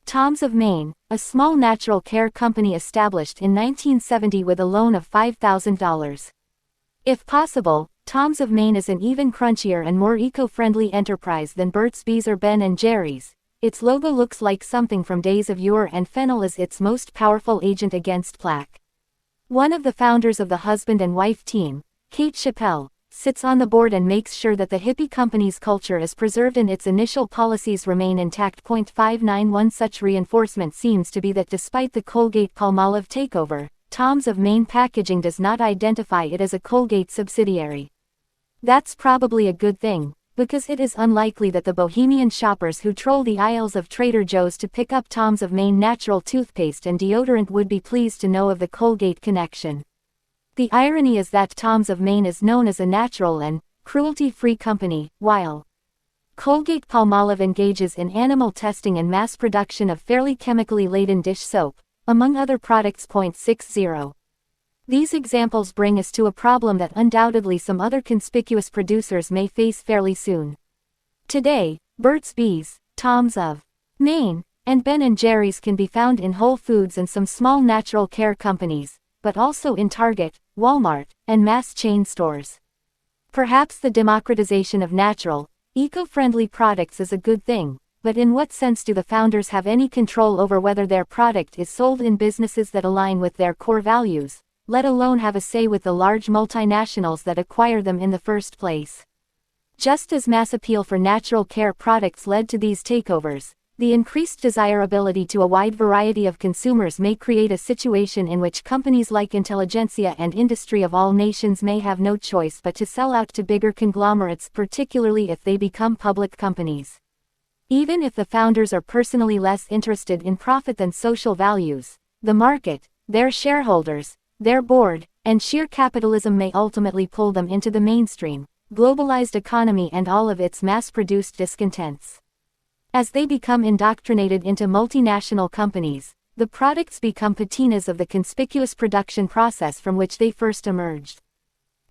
Tom's of Maine, a small natural care company established in 1970 with a loan of $5,000. If possible, Tom's of Maine is an even crunchier and more eco-friendly enterprise than Burt's Bees or Ben & Jerry's. Its logo looks like something from days of yore, and fennel is its most powerful agent against plaque. One of the founders of the husband and wife team, Kate Chappell, sits on the board and makes sure that the hippie company's culture is preserved and its initial policies remain intact. 591 Such reinforcement seems to be that despite the Colgate-Palmolive takeover, Tom's of Maine packaging does not identify it as a Colgate subsidiary. That's probably a good thing, because it is unlikely that the bohemian shoppers who troll the aisles of Trader Joe's to pick up Tom's of Maine natural toothpaste and deodorant would be pleased to know of the Colgate connection. The irony is that Tom's of Maine is known as a natural and cruelty-free company, while Colgate-Palmolive engages in animal testing and mass production of fairly chemically laden dish soap, among other products. 60. These examples bring us to a problem that undoubtedly some other conspicuous producers may face fairly soon. Today, Burt's Bees, Tom's of Maine, and Ben & Jerry's can be found in Whole Foods and some small natural care companies, but also in Target, Walmart, and mass chain stores. Perhaps the democratization of natural, eco-friendly products is a good thing, but in what sense do the founders have any control over whether their product is sold in businesses that align with their core values, let alone have a say with the large multinationals that acquire them in the first place? Just as mass appeal for natural care products led to these takeovers, The increased desirability to a wide variety of consumers may create a situation in which companies like intelligentsia and industry of all nations may have no choice but to sell out to bigger conglomerates, particularly if they become public companies. Even if the founders are personally less interested in profit than social values, the market, their shareholders, their board, and sheer capitalism may ultimately pull them into the mainstream, globalized economy and all of its mass-produced discontents. As they become indoctrinated into multinational companies, the products become patinas of the conspicuous production process from which they first emerged.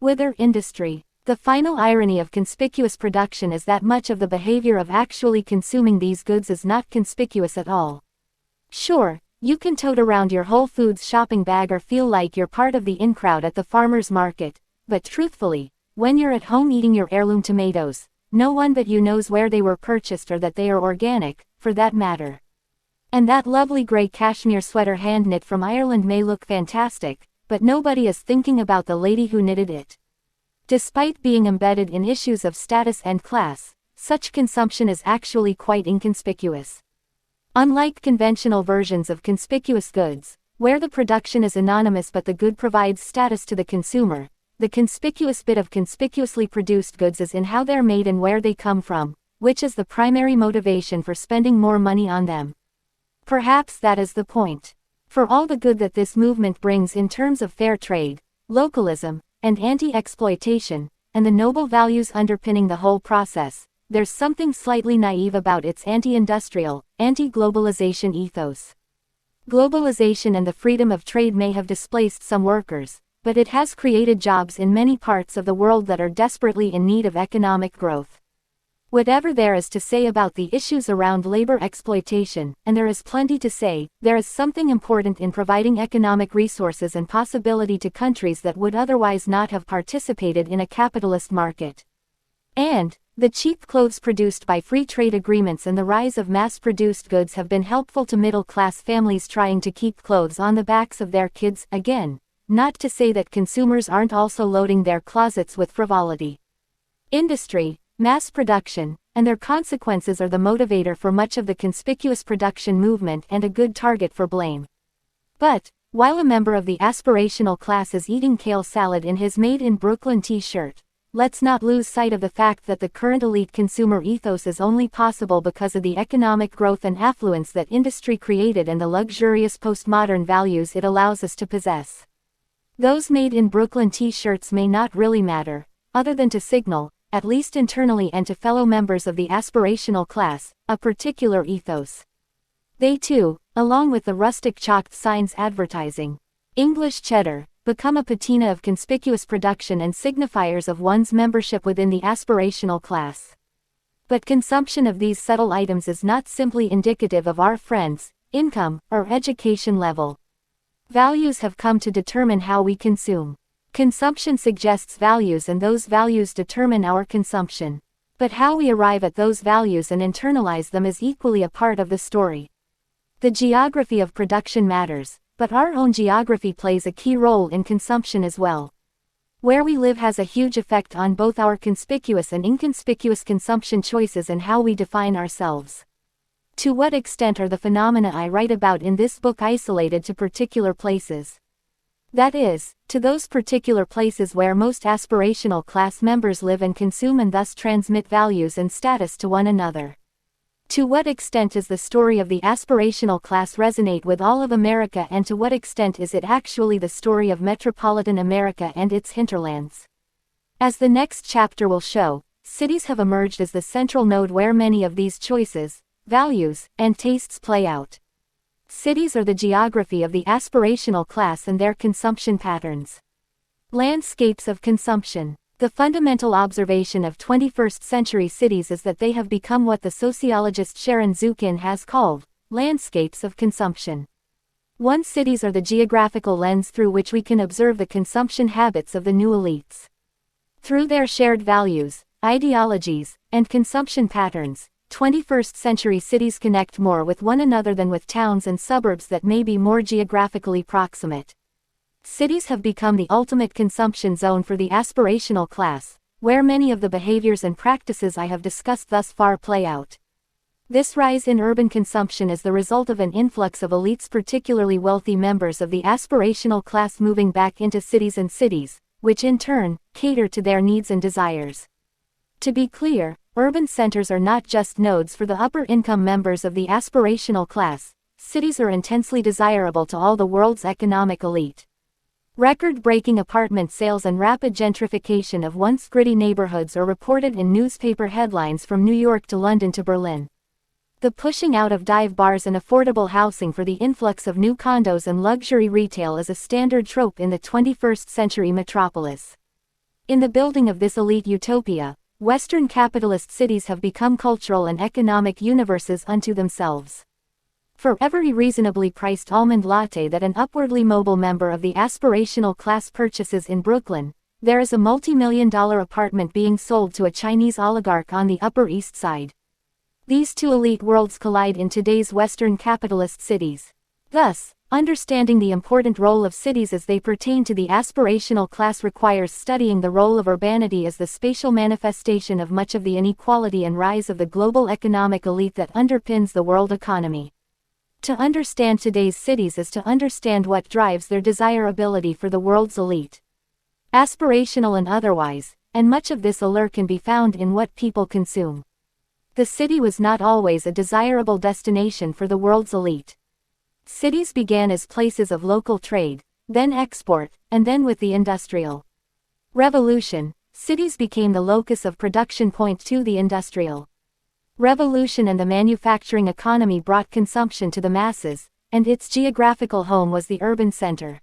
Wither industry. The final irony of conspicuous production is that much of the behavior of actually consuming these goods is not conspicuous at all. Sure, you can tote around your Whole Foods shopping bag or feel like you're part of the in-crowd at the farmer's market, but truthfully, when you're at home eating your heirloom tomatoes, no one but you knows where they were purchased or that they are organic, for that matter. And that lovely grey cashmere sweater hand-knit from Ireland may look fantastic, but nobody is thinking about the lady who knitted it. Despite being embedded in issues of status and class, such consumption is actually quite inconspicuous. Unlike conventional versions of conspicuous goods, where the production is anonymous but the good provides status to the consumer, the conspicuous bit of conspicuously produced goods is in how they're made and where they come from, which is the primary motivation for spending more money on them. Perhaps that is the point. For all the good that this movement brings in terms of fair trade, localism, and anti-exploitation, and the noble values underpinning the whole process, there's something slightly naive about its anti-industrial, anti-globalization ethos. Globalization and the freedom of trade may have displaced some workers, but it has created jobs in many parts of the world that are desperately in need of economic growth. Whatever there is to say about the issues around labor exploitation, and there is plenty to say, there is something important in providing economic resources and possibility to countries that would otherwise not have participated in a capitalist market. And, the cheap clothes produced by free trade agreements and the rise of mass-produced goods have been helpful to middle-class families trying to keep clothes on the backs of their kids, again. Not to say that consumers aren't also loading their closets with frivolity. Industry, mass production, and their consequences are the motivator for much of the conspicuous production movement and a good target for blame. But, while a member of the aspirational class is eating kale salad in his Made in Brooklyn t-shirt, let's not lose sight of the fact that the current elite consumer ethos is only possible because of the economic growth and affluence that industry created and the luxurious postmodern values it allows us to possess. Those Made in Brooklyn t-shirts may not really matter, other than to signal, at least internally and to fellow members of the aspirational class, a particular ethos. They too, along with the rustic chalked signs advertising English cheddar, become a patina of conspicuous production and signifiers of one's membership within the aspirational class. But consumption of these subtle items is not simply indicative of our friends' income or education level. Values have come to determine how we consume. Consumption suggests values and those values determine our consumption. But how we arrive at those values and internalize them is equally a part of the story. The geography of production matters, but our own geography plays a key role in consumption as well. Where we live has a huge effect on both our conspicuous and inconspicuous consumption choices and how we define ourselves. To what extent are the phenomena I write about in this book isolated to particular places? That is, to those particular places where most aspirational class members live and consume and thus transmit values and status to one another. To what extent does the story of the aspirational class resonate with all of America, and to what extent is it actually the story of metropolitan America and its hinterlands? As the next chapter will show, cities have emerged as the central node where many of these choices, values, and tastes play out. Cities are the geography of the aspirational class and their consumption patterns. Landscapes of consumption. The fundamental observation of 21st-century cities is that they have become what the sociologist Sharon Zukin has called landscapes of consumption. Cities are the geographical lens through which we can observe the consumption habits of the new elites. Through their shared values, ideologies, and consumption patterns, 21st-century cities connect more with one another than with towns and suburbs that may be more geographically proximate. Cities have become the ultimate consumption zone for the aspirational class, where many of the behaviors and practices I have discussed thus far play out. This rise in urban consumption is the result of an influx of elites, particularly wealthy members of the aspirational class, moving back into cities, which in turn, cater to their needs and desires. To be clear, urban centers are not just nodes for the upper-income members of the aspirational class. Cities are intensely desirable to all the world's economic elite. Record-breaking apartment sales and rapid gentrification of once gritty neighborhoods are reported in newspaper headlines from New York to London to Berlin. The pushing out of dive bars and affordable housing for the influx of new condos and luxury retail is a standard trope in the 21st century metropolis. In the building of this elite utopia, Western capitalist cities have become cultural and economic universes unto themselves. For every reasonably priced almond latte that an upwardly mobile member of the aspirational class purchases in Brooklyn, there is a multi-million-dollar apartment being sold to a Chinese oligarch on the Upper East Side. These two elite worlds collide in today's Western capitalist cities. Thus, understanding the important role of cities as they pertain to the aspirational class requires studying the role of urbanity as the spatial manifestation of much of the inequality and rise of the global economic elite that underpins the world economy. To understand today's cities is to understand what drives their desirability for the world's elite. Aspirational and otherwise, and much of this allure can be found in what people consume. The city was not always a desirable destination for the world's elite. Cities began as places of local trade, then export, and then with the Industrial Revolution, cities became the locus of production. To the Industrial Revolution and the manufacturing economy brought consumption to the masses, and its geographical home was the urban center.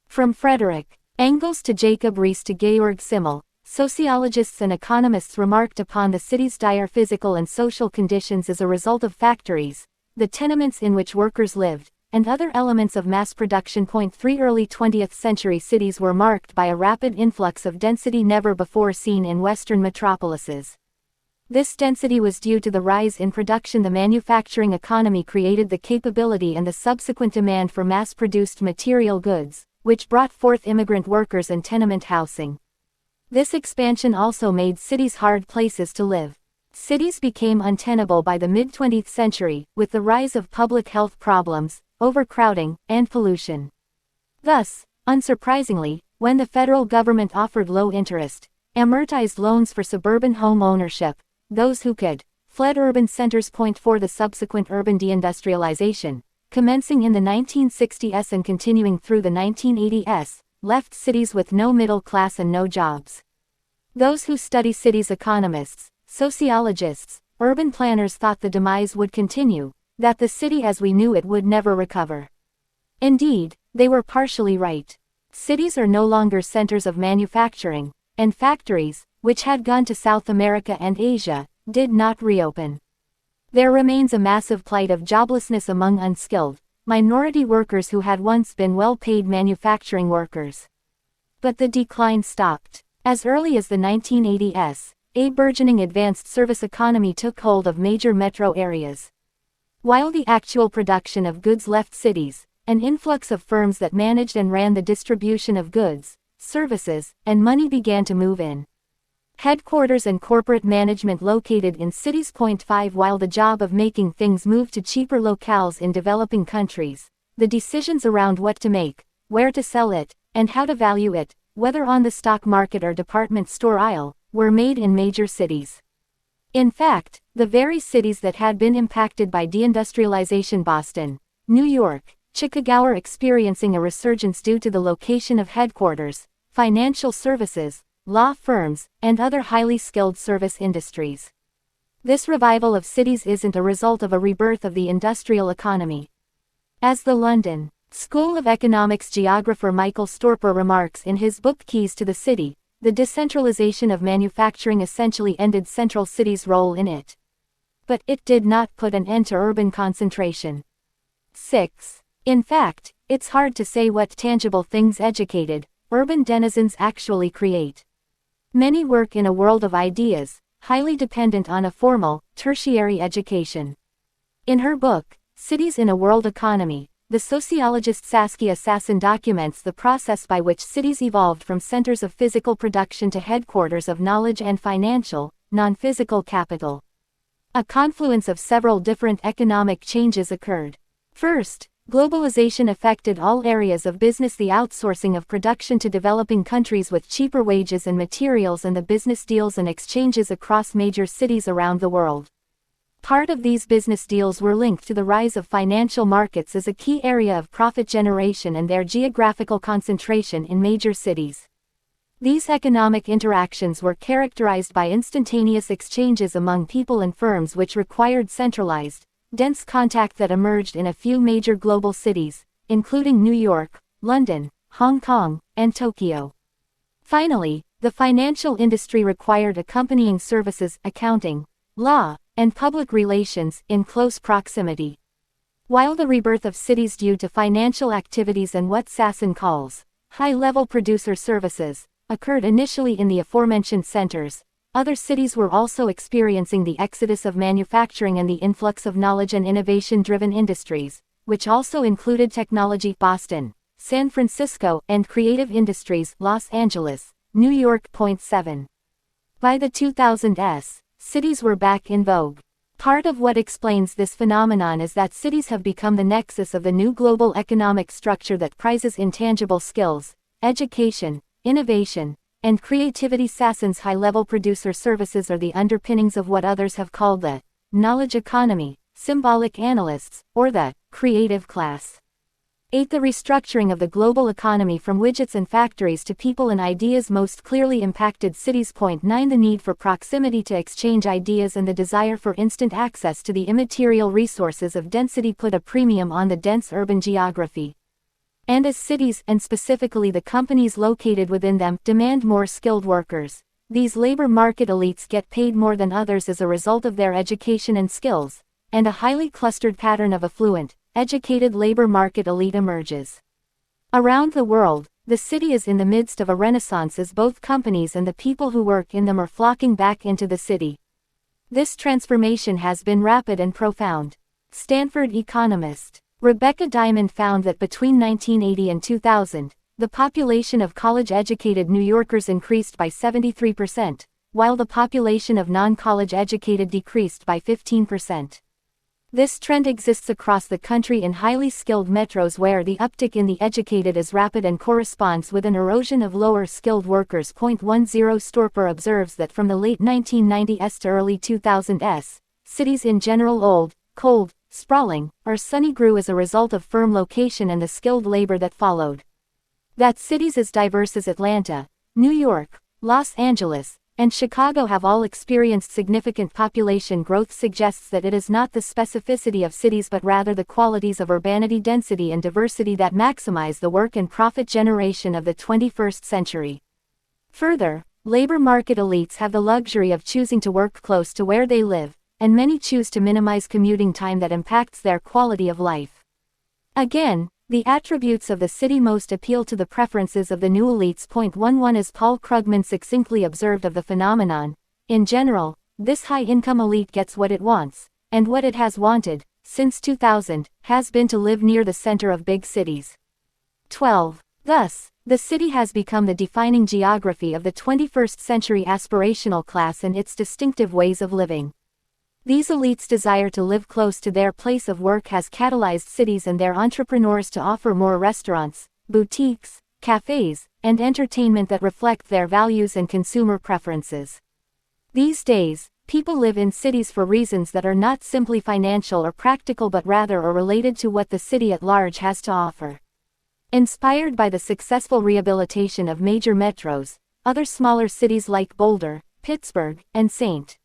From Frederick Engels to Jacob Riis to Georg Simmel, sociologists and economists remarked upon the city's dire physical and social conditions as a result of factories, the tenements in which workers lived, and other elements of mass production. 3 Early 20th century cities were marked by a rapid influx of density never before seen in Western metropolises. This density was due to the rise in production. The manufacturing economy created the capability and the subsequent demand for mass-produced material goods, which brought forth immigrant workers and tenement housing. This expansion also made cities hard places to live. Cities became untenable by the mid-20th century, with the rise of public health problems, overcrowding, and pollution. Thus, unsurprisingly, when the federal government offered low-interest, amortized loans for suburban home ownership, those who could, fled urban centers. 4 The subsequent urban deindustrialization, commencing in the 1960s and continuing through the 1980s, left cities with no middle class and no jobs. Those who study cities, economists, sociologists, urban planners, thought the demise would continue, that the city as we knew it would never recover. Indeed, they were partially right. Cities are no longer centers of manufacturing, and factories, which had gone to South America and Asia, did not reopen. There remains a massive plight of joblessness among unskilled, minority workers who had once been well-paid manufacturing workers. But the decline stopped. As early as the 1980s, a burgeoning advanced service economy took hold of major metro areas. While the actual production of goods left cities, an influx of firms that managed and ran the distribution of goods, services, and money began to move in. Headquarters and corporate management located in cities. 5 While the job of making things moved to cheaper locales in developing countries, the decisions around what to make, where to sell it, and how to value it, whether on the stock market or department store aisle, were made in major cities. In fact, the very cities that had been impacted by deindustrialization, Boston, New York, Chicago, are experiencing a resurgence due to the location of headquarters, financial services, law firms, and other highly skilled service industries. This revival of cities isn't a result of a rebirth of the industrial economy. As the London School of Economics geographer Michael Storper remarks in his book Keys to the City, the decentralization of manufacturing essentially ended central cities' role in it. But it did not put an end to urban concentration. 6. In fact, it's hard to say what tangible things educated, urban denizens actually create. Many work in a world of ideas, highly dependent on a formal, tertiary education. In her book, Cities in a World Economy, the sociologist Saskia Sassen documents the process by which cities evolved from centers of physical production to headquarters of knowledge and financial, non-physical capital. A confluence of several different economic changes occurred. First, globalization affected all areas of business. The outsourcing of production to developing countries with cheaper wages and materials, and the business deals and exchanges across major cities around the world. Part of these business deals were linked to the rise of financial markets as a key area of profit generation and their geographical concentration in major cities. These economic interactions were characterized by instantaneous exchanges among people and firms, which required centralized, dense contact that emerged in a few major global cities, including New York, London, Hong Kong, and Tokyo. Finally, the financial industry required accompanying services, accounting, law, and public relations, in close proximity. While the rebirth of cities due to financial activities and what Sasson calls high-level producer services occurred initially in the aforementioned centers, other cities were also experiencing the exodus of manufacturing and the influx of knowledge and innovation-driven industries, which also included technology. Boston, San Francisco, and creative industries. Los Angeles, New York. 7. By the 2000s, cities were back in vogue. Part of what explains this phenomenon is that cities have become the nexus of the new global economic structure that prizes intangible skills, education, innovation, and creativity. Sasson's high-level producer services are the underpinnings of what others have called the knowledge economy, symbolic analysts, or the creative class. 8. The restructuring of the global economy from widgets and factories to people and ideas most clearly impacted cities. 9. The need for proximity to exchange ideas and the desire for instant access to the immaterial resources of density put a premium on the dense urban geography. And as cities, and specifically the companies located within them, demand more skilled workers, these labor market elites get paid more than others as a result of their education and skills, and a highly clustered pattern of affluent, educated labor market elite emerges. Around the world, the city is in the midst of a renaissance as both companies and the people who work in them are flocking back into the city. This transformation has been rapid and profound. Stanford economist Rebecca Diamond found that between 1980 and 2000, the population of college-educated New Yorkers increased by 73%, while the population of non-college educated decreased by 15%. This trend exists across the country in highly skilled metros where the uptick in the educated is rapid and corresponds with an erosion of lower-skilled workers. 10 Storper observes that from the late 1990s to early 2000s, cities in general old, cold, sprawling, or sunny grew as a result of firm location and the skilled labor that followed. That cities as diverse as Atlanta, New York, Los Angeles, and Chicago have all experienced significant population growth suggests that it is not the specificity of cities but rather the qualities of urbanity, density, and diversity that maximize the work and profit generation of the 21st century. Further, labor market elites have the luxury of choosing to work close to where they live, and many choose to minimize commuting time that impacts their quality of life. Again, the attributes of the city most appeal to the preferences of the new elites. 11 As Paul Krugman succinctly observed of the phenomenon, in general, this high-income elite gets what it wants, and what it has wanted, since 2000, has been to live near the center of big cities. 12. Thus, the city has become the defining geography of the 21st century aspirational class and its distinctive ways of living. These elites' desire to live close to their place of work has catalyzed cities and their entrepreneurs to offer more restaurants, boutiques, cafes, and entertainment that reflect their values and consumer preferences. These days, people live in cities for reasons that are not simply financial or practical but rather are related to what the city at large has to offer. Inspired by the successful rehabilitation of major metros, other smaller cities like Boulder, Pittsburgh, and St.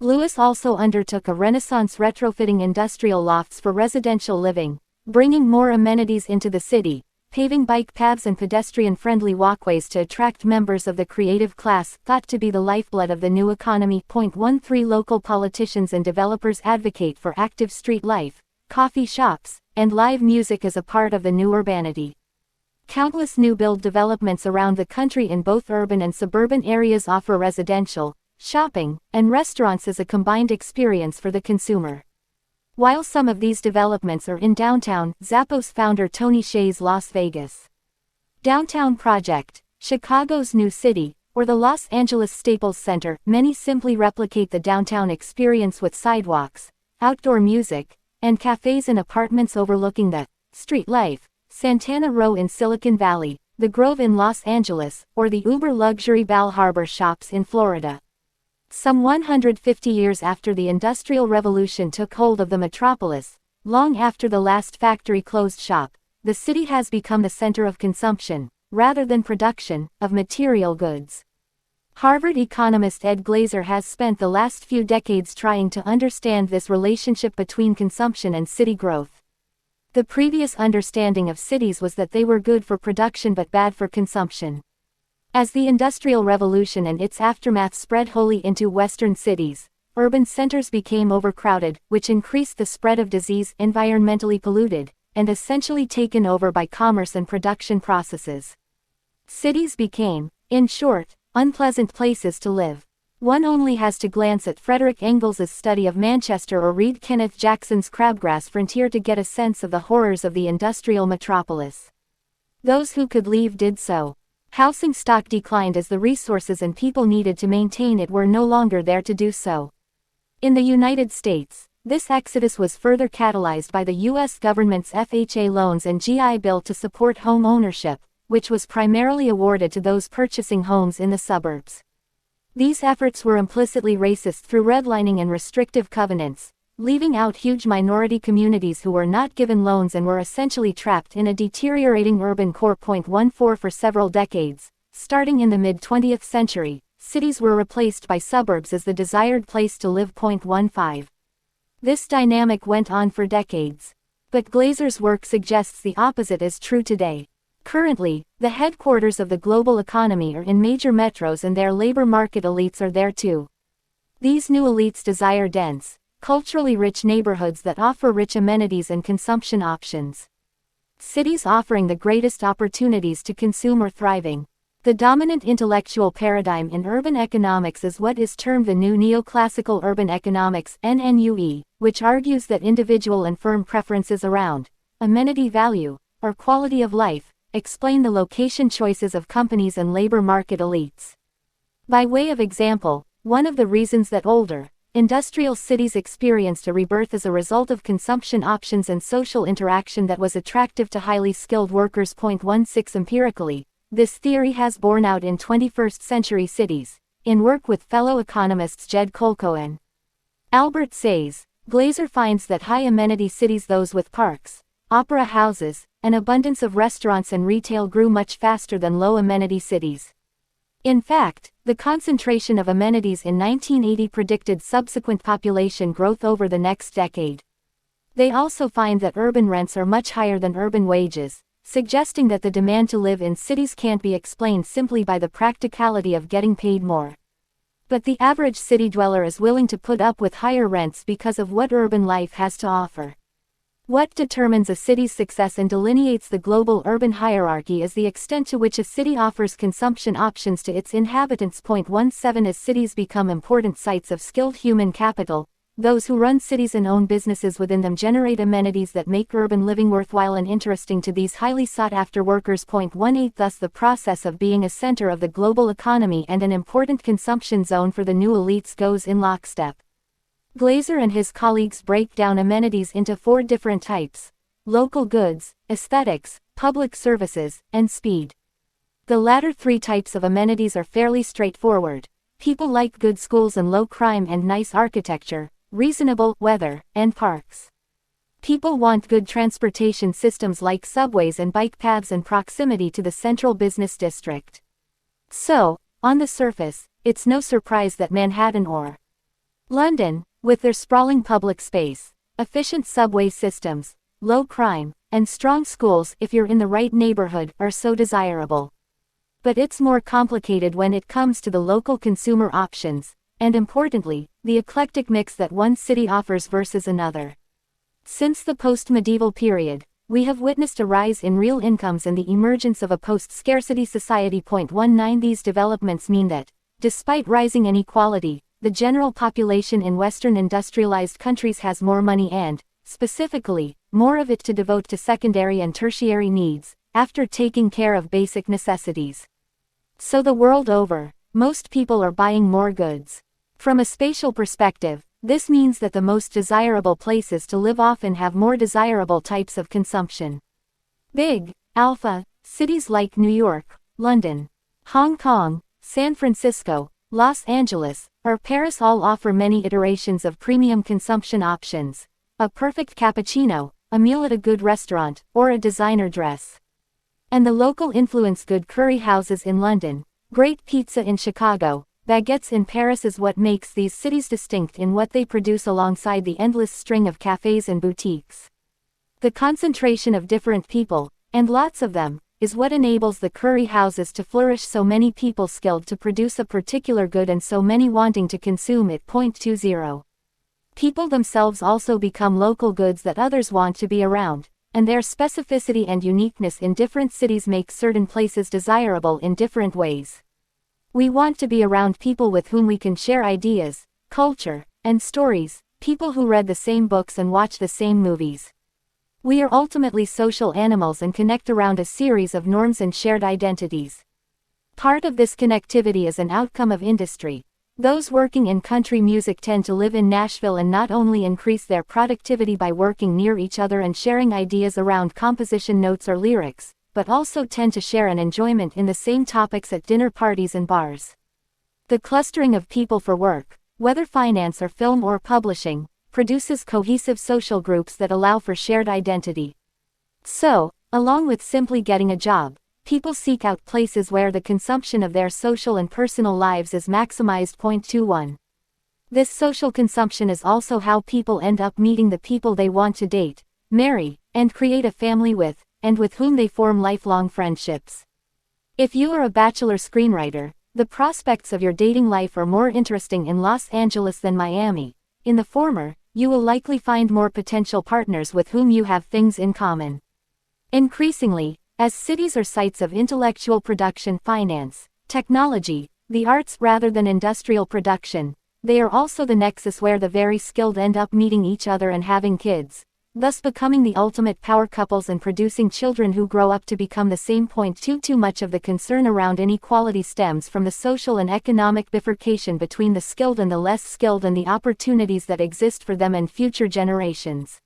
Louis also undertook a renaissance retrofitting industrial lofts for residential living, bringing more amenities into the city, paving bike paths and pedestrian-friendly walkways to attract members of the creative class, thought to be the lifeblood of the new economy. 13 Local politicians and developers advocate for active street life, coffee shops, and live music as a part of the new urbanity. Countless new build developments around the country in both urban and suburban areas offer residential, shopping, and restaurants as a combined experience for the consumer. While some of these developments are in downtown, Zappos founder Tony Hsieh's Las Vegas Downtown Project, Chicago's new city, or the Los Angeles Staples Center. Many simply replicate the downtown experience with sidewalks, outdoor music, and cafes in apartments overlooking the street life. Santana Row in Silicon Valley, the Grove in Los Angeles, or the uber-luxury Bal Harbour shops in Florida. Some 150 years after the Industrial Revolution took hold of the metropolis, long after the last factory closed shop, the city has become the center of consumption, rather than production, of material goods. Harvard economist Ed Glaeser has spent the last few decades trying to understand this relationship between consumption and city growth. The previous understanding of cities was that they were good for production but bad for consumption. As the Industrial Revolution and its aftermath spread wholly into Western cities, urban centers became overcrowded, which increased the spread of disease, environmentally polluted, and essentially taken over by commerce and production processes. Cities became, in short, unpleasant places to live. One only has to glance at Frederick Engels's study of Manchester or read Kenneth Jackson's Crabgrass Frontier to get a sense of the horrors of the industrial metropolis. Those who could leave did so. Housing stock declined as the resources and people needed to maintain it were no longer there to do so. In the United States, this exodus was further catalyzed by the U.S. government's FHA loans and GI Bill to support home ownership, which was primarily awarded to those purchasing homes in the suburbs. These efforts were implicitly racist through redlining and restrictive covenants, leaving out huge minority communities who were not given loans and were essentially trapped in a deteriorating urban core. 14 For several decades, starting in the mid-20th century, cities were replaced by suburbs as the desired place to live. 15 This dynamic went on for decades. But Glaeser's work suggests the opposite is true today. Currently, the headquarters of the global economy are in major metros and their labor market elites are there too. These new elites desire dense, culturally rich neighborhoods that offer rich amenities and consumption options. Cities offering the greatest opportunities to consume or thriving. The dominant intellectual paradigm in urban economics is what is termed the new neoclassical urban economics (NNUE), which argues that individual and firm preferences around amenity value, or quality of life, explain the location choices of companies and labor market elites. By way of example, one of the reasons that older, industrial cities experienced a rebirth as a result of consumption options and social interaction that was attractive to highly skilled workers. 16 Empirically, this theory has borne out in 21st century cities, in work with fellow economists Jed Kolko and Albert Sayes. Glaeser finds that high amenity cities, those with parks, opera houses, an abundance of restaurants and retail, grew much faster than low amenity cities. In fact, the concentration of amenities in 1980 predicted subsequent population growth over the next decade. They also find that urban rents are much higher than urban wages, suggesting that the demand to live in cities can't be explained simply by the practicality of getting paid more. But the average city dweller is willing to put up with higher rents because of what urban life has to offer. What determines a city's success and delineates the global urban hierarchy is the extent to which a city offers consumption options to its inhabitants. 17 As cities become important sites of skilled human capital, those who run cities and own businesses within them generate amenities that make urban living worthwhile and interesting to these highly sought-after workers. 18 Thus the process of being a center of the global economy and an important consumption zone for the new elites goes in lockstep. Glaeser and his colleagues break down amenities into 4 different types: local goods, aesthetics, public services, and speed. The latter 3 types of amenities are fairly straightforward. People like good schools and low crime and nice architecture, reasonable weather, and parks. People want good transportation systems like subways and bike paths and proximity to the central business district. So, on the surface, it's no surprise that Manhattan or London, with their sprawling public space, efficient subway systems, low crime, and strong schools, if you're in the right neighborhood, are so desirable. But it's more complicated when it comes to the local consumer options, and importantly, the eclectic mix that one city offers versus another. Since the post-medieval period, we have witnessed a rise in real incomes and the emergence of a post-scarcity society. 19 These developments mean that, despite rising inequality, the general population in Western industrialized countries has more money and, specifically, more of it to devote to secondary and tertiary needs, after taking care of basic necessities. So the world over, most people are buying more goods. From a spatial perspective, this means that the most desirable places to live often have more desirable types of consumption. Big, alpha, cities like New York, London, Hong Kong, San Francisco, Los Angeles, or Paris all offer many iterations of premium consumption options. A perfect cappuccino, a meal at a good restaurant, or a designer dress. And the local influence good curry houses in London, great pizza in Chicago, baguettes in Paris is what makes these cities distinct in what they produce alongside the endless string of cafes and boutiques. The concentration of different people, and lots of them, is what enables the curry houses to flourish, so many people skilled to produce a particular good and so many wanting to consume it. 20. People themselves also become local goods that others want to be around, and their specificity and uniqueness in different cities makes certain places desirable in different ways. We want to be around people with whom we can share ideas, culture, and stories, people who read the same books and watch the same movies. We are ultimately social animals and connect around a series of norms and shared identities. Part of this connectivity is an outcome of industry. Those working in country music tend to live in Nashville and not only increase their productivity by working near each other and sharing ideas around composition notes or lyrics, but also tend to share an enjoyment in the same topics at dinner parties and bars. The clustering of people for work, whether finance or film or publishing, produces cohesive social groups that allow for shared identity. So, along with simply getting a job, people seek out places where the consumption of their social and personal lives is maximized. 21. This social consumption is also how people end up meeting the people they want to date, marry, and create a family with, and with whom they form lifelong friendships. If you are a bachelor screenwriter, the prospects of your dating life are more interesting in Los Angeles than Miami. In the former, you will likely find more potential partners with whom you have things in common. Increasingly, as cities are sites of intellectual production, finance, technology, the arts rather than industrial production, they are also the nexus where the very skilled end up meeting each other and having kids, thus becoming the ultimate power couples and producing children who grow up to become the same. Too much of the concern around inequality stems from the social and economic bifurcation between the skilled and the less skilled and the opportunities that exist for them and future generations.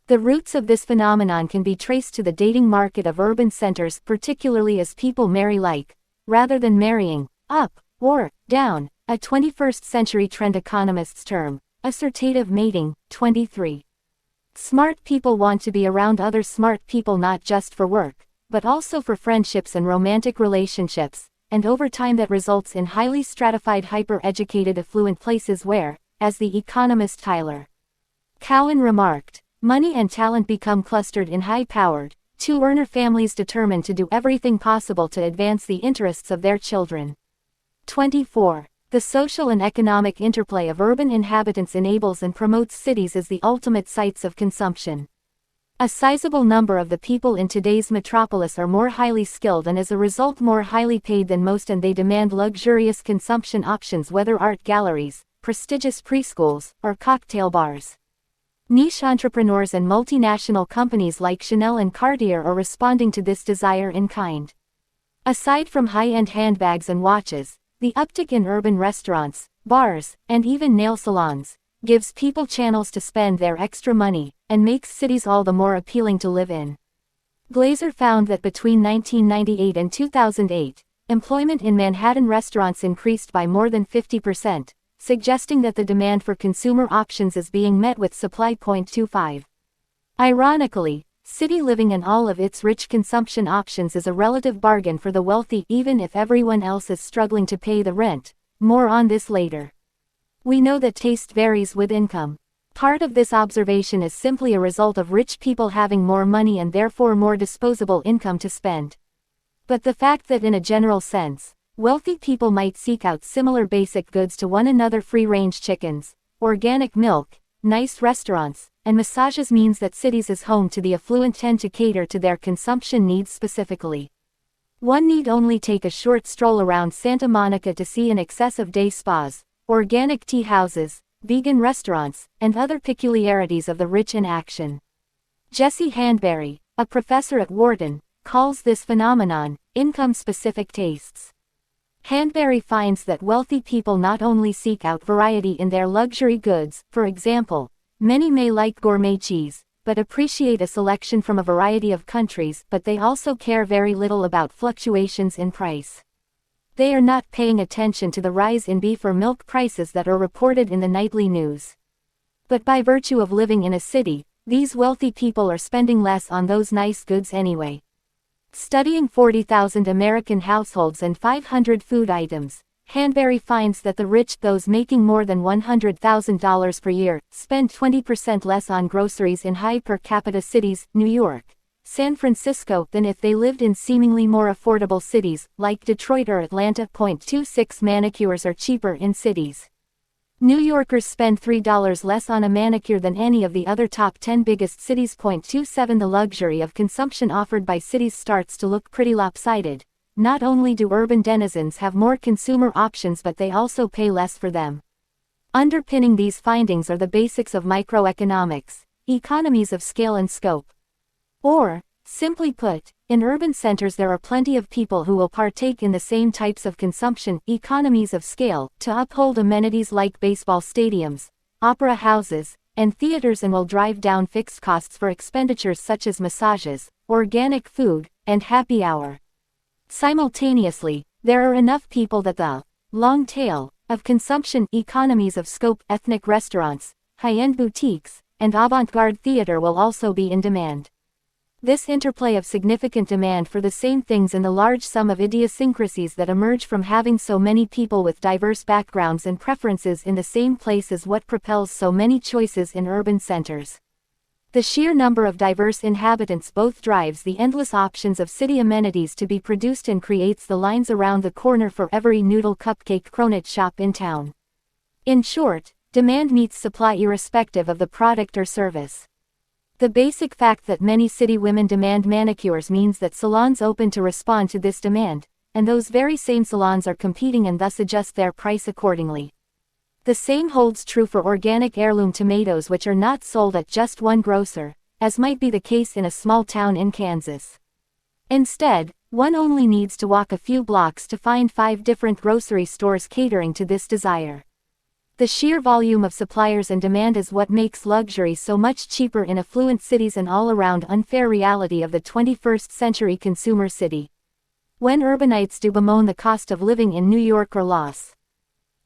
The roots of this phenomenon can be traced to the dating market of urban centers, particularly as people marry like, rather than marrying, up, or, down, a 21st century trend economists term, assortative mating. 23. Smart people want to be around other smart people not just for work, but also for friendships and romantic relationships, and over time that results in highly stratified hyper-educated affluent places where, as the economist Tyler Cowen remarked, money and talent become clustered in high-powered, two-earner families determined to do everything possible to advance the interests of their children. 24. The social and economic interplay of urban inhabitants enables and promotes cities as the ultimate sites of consumption. A sizable number of the people in today's metropolis are more highly skilled and as a result more highly paid than most, and they demand luxurious consumption options, whether art galleries, prestigious preschools, or cocktail bars. Niche entrepreneurs and multinational companies like Chanel and Cartier are responding to this desire in kind. Aside from high-end handbags and watches, the uptick in urban restaurants, bars, and even nail salons gives people channels to spend their extra money, and makes cities all the more appealing to live in. Glazer found that between 1998 and 2008, employment in Manhattan restaurants increased by more than 50%. Suggesting that the demand for consumer options is being met with supply. 25. Ironically, city living and all of its rich consumption options is a relative bargain for the wealthy, even if everyone else is struggling to pay the rent. More on this later. We know that taste varies with income. Part of this observation is simply a result of rich people having more money and therefore more disposable income to spend. But the fact that in a general sense, wealthy people might seek out similar basic goods to one another, free-range chickens, organic milk, nice restaurants, and massages, means that cities as home to the affluent tend to cater to their consumption needs specifically. One need only take a short stroll around Santa Monica to see an excess of day spas, organic tea houses, vegan restaurants, and other peculiarities of the rich in action. Jesse Handberry, a professor at Wharton, calls this phenomenon income-specific tastes. Handberry finds that wealthy people not only seek out variety in their luxury goods, for example, many may like gourmet cheese, but appreciate a selection from a variety of countries, but they also care very little about fluctuations in price. They are not paying attention to the rise in beef or milk prices that are reported in the nightly news. But by virtue of living in a city, these wealthy people are spending less on those nice goods anyway. Studying 40,000 American households and 500 food items, Handberry finds that the rich, those making more than $100,000 per year, spend 20% less on groceries in high per capita cities, New York, San Francisco, than if they lived in seemingly more affordable cities, like Detroit or Atlanta. 26 Manicures are cheaper in cities. New Yorkers spend $3 less on a manicure than any of the other top 10 biggest cities. 27 The luxury of consumption offered by cities starts to look pretty lopsided. Not only do urban denizens have more consumer options, but they also pay less for them. Underpinning these findings are the basics of microeconomics, economies of scale and scope. Or, simply put, in urban centers there are plenty of people who will partake in the same types of consumption, economies of scale, to uphold amenities like baseball stadiums, opera houses, and theaters, and will drive down fixed costs for expenditures such as massages, organic food, and happy hour. Simultaneously, there are enough people that the long tail of consumption, economies of scope, ethnic restaurants, high-end boutiques, and avant-garde theater will also be in demand. This interplay of significant demand for the same things and the large sum of idiosyncrasies that emerge from having so many people with diverse backgrounds and preferences in the same place is what propels so many choices in urban centers. The sheer number of diverse inhabitants both drives the endless options of city amenities to be produced and creates the lines around the corner for every noodle cupcake cronut shop in town. In short, demand meets supply irrespective of the product or service. The basic fact that many city women demand manicures means that salons open to respond to this demand, and those very same salons are competing and thus adjust their price accordingly. The same holds true for organic heirloom tomatoes, which are not sold at just one grocer, as might be the case in a small town in Kansas. Instead, one only needs to walk a few blocks to find 5 different grocery stores catering to this desire. The sheer volume of suppliers and demand is what makes luxury so much cheaper in affluent cities, an all-around unfair reality of the 21st century consumer city. When urbanites do bemoan the cost of living in New York or Los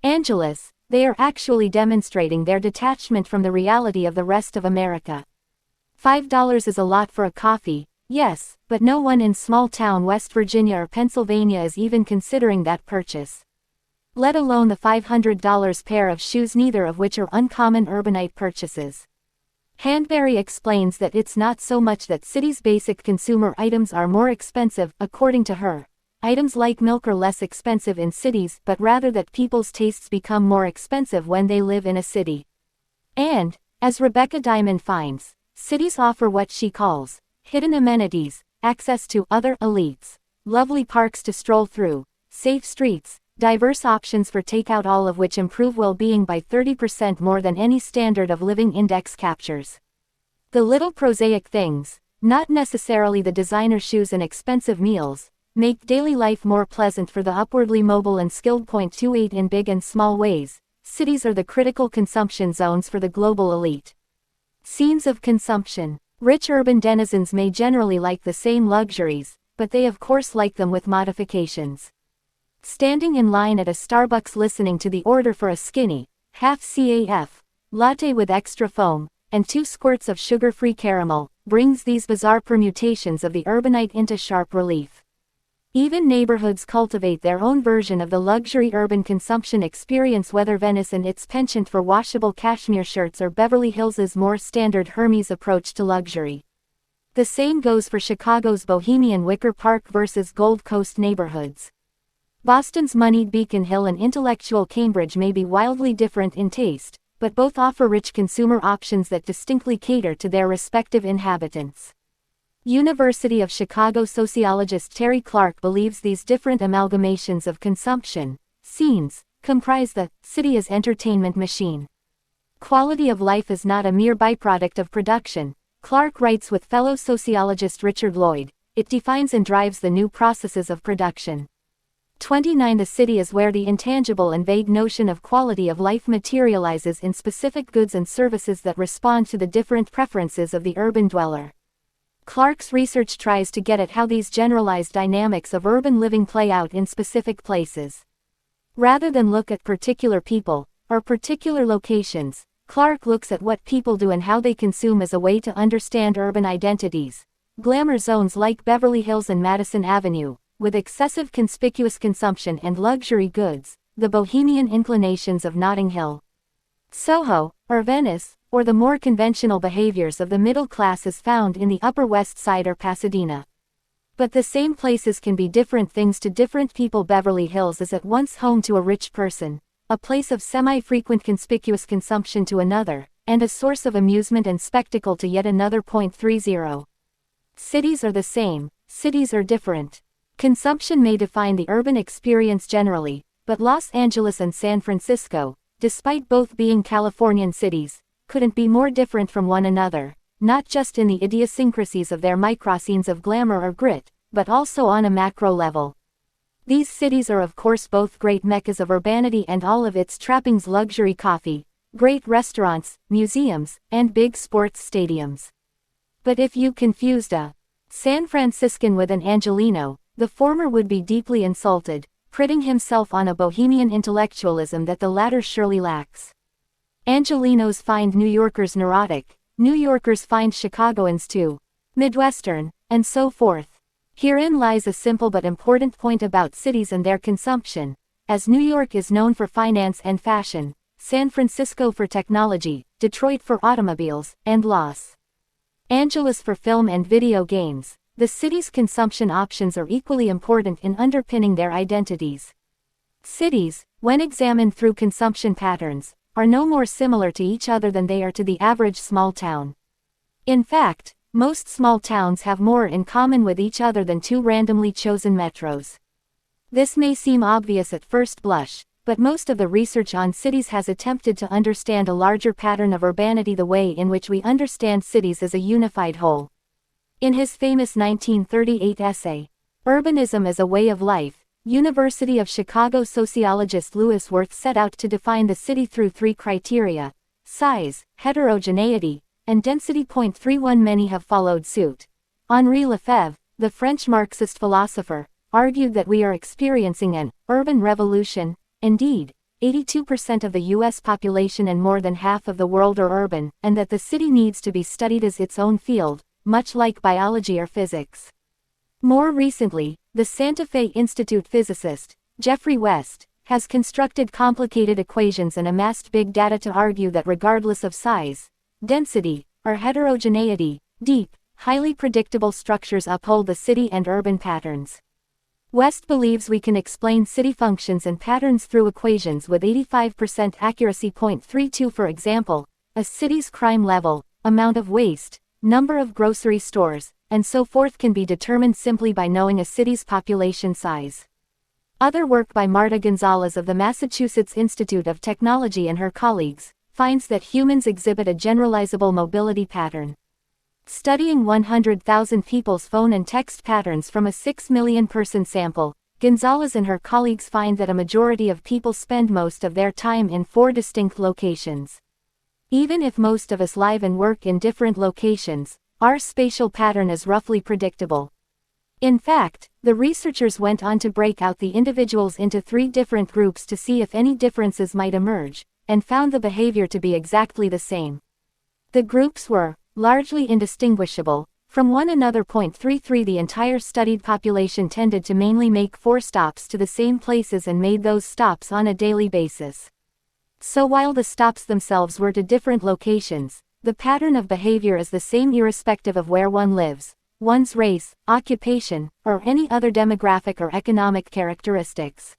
Angeles, they are actually demonstrating their detachment from the reality of the rest of America. $5 is a lot for a coffee, yes, but no one in small-town West Virginia or Pennsylvania is even considering that purchase. Let alone the $500 pair of shoes, neither of which are uncommon urbanite purchases. Handberry explains that it's not so much that cities' basic consumer items are more expensive, according to her. Items like milk are less expensive in cities, but rather that people's tastes become more expensive when they live in a city. And, as Rebecca Diamond finds, cities offer what she calls hidden amenities, access to other elites, lovely parks to stroll through, safe streets, diverse options for takeout, all of which improve well-being by 30% more than any standard of living index captures. The little prosaic things, not necessarily the designer shoes and expensive meals, make daily life more pleasant for the upwardly mobile and skilled. 28 In big and small ways, cities are the critical consumption zones for the global elite. Scenes of consumption. Rich urban denizens may generally like the same luxuries, but they of course like them with modifications. Standing in line at a Starbucks listening to the order for a skinny, half CAF, latte with extra foam, and 2 squirts of sugar-free caramel, brings these bizarre permutations of the urbanite into sharp relief. Even neighborhoods cultivate their own version of the luxury urban consumption experience, whether Venice and its penchant for washable cashmere shirts or Beverly Hills's more standard Hermes approach to luxury. The same goes for Chicago's bohemian Wicker Park versus Gold Coast neighborhoods. Boston's moneyed Beacon Hill and intellectual Cambridge may be wildly different in taste, but both offer rich consumer options that distinctly cater to their respective inhabitants. University of Chicago sociologist Terry Clark believes these different amalgamations of consumption scenes comprise the city as entertainment machine. Quality of life is not a mere byproduct of production, Clark writes with fellow sociologist Richard Lloyd, it defines and drives the new processes of production. 29. The city is where the intangible and vague notion of quality of life materializes in specific goods and services that respond to the different preferences of the urban dweller. Clark's research tries to get at how these generalized dynamics of urban living play out in specific places. Rather than look at particular people, or particular locations, Clark looks at what people do and how they consume as a way to understand urban identities. Glamour zones like Beverly Hills and Madison Avenue, with excessive conspicuous consumption and luxury goods, the bohemian inclinations of Notting Hill, Soho, or Venice, or the more conventional behaviors of the middle class is found in the Upper West Side or Pasadena. But the same places can be different things to different people. Beverly Hills is at once home to a rich person, a place of semi-frequent conspicuous consumption to another, and a source of amusement and spectacle to yet another. 30. Cities are the same, cities are different. Consumption may define the urban experience generally, but Los Angeles and San Francisco, despite both being Californian cities, couldn't be more different from one another, not just in the idiosyncrasies of their microscenes of glamour or grit, but also on a macro level. These cities are of course both great meccas of urbanity and all of its trappings: luxury coffee, great restaurants, museums, and big sports stadiums. But if you confused a San Franciscan with an Angelino, the former would be deeply insulted, priding himself on a bohemian intellectualism that the latter surely lacks. Angelinos find New Yorkers neurotic, New Yorkers find Chicagoans too Midwestern, and so forth. Herein lies a simple but important point about cities and their consumption. As New York is known for finance and fashion, San Francisco for technology, Detroit for automobiles, and Los Angeles for film and video games, the city's consumption options are equally important in underpinning their identities. Cities, when examined through consumption patterns, are no more similar to each other than they are to the average small town. In fact, most small towns have more in common with each other than two randomly chosen metros. This may seem obvious at first blush, but most of the research on cities has attempted to understand a larger pattern of urbanity, the way in which we understand cities as a unified whole. In his famous 1938 essay, Urbanism as a Way of Life, University of Chicago sociologist Louis Wirth set out to define the city through three criteria: size, heterogeneity, and density. 31 Many have followed suit. Henri Lefebvre, the French Marxist philosopher, argued that we are experiencing an urban revolution. Indeed, 82% of the U.S. population and more than half of the world are urban, and that the city needs to be studied as its own field, much like biology or physics. More recently, the Santa Fe Institute physicist, Geoffrey West, has constructed complicated equations and amassed big data to argue that regardless of size, density, or heterogeneity, deep, highly predictable structures uphold the city and urban patterns. West believes we can explain city functions and patterns through equations with 85% accuracy. 32 For example, a city's crime level, amount of waste, number of grocery stores, and so forth can be determined simply by knowing a city's population size. Other work by Marta Gonzalez of the Massachusetts Institute of Technology and her colleagues finds that humans exhibit a generalizable mobility pattern. Studying 100,000 people's phone and text patterns from a 6 million person sample, Gonzalez and her colleagues find that a majority of people spend most of their time in 4 distinct locations. Even if most of us live and work in different locations, our spatial pattern is roughly predictable. In fact, the researchers went on to break out the individuals into 3 different groups to see if any differences might emerge, and found the behavior to be exactly the same. The groups were largely indistinguishable from one another. 33 The entire studied population tended to mainly make 4 stops to the same places and made those stops on a daily basis. So while the stops themselves were to different locations, the pattern of behavior is the same irrespective of where one lives, one's race, occupation, or any other demographic or economic characteristics.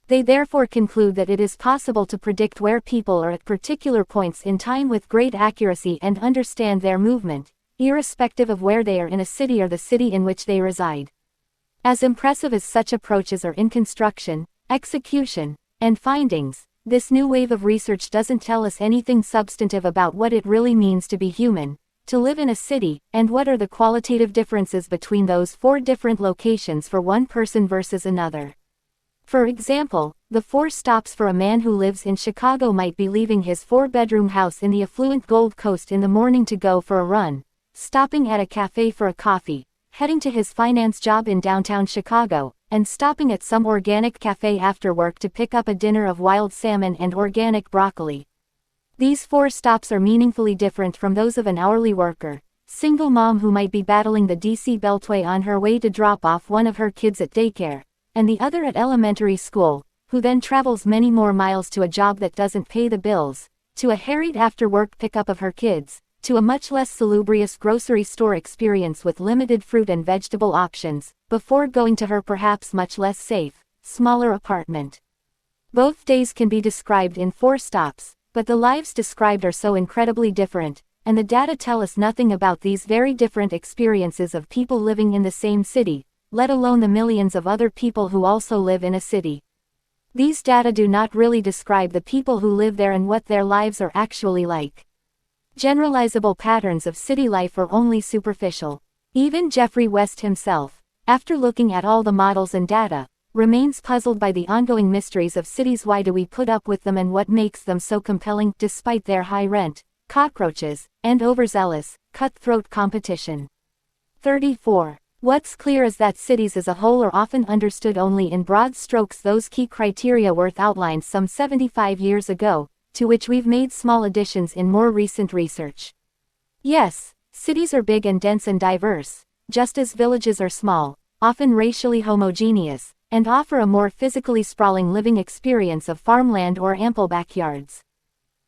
They therefore conclude that it is possible to predict where people are at particular points in time with great accuracy and understand their movement, irrespective of where they are in a city or the city in which they reside. As impressive as such approaches are in construction, execution, and findings, this new wave of research doesn't tell us anything substantive about what it really means to be human, to live in a city, and what are the qualitative differences between those 4 different locations for one person versus another. For example, the 4 stops for a man who lives in Chicago might be leaving his 4-bedroom house in the affluent Gold Coast in the morning to go for a run, stopping at a cafe for a coffee, heading to his finance job in downtown Chicago, and stopping at some organic cafe after work to pick up a dinner of wild salmon and organic broccoli. These 4 stops are meaningfully different from those of an hourly worker, single mom who might be battling the DC Beltway on her way to drop off one of her kids at daycare, and the other at elementary school, who then travels many more miles to a job that doesn't pay the bills, to a harried after-work pickup of her kids, to a much less salubrious grocery store experience with limited fruit and vegetable options, before going to her perhaps much less safe, smaller apartment. Both days can be described in 4 stops, but the lives described are so incredibly different, and the data tell us nothing about these very different experiences of people living in the same city, let alone the millions of other people who also live in a city. These data do not really describe the people who live there and what their lives are actually like. Generalizable patterns of city life are only superficial. Even Jeffrey West himself, after looking at all the models and data, remains puzzled by the ongoing mysteries of cities. Why do we put up with them and what makes them so compelling despite their high rent, cockroaches, and overzealous, cutthroat competition? 34. What's clear is that cities as a whole are often understood only in broad strokes. Those key criteria were outlined some 75 years ago, to which we've made small additions in more recent research. Yes, cities are big and dense and diverse, just as villages are small, often racially homogeneous, and offer a more physically sprawling living experience of farmland or ample backyards.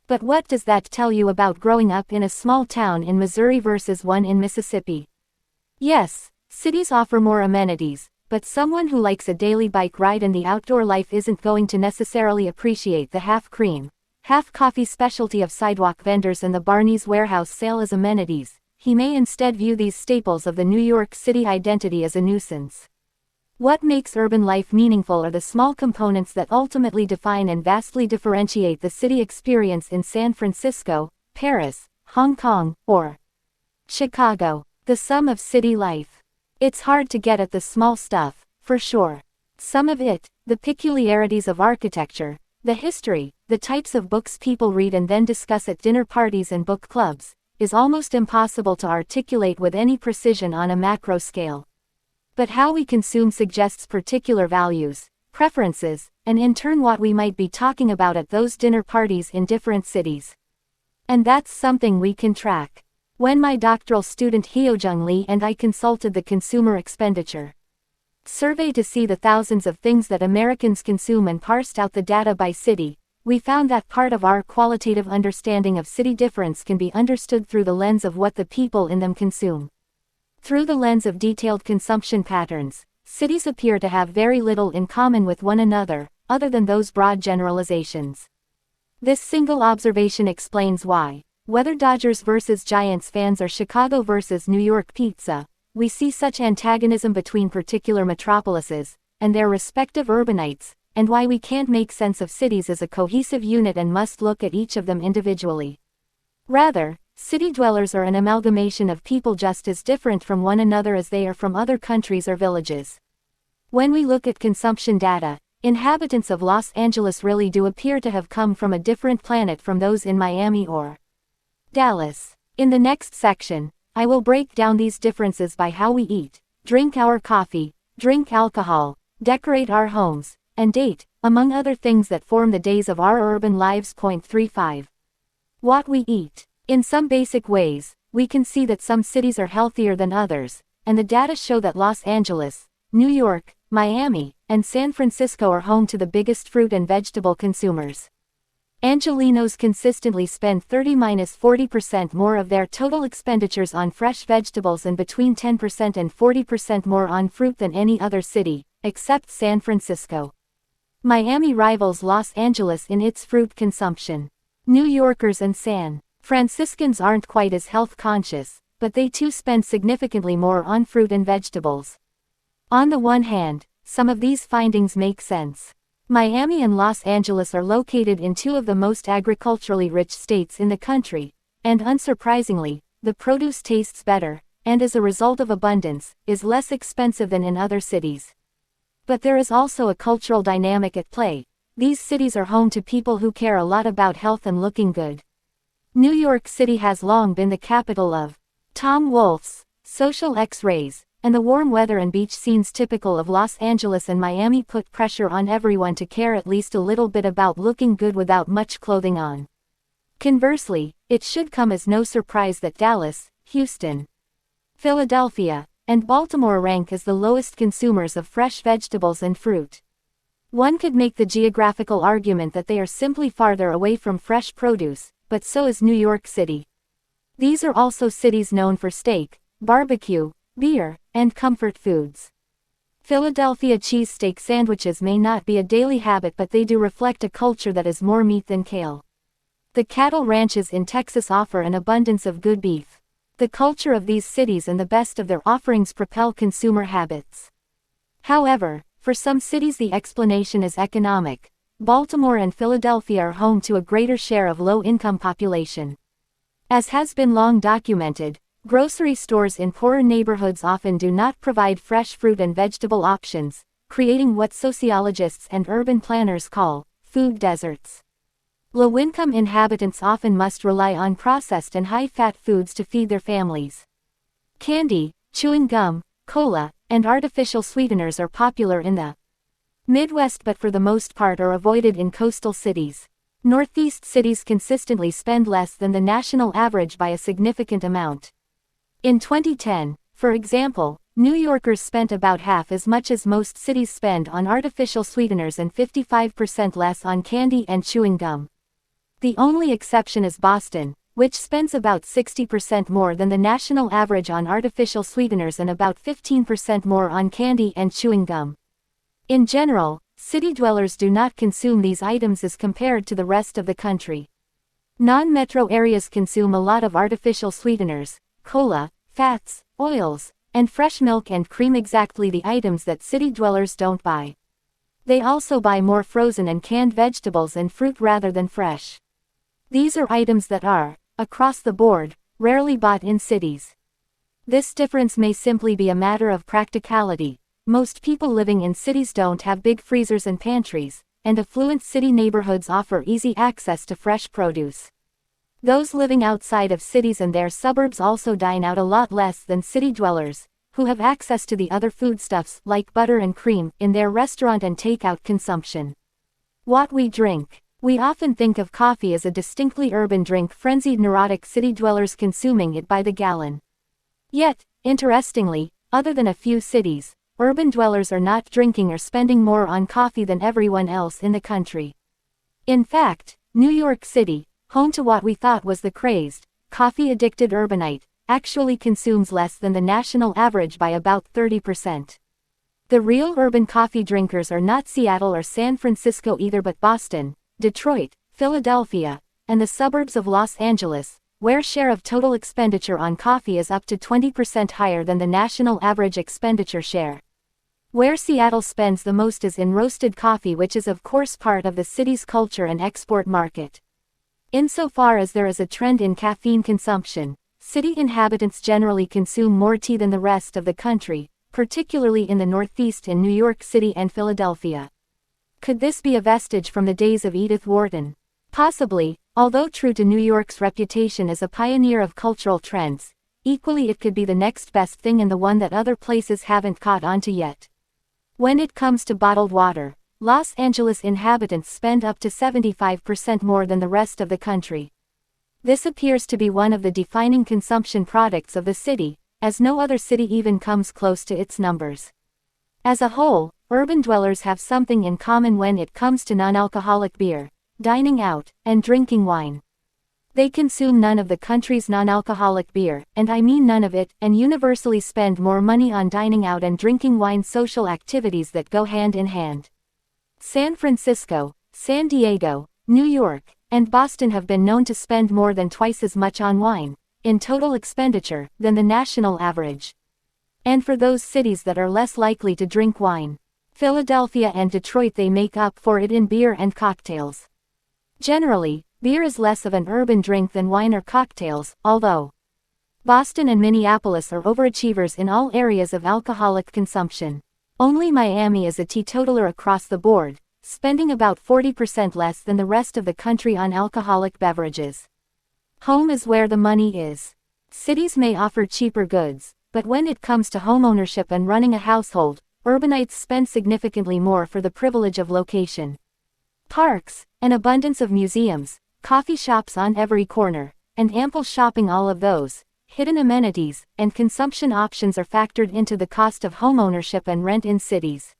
But what does that tell you about growing up in a small town in Missouri versus one in Mississippi? Yes, cities offer more amenities, but someone who likes a daily bike ride and the outdoor life isn't going to necessarily appreciate the half-cream, half-coffee specialty of sidewalk vendors and the Barney's warehouse sale as amenities. He may instead view these staples of the New York City identity as a nuisance. What makes urban life meaningful are the small components that ultimately define and vastly differentiate the city experience in San Francisco, Paris, Hong Kong, or Chicago. The sum of city life. It's hard to get at the small stuff, for sure. Some of it, the peculiarities of architecture, the history, the types of books people read and then discuss at dinner parties and book clubs, is almost impossible to articulate with any precision on a macro scale. But how we consume suggests particular values, preferences, and in turn what we might be talking about at those dinner parties in different cities. And that's something we can track. When my doctoral student Hyojung Lee and I consulted the consumer expenditure survey to see the thousands of things that Americans consume and parsed out the data by city, we found that part of our qualitative understanding of city difference can be understood through the lens of what the people in them consume. Through the lens of detailed consumption patterns, cities appear to have very little in common with one another, other than those broad generalizations. This single observation explains why, whether Dodgers versus Giants fans or Chicago versus New York pizza, we see such antagonism between particular metropolises and their respective urbanites, and why we can't make sense of cities as a cohesive unit and must look at each of them individually. Rather, city dwellers are an amalgamation of people just as different from one another as they are from other countries or villages. When we look at consumption data, inhabitants of Los Angeles really do appear to have come from a different planet from those in Miami or Dallas. In the next section, I will break down these differences by how we eat, drink our coffee, drink alcohol, decorate our homes, and date, among other things that form the days of our urban lives. 35. What we eat. In some basic ways, we can see that some cities are healthier than others, and the data show that Los Angeles, New York, Miami, and San Francisco are home to the biggest fruit and vegetable consumers. Angelenos consistently spend 30–40% more of their total expenditures on fresh vegetables and between 10% and 40% more on fruit than any other city, except San Francisco. Miami rivals Los Angeles in its fruit consumption. New Yorkers and San Franciscans aren't quite as health conscious, but they too spend significantly more on fruit and vegetables. On the one hand, some of these findings make sense. Miami and Los Angeles are located in two of the most agriculturally rich states in the country, and unsurprisingly, the produce tastes better, and as a result of abundance, is less expensive than in other cities. But there is also a cultural dynamic at play. These cities are home to people who care a lot about health and looking good. New York City has long been the capital of Tom Wolfe's, social X-rays, and the warm weather and beach scenes typical of Los Angeles and Miami put pressure on everyone to care at least a little bit about looking good without much clothing on. Conversely, it should come as no surprise that Dallas, Houston, Philadelphia, and Baltimore rank as the lowest consumers of fresh vegetables and fruit. One could make the geographical argument that they are simply farther away from fresh produce, but so is New York City. These are also cities known for steak, barbecue, beer, and comfort foods. Philadelphia cheesesteak sandwiches may not be a daily habit, but they do reflect a culture that is more meat than kale. The cattle ranches in Texas offer an abundance of good beef. The culture of these cities and the best of their offerings propel consumer habits. However, for some cities the explanation is economic. Baltimore and Philadelphia are home to a greater share of low-income population. As has been long documented, grocery stores in poorer neighborhoods often do not provide fresh fruit and vegetable options, creating what sociologists and urban planners call food deserts. Low-income inhabitants often must rely on processed and high-fat foods to feed their families. Candy, chewing gum, cola, and artificial sweeteners are popular in the Midwest but for the most part are avoided in coastal cities. Northeast cities consistently spend less than the national average by a significant amount. In 2010, for example, New Yorkers spent about half as much as most cities spend on artificial sweeteners and 55% less on candy and chewing gum. The only exception is Boston, which spends about 60% more than the national average on artificial sweeteners and about 15% more on candy and chewing gum. In general, city dwellers do not consume these items as compared to the rest of the country. Non-metro areas consume a lot of artificial sweeteners, cola, fats, oils, and fresh milk and cream, exactly the items that city dwellers don't buy. They also buy more frozen and canned vegetables and fruit rather than fresh. These are items that are, across the board, rarely bought in cities. This difference may simply be a matter of practicality. Most people living in cities don't have big freezers and pantries, and affluent city neighborhoods offer easy access to fresh produce. Those living outside of cities and their suburbs also dine out a lot less than city dwellers, who have access to the other foodstuffs, like butter and cream, in their restaurant and takeout consumption. What we drink. We often think of coffee as a distinctly urban drink, frenzied neurotic city dwellers consuming it by the gallon. Yet, interestingly, other than a few cities, urban dwellers are not drinking or spending more on coffee than everyone else in the country. In fact, New York City, home to what we thought was the crazed, coffee-addicted urbanite, actually consumes less than the national average by about 30%. The real urban coffee drinkers are not Seattle or San Francisco either, but Boston, Detroit, Philadelphia, and the suburbs of Los Angeles, where share of total expenditure on coffee is up to 20% higher than the national average expenditure share. Where Seattle spends the most is in roasted coffee, which is of course part of the city's culture and export market. Insofar as there is a trend in caffeine consumption, city inhabitants generally consume more tea than the rest of the country, particularly in the Northeast in New York City and Philadelphia. Could this be a vestige from the days of Edith Wharton? Possibly, although true to New York's reputation as a pioneer of cultural trends, equally it could be the next best thing and the one that other places haven't caught on to yet. When it comes to bottled water, Los Angeles inhabitants spend up to 75% more than the rest of the country. This appears to be one of the defining consumption products of the city, as no other city even comes close to its numbers. As a whole, urban dwellers have something in common when it comes to non-alcoholic beer, dining out, and drinking wine. They consume none of the country's non-alcoholic beer, and I mean none of it, and universally spend more money on dining out and drinking wine, social activities that go hand in hand. San Francisco, San Diego, New York, and Boston have been known to spend more than twice as much on wine, in total expenditure, than the national average. And for those cities that are less likely to drink wine, Philadelphia and Detroit, they make up for it in beer and cocktails. Generally, beer is less of an urban drink than wine or cocktails, although Boston and Minneapolis are overachievers in all areas of alcoholic consumption. Only Miami is a teetotaler across the board, spending about 40% less than the rest of the country on alcoholic beverages. Home is where the money is. Cities may offer cheaper goods, but when it comes to homeownership and running a household, urbanites spend significantly more for the privilege of location. Parks, an abundance of museums, coffee shops on every corner, and ample shopping, all of those hidden amenities and consumption options are factored into the cost of homeownership and rent in cities.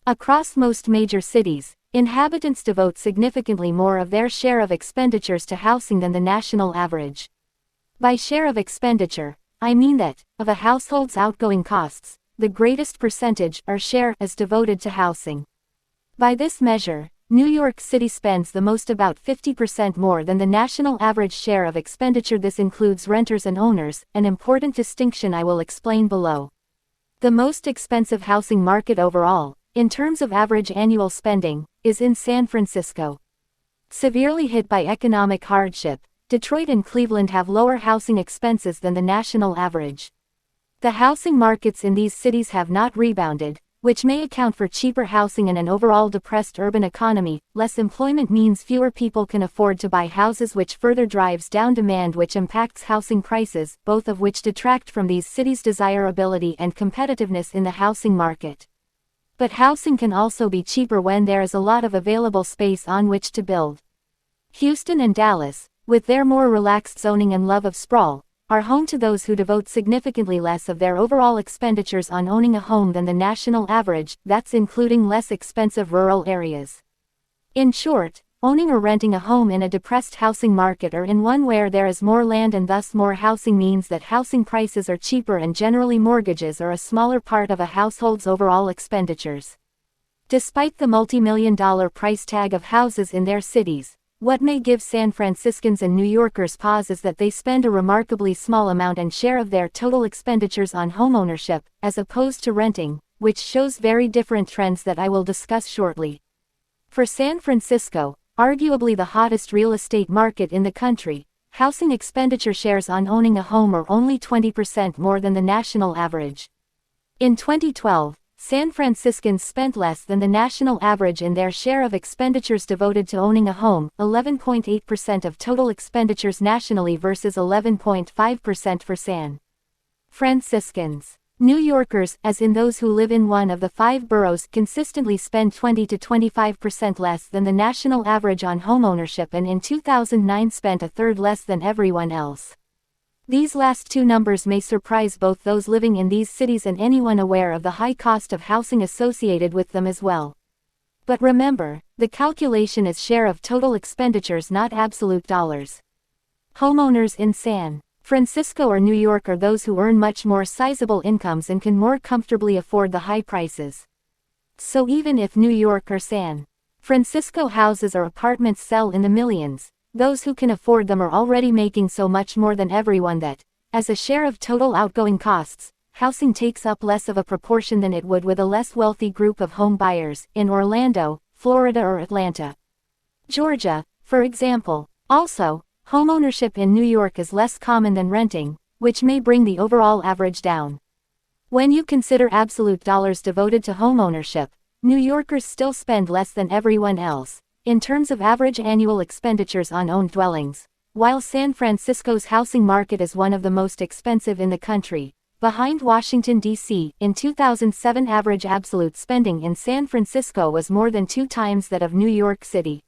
Across most major cities, inhabitants devote significantly more of their share of expenditures to housing than the national average. By share of expenditure, I mean that, of a household's outgoing costs, the greatest percentage or share is devoted to housing. By this measure, New York City spends the most, about 50% more than the national average share of expenditure. This includes renters and owners, an important distinction I will explain below. The most expensive housing market overall, in terms of average annual spending, is in San Francisco. Severely hit by economic hardship, Detroit and Cleveland have lower housing expenses than the national average. The housing markets in these cities have not rebounded, which may account for cheaper housing and an overall depressed urban economy. Less employment means fewer people can afford to buy houses, which further drives down demand, which impacts housing prices, both of which detract from these cities' desirability and competitiveness in the housing market. But housing can also be cheaper when there is a lot of available space on which to build. Houston and Dallas, with their more relaxed zoning and love of sprawl, are home to those who devote significantly less of their overall expenditures on owning a home than the national average, that's including less expensive rural areas. In short, owning or renting a home in a depressed housing market or in one where there is more land and thus more housing means that housing prices are cheaper and generally mortgages are a smaller part of a household's overall expenditures. Despite the multi-million-dollar price tag of houses in their cities, what may give San Franciscans and New Yorkers pause is that they spend a remarkably small amount and share of their total expenditures on homeownership, as opposed to renting, which shows very different trends that I will discuss shortly. For San Francisco, arguably the hottest real estate market in the country, housing expenditure shares on owning a home are only 20% more than the national average. In 2012, San Franciscans spent less than the national average in their share of expenditures devoted to owning a home, 11.8% of total expenditures nationally versus 11.5% for San Franciscans. New Yorkers, as in those who live in one of the 5 boroughs, consistently spend 20 to 25% less than the national average on homeownership, and in 2009 spent a third less than everyone else. These last two numbers may surprise both those living in these cities and anyone aware of the high cost of housing associated with them as well. But remember, the calculation is share of total expenditures, not absolute dollars. Homeowners in San Francisco or New York are those who earn much more sizable incomes and can more comfortably afford the high prices. So even if New York or San Francisco houses or apartments sell in the millions, those who can afford them are already making so much more than everyone that, as a share of total outgoing costs, housing takes up less of a proportion than it would with a less wealthy group of home buyers in Orlando, Florida or Atlanta, Georgia, for example. Also, homeownership in New York is less common than renting, which may bring the overall average down. When you consider absolute dollars devoted to homeownership, New Yorkers still spend less than everyone else, in terms of average annual expenditures on owned dwellings, while San Francisco's housing market is one of the most expensive in the country, behind Washington, D.C. In 2007, average absolute spending in San Francisco was more than 2 times that of New York City.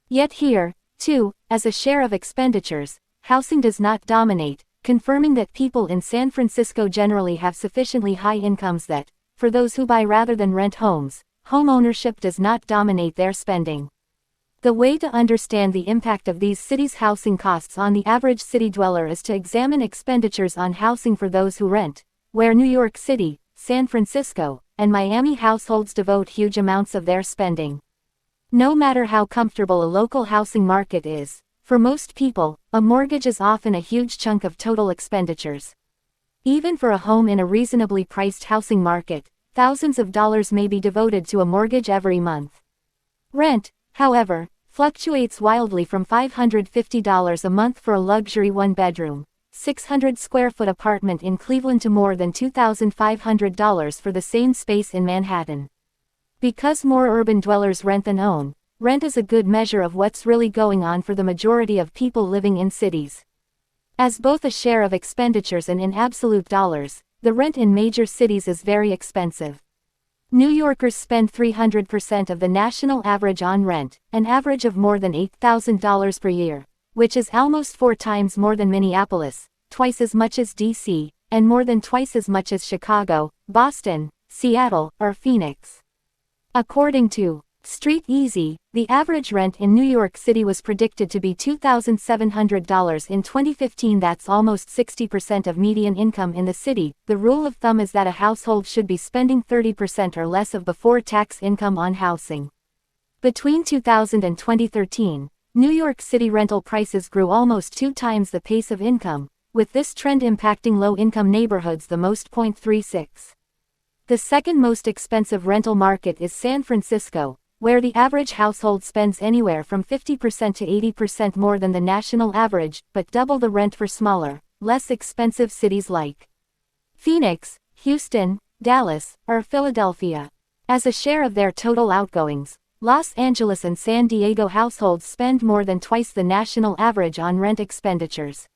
Yet here, too, as a share of expenditures, housing does not dominate, confirming that people in San Francisco generally have sufficiently high incomes that, for those who buy rather than rent homes, homeownership does not dominate their spending. The way to understand the impact of these cities' housing costs on the average city dweller is to examine expenditures on housing for those who rent, where New York City, San Francisco, and Miami households devote huge amounts of their spending. No matter how comfortable a local housing market is, for most people, a mortgage is often a huge chunk of total expenditures. Even for a home in a reasonably priced housing market, thousands of dollars may be devoted to a mortgage every month. Rent, however, fluctuates wildly from $550 a month for a luxury 1-bedroom, 600 square foot apartment in Cleveland to more than $2,500 for the same space in Manhattan. Because more urban dwellers rent than own, rent is a good measure of what's really going on for the majority of people living in cities. As both a share of expenditures and in absolute dollars, the rent in major cities is very expensive. New Yorkers spend 300% of the national average on rent, an average of more than $8,000 per year, which is almost 4 times more than Minneapolis, twice as much as D.C., and more than twice as much as Chicago, Boston, Seattle, or Phoenix. According to Street Easy, the average rent in New York City was predicted to be $2,700 in 2015. That's almost 60% of median income in the city. The rule of thumb is that a household should be spending 30% or less of before-tax income on housing. Between 2000 and 2013, New York City rental prices grew almost 2 times the pace of income, with this trend impacting low-income neighborhoods the most. 0.36. The second most expensive rental market is San Francisco, where the average household spends anywhere from 50% to 80% more than the national average, but double the rent for smaller, less expensive cities like Phoenix, Houston, Dallas, or Philadelphia. As a share of their total outgoings, Los Angeles and San Diego households spend more than twice the national average on rent expenditures.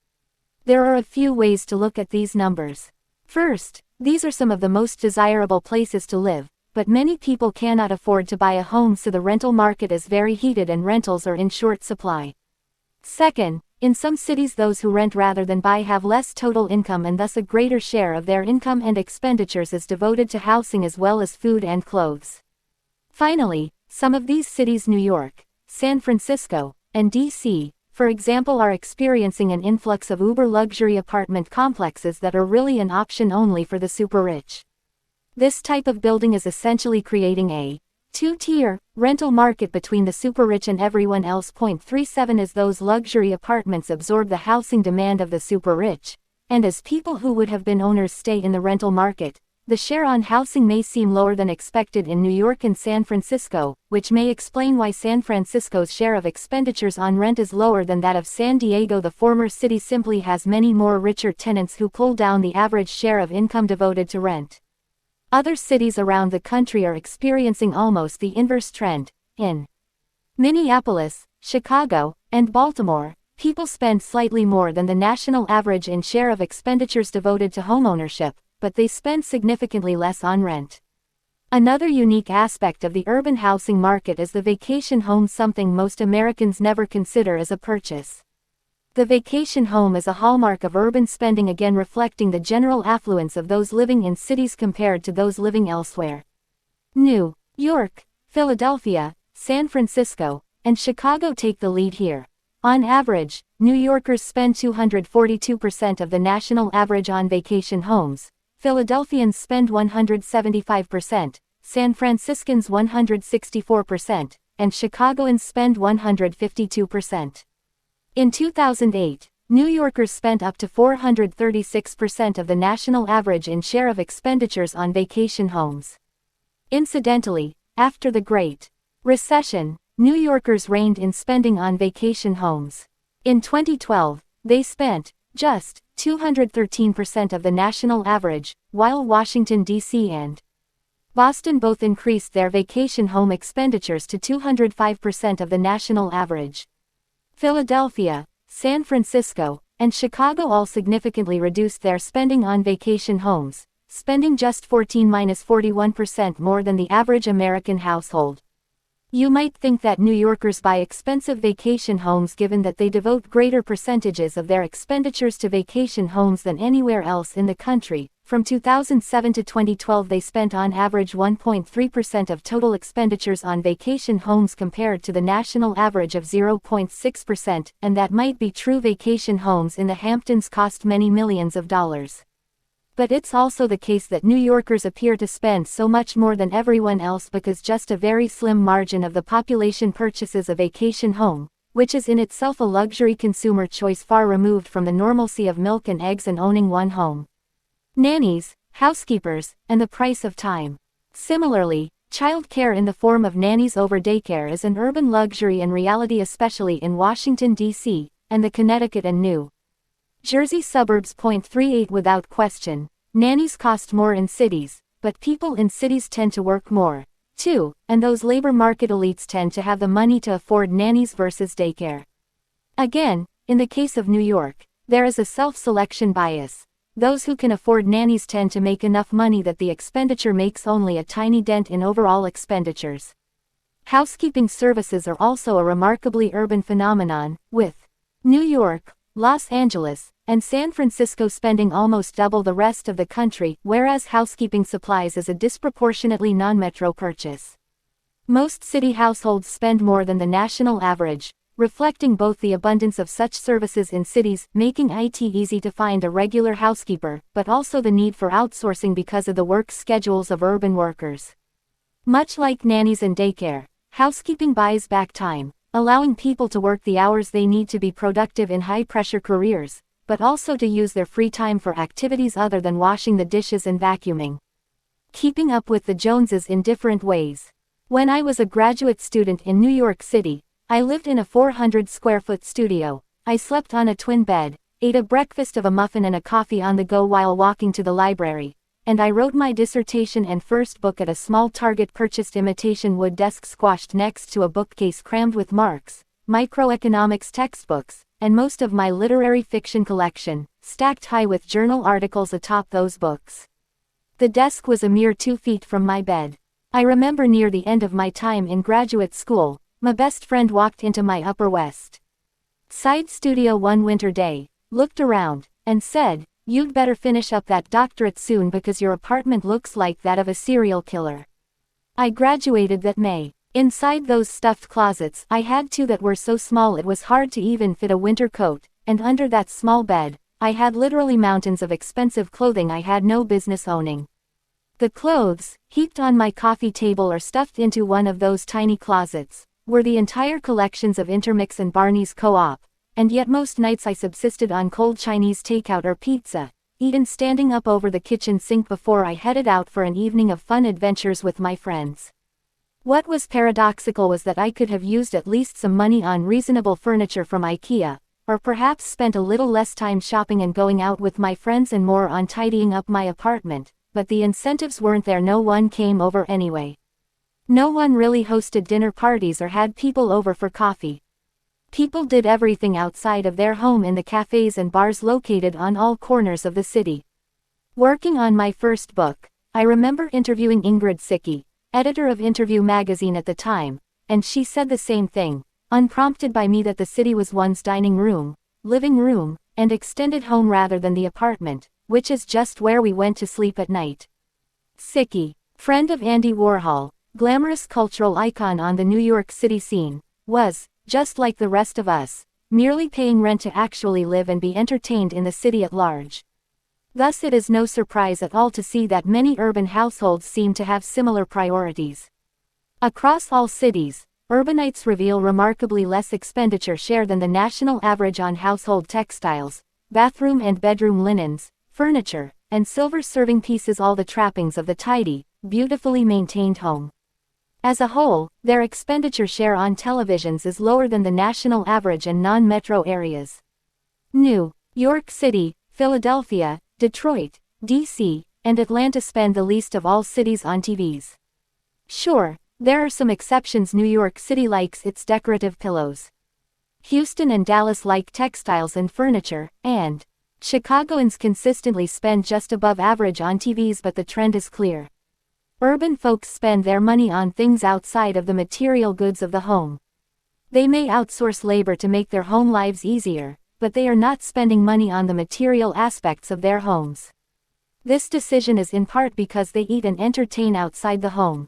There are a few ways to look at these numbers. First, these are some of the most desirable places to live, but many people cannot afford to buy a home, so the rental market is very heated and rentals are in short supply. Second, in some cities those who rent rather than buy have less total income, and thus a greater share of their income and expenditures is devoted to housing as well as food and clothes. Finally, some of these cities, New York, San Francisco, and D.C., for example, are experiencing an influx of uber luxury apartment complexes that are really an option only for the super rich. This type of building is essentially creating a two-tier rental market between the super rich and everyone else. 0.37 as those luxury apartments absorb the housing demand of the super rich, and as people who would have been owners stay in the rental market, the share on housing may seem lower than expected in New York and San Francisco, which may explain why San Francisco's share of expenditures on rent is lower than that of San Diego. The former city simply has many more richer tenants who pull down the average share of income devoted to rent. Other cities around the country are experiencing almost the inverse trend. In Minneapolis, Chicago, and Baltimore, people spend slightly more than the national average in share of expenditures devoted to homeownership, but they spend significantly less on rent. Another unique aspect of the urban housing market is the vacation home, something most Americans never consider as a purchase. The vacation home is a hallmark of urban spending, again reflecting the general affluence of those living in cities compared to those living elsewhere. New York, Philadelphia, San Francisco, and Chicago take the lead here. On average, New Yorkers spend 242% of the national average on vacation homes. Philadelphians spend 175%, San Franciscans 164%, and Chicagoans spend 152%. In 2008, New Yorkers spent up to 436% of the national average in share of expenditures on vacation homes. Incidentally, after the Great Recession, New Yorkers reigned in spending on vacation homes. In 2012, they spent just 213% of the national average, while Washington, D.C. and Boston both increased their vacation home expenditures to 205% of the national average. Philadelphia, San Francisco, and Chicago all significantly reduced their spending on vacation homes, spending just 41% more than the average American household. You might think that New Yorkers buy expensive vacation homes given that they devote greater percentages of their expenditures to vacation homes than anywhere else in the country. From 2007 to 2012 they spent on average 1.3% of total expenditures on vacation homes compared to the national average of 0.6%, and that might be true. Vacation homes in the Hamptons cost many millions of dollars. But it's also the case that New Yorkers appear to spend so much more than everyone else because just a very slim margin of the population purchases a vacation home, which is in itself a luxury consumer choice far removed from the normalcy of milk and eggs and owning one home. Nannies, housekeepers, and the price of time. Similarly, child care in the form of nannies over daycare is an urban luxury in reality, especially in Washington, D.C., and the Connecticut and New Jersey suburbs. 38 Without question, nannies cost more in cities, but people in cities tend to work more, too, and those labor market elites tend to have the money to afford nannies versus daycare. Again, in the case of New York, there is a self-selection bias. Those who can afford nannies tend to make enough money that the expenditure makes only a tiny dent in overall expenditures. Housekeeping services are also a remarkably urban phenomenon, with New York, Los Angeles, and San Francisco spending almost double the rest of the country, whereas housekeeping supplies is a disproportionately non-metro purchase. Most city households spend more than the national average, reflecting both the abundance of such services in cities, making it easy to find a regular housekeeper, but also the need for outsourcing because of the work schedules of urban workers. Much like nannies and daycare, housekeeping buys back time, allowing people to work the hours they need to be productive in high-pressure careers, but also to use their free time for activities other than washing the dishes and vacuuming. Keeping up with the Joneses in different ways. When I was a graduate student in New York City, I lived in a 400-square-foot studio. I slept on a twin bed, ate a breakfast of a muffin and a coffee on the go while walking to the library, and I wrote my dissertation and first book at a small Target-purchased imitation wood desk squashed next to a bookcase crammed with Marx, microeconomics textbooks, and most of my literary fiction collection, stacked high with journal articles atop those books. The desk was a mere 2 feet from my bed. I remember near the end of my time in graduate school, my best friend walked into my Upper West Side studio one winter day, looked around, and said, "You'd better finish up that doctorate soon because your apartment looks like that of a serial killer." I graduated that May. Inside those stuffed closets, I had two that were so small it was hard to even fit a winter coat, and under that small bed, I had literally mountains of expensive clothing I had no business owning. The clothes, heaped on my coffee table or stuffed into one of those tiny closets, were the entire collections of Intermix and Barney's Co-op, and yet most nights I subsisted on cold Chinese takeout or pizza, eaten standing up over the kitchen sink before I headed out for an evening of fun adventures with my friends. What was paradoxical was that I could have used at least some money on reasonable furniture from IKEA, or perhaps spent a little less time shopping and going out with my friends and more on tidying up my apartment, but the incentives weren't there. No one came over anyway. No one really hosted dinner parties or had people over for coffee. People did everything outside of their home in the cafes and bars located on all corners of the city. Working on my first book, I remember interviewing Ingrid Sicki, editor of Interview magazine at the time, and she said the same thing, unprompted by me, that the city was one's dining room, living room, and extended home rather than the apartment, which is just where we went to sleep at night. Sicki, friend of Andy Warhol, glamorous cultural icon on the New York City scene, was, just like the rest of us, merely paying rent to actually live and be entertained in the city at large. Thus it is no surprise at all to see that many urban households seem to have similar priorities. Across all cities, urbanites reveal remarkably less expenditure share than the national average on household textiles, bathroom and bedroom linens, furniture, and silver serving pieces, all the trappings of the tidy, beautifully maintained home. As a whole, their expenditure share on televisions is lower than the national average in non-metro areas. New York City, Philadelphia, Detroit, D.C., and Atlanta spend the least of all cities on TVs. Sure, there are some exceptions. New York City likes its decorative pillows. Houston and Dallas like textiles and furniture, and Chicagoans consistently spend just above average on TVs, but the trend is clear. Urban folks spend their money on things outside of the material goods of the home. They may outsource labor to make their home lives easier, but they are not spending money on the material aspects of their homes. This decision is in part because they eat and entertain outside the home.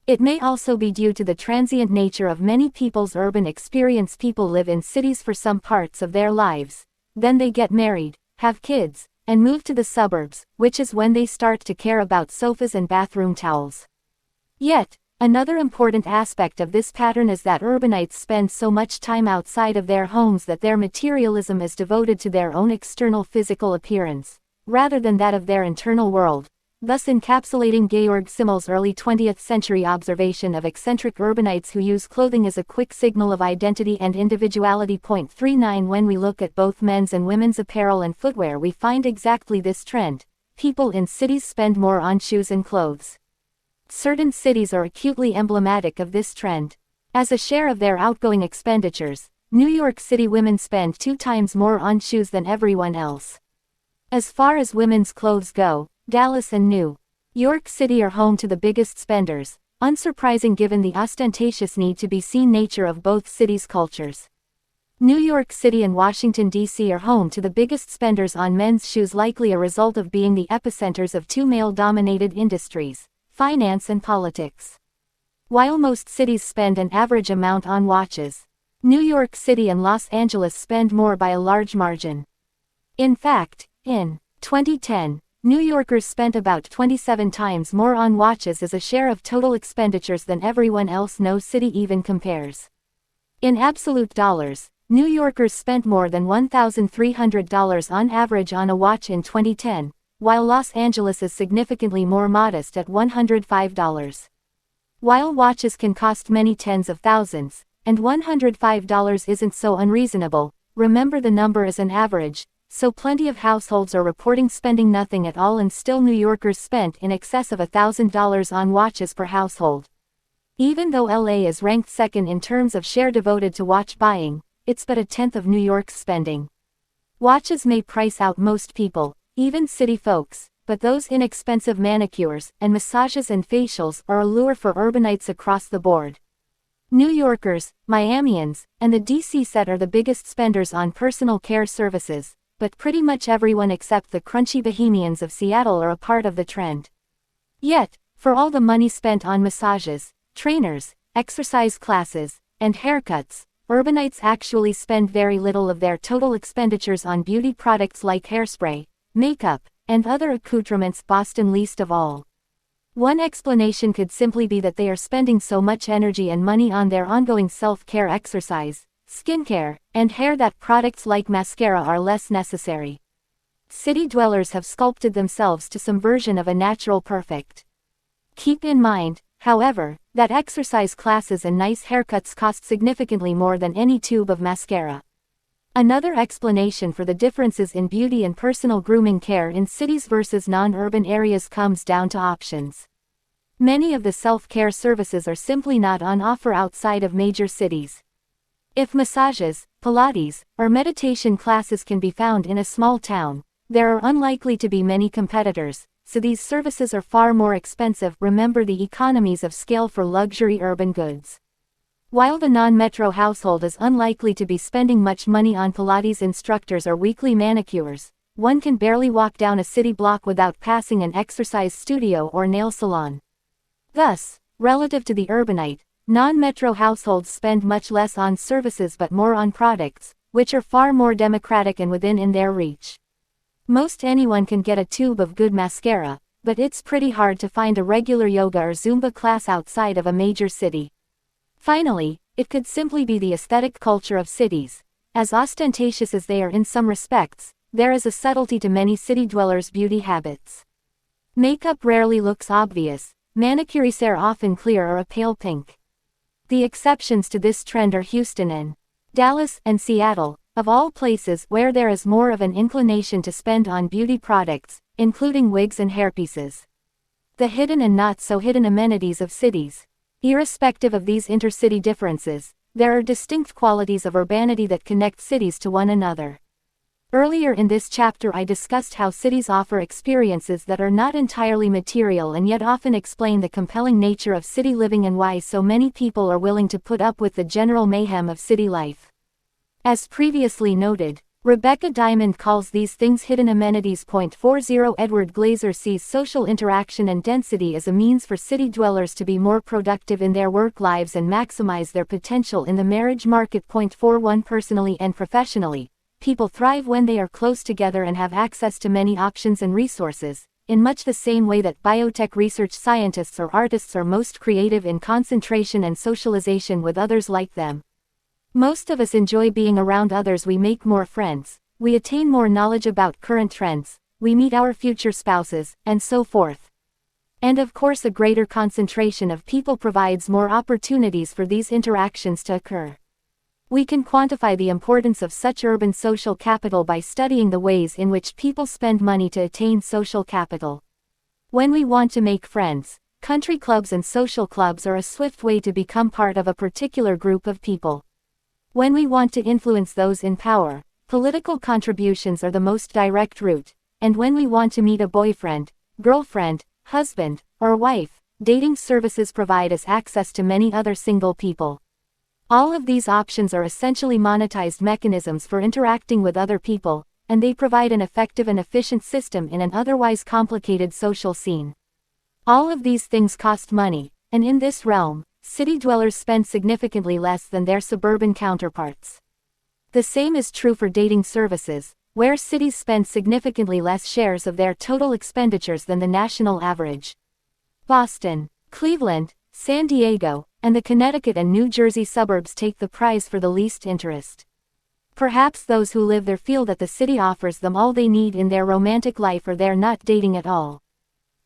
It may also be due to the transient nature of many people's urban experience. People live in cities for some parts of their lives, then they get married, have kids, and move to the suburbs, which is when they start to care about sofas and bathroom towels. Yet, another important aspect of this pattern is that urbanites spend so much time outside of their homes that their materialism is devoted to their own external physical appearance, rather than that of their internal world, thus encapsulating Georg Simmel's early 20th century observation of eccentric urbanites who use clothing as a quick signal of identity and individuality. 39 When we look at both men's and women's apparel and footwear, we find exactly this trend. People in cities spend more on shoes and clothes. Certain cities are acutely emblematic of this trend. As a share of their outgoing expenditures, New York City women spend 2 times more on shoes than everyone else. As far as women's clothes go, Dallas and New York City are home to the biggest spenders, unsurprising given the ostentatious need to be seen nature of both cities' cultures. New York City and Washington, D.C. are home to the biggest spenders on men's shoes, likely a result of being the epicenters of 2 male-dominated industries, finance and politics. While most cities spend an average amount on watches, New York City and Los Angeles spend more by a large margin. In fact, in 2010, New Yorkers spent about 27 times more on watches as a share of total expenditures than everyone else. No city even compares. In absolute dollars, New Yorkers spent more than $1,300 on average on a watch in 2010, while Los Angeles is significantly more modest at $105. While watches can cost many tens of thousands, and $105 isn't so unreasonable, remember the number is an average, so plenty of households are reporting spending nothing at all, and still New Yorkers spent in excess of $1,000 on watches per household. Even though LA is ranked second in terms of share devoted to watch buying, it's but a tenth of New York's spending. Watches may price out most people, even city folks, but those inexpensive manicures and massages and facials are a lure for urbanites across the board. New Yorkers, Miamians, and the DC set are the biggest spenders on personal care services, but pretty much everyone except the crunchy bohemians of Seattle are a part of the trend. Yet, for all the money spent on massages, trainers, exercise classes, and haircuts, urbanites actually spend very little of their total expenditures on beauty products like hairspray, makeup, and other accoutrements, Boston least of all. One explanation could simply be that they are spending so much energy and money on their ongoing self-care, exercise, skincare, and hair that products like mascara are less necessary. City dwellers have sculpted themselves to some version of a natural perfect. Keep in mind, however, that exercise classes and nice haircuts cost significantly more than any tube of mascara. Another explanation for the differences in beauty and personal grooming care in cities versus non-urban areas comes down to options. Many of the self-care services are simply not on offer outside of major cities. If massages, Pilates, or meditation classes can be found in a small town, there are unlikely to be many competitors, so these services are far more expensive. Remember the economies of scale for luxury urban goods. While the non-metro household is unlikely to be spending much money on Pilates instructors or weekly manicures, one can barely walk down a city block without passing an exercise studio or nail salon. Thus, relative to the urbanite, non-metro households spend much less on services but more on products, which are far more democratic and within their reach. Most anyone can get a tube of good mascara, but it's pretty hard to find a regular yoga or Zumba class outside of a major city. Finally, it could simply be the aesthetic culture of cities. As ostentatious as they are in some respects, there is a subtlety to many city dwellers' beauty habits. Makeup rarely looks obvious, manicures are often clear or a pale pink. The exceptions to this trend are Houston and Dallas and Seattle, of all places where there is more of an inclination to spend on beauty products, including wigs and hairpieces. The hidden and not so hidden amenities of cities. Irrespective of these intercity differences, there are distinct qualities of urbanity that connect cities to one another. Earlier in this chapter I discussed how cities offer experiences that are not entirely material and yet often explain the compelling nature of city living and why so many people are willing to put up with the general mayhem of city life. As previously noted, Rebecca Diamond calls these things hidden amenities. 40 Edward Glaser sees social interaction and density as a means for city dwellers to be more productive in their work lives and maximize their potential in the marriage market. 41 Personally and professionally, people thrive when they are close together and have access to many options and resources, in much the same way that biotech research scientists or artists are most creative in concentration and socialization with others like them. Most of us enjoy being around others. We make more friends, we attain more knowledge about current trends, we meet our future spouses, and so forth. And of course, a greater concentration of people provides more opportunities for these interactions to occur. We can quantify the importance of such urban social capital by studying the ways in which people spend money to attain social capital. When we want to make friends, country clubs and social clubs are a swift way to become part of a particular group of people. When we want to influence those in power, political contributions are the most direct route, and when we want to meet a boyfriend, girlfriend, husband, or wife, dating services provide us access to many other single people. All of these options are essentially monetized mechanisms for interacting with other people, and they provide an effective and efficient system in an otherwise complicated social scene. All of these things cost money, and in this realm, city dwellers spend significantly less than their suburban counterparts. The same is true for dating services, where cities spend significantly less shares of their total expenditures than the national average. Boston, Cleveland, San Diego, and the Connecticut and New Jersey suburbs take the prize for the least interest. Perhaps those who live there feel that the city offers them all they need in their romantic life, or they're not dating at all.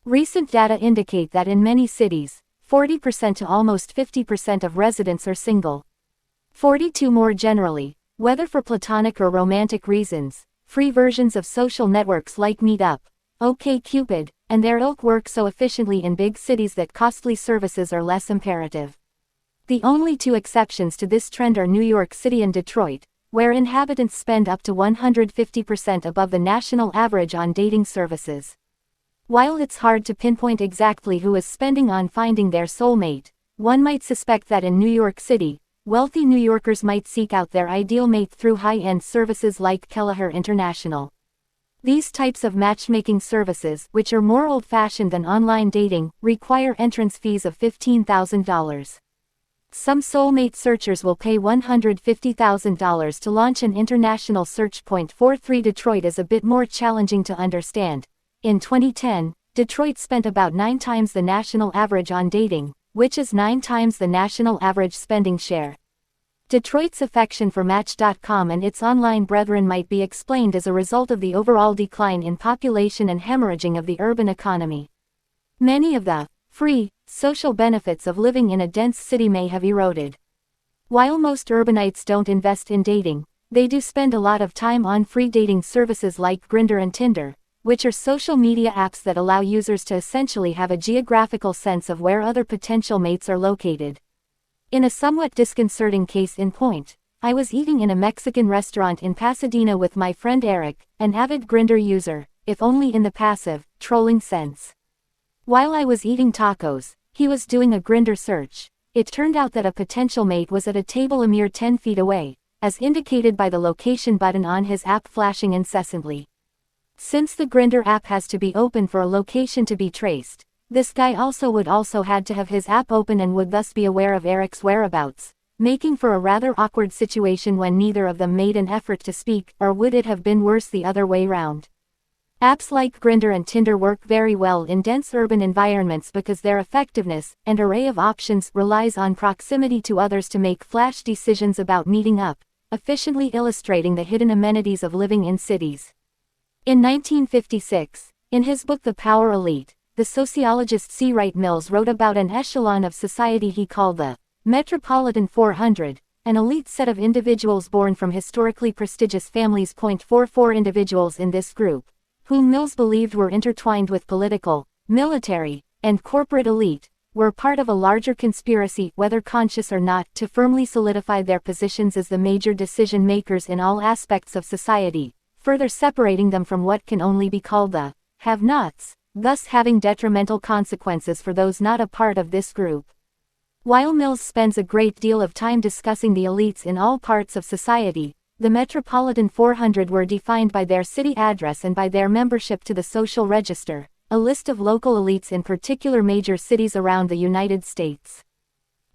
Recent data indicate that in many cities, 40% to almost 50% of residents are single. 42% more generally, whether for platonic or romantic reasons. Free versions of social networks like Meetup, OkCupid, and their ilk work so efficiently in big cities that costly services are less imperative. The only two exceptions to this trend are New York City and Detroit, where inhabitants spend up to 150% above the national average on dating services. While it's hard to pinpoint exactly who is spending on finding their soulmate, one might suspect that in New York City, wealthy New Yorkers might seek out their ideal mate through high-end services like Kelleher International. These types of matchmaking services, which are more old-fashioned than online dating, require entrance fees of $15,000. Some soulmate searchers will pay $150,000 to launch an international search point. 43 Detroit is a bit more challenging to understand. In 2010, Detroit spent about 9 times the national average on dating, which is 9 times the national average spending share. Detroit's affection for Match.com and its online brethren might be explained as a result of the overall decline in population and hemorrhaging of the urban economy. Many of the free social benefits of living in a dense city may have eroded. While most urbanites don't invest in dating, they do spend a lot of time on free dating services like Grindr and Tinder, which are social media apps that allow users to essentially have a geographical sense of where other potential mates are located. In a somewhat disconcerting case in point, I was eating in a Mexican restaurant in Pasadena with my friend Eric, an avid Grindr user, if only in the passive, trolling sense. While I was eating tacos, he was doing a Grindr search. It turned out that a potential mate was at a table a mere 10 feet away, as indicated by the location button on his app flashing incessantly. Since the Grindr app has to be open for a location to be traced, this guy would had to have his app open and would thus be aware of Eric's whereabouts, making for a rather awkward situation when neither of them made an effort to speak, or would it have been worse the other way round? Apps like Grindr and Tinder work very well in dense urban environments because their effectiveness and array of options relies on proximity to others to make flash decisions about meeting up, efficiently illustrating the hidden amenities of living in cities. In 1956, in his book The Power Elite, the sociologist C. Wright Mills wrote about an echelon of society he called the Metropolitan 400, an elite set of individuals born from historically prestigious families. 44 individuals in this group, whom Mills believed were intertwined with political, military, and corporate elite, were part of a larger conspiracy, whether conscious or not, to firmly solidify their positions as the major decision-makers in all aspects of society, further separating them from what can only be called the have-nots, thus having detrimental consequences for those not a part of this group. While Mills spends a great deal of time discussing the elites in all parts of society, the Metropolitan 400 were defined by their city address and by their membership to the Social Register, a list of local elites in particular major cities around the United States.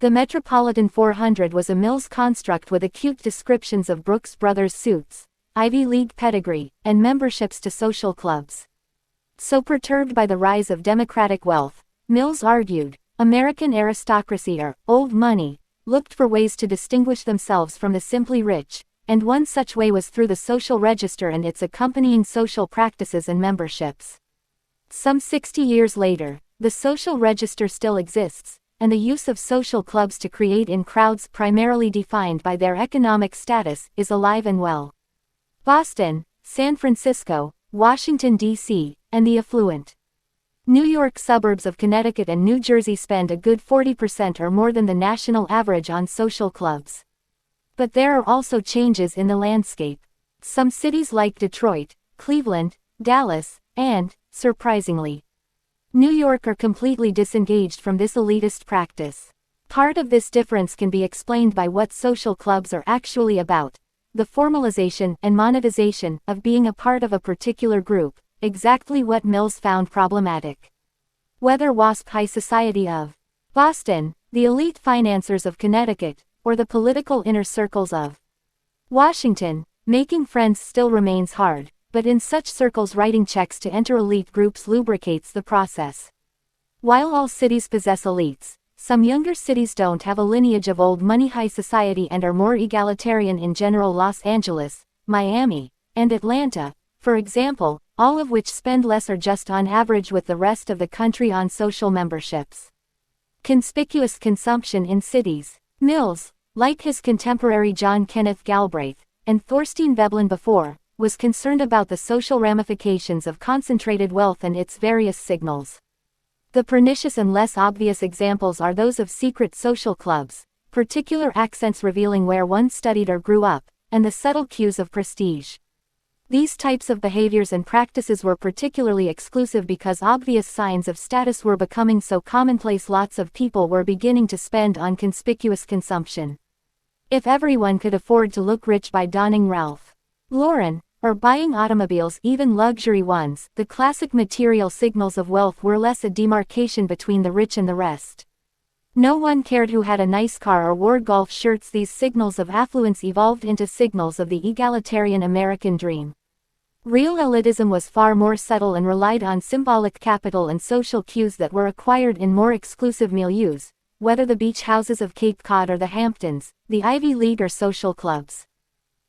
The Metropolitan 400 was a Mills construct with acute descriptions of Brooks Brothers suits, Ivy League pedigree, and memberships to social clubs. So perturbed by the rise of democratic wealth, Mills argued, American aristocracy or old money looked for ways to distinguish themselves from the simply rich, and one such way was through the social register and its accompanying social practices and memberships. Some 60 years later, the social register still exists, and the use of social clubs to create in crowds primarily defined by their economic status is alive and well. Boston, San Francisco, Washington, D.C., and the affluent New York suburbs of Connecticut and New Jersey spend a good 40% or more than the national average on social clubs. But there are also changes in the landscape. Some cities like Detroit, Cleveland, Dallas, and, surprisingly, New York are completely disengaged from this elitist practice. Part of this difference can be explained by what social clubs are actually about: the formalization and monetization of being a part of a particular group, exactly what Mills found problematic. Whether WASP high society of Boston, the elite financiers of Connecticut, or the political inner circles of Washington, making friends still remains hard, but in such circles writing checks to enter elite groups lubricates the process. While all cities possess elites, some younger cities don't have a lineage of old money high society and are more egalitarian in general. Los Angeles, Miami, and Atlanta, for example, all of which spend less or just on average with the rest of the country on social memberships. Conspicuous consumption in cities. Mills, like his contemporary John Kenneth Galbraith, and Thorstein Veblen before, was concerned about the social ramifications of concentrated wealth and its various signals. The pernicious and less obvious examples are those of secret social clubs, particular accents revealing where one studied or grew up, and the subtle cues of prestige. These types of behaviors and practices were particularly exclusive because obvious signs of status were becoming so commonplace. Lots of people were beginning to spend on conspicuous consumption. If everyone could afford to look rich by donning Ralph Lauren, or buying automobiles, even luxury ones, the classic material signals of wealth were less a demarcation between the rich and the rest. No one cared who had a nice car or wore golf shirts. These signals of affluence evolved into signals of the egalitarian American dream. Real elitism was far more subtle and relied on symbolic capital and social cues that were acquired in more exclusive milieus, whether the beach houses of Cape Cod or the Hamptons, the Ivy League or social clubs.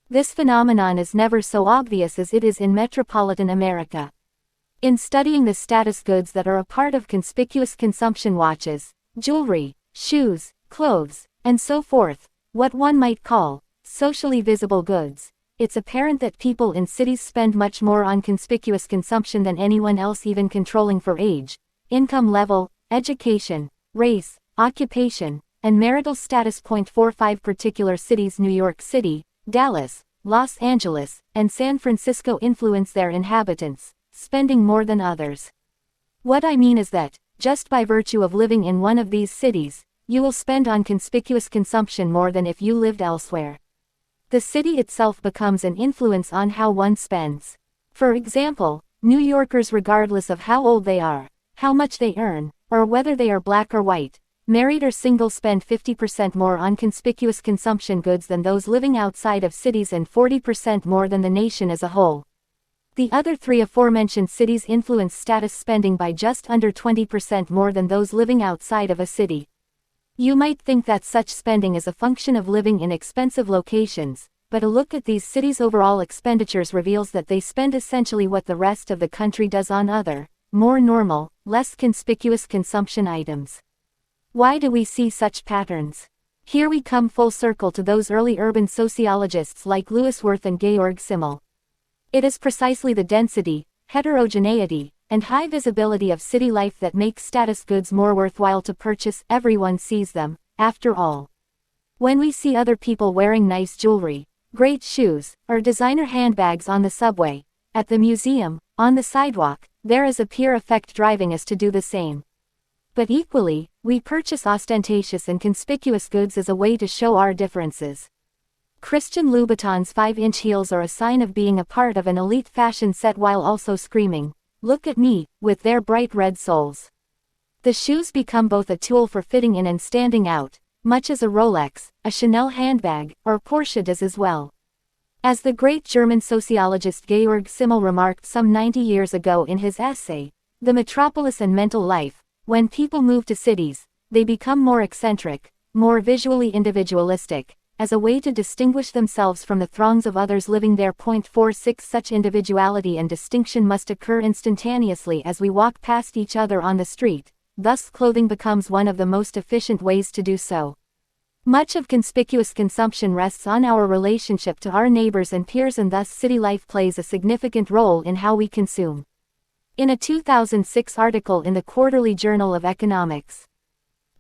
This phenomenon is never so obvious as it is in metropolitan America. In studying the status goods that are a part of conspicuous consumption, watches, jewelry, shoes, clothes, and so forth, what one might call socially visible goods, it's apparent that people in cities spend much more on conspicuous consumption than anyone else, even controlling for age, income level, education, race, occupation, and marital status. 45 particular cities, New York City, Dallas, Los Angeles, and San Francisco, influence their inhabitants, spending more than others. What I mean is that, just by virtue of living in one of these cities, you will spend on conspicuous consumption more than if you lived elsewhere. The city itself becomes an influence on how one spends. For example, New Yorkers, regardless of how old they are, how much they earn, or whether they are black or white, married or single, spend 50% more on conspicuous consumption goods than those living outside of cities and 40% more than the nation as a whole. The other three aforementioned cities influence status spending by just under 20% more than those living outside of a city. You might think that such spending is a function of living in expensive locations, but a look at these cities' overall expenditures reveals that they spend essentially what the rest of the country does on other, more normal, less conspicuous consumption items. Why do we see such patterns? Here we come full circle to those early urban sociologists like Louis Wirth and Georg Simmel. It is precisely the density, heterogeneity, and high visibility of city life that makes status goods more worthwhile to purchase. Everyone sees them, after all. When we see other people wearing nice jewelry, great shoes, or designer handbags on the subway, at the museum, on the sidewalk, there is a peer effect driving us to do the same. But equally, we purchase ostentatious and conspicuous goods as a way to show our differences. Christian Louboutin's 5-inch heels are a sign of being a part of an elite fashion set while also screaming, "Look at me," with their bright red soles. The shoes become both a tool for fitting in and standing out, much as a Rolex, a Chanel handbag, or Porsche does as well. As the great German sociologist Georg Simmel remarked some 90 years ago in his essay, The Metropolis and Mental Life, when people move to cities, they become more eccentric, more visually individualistic, as a way to distinguish themselves from the throngs of others living there. 46 Such individuality and distinction must occur instantaneously as we walk past each other on the street, thus clothing becomes one of the most efficient ways to do so. Much of conspicuous consumption rests on our relationship to our neighbors and peers, and thus city life plays a significant role in how we consume. In a 2006 article in the Quarterly Journal of Economics,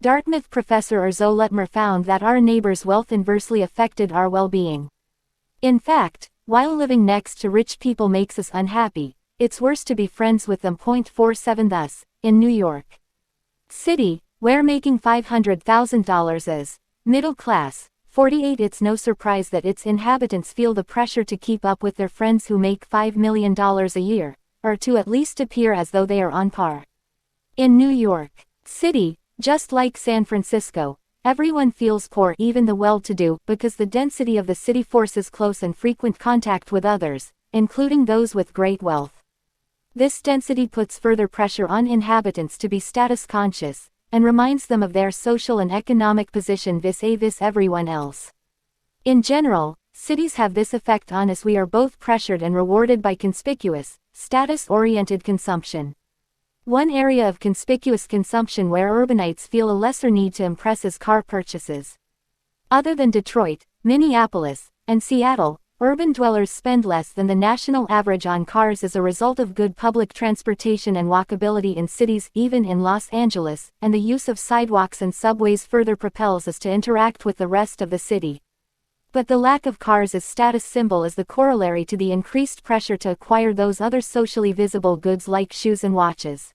Dartmouth professor Urzo Lutmer found that our neighbors' wealth inversely affected our well-being. In fact, while living next to rich people makes us unhappy, it's worse to be friends with them. 47 Thus, in New York City, where making $500,000 is middle class, 48 it's no surprise that its inhabitants feel the pressure to keep up with their friends who make $5 million a year, or to at least appear as though they are on par. In New York City, just like San Francisco, everyone feels poor, even the well-to-do, because the density of the city forces close and frequent contact with others, including those with great wealth. This density puts further pressure on inhabitants to be status-conscious, and reminds them of their social and economic position vis-a-vis everyone else. In general, cities have this effect on us. We are both pressured and rewarded by conspicuous, status-oriented consumption. One area of conspicuous consumption where urbanites feel a lesser need to impress is car purchases. Other than Detroit, Minneapolis, and Seattle, urban dwellers spend less than the national average on cars as a result of good public transportation and walkability in cities, even in Los Angeles, and the use of sidewalks and subways further propels us to interact with the rest of the city. But the lack of cars as status symbol is the corollary to the increased pressure to acquire those other socially visible goods like shoes and watches.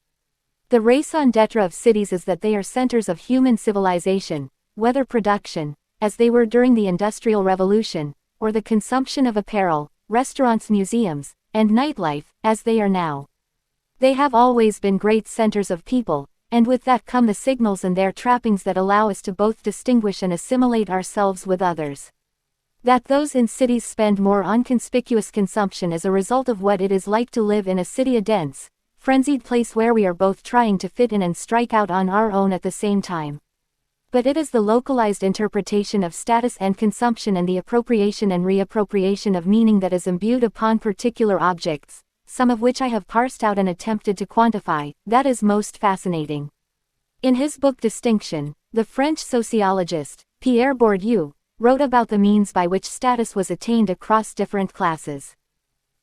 The raison d'etre of cities is that they are centers of human civilization, whether production, as they were during the Industrial Revolution, or the consumption of apparel, restaurants, museums, and nightlife, as they are now. They have always been great centers of people, and with that come the signals and their trappings that allow us to both distinguish and assimilate ourselves with others. That those in cities spend more on conspicuous consumption as a result of what it is like to live in a city, a dense, frenzied place where we are both trying to fit in and strike out on our own at the same time. But it is the localized interpretation of status and consumption and the appropriation and reappropriation of meaning that is imbued upon particular objects, some of which I have parsed out and attempted to quantify, that is most fascinating. In his book Distinction, the French sociologist, Pierre Bourdieu, wrote about the means by which status was attained across different classes.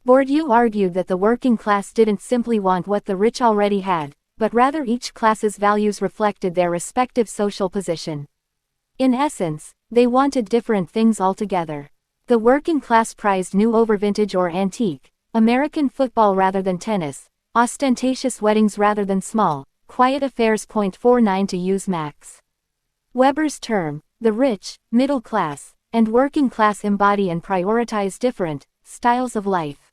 Bourdieu argued that the working class didn't simply want what the rich already had, but rather each class's values reflected their respective social position. In essence, they wanted different things altogether. The working class prized new over vintage or antique, American football rather than tennis, ostentatious weddings rather than small, quiet affairs. 49 To use Max Weber's term, the rich, middle class, and working class embody and prioritize different styles of life.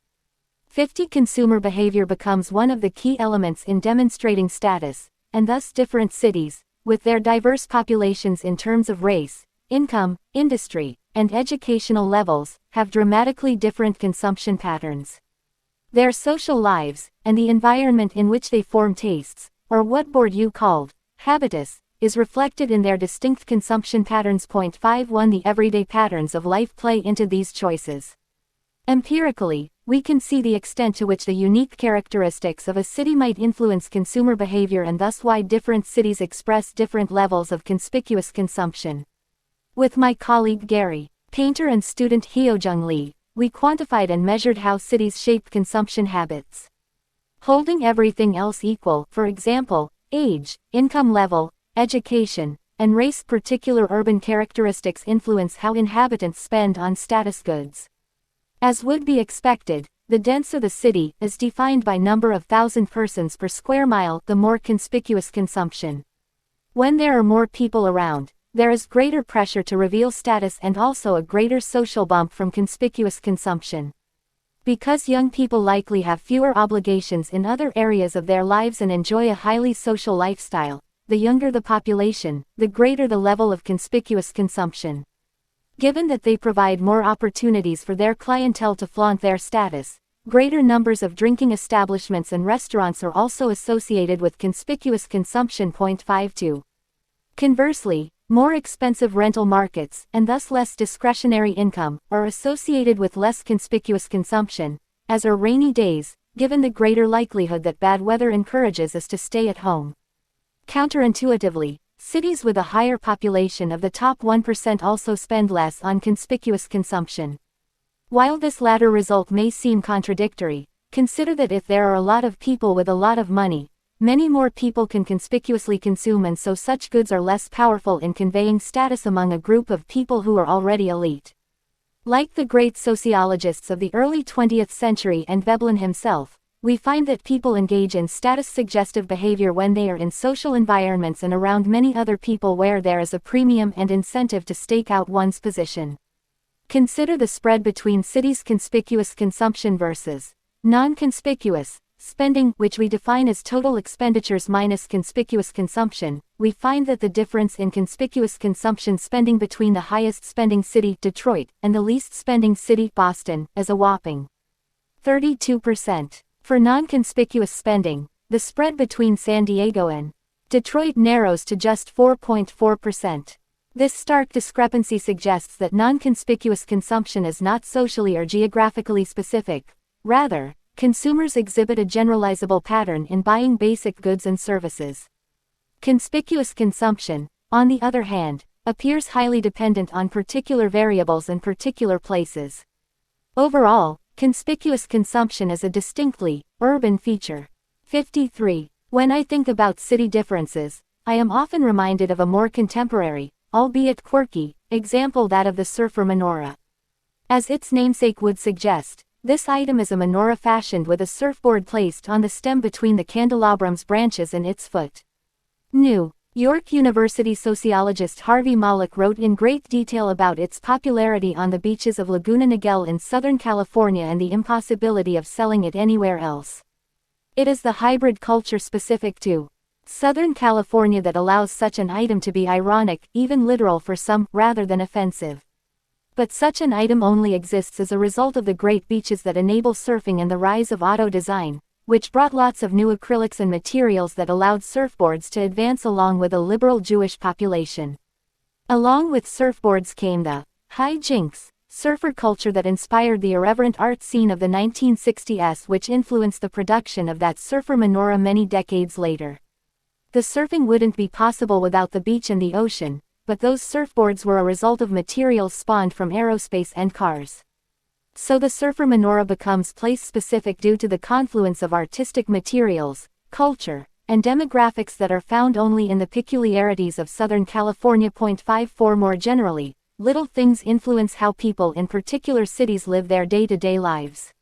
50 Consumer behavior becomes one of the key elements in demonstrating status, and thus different cities, with their diverse populations in terms of race, income, industry, and educational levels, have dramatically different consumption patterns. Their social lives, and the environment in which they form tastes, or what Bourdieu called habitus, is reflected in their distinct consumption patterns. 51 The everyday patterns of life play into these choices. Empirically, we can see the extent to which the unique characteristics of a city might influence consumer behavior and thus why different cities express different levels of conspicuous consumption. With my colleague Gary, Painter, and student Hyojung Lee, we quantified and measured how cities shape consumption habits. Holding everything else equal, for example, age, income level, education, and race, particular urban characteristics influence how inhabitants spend on status goods. As would be expected, the denser the city is defined by number of thousand persons per square mile, the more conspicuous consumption. When there are more people around, there is greater pressure to reveal status and also a greater social bump from conspicuous consumption. Because young people likely have fewer obligations in other areas of their lives and enjoy a highly social lifestyle, the younger the population, the greater the level of conspicuous consumption. Given that they provide more opportunities for their clientele to flaunt their status, greater numbers of drinking establishments and restaurants are also associated with conspicuous consumption. 52. Conversely, More expensive rental markets, and thus less discretionary income, are associated with less conspicuous consumption, as are rainy days, given the greater likelihood that bad weather encourages us to stay at home. Counterintuitively, cities with a higher population of the top 1% also spend less on conspicuous consumption. While this latter result may seem contradictory, consider that if there are a lot of people with a lot of money, many more people can conspicuously consume, and so such goods are less powerful in conveying status among a group of people who are already elite. Like the great sociologists of the early 20th century and Veblen himself, we find that people engage in status-suggestive behavior when they are in social environments and around many other people where there is a premium and incentive to stake out one's position. Consider the spread between cities' conspicuous consumption versus non-conspicuous spending, which we define as total expenditures minus conspicuous consumption. We find that the difference in conspicuous consumption spending between the highest spending city, Detroit, and the least spending city, Boston, is a whopping 32%. For non-conspicuous spending, the spread between San Diego and Detroit narrows to just 4.4%. This stark discrepancy suggests that non-conspicuous consumption is not socially or geographically specific. Rather, consumers exhibit a generalizable pattern in buying basic goods and services. Conspicuous consumption, on the other hand, appears highly dependent on particular variables and particular places. Overall, conspicuous consumption is a distinctly urban feature. 53. When I think about city differences, I am often reminded of a more contemporary, albeit quirky, example, that of the surfer menorah. As its namesake would suggest, this item is a menorah fashioned with a surfboard placed on the stem between the candelabram's branches and its foot. New York University sociologist Harvey Mollick wrote in great detail about its popularity on the beaches of Laguna Niguel in Southern California and the impossibility of selling it anywhere else. It is the hybrid culture specific to Southern California that allows such an item to be ironic, even literal for some, rather than offensive. But such an item only exists as a result of the great beaches that enable surfing and the rise of auto design, which brought lots of new acrylics and materials that allowed surfboards to advance along with a liberal Jewish population. Along with surfboards came the high jinks, surfer culture that inspired the irreverent art scene of the 1960s, which influenced the production of that surfer menorah many decades later. The surfing wouldn't be possible without the beach and the ocean, but those surfboards were a result of materials spawned from aerospace and cars. So the surfer menorah becomes place-specific due to the confluence of artistic materials, culture, and demographics that are found only in the peculiarities of Southern California. 54 More generally, little things influence how people in particular cities live their day-to-day lives.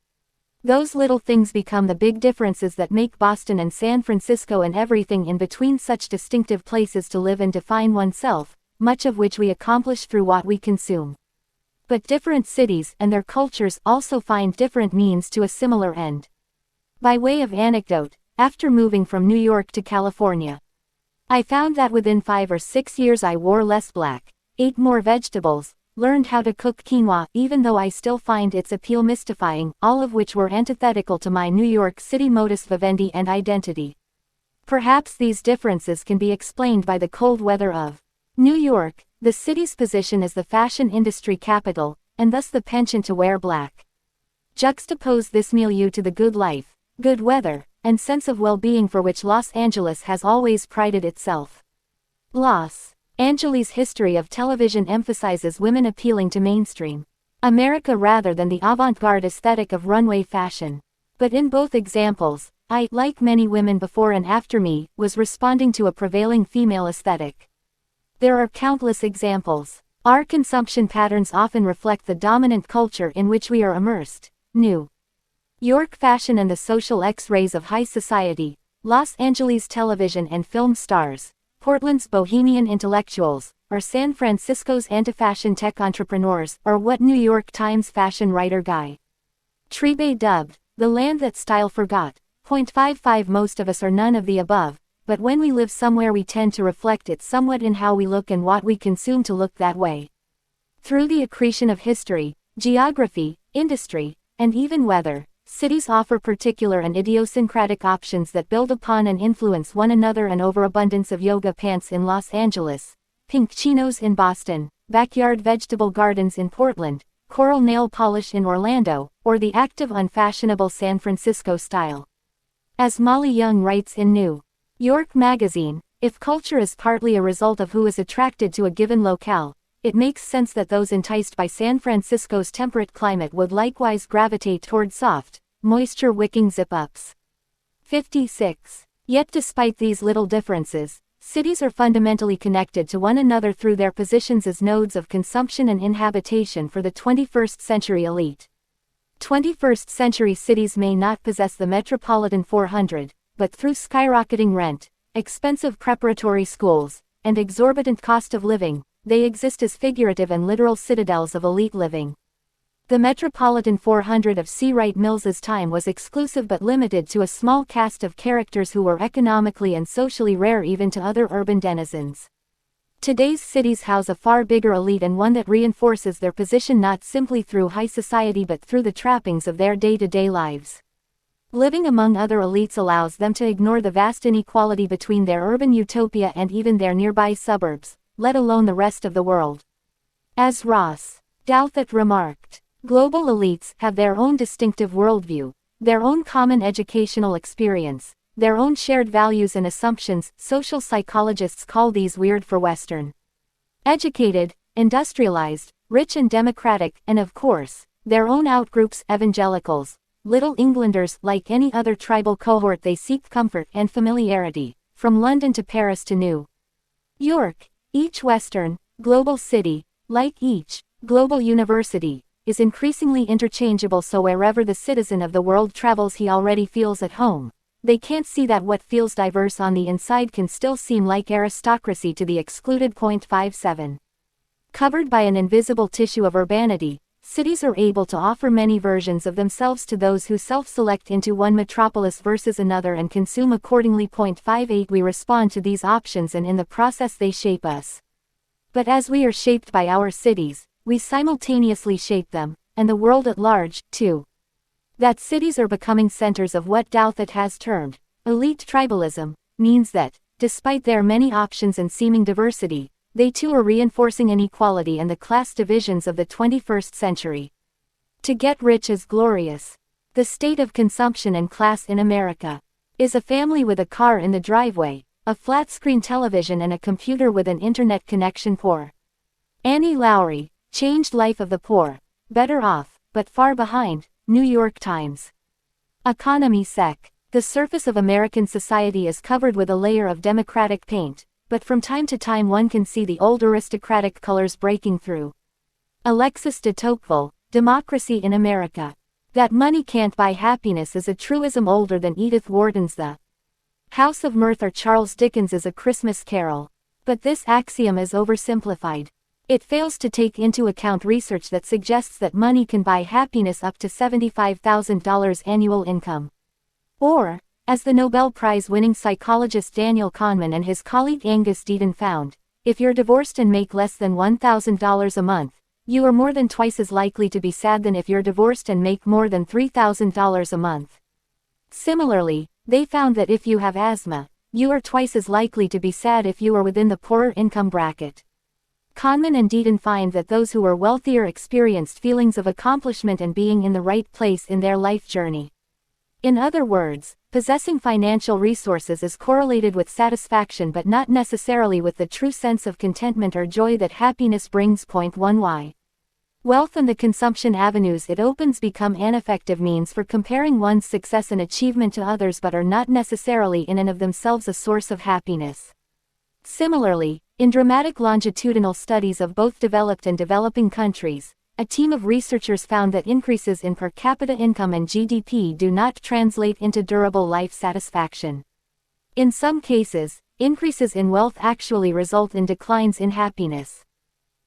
Those little things become the big differences that make Boston and San Francisco and everything in between such distinctive places to live and define oneself, much of which we accomplish through what we consume. But different cities and their cultures also find different means to a similar end. By way of anecdote, after moving from New York to California, I found that within 5 or 6 years I wore less black, ate more vegetables, learned how to cook quinoa, even though I still find its appeal mystifying, all of which were antithetical to my New York City modus vivendi and identity. Perhaps these differences can be explained by the cold weather of New York, the city's position as the fashion industry capital, and thus the penchant to wear black. Juxtapose this milieu to the good life, good weather, and sense of well-being for which Los Angeles has always prided itself. Los Angeles' history of television emphasizes women appealing to mainstream America rather than the avant-garde aesthetic of runway fashion. But in both examples, I, like many women before and after me, was responding to a prevailing female aesthetic. There are countless examples. Our consumption patterns often reflect the dominant culture in which we are immersed. New York fashion and the social X-rays of high society, Los Angeles television and film stars, Portland's bohemian intellectuals, or San Francisco's anti-fashion tech entrepreneurs, or what New York Times fashion writer Guy Tribe dubbed the land that style forgot. 55 Most of us are none of the above. But when we live somewhere we tend to reflect it somewhat in how we look and what we consume to look that way. Through the accretion of history, geography, industry, and even weather, cities offer particular and idiosyncratic options that build upon and influence one another. An overabundance of yoga pants in Los Angeles, pink chinos in Boston, backyard vegetable gardens in Portland, coral nail polish in Orlando, or the active unfashionable San Francisco style. As Molly Young writes in New York Magazine, if culture is partly a result of who is attracted to a given locale, it makes sense that those enticed by San Francisco's temperate climate would likewise gravitate toward soft, moisture-wicking zip-ups. 56. Yet despite these little differences, cities are fundamentally connected to one another through their positions as nodes of consumption and inhabitation for the 21st century elite. 21st century cities may not possess the metropolitan 400, but through skyrocketing rent, expensive preparatory schools, and exorbitant cost of living, they exist as figurative and literal citadels of elite living. The Metropolitan 400 of C. Wright Mills's time was exclusive but limited to a small cast of characters who were economically and socially rare even to other urban denizens. Today's cities house a far bigger elite and one that reinforces their position not simply through high society but through the trappings of their day-to-day lives. Living among other elites allows them to ignore the vast inequality between their urban utopia and even their nearby suburbs, let alone the rest of the world. As Ross Douthat remarked, global elites have their own distinctive worldview, their own common educational experience, their own shared values and assumptions. Social psychologists call these weird for Western. Educated, industrialized, rich and democratic, and of course, their own outgroups. Evangelicals, Little Englanders. Like any other tribal cohort, they seek comfort and familiarity, from London to Paris to New York. Each Western, global city, like each global university, is increasingly interchangeable, so wherever the citizen of the world travels he already feels at home. They can't see that what feels diverse on the inside can still seem like aristocracy to the excluded. 57. Covered by an invisible tissue of urbanity, cities are able to offer many versions of themselves to those who self-select into one metropolis versus another and consume accordingly. 58. We respond to these options and in the process they shape us. But as we are shaped by our cities, we simultaneously shape them, and the world at large, too. That cities are becoming centers of what Douthat has termed elite tribalism, means that, despite their many options and seeming diversity, they too are reinforcing inequality and the class divisions of the 21st century. To get rich is glorious. The state of consumption and class in America. Is a family with a car in the driveway, a flat-screen television and a computer with an internet connection poor? Annie Lowry, Changed Life of the Poor, Better Off, but Far Behind, New York Times. Economy Sec. The surface of American society is covered with a layer of democratic paint, but from time to time one can see the old aristocratic colors breaking through. Alexis de Tocqueville, Democracy in America. That money can't buy happiness is a truism older than Edith Wharton's The House of Mirth or Charles Dickens's A Christmas Carol. But this axiom is oversimplified. It fails to take into account research that suggests that money can buy happiness up to $75,000 annual income. Or, as the Nobel Prize-winning psychologist Daniel Kahneman and his colleague Angus Deaton found, if you're divorced and make less than $1,000 a month, you are more than twice as likely to be sad than if you're divorced and make more than $3,000 a month. Similarly, they found that if you have asthma, you are twice as likely to be sad if you are within the poorer income bracket. Kahneman and Deaton find that those who are wealthier experienced feelings of accomplishment and being in the right place in their life journey. In other words, possessing financial resources is correlated with satisfaction but not necessarily with the true sense of contentment or joy that happiness brings. 1. Wealth and the consumption avenues it opens become ineffective means for comparing one's success and achievement to others but are not necessarily in and of themselves a source of happiness. Similarly, in dramatic longitudinal studies of both developed and developing countries, a team of researchers found that increases in per capita income and GDP do not translate into durable life satisfaction. In some cases, increases in wealth actually result in declines in happiness.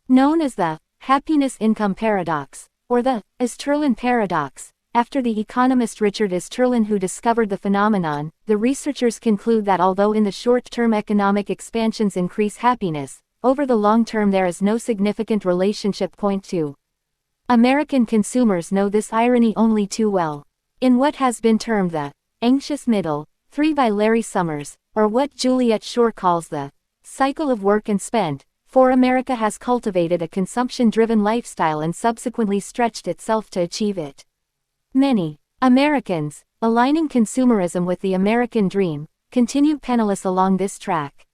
Known as the happiness income paradox, or the Easterlin paradox, after the economist Richard Easterlin who discovered the phenomenon, the researchers conclude that although in the short term economic expansions increase happiness, over the long term there is no significant relationship. 2. American consumers know this irony only too well. In what has been termed the anxious middle, 3 by Larry Summers, or what Juliet Shore calls the cycle of work and spend, for America has cultivated a consumption-driven lifestyle and subsequently stretched itself to achieve it. Many Americans, aligning consumerism with the American dream, continue penniless along this track.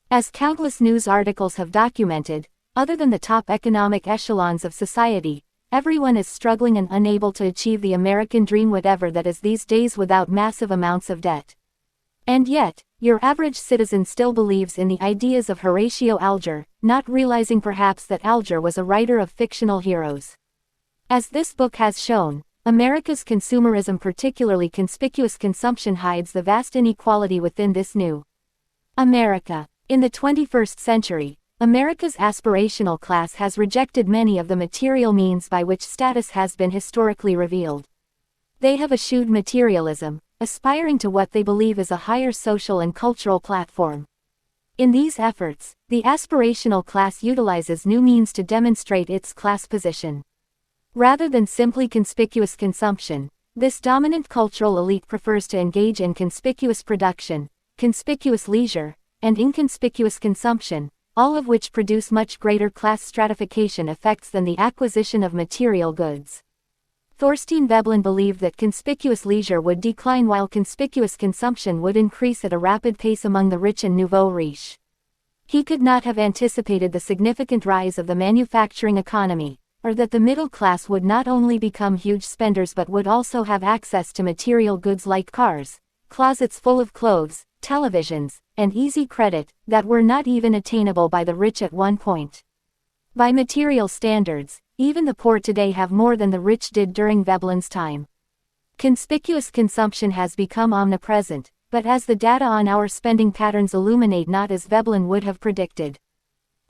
As countless news articles have documented, other than the top economic echelons of society, everyone is struggling and unable to achieve the American dream, whatever that is these days, without massive amounts of debt. And yet, your average citizen still believes in the ideas of Horatio Alger, not realizing perhaps that Alger was a writer of fictional heroes. As this book has shown, America's consumerism, particularly conspicuous consumption, hides the vast inequality within this new America. In the 21st century, America's aspirational class has rejected many of the material means by which status has been historically revealed. They have eschewed materialism, aspiring to what they believe is a higher social and cultural platform. In these efforts, the aspirational class utilizes new means to demonstrate its class position. Rather than simply conspicuous consumption, this dominant cultural elite prefers to engage in conspicuous production, conspicuous leisure, and inconspicuous consumption, all of which produce much greater class stratification effects than the acquisition of material goods. Thorstein Veblen believed that conspicuous leisure would decline while conspicuous consumption would increase at a rapid pace among the rich and nouveau riche. He could not have anticipated the significant rise of the manufacturing economy, or that the middle class would not only become huge spenders but would also have access to material goods like cars, closets full of clothes, televisions, and easy credit, that were not even attainable by the rich at one point. By material standards, even the poor today have more than the rich did during Veblen's time. Conspicuous consumption has become omnipresent, but as the data on our spending patterns illuminate, not as Veblen would have predicted.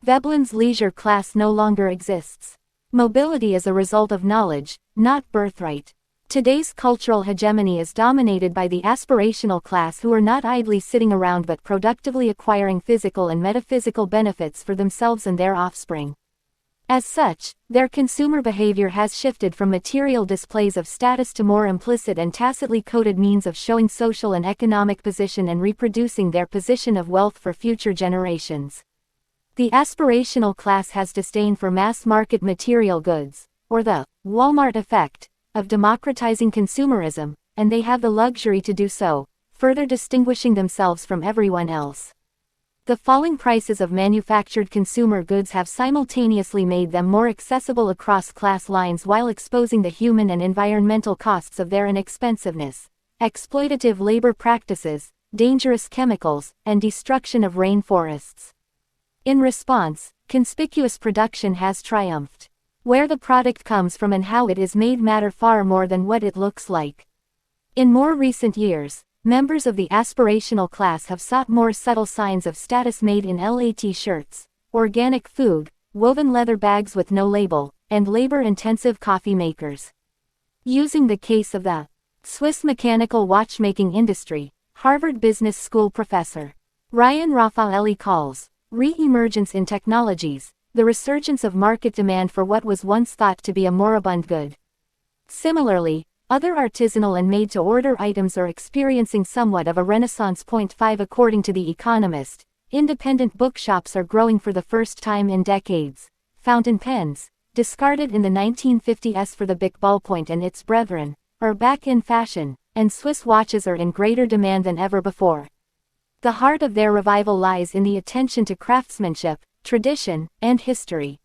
Veblen's leisure class no longer exists. Mobility is a result of knowledge, not birthright. Today's cultural hegemony is dominated by the aspirational class, who are not idly sitting around but productively acquiring physical and metaphysical benefits for themselves and their offspring. As such, their consumer behavior has shifted from material displays of status to more implicit and tacitly coded means of showing social and economic position and reproducing their position of wealth for future generations. The aspirational class has disdain for mass-market material goods, or the Walmart effect, of democratizing consumerism, and they have the luxury to do so, further distinguishing themselves from everyone else. The falling prices of manufactured consumer goods have simultaneously made them more accessible across class lines while exposing the human and environmental costs of their inexpensiveness, exploitative labor practices, dangerous chemicals, and destruction of rainforests. In response, conspicuous production has triumphed. Where the product comes from and how it is made matter far more than what it looks like. In more recent years, members of the aspirational class have sought more subtle signs of status: made in LA t-shirts, organic food, woven leather bags with no label, and labor-intensive coffee makers. Using the case of the Swiss mechanical watchmaking industry, Harvard Business School professor Ryan Raffaelli calls re-emergence in technologies the resurgence of market demand for what was once thought to be a moribund good. Similarly, other artisanal and made-to-order items are experiencing somewhat of a renaissance. 5 According to The Economist, independent bookshops are growing for the first time in decades. Fountain pens, discarded in the 1950s for the Bic ballpoint and its brethren, are back in fashion, and Swiss watches are in greater demand than ever before. The heart of their revival lies in the attention to craftsmanship, tradition, and history.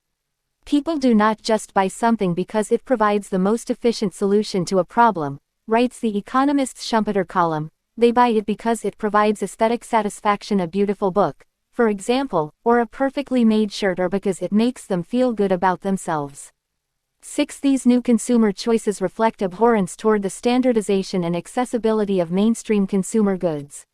People do not just buy something because it provides the most efficient solution to a problem, writes The Economist's Schumpeter column. They buy it because it provides aesthetic satisfaction, a beautiful book, for example, or a perfectly made shirt, or because it makes them feel good about themselves. 6 These new consumer choices reflect abhorrence toward the standardization and accessibility of mainstream consumer goods.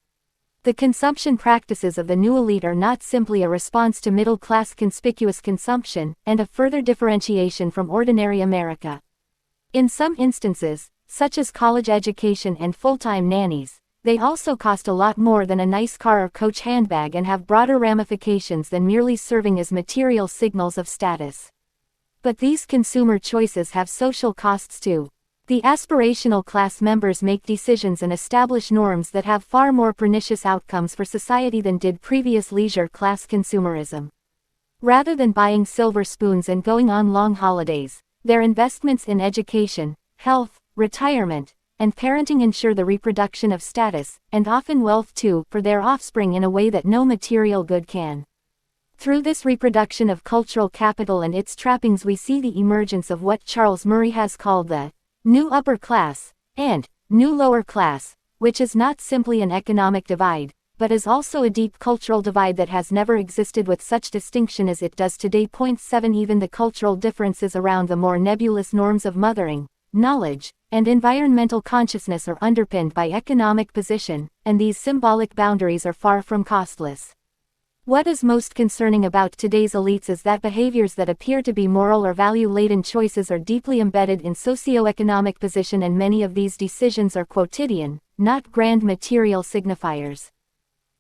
The consumption practices of the new elite are not simply a response to middle-class conspicuous consumption, and a further differentiation from ordinary America. In some instances, such as college education and full-time nannies, they also cost a lot more than a nice car or Coach handbag and have broader ramifications than merely serving as material signals of status. But these consumer choices have social costs too. The aspirational class members make decisions and establish norms that have far more pernicious outcomes for society than did previous leisure class consumerism. Rather than buying silver spoons and going on long holidays, their investments in education, health, retirement, and parenting ensure the reproduction of status, and often wealth too, for their offspring in a way that no material good can. Through this reproduction of cultural capital and its trappings we see the emergence of what Charles Murray has called the new upper class, and new lower class, which is not simply an economic divide, but is also a deep cultural divide that has never existed with such distinction as it does today. 7 Even the cultural differences around the more nebulous norms of mothering, knowledge, and environmental consciousness are underpinned by economic position, and these symbolic boundaries are far from costless. What is most concerning about today's elites is that behaviors that appear to be moral or value-laden choices are deeply embedded in socioeconomic position, and many of these decisions are quotidian, not grand material signifiers.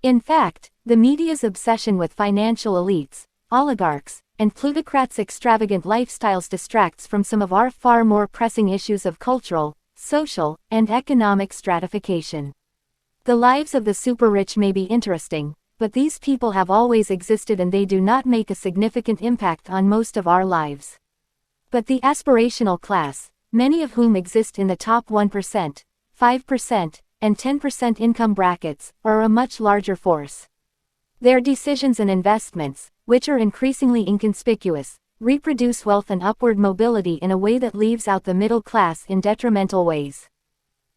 In fact, the media's obsession with financial elites, oligarchs, and plutocrats' extravagant lifestyles distracts from some of our far more pressing issues of cultural, social, and economic stratification. The lives of the super-rich may be interesting, but these people have always existed and they do not make a significant impact on most of our lives. But the aspirational class, many of whom exist in the top 1%, 5%, and 10% income brackets, are a much larger force. Their decisions and investments, which are increasingly inconspicuous, reproduce wealth and upward mobility in a way that leaves out the middle class in detrimental ways.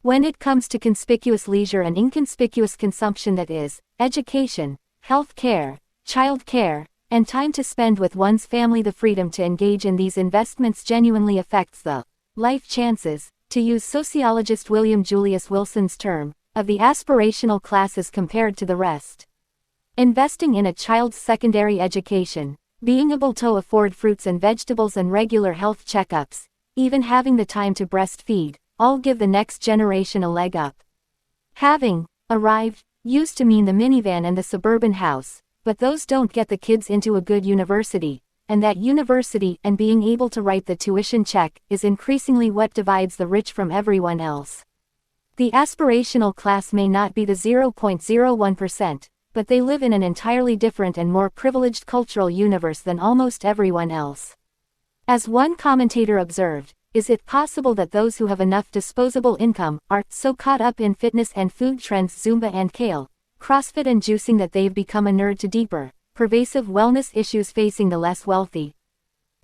When it comes to conspicuous leisure and inconspicuous consumption, that is, education, health care, child care, and time to spend with one's family, the freedom to engage in these investments genuinely affects the life chances, to use sociologist William Julius Wilson's term, of the aspirational class as compared to the rest. Investing in a child's secondary education, being able to afford fruits and vegetables and regular health checkups, even having the time to breastfeed, all give the next generation a leg up. Having arrived used to mean the minivan and the suburban house, but those don't get the kids into a good university, and that university and being able to write the tuition check is increasingly what divides the rich from everyone else. The aspirational class may not be the 0.01%, but they live in an entirely different and more privileged cultural universe than almost everyone else. As one commentator observed, is it possible that those who have enough disposable income are so caught up in fitness and food trends, Zumba and kale, CrossFit and juicing, that they've become a nerd to deeper, pervasive wellness issues facing the less wealthy?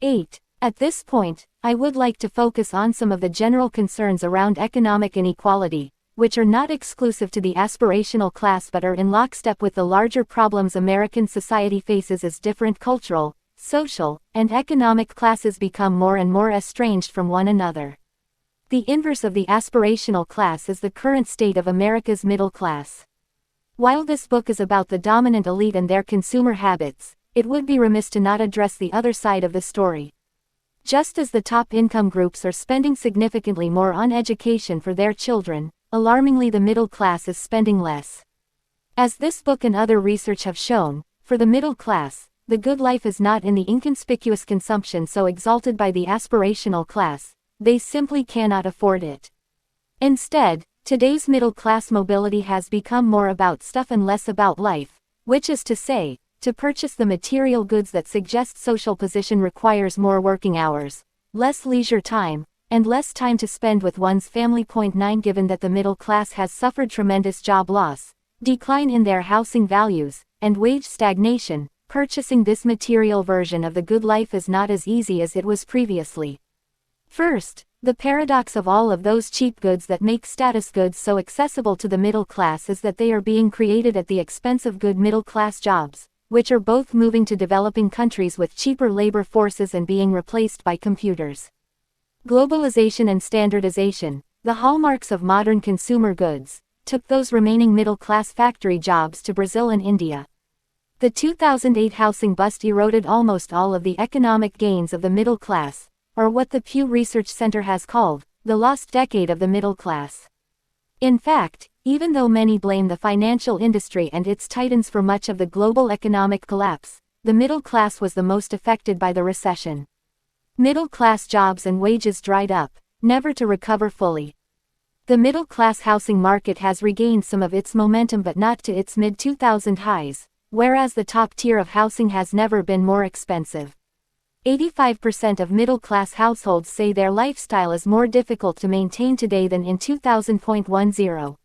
8. At this point, I would like to focus on some of the general concerns around economic inequality, which are not exclusive to the aspirational class but are in lockstep with the larger problems American society faces as different cultural, social, and economic classes become more and more estranged from one another. The inverse of the aspirational class is the current state of America's middle class. While this book is about the dominant elite and their consumer habits, it would be remiss to not address the other side of the story. Just as the top income groups are spending significantly more on education for their children, alarmingly the middle class is spending less. As this book and other research have shown, for the middle class, the good life is not in the inconspicuous consumption so exalted by the aspirational class. They simply cannot afford it. Instead, today's middle class mobility has become more about stuff and less about life, which is to say, to purchase the material goods that suggest social position requires more working hours, less leisure time, and less time to spend with one's family. 9 Given that the middle class has suffered tremendous job loss, decline in their housing values, and wage stagnation, purchasing this material version of the good life is not as easy as it was previously. First, the paradox of all of those cheap goods that make status goods so accessible to the middle class is that they are being created at the expense of good middle-class jobs, which are both moving to developing countries with cheaper labor forces and being replaced by computers. Globalization and standardization, the hallmarks of modern consumer goods, took those remaining middle-class factory jobs to Brazil and India. The 2008 housing bust eroded almost all of the economic gains of the middle class, or what the Pew Research Center has called, the lost decade of the middle class. In fact, even though many blame the financial industry and its titans for much of the global economic collapse, the middle class was the most affected by the recession. Middle-class jobs and wages dried up, never to recover fully. The middle-class housing market has regained some of its momentum but not to its mid-2000 highs, whereas the top tier of housing has never been more expensive. 85% of middle-class households say their lifestyle is more difficult to maintain today than in 2010.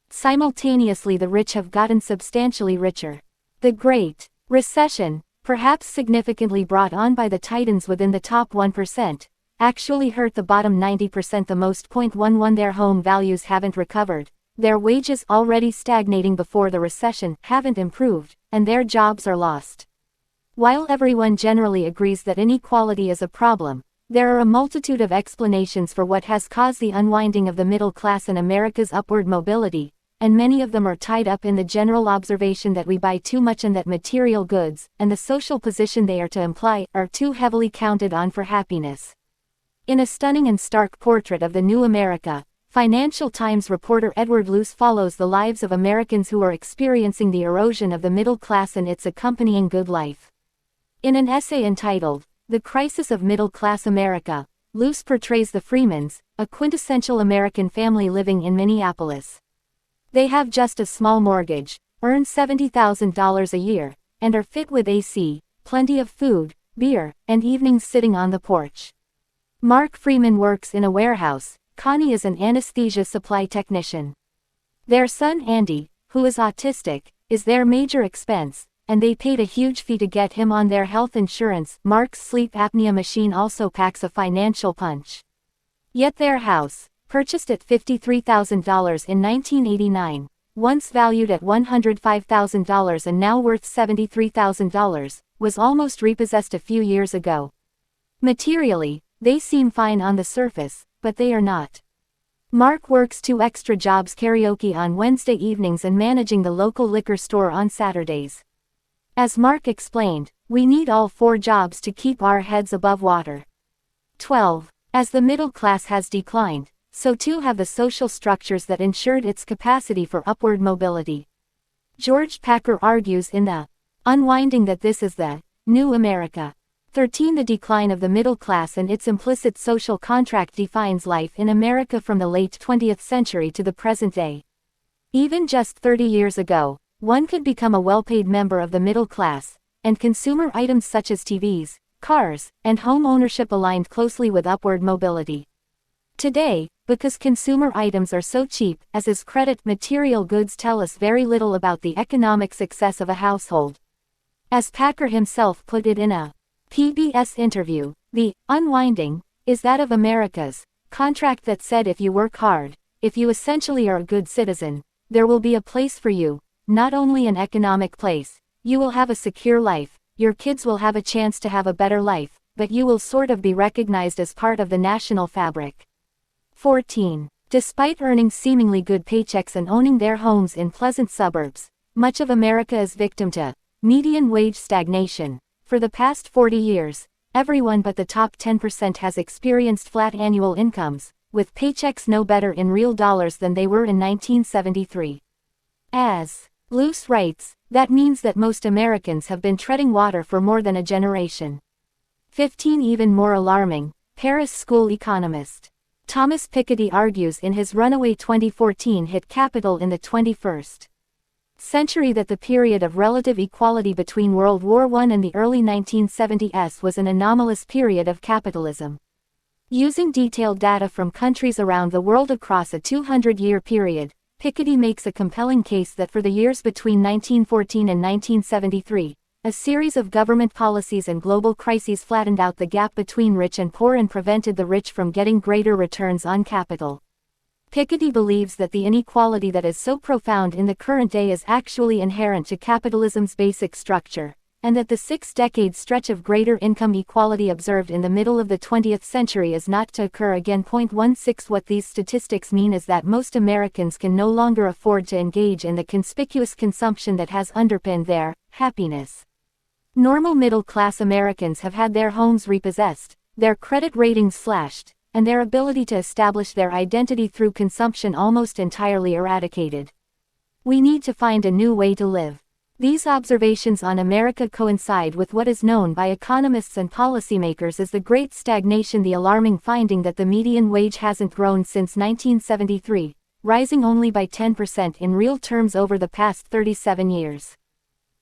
Simultaneously, the rich have gotten substantially richer. The Great Recession, perhaps significantly brought on by the titans within the top 1%, actually hurt the bottom 90% the most. 11 Their home values haven't recovered, their wages already stagnating before the recession haven't improved, and their jobs are lost. While everyone generally agrees that inequality is a problem, there are a multitude of explanations for what has caused the unwinding of the middle class and America's upward mobility, and many of them are tied up in the general observation that we buy too much and that material goods, and the social position they are to imply, are too heavily counted on for happiness. In a stunning and stark portrait of the new America, Financial Times reporter Edward Luce follows the lives of Americans who are experiencing the erosion of the middle class and its accompanying good life. In an essay entitled, "The Crisis of Middle-Class America," Luce portrays the Freemans, a quintessential American family living in Minneapolis. They have just a small mortgage, earn $70,000 a year, and are fit with AC, plenty of food, beer, and evenings sitting on the porch. Mark Freeman works in a warehouse, Connie is an anesthesia supply technician. Their son Andy, who is autistic, is their major expense, and they paid a huge fee to get him on their health insurance. Mark's sleep apnea machine also packs a financial punch. Yet their house, purchased at $53,000 in 1989, once valued at $105,000 and now worth $73,000, was almost repossessed a few years ago. Materially, they seem fine on the surface, but they are not. Mark works 2 extra jobs: karaoke on Wednesday evenings and managing the local liquor store on Saturdays. As Mark explained, "We need all 4 jobs to keep our heads above water." 12. As the middle class has declined, so too have the social structures that ensured its capacity for upward mobility. George Packer argues in The Unwinding that this is the new America. 13. The decline of the middle class and its implicit social contract defines life in America from the late 20th century to the present day. Even just 30 years ago, one could become a well-paid member of the middle class, and consumer items such as TVs, cars, and home ownership aligned closely with upward mobility. Today, because consumer items are so cheap, as is credit, material goods tell us very little about the economic success of a household. As Packer himself put it in a PBS interview, the unwinding is that of America's contract that said if you work hard, if you essentially are a good citizen, there will be a place for you. Not only an economic place, you will have a secure life, your kids will have a chance to have a better life, but you will sort of be recognized as part of the national fabric. 14. Despite earning seemingly good paychecks and owning their homes in pleasant suburbs, much of America is victim to median wage stagnation. For the past 40 years, everyone but the top 10% has experienced flat annual incomes, with paychecks no better in real dollars than they were in 1973. As Luce writes, that means that most Americans have been treading water for more than a generation. 15. Even more alarming, Paris school economist Thomas Piketty argues in his Runaway 2014 hit Capital in the 21st century that the period of relative equality between World War I and the early 1970s was an anomalous period of capitalism. Using detailed data from countries around the world across a 200-year period, Piketty makes a compelling case that for the years between 1914 and 1973, a series of government policies and global crises flattened out the gap between rich and poor and prevented the rich from getting greater returns on capital. Piketty believes that the inequality that is so profound in the current day is actually inherent to capitalism's basic structure, and that the 6-decade stretch of greater income equality observed in the middle of the 20th century is not to occur again. 16. What these statistics mean is that most Americans can no longer afford to engage in the conspicuous consumption that has underpinned their happiness. Normal middle-class Americans have had their homes repossessed, their credit ratings slashed, and their ability to establish their identity through consumption almost entirely eradicated. We need to find a new way to live. These observations on America coincide with what is known by economists and policymakers as the Great Stagnation, the alarming finding that the median wage hasn't grown since 1973, rising only by 10% in real terms over the past 37 years.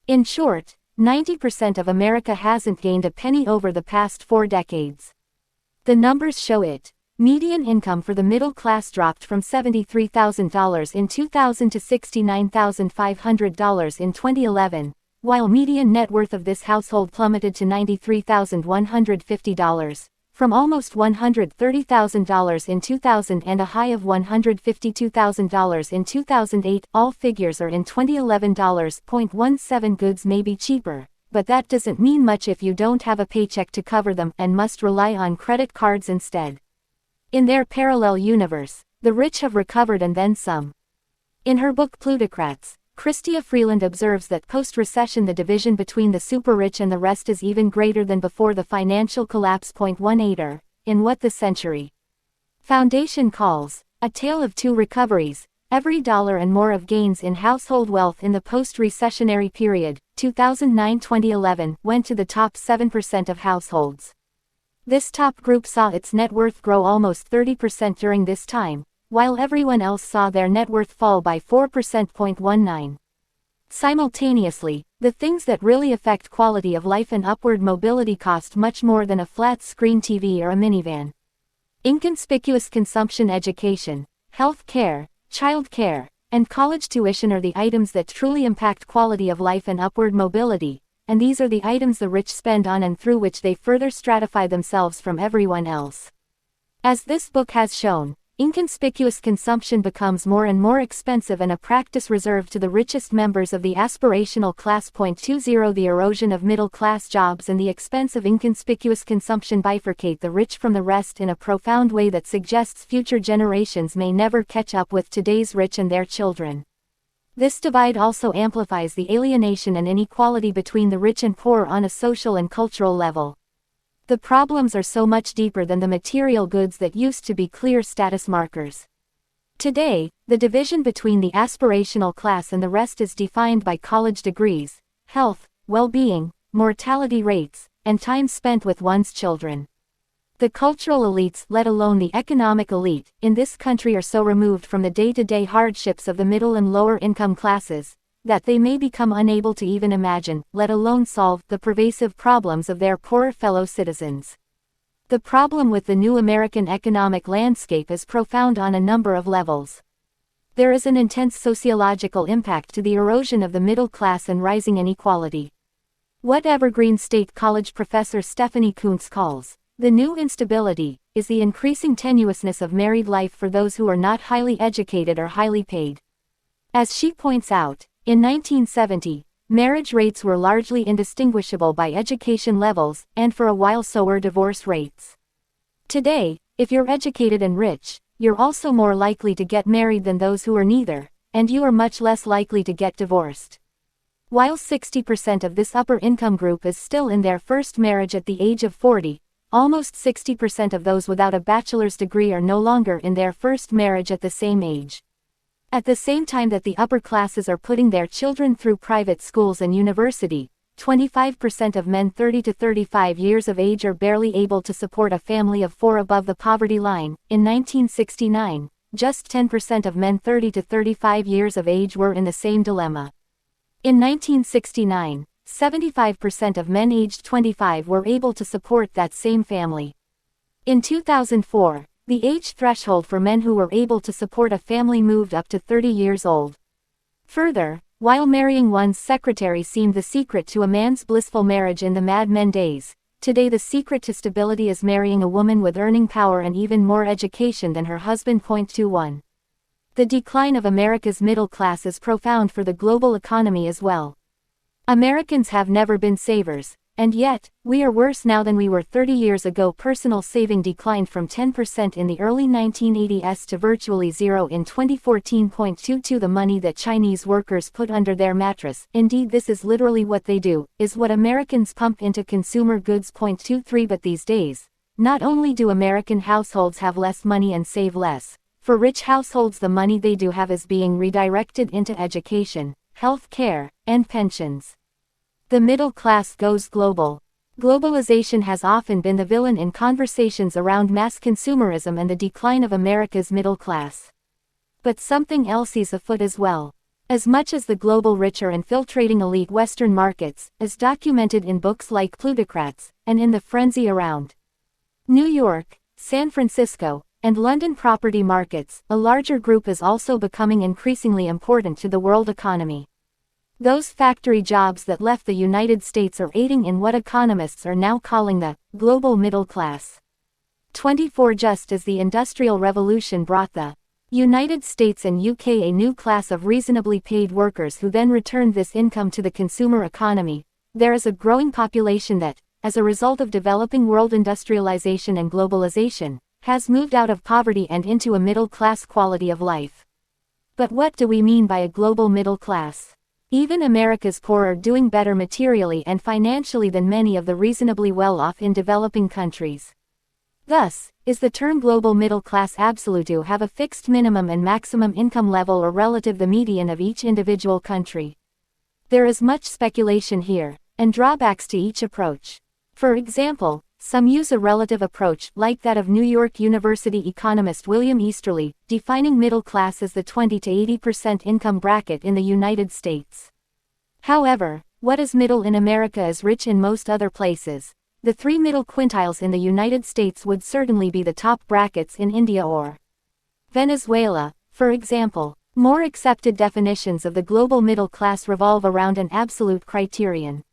In short, 90% of America hasn't gained a penny over the past 4 decades. The numbers show it. Median income for the middle class dropped from $73,000 in 2000 to $69,500 in 2011, while median net worth of this household plummeted to $93,150, from almost $130,000 in 2000 and a high of $152,000 in 2008. All figures are in 2011 dollars. 17 goods may be cheaper, but that doesn't mean much if you don't have a paycheck to cover them and must rely on credit cards instead. In their parallel universe, the rich have recovered and then some. In her book Plutocrats, Chrystia Freeland observes that post-recession the division between the super-rich and the rest is even greater than before the financial collapse. 18 in What the Century Foundation calls a tale of two recoveries, every dollar and more of gains in household wealth in the post-recessionary period, 2009-2011, went to the top 7% of households. This top group saw its net worth grow almost 30% during this time, while everyone else saw their net worth fall by 4%. 19 Simultaneously, the things that really affect quality of life and upward mobility cost much more than a flat-screen TV or a minivan. Inconspicuous consumption: education, health care, child care, and college tuition are the items that truly impact quality of life and upward mobility, and these are the items the rich spend on and through which they further stratify themselves from everyone else. As this book has shown, inconspicuous consumption becomes more and more expensive and a practice reserved to the richest members of the aspirational class. 20 The erosion of middle-class jobs and the expense of inconspicuous consumption bifurcate the rich from the rest in a profound way that suggests future generations may never catch up with today's rich and their children. This divide also amplifies the alienation and inequality between the rich and poor on a social and cultural level. The problems are so much deeper than the material goods that used to be clear status markers. Today, the division between the aspirational class and the rest is defined by college degrees, health, well-being, mortality rates, and time spent with one's children. The cultural elites, let alone the economic elite, in this country are so removed from the day-to-day hardships of the middle and lower income classes, that they may become unable to even imagine, let alone solve, the pervasive problems of their poorer fellow citizens. The problem with the new American economic landscape is profound on a number of levels. There is an intense sociological impact to the erosion of the middle class and rising inequality. What Evergreen State College professor Stephanie Kuntz calls the new instability is the increasing tenuousness of married life for those who are not highly educated or highly paid. As she points out, in 1970, marriage rates were largely indistinguishable by education levels, and for a while so were divorce rates. Today, if you're educated and rich, you're also more likely to get married than those who are neither, and you are much less likely to get divorced. While 60% of this upper income group is still in their first marriage at the age of 40, almost 60% of those without a bachelor's degree are no longer in their first marriage at the same age. At the same time that the upper classes are putting their children through private schools and university, 25% of men 30 to 35 years of age are barely able to support a family of 4 above the poverty line. In 1969, just 10% of men 30 to 35 years of age were in the same dilemma. In 1969, 75% of men aged 25 were able to support that same family. In 2004, the age threshold for men who were able to support a family moved up to 30 years old. Further, while marrying one's secretary seemed the secret to a man's blissful marriage in the Mad Men days, today the secret to stability is marrying a woman with earning power and even more education than her husband. 21. The decline of America's middle class is profound for the global economy as well. Americans have never been savers, and yet, we are worse now than we were 30 years ago. Personal saving declined from 10% in the early 1980s to virtually zero in 2014. 22 The money that Chinese workers put under their mattress, indeed this is literally what they do, is what Americans pump into consumer goods. 23 But these days, not only do American households have less money and save less, for rich households the money they do have is being redirected into education, health care, and pensions. The middle class goes global. Globalization has often been the villain in conversations around mass consumerism and the decline of America's middle class. But something else is afoot as well. as much as the global rich are infiltrating elite Western markets, as documented in books like Plutocrats, and in the frenzy around New York, San Francisco, and London property markets, a larger group is also becoming increasingly important to the world economy. Those factory jobs that left the United States are aiding in what economists are now calling the global middle class. 24 Just as the Industrial Revolution brought the United States and UK a new class of reasonably paid workers who then returned this income to the consumer economy, there is a growing population that, as a result of developing world industrialization and globalization, has moved out of poverty and into a middle-class quality of life. But what do we mean by a global middle class? Even America's poor are doing better materially and financially than many of the reasonably well-off in developing countries. Thus, is the term global middle class absolute to have a fixed minimum and maximum income level or relative the median of each individual country? There is much speculation here, and drawbacks to each approach. For example, some use a relative approach, like that of New York University economist William Easterly, defining middle class as the 20 to 80% income bracket in the United States. However, what is middle in America is rich in most other places. The three middle quintiles in the United States would certainly be the top brackets in India or Venezuela, for example. More accepted definitions of the global middle class revolve around an absolute criterion.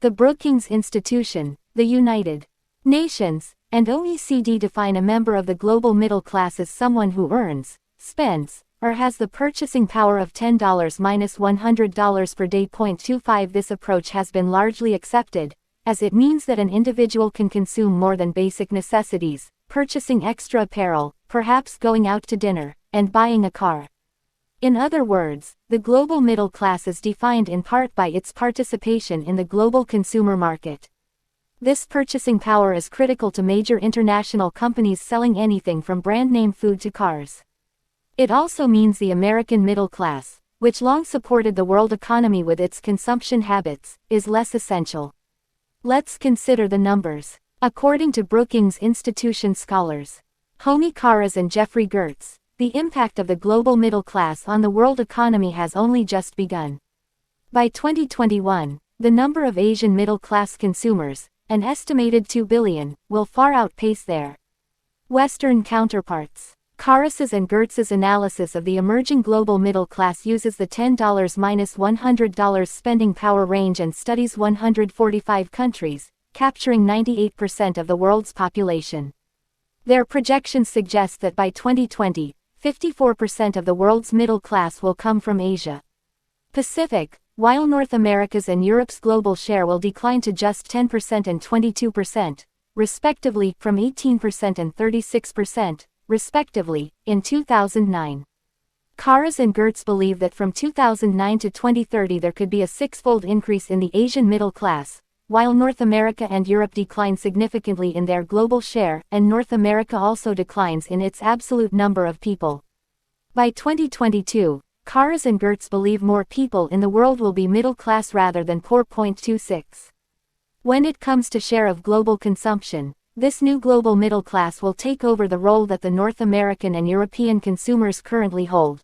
The Brookings Institution, the United Nations, and OECD define a member of the global middle class as someone who earns, spends, or has the purchasing power of $10 minus $100 per day. 25 This approach has been largely accepted, as it means that an individual can consume more than basic necessities, purchasing extra apparel, perhaps going out to dinner, and buying a car. In other words, the global middle class is defined in part by its participation in the global consumer market. This purchasing power is critical to major international companies selling anything from brand-name food to cars. It also means the American middle class, which long supported the world economy with its consumption habits, is less essential. Let's consider the numbers. According to Brookings Institution scholars Homi Karas and Jeffrey Gertz, the impact of the global middle class on the world economy has only just begun. By 2021, the number of Asian middle-class consumers, an estimated 2 billion, will far outpace their Western counterparts. Karas's and Gertz's analysis of the emerging global middle class uses the $10 minus $100 spending power range and studies 145 countries, capturing 98% of the world's population. Their projections suggest that by 2020, 54% of the world's middle class will come from Asia Pacific, while North America's and Europe's global share will decline to just 10% and 22%, respectively, from 18% and 36%, respectively, in 2009. Karas and Gertz believe that from 2009 to 2030 there could be a six-fold increase in the Asian middle class, while North America and Europe decline significantly in their global share, and North America also declines in its absolute number of people. By 2022, Karas and Gertz believe more people in the world will be middle class rather than poor. 26. When it comes to share of global consumption, this new global middle class will take over the role that the North American and European consumers currently hold.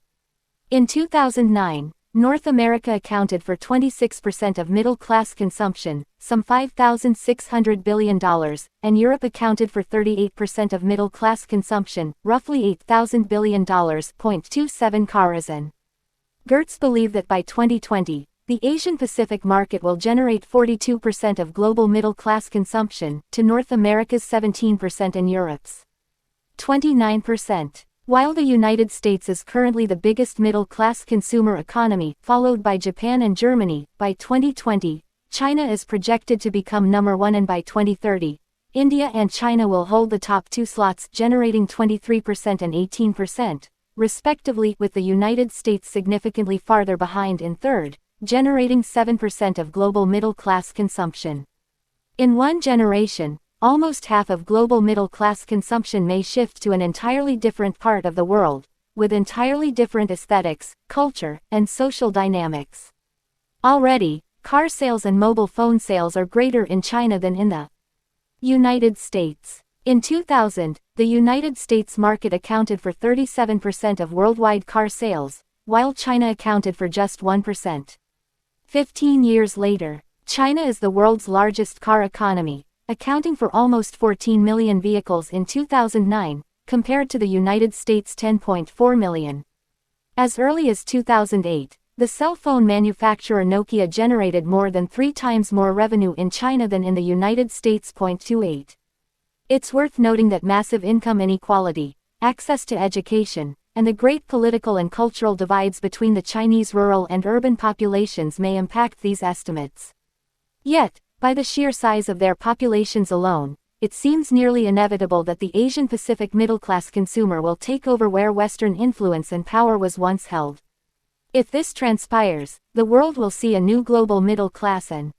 In 2009, North America accounted for 26% of middle-class consumption, some $5,600 billion, and Europe accounted for 38% of middle-class consumption, roughly $8,000 billion. 27 Karas and Gertz believe that by 2020, the Asian-Pacific market will generate 42% of global middle-class consumption, to North America's 17% and Europe's 29%. While the United States is currently the biggest middle-class consumer economy, followed by Japan and Germany, by 2020, China is projected to become number one, and by 2030, India and China will hold the top two slots, generating 23% and 18%, respectively, with the United States significantly farther behind in third, generating 7% of global middle-class consumption. In one generation, almost half of global middle-class consumption may shift to an entirely different part of the world, with entirely different aesthetics, culture, and social dynamics. Already, car sales and mobile phone sales are greater in China than in the United States. In 2000, the United States market accounted for 37% of worldwide car sales, while China accounted for just 1%. 15 years later, China is the world's largest car economy, accounting for almost 14 million vehicles in 2009, compared to the United States' 10.4 million. As early as 2008, the cell phone manufacturer Nokia generated more than 3 times more revenue in China than in the United States. 28. It's worth noting that massive income inequality, access to education, and the great political and cultural divides between the Chinese rural and urban populations may impact these estimates. Yet, by the sheer size of their populations alone, it seems nearly inevitable that the Asian-Pacific middle-class consumer will take over where Western influence and power was once held. If this transpires, the world will see a new global middle class and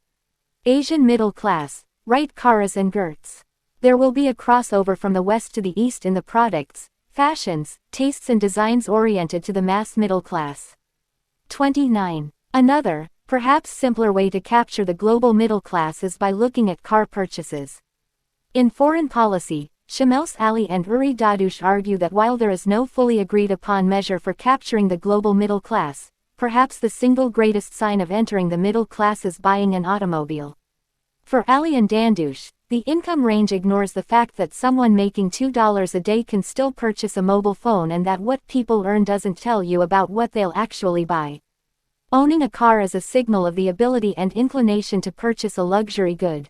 Asian middle class, right? Karas and Gertz. There will be a crossover from the West to the East in the products, fashions, tastes and designs oriented to the mass middle class. 29. Another, perhaps simpler way to capture the global middle class is by looking at car purchases. In foreign policy, Shemels Ali and Uri Dadush argue that while there is no fully agreed upon measure for capturing the global middle class, perhaps the single greatest sign of entering the middle class is buying an automobile. For Ali and Dandush, the income range ignores the fact that someone making $2 a day can still purchase a mobile phone and that what people earn doesn't tell you about what they'll actually buy. Owning a car is a signal of the ability and inclination to purchase a luxury good.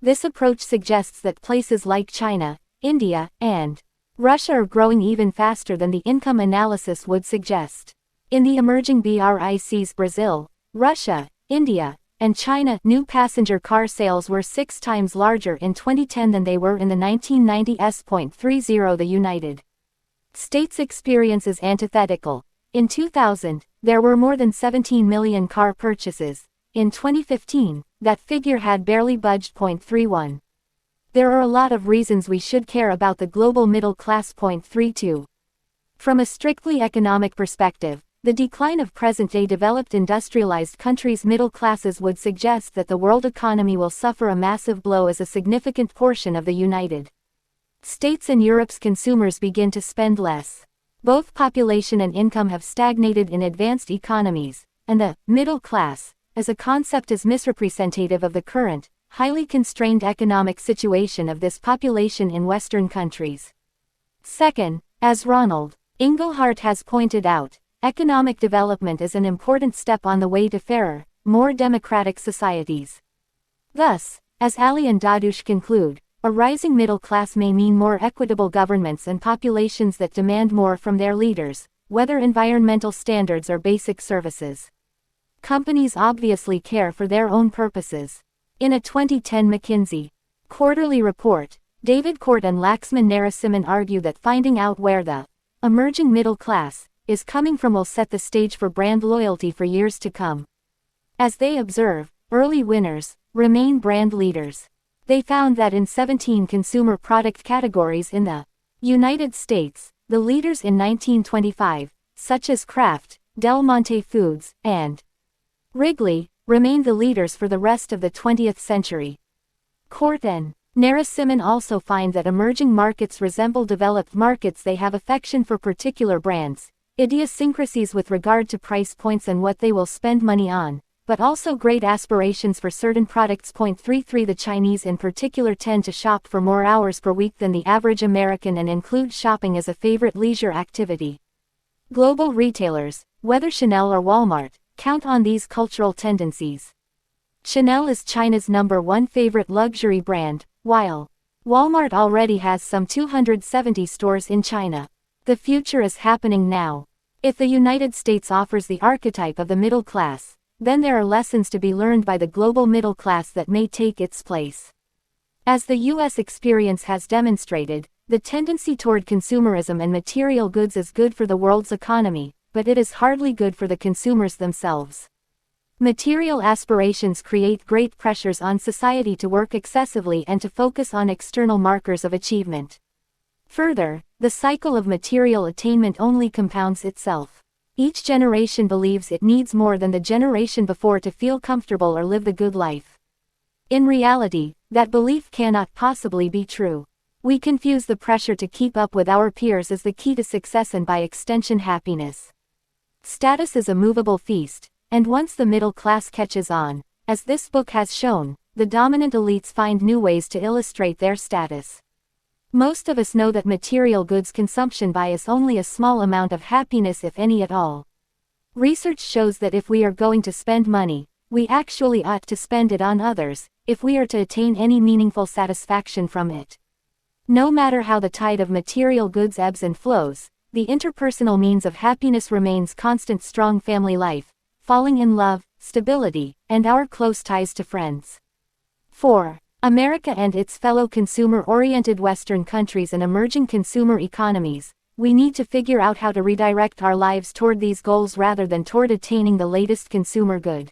This approach suggests that places like China, India, and Russia are growing even faster than the income analysis would suggest. In the emerging BRICs Brazil, Russia, India, and China, new passenger car sales were 6 times larger in 2010 than they were in the 1990s. 30 The United States experience is antithetical. In 2000, there were more than 17 million car purchases. In 2015, that figure had barely budged. 31. There are a lot of reasons we should care about the global middle class. 32. From a strictly economic perspective, the decline of present-day developed industrialized countries' middle classes would suggest that the world economy will suffer a massive blow as a significant portion of the United States and Europe's consumers begin to spend less. Both population and income have stagnated in advanced economies, and the middle class, as a concept, is misrepresentative of the current, highly constrained economic situation of this population in Western countries. Second, as Ronald Inglehart has pointed out, economic development is an important step on the way to fairer, more democratic societies. Thus, as Ali and Dadush conclude, a rising middle class may mean more equitable governments and populations that demand more from their leaders, whether environmental standards or basic services. Companies obviously care for their own purposes. In a 2010 McKinsey quarterly report, David Court and Laxman Narasimhan argue that finding out where the emerging middle class is coming from will set the stage for brand loyalty for years to come. As they observe, early winners remain brand leaders. They found that in 17 consumer product categories in the United States, the leaders in 1925, such as Kraft, Del Monte Foods, and Wrigley, remained the leaders for the rest of the 20th century. Court and Narasimhan also find that emerging markets resemble developed markets. They have affection for particular brands, idiosyncrasies with regard to price points and what they will spend money on, but also great aspirations for certain products. 33 The Chinese in particular tend to shop for more hours per week than the average American and include shopping as a favorite leisure activity. Global retailers, whether Chanel or Walmart, count on these cultural tendencies. Chanel is China's #1 favorite luxury brand, while Walmart already has some 270 stores in China. The future is happening now. If the United States offers the archetype of the middle class, then there are lessons to be learned by the global middle class that may take its place. As the U.S. experience has demonstrated, the tendency toward consumerism and material goods is good for the world's economy, but it is hardly good for the consumers themselves. Material aspirations create great pressures on society to work excessively and to focus on external markers of achievement. Further, the cycle of material attainment only compounds itself. Each generation believes it needs more than the generation before to feel comfortable or live the good life. In reality, that belief cannot possibly be true. We confuse the pressure to keep up with our peers as the key to success and by extension happiness. Status is a movable feast, and once the middle class catches on, as this book has shown, the dominant elites find new ways to illustrate their status. Most of us know that material goods consumption buys only a small amount of happiness, if any at all. Research shows that if we are going to spend money, we actually ought to spend it on others, if we are to attain any meaningful satisfaction from it. No matter how the tide of material goods ebbs and flows, the interpersonal means of happiness remains constant: strong family life, falling in love, stability, and our close ties to friends. 4. America and its fellow consumer-oriented Western countries and emerging consumer economies, we need to figure out how to redirect our lives toward these goals rather than toward attaining the latest consumer good.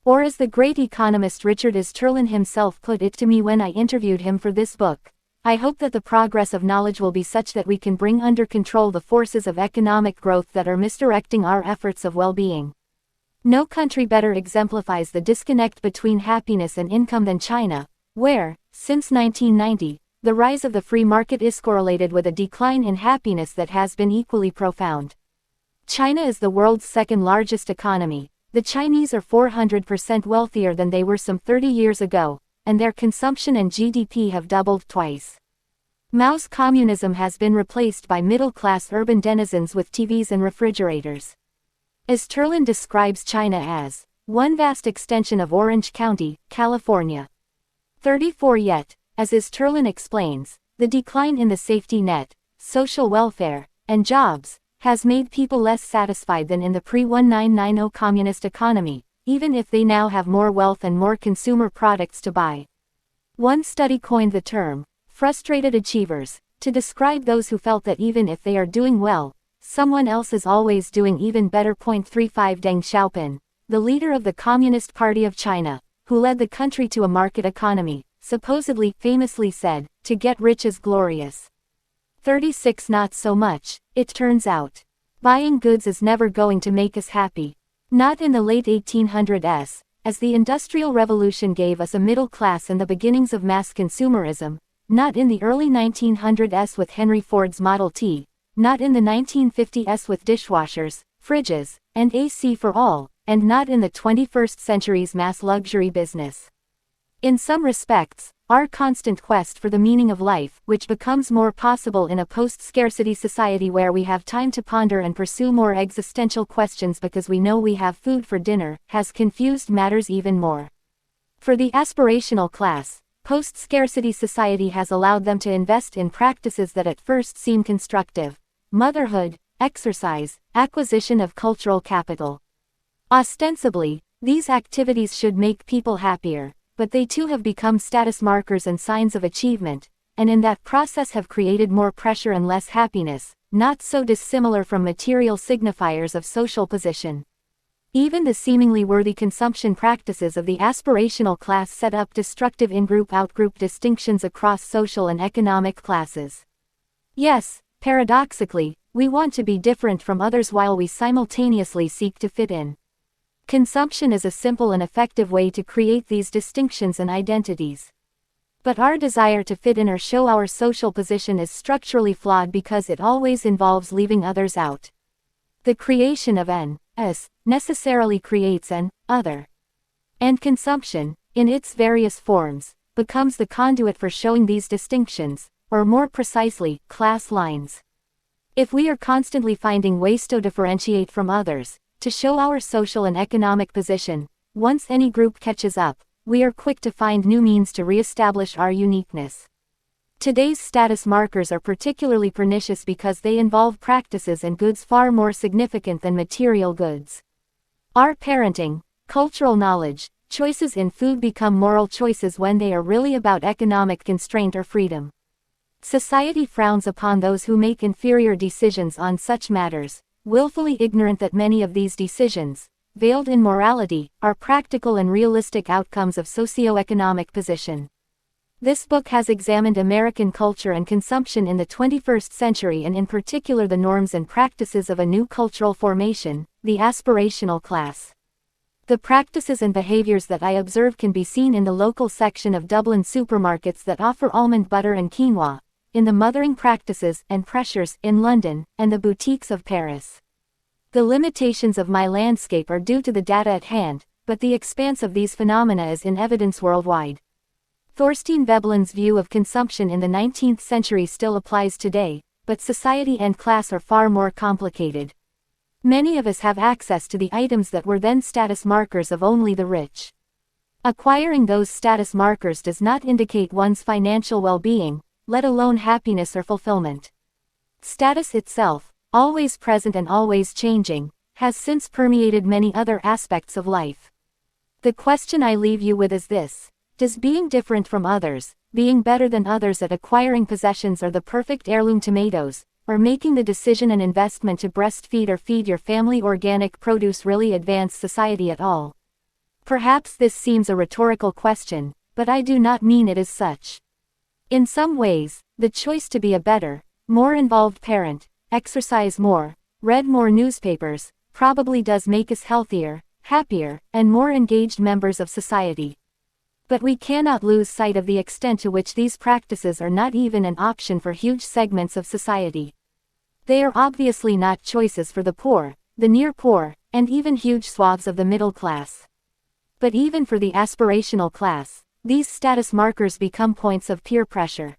Or as the great economist Richard Easterlin himself put it to me when I interviewed him for this book, I hope that the progress of knowledge will be such that we can bring under control the forces of economic growth that are misdirecting our efforts of well-being. No country better exemplifies the disconnect between happiness and income than China, where, since 1990, the rise of the free market is correlated with a decline in happiness that has been equally profound. China is the world's second largest economy. The Chinese are 400% wealthier than they were some 30 years ago, and their consumption and GDP have doubled twice. Mao's communism has been replaced by middle-class urban denizens with TVs and refrigerators. Easterlin describes China as one vast extension of Orange County, California. 34 Yet, as Easterlin explains, the decline in the safety net, social welfare, and jobs has made people less satisfied than in the pre-1990 communist economy, even if they now have more wealth and more consumer products to buy. One study coined the term frustrated achievers to describe those who felt that even if they are doing well, someone else is always doing even better. 35 Deng Xiaoping, the leader of the Communist Party of China, who led the country to a market economy, supposedly famously said, "To get rich is glorious." 36 Not so much, it turns out. Buying goods is never going to make us happy. Not in the late 1800s, as the Industrial Revolution gave us a middle class and the beginnings of mass consumerism, not in the early 1900s with Henry Ford's Model T, not in the 1950s with dishwashers, fridges, and AC for all, and not in the 21st century's mass luxury business. In some respects, our constant quest for the meaning of life, which becomes more possible in a post-scarcity society where we have time to ponder and pursue more existential questions because we know we have food for dinner, has confused matters even more. For the aspirational class, post-scarcity society has allowed them to invest in practices that at first seem constructive: motherhood, exercise, acquisition of cultural capital. Ostensibly, these activities should make people happier, but they too have become status markers and signs of achievement, and in that process have created more pressure and less happiness, not so dissimilar from material signifiers of social position. Even the seemingly worthy consumption practices of the aspirational class set up destructive in-group-out-group distinctions across social and economic classes. Yes, paradoxically, we want to be different from others while we simultaneously seek to fit in. Consumption is a simple and effective way to create these distinctions and identities. But our desire to fit in or show our social position is structurally flawed because it always involves leaving others out. The creation of an us necessarily creates an other. And consumption, in its various forms, becomes the conduit for showing these distinctions, or more precisely, class lines. If we are constantly finding ways to differentiate from others, to show our social and economic position, once any group catches up, we are quick to find new means to re-establish our uniqueness. Today's status markers are particularly pernicious because they involve practices and goods far more significant than material goods. Our parenting, cultural knowledge, choices in food become moral choices when they are really about economic constraint or freedom. Society frowns upon those who make inferior decisions on such matters, willfully ignorant that many of these decisions, veiled in morality, are practical and realistic outcomes of socio-economic position. This book has examined American culture and consumption in the 21st century and in particular the norms and practices of a new cultural formation, the aspirational class. The practices and behaviors that I observe can be seen in the local section of Dublin supermarkets that offer almond butter and quinoa, in the mothering practices and pressures in London, and the boutiques of Paris. The limitations of my landscape are due to the data at hand, but the expanse of these phenomena is in evidence worldwide. Thorstein Veblen's view of consumption in the 19th century still applies today, but society and class are far more complicated. Many of us have access to the items that were then status markers of only the rich. Acquiring those status markers does not indicate one's financial well-being, let alone happiness or fulfillment. Status itself, always present and always changing, has since permeated many other aspects of life. The question I leave you with is this: does being different from others, being better than others at acquiring possessions or the perfect heirloom tomatoes, or making the decision and investment to breastfeed or feed your family organic produce really advance society at all? Perhaps this seems a rhetorical question, but I do not mean it as such. In some ways, the choice to be a better, more involved parent, exercise more, read more newspapers, probably does make us healthier, happier, and more engaged members of society. But we cannot lose sight of the extent to which these practices are not even an option for huge segments of society. They are obviously not choices for the poor, the near poor, and even huge swaths of the middle class. But even for the aspirational class, these status markers become points of peer pressure.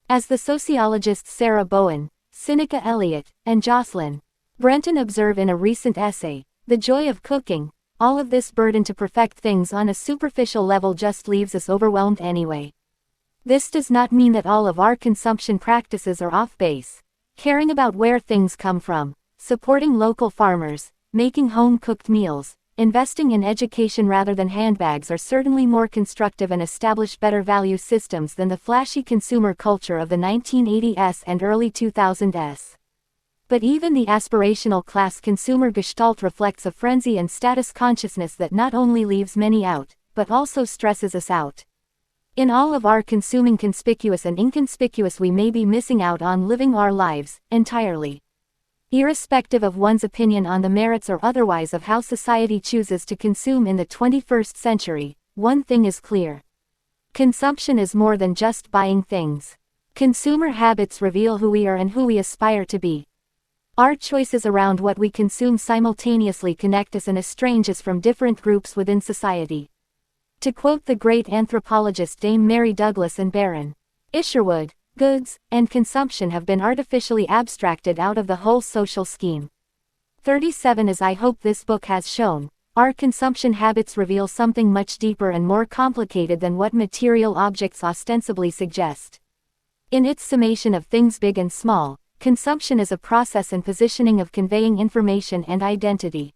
As the sociologists Sarah Bowen, Sinica Elliott, and Jocelyn Brenton observe in a recent essay, The Joy of Cooking, all of this burden to perfect things on a superficial level just leaves us overwhelmed anyway. This does not mean that all of our consumption practices are off base. Caring about where things come from, supporting local farmers, making home-cooked meals, investing in education rather than handbags are certainly more constructive and establish better value systems than the flashy consumer culture of the 1980s and early 2000s. But even the aspirational class consumer gestalt reflects a frenzy and status consciousness that not only leaves many out, but also stresses us out. In all of our consuming conspicuous and inconspicuous, we may be missing out on living our lives entirely. Irrespective of one's opinion on the merits or otherwise of how society chooses to consume in the 21st century, one thing is clear. Consumption is more than just buying things. Consumer habits reveal who we are and who we aspire to be. Our choices around what we consume simultaneously connect us and estrange us from different groups within society. To quote the great anthropologist Dame Mary Douglas and Baron Isherwood, goods and consumption have been artificially abstracted out of the whole social scheme. 37 As I hope this book has shown, our consumption habits reveal something much deeper and more complicated than what material objects ostensibly suggest. In its summation of things big and small, consumption is a process and positioning of conveying information and identity.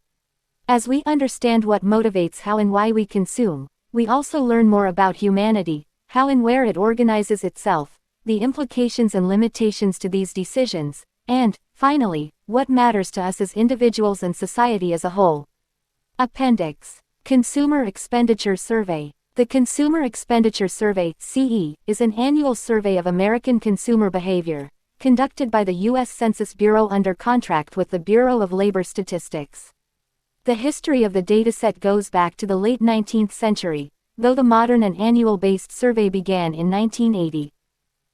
As we understand what motivates how and why we consume, we also learn more about humanity, how and where it organizes itself, the implications and limitations to these decisions, and, finally, what matters to us as individuals and society as a whole. Appendix: Consumer Expenditure Survey. The Consumer Expenditure Survey (CE) is an annual survey of American consumer behavior, conducted by the U.S. Census Bureau under contract with the Bureau of Labor Statistics. The history of the dataset goes back to the late 19th century, though the modern and annual-based survey began in 1980.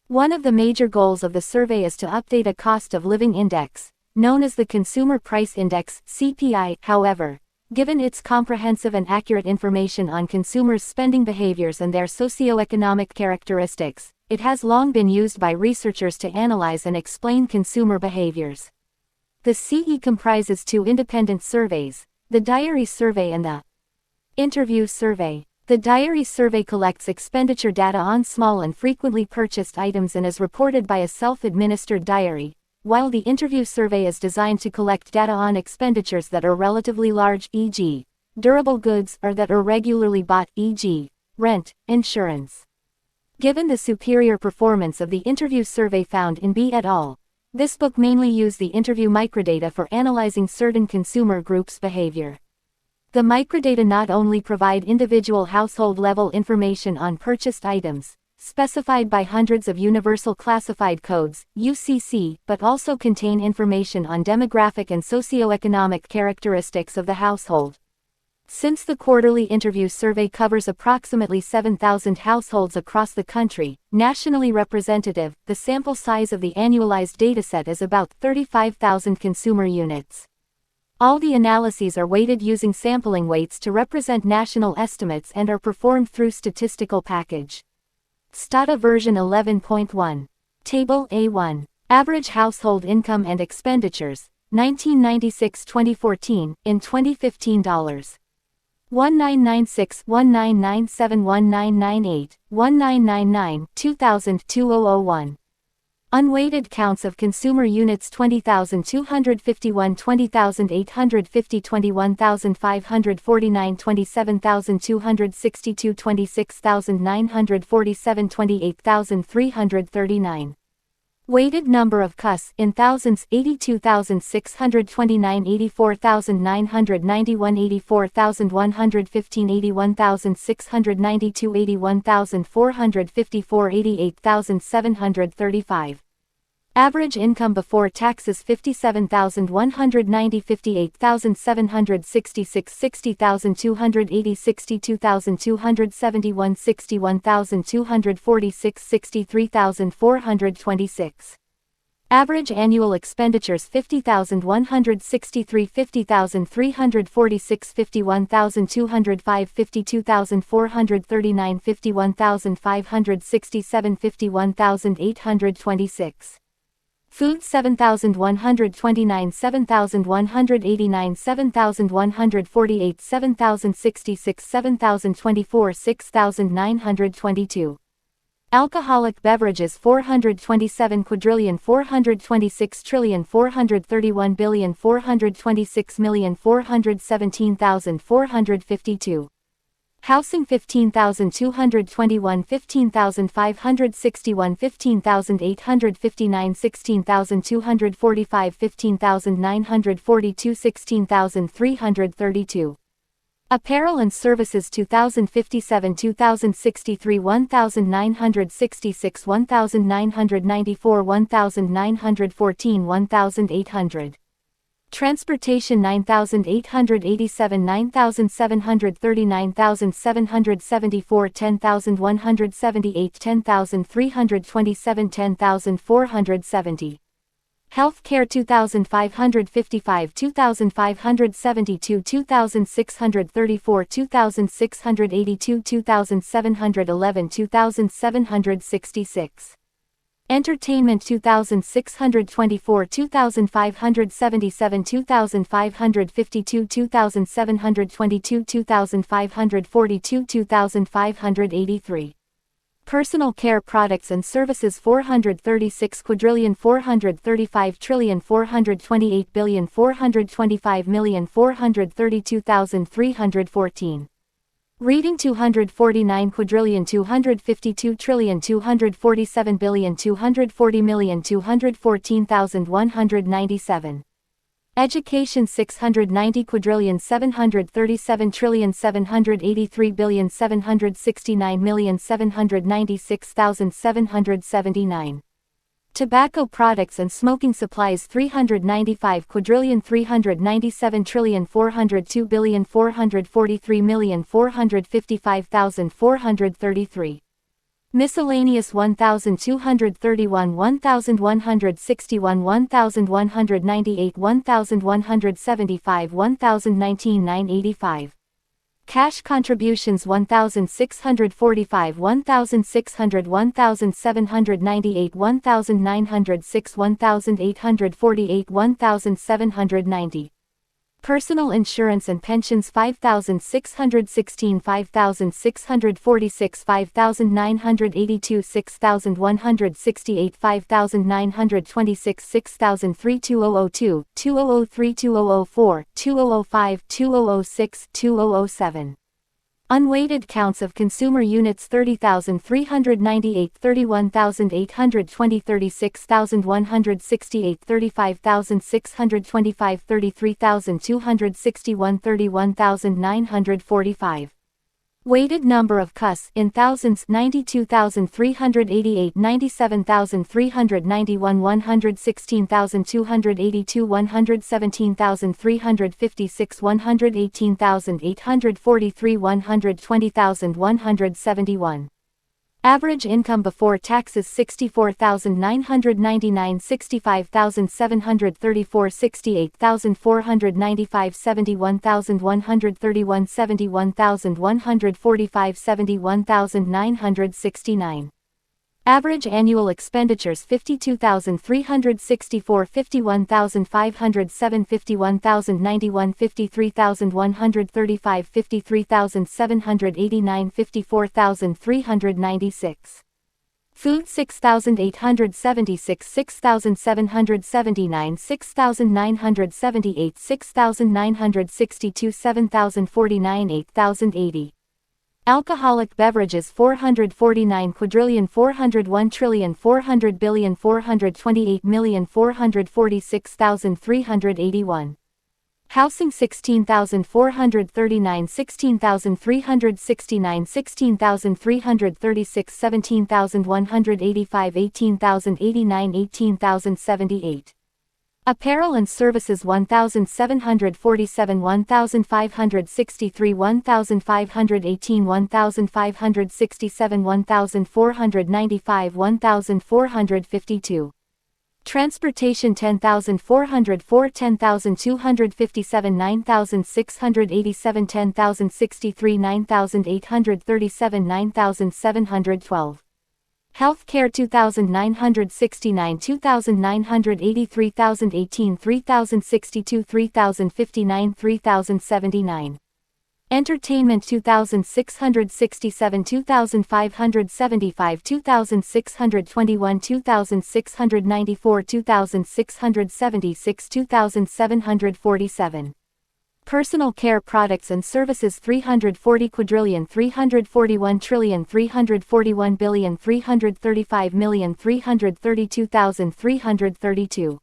One of the major goals of the survey is to update a cost of living index, known as the Consumer Price Index (CPI). However, given its comprehensive and accurate information on consumers' spending behaviors and their socioeconomic characteristics, it has long been used by researchers to analyze and explain consumer behaviors. The CE comprises two independent surveys, the Diary Survey and the Interview Survey. The Diary Survey collects expenditure data on small and frequently purchased items and is reported by a self-administered diary, while the Interview Survey is designed to collect data on expenditures that are relatively large, e.g., durable goods, or that are regularly bought, e.g., rent, insurance. Given the superior performance of the Interview Survey found in B et al., this book mainly used the interview microdata for analyzing certain consumer groups' behavior. The microdata not only provide individual household-level information on purchased items, specified by hundreds of Universal Classified Codes (UCC), but also contain information on demographic and socioeconomic characteristics of the household. Since the quarterly interview survey covers approximately 7,000 households across the country, nationally representative, the sample size of the annualized dataset is about 35,000 consumer units. All the analyses are weighted using sampling weights to represent national estimates and are performed through statistical package. Stata version 11.1. Table A1. Average household income and expenditures, 1996-2014, in 2015 dollars. 1996, 1997, 1998, 1999, 2000, 2001. Unweighted counts of consumer units 20,251, 20,850, 21,549, 27,262, 26,947, 28,339. Weighted number of CUS in thousands 82,629, 84,991, 84,115, 81,692, 81,454, 88,735. Average income before taxes 57,190, 58,766, 60,280, 62,271, 61,246, 63,426. Average annual expenditures 50,163, 50,346, 51,205, 52,439, 51,567, 51,826. Food 7,129, 7,189, 7,148, 7,066, 7,024, 6,922. Alcoholic beverages 427 quadrillion 426 trillion 431 billion 426,417,452. Housing 15,221, 15,561, 15,859, 16,245, 15,942, 16,332. Apparel and services 2,057, 2,063, 1,966, 1,994, 1,914, 1,800. Transportation 9,887, 9,730, 9,774, 10,178, 10,327, 10,470. Healthcare 2,555, 2,572, 2,634, 2,682, 2,711, 2,766. Entertainment 2,624, 2,577, 2,552, 2,722, 2,542, 2,583. Personal care products and services 436 quadrillion 435 trillion 428 billion 425 million 432,314. Reading 249 quadrillion 252 trillion 247 billion 240 million 214,197. Education 690 quadrillion 737 trillion 783 billion 769 million 796,779. Tobacco products and smoking supplies 395 quadrillion 397 trillion 402 billion 443 million 455,433. Miscellaneous 1,231 1,161 1,198 1,175 1,019 985. Cash contributions 1,645 1,600 1,798 1,906 1,848 1,790. Personal insurance and pensions 5,616 5,646 5,982 6,168 5,926 6,032 2003 2004 2005 2006 2007. Unweighted counts of consumer units 30,398 31,820 36,168 35,625 33,261 31,945. Weighted number of CUS in thousands 92,388 97,391 116,282 117,356 118,843 120,171. Average income before taxes 64,999, 65,734, 68,495, 71,131, 71,145, 71,969. Average annual expenditures 52,364, 51,507, 51,091, 53,135, 53,789, 54,396. Food 6,876, 6,779, 6,978, 6,962, 7,049, 8,080. Alcoholic beverages 449 quadrillion 401 trillion 400 billion 428 million 446,381. Housing 16,439 16,369 16,336 17,185 18,089 18,078. Apparel and services 1,747 1,563 1,518 1,567 1,495 1,452. Transportation 10,404 10,257 9,687 10,063 9,837 9,712. Healthcare 2,969 2,983 1,018 3,062 3,059 3,079. Entertainment 2,667 2,575 2,621 2,694 2,676 2,747. Personal care products and services 340 quadrillion 341 trillion 341 billion 335 million 332,332.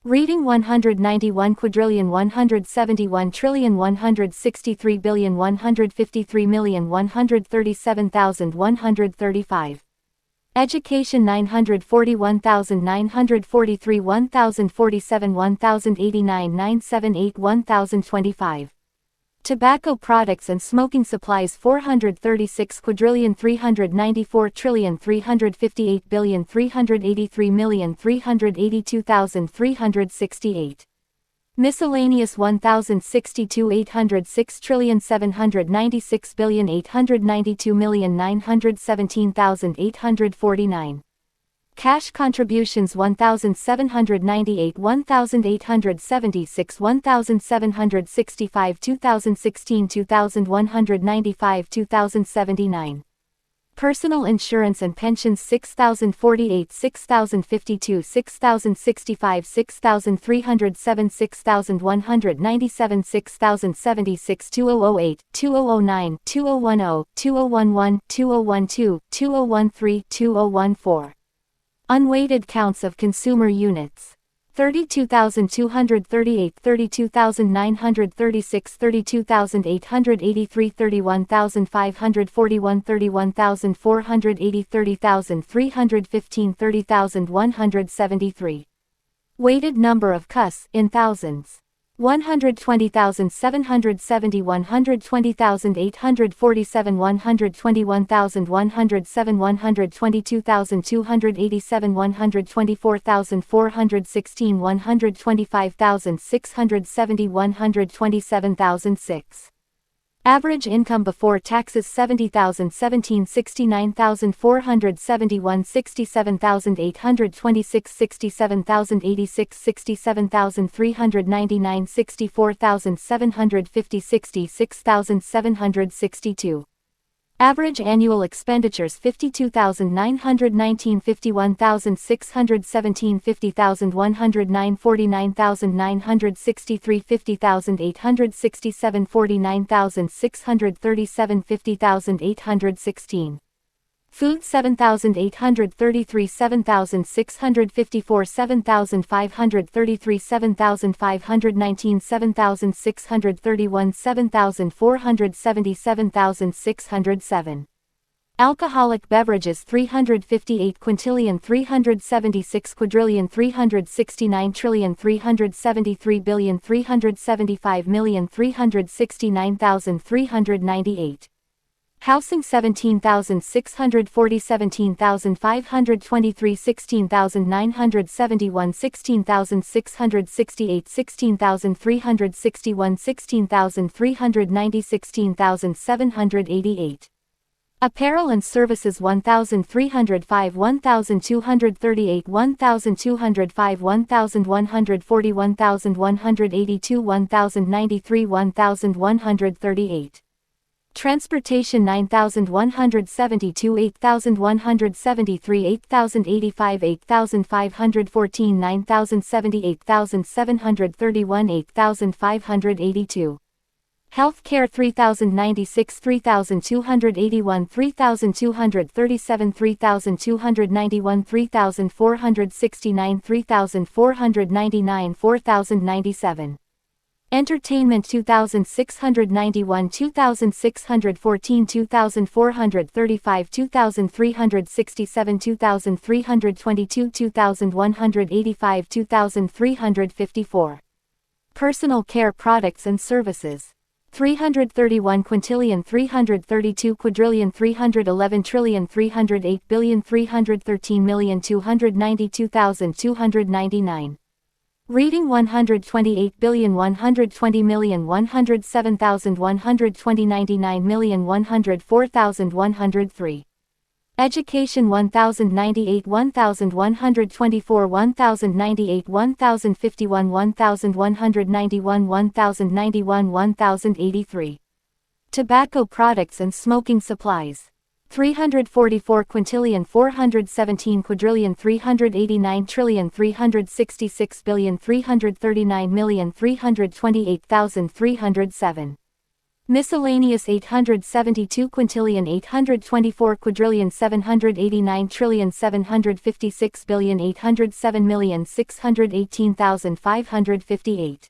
Reading 191 quadrillion 171 trillion 163 billion 153 million 137,135. Education 941,943 1,047 1,089 978 1,025. Tobacco products and smoking supplies 436 quadrillion 394 trillion 358 billion 383 million 382,368. Miscellaneous 1,062 806 trillion 796 billion 892 million 917,849. Cash contributions 1,798 1,876 1,765 2016 2,195 2079. Personal insurance and pensions 6,048 6,052 6,065 6,307 6,197 6,076 2008 2009 2010 2011 2012 2013 2014. Unweighted counts of consumer units 32,238 32,936 32,883 31,541 31,480 30,315 30,173. Weighted number of cus in thousands 120,770 120,847 121,107 122,287 124,416 125,670 127,006. Average income before taxes 70,017 69,471 67,826 67,086 67,399 64,750 66,762. Average annual expenditures 52,919 51,617 50,109 49,963 50,867 49,637 50,816. Food 7,833 7,654 7,533 7,519 7,631 7,470 7,607. Alcoholic beverages 358 quintillion 376 quadrillion 369 trillion 373 billion 375 million 369,398. Housing 17,640, 17,523, 16,971, 16,668, 16,361, 16,390, 16,788. Apparel and services 1,305, 1,238, 1,205, 1,140, 1,182, 1,093, 1,138. Transportation 9,172, 8,173, 8,085, 8,514, 9,070, 8,731, 8,582. Healthcare 3,096, 3,281, 3,237, 3,291, 3,469, 3,499, 4,097. Entertainment 2,691, 2,614, 2,435, 2,367, 2,322, 2,185, 2,354. Personal care products and services 331 quintillion, 332 quadrillion, 311 trillion, 308 billion, 313,292,299. Reading 128 billion, 120 million, 107,120, 99,104,103. Education 1098, 1124, 1098, 1051, 1191, 1091, 1083. Tobacco products and smoking supplies 344 quintillion, 417 quadrillion, 389 trillion, 366 billion, 339 million, 328,307. Miscellaneous 872 quintillion, 824 quadrillion, 789 trillion, 756 billion, 807 million, 618,558.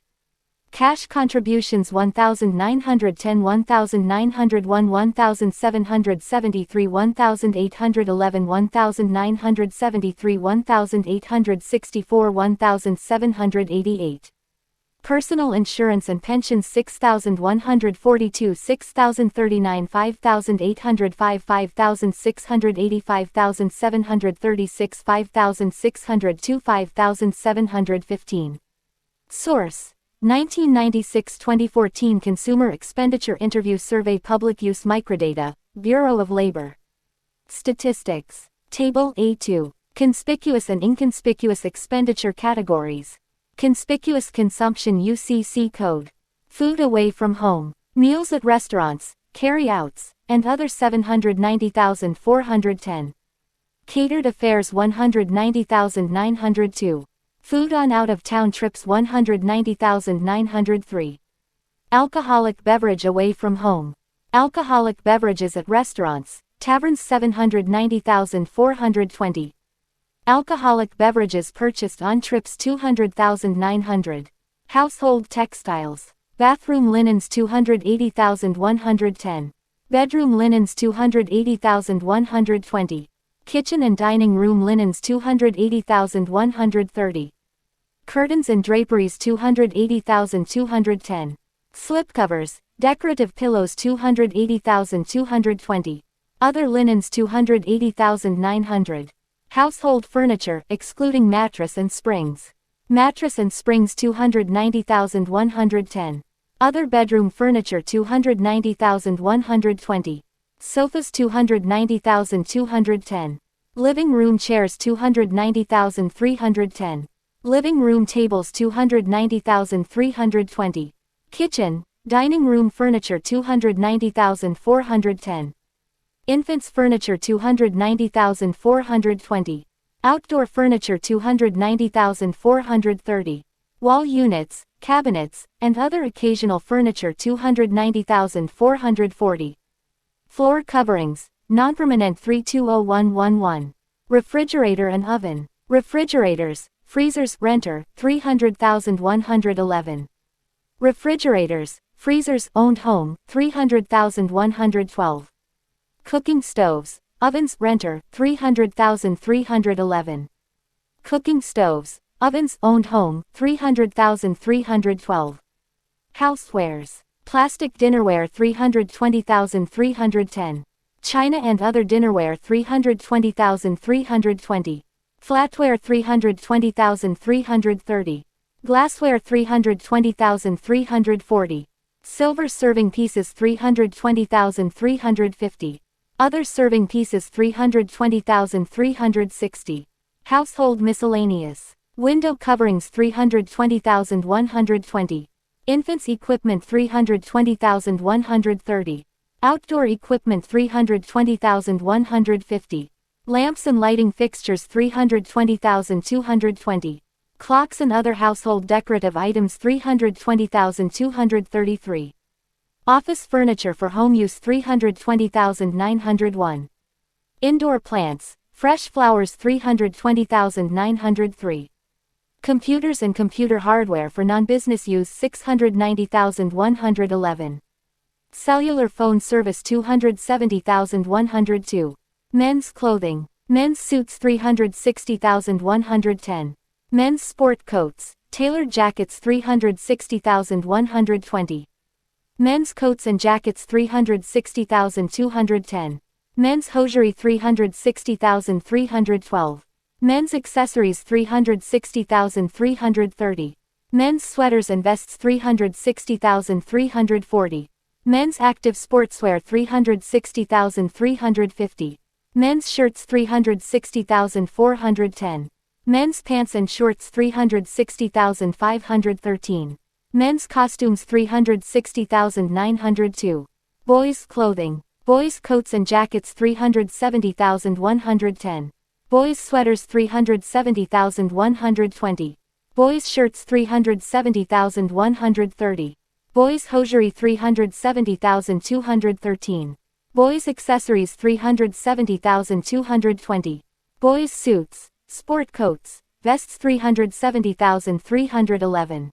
Cash contributions 1,910, 1,901, 1,773, 1,811, 1,973, 1,864, 1,788. Personal insurance and pensions 6,142, 6,039, 5,805, 5,680, 5,736, 5,602, 5,715. Source: 1996-2014 Consumer Expenditure Interview Survey, Public Use Microdata, Bureau of Labor Statistics. Table A2. Conspicuous and inconspicuous expenditure categories. Conspicuous consumption UCC code. Food away from home. Meals at restaurants, carry-outs, and other 790,410. Catered affairs 190,902. Food on out-of-town trips 190,903. Alcoholic beverage away from home. Alcoholic beverages at restaurants, taverns 790,420. Alcoholic beverages purchased on trips 200,900. Household textiles. Bathroom linens 280,110. Bedroom linens 280,120. Kitchen and dining room linens 280,130. Curtains and draperies 280,210. Slipcovers, decorative pillows 280,220. Other linens 280,900. Household furniture, excluding mattress and springs. Mattress and springs 290,110. Other bedroom furniture 290,120. Sofas 290,210. Living room chairs 290,310. Living room tables 290,320. Kitchen, dining room furniture 290,410. Infants furniture 290,420. Outdoor furniture 290,430. Wall units, cabinets, and other occasional furniture 290,440. Floor coverings, non-permanent 320111. Refrigerator and oven. Refrigerators, freezers, renter, 300,111. Refrigerators, freezers, owned home, 300,112. Cooking stoves, ovens, renter, 300,311. Cooking stoves, ovens, owned home, 300,312. Housewares, Plastic dinnerware 320,310. China and other dinnerware 320,320. Flatware 320,330. Glassware 320,340. Silver serving pieces 320,350. Other serving pieces 320,360. Household miscellaneous. Window coverings 320,120. Infants equipment 320,130. Outdoor equipment 320,150. Lamps and lighting fixtures 320,220. Clocks and other household decorative items 320,233. Office furniture for home use 320,901. Indoor plants, fresh flowers 320,903. Computers and computer hardware for non-business use 690,111. Cellular phone service 270,102. Men's clothing. Men's suits 360,110. Men's sport coats, tailored jackets 360,120. Men's coats and jackets 360,210. Men's hosiery 360,312. Men's accessories 360,330. Men's sweaters and vests 360,340. Men's active sportswear 360,350. Men's shirts 360,410. Men's pants and shorts 360,513. Men's costumes 360,902. Boys' clothing. Boys' coats and jackets 370,110. Boys' sweaters 370,120. Boys' shirts 370,130. Boys' hosiery 370,213. Boys' accessories 370,220. Boys' suits, sport coats, vests 370,311.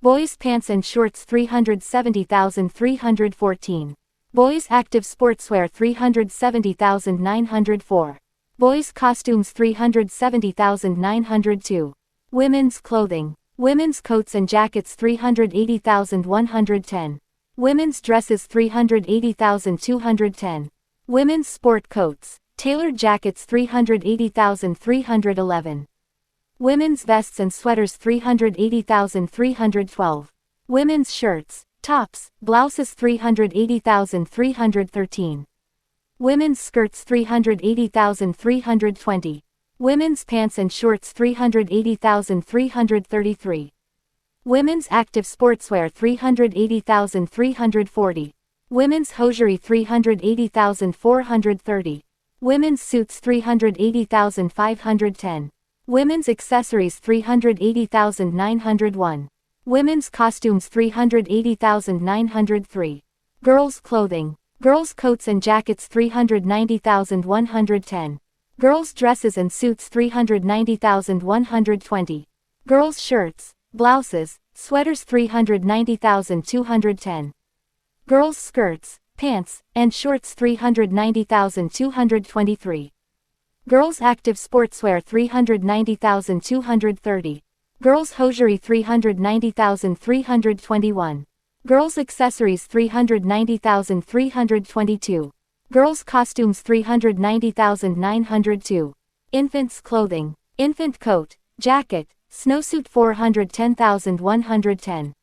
Boys' pants and shorts 370,314. Boys' active sportswear 370,904. Boys' costumes 370,902. Women's clothing. Women's coats and jackets 380,110. Women's dresses 380,210. Women's sport coats, tailored jackets 380,311. Women's vests and sweaters 380,312. Women's shirts, tops, blouses 380,313. Women's skirts 380,320. Women's pants and shorts 380,333. Women's active sportswear 380,340. Women's hosiery 380,430. Women's suits 380,510. Women's accessories 380,901. Women's costumes 380,903. Girls' clothing. Girls' coats and jackets 390,110. Girls' dresses and suits 390,120. Girls' shirts, blouses, sweaters 390,210. Girls' skirts, pants, and shorts 390,223. Girls' active sportswear 390,230. Girls' hosiery 390,321. Girls' accessories 390,322. Girls' costumes 390,902. Infants' clothing. Infant coat, jacket, snowsuit 410,110.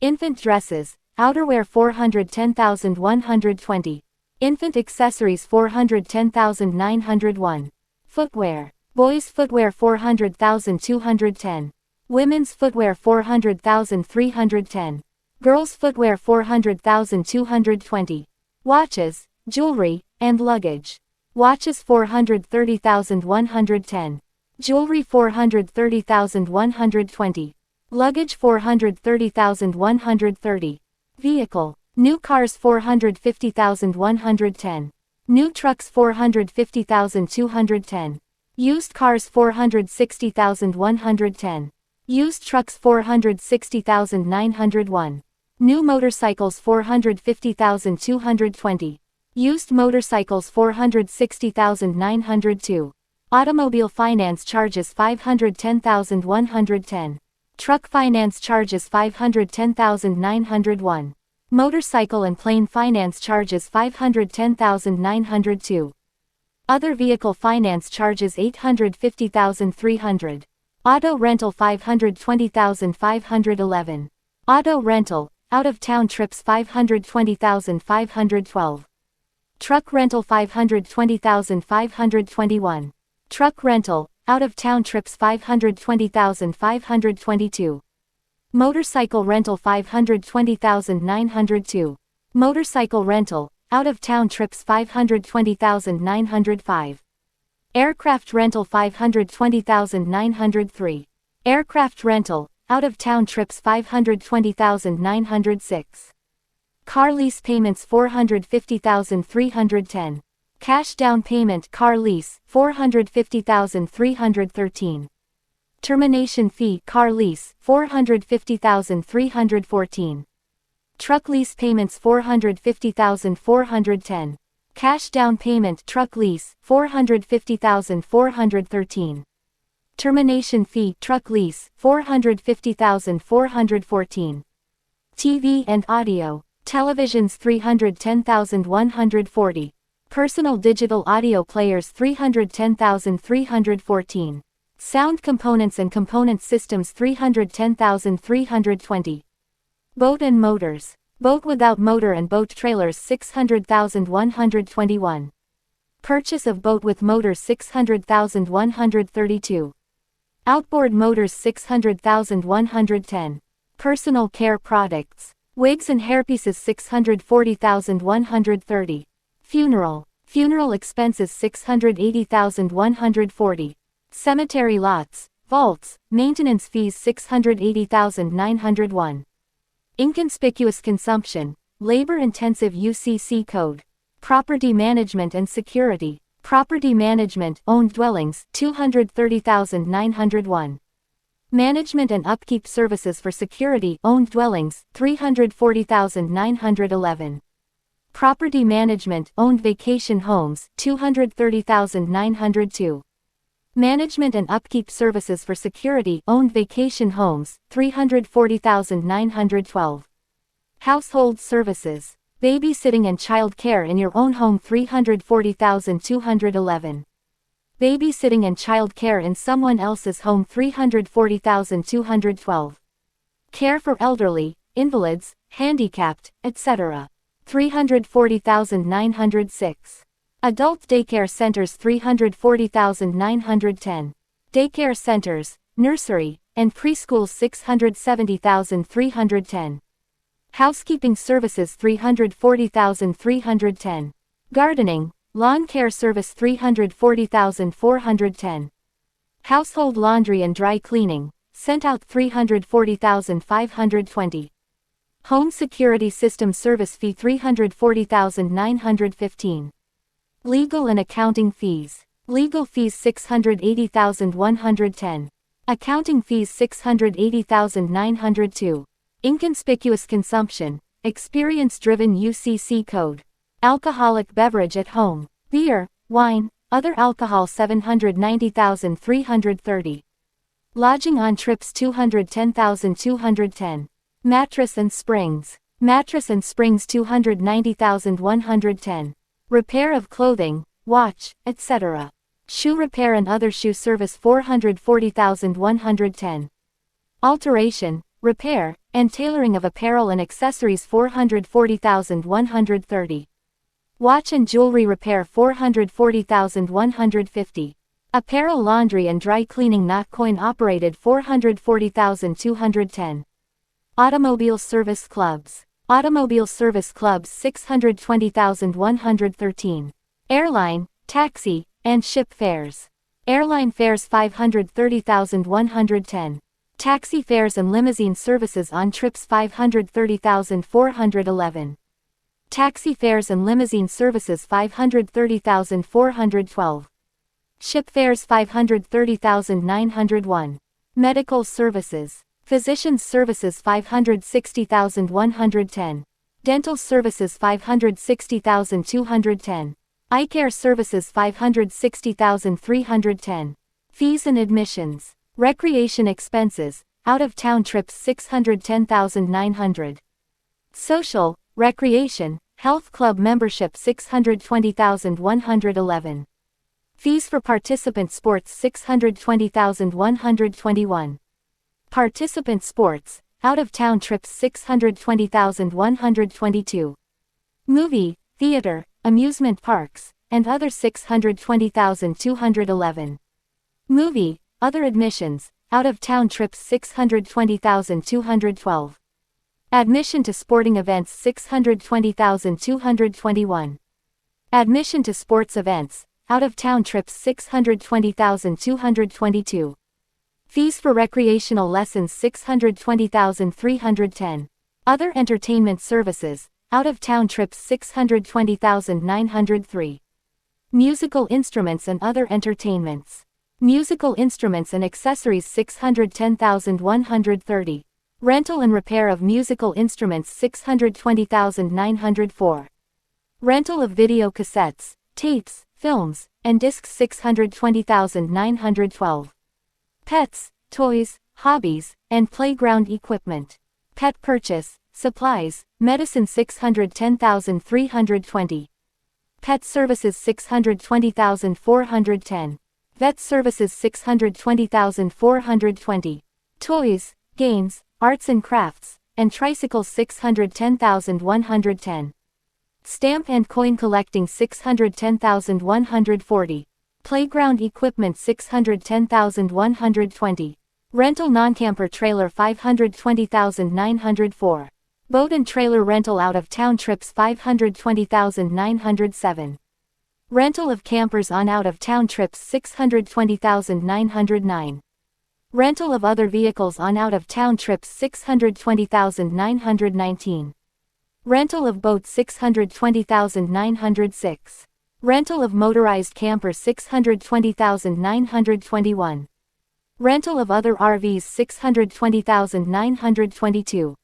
Infant dresses, outerwear 410,120. Infant accessories 410,901. Footwear. Boys' footwear 400,210. Women's footwear 400,310. Girls' footwear 400,220. Watches, jewelry, and luggage. Watches 430,110. Jewelry 430,120. Luggage 430,130. Vehicle. New cars 450,110. New trucks 450,210. Used cars 460,110. Used trucks 460,901. New motorcycles 450,220. Used motorcycles 460,902. Automobile finance charges 510,110. Truck finance charges 510,901. Motorcycle and plane finance charges $510,902. Other vehicle finance charges $850,300. Auto rental $520,511. Auto rental, out-of-town trips $520,512. Truck rental $520,521. Truck rental, out-of-town trips $520,522. Motorcycle rental $520,902. Motorcycle rental, out-of-town trips $520,905. Aircraft rental $520,903. Aircraft rental, out-of-town trips $520,906. Car lease payments $450,310. Cash down payment car lease $450,313. Termination fee car lease $450,314. Truck lease payments $450,410. Cash down payment truck lease $450,413. Termination fee truck lease $450,414. TV and audio. Televisions $310,140. Personal digital audio players $310,314. Sound components and component systems $310,320. Boat and motors. Boat without motor and boat trailers $600,121. Purchase of boat with motors $600,132. Outboard motors $600,110. Personal care products. Wigs and hairpieces $640,130. Funeral expenses $680,140. Cemetery lots, vaults, maintenance fees $680,901. Inconspicuous consumption, labor-intensive UCC code. Property management and security. Property management, owned dwellings $230,901. Management and upkeep services for security, owned dwellings $340,911. Property management, owned vacation homes $230,902. Management and upkeep services for security, owned vacation homes $340,912. Household services. Babysitting and child care in your own home $340,211. Babysitting and child care in someone else's home $340,212. Care for elderly, invalids, handicapped, etc. $340,906. Adult daycare centers $340,910. Daycare centers, nursery, and preschools $670,310. Housekeeping services $340,310. Gardening, lawn care service $340,410. Household laundry and dry cleaning, sent out $340,520. Home security system service fee $340,915. Legal and accounting fees. Legal fees $680,110. Accounting fees $680,902. Inconspicuous consumption, experience-driven UCC code. Alcoholic beverage at home, beer, wine, other alcohol $790,330. Lodging on trips $210,210. Mattress and springs. Mattress and springs $290,110. Repair of clothing, watch, etc. Shoe repair and other shoe service $440,110. Alteration, repair, and tailoring of apparel and accessories $440,130. Watch and jewelry repair $440,150. Apparel laundry and dry cleaning not coin operated $440,210. Automobile service clubs. Automobile service clubs $620,113. Airline, taxi, and ship fares. Airline fares $530,110. Taxi fares and limousine services on trips $530,411. Taxi fares and limousine services $530,412. Ship fares $530,901. Medical services. Physician's services $560,110. Dental services $560,210. Eye care services $560,310. Fees and admissions. Recreation expenses, out-of-town trips $610,900. Social, Recreation, Health Club membership $620,111. Fees for participant sports $620,121. Participant sports, out-of-town trips $620,122. Movie, theater, amusement parks, and other $620,211. Movie, other admissions, out-of-town trips $620,212. Admission to sporting events $620,221. Admission to sports events, out-of-town trips $620,222. Fees for recreational lessons $620,310. Other entertainment services, out-of-town trips $620,903. Musical instruments and other entertainments. Musical instruments and accessories $610,130. Rental and repair of musical instruments $620,904. Rental of video cassettes, tapes, films, and discs $620,912. Pets, toys, hobbies, and playground equipment. Pet purchase, supplies, medicine $610,320. Pet services $620,410. Vet services $620,420. Toys, games, arts and crafts, and tricycles $610,110. Stamp and coin collecting $610,140. Playground equipment $610,120. Rental non-camper trailer $520,904. Boat and trailer rental out-of-town trips $520,907. Rental of campers on out-of-town trips $620,909. Rental of other vehicles on out-of-town trips $620,919. Rental of boats $620,906. Rental of motorized campers $620,921. Rental of other RVs $620,922.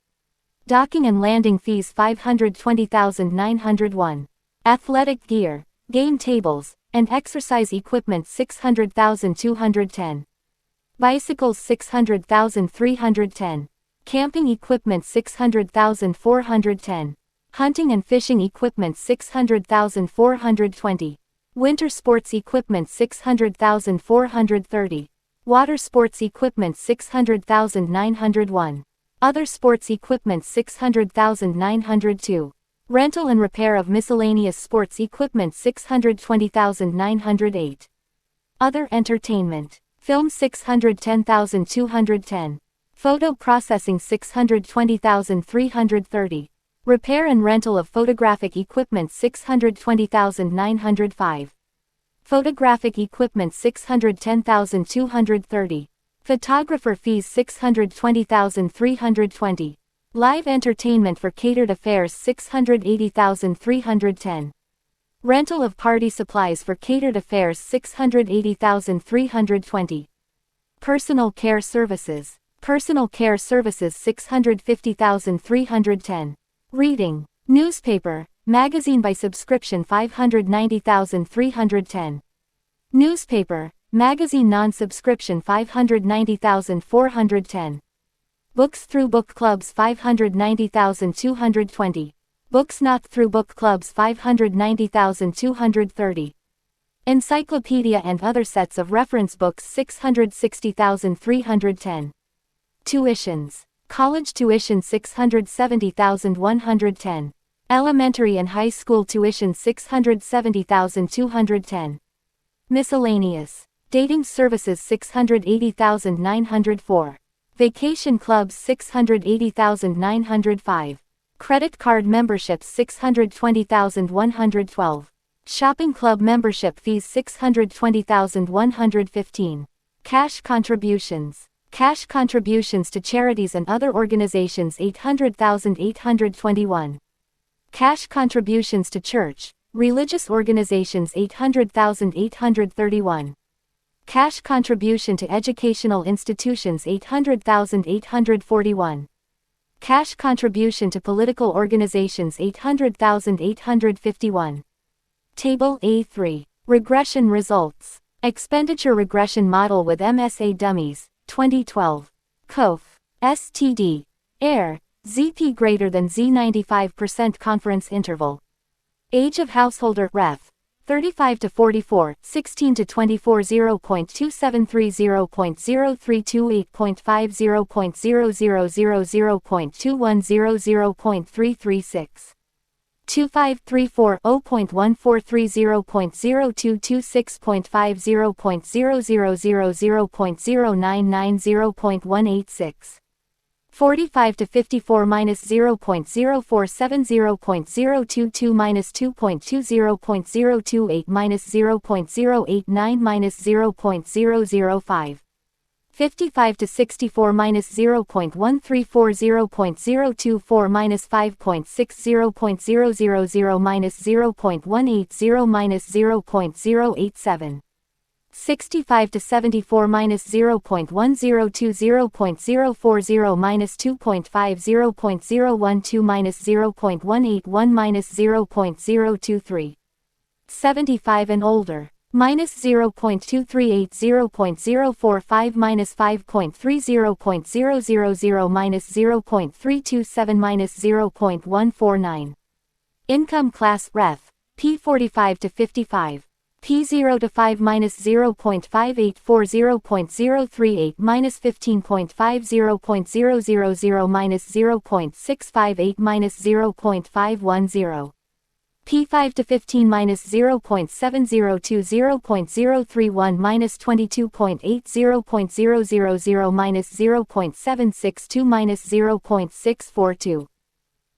Docking and landing fees $520,901. Athletic gear, game tables, and exercise equipment $600,210. Bicycles $600,310. Camping equipment $600,410. Hunting and fishing equipment $600,420. Winter sports equipment $600,430. Water sports equipment $600,901. Other sports equipment $600,902. Rental and repair of miscellaneous sports equipment $620,908. Other entertainment. Film $610,210. Photo processing $620,330. Repair and rental of photographic equipment $620,905. Photographic equipment $610,230. Photographer fees $620,320. Live entertainment for catered affairs $680,310. Rental of party supplies for catered affairs $680,320. Personal care services. Personal care services $650,310. Reading. Newspaper, magazine by subscription $590,310. Newspaper, magazine non-subscription $590,410. Books through book clubs $590,220. Books not through book clubs $590,230. Encyclopedia and other sets of reference books $660,310. Tuitions. College tuition $670,110. Elementary and high school tuition $670,210. Miscellaneous. Dating services $680,904. Vacation clubs $680,905. Credit card memberships $620,112. Shopping club membership fees $620,115. Cash contributions. Cash contributions to charities and other organizations $800,821. Cash contributions to church, religious organizations $800,831. Cash contribution to educational institutions $800,841. Cash contribution to political organizations $800,851. Table A3. Regression results. Expenditure regression model with MSA dummies, 2012. COF. STD. AIR, ZP greater than Z 95% confidence interval. Age of householder ref. 35 to 44, 16 to 24 0.2730 0.0328.50 0.0000.210 0.336 2534 0.1430 0.0226.50 0.0000 0.099 0.186 45 to 54 minus 0.047 0.022 minus 2.20 0.028 minus 0.089 minus 0.005 55 to 64 minus 0.134 0.024 minus 5.60 0.000 minus 0.180 minus 0.087 65 to 74 minus 0.102 0.040 minus 2.5 0.012 minus 0.181 minus 0.023 75 and older. Minus 0.238 0.045 minus 5.30 0.000 minus 0.327 minus 0.149 Income class ref. P45 to 55. P0 to 5 minus 0.584 0.038 minus 15.5 0.000 minus 0.658 minus 0.510. P5 to 15 minus 0.702 0.031 minus 22.8 0.000 minus 0.762 minus 0.642.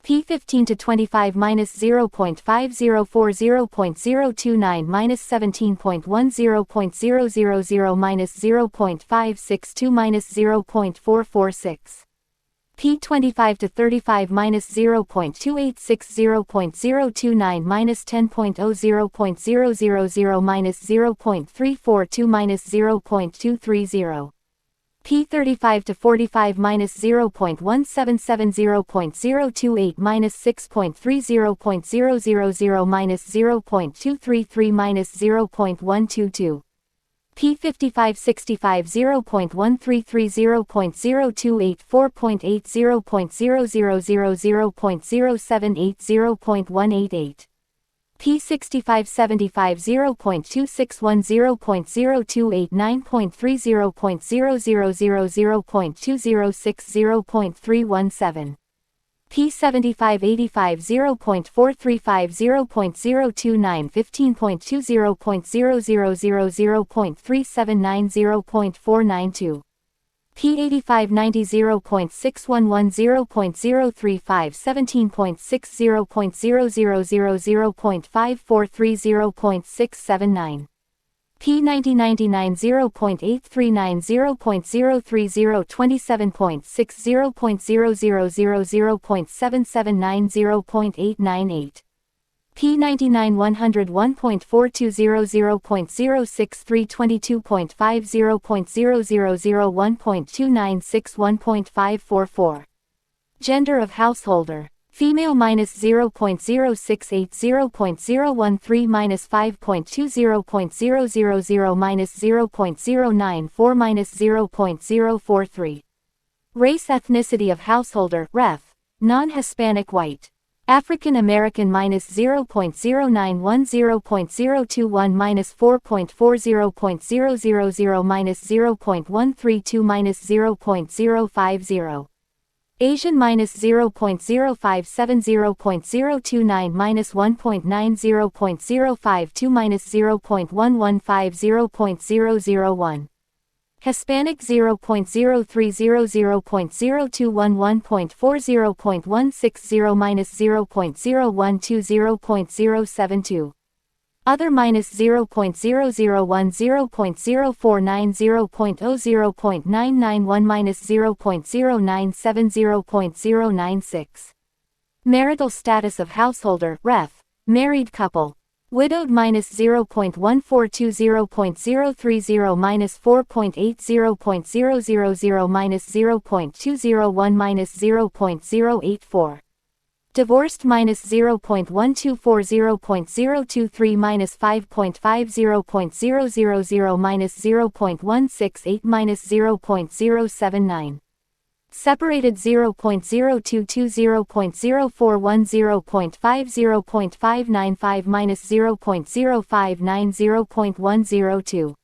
P15 to 25 minus 0.504 0.029 minus 17.10 0.000 minus 0.562 minus 0.446. P25 to 35 minus 0.286 0.029 minus 10.0 0.000 minus 0.342 minus 0.230. P35 to 45 minus 0.177 0.028 minus 6.30 0.000 minus 0.233 minus 0.122. P55 65 0.133 0.028 4.80 0.000 0.078 0.188. P65 75 0.261 0.028 9.30 0.000 0.206 0.317. P75 85 0.435 0.029 15.20 0.000 0.379 0.492. P85 90 0.611 0.035 17.60 0.000 0.543 0.679. P90 99 0.839 0.030 27.60 0.000 0.779 0.898. P99 101.420 0.063 22.50 0.000 1.296 1.544. Gender of householder. Female minus 0.068 0.013 minus 5.20 0.000 minus 0.094 minus 0.043. Race ethnicity of householder ref. Non-Hispanic white. African American minus 0.091 0.021 minus 4.40 0.000 minus 0.132 minus 0.050. Asian minus 0.057 0.029 minus 1.90 0.052 minus 0.115 0.001. Hispanic 0.030 0.021 1.40 0.160 minus 0.012 0.072. Other minus 0.001 0.049 0.00991 minus 0.097 0.096. Marital status of householder ref. Married couple. Widowed minus 0.142 0.030 minus 4.80 0.000 minus 0.201 minus 0.084. Divorced minus 0.124 0.023 minus 5.50 0.000 minus 0.168 minus 0.079. Separated 0.022 0.0410 0.50 0.595 minus 0.059 0.102.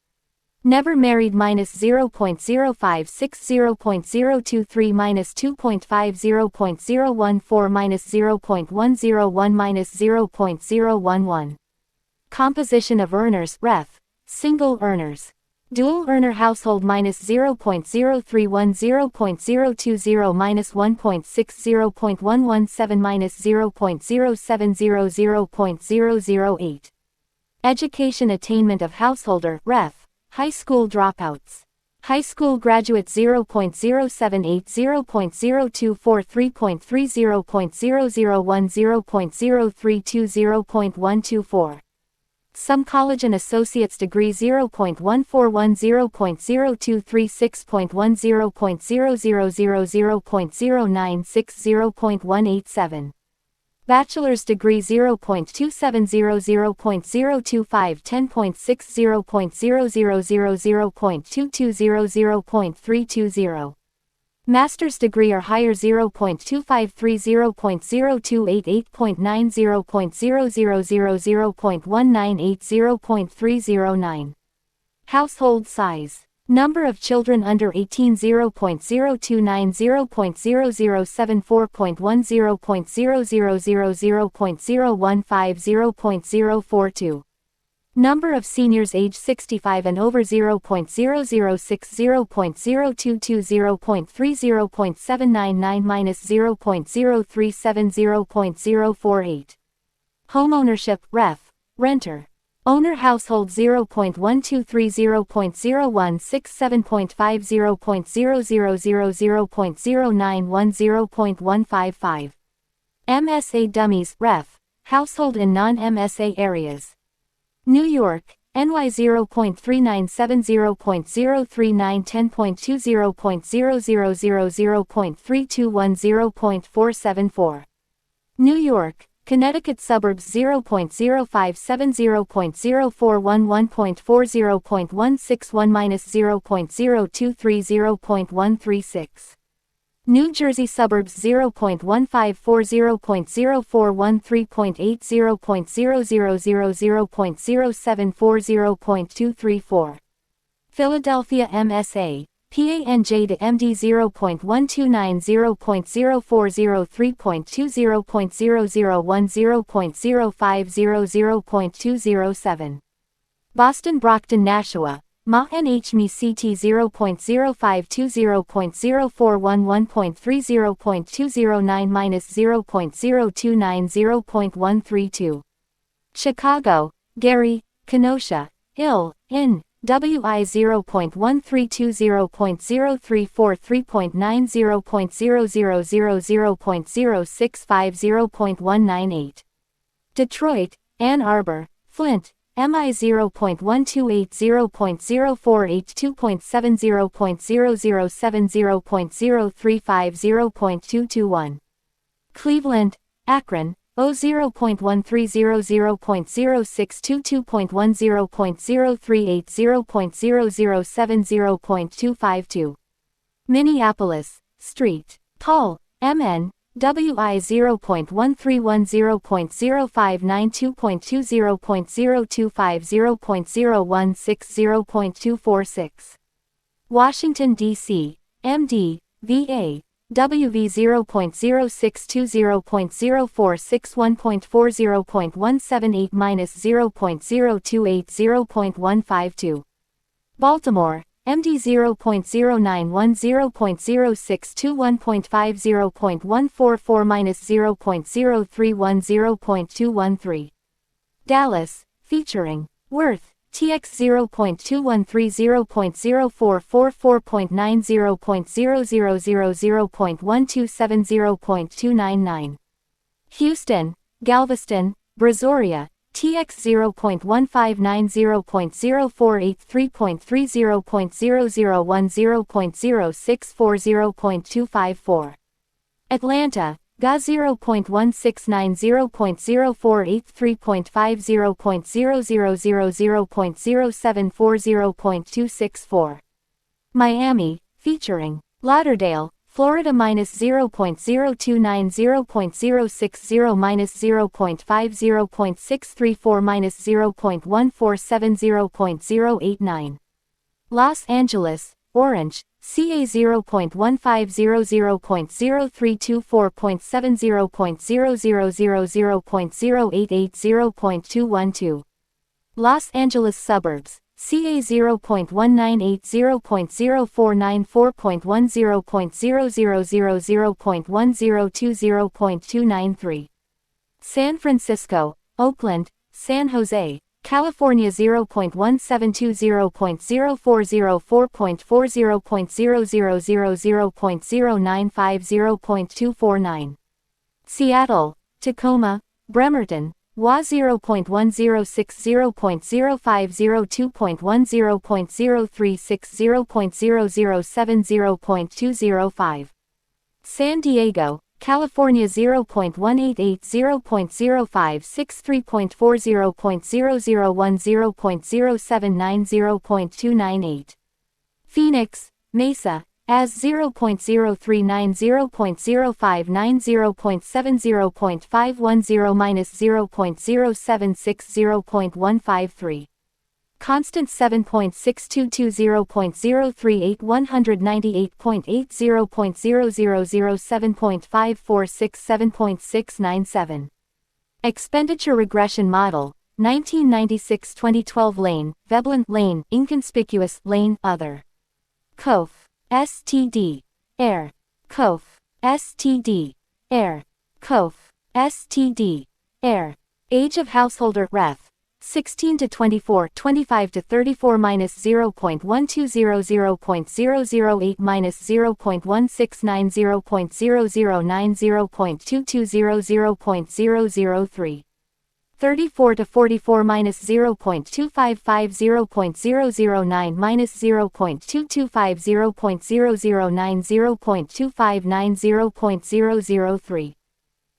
Never married minus 0.056 0.023 minus 2.5 0.014 minus 0.101 minus 0.011. Composition of earners, ref. Single earners. Dual earner household minus 0.031 0.020 minus 1.60 0.117 minus 0.070 0.008. Education attainment of householder, ref. High school dropouts. High school graduate 0.078 0.024 3.30 0.001 0.032 0.124. Some college and associate's degree 0.141 0.023 6.10 0.000 0.096 0.187. Bachelor's degree 0.270 0.025 10.60 0.000 0.220 0.320. Master's degree or higher 0.253 0.028 8.90 0.000 0.198 0.309. Household size. Number of children under 18 0.029 0.0074 4.10 0.000 0.015 0.042. Number of seniors age 65 and over 0.006 0.022 0.30.799 minus 0.037 0.048. Homeownership, ref. Renter. Owner household 0.123 0.0167.50 0.000 0.091 0.155. MSA dummies, ref. Household in non-MSA areas. New York, NY 0.397 0.039 10.20 0.000 0.321 0.474. New York, Connecticut suburbs 0.057 0.0411 0.40.161 minus 0.023 0.136. New Jersey suburbs 0.154 0.0413 3.80 0.000 0.074 0.234. Philadelphia MSA, PANJ to MD 0.129 0.040 3.20 0.001 0.050 0.207. Boston Brockton Nashua, MA NHME CT 0.0520 0.0411 0.30.209 minus 0.029 0.132. Chicago, Gary, Kenosha, Ill, In, WI 0.132 0.034 3.90 0.000 0.065 0.198. Detroit, Ann Arbor, Flint, MI 0.128 0.048 2.70 0.007 0.035 0.221. Cleveland, Akron, O 0.130 0.0622 2.10 0.038 0.007 0.252. Minneapolis, St. Paul, MN, WI 0.131 0.059 2.20 0.025 0.016 0.246. Washington, D.C., MD, VA, WV 0.062 0.0461.40 0.178 minus 0.028 0.152. Baltimore, MD 0.091 0.0621.50 0.144 minus 0.031 0.213. Dallas, featuring Worth, TX 0.213 0.0444.90 0.000 0.127 0.299. Houston, Galveston, Brazoria, TX 0.159 0.048 3.30.001 0.064 0.254. Atlanta, GA 0.169 0.048 3.50 0.000 0.074 0.264. Miami, featuring Lauderdale, Florida -0.029 0.060 -0.50 .634 -0.147 0.089. Los Angeles, Orange, CA 0.1500 0.0324 .70 .000 .088 0.212. Los Angeles Suburbs, CA 0.198 0.0494 .10 .0000 .1020 .293. San Francisco, Oakland, San Jose, California 0.172 0.0404 .40 .0000 .095 0.249. Seattle, Tacoma, Bremerton, WA 0.106 0.0502 .10 .036 0.007 0.205. San Diego, California 0.188 0.0563 .40 .001 0.079 0.298. Phoenix, Mesa, as 0.039 0.059 0.70 .510 minus 0.076 0.153. Constant 7.622 0.038 198.8 0.0007.546 7.697. Expenditure Regression Model, 1996-2012 Lane, Veblen Lane, Inconspicuous Lane, Other. Kof. STD. Air. Kof. STD. Air. Kof. STD. Air. Age of householder Ref. 16 to 24, 25 to 34 minus 0.1200 0.008 minus 0.169 0.009 0.220 0.003. 34 to 44 minus 0.255 0.009 minus 0.225 0.009 0.259 0.003.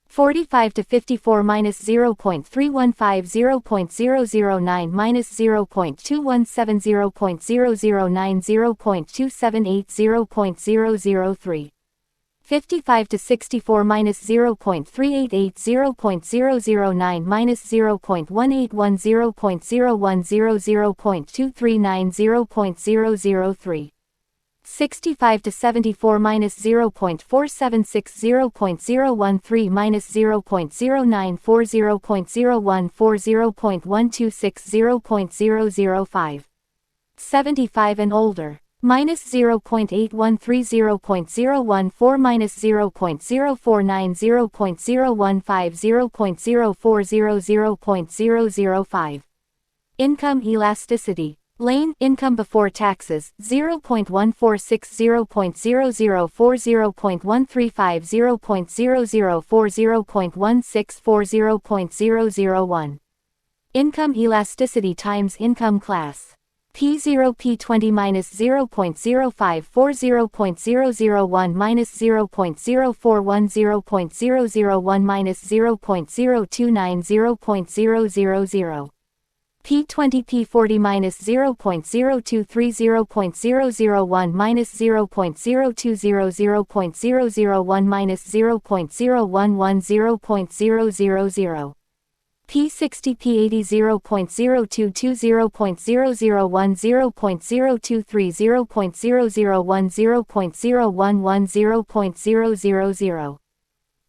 45 to 54 minus 0.315 0.009 minus 0.217 0.009 0.278 0.003. 55 to 64 minus 0.388 0.009 minus 0.181 0.010 0.239 0.003. 65 to 74 minus 0.476 0.013 minus 0.094 0.014 0.126 0.005. 75 and older. Minus 0.813 0.014 minus 0.049 0.015 0.040 0.005. Income elasticity. Lane, income before taxes, 0.146 0.004 0.135 0.004 0.164 0.001. Income elasticity times income class. P0 P20 minus 0.054 0.001 minus 0.041 0.001 minus 0.029 0.000. P20 P40 minus 0.023 0.001 minus 0.020 0.001 minus 0.011 0.000. P60 P80 0.022 0.001 0.023 0.001 0.011 0.000.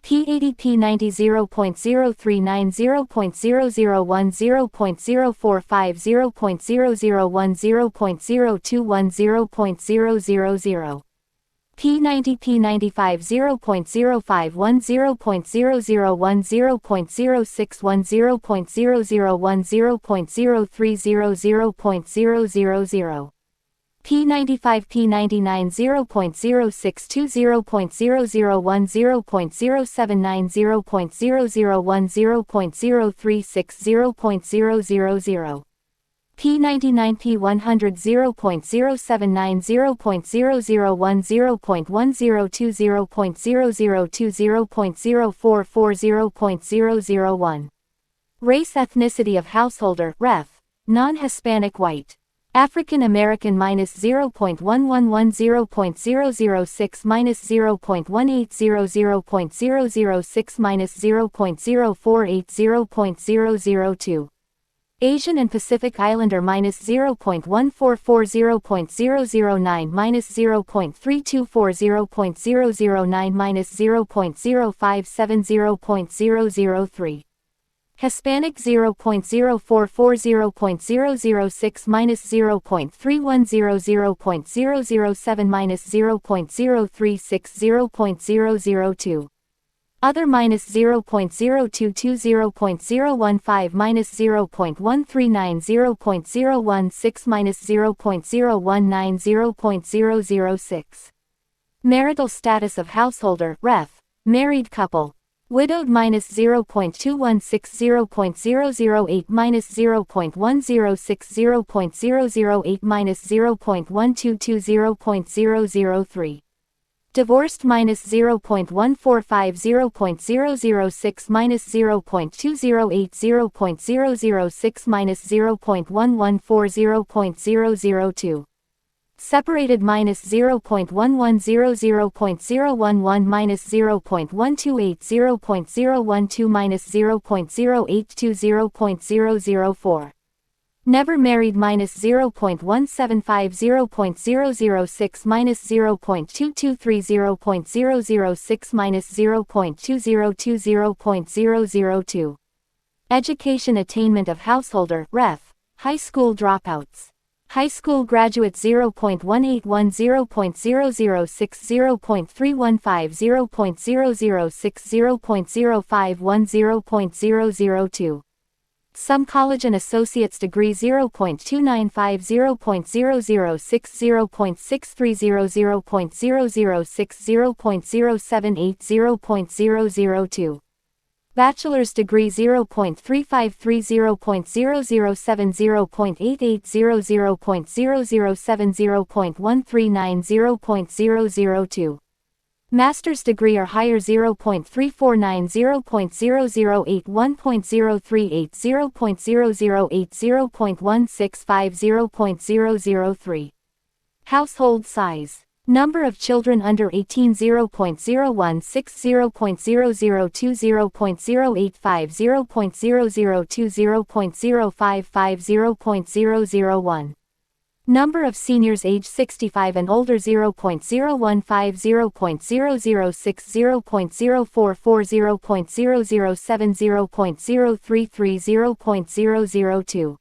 P80 P90 0.039 0.001 0.045 0.001 0.021 0.000. P90 P95 0.051 0.001 0.061 0.001 0.030 0.000. P95 P99 0.062 0.001 0.079 0.001 0.036 0.000. P99 P100 0.079 0.001 0.102 0.002 0.044 0.001. Race ethnicity of householder, Ref. Non-Hispanic white. African American minus 0.111 0.006 minus 0.1800 0.006 minus 0.048 0.002. Asian and Pacific Islander minus 0.144 0.009 minus 0.324 0.009 minus 0.057 0.003. Hispanic 0.044 0.006 minus 0.310 0.007 minus 0.036 0.002. Other minus 0.022 0.015 minus 0.139 0.016 minus 0.019 0.006. Marital status of householder, ref. Married couple. Widowed minus 0.216 0.008 minus 0.106 0.008 minus 0.122 0.003. Divorced minus 0.145 0.006 minus 0.208 0.006 minus 0.114 0.002. Separated minus 0.110 0.011 minus 0.128 0.012 minus 0.082 0.004. Never married minus 0.175 0.006 minus 0.223 0.006 minus 0.202 0.002. Education attainment of householder, ref. High school dropouts. High school graduate 0.181 0.006 0.315 0.006 0.051 0.002. Some college and associate's degree 0.295 0.006 0.630 0.006 0.078 0.002. Bachelor's degree 0.353 0.007 0.880 0.007 0.139 0.002. Master's degree or higher 0.349 0.008 1.038 0.008 0.165 0.003. Household size. Number of children under 18 0.016 0.002 0.085 0.002 0.055 0.001. Number of seniors age 65 and older 0.015 0.006 0.044 0.007 0.033 0.002.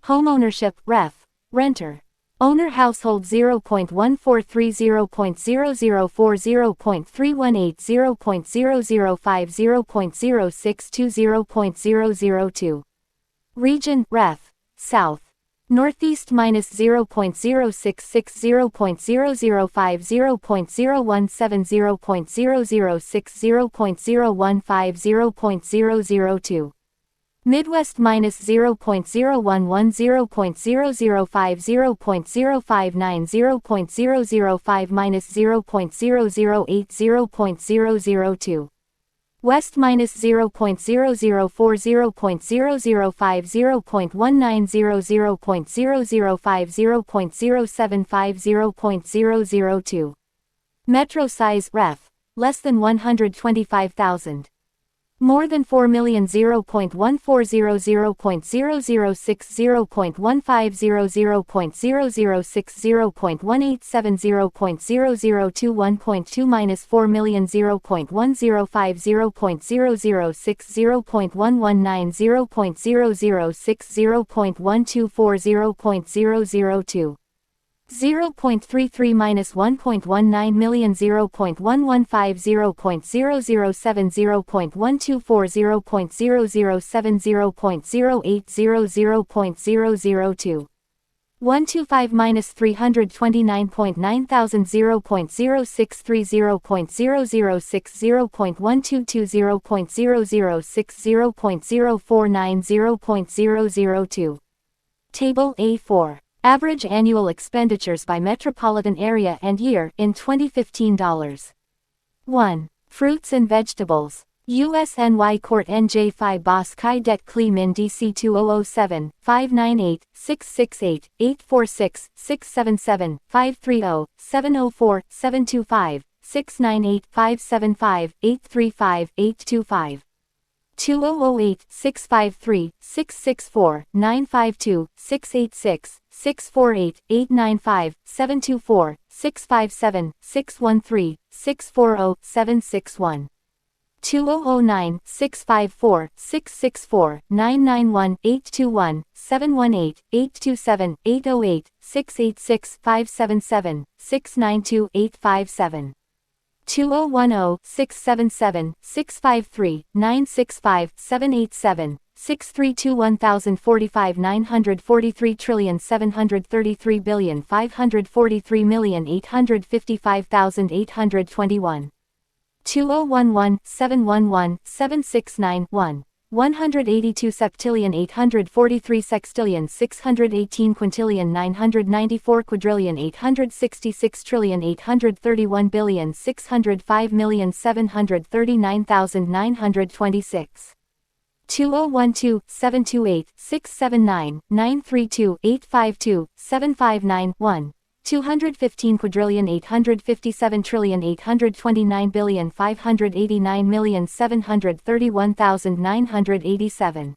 Homeownership, ref. Renter. Owner household 0.143 0.004 0.318 0.005 0.062 0.002. Region, ref. South. Northeast minus 0.066 0.005 0.017 0.006 0.015 0.002. Midwest minus 0.011 0.005 0.059 0.005 minus 0.008 0.002. West minus 0.004 0.005 0.190 0.005 0.075 0.002. Metro size, ref. Less than 125,000. More than 4 million 0.140 0.006 0.150 0.006 0.187 0.002 1.2 minus 4 million 0.105 0.006 0.119 0.006 0.124 0.002. 0.33 minus 1.19 million 0.115 0.007 0.124 0.007 0.080 0.002. 125 minus 329.9 thousand 0.063 0.006 0.122 0.006 0.049 0.002. Table A4. Average annual expenditures by metropolitan area and year in 2015 dollars. 1. Fruits and vegetables. USNY Court NJ5 Bos Chi Det Cli Min DC 2007, 598, 668, 846, 677, 530, 704, 725, 698, 575, 835, 825. 2008, 653, 664, 952, 686, 648, 895, 724, 657, 613, 640, 761. 2009, 654, 664, 991, 821, 718, 827, 808, 686, 577, 692, 857. 2010, 677, 653, 965, 787, 632 1045 943,733,543,855,821. 2011, 711, 769, 182 septillion 843 sextillion 618 quintillion 994 quadrillion 866 trillion 831 billion 605,739,926. 2012, 728, 679, 932, 852, 759, 215 quadrillion 857 trillion 829 billion 589,731,987.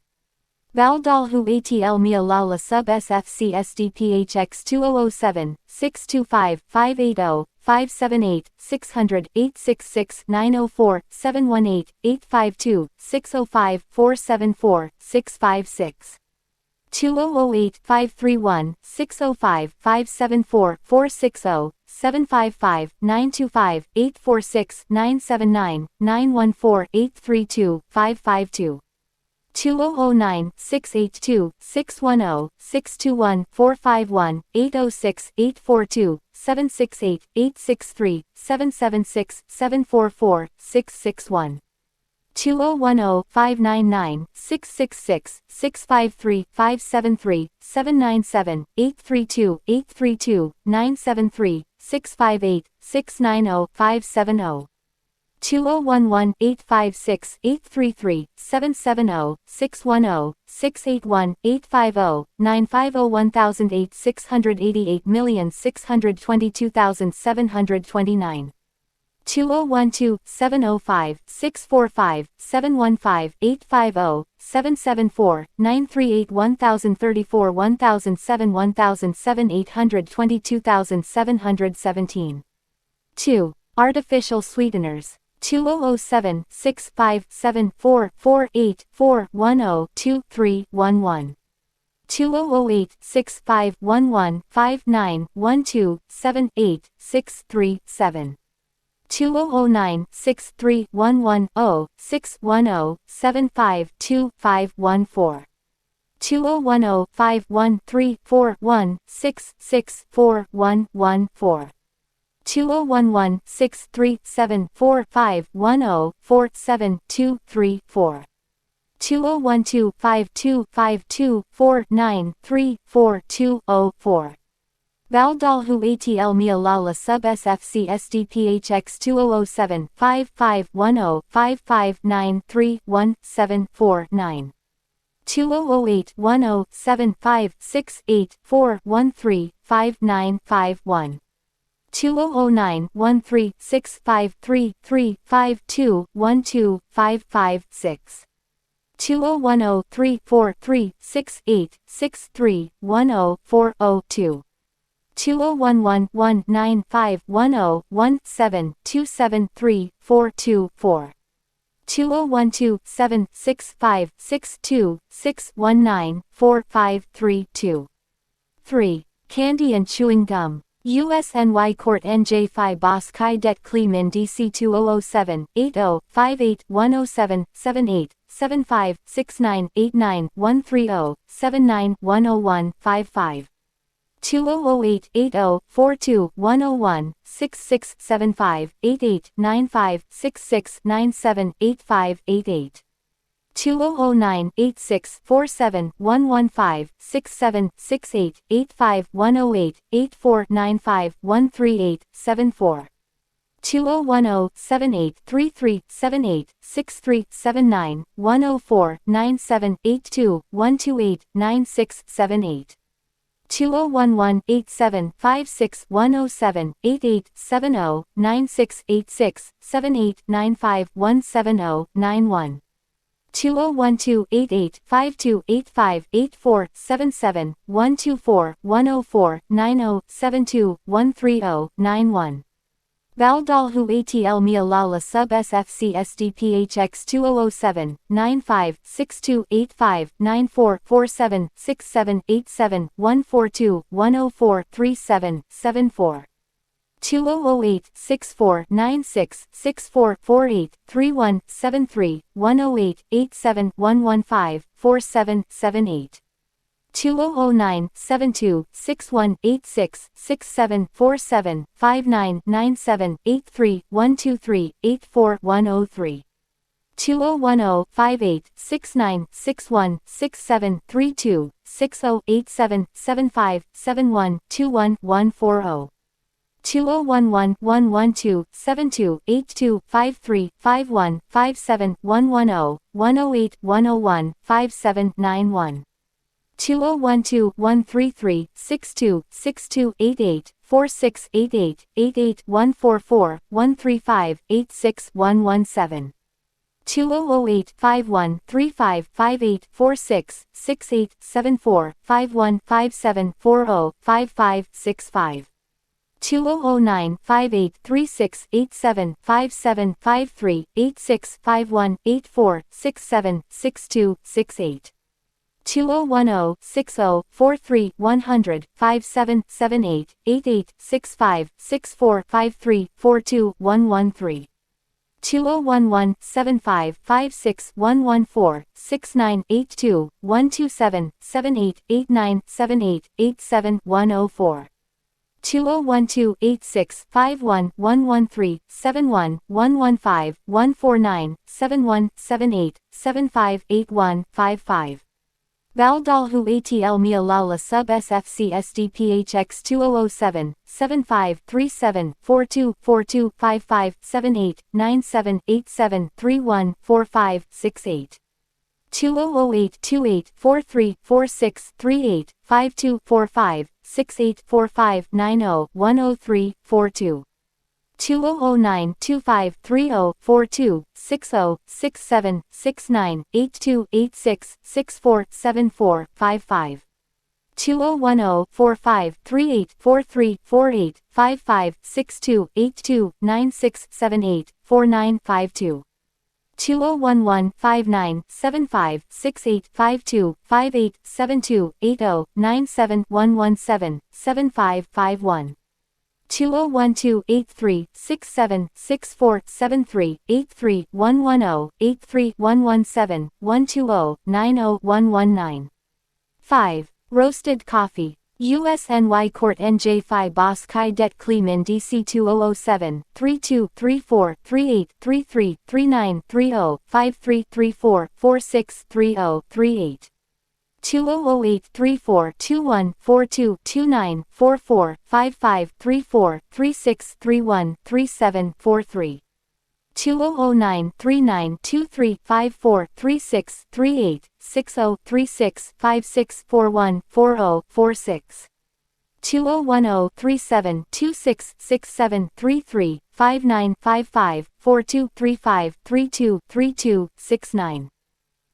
Valdalhu ATL Mia Lala Sub SFC SDPHX 2007, 625, 580, 578, 600, 866, 904, 718, 852, 605, 474, 656. 2008, 531, 605, 574, 460, 755, 925, 846, 979, 914, 832, 552. 2009, 682, 610, 621, 451, 806, 842, 768, 863, 776, 744, 661. 2010, 599, 666, 653, 573, 797, 832, 832, 973, 658, 690, 570. 2011, 856, 833, 770, 610, 681, 850, 950 1008 688,622,729. 2012, 705, 645, 715, 850, 774, 938 1034 1007 1007 822,717. 2. Artificial sweeteners. 2007, 657, 448, 410, 2311. 2008, 6511, 5912, 78, 637. 2009, 63110, 610, 752, 2010, 513, 41, 664, 114. 2011, 637, 4510, 47234. 2012, 5252, 4934204. Valdalhu ATL Mia Lala Sub SFC SDPHX 2007, 5510, 55931749. 2008, 1075, 68413, 5951. 2009, 13653352125556. 2010, 343, 68, 63, 10402. 2011, 195, 10, 17, 273, 424. 2012, 765, 62, 619, 4532. 3. Candy and chewing gum. USNY Court NJ5 Bos Chi Det Cli Min DC 2007, 80, 58, 107, 78, 75, 69, 89, 130, 79, 101, 55. 2008, 80, 42, 101, 6675, 88, 95, 66, 97, 85, 88. 2009, 86, 47, 115, 67, 68, 85, 108, 84, 95, 138, 74. 2010-7833-78-6379, 104-9782-128-9678. 2011-87-56-107-88-70-9686-78-95-170-91. 2012-88-52-85-84-77, 124-104-90-72-130-91. Valdalhu ATL Mia Lala Sub SFC SDPHX 2007 95 6285 94 47 67 87 142 104 37 74. 2008 64 96 64 48 31 73 108 87 115 47 78. 2009 72 61 86 67 47 59 97 83 123 84 103. 2010 58 69 61 67 32 60 87 75 71 21 140. 2011 112 72 82 53 51 57 110 108 101 5791. 2012-133, 62, 62, 88, 46, 88, 88, 144, 135, 86, 117. 2008, 51, 35, 58, 46, 68, 74, 51, 57, 40, 55, 65. 2009, 58, 36, 87, 57, 53, 86, 51, 84, 67, 62, 68. 2010 60 43 100 57 78 88 65 64 53 42 113. 2011 75 56 114 69 82 127 78 89 78 87 104. 2012 86 51 113 71 115 149 71 78 75 81 55. Valdalhu ATL Mia Lala Sub SFC SDPHX 2007 75 37 42 42 55 78 97 87 31 45 68. 2008 28 43 46 38 52 45 68 45 90 103 42. 2009 25 30 42 60 67 69 82 86 64 74 55. 2010 45 38 43 48 55 62 82 96 78 49 52. 2011 59 75 68 52 58 72 80 97 117 75 51. 2012 83 67 64 73 83 110 83 117 120 90 119. 5. Roasted coffee. USNY Court NJ Phi Boss Kai Det Kleeman DC 2007 32 34 38 33 39 30 53 34 46 30 38. 2008 34 21 42 29 44 55 34 36 31 37 43. 2009 39 23 54 36 38 60 36 56 41 40 46. 2010 37 26 67 33 59 55 42 35 32 32 69.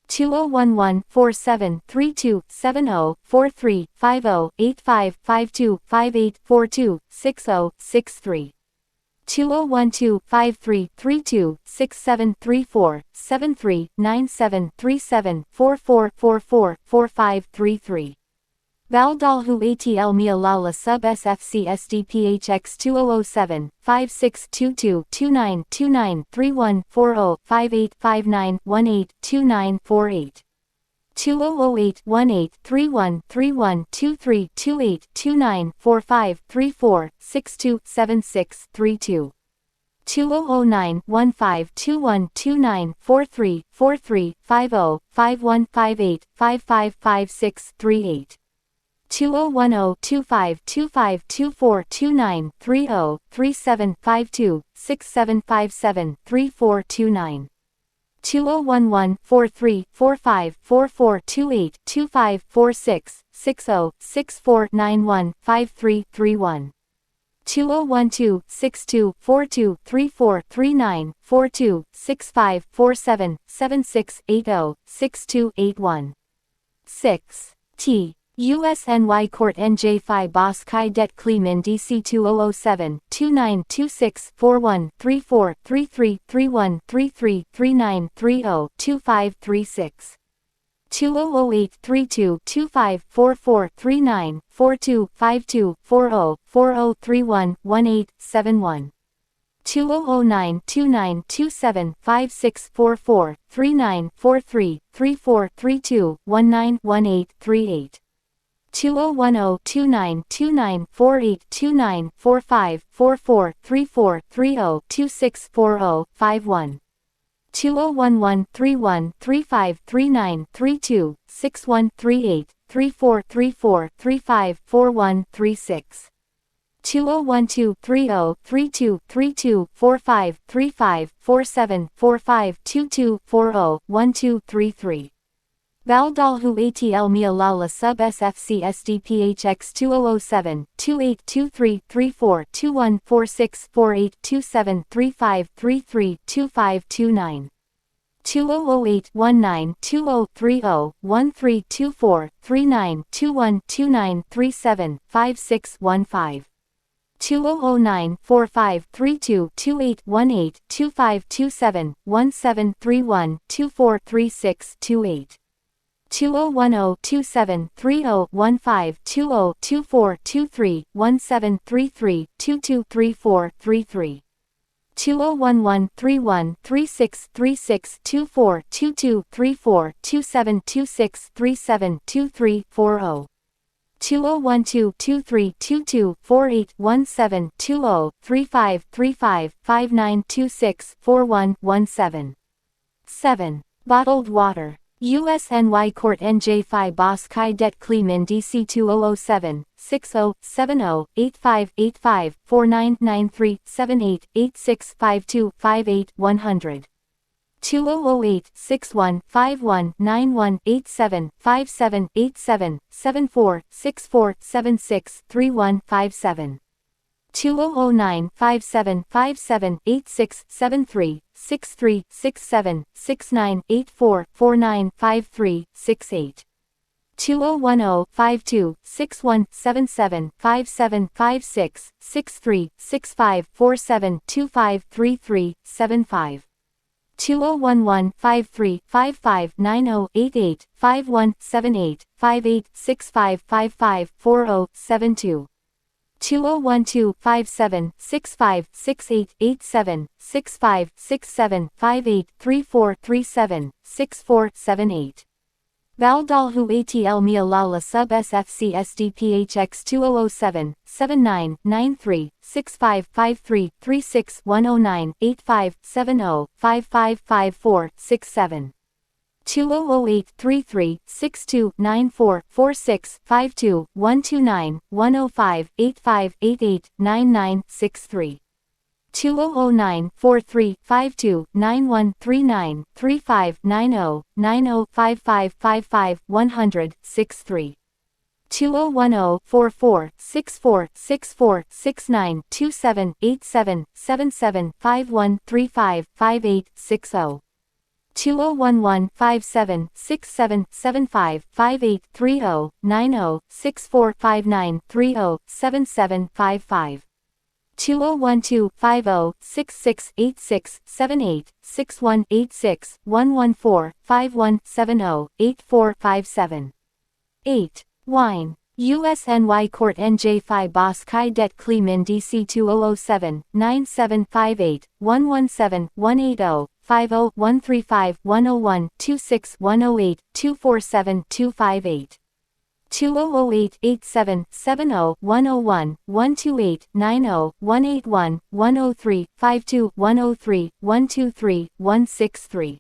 2011 47 32 70 43 50 85 52 58 42 60 63. 2012 53 32 67 34 73 97 37 44 44 45 33. Valdalhu ATL Mia Lala Sub SFC SDPHX 2007 5622 29 29 31 40 58 59 18 29 48. 2008 18 31 31 23 28 29 45 34 62 76 32. 2009 15 21 29 43 43 50 51 58 55 56 38. 2010-25-2429-30-3752-6757-3429. 2011-43-45-4428-2546-60-6491-5331. 2012-62-42-34-39-42-65-47-76-80-6281. 6. T. USNY Court NJ Phi Bos Chi Det Cli Min DC 2007-2926-41-34-33-31-33-39-30-2536. 2008-32-25-44-39-42-52-40-4031-1871. 2009-29-27-5644-39-43-34-32-19-1838. 2010-29-48-29-45-44-34-30-2640-51. 2011-31-35-39-32-6138-34-34-35-41-36. 2012-32-32-45-35-47-45-22-40-1233. Valdalhu ATL Mia Lala Sub SFC SDPHX 2007-2823-34-2146-48-27-35-33-2529. 2008-19-2030-13-21-29-37-5615. 2009-45-32-28-18-25-27-1731-2436-28. 2010-30-15-20-24-23-1733-2234-33. 2011-31-36-36-24-22-34-27-26-37-23-40. 2012-23-22-48-17-20-35-35-5926-41-17. 7. Bottled water. USNY Court NJ Phi Bos Chi Det Cli Min DC 2007-60-70-85-85-4993-78-8652-58-100. 2008-61-51-91-87-57-84-64-76-31-57. 2009-57-56-73-63-67-69-84-49-53-68. 2010-52-61-77-57-56-63-65-47-25-33-75. 2011-53-55-90-81-51-78-58-65-55-40-72. 2012-57-68-87-65-67-58-34-37-64-78. Valdalhu ATL Mia Lala Sub SFC SDPHX 2007-79-93-6553-36-109-85-70-5554-67. 2008-33-62-94-46-52-129-105-85-88-99-63. 2009-43-52-91-39-35-90-90-55-55-100-63. 2010-44-64-69-27-87-77-51-35-58-60. 2011-57-75-58-30-90-64-59-30-77-55. 2012-50-66-86-78-61-86-114-51-70-84-57. 8. Wine. USNY Court NJ Phi Bos Chi Det Cli Min DC 2007-9758-117-180-50-135-101-26-108-247-258. 2008-87-70-101-128-90-181-181-103-52-103-123-163.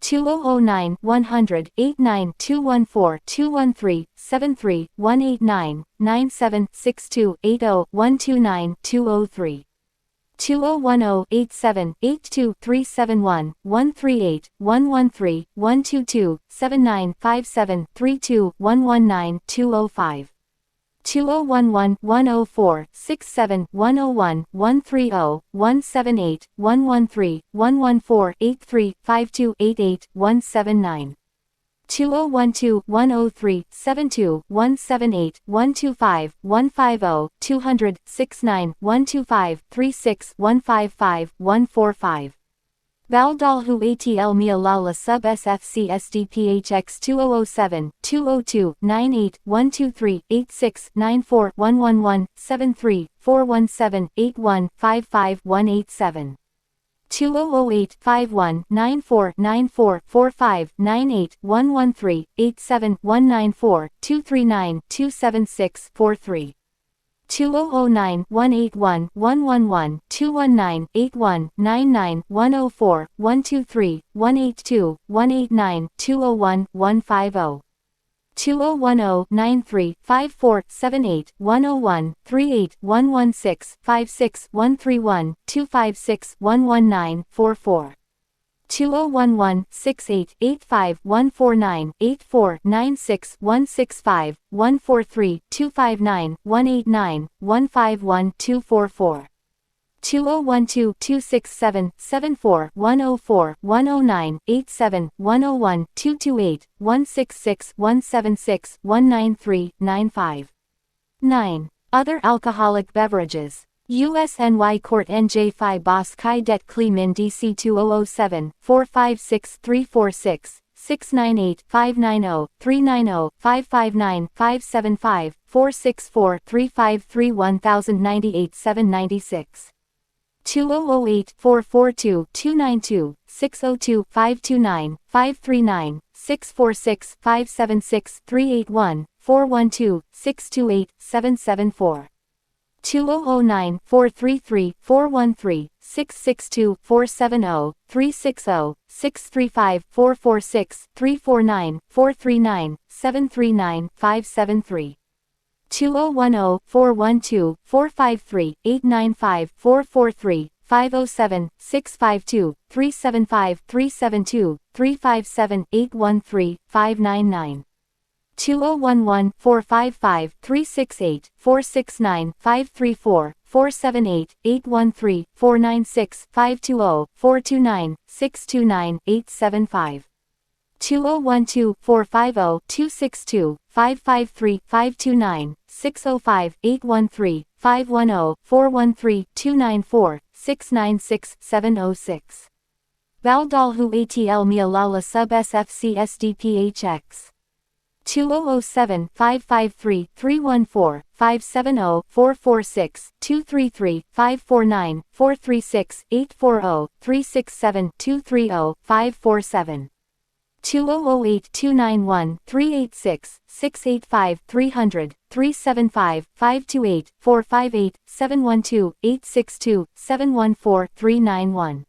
2009 100 89 214 213 73 189 97 62 80 129 203 2010 87 82 371 138 113 122 79 57 32 119 205 2011 104 67 101 130 178 113 114 83 52 88 179 2012 103 72 178 125 150 200 69 125 36 155 145 Valdalhu ATL Mia Lala Sub SFC SDPHX 2007 202 98 123 86 94 111 73 417 81 55 187 2008 51 94 94 45 98 113 87 194 239 276 43 2009 181 111 219 81 99 104 123 182 189 201 150 2010 93 54 78 101 38 116 56 131 256 119 44 2011 68 85 149 84 96 165 143 259 189 151 244 2012 267 74 104 109 87 101 228 166 176 193 95 9. Other alcoholic beverages. USNY Court NJ Phi Bos Chi Det Cli Min DC 2007 456 346 698 590 390 559 575 464 353 1098 796 2008 442 292 602 529 539 646 576 381 412 628 774 2009 433 413 662 470 360 635 446 349 439 739 573 2010 412 453 895 443 507 652 375 372 357 813 599 2011 455 368 469 534 478 813 496 520 429 629 875 2012 450 262 553 529 605 813 510 413 294 696 706 Valdalhu ATL Mia Lala Sub SFC SDPHX 2007 553 314 570 446 233 549 436 840 367 230 547 2008 291 386 685 300 375 528 458 712 862 714 391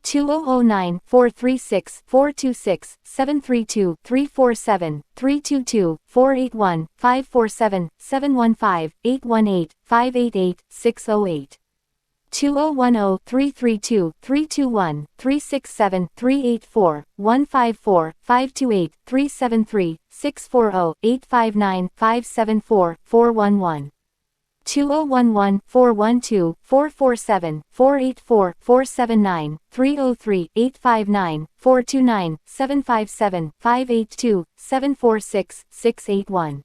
2009 436 426 732 347 322 481 547 715 818 588 608 2010 332 321 367 384 154 528 373 640 859 574 411 2011 412 447 484 479 303 859 429 757 582 746 681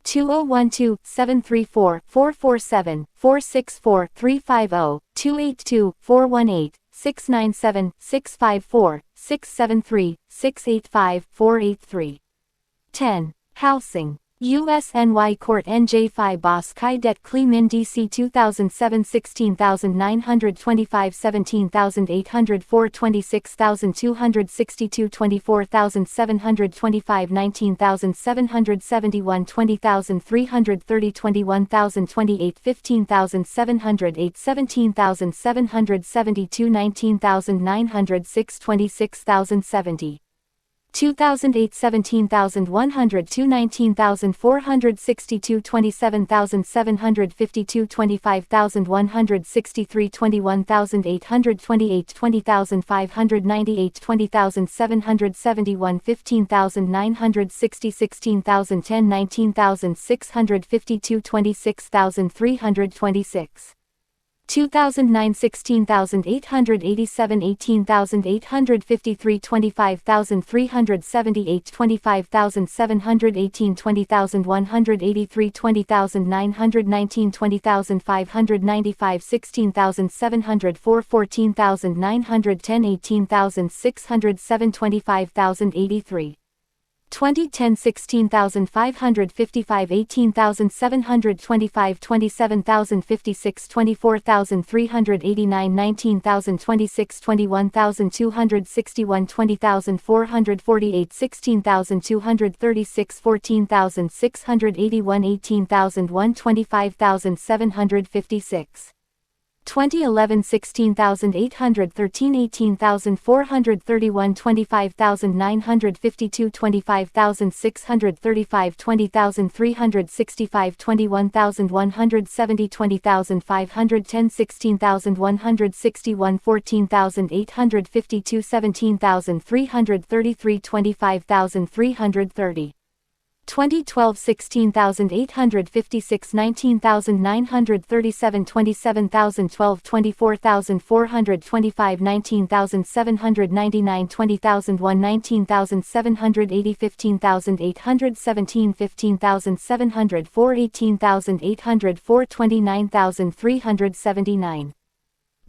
2012 734 447 464 350 282 418 697 654 673 685 483 10. Housing. USNY Court NJ Phi Bos Chi Det Cli Min DC 2007 16925 17804 26262 24725 19771 20330 21028 15708 17772 19906 26070 2008 17102 19462 27752 25163 21828 20598 20771 15960 16010 19652 26326 2009 16887 18853 25378 25718 20183 20919 20595 16704 14910 18607 25083 2010 16555 18725 27056 24389 19026 21261 20448 16236 14681 18001 25756 2011 16813 18431 25952 25635 20365 21170 20510 16161 14852 17333 25330 2012 16856 19937 27012 24425 19799 20001 19780 15817 15704 18804 29379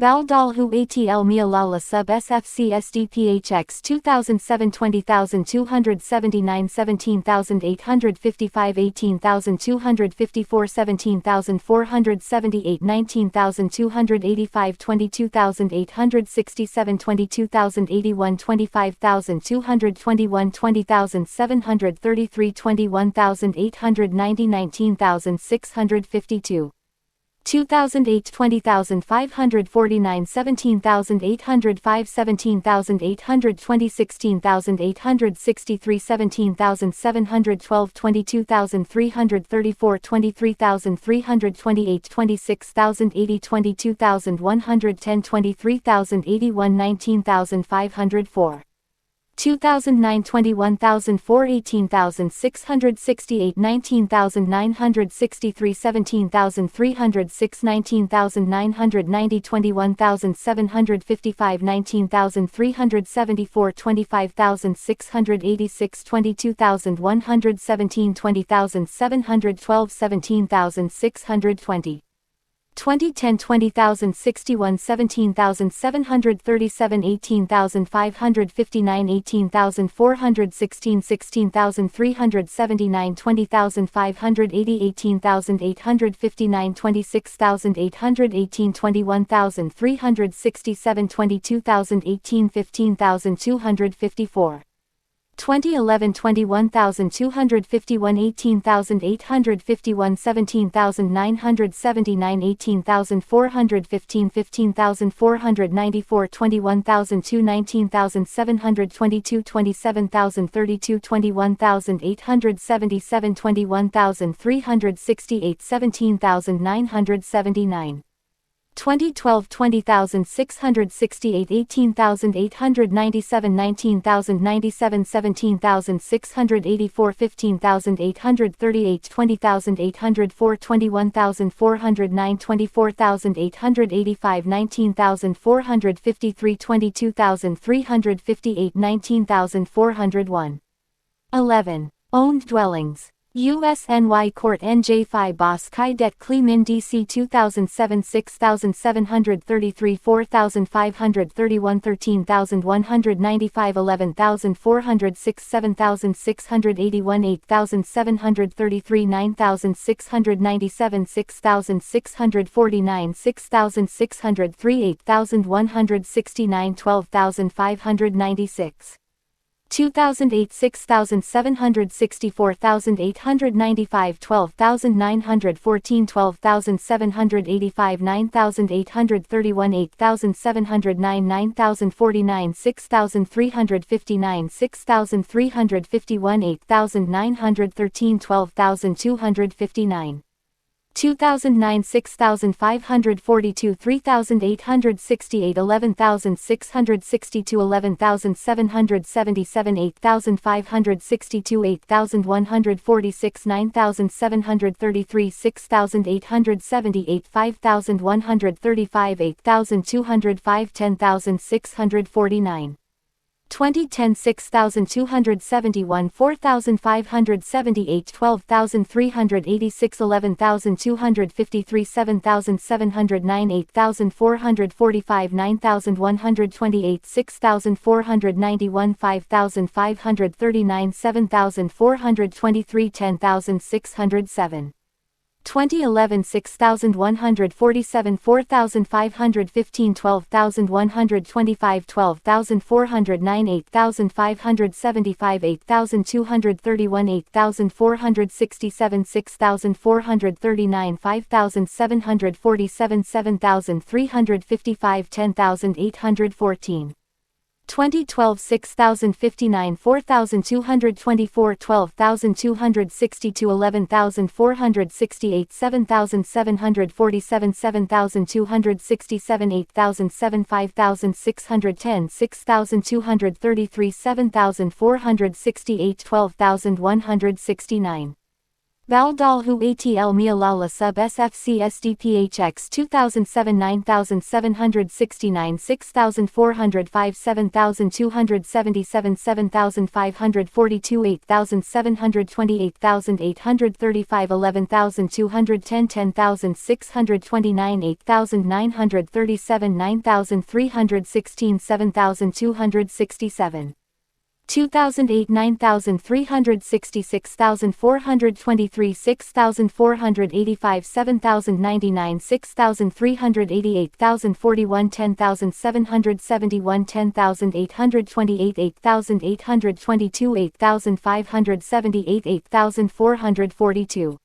Valdalhu ATL Mialala Sub SFC SDPHX 2007 20279 17855 18254 17478 19285 22867 22081 25221 20733 21890 19652 2008 20549 17805 17820 16863 17712 22334 23328 26080 22110 23081 19504 2009 21004 18668 19963 17306 19990 21755 19374 25686 22117 20712 17620 2010 20061 17737 18559 18416 16379 20580 18859 26818 21367 22018 15254 2011 21251 18851 17979 18415 15494 21002 19722 27032 21877 21368 17979 2012 20668 18897 19097 17684 15838 20804 21409 24885 19453 22358 19401 11. Owned dwellings. USNY Court NJ5 Bos Kai Det Kli Min DC 2007 6733 4531 13195 11406 7681 8733 9697 6649 6603 8169 12596 2008 6764 895 12914 12785 9831 8709 9049 6359 6351 8913 12259 2009 6542 3868 11662 11777 8562 8146 9733 6878 5135 8205 10649 2010 6271 4578 12386 11253 7709 8445 9128 6491 5539 7423 10607 2011 6147 4515 12125 12409 8575 8231 8467 6439 5747 7355 10814 2012 6059 4224 12262 11468 7747 7267 8007 5610 6233 7468 12169 Valdalhu ATL Mialala Sub SFC SDPHX 2007 9769 6405 7277 7542 8728 835 11210 10629 8937 9316 7267 2008 9366 423 6485 7099 6388 1041 10771 10828 8822 8578 8442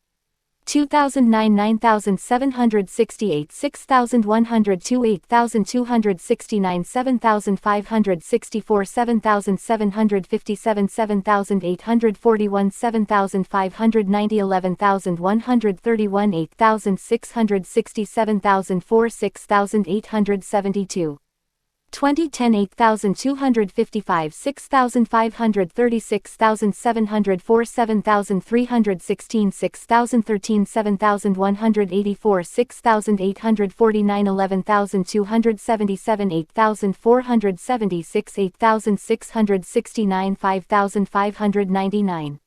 2009 9768 6102 8269 7564 7757 7841 7590 11131 8667 004 6872 2010 8255 6536 7704 7316 6013 7184 6849 11277 8476 8669 5599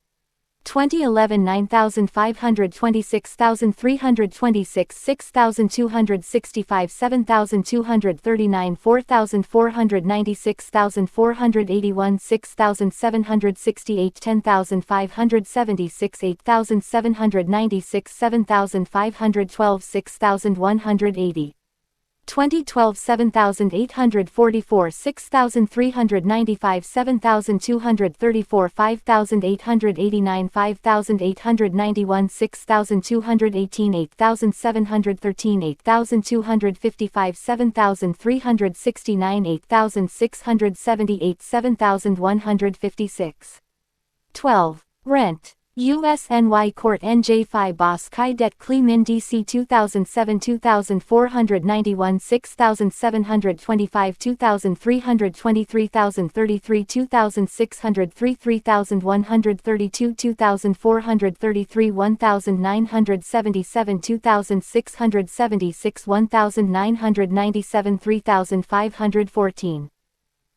2011 9526 326 6265 7239 4496 481 6768 10576 8796 7512 6180 2012 7844 6395 7234 5889 5891 6218 8713 8255 7369 8678 7156 12. Rent. USNY Court NJ5 Bos Kai Det Kli Min DC 2007 2491 6725 2323 3033 2603 3132 2433 1977 2676 1997 3514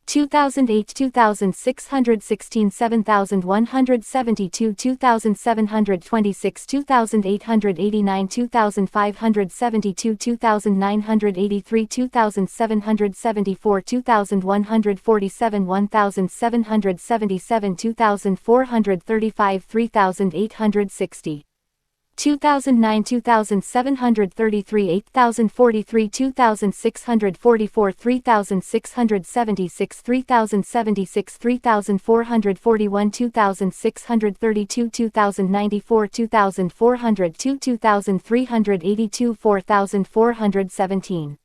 2008 2616 7172 2726 2889 2572 2983 2774 2147 1777 2435 3860 2009 2733 8043 2644 3676 3076 3441 2632 2094 2402 2382 4417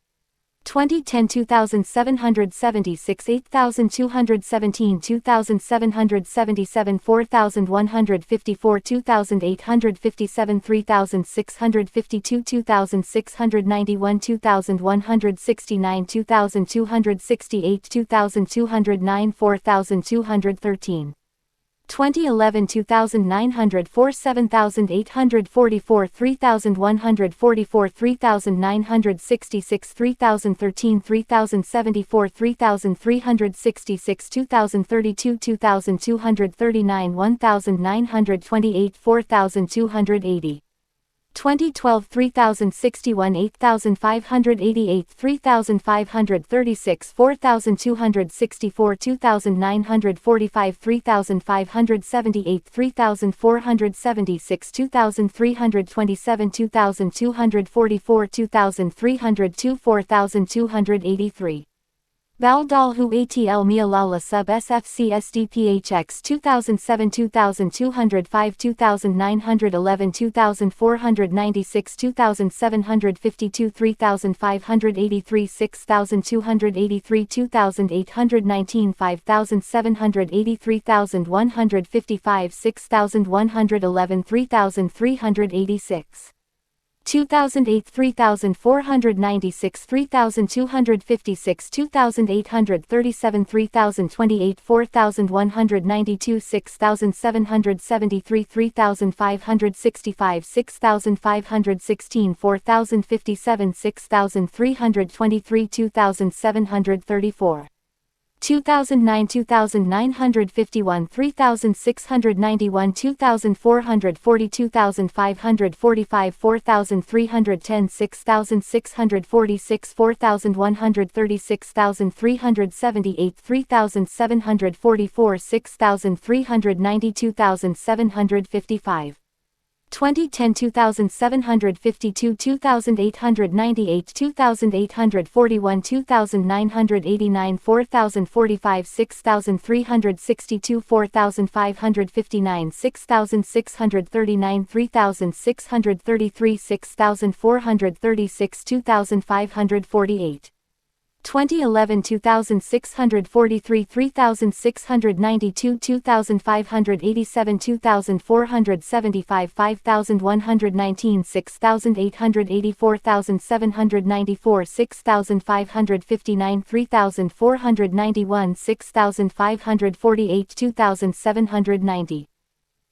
2010 2776 8217 2777 4154 2857 3652 2691 2169 2268 2209 4213 2011 2904 7844 3144 3966 3013 3074 3366 2032 2239 1928 4280 2012 3061 8588 3536 4264 2945 3578 3476 2327 2244 2302 4283 Baldalhu ATL Mialala Sub SFC SDPHX 2007 2205 2911 2496 2752 3583 6283 2819 5783 155 6111 3386 2008 3496 3256 2837 3028 4192 6773 3565 6516 4057 6323 2734 2009 2951 3691 2440 2545 4310 6646 4136 378 3744 6090 2755 2010 2752 2898 2841 2989 4045 6362 4559 6639 3633 6436 2548 2011 2643 3692 2587 2475 5119 6884 794 6559 3491 6548 2790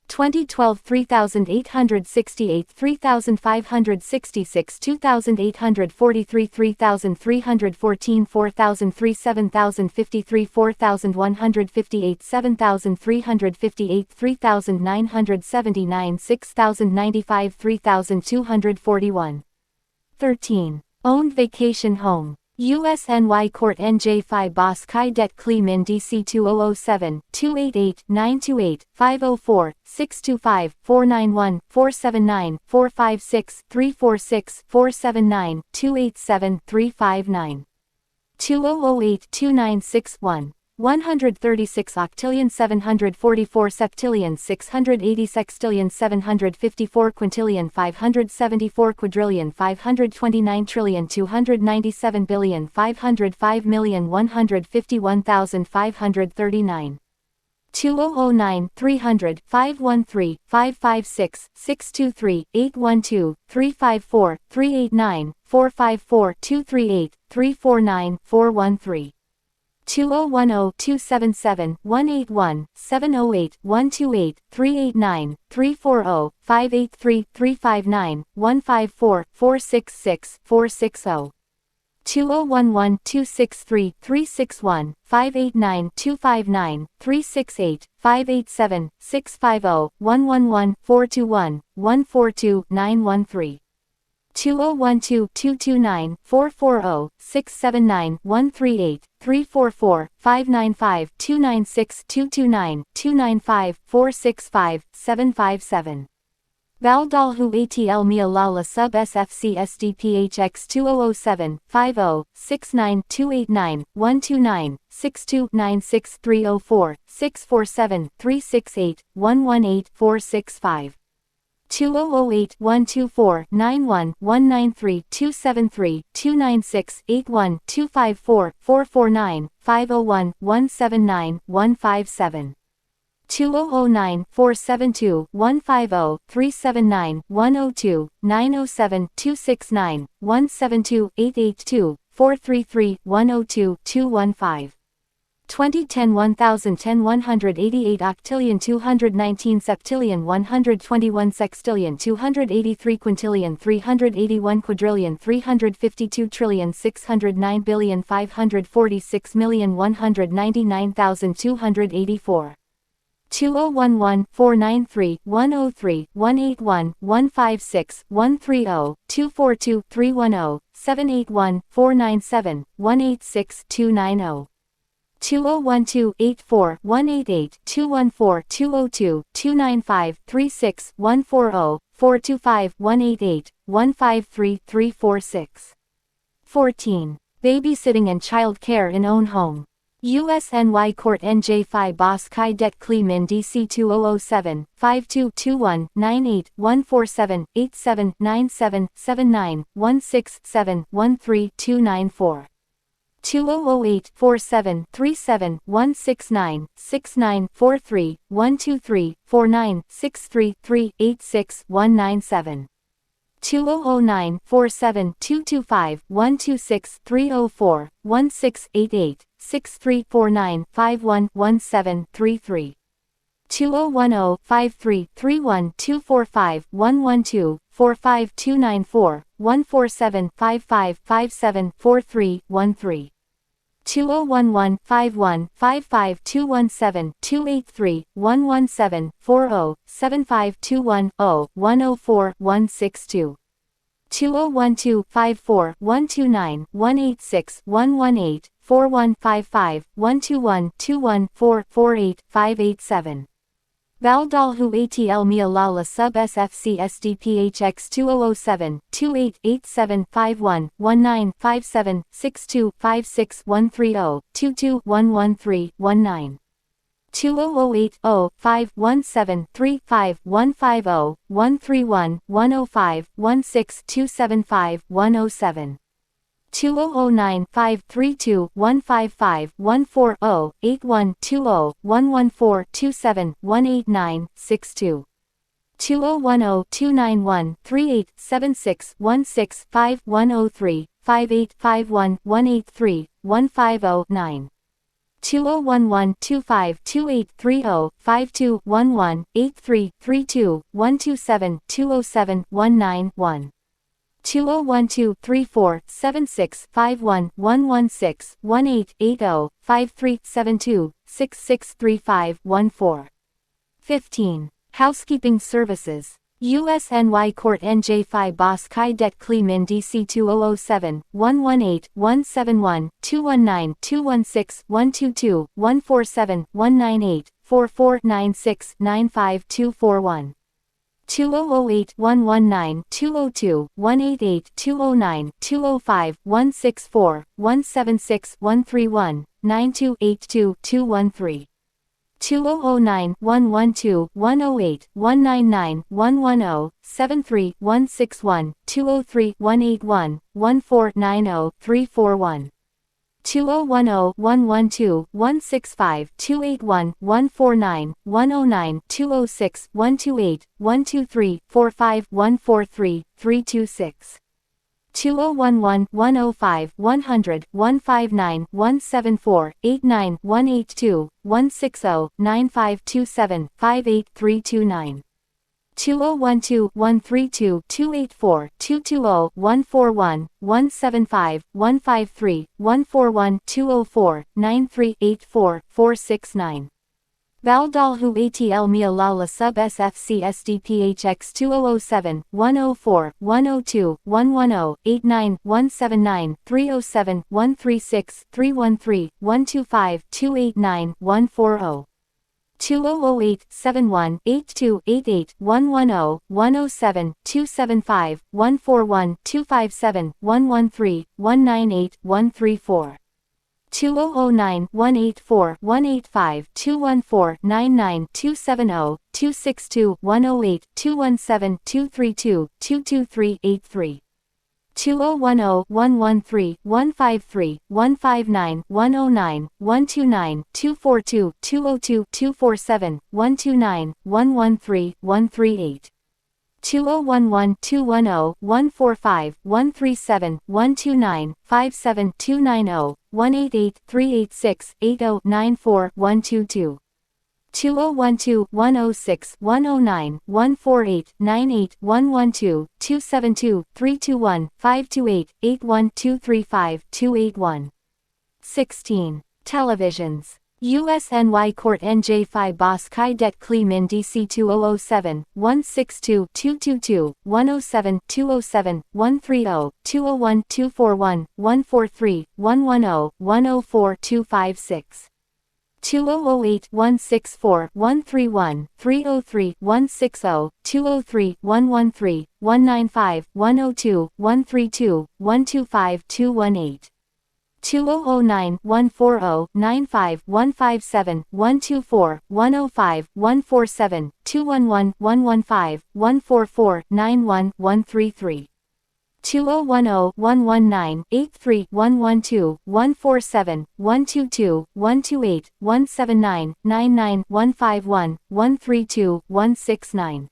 2012 3868 3566 2843 3314 4003 7053 4158 7358 3979 6095 3241 13. Owned vacation home. USNY Court NJ5 Bos Kai Det Kli Min DC 2007 288 928 504 625 491 479 456 346 479 287 359 2008 2961 136 octillion 744 septillion 680 sextillion 754 quintillion 574 quadrillion 529 trillion 297 billion 505 million 151,539 2009 300 513 556 623 812 354 389 454 238 349 413 2010-277-181, 708-128, 389, 340, 583, 359, 154, 466, 460. 201-263-361-589-259-368-587-650-111-421-142-913. 2012-229-440-679-138-344-595-296-229-295-465-757. Valdalhu atl mia lala sub sfc sdphx 2007 50 69 289 129 62 96 304 647 368 118 465 2008 124 91 193 273 296 81 254 449 501 179 157 2009 472 150 379 102 907 269 172 882 433 102 215 2010 1010 188 octillion 219 septillion 121 sextillion 283 quintillion 381 quadrillion 352 trillion 609 billion 546 million 199,284 2011 493 103 181 156 130 242 310 781 497 186 290 2012 84 188 214 202 295 36 140 425 188 153 346 14. Babysitting and child care in own home. USNY Court NJ Phi Boss Chi Det Kli Min DC 2007 5221 98 147 87 97 79 16 7 13 294 2008 47 37 169 69 43 123 49 63 3 86 197 2009 47 225 126 304 1688 6349 51 1733 2010 53 31 245 112 45 294 147 55 57 43 13 2011 51 55 217 283 117 40 75 21 0 104 162 2012 54 129 186 118 4155 121 21 448 587 Valdalhu atl mia lala sub sfc sdphx 2007 28 87 51 19 57 62 56 130 22 113 19 2008 0 5 17 35 150 131 105 16 275 107 2009 532 155 140 81 20 114 27 189 62 2010 291 38 76 16 5 103 58 51 183 150 9 2011 25 28 30 52 11 83 32 127 207 19 1 2012 34 76 51 116 18 80 53 72 6635 14 15. Housekeeping services. USNY Court NJ Phi Boss Chi Det Kli Min DC 2007 118 171 219 216 122 147 198 4496 95241 2008 119 202 188 209 205 164 176 131 9282 213 2009 112 108 199 110 73 161 203 181 1490 341 2010 112 165 281 149 109 206 128 123 45 143 326 2011 105 100 159 174 89 182 160 9527 58329 2012-132-284-220-145-156-313-841-204-93-84-469. Valdalhu atl mia la la sub sfc sdphx 2007-104-102-110-89179-307-136-313-125-289-140. 2008-71-82-88-110-107-275-141-257-113-198-134. 2010-184-185-214-99-270-262-108-217-232-223-83. 2010-113-153-159-109-129-242-207-129-113-138. 2012-105-137-129-57290-188-386-8094-122. 2012-106-109-148-98-112-272-321-528-81235-281. 16. Televisions. USNY Court NJ Phi Bos Chi Det Kli Min DC 2002-222-107-201-241-143-110-104-256. 2008-164-131-303-160-203-115-102-132-125-218. 2009-140-95-124-105-147-211-115-144-91-133. 2011-83-112-147-128-179-99-151-132-169.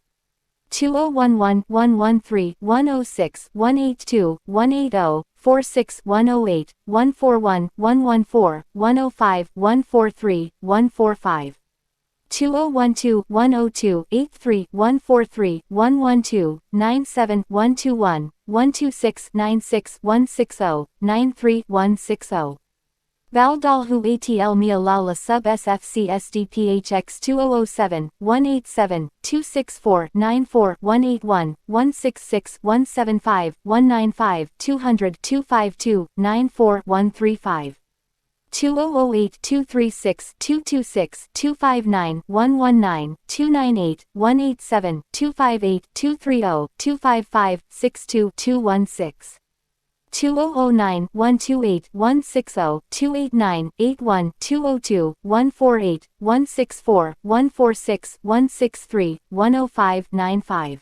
2011-113-106-182-180-46-108-141-114-105-143-145. 2012-83-143-112-97-121-126-96-160-93-160. Valdalhu atl mia la la sub sfc sdphx 2007-187-264-94-186-175-195-200-252-94-135. 2008-236-226-259-119-298-187-258-230-255-62-216. 2009-128-160-289-81-202-148-164-146-163-105-95.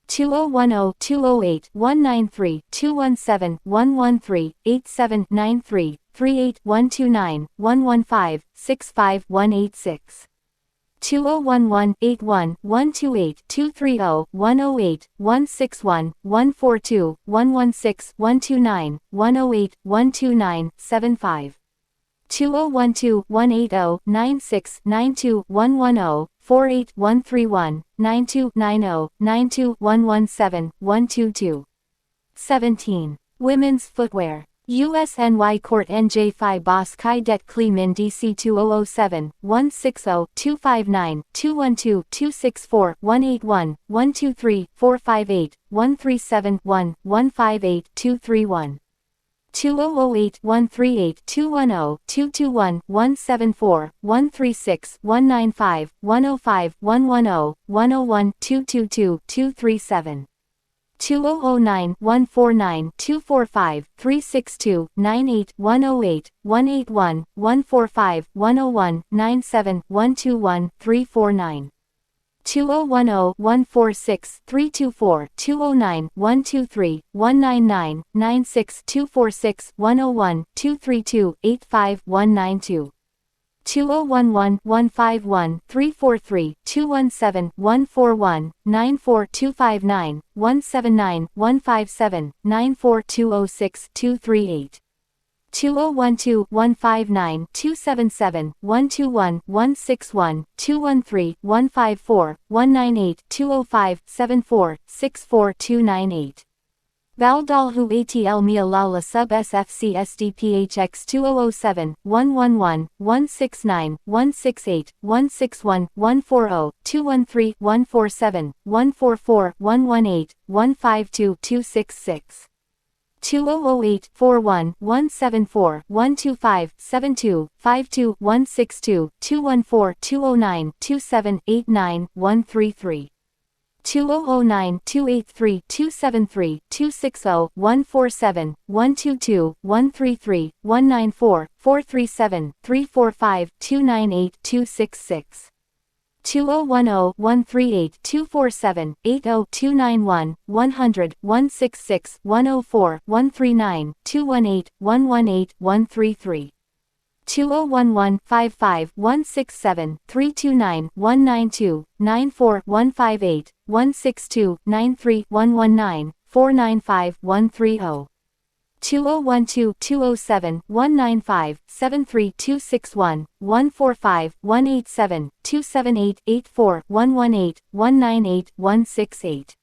2010-208-193-217-113-87-93-38-129-115-65-186. 2011-81-128-230-108-161-142-116-129-108-129-75. 2012-180-96-92-110-48-131-92-90-92-117-122. 17. Women's footwear. USNY Court NJ Phi Bos Chi Det Kli Min DC 2007-160-259-212-264-181-123-458-137-1-158-231. 2008-138-210-221-174-136-195-105-110-101-222-237. 2009-149-245-362-98-108-145-101-97-121-349. 2010-146-324-209-123-199-96-246-101-232-85-192. 2011-151-343-217-141-94-259-179-157-94207-94206-238. 2012-159-277-121-161-213-154-198-205-74-64-298. Valdalhu ATL Mia Lala Sub SFC SDPHX 2001-169-168-161-141-118-154-118-152-266. 2008-41-174-125-72-52-142-209-27-89-133. 2009-283-273-260-147-122-133-194-437-345-298-266. 2010-138-247-80-291-100-166-104-139-218-118-133. 2012-55-167-329-192-94-158-162-93-119-495-130. 2012-207-195-73-261-145-187-278-84-118-198-168.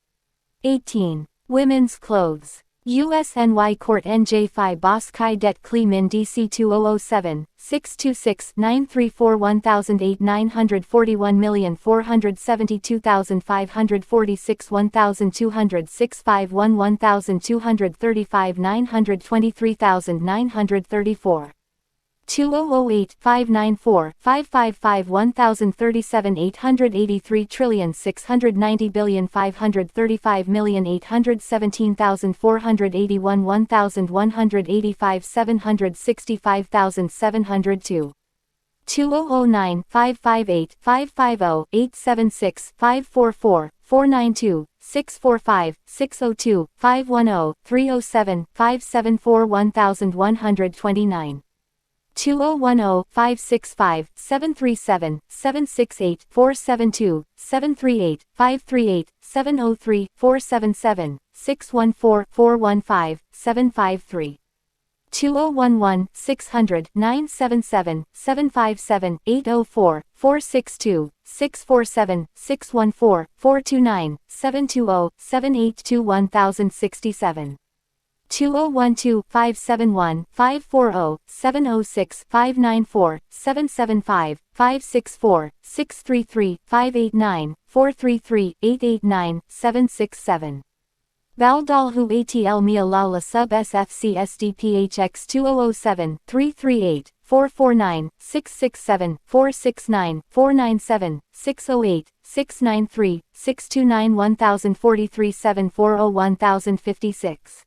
18. Women's clothes. USNY Court NJ Phi Boss Kai Det Kli Min DC 2007, 626-934 1008 941,472,546 1206 1235 923,934. 2008-594-555 1037 883,690,535,817,481 1185 765,702. 2009-558-550-876-544-492-645-602-510-307-574-1129. 2010-567-337-768-472-738-538-703-477-614-415-753. 2012-697-757-804-462-647-614-429-720-782-1067. 2012-510-706-594-775-564-633-589-433-889-767. Valdalhu ATL Mia Lala Sub SFC SDPHX 2008-338-449-668-693-629-1043-7401-1056.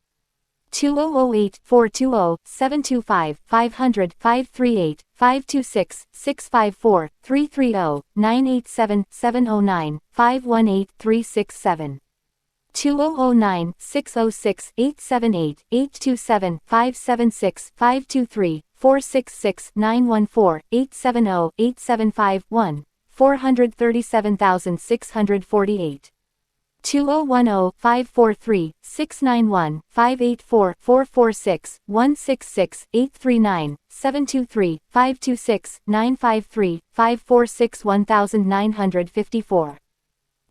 2008-420-725-538-526-654-330-987-709-518-367. 2009-606-878-827-576-523-466-914-870-875-1, 437,648. 2011-543-691-584-446-166-839-723-526-953-546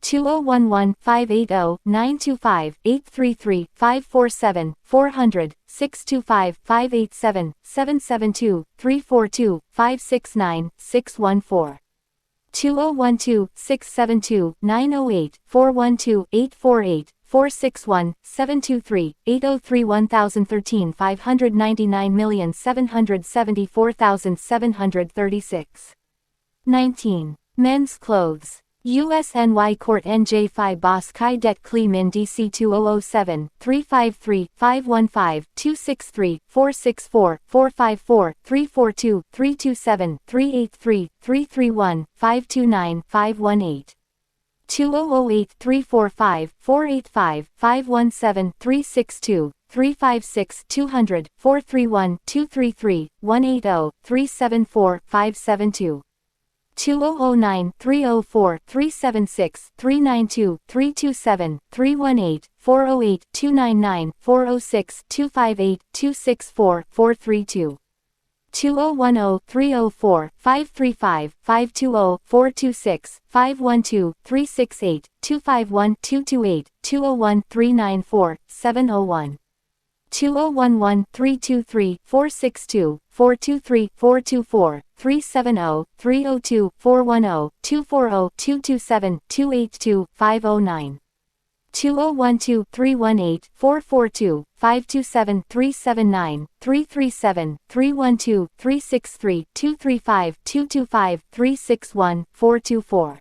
2011-580-925-833-547-400, 625-587-772-342-569-614. 2012-672-908-412-848-461-723-803-1037-774,736. 19. Men's clothes. USNY Court NJ Phi Boss Kai Det Kli Min DC 2007, 353-515-263-464-454-327-383-331-529-518. 2008-345-485-173-625-431-233-180-374-572. 2009-304-376-392-327-318-4 408 299 406 258 264 432 2010 304 535 520 426 512 368 251 228 201 394 701 2011 323 462 423 424 370 302 410 240 227 282 509 2012 318 442 527 379 337 312 363 235 225 361 424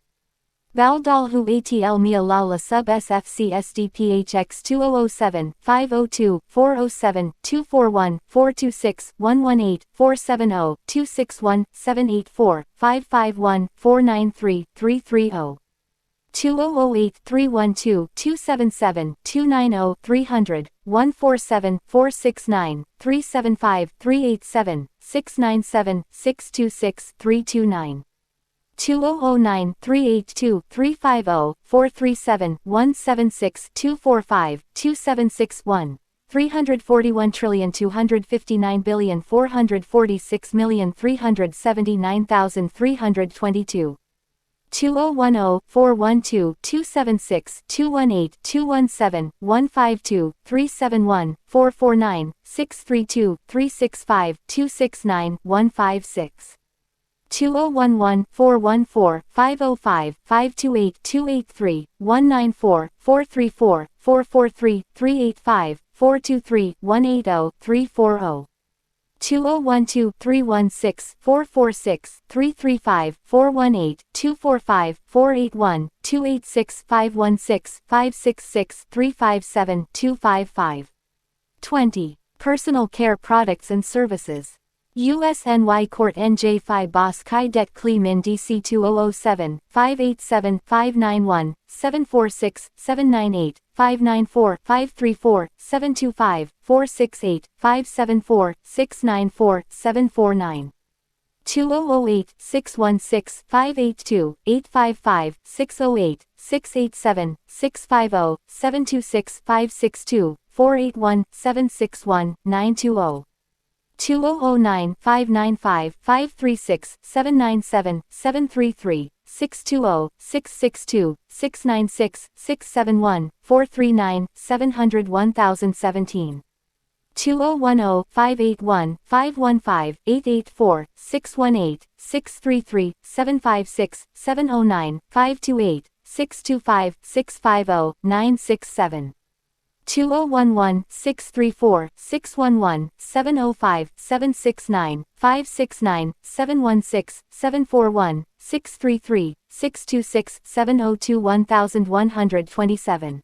Valdalhu ATL Mia Lala Sub SFC SDPHX 2007 502 407 241 426 118 470 261 784 551 493 330 2008 312 277 290 300 147 469 375 387 697 626 329 2009 382 350 437 176 245 2761 341,259,446,379,322 2010 412 276 218 217 152 371 449 632 365 269 156 2011 414 505 528 283 194 434 443 385 423 180 340 2012 316 446 335 418 245 481 286 516 566 357 255 20. Personal care products and services. USNY Court NJ5 Bos Kai Det Kli Min DC 2007 587 591 746 798 594 534 725 468 574 694 749 2008 616 582 855 608 687 650 726 562 481 761 920 2009 595 536 797 733 620 662 696 671 439 700 1017 2010 581 515 884 618 633 756 709 528 625 650 967 2011 634 611 705 769 569 716 741 633 626 702 1127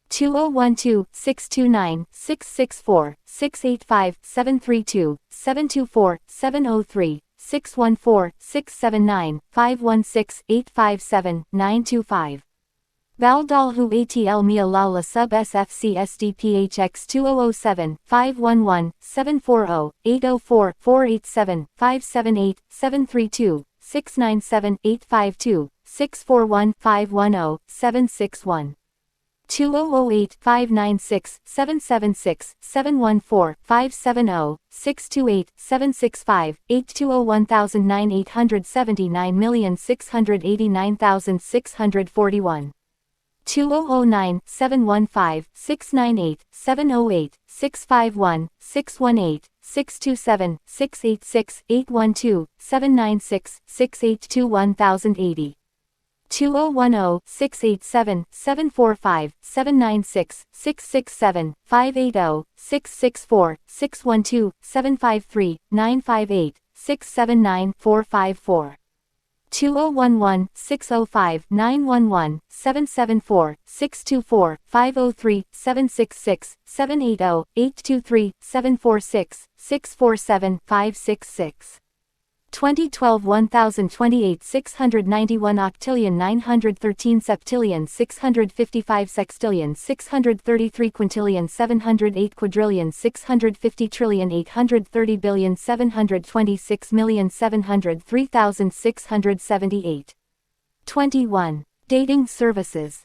2012 629 664 685 732 724 703 614 679 516 857 925 Valdalhu ATL Mia Lala Sub SFC SDPHX 2007 511 740 804 487 578 732 697 852 641 510 761 2008 596 776 714 570 628 765 820 19,689,689,641 2009 715 698 708 651 618 627 686 812 796 682 1080 2010 687 745 796 667 580 664 612 753 958 679 454 2011 605 911 774 624 503 766 780 823 746 647 566 2012 1028 691 octillion 913 septillion 655 sextillion 633 quintillion 708 quadrillion 650 trillion 830 billion 726 million 703,678 21. Dating services.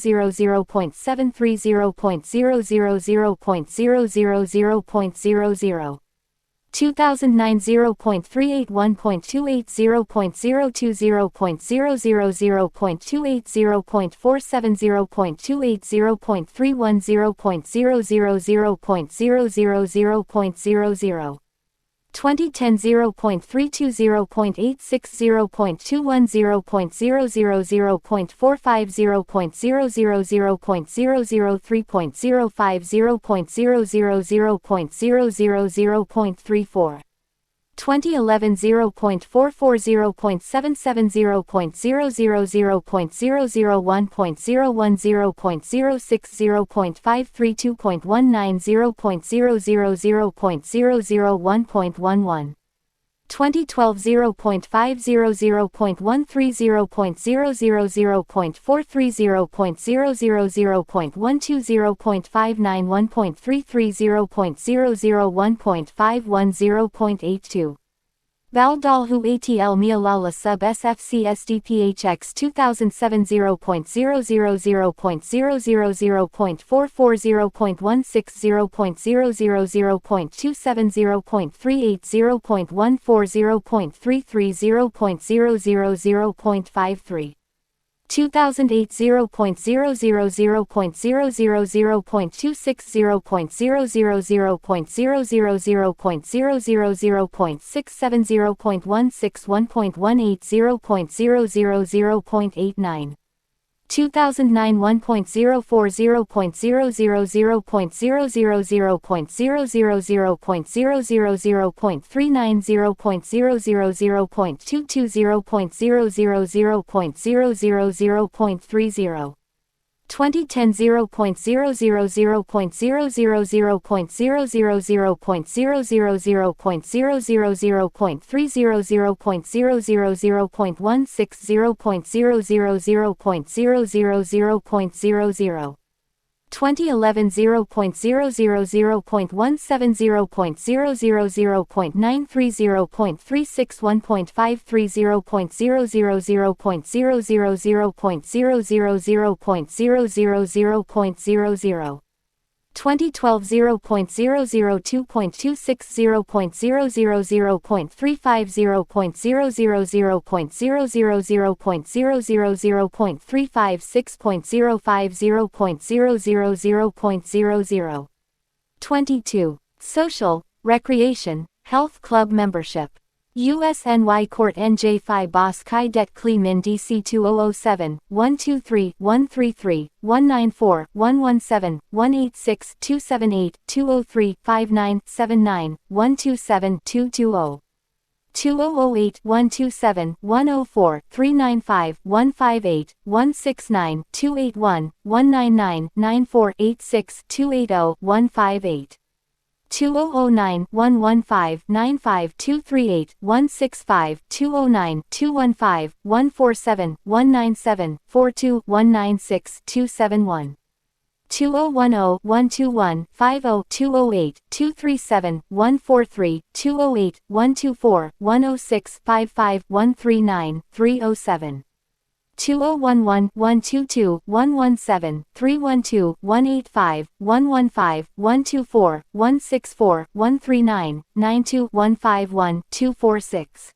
0.000.000.000.000.00. 2009 0.381.28 0.020 0.000.280.47 0.280.31 0.000.000.000. 2010 0.32 0.86 0.21 0.000.45 0.000.003.05 0.000.000.34. 2011 0.44 0.77 0.000.001.010 0.060.532.19 0.000.001.11. 2012 0.50 0.13 0.000.430 0.000.120 0.59 1.33 0.001.51 0.82. Valdalhu ATL Mialala sub SFC SDPHX 2007 0.000.000.44 0.160.000.27 0.38 0.14 0.33 0.000.53. 2008 0.000.000.26 0.000.000.000.67 0.161.18 0.000.89. 2009 1.04 0.000.000.000.000.39 0.000.22 0.000.000.30. 2010 0.000.000.000.000.000.000.000.000.000. 2011 0.000.17 0.000.93 0.361.53 0.000.000.000.000.000. 2012 0.002.26 0.000.35 0.000.000.000.35 6.05 0.000.000. 22. Social, recreation, health club membership. USNY Court NJ Phi Bos Chi Det Cli Min DC 2007, 123, 133, 194, 117, 186, 278, 203, 59, 79, 127, 220. 2008 127 104 395 158 169 281 199 94 86 280 158. 2009 115 95 238 165 209 215 147 197 42 196 271. 2010 121 50 208 237 143 208 124 106 55 139 307. 2011 122 117 312 185 115 124 164 139 92 151 246.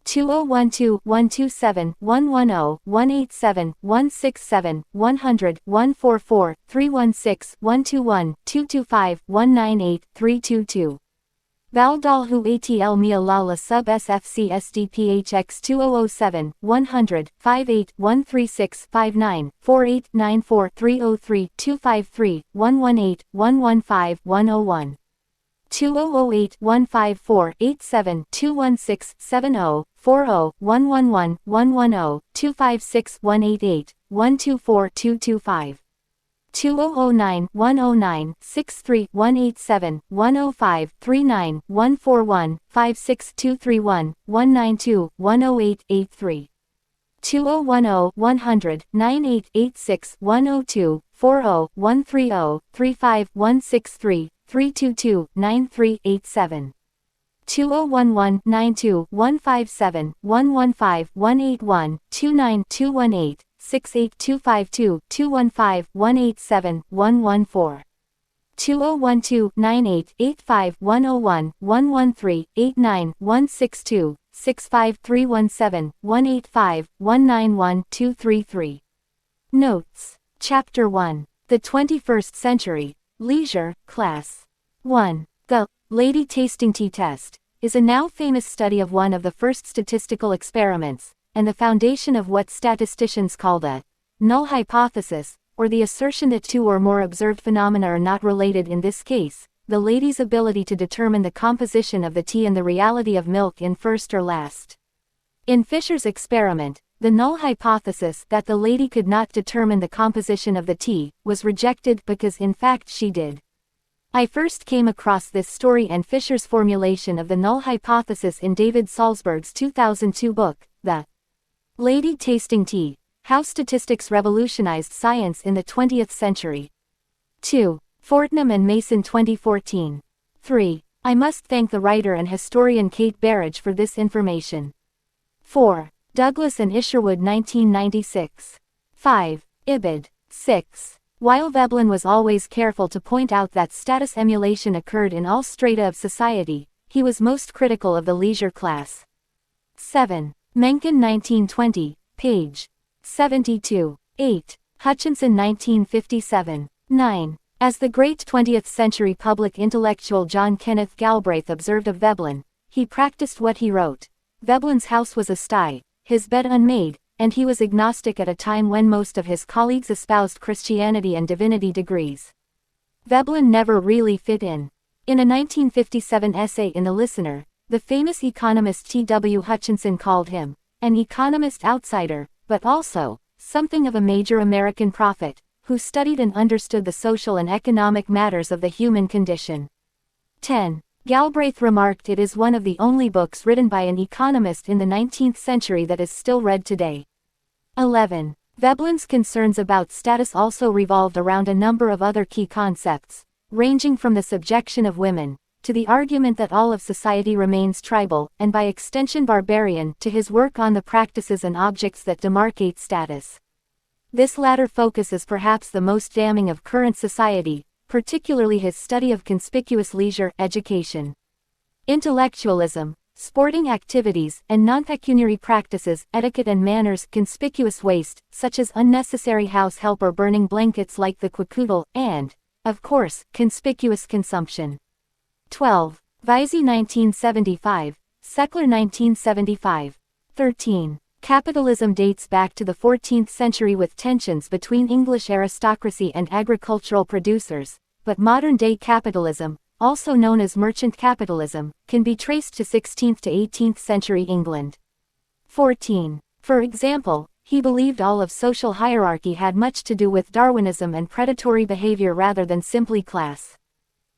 2012 127 110 187 167 100 144 316 121 225 198 322. Valdalhu ATL Mialala sub SFC SDPHX 2007 100 58 136 59 48 94 303 253 118 115 101. 2008 154 87 216 70 40 111 110 256 188 124 225. 2009 109 63 187 105 39 141 56231 192 108 83 2010 100 9886 102 40 130 35 163 322 9387 2011 92 157 115 181 29 218 68252 215 187 114 2012 98 85 101 113 89 162 65317 185 191 233. Notes. Chapter 1. The 21st Century, Leisure, Class. 1. The Lady Tasting Tea Test is a now famous study of one of the first statistical experiments, and the foundation of what statisticians call the null hypothesis, or the assertion that two or more observed phenomena are not related, in this case, the lady's ability to determine the composition of the tea and the reality of milk in first or last. In Fisher's experiment, the null hypothesis that the lady could not determine the composition of the tea was rejected because in fact she did. I first came across this story and Fisher's formulation of the null hypothesis in David Salzberg's 2002 book, The Lady Tasting Tea: How Statistics Revolutionized Science in the 20th Century. 2. Fortnum and Mason 2014. 3. I must thank the writer and historian Kate Berridge for this information. 4. Douglas and Isherwood 1996. 5. Ibid. 6. While Veblen was always careful to point out that status emulation occurred in all strata of society, he was most critical of the leisure class. 7. Mencken 1920, page 72. 8. Hutchinson 1957. 9. As the great 20th century public intellectual John Kenneth Galbraith observed of Veblen, he practiced what he wrote. Veblen's house was a sty, his bed unmade, and he was agnostic at a time when most of his colleagues espoused Christianity and divinity degrees. Veblen never really fit in. In a 1957 essay in The Listener, the famous economist T.W. Hutchinson called him an economist outsider, but also something of a major American prophet, who studied and understood the social and economic matters of the human condition. 10. Galbraith remarked it is one of the only books written by an economist in the 19th century that is still read today. 11. Veblen's concerns about status also revolved around a number of other key concepts, ranging from the subjection of women, to the argument that all of society remains tribal, and by extension barbarian, to his work on the practices and objects that demarcate status. This latter focus is perhaps the most damning of current society, particularly his study of conspicuous leisure education. Intellectualism, sporting activities, and non-pecuniary practices, etiquette and manners, conspicuous waste, such as unnecessary house help or burning blankets like the quickoodle, and, of course, conspicuous consumption. 12. Visey 1975, Seckler 1975. 13. Capitalism dates back to the 14th century with tensions between English aristocracy and agricultural producers, but modern-day capitalism, also known as merchant capitalism, can be traced to 16th to 18th century England. 14. For example, he believed all of social hierarchy had much to do with Darwinism and predatory behavior rather than simply class.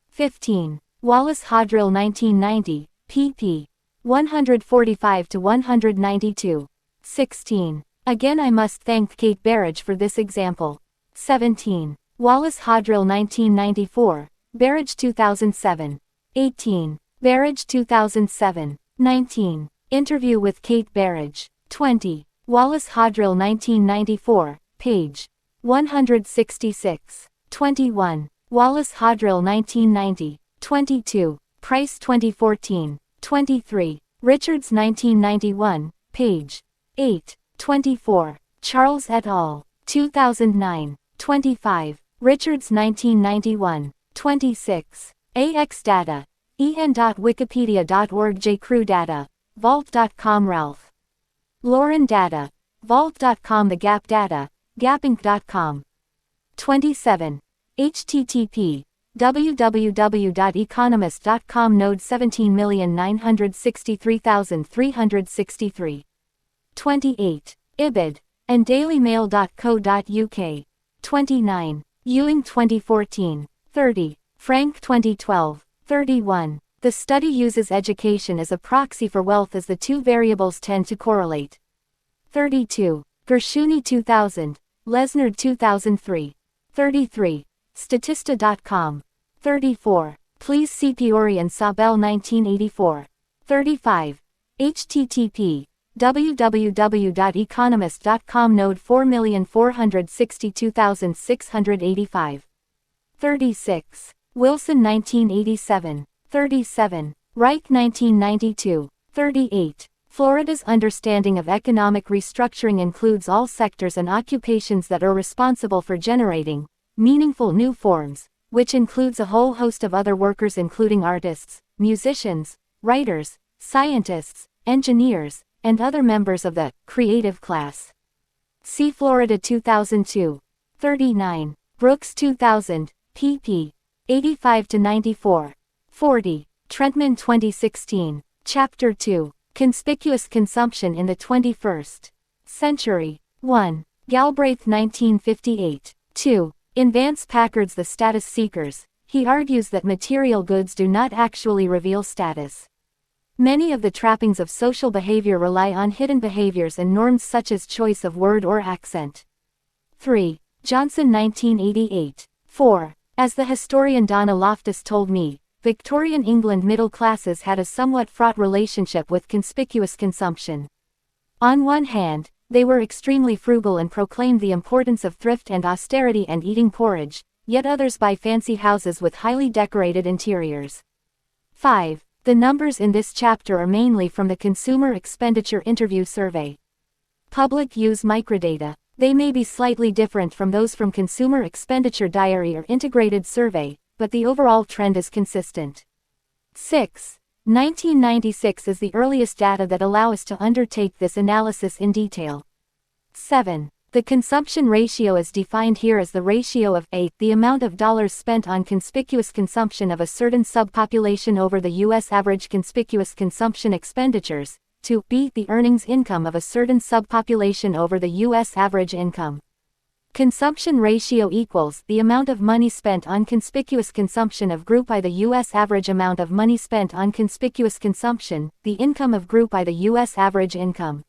15. Wallace Hodrill 1990, pp. 145 to 192. 16. Again I must thank Kate Berridge for this example. 17. Wallace Hodrill 1994, Berridge 2007. 18. Berridge 2007. 19. Interview with Kate Berridge. 20. Wallace Hodrill 1994, page 166. 21. Wallace Hodrill 1990. 22. Price 2014. 23. Richards 1991, page 8. 24. Charles et al. 2009. 25. Richards 1991. 26. AX Data. en.wikipedia.org JCrew Data. Vault.com Ralph Lauren Data. Vault.com The Gap Data. Gapinc.com. 27. http www.economist.com Node 17963363. 28. Ibid. and dailymail.co.uk. 29. Ewing 2014. 30. Frank 2012. 31. The study uses education as a proxy for wealth as the two variables tend to correlate. 32. Gershuni 2000. Lesnard 2003. 33. Statista.com. 34. Please see Piori and Sabel 1984. 35. http www.economist.com node 4462685. 36. Wilson 1987. 37. Reich 1992. 38. Florida's understanding of economic restructuring includes all sectors and occupations that are responsible for generating meaningful new forms, which includes a whole host of other workers including artists, musicians, writers, scientists, engineers, and other members of the creative class. See Florida 2002. 39. Brooks 2000, pp. 85-94. 40. Trentman 2016. Chapter 2. Conspicuous Consumption in the 21st Century. 1. Galbraith 1958. 2. In Vance Packard's The Status Seekers, he argues that material goods do not actually reveal status. Many of the trappings of social behavior rely on hidden behaviors and norms such as choice of word or accent. 3. Johnson 1988. 4. As the historian Donna Loftus told me, Victorian England middle classes had a somewhat fraught relationship with conspicuous consumption. On one hand, they were extremely frugal and proclaimed the importance of thrift and austerity and eating porridge, yet others buy fancy houses with highly decorated interiors. 5. The numbers in this chapter are mainly from the Consumer Expenditure Interview Survey. Public use microdata. They may be slightly different from those from Consumer Expenditure Diary or Integrated Survey, but the overall trend is consistent. 6. 1996 is the earliest data that allow us to undertake this analysis in detail. 7. The consumption ratio is defined here as the ratio of a, the amount of dollars spent on conspicuous consumption of a certain subpopulation over the U.S. average conspicuous consumption expenditures, to b, the earnings income of a certain subpopulation over the U.S. average income. Consumption ratio equals the amount of money spent on conspicuous consumption of group I, the U.S. average amount of money spent on conspicuous consumption, the income of group I, the U.S. average income.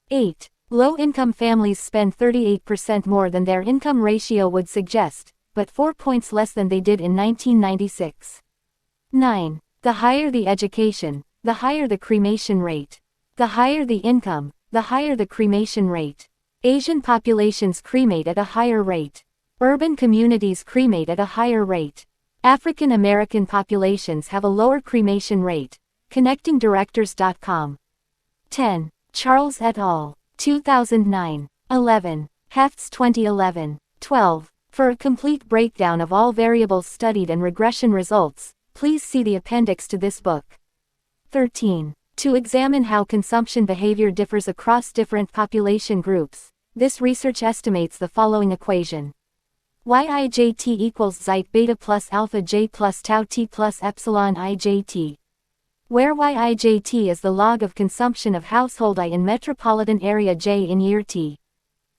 8. Low-income families spend 38% more than their income ratio would suggest, but 4 points less than they did in 1996. 9. The higher the education, the higher the cremation rate. The higher the income, the higher the cremation rate. Asian populations cremate at a higher rate. Urban communities cremate at a higher rate. African American populations have a lower cremation rate. ConnectingDirectors.com. 10. Charles et al. 2009. 11. Hefts 2011. 12. For a complete breakdown of all variables studied and regression results, please see the appendix to this book. 13. To examine how consumption behavior differs across different population groups, this research estimates the following equation. Yijt equals Zeit beta plus alpha j plus tau t plus epsilon ijt, where Yijt is the log of consumption of household I in metropolitan area j in year t.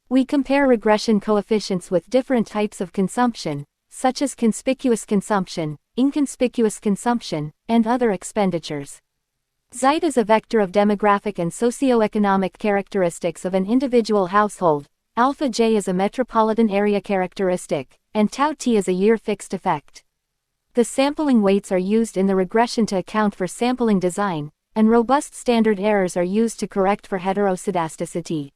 We compare regression coefficients with different types of consumption, such as conspicuous consumption, inconspicuous consumption, and other expenditures. Zeit is a vector of demographic and socioeconomic characteristics of an individual household, alpha j is a metropolitan area characteristic, and tau t is a year fixed effect. The sampling weights are used in the regression to account for sampling design, and robust standard errors are used to correct for heteroscedasticity.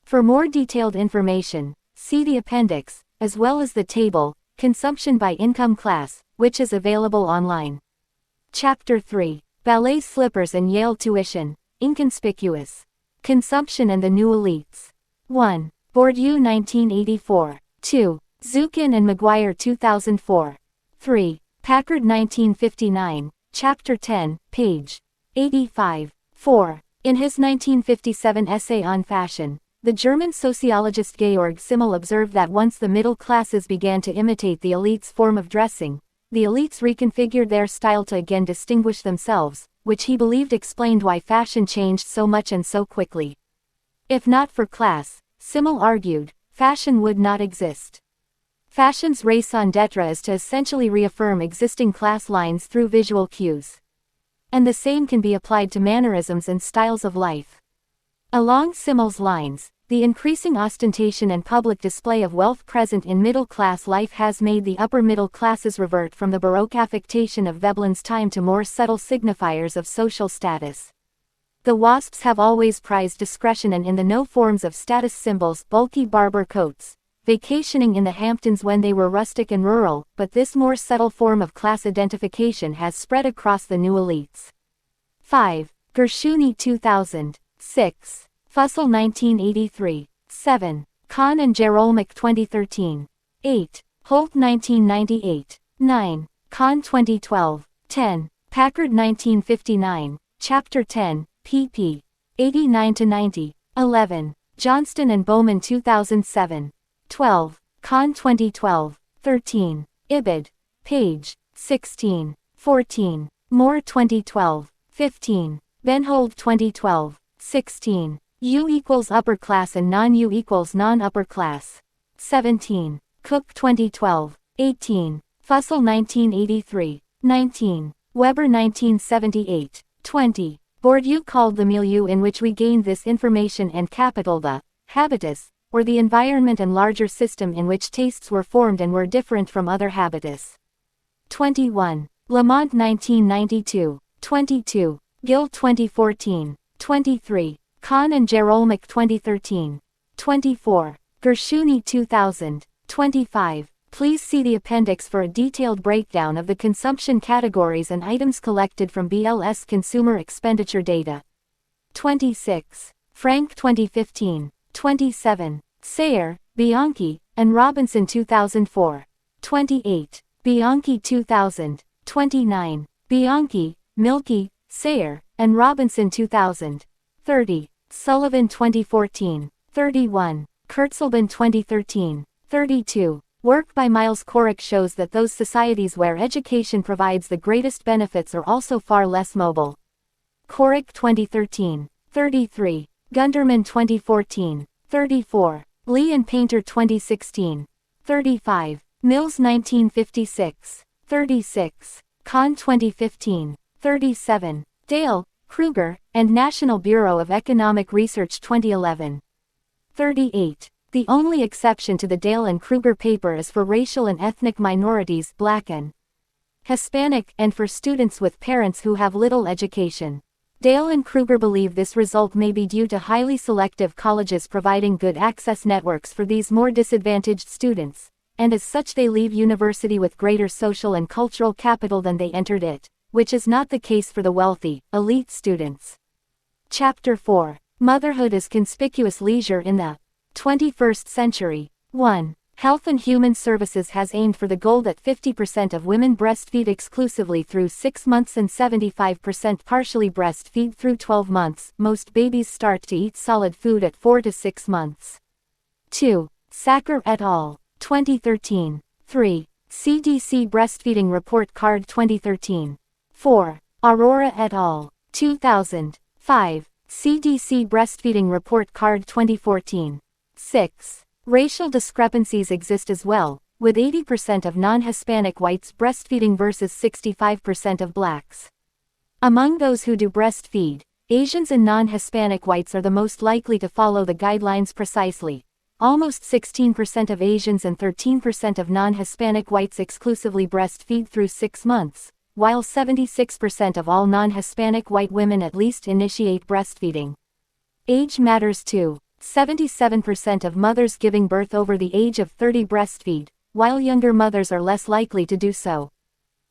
For more detailed information, see the appendix, as well as the table, Consumption by Income Class, which is available online. Chapter 3. Ballet Slippers and Yale Tuition, Inconspicuous. Consumption and the New Elites. 1. Bourdieu 1984. 2. Zukin and McGuire 2004. 3. Packard 1959, Chapter 10, page 85. 4. In his 1957 essay on fashion, the German sociologist Georg Simmel observed that once the middle classes began to imitate the elites' form of dressing, the elites reconfigured their style to again distinguish themselves, which he believed explained why fashion changed so much and so quickly. If not for class, Simmel argued, fashion would not exist. Fashion's raison d'etre is to essentially reaffirm existing class lines through visual cues. And the same can be applied to mannerisms and styles of life. Along Simmel's lines, the increasing ostentation and public display of wealth present in middle-class life has made the upper middle classes revert from the Baroque affectation of Veblen's time to more subtle signifiers of social status. The WASPs have always prized discretion and in the no forms of status symbols, bulky Barber coats, vacationing in the Hamptons when they were rustic and rural, but this more subtle form of class identification has spread across the new elites. 5. Gershuni 2000. 6. Fussell 1983. 7. Kahn and Jerolmek 2013. 8. Holt 1998. 9. Kahn 2012. 10. Packard 1959. Chapter 10, pp. 89-90. 11. Johnston and Bowman 2007. 12. Kahn 2012. 13. Ibid. Page. 16. 14. Moore 2012. 15. Benhold 2012. 16. U equals upper class and non-U equals non-upper class. 17. Cook 2012. 18. Fussell 1983. 19. Weber 1978. 20. Bourdieu called the milieu in which we gained this information and capital the habitus, or the environment and larger system in which tastes were formed and were different from other habitus. 21. Lamont 1992. 22. Gill 2014. 23. Kahn and Jerolmek 2013. 24. Gershuni 2000. 25. Please see the appendix for a detailed breakdown of the consumption categories and items collected from BLS consumer expenditure data. 26. Frank 2015. 27. Sayer, Bianchi, and Robinson 2004. 28. Bianchi 2000. 29. Bianchi, Milky, Sayer, and Robinson 2000. 30. Sullivan 2014. 31. Kurtzelban 2013. 32. Work by Miles Corrick shows that those societies where education provides the greatest benefits are also far less mobile. Corrick 2013. 33. Gunderman 2014. 34. Lee and Painter 2016. 35. Mills 1956. 36. Kahn 2015. 37. Dale, Kruger, and National Bureau of Economic Research 2011. 38. The only exception to the Dale and Kruger paper is for racial and ethnic minorities, Black and Hispanic, and for students with parents who have little education. Dale and Kruger believe this result may be due to highly selective colleges providing good access networks for these more disadvantaged students, and as such they leave university with greater social and cultural capital than they entered it, which is not the case for the wealthy, elite students. Chapter 4. Motherhood as Conspicuous Leisure in the 21st Century. 1. Health and Human Services has aimed for the goal that 50% of women breastfeed exclusively through 6 months and 75% partially breastfeed through 12 months. Most babies start to eat solid food at 4 to 6 months. 2. Sacker et al. 2013. 3. CDC Breastfeeding Report Card 2013. 4. Aurora et al. 2000. 5. CDC Breastfeeding Report Card 2014. 6. Racial discrepancies exist as well, with 80% of non-Hispanic whites breastfeeding versus 65% of blacks. Among those who do breastfeed, Asians and non-Hispanic whites are the most likely to follow the guidelines precisely. Almost 16% of Asians and 13% of non-Hispanic whites exclusively breastfeed through 6 months, while 76% of all non-Hispanic white women at least initiate breastfeeding. Age matters too. 77% of mothers giving birth over the age of 30 breastfeed, while younger mothers are less likely to do so.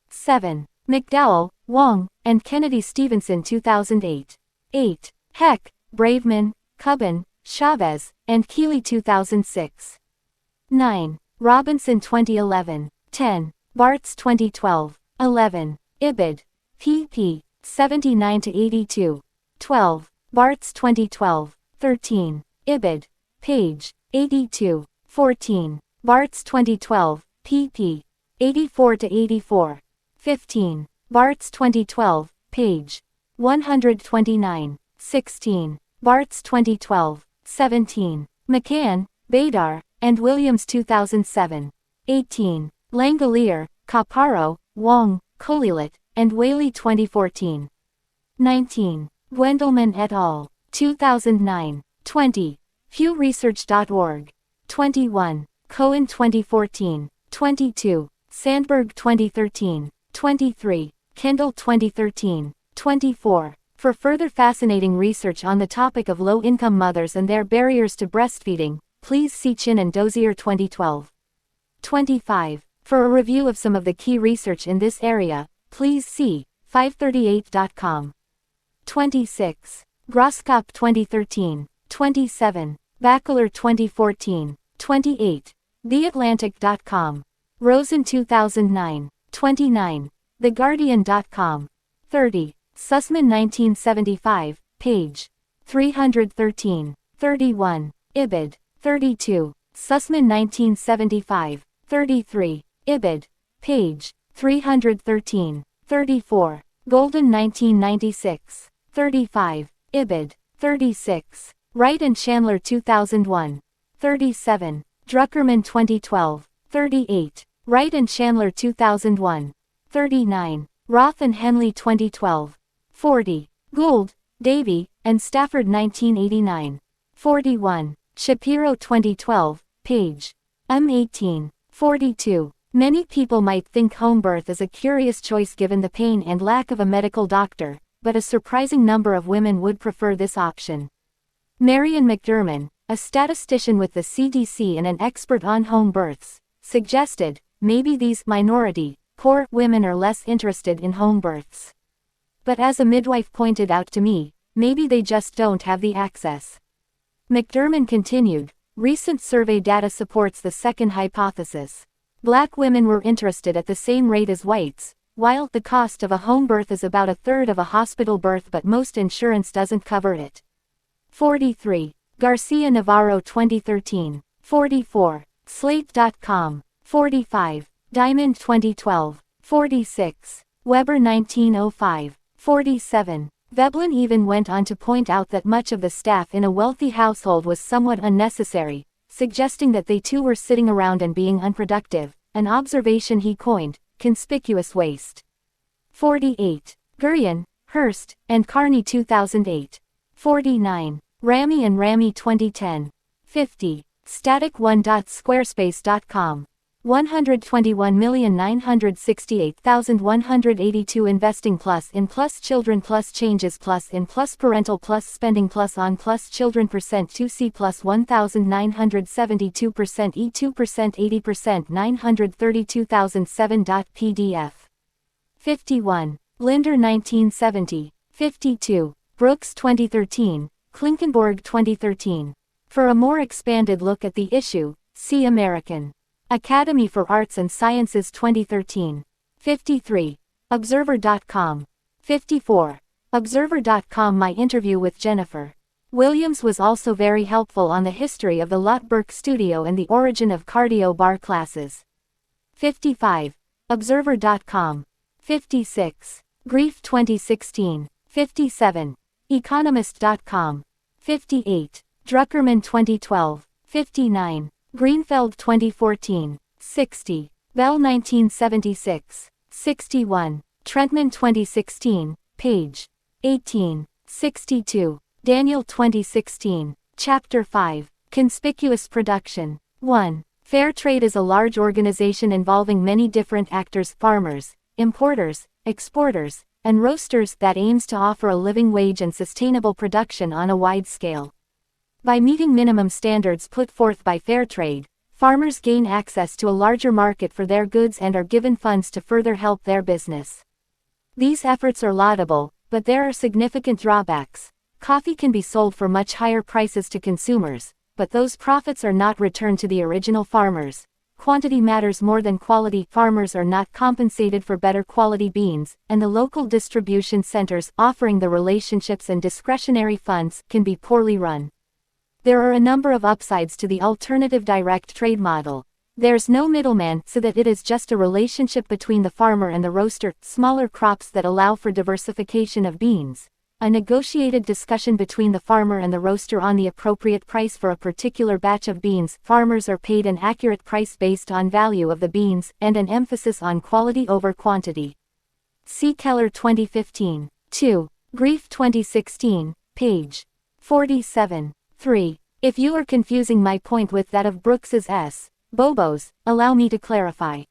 7. McDowell, Wong, and Kennedy Stevenson 2008. 8. Heck, Braveman, Cubbon, Chavez, and Keeley 2006. 9. Robinson 2011. 10. Bartz 2012. 11. Ibid. pp. 79-82. 12. Bartz 2012. 13. Ibid. Page. 82. 14. Bartz 2012. pp. 84-84. 15. Bartz 2012. Page. 129. 16. Bartz 2012. 17. McCann, Badar, and Williams 2007. 18. Langolier, Caparo, Wong, Kolilet, and Whaley 2014. 19. Gwendelman et al. 2009. 20. PewResearch.org. 21. Cohen 2014. 22. Sandberg 2013. 23. Kendall 2013. 24. For further fascinating research on the topic of low-income mothers and their barriers to breastfeeding, please see Chin and Dozier 2012. 25. For a review of some of the key research in this area, please see 538.com. 26. Groskop 2013. 27. Bachelor 2014. 28. TheAtlantic.com. Rosen 2009. 29. TheGuardian.com. 30. Sussman 1975, page 313. 31. Ibid. 32. Sussman 1975, 33. Ibid. Page 313. 34. Golden 1996. 35. Ibid. 36. Wright and Chandler 2001. 37. Druckerman 2012. 38. Wright and Chandler 2001. 39. Roth and Henley 2012. 40. Gould, Davy, and Stafford 1989. 41. Shapiro 2012, page M18. 42. Many people might think home birth is a curious choice given the pain and lack of a medical doctor, but a surprising number of women would prefer this option. Marian McDermott, a statistician with the CDC and an expert on home births, suggested, maybe these minority, poor women are less interested in home births. But as a midwife pointed out to me, maybe they just don't have the access. McDermott continued, recent survey data supports the second hypothesis. Black women were interested at the same rate as whites, while the cost of a home birth is about a third of a hospital birth, but most insurance doesn't cover it. 43. Garcia Navarro 2013. 44. Slate.com. 45. Diamond 2012. 46. Weber 1905. 47. Veblen even went on to point out that much of the staff in a wealthy household was somewhat unnecessary, suggesting that they too were sitting around and being unproductive, an observation he coined, conspicuous waste. 48. Gurian, Hurst, and Carney 2008. 49. Rami and Rami 2010. 50. Static1.squarespace.com. 121,968,182 investing plus in plus children plus changes plus in plus parental plus spending plus on plus children percent 2C plus 1,972% E2% 80% 932,007.pdf. 51. Linder 1970. 52. Brooks 2013. Klinkenborg 2013. For a more expanded look at the issue, see American Academy for Arts and Sciences 2013. 53. Observer.com. 54. Observer.com. My interview with Jennifer Williams was also very helpful on the history of the Lotte-Berk studio and the origin of cardio bar classes. 55. Observer.com. 56. Grief 2016. 57. Economist.com. 58. Druckerman 2012. 59. Greenfeld 2014. 60. Bell 1976. 61. Trentman 2016, page 18. 62. Daniel 2016. Chapter 5. Conspicuous Production. 1. Fair trade is a large organization involving many different actors, farmers, importers, exporters, and roasters that aims to offer a living wage and sustainable production on a wide scale. By meeting minimum standards put forth by fair trade, farmers gain access to a larger market for their goods and are given funds to further help their business. These efforts are laudable, but there are significant drawbacks. Coffee can be sold for much higher prices to consumers, but those profits are not returned to the original farmers. Quantity matters more than quality. Farmers are not compensated for better quality beans, and the local distribution centers offering the relationships and discretionary funds can be poorly run. There are a number of upsides to the alternative direct trade model. There's no middleman, so that it is just a relationship between the farmer and the roaster, smaller crops that allow for diversification of beans, a negotiated discussion between the farmer and the roaster on the appropriate price for a particular batch of beans. Farmers are paid an accurate price based on value of the beans, and an emphasis on quality over quantity. See Keller 2015. 2. Grief 2016, page 47. 3. If you are confusing my point with that of Brooks's S. Bobos, allow me to clarify.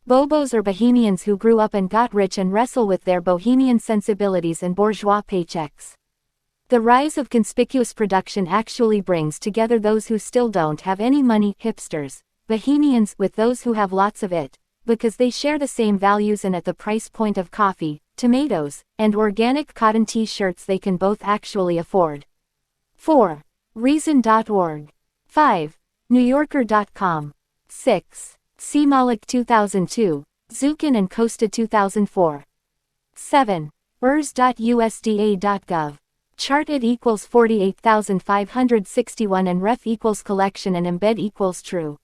Bobos are bohemians who grew up and got rich and wrestle with their bohemian sensibilities and bourgeois paychecks. The rise of conspicuous production actually brings together those who still don't have any money, hipsters, bohemians, with those who have lots of it, because they share the same values and at the price point of coffee, tomatoes, and organic cotton t-shirts they can both actually afford. 4. Reason.org. 5. NewYorker.com. 6. C. Malik 2002, Zukin and Costa 2004. 7. ERS.USDA.gov. Chart it equals 48,561 and ref equals collection and embed equals true.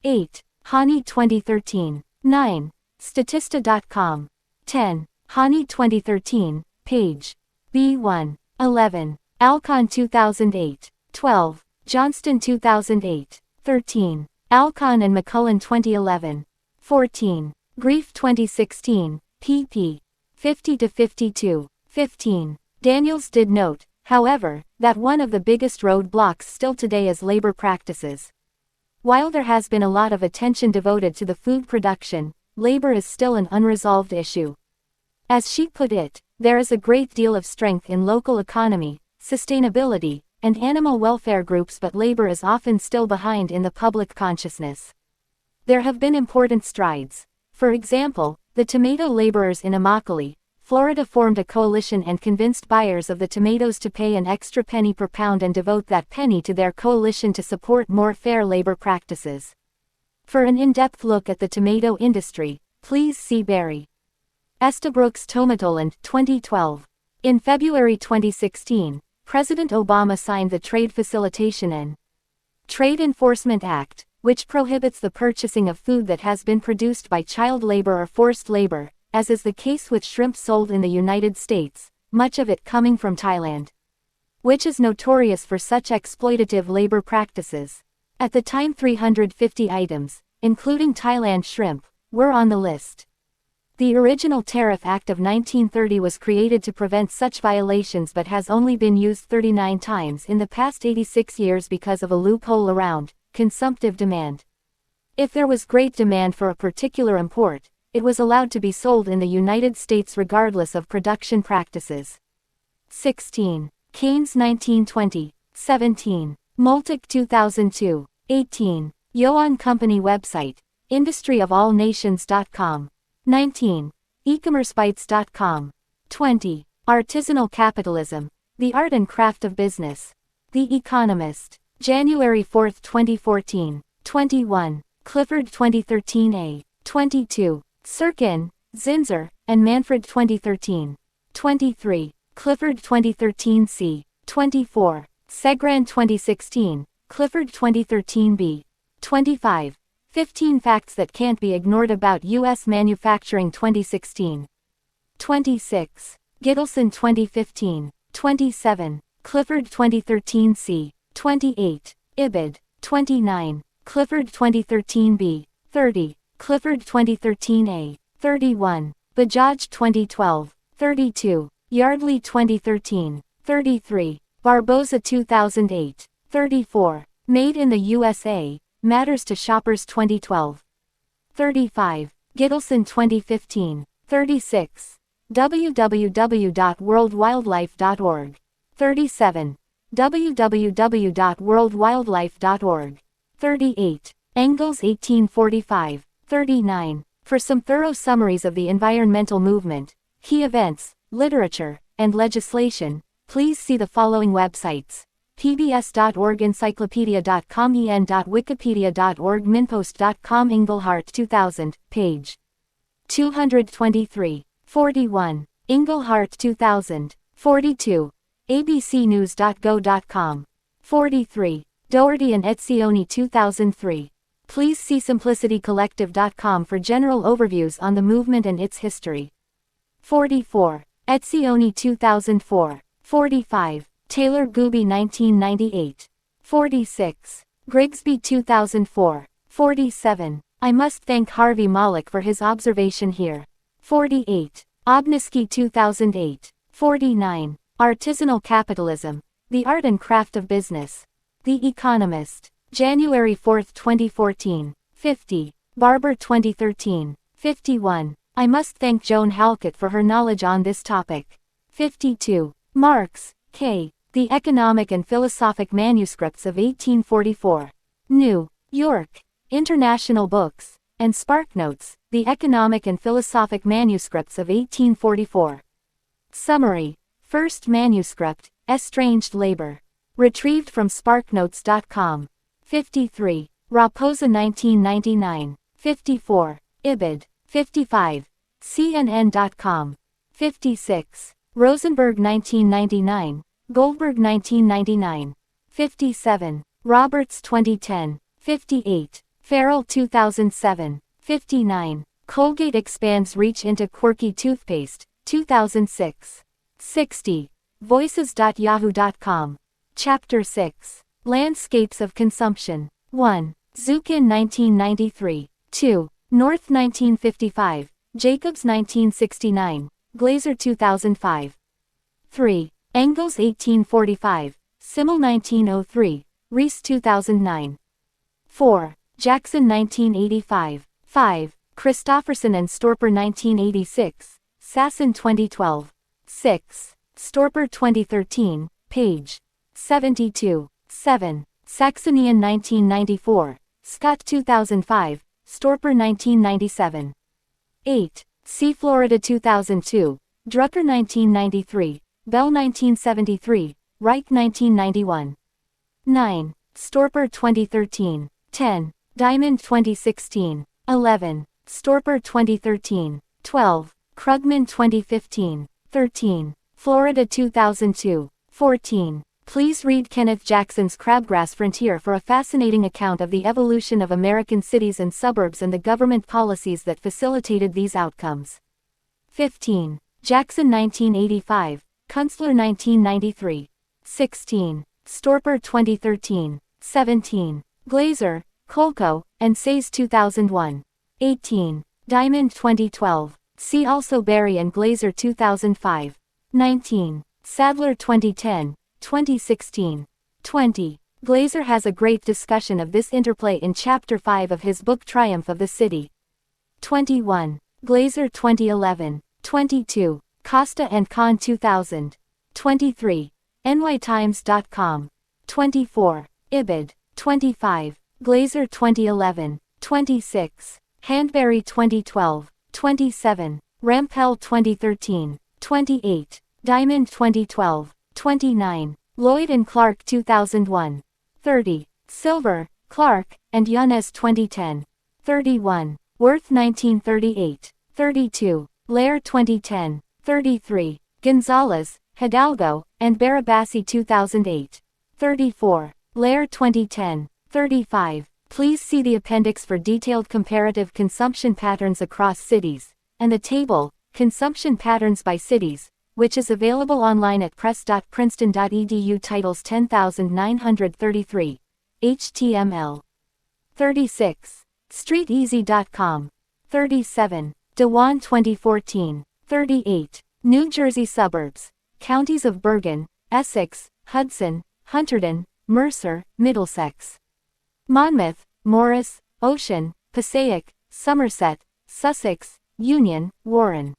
8. Hani 2013. 9. Statista.com. 10. Hani 2013, page B1. 11. Alcon 2008. 12. Johnston 2008. 13. Alcon and McCullen 2011. 14. Grief 2016, pp. 50-52. 15. Daniels did note, however, that one of the biggest roadblocks still today is labor practices. While there has been a lot of attention devoted to the food production, labor is still an unresolved issue. As she put it, there is a great deal of strength in local economy, sustainability, and animal welfare groups, but labor is often still behind in the public consciousness. There have been important strides. For example, the tomato laborers in Immokalee, Florida formed a coalition and convinced buyers of the tomatoes to pay an extra penny per pound and devote that penny to their coalition to support more fair labor practices. For an in-depth look at the tomato industry, please see Barry Estabrooks Tomatoland, 2012. In February 2016, President Obama signed the Trade Facilitation and Trade Enforcement Act, which prohibits the purchasing of food that has been produced by child labor or forced labor, as is the case with shrimp sold in the United States, much of it coming from Thailand, which is notorious for such exploitative labor practices. At the time 350 items, including Thailand shrimp, were on the list. The original Tariff Act of 1930 was created to prevent such violations but has only been used 39 times in the past 86 years because of a loophole around consumptive demand. If there was great demand for a particular import, it was allowed to be sold in the United States regardless of production practices. 16. Keynes 1920. 17. Multic 2002. 18. Yoan Company website, industryofallnations.com. 19. ecommercebytes.com. 20. Artisanal Capitalism, The Art and Craft of Business. The Economist. January 4, 2014. 21. Clifford 2013a. 22. Sirkin, Zinzer, and Manfred 2013. 23. Clifford 2013c. 24. Segran 2016, Clifford 2013b. 25. 15 Facts That Can't Be Ignored About U.S. Manufacturing 2016. 26. Gittleson 2015. 27. Clifford 2013c. 28. Ibid. 29. Clifford 2013b. 30. Clifford 2013a. 31. Bajaj 2012. 32. Yardley 2013. 33. Barboza 2008. 34. Made in the USA, Matters to Shoppers 2012. 35. Gittleson 2015. 36. www.worldwildlife.org. 37. www.worldwildlife.org. 38. Engels 1845. 39. For some thorough summaries of the environmental movement, key events, literature, and legislation, please see the following websites: pbs.org, encyclopedia.com, en.wikipedia.org, minpost.com. Engelhart 2000, page 223. 41. Engelhart 2000. 42. abcnews.go.com. 43. Doherty and Etzioni 2003. Please see simplicitycollective.com for general overviews on the movement and its history. 44. Etzioni 2004. 45. Taylor Gooby 1998. 46. Grigsby 2004. 47. I must thank Harvey Malik for his observation here. 48. Obnisky 2008. 49. Artisanal Capitalism. The Art and Craft of Business. The Economist. January 4, 2014. 50. Barber 2013. 51. I must thank Joan Halkett for her knowledge on this topic. 52. Marx, K. The Economic and Philosophic Manuscripts of 1844. New York. International Books. And SparkNotes, The Economic and Philosophic Manuscripts of 1844. Summary. First manuscript, Estranged Labor. Retrieved from SparkNotes.com. 53. Raposa 1999. 54. Ibid. 55. CNN.com. 56. Rosenberg 1999. Goldberg 1999. 57. Roberts 2010. 58. Farrell 2007. 59. Colgate expands reach into quirky toothpaste, 2006. 60. Voices.yahoo.com. Chapter 6. Landscapes of Consumption. 1. Zukin 1993. 2. North 1955. Jacobs 1969. Glaser 2005. 3. Engels 1845. Simmel 1903. Rees 2009. 4. Jackson 1985. 5. Christofferson and Storper 1986. Sasson 2012. 6. Storper 2013, page 72. 7. Saxonian 1994. Scott 2005. Storper 1997. 8. See Florida 2002. Drucker 1993. Bell 1973. Reich 1991. 9. Storper 2013. 10. Diamond 2016. 11. Storper 2013. 12. Krugman 2015. 13. Florida 2002. 14. Please read Kenneth Jackson's Crabgrass Frontier for a fascinating account of the evolution of American cities and suburbs and the government policies that facilitated these outcomes. 15. Jackson 1985. Kunstler 1993. 16. Storper 2013. 17. Glaser, Kolko, and Sayes 2001. 18. Diamond 2012. See also Berry and Glaser 2005. 19. Sadler 2010, 2016. 20. Glaser has a great discussion of this interplay in Chapter 5 of his book Triumph of the City. 21. Glaser 2011. 22. Costa and Kahn 2000. 23. nytimes.com. 24. Ibid. 25. Glaser 2011. 26. Handberry 2012. 27. Rampell 2013. 28. Diamond 2012. 29. Lloyd and Clark 2001. 30. Silver, Clark, and Yanez 2010. 31. Worth 1938. 32. Lair 2010. 33. Gonzalez, Hidalgo, and Barabasi 2008. 34. Lair 2010. 35. Please see the appendix for detailed comparative consumption patterns across cities, and the table, Consumption Patterns by Cities, which is available online at press.princeton.edu. Titles 10933. HTML. 36. StreetEasy.com. 37. Dewan 2014. 38. New Jersey Suburbs. Counties of Bergen, Essex, Hudson, Hunterdon, Mercer, Middlesex, Monmouth, Morris, Ocean, Passaic, Somerset, Sussex, Union, Warren.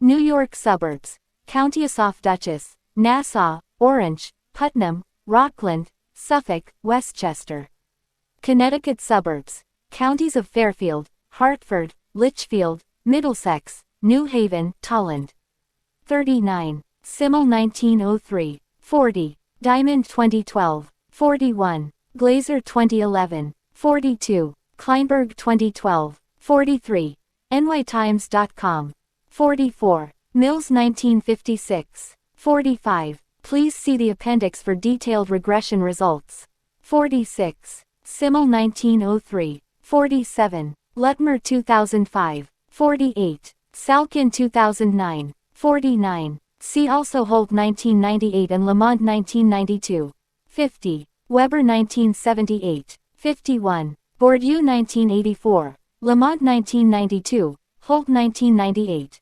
New York Suburbs. County-Assaff Dutchess, Nassau, Orange, Putnam, Rockland, Suffolk, Westchester. Connecticut Suburbs. Counties of Fairfield, Hartford, Litchfield, Middlesex, New Haven, Tolland. 39. Simmel 1903. 40. Diamond 2012. 41. Glaser 2011. 42. Kleinberg 2012. 43. nytimes.com. 44. Mills 1956. 45. Please see the appendix for detailed regression results. 46. Simmel 1903. 47. Lutmer 2005. 48. Salkin 2009. 49. See also Holt 1998 and Lamont 1992. 50. Weber 1978. 51. Bourdieu 1984. Lamont 1992. Holt 1998.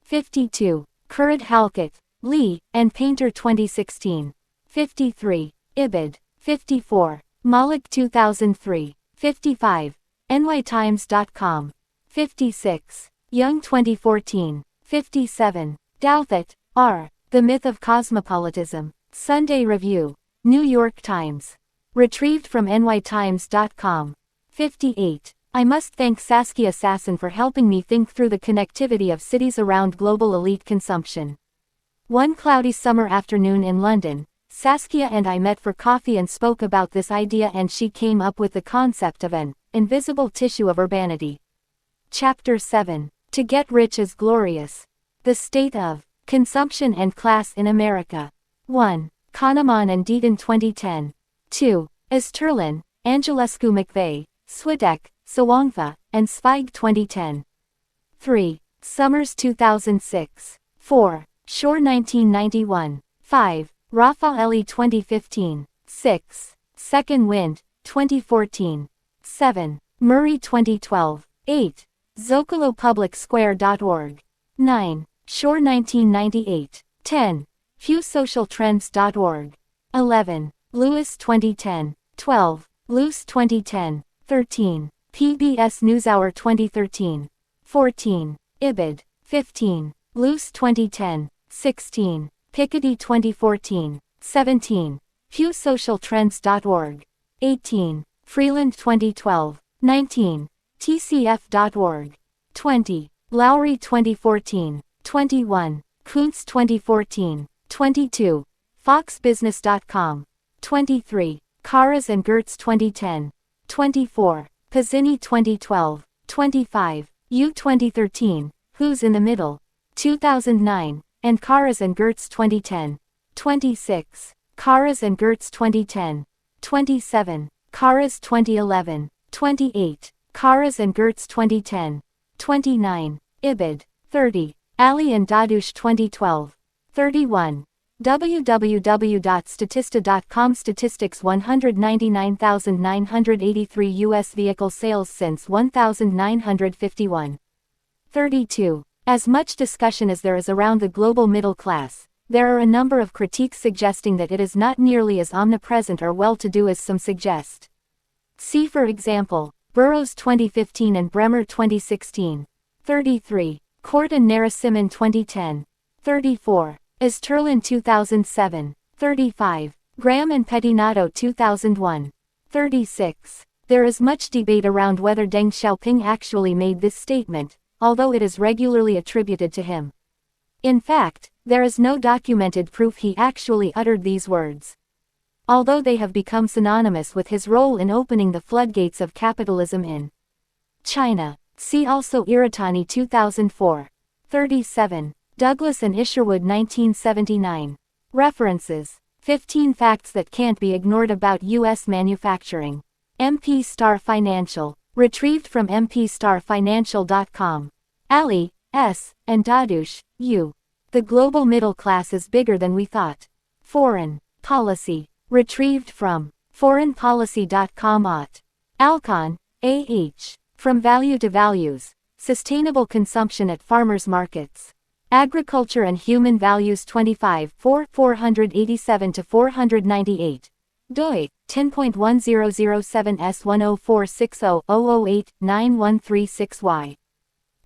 52. Currid-Halkett, Lee, and Painter 2016. 53. Ibid. 54. Malik 2003. 55. nytimes.com. 56. Young 2014. 57. Douthit, R. The Myth of Cosmopolitism. Sunday Review. New York Times. Retrieved from nytimes.com. 58. I must thank Saskia Sasson for helping me think through the connectivity of cities around global elite consumption. One cloudy summer afternoon in London, Saskia and I met for coffee and spoke about this idea, and she came up with the concept of an invisible tissue of urbanity. Chapter 7. To Get Rich is Glorious. The State of Consumption and Class in America. 1. Kahneman and Deaton 2010. 2. Easterlin, Angelescu McVeigh, Swidek, Sawangfa, and Zweig 2010. 3. Summers 2006. 4. Shore 1991. 5. Raffaelli 2015. 6. Second Wind, 2014. 7. Murray 2012. 8. ZocaloPublicSquare.org. 9. Shore 1998. 10. FewSocialTrends.org. 11. Lewis 2010. 12. Luce 2010. 13. PBS NewsHour 2013. 14. Ibid. 15. Luce 2010. 16. Piketty 2014. 17. FewSocialTrends.org. 18. Freeland 2012. 19. TCF.org. 20. Lowry 2014. 21. Kuntz 2014. 22. FoxBusiness.com. 23. Karas and Gertz 2010. 24. Pizzini 2012. 25. U 2013. Who's in the Middle? 2009. And Karas and Gertz 2010. 26. Karas and Gertz 2010. 27. Karas 2011. 28. Karas and Gertz 2010. 29. Ibid. 30. Ali and Dadush 2012. 31. www.statista.com. Statistics 199,983 U.S. vehicle sales since 1951. 32. As much discussion as there is around the global middle class, there are a number of critiques suggesting that it is not nearly as omnipresent or well-to-do as some suggest. See for example, Burroughs 2015 and Bremer 2016. 33. Court and Narasimhan 2010. 34. Easterlin 2007. 35. Graham and Pettinato 2001. 36. There is much debate around whether Deng Xiaoping actually made this statement, although it is regularly attributed to him. In fact, there is no documented proof he actually uttered these words. Although they have become synonymous with his role in opening the floodgates of capitalism in China. See also Iritani 2004. 37. Douglas and Isherwood 1979. References. 15 Facts That Can't Be Ignored About U.S. Manufacturing. MP Star Financial. Retrieved from mpstarfinancial.com. Ali, S., and Dadush, U. The Global Middle Class is Bigger Than We Thought. Foreign Policy. Retrieved from foreignpolicy.com. Alcon, A.H. From Value to Values. Sustainable Consumption at Farmers Markets. Agriculture and Human Values 25 487-498. doi, 10.1007s10460-008-9136y.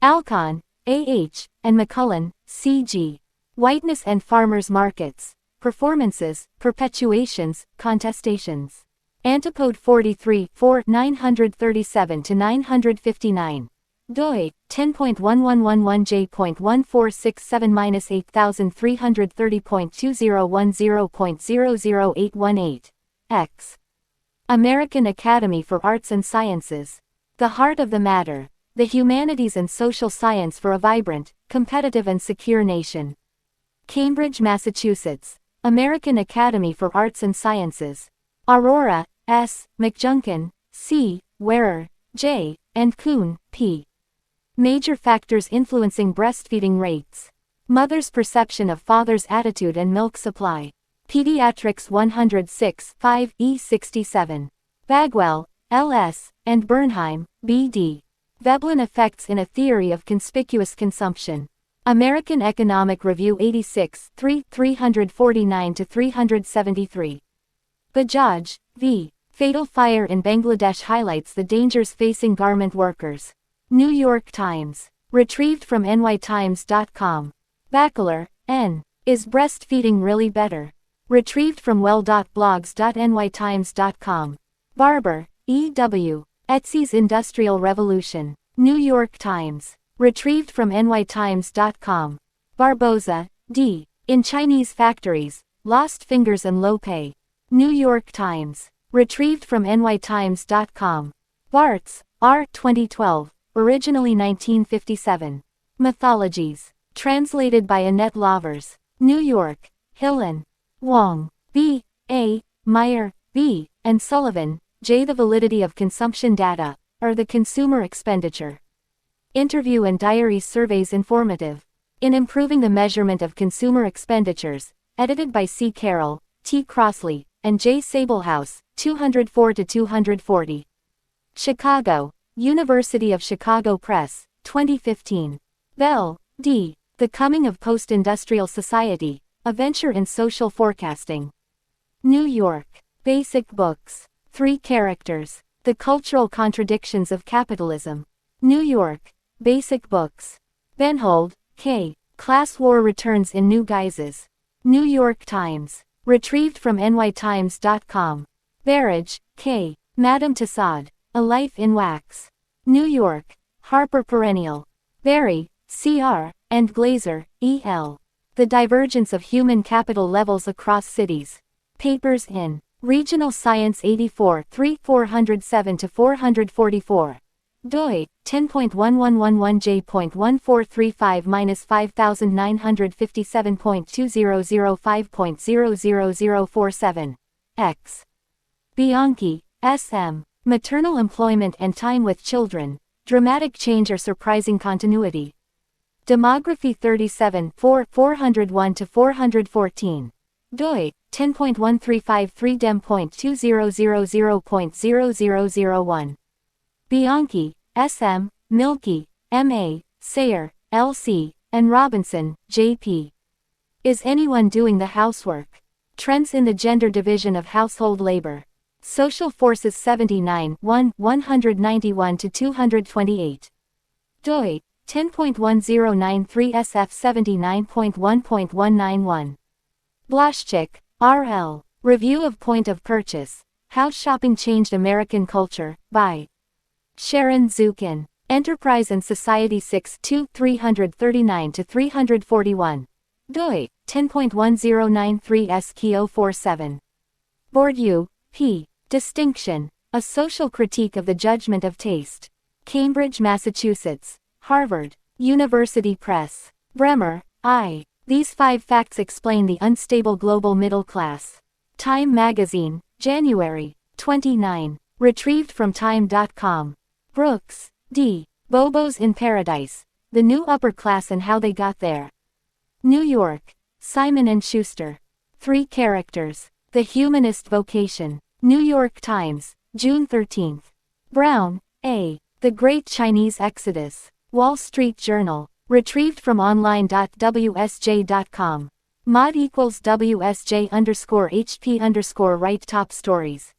Alcon, A.H., and McCullen, C.G. Whiteness and Farmers Markets. Performances, Perpetuations, Contestations. Antipode 43 937-959. doi, 10.1111j.1467-8330.2010.00818. X. American Academy for Arts and Sciences. The Heart of the Matter. The Humanities and Social Science for a Vibrant, Competitive and Secure Nation. Cambridge, Massachusetts. American Academy for Arts and Sciences. Aurora, S., McJunkin, C., Werer, J., and Kuhn, P. Major Factors Influencing Breastfeeding Rates. Mother's perception of father's attitude and milk supply. Pediatrics 106, 5, E67. Bagwell, L.S., and Bernheim, B.D. Veblen Effects in a Theory of Conspicuous Consumption. American Economic Review 86, 3, 349-373. Bajaj, V. Fatal Fire in Bangladesh highlights the dangers facing garment workers. New York Times. Retrieved from nytimes.com. Bachelor, N. Is breastfeeding really better? Retrieved from well.blogs.nytimes.com. Barber, E.W. Etsy's Industrial Revolution. New York Times. Retrieved from nytimes.com. Barboza, D. In Chinese Factories, Lost Fingers and Low Pay. New York Times. Retrieved from nytimes.com. Bartz, R. 2012. Originally 1957. Mythologies. Translated by Annette Lavers. New York. Hillen. Wong, B. A. Meyer, B. and Sullivan, J. The validity of consumption data, or the consumer expenditure. Interview and diary surveys informative. In Improving the Measurement of Consumer Expenditures, edited by C. Carroll, T. Crossley, and J. Sablehouse, 204-240. Chicago, University of Chicago Press, 2015. Bell, D. The Coming of Post-Industrial Society, A Venture in Social Forecasting. New York. Basic Books. 3 Characters. The Cultural Contradictions of Capitalism. New York. Basic Books. Benhold, K. Class War Returns in New Guises. New York Times. Retrieved from nytimes.com. Barrage, K. Madame Tussaud. A Life in Wax. New York. Harper Perennial. Berry, C.R., and Glazer, E.L. The Divergence of Human Capital Levels Across Cities. Papers in Regional Science 84, 3, 407-444. doi, 10.1111J.1435-5957.2005.00047. X. Bianchi, S.M. Maternal Employment and Time with Children, Dramatic Change or Surprising Continuity. Demography 37, 4, 401-414. doi, 10.1353dem.2000.0001. Bianchi, S.M., Milkey, M.A., Sayer, L.C., and Robinson, J.P. Is Anyone Doing the Housework? Trends in the Gender Division of Household Labor. Social Forces 79, 1, 191-228. doi, 10.1093SF79.1.191. Blashchik, R.L. Review of Point of Purchase, How Shopping Changed American Culture, by Sharon Zukin. Enterprise and Society 6, 2, 339-341. doi, 10.1093SKO47. Bourdieu, P. Distinction, A Social Critique of the Judgment of Taste. Cambridge, Massachusetts. Harvard University Press. Bremer, I. These 5 facts explain the unstable global middle class. Time Magazine, January 29. Retrieved from time.com. Brooks, D. Bobos in Paradise, The New Upper Class and How They Got There. New York. Simon & Schuster. 3 Characters. The Humanist Vocation. New York Times, June 13. Brown, A. The Great Chinese Exodus. Wall Street Journal. Retrieved from online.wsj.com. Mod equals WSJ_HP_right top stories.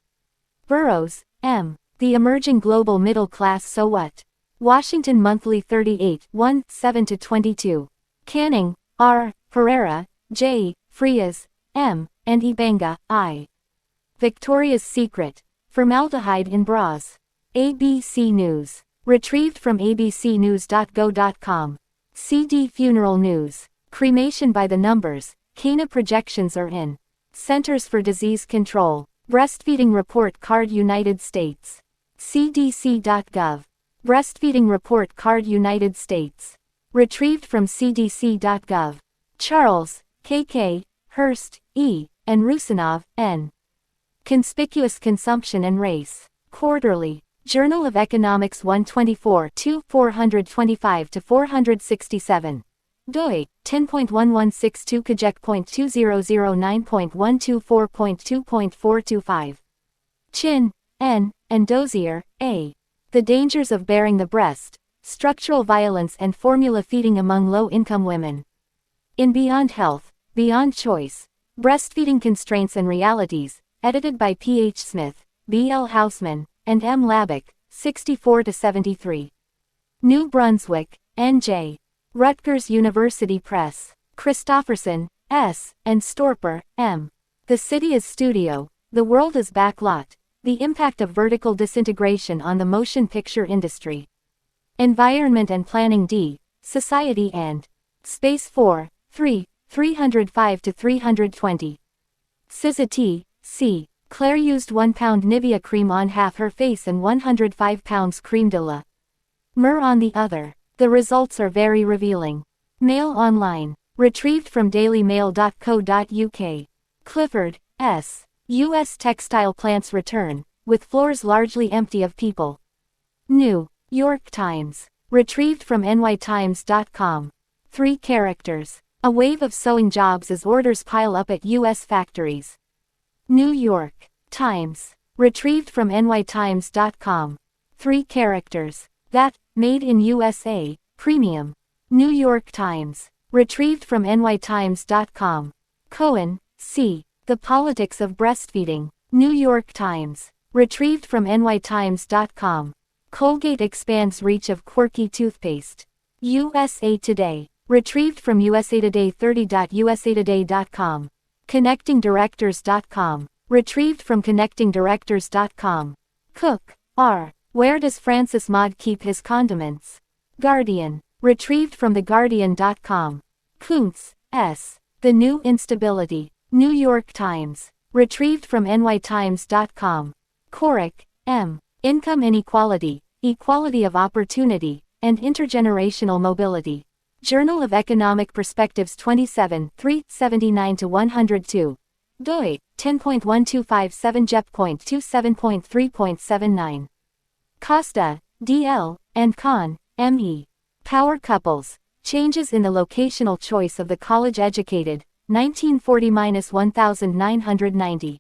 Burroughs, M. The Emerging Global Middle Class So What? Washington Monthly 38, 1, 7-22. Canning, R. Pereira, J. Frias, M. and Ibanga, I. Victoria's Secret. Formaldehyde in Bras. ABC News. Retrieved from abcnews.go.com. CD Funeral News. Cremation by the Numbers, Cana Projections are in. Centers for Disease Control. Breastfeeding Report Card United States. cdc.gov. Breastfeeding Report Card United States. Retrieved from cdc.gov. Charles, K.K., Hurst, E., and Rusinov, N. Conspicuous Consumption and Race. Quarterly. Journal of Economics 124, 2, 425-467. doi 10.1162 kajek.2009.124.2.425. Chin, N., and Dozier, A. The Dangers of Bearing the Breast, Structural Violence and Formula Feeding Among Low-Income Women. In Beyond Health, Beyond Choice, Breastfeeding Constraints and Realities, edited by P. H. Smith, B. L. Hausman, and M. Labick, 64-73. New Brunswick, N.J. Rutgers University Press. Christofferson, S., and Storper, M. The City is Studio, the World is Backlot, The Impact of Vertical Disintegration on the Motion Picture Industry. Environment and Planning D, Society and Space 4, 305-320. Sizati, C. Claire used 1 pound Nivea cream on half her face and 105 pounds creme de la mer on the other. The results are very revealing. Mail Online. Retrieved from dailymail.co.uk. Clifford, S. U.S. textile plants return, with floors largely empty of people. New York Times. Retrieved from nytimes.com. 3 characters. A wave of sewing jobs as orders pile up at U.S. factories. New York Times. Retrieved from nytimes.com. 3 characters. That, made in USA, premium. New York Times. Retrieved from nytimes.com. Cohen, C. The Politics of Breastfeeding. New York Times. Retrieved from nytimes.com. Colgate expands reach of quirky toothpaste. USA Today. Retrieved from USA Today 30.usatoday.com. ConnectingDirectors.com. Retrieved from ConnectingDirectors.com. Cook, R. Where does Francis Maud keep his condiments? Guardian. Retrieved from TheGuardian.com. Kuntz, S. The New Instability. New York Times. Retrieved from nytimes.com. Korek, M. Income Inequality, Equality of Opportunity, and Intergenerational Mobility. Journal of Economic Perspectives 27, 379-102. doi 10.1257 jep.27.3.79. Costa, D.L., and Kahn, M.E. Power Couples, Changes in the Locational Choice of the College-Educated, 1940-1990.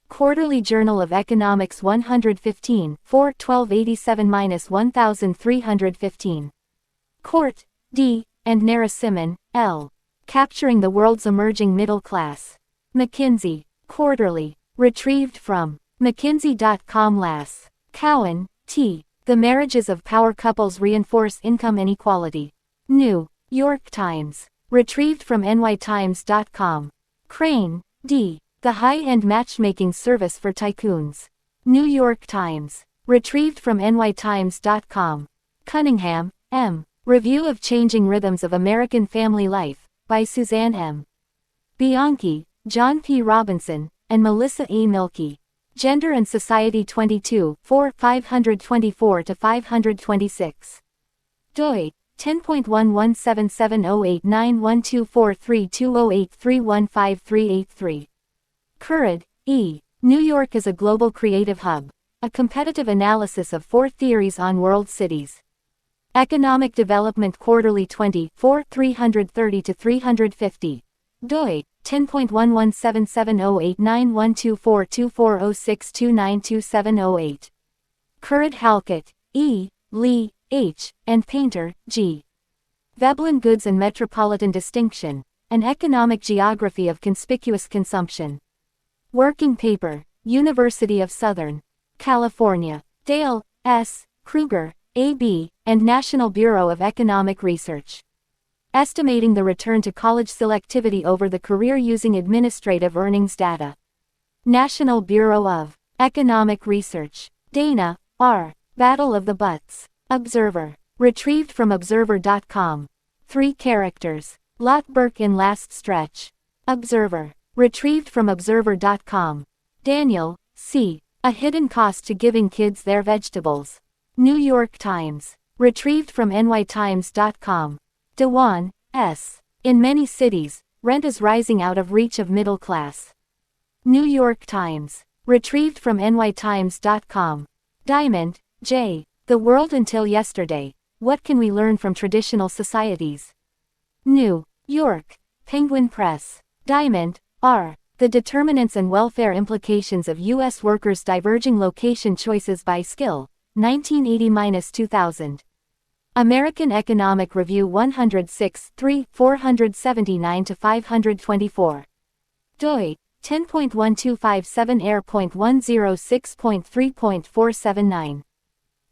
Quarterly Journal of Economics 115, 4 1287-1315. Court, D., and Narasimhan, L. Capturing the World's Emerging Middle Class. McKinsey, Quarterly, retrieved from McKinsey.com. Lass. Cowan, T. The Marriages of Power Couples Reinforce Income Inequality. New York Times. Retrieved from nytimes.com. Crane, D. The High-End Matchmaking Service for Tycoons. New York Times. Retrieved from nytimes.com. Cunningham, M. Review of Changing Rhythms of American Family Life, by Suzanne M. Bianchi, John P. Robinson, and Melissa E. Milkey. Gender and Society 22, 4 524-526. doi 10.11770891243208315383. Currid, E. New York is a Global Creative Hub. A Competitive Analysis of 4 Theories on World Cities. Economic Development Quarterly 20, 4 330-350. doi 10.11770891242406292708. Currid-Halkett, E., Lee, H., and Painter, G. Veblen Goods and Metropolitan Distinction, An Economic Geography of Conspicuous Consumption. Working Paper, University of Southern California. Dale, S., Kruger, A.B., and National Bureau of Economic Research. Estimating the Return to College Selectivity over the Career Using Administrative Earnings Data. National Bureau of Economic Research. Dana, R. Battle of the Butts. Observer. Retrieved from Observer.com. 3 characters. Lot Burke in Last Stretch. Observer. Retrieved from Observer.com. Daniel, C. A Hidden Cost to Giving Kids Their Vegetables. New York Times. Retrieved from nytimes.com. Dewan, S. In many cities, rent is rising out of reach of middle class. New York Times. Retrieved from nytimes.com. Diamond, J. The World Until Yesterday, What Can We Learn from Traditional Societies? New York, Penguin Press. Diamond, R. The Determinants and Welfare Implications of U.S. Workers' Diverging Location Choices by Skill, 1980-2000. American Economic Review 106, 3, 479-524. doi, 10.1257 air.106.3.479.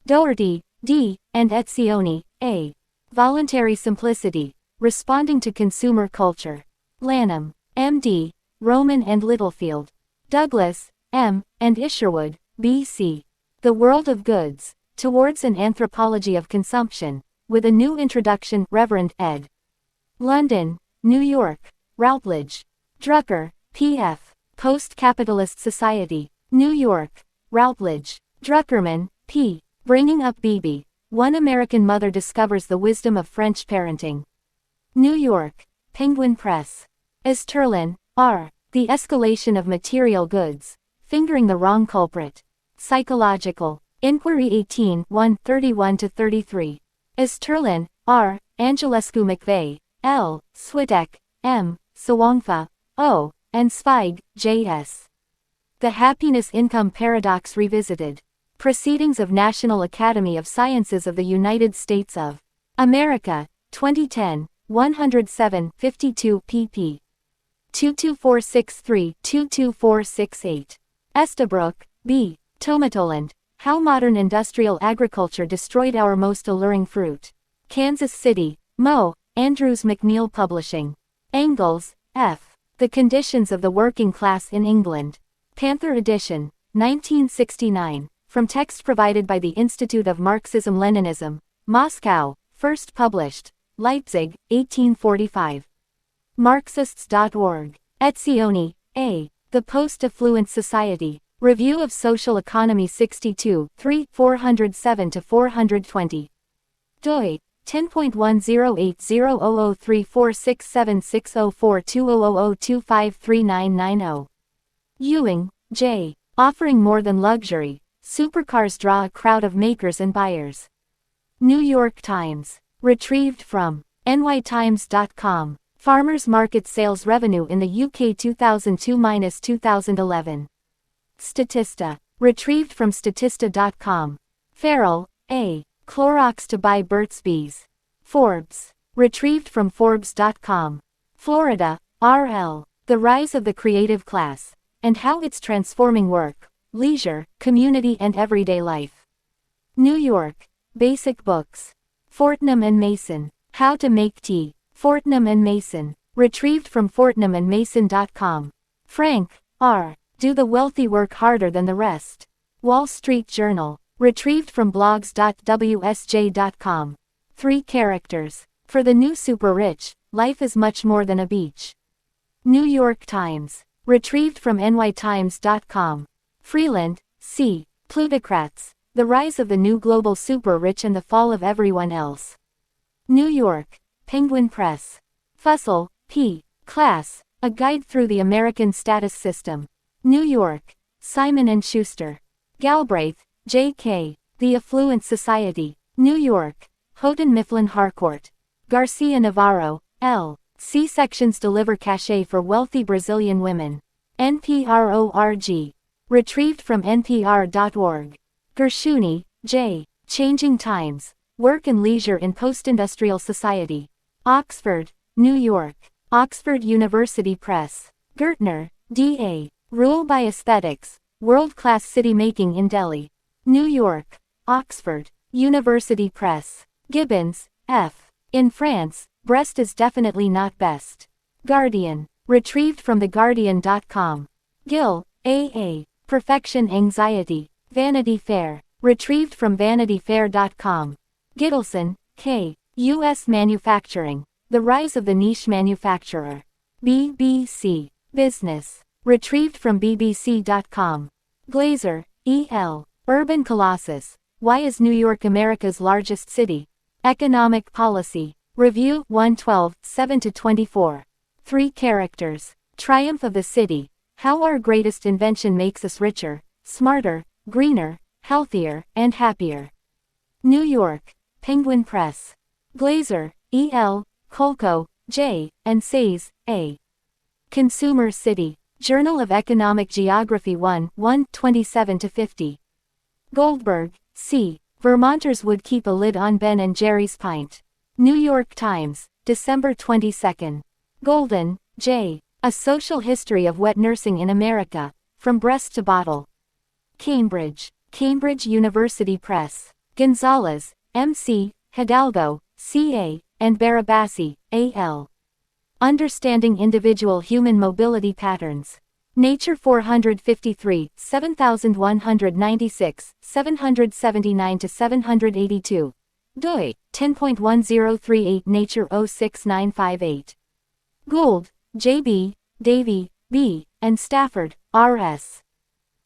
Doherty, D., and Etzioni, A. Voluntary Simplicity, Responding to Consumer Culture. Lanham, M.D., Roman and Littlefield. Douglas, M., and Isherwood, B.C. The World of Goods, Towards an Anthropology of Consumption, with a New Introduction, Reverend ed. London, New York, Routledge. Drucker, P.F. Post-Capitalist Society. New York, Routledge. Druckerman, P. Bringing Up Bibi. One American Mother Discovers the Wisdom of French Parenting. New York, Penguin Press. Esterlin, R. The Escalation of Material Goods, Fingering the Wrong Culprit. Psychological. Inquiry 18, 1, 31-33. Esterlin, R. Angelescu McVeigh, L. Switek, M. Sawangfa, O. and Zweig, J.S. The Happiness Income Paradox Revisited. Proceedings of National Academy of Sciences of the United States of America, 2010, 107, 52 pp. 22463-22468. Estabrook, B. Tomatoland, How Modern Industrial Agriculture Destroyed Our Most Alluring Fruit. Kansas City, Mo. Andrews McNeil Publishing. Engels, F. The Conditions of the Working Class in England. Panther Edition, 1969. From text provided by the Institute of Marxism-Leninism, Moscow, first published, Leipzig, 1845. Marxists.org. Etzioni, A. The Post-Affluent Society. Review of Social Economy 62, 3, 407-420. doi, 10.1080034676042000253990. Ewing, J. Offering More Than Luxury, Supercars Draw a Crowd of Makers and Buyers. New York Times. Retrieved from nytimes.com. Farmers Market Sales Revenue in the UK 2002-2011. Statista. Retrieved from statista.com. Farrell, A. Clorox to buy Burt's Bees. Forbes. Retrieved from Forbes.com. Florida, R.L. The Rise of the Creative Class, and How It's Transforming Work, Leisure, Community and Everyday Life. New York, Basic Books. Fortnum and Mason. How to Make Tea. Fortnum and Mason. Retrieved from fortnumandmason.com. Frank, R. Do the Wealthy Work Harder Than the Rest? Wall Street Journal. Retrieved from blogs.wsj.com. 3 characters. For the new super rich, life is much more than a beach. New York Times. Retrieved from nytimes.com. Freeland, C. Plutocrats. The Rise of the New Global Super Rich and the Fall of Everyone Else. New York, Penguin Press. Fussell, P. Class, A Guide Through the American Status System. New York, Simon & Schuster. Galbraith, J.K. The Affluent Society. New York, Houghton Mifflin Harcourt. Garcia Navarro, L. C-sections deliver cachet for wealthy Brazilian women. NPR.org. Retrieved from npr.org. Gershuni, J. Changing Times. Work and Leisure in Post-Industrial Society. Oxford, New York. Oxford University Press. Gertner, D.A. Rule by Aesthetics. World-Class City Making in Delhi. New York. Oxford University Press. Gibbons, F. In France, Breast is definitely not best. Guardian. Retrieved from theguardian.com. Gill, A.A. Perfection Anxiety. Vanity Fair. Retrieved from vanityfair.com. Gittleson, K. U.S. Manufacturing. The Rise of the Niche Manufacturer. BBC. Business. Retrieved from bbc.com. Glazer, E.L. Urban Colossus. Why is New York America's largest city? Economic Policy. Review, 112, 7-24. 3 characters. Triumph of the City. How our greatest invention makes us richer, smarter, greener, healthier, and happier. New York, Penguin Press. Glazer, E.L., Kolko, J. and Sayes, A. Consumer City. Journal of Economic Geography 1, 27-50. Goldberg, C. Vermonters would keep a lid on Ben & Jerry's pint. New York Times, December 22. Golden, J. A Social History of Wet Nursing in America, From Breast to Bottle. Cambridge, Cambridge University Press. Gonzalez, M.C., Hidalgo, C.A., and Barabasi, A.L. Understanding Individual Human Mobility Patterns. Nature 453, 7196, 779-782. doi, 10.1038 Nature 06958. Gould, J.B., Davy, B., and Stafford, R.S.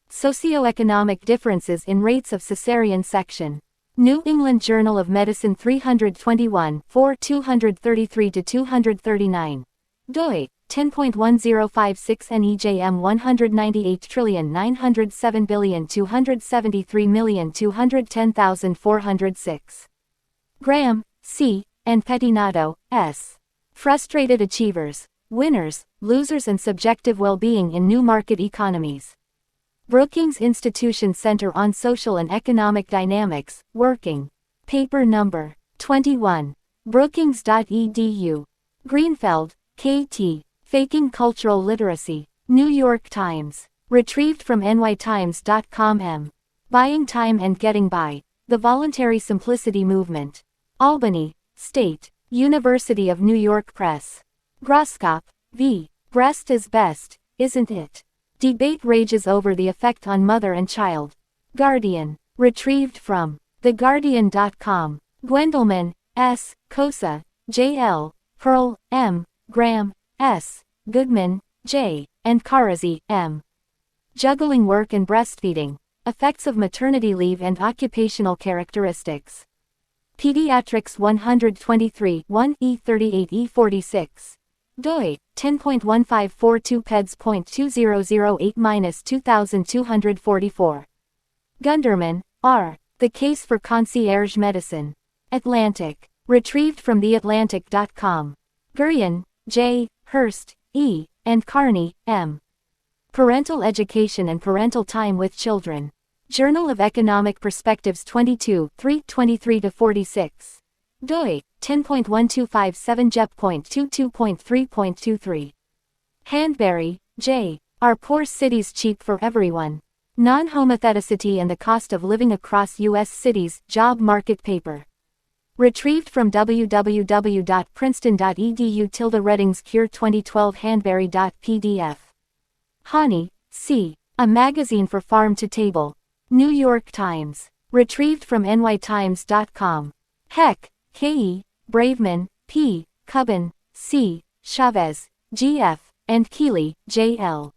Socioeconomic Differences in Rates of Cesarean Section. New England Journal of Medicine 321, 233-239. doi, 10.1056 NEJM 198,907,273,210,406. Graham, C., and Pettinato, S. Frustrated Achievers, Winners, Losers and Subjective Well-Being in New Market Economies. Brookings Institution Center on Social and Economic Dynamics, Working. Paper number 21. Brookings.edu. Greenfeld, K.T. Faking Cultural Literacy. New York Times. Retrieved from nytimes.com. M. Buying Time and Getting By. The Voluntary Simplicity Movement. Albany, State University of New York Press. Groskop, V. Breast is Best, Isn't It? Debate rages over the effect on mother and child. Guardian. Retrieved from theguardian.com. Gwendelman, S., Kosa, J.L., Pearl, M., Graham, S., Goodman, J., and Karazi, M. Juggling Work and Breastfeeding. Effects of Maternity Leave and Occupational Characteristics. Pediatrics 123, 1E38E46. doi, 10.1542 peds.2008-2244. Gunderman, R. The Case for Concierge Medicine. Atlantic. Retrieved from theatlantic.com. Gurian, J., Hurst, E., and Carney, M. Parental Education and Parental Time with Children. Journal of Economic Perspectives 22, 323-46. doi, 10.1257 JEP.22.3.23. Handberry, J. Are Poor Cities Cheap for Everyone? Non-Homotheticity and the Cost of Living Across U.S. Cities, Job Market Paper. Retrieved from www.princeton.edu/Reddings Cure 2012 Handberry.pdf. Hani, C. A Magazine for Farm to Table. New York Times. Retrieved from nytimes.com. Heck, K.E., Braveman, P., Cubbin, C., Chavez, G.F., and Keeley, J.L.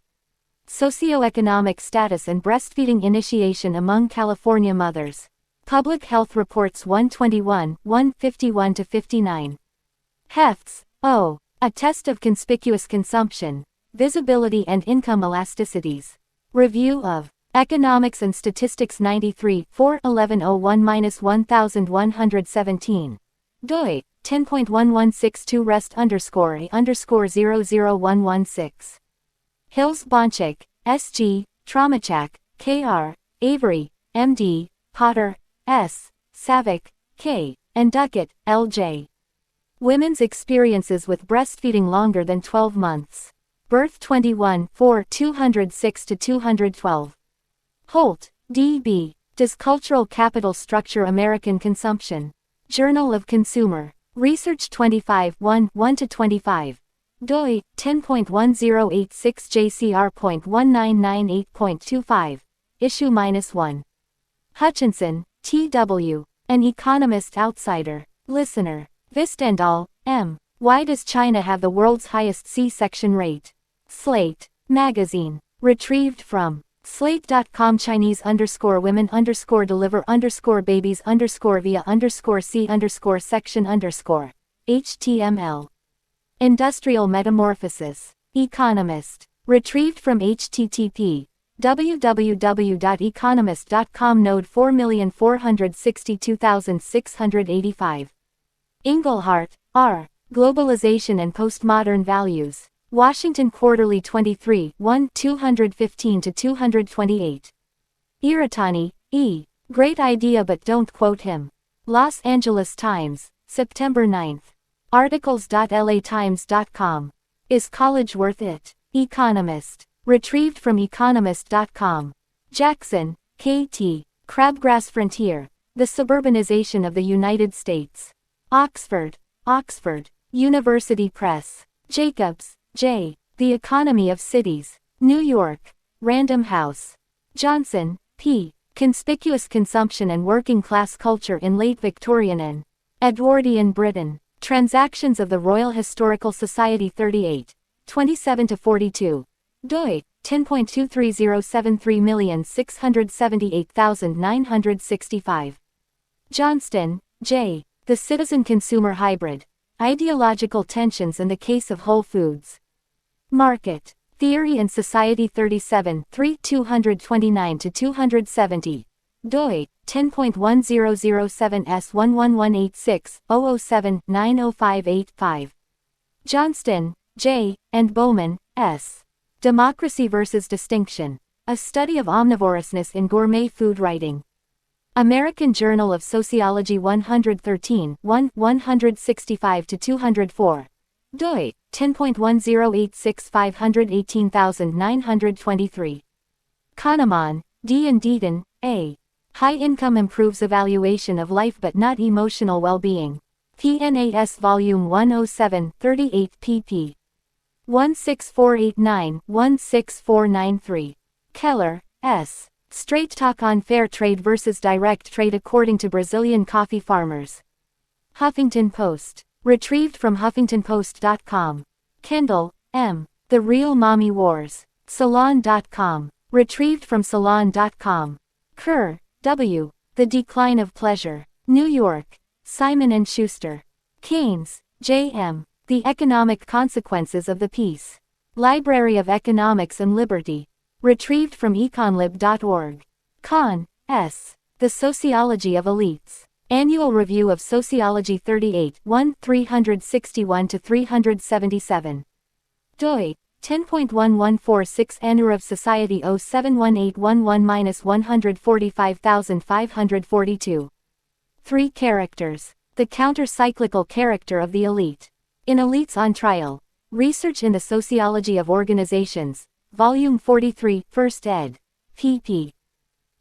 Socioeconomic Status and Breastfeeding Initiation Among California Mothers. Public Health Reports 121, 151-59. Hefts, O. A Test of Conspicuous Consumption, Visibility and Income Elasticities. Review of Economics and Statistics 93, 4-1101-1117. doi, 10.1162 rest_a_00116. Hills Bonchik, S.G., Traumachak, K.R., Avery, M.D., Potter, S., Savick, K., and Duckett, L.J. Women's Experiences with Breastfeeding Longer Than 12 Months. Birth 21, 206-212. Holt, D.B. Does Cultural Capital Structure American Consumption? Journal of Consumer Research 25, 1-25. doi, 10.1086 JCR.1998.25. Issue -1. Hutchinson, T.W. An Economist Outsider. Listener. Vistendal, M. Why does China have the world's highest C-section rate? Slate. Magazine. Retrieved from Slate.com. Chinese_women_deliver_babies_via_C_section_. HTML. Industrial Metamorphosis. Economist. Retrieved from http www.economist.com. Node 4,462,685. Engelhardt, R. Globalization and Postmodern Values. Washington Quarterly 23, 1, 215-228. Iritani, E. Great idea but don't quote him. Los Angeles Times, September 9. Articles.latimes.com. Is college worth it? Economist. Retrieved from economist.com. Jackson, K.T. Crabgrass Frontier. The Suburbanization of the United States. Oxford, Oxford. University Press. Jacobs, J. The Economy of Cities. New York. Random House. Johnson, P. Conspicuous Consumption and Working Class Culture in Late Victorian and Edwardian Britain. Transactions of the Royal Historical Society 38. 27-42. doi, 10.23073,678,965. Johnston, J. The Citizen-Consumer Hybrid. Ideological Tensions in the Case of Whole Foods. Market. Theory and Society 37, 3, 229-270. doi, 10.1007s11186-007-90585. Johnston, J., and Bowman, S. Democracy versus Distinction. A Study of Omnivorousness in Gourmet Food Writing. American Journal of Sociology 113, 1, 165-204. doi, 10.1086518923. Kahneman, D. and Deaton, A. High Income Improves Evaluation of Life but Not Emotional Well-Being. PNAS Volume 107, 38 pp. 16489-16493. Keller, S. Straight Talk on Fair Trade versus Direct Trade According to Brazilian Coffee Farmers. Huffington Post. Retrieved from HuffingtonPost.com. Kendall, M. The Real Mommy Wars. Salon.com. Retrieved from Salon.com. Kerr, W. The Decline of Pleasure. New York. Simon & Schuster. Keynes, J. M. The Economic Consequences of the Peace. Library of Economics and Liberty. Retrieved from econlib.org. Kahn, S. The Sociology of Elites. Annual Review of Sociology 38, 1, 361-377. doi, 10.1146 Anurev Society 071811-145542. 3 characters. The counter-cyclical character of the elite. In Elites on Trial. Research in the Sociology of Organizations. Volume 43, 1st ed. pp.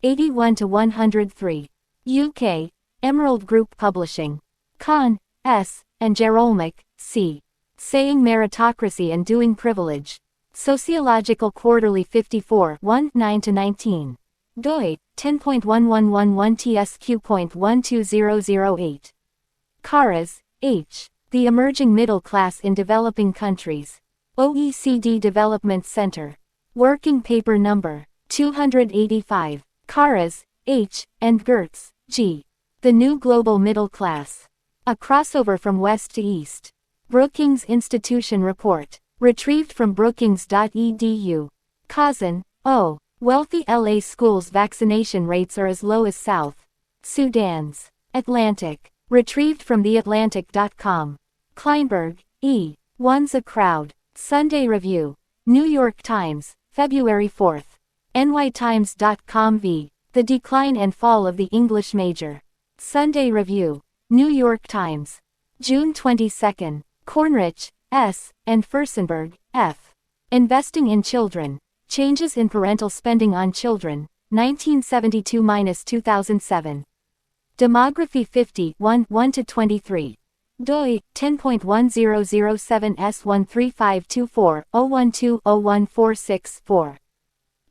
81-103. UK. Emerald Group Publishing. Kahn, S., and Jerolmic, C. Saying Meritocracy and Doing Privilege. Sociological Quarterly 54, 1, 9-19. doi, 10.1111tsq.12008. Karas, H. The Emerging Middle Class in Developing Countries. OECD Development Center. Working Paper Number 285. Karas, H., and Gertz, G. The New Global Middle Class. A Crossover from West to East. Brookings Institution Report. Retrieved from brookings.edu. Kazan, O. Wealthy LA schools' vaccination rates are as low as South Sudan's. Atlantic. Retrieved from theatlantic.com. Kleinberg, E. One's a Crowd. Sunday Review. New York Times, February 4. nytimes.com v. The Decline and Fall of the English Major. Sunday Review. New York Times. June 22. Cornrich, S., and Furstenberg, F. Investing in Children. Changes in Parental Spending on Children, 1972-2007. Demography 50, 1, 1-23. doi, 10.1007s13524-012-01464.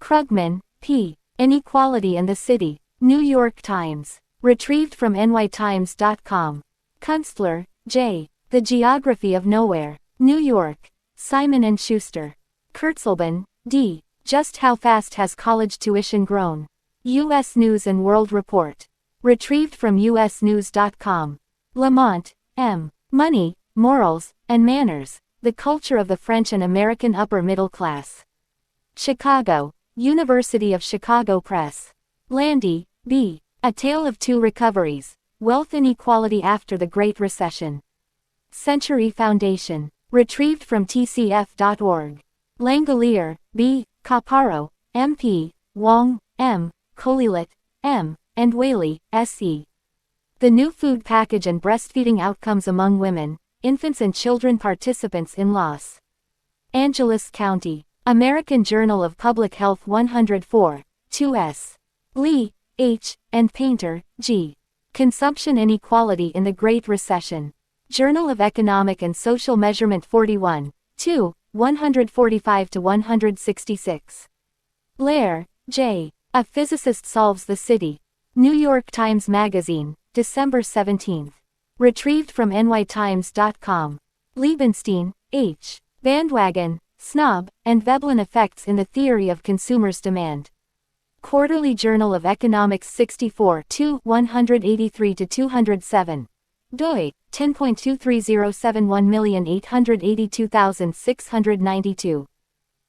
Krugman, P. Inequality in the City. New York Times. Retrieved from nytimes.com. Kunstler, J. The Geography of Nowhere. New York. Simon & Schuster. Kurtzelban, D. Just How Fast Has College Tuition Grown? U.S. News & World Report. Retrieved from usnews.com. Lamont, M. Money, Morals, and Manners. The Culture of the French and American Upper Middle Class. Chicago. University of Chicago Press. Landy, B. A Tale of Two Recoveries. Wealth Inequality After the Great Recession. Century Foundation. Retrieved from tcf.org. Langolier, B., Caparo, M.P., Wong, M., Kolilet, M., and Whaley, S.E. The New Food Package and Breastfeeding Outcomes Among Women, Infants and Children Participants in Los Angeles County. American Journal of Public Health 104, 2s. Lee, H., and Painter, G. Consumption Inequality in the Great Recession. Journal of Economic and Social Measurement 41, 2, 145-166. Lair, J. A Physicist Solves the City. New York Times Magazine, December 17. Retrieved from nytimes.com. Liebenstein, H. Bandwagon, Snob, and Veblen Effects in the Theory of Consumers' Demand. Quarterly Journal of Economics 64, 2, 183-207. doi, 10.23071882692.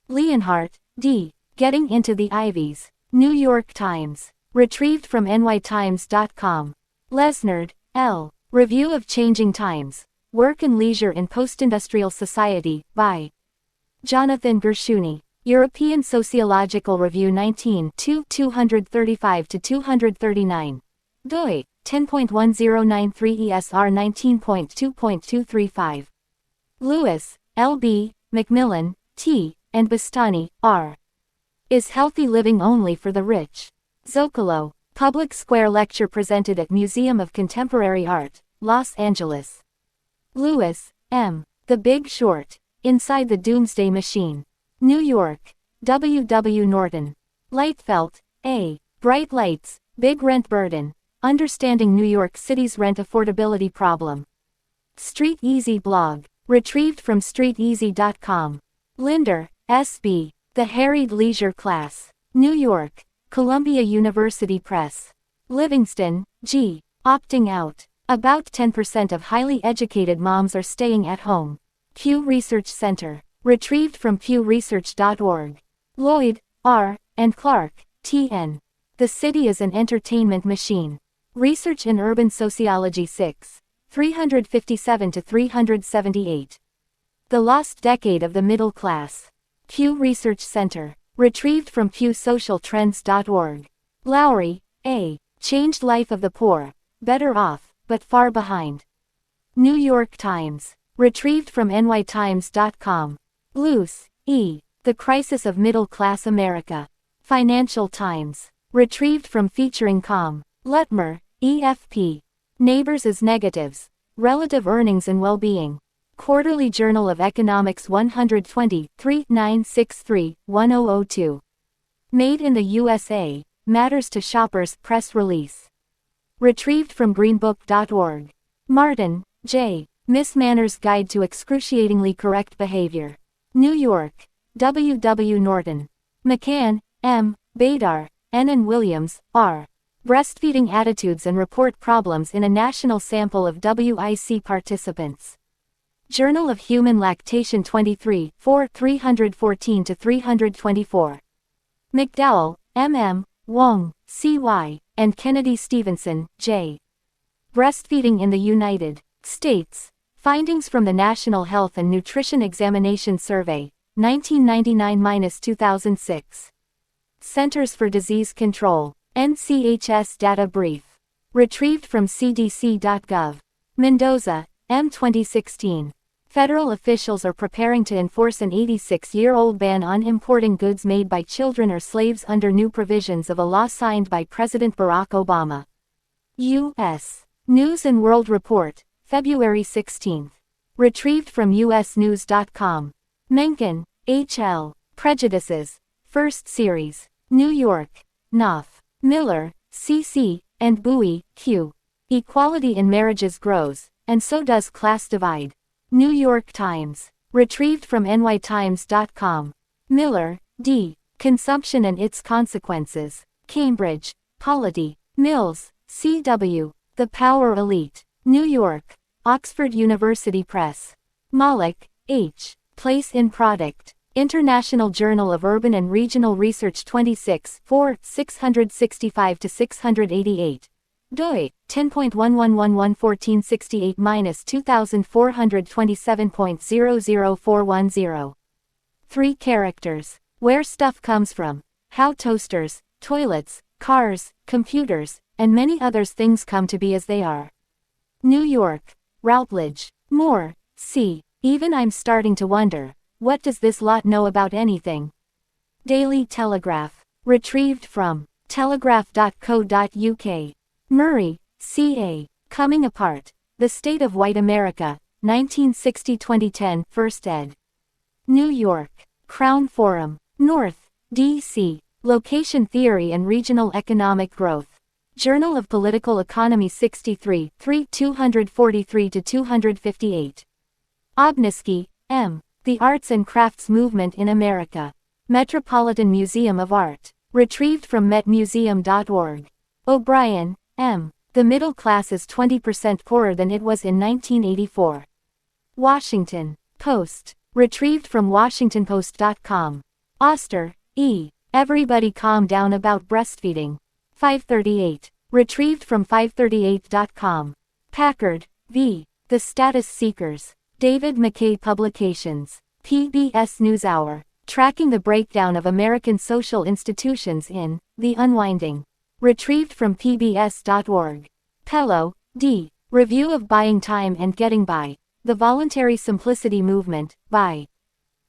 Leonhardt, D. Getting into the Ivies. New York Times. Retrieved from nytimes.com. Lesnard, L. Review of Changing Times. Work and Leisure in Postindustrial Society, by Jonathan Gershuni. European Sociological Review 19, 2, 235-239. doi, 10.1093 ESR 19.2.235. Lewis, L.B., Macmillan, T., and Bastani, R. Is Healthy Living Only for the Rich? Zocalo. Public Square Lecture presented at Museum of Contemporary Art, Los Angeles. Lewis, M. The Big Short. Inside the Doomsday Machine. New York. W. W. Norton. Lightfelt, A. Bright Lights, Big Rent Burden. Understanding New York City's Rent Affordability Problem. Street Easy blog. Retrieved from streeteasy.com. Linder, S.B. The Harried Leisure Class. New York. Columbia University Press. Livingston, G. Opting Out. About 10% of highly educated moms are staying at home. Pew Research Center. Retrieved from pewresearch.org. Lloyd, R., and Clark, T.N. The City is an Entertainment Machine. Research in Urban Sociology 6. 357-378. The Lost Decade of the Middle Class. Pew Research Center. Retrieved from pewsocialtrends.org. Lowry, A. Changed Life of the Poor. Better Off, but Far Behind. New York Times. Retrieved from nytimes.com. Luce, E. The Crisis of Middle Class America. Financial Times. Retrieved from Featuring.com. Lutmer, E.F.P. Neighbors as Negatives. Relative Earnings and Well-Being. Quarterly Journal of Economics 120, 3963-1002. Made in the USA, Matters to Shoppers, press release. Retrieved from greenbook.org. Martin, J. Miss Manners' Guide to Excruciatingly Correct Behavior. New York. W. W. Norton. McCann, M., Badar, N. and Williams, R. Breastfeeding Attitudes and Report Problems in a National Sample of WIC Participants. Journal of Human Lactation 23, 4, 314-324. McDowell, M. M., Wong, C. Y., and Kennedy Stevenson, J. Breastfeeding in the United States. Findings from the National Health and Nutrition Examination Survey, 1999-2006. Centers for Disease Control, NCHS Data Brief. Retrieved from cdc.gov. Mendoza, M. 2016. Federal officials are preparing to enforce an 86-year-old ban on importing goods made by children or slaves under new provisions of a law signed by President Barack Obama. U.S. News & World Report, February 16. Retrieved from usnews.com. Mencken, H.L. Prejudices. First Series. New York. Knopf. Miller, C.C., and Bowie, Q. Equality in marriages grows, and so does class divide. New York Times. Retrieved from nytimes.com. Miller, D. Consumption and Its Consequences. Cambridge. Polity. Mills, C.W. The Power Elite. New York. Oxford University Press. Malik, H. Place in Product. International Journal of Urban and Regional Research 26, 4, 665-688. doi 10.11111468-2427.00410. 3 characters. Where stuff comes from. How toasters, toilets, cars, computers, and many others things come to be as they are. New York. Routledge. Moore. C. Even I'm starting to wonder, what does this lot know about anything? Daily Telegraph. Retrieved from telegraph.co.uk. Murray, C.A. Coming Apart. The State of White America, 1960-2010, First ed. New York. Crown Forum. North, D.C. Location Theory and Regional Economic Growth. Journal of Political Economy 63, 243-258. Obnisky, M. The Arts and Crafts Movement in America. Metropolitan Museum of Art. Retrieved from metmuseum.org. O'Brien, M. The Middle Class is 20% poorer than it was in 1984. Washington Post. Retrieved from WashingtonPost.com. Oster, E. Everybody Calm Down About Breastfeeding. 538. Retrieved from 538.com. Packard, V. The Status Seekers. David McKay Publications. PBS NewsHour. Tracking the Breakdown of American Social Institutions in The Unwinding. Retrieved from PBS.org. Pello, D. Review of Buying Time and Getting By. The Voluntary Simplicity Movement, by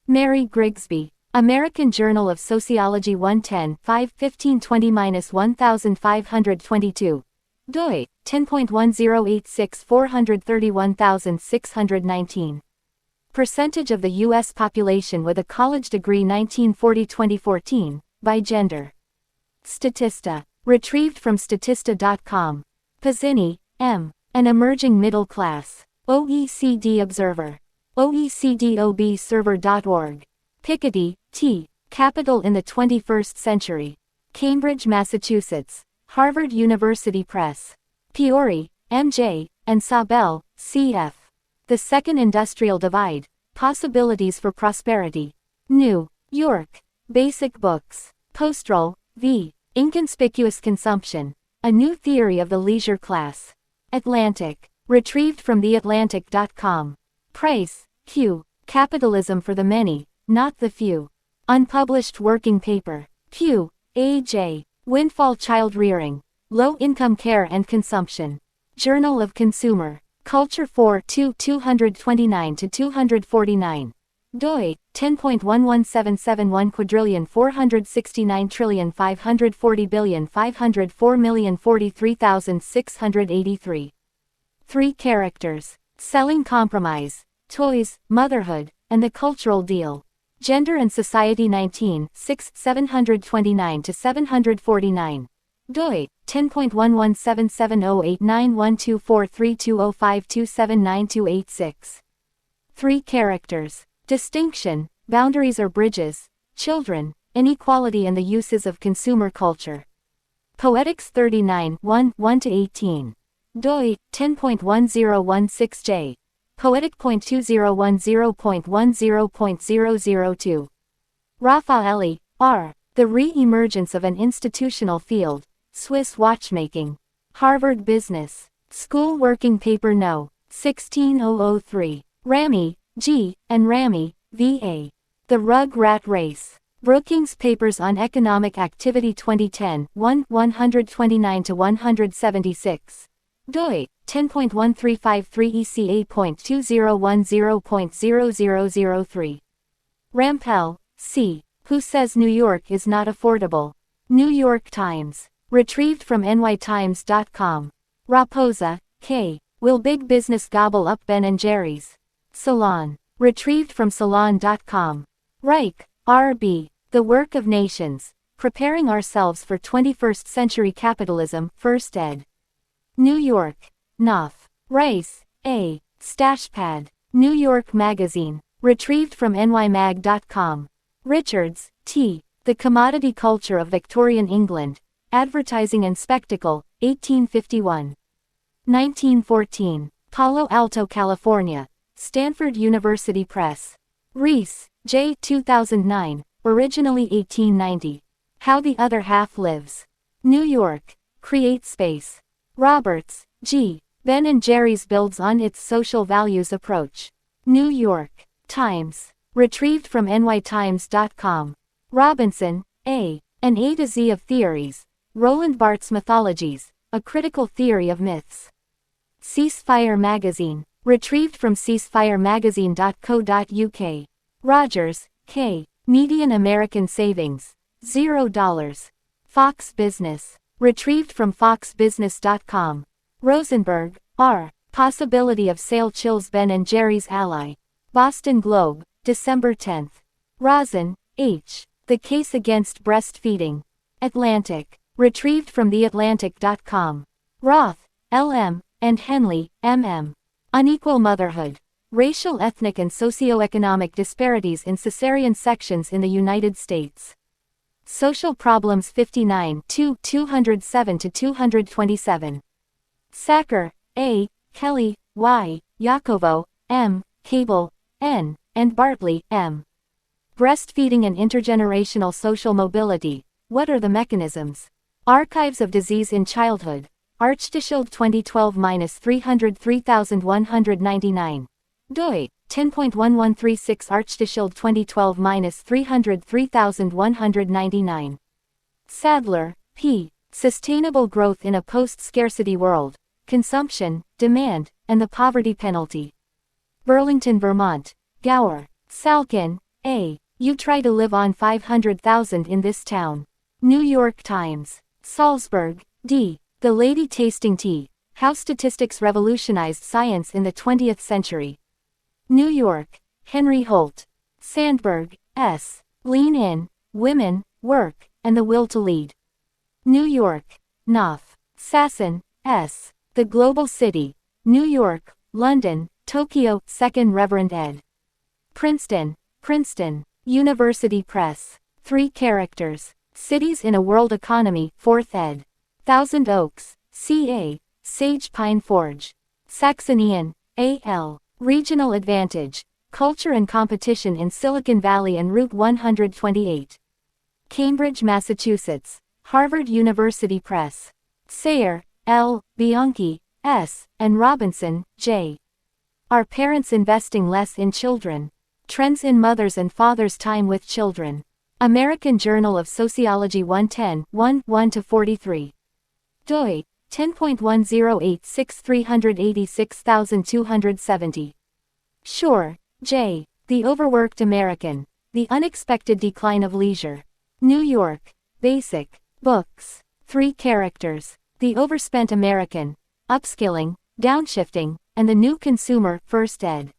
Mary Grigsby. American Journal of Sociology 110, 5-1520-1522. doi 10.1086-431619. Percentage of the U.S. population with a college degree 1940-2014, by gender. Statista. Retrieved from Statista.com. Pizzini, M. An Emerging Middle Class. OECD Observer. OECDOBserver.org. Piketty, T. Capital in the 21st Century. Cambridge, Massachusetts. Harvard University Press. Piori, M.J., and Sabel, C.F. The Second Industrial Divide. Possibilities for Prosperity. New York. Basic Books. Postroll, V. Inconspicuous Consumption. A New Theory of the Leisure Class. Atlantic. Retrieved from theatlantic.com. Price, Q. Capitalism for the Many, Not the Few. Unpublished working paper. Pew, A.J. Windfall Child Rearing. Low-Income Care and Consumption. Journal of Consumer. Culture 4 229-249. doi 10.117714,469,540,504,043,683. 3 characters. Selling Compromise. Toys, Motherhood, and the Cultural Deal. Gender and Society 19, 729-749. doi 10.11770891243205279286. 3 characters. Distinction, Boundaries or Bridges, Children, Inequality and the Uses of Consumer Culture. Poetics 39, 1-18. doi 10.1016j. Poetic.2010.10.002. Raffaelli, R. The Re-Emergence of an Institutional Field. Swiss Watchmaking. Harvard Business School Working Paper No. 16003. Ramy, G., and Ramy, V.A. The Rug Rat Race. Brookings Papers on Economic Activity 2010, 129-176. doi 10.1353 ECA.2010.0003. Rampell, C. Who Says New York is Not Affordable? New York Times. Retrieved from nytimes.com. Raposa, K. Will Big Business Gobble Up Ben & Jerry's? Salon. Retrieved from salon.com. Reich, R.B. The Work of Nations. Preparing Ourselves for 21st Century Capitalism, First ed. New York. Knopf. Rice, A. Stashpad. New York Magazine. Retrieved from nymag.com. Richards, T. The Commodity Culture of Victorian England. Advertising and Spectacle, 1851. 1914. Palo Alto, California. Stanford University Press. Reese, J. 2009. Originally 1890. How the Other Half Lives. New York. Create Space. Roberts, G. Ben & Jerry's builds on its social values approach. New York Times. Retrieved from nytimes.com. Robinson, A. An A to Z of Theories. Roland Barthes Mythologies, A Critical Theory of Myths. Ceasefire Magazine. Retrieved from ceasefiremagazine.co.uk. Rogers, K. Median American Savings. $0. Fox Business. Retrieved from foxbusiness.com. Rosenberg, R. Possibility of sale chills Ben & Jerry's ally. Boston Globe, December 10. Rosen, H. The Case Against Breastfeeding. Atlantic. Retrieved from theatlantic.com. Roth, L.M., and Henley, M.M. Unequal Motherhood. Racial, Ethnic and Socioeconomic Disparities in Caesarean Sections in the United States. Social Problems 59 207-227. Sacker, A., Kelly, Y., Yakovo, M., Cable, N., and Bartley, M. Breastfeeding and Intergenerational Social Mobility, What Are the Mechanisms? Archives of Disease in Childhood. Archdischuld 2012-303199. doi, 10.1136 Archdischuld 2012-303199. Sadler, P. Sustainable Growth in a Post-Scarcity World. Consumption, Demand, and the Poverty Penalty. Burlington, Vermont. Gower. Salkin, A. You try to live on 500,000 in this town. New York Times. Salzburg, D. The Lady Tasting Tea, How Statistics Revolutionized Science in the 20th Century. New York. Henry Holt. Sandberg, S. Lean In, Women, Work, and the Will to Lead. New York. Knopf. Sasson, S. The Global City. New York, London, Tokyo, 2nd Reverend ed. Princeton. University Press. 3 characters. Cities in a World Economy, 4th ed. Thousand Oaks, C.A., Sage Pine Forge. Saxonian, A.L. Regional Advantage, Culture and Competition in Silicon Valley and Route 128. Cambridge, Massachusetts. Harvard University Press. Sayer, L., Bianchi, S., and Robinson, J. Are Parents Investing Less in Children? Trends in Mothers' and Fathers' Time with Children. American Journal of Sociology 110, 1-43. doi, 10.1086386270. Shore, J. The Overworked American. The Unexpected Decline of Leisure. New York. Basic. Books. 3 characters. The Overspent American. Upskilling, Downshifting, and the New Consumer, 1st ed.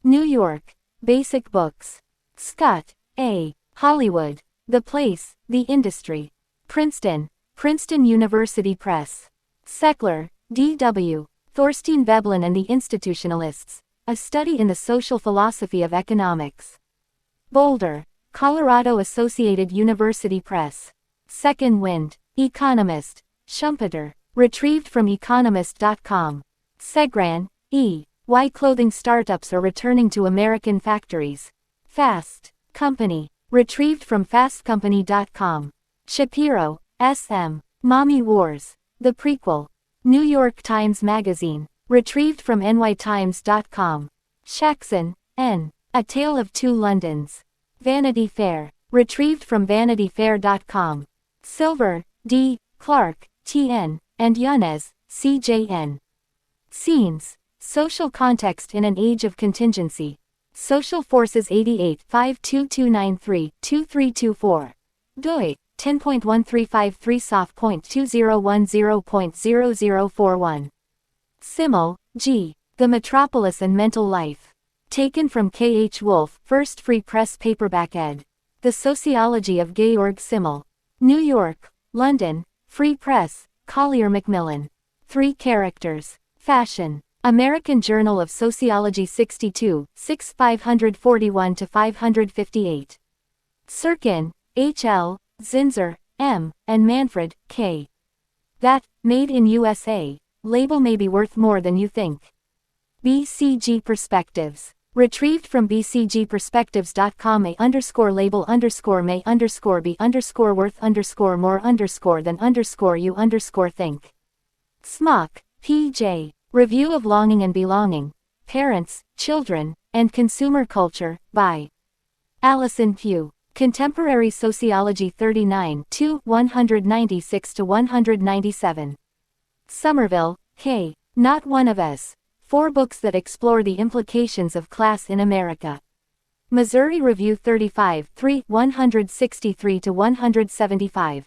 New York. Basic Books. Scott, A. Hollywood. The Place, the Industry. Princeton University Press. Seckler, D.W. Thorstein Veblen and the Institutionalists. A Study in the Social Philosophy of Economics. Boulder, Colorado Associated University Press. Second Wind. Economist. Schumpeter. Retrieved from economist.com. Segran, E. Why Clothing Startups Are Returning to American Factories. Fast Company. Retrieved from fastcompany.com. Shapiro, S.M. Mommy Wars. The Prequel. New York Times Magazine. Retrieved from nytimes.com. Shaxson, N. A Tale of Two Londons. Vanity Fair. Retrieved from vanityfair.com. Silver, D. Clark, T.N., and Yanez, C.J.N. Scenes. Social Context in an Age of Contingency. Social Forces 88 52293-2324. doi, 10.1353 soft.2010.0041. Simmel, G. The Metropolis and Mental Life. Taken from K. H. Wolf, First Free Press Paperback ed. The Sociology of Georg Simmel. New York, London, Free Press, Collier Macmillan. 3 characters. Fashion. American Journal of Sociology 62, 541-558. Sirkin, H. L., Zinzer, M., and Manfred, K. That, Made in USA, label may be worth more than you think. BCG Perspectives. Retrieved from bcgperspectives.com. A_label_may_be_worth_more_than_you_think. Smock, P.J. Review of Longing and Belonging, Parents, Children, and Consumer Culture, by Allison Pugh. Contemporary Sociology 39 196–197. Somerville, K. Not One of Us. 4 books that explore the implications of class in America. Missouri Review 35 163–175.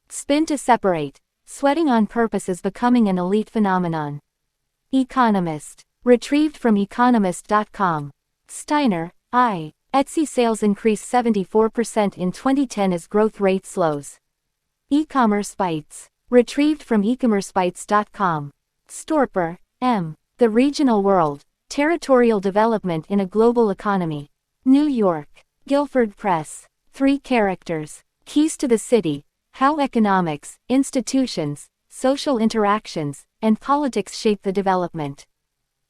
Spin to Separate. Sweating on Purpose is Becoming an Elite Phenomenon. Economist. Retrieved from economist.com. Steiner, I. Etsy sales increase 74% in 2010 as growth rate slows. E-commerce Bites. Retrieved from ecommercebites.com. Storper, M. The Regional World. Territorial Development in a Global Economy. New York. Guilford Press. 3 characters. Keys to the City. How economics, institutions, social interactions, and politics shape the development.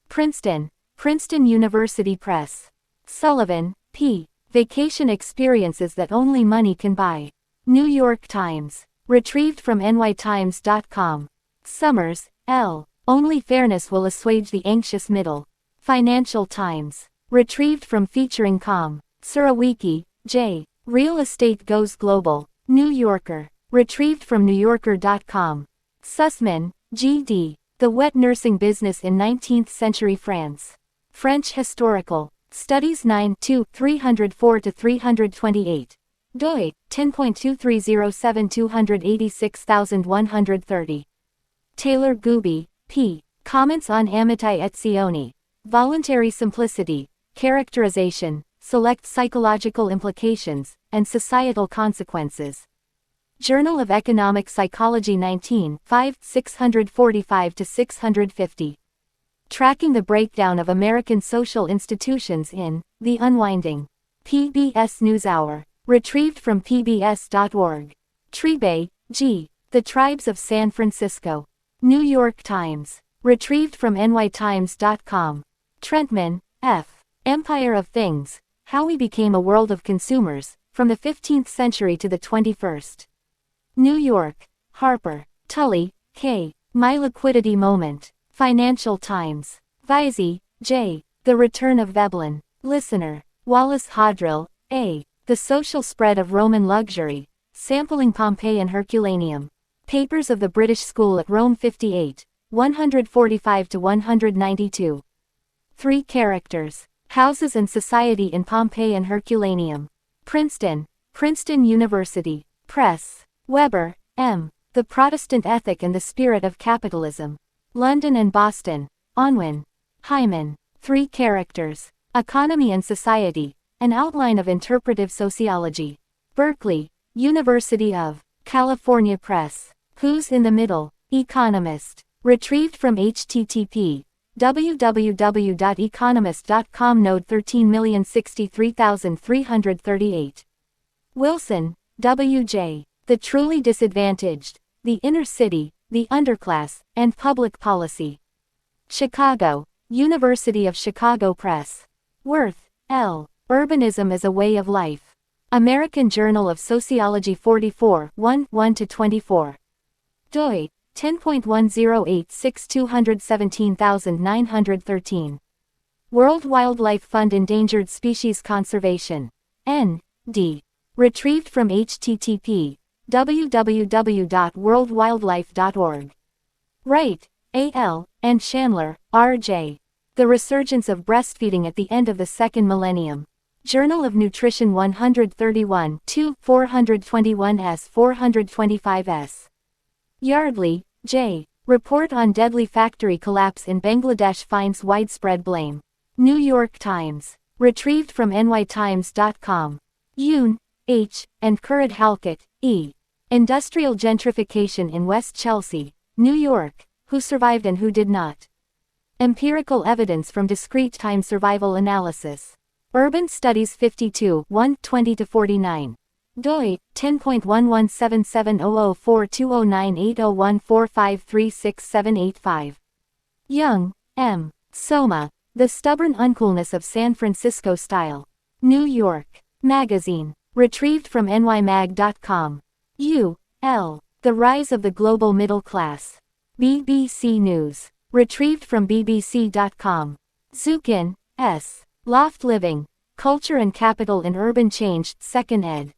Princeton. Princeton University Press. Sullivan, P. Vacation Experiences That Only Money Can Buy. New York Times. Retrieved from nytimes.com. Summers, L. Only Fairness Will Assuage the Anxious Middle. Financial Times. Retrieved from Featuring.com. Surowiecki, J. Real Estate Goes Global. New Yorker. Retrieved from newyorker.com. Sussman, G.D. The Wet Nursing Business in 19th Century France. French Historical Studies 9 304–328. doi, 10.2307286130. Taylor Gooby, P. Comments on Amitai Etzioni. Voluntary Simplicity, Characterization, Select Psychological Implications, and Societal Consequences. Journal of Economic Psychology 19 5 645–650. Tracking the Breakdown of American Social Institutions in The Unwinding. PBS NewsHour. Retrieved from pbs.org. Tribe, G. The Tribes of San Francisco. New York Times. Retrieved from nytimes.com. Trentman, F. Empire of Things, How We Became a World of Consumers, from the 15th Century to the 21st. New York. Harper. Tully, K. My Liquidity Moment. Financial Times. Visey, J. The Return of Veblen. Listener. Wallace Hodrill, A. The Social Spread of Roman Luxury, Sampling Pompeii and Herculaneum. Papers of the British School at Rome 58, 145–192. 3 characters. Houses and Society in Pompeii and Herculaneum. Princeton. Princeton University Press. Weber, M. The Protestant Ethic and the Spirit of Capitalism. London and Boston. Unwin. Hyman. 3 characters. Economy and Society, An Outline of Interpretive Sociology. Berkeley, University of California Press. Who's in the Middle? Economist. Retrieved from http://www.economist.com node 13063338. Wilson, W.J. The Truly Disadvantaged, the Inner City, the Underclass, and Public Policy. Chicago, University of Chicago Press. Worth, L. Urbanism as a Way of Life. American Journal of Sociology 44 1–24. doi, 10.1086217913. World Wildlife Fund Endangered Species Conservation. N.D. Retrieved from http://www.worldwildlife.org. Wright, A.L., and Chandler, R.J. The Resurgence of Breastfeeding at the End of the Second Millennium. Journal of Nutrition 131 421s–425s. Yardley, J. Report on Deadly Factory Collapse in Bangladesh Finds Widespread Blame. New York Times. Retrieved from nytimes.com. Yoon, H., and Currid-Halkett, E. Industrial Gentrification in West Chelsea, New York, Who Survived and Who Did Not. Empirical Evidence from Discrete Time Survival Analysis. Urban Studies 52 1–20–49. doi, 10.11770042098014536785. Young, M. Soma. The Stubborn Uncoolness of San Francisco Style. New York. Magazine. Retrieved from nymag.com. U. L. The Rise of the Global Middle Class. BBC News. Retrieved from bbc.com. Zukin, S. Loft Living, Culture and Capital in Urban Change, 2nd ed.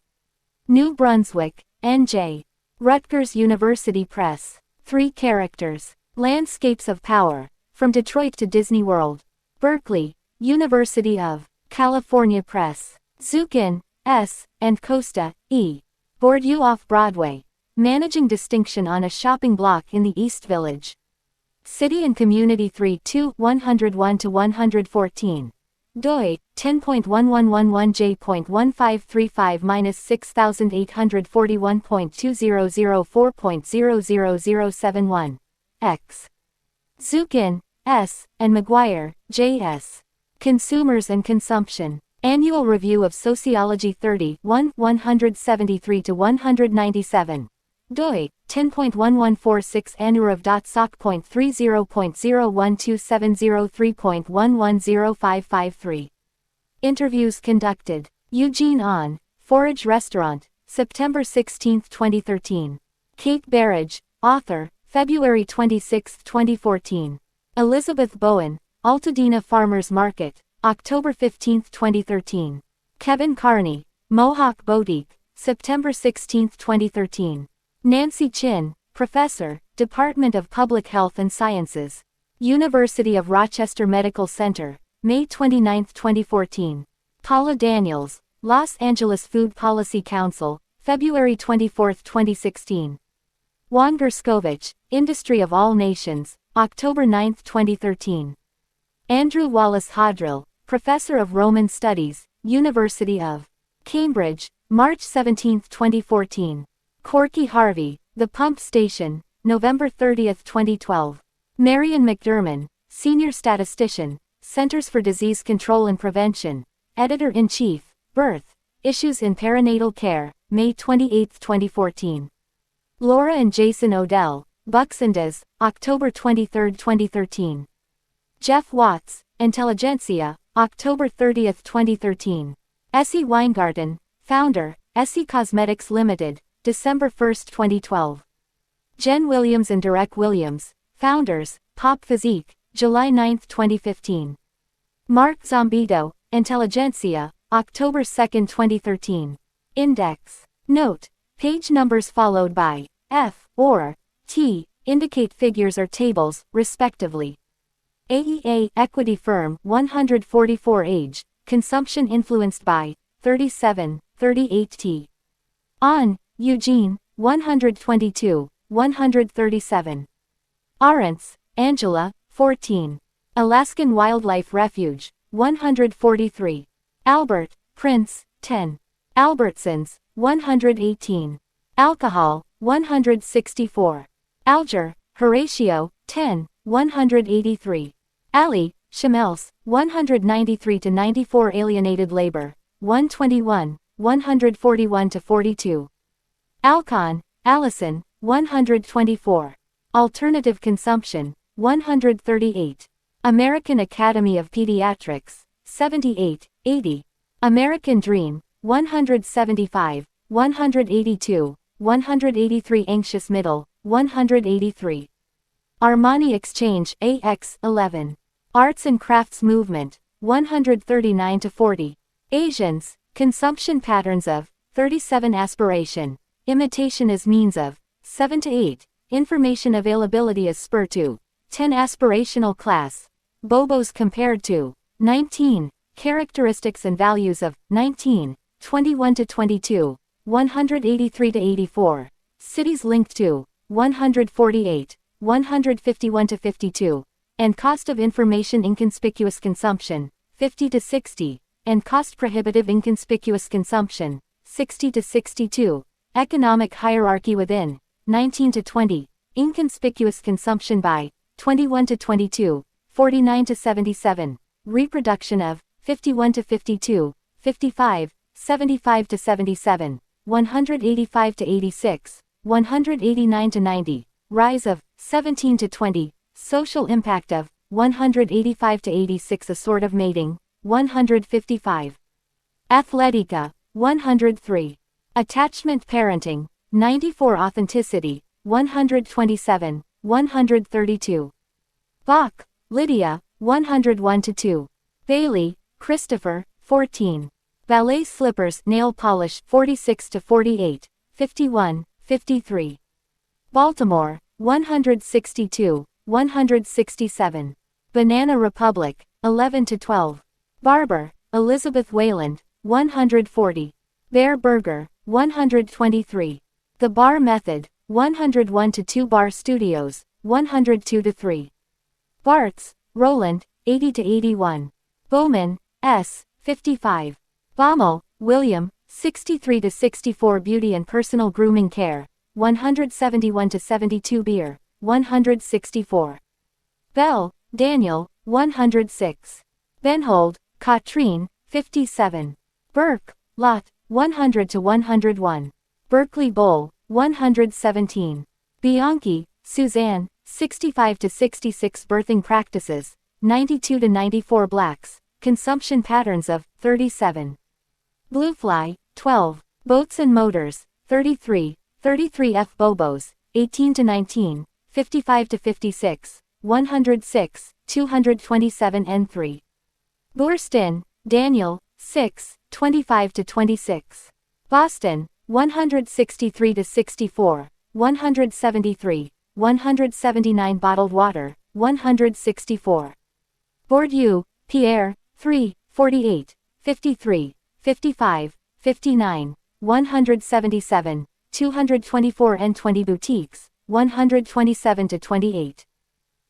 New Brunswick, NJ. Rutgers University Press. 3 characters. Landscapes of Power. From Detroit to Disney World. Berkeley, University of California Press. Zukin, S., and Costa, E. Bourdieu Off-Broadway. Managing Distinction on a Shopping Block in the East Village. City and Community 3-2-101-114. doi, 10.1111J.1535-6841.2004.00071. X. Zukin, S., and McGuire, J.S. Consumers and Consumption. Annual Review of Sociology 30, 173-197. doi, 10.1146 Anurev.soc.30.01270.3.110553. Interviews conducted. Eugene On, Forage Restaurant, September 16, 2013. Kate Berridge, author, February 26, 2014. Elizabeth Bowen, Altadena Farmers Market, October 15, 2013. Kevin Carney, Mohawk Boutique, September 16, 2013. Nancy Chin, Professor, Department of Public Health and Sciences. University of Rochester Medical Center, May 29, 2014. Paula Daniels, Los Angeles Food Policy Council, February 24, 2016. Juan Gerskovich, Industry of All Nations, October 9, 2013. Andrew Wallace Hodrill, Professor of Roman Studies, University of Cambridge, March 17, 2014. Corky Harvey, The Pump Station, November 30, 2012. Marion McDermott, Senior Statistician, Centers for Disease Control and Prevention, Editor-in-Chief, Birth, Issues in Perinatal Care, May 28, 2014. Laura and Jason Odell, Buxendas, October 23, 2013. Jeff Watts, Intelligentsia, October 30, 2013. Essie Weingarten, Founder, Essie Cosmetics Limited, December 1, 2012. Jen Williams and Derek Williams, Founders, Pop Physique, July 9, 2015. Mark Zombito, Intelligentsia, October 2, 2013. Index. Note: page numbers followed by F or T indicate figures or tables, respectively. AEA Equity Firm 144 Age, Consumption Influenced by 37-38T. On, Eugene, 122, 137. Arentz, Angela, 14. Alaskan Wildlife Refuge, 143. Albert, Prince, 10. Albertsons, 118. Alcohol, 164. Alger, Horatio, 10, 183. Ali, Chamels, 193-94. Alienated Labor, 121, 141-42. Alcon, Allison, 124. Alternative Consumption, 138. American Academy of Pediatrics, 78, 80. American Dream, 175, 182, 183. Anxious Middle, 183. Armani Exchange AX 11. Arts and Crafts Movement, 139-40. Asians, Consumption Patterns of 37. Aspiration, Imitation as Means of 7-8. Information Availability as Spur to 10. Aspirational Class, Bobos compared to 19. Characteristics and Values of 19, 21-22, 183-84. Cities linked to 148, 151-52, and Cost of Information Inconspicuous Consumption, 50-60, and Cost Prohibitive Inconspicuous Consumption, 60-62, Economic Hierarchy Within, 19-20, Inconspicuous Consumption by, 21-22, 49-77, Reproduction of, 51-52, 55, 75-77, 185-86, 189-90, Rise of, 17-20, Social Impact of, 185-86. A Sort of Mating, 155. Athletica, 103. Attachment Parenting, 94. Authenticity, 127, 132. Bach, Lydia, 101-2. Bailey, Christopher, 14. Ballet slippers, nail polish, 46-48, 51, 53. Baltimore, 162, 167. Banana Republic, 11-12. Barber, Elizabeth Wayland, 140. Bear Burger, 123. The Bar Method, 101-2. Bar Studios, 102-3. Bartz, Roland, 80-81. Bowman, S., 55. Baumel, William, 63-64. Beauty and Personal Grooming Care, 171-72. Beer, 164. Bell, Daniel, 106. Benhold, Katrine, 57. Burke, Lot, 100-101. Berkeley Bowl, 117. Bianchi, Suzanne, 65-66. Birthing Practices, 92-94. Blacks, Consumption Patterns of, 37. Bluefly, 12. Boats and Motors, 33. 33. F. Bobos, 18-19, 55-56, 106, 227 N3. Boorstin, Daniel, 6, 25-26. Boston, 163-64, 173, 179. Bottled Water, 164. Bourdieu, Pierre, 3, 48, 53, 55, 59, 177, 224 N20. Boutiques, 127-28.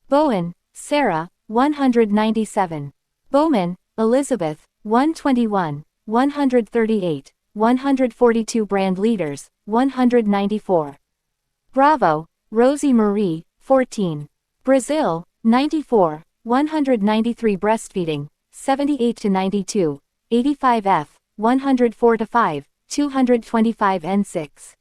Bowen, Sarah, 197. Bowman, Elizabeth, 121, 138, 142. Brand Leaders, 194. Bravo, Rosie Marie, 14. Brazil, 94, 193. Breastfeeding, 78-92, 85 F, 104-5, 225 N6.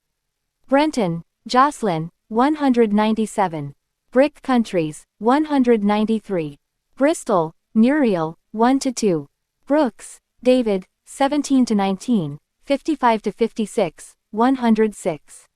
Brenton, Jocelyn, 197. Brick Countries, 193. Bristol, Muriel, 1-2. Brooks, David, 17-19, 55-56, 106.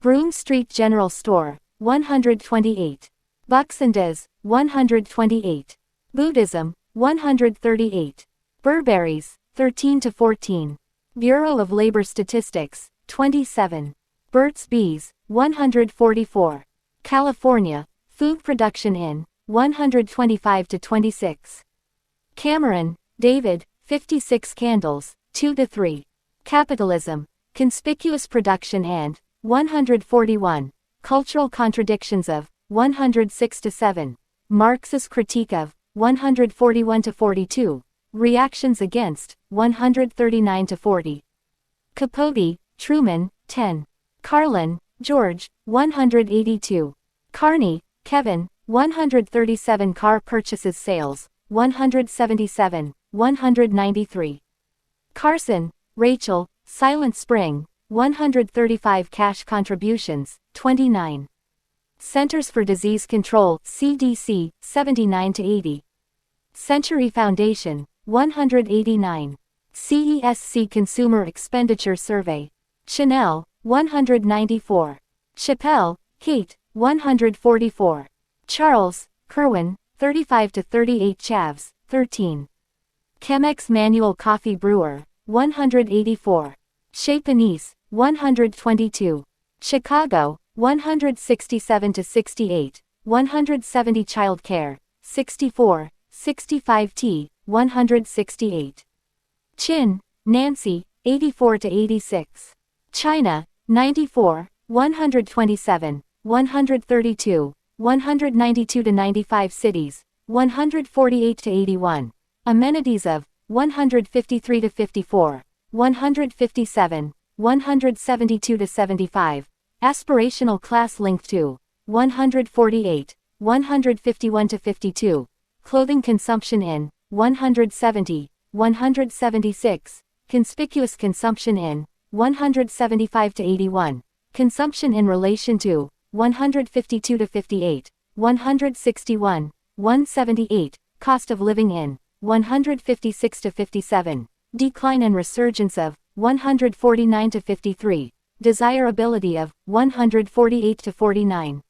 Broome Street General Store, 128. Buxendes, 128. Buddhism, 138. Burberry's, 13-14. Bureau of Labor Statistics, 27. Burt's Bees, 144. California, Food Production in, 125-26. Cameron, David, 56. Candles, 2-3. Capitalism, Conspicuous Production and, 141. Cultural Contradictions of, 106-7. Marxist Critique of, 141-42. Reactions Against, 139-40. Capote, Truman, 10. Carlin, George, 182. Carney, Kevin, 137. Car Purchases Sales, 177, 193. Carson, Rachel, Silent Spring, 135. Cash Contributions, 29. Centers for Disease Control, CDC, 79-80. Century Foundation, 189. CESC Consumer Expenditure Survey. Chanel, 194. Chappelle, Kate, 144. Charles, Kerwin, 35-38. Chavs, 13. Chemex Manual Coffee Brewer, 184. Chez Panisse, 122. Chicago, 167-68, 170. Child Care, 64, 65 T, 168. Chin, Nancy, 84-86. China, 94, 127, 132, 192-95. Cities, 148-81. Amenities of, 153-54, 157, 172-75. Aspirational class linked to, 148, 151-52. Clothing consumption in, 170, 176. Conspicuous consumption in, 175-81. Consumption in relation to, 152-58, 161, 178. Cost of living in, 156-57. Decline and resurgence of, 149-53. Desirability of, 148-49.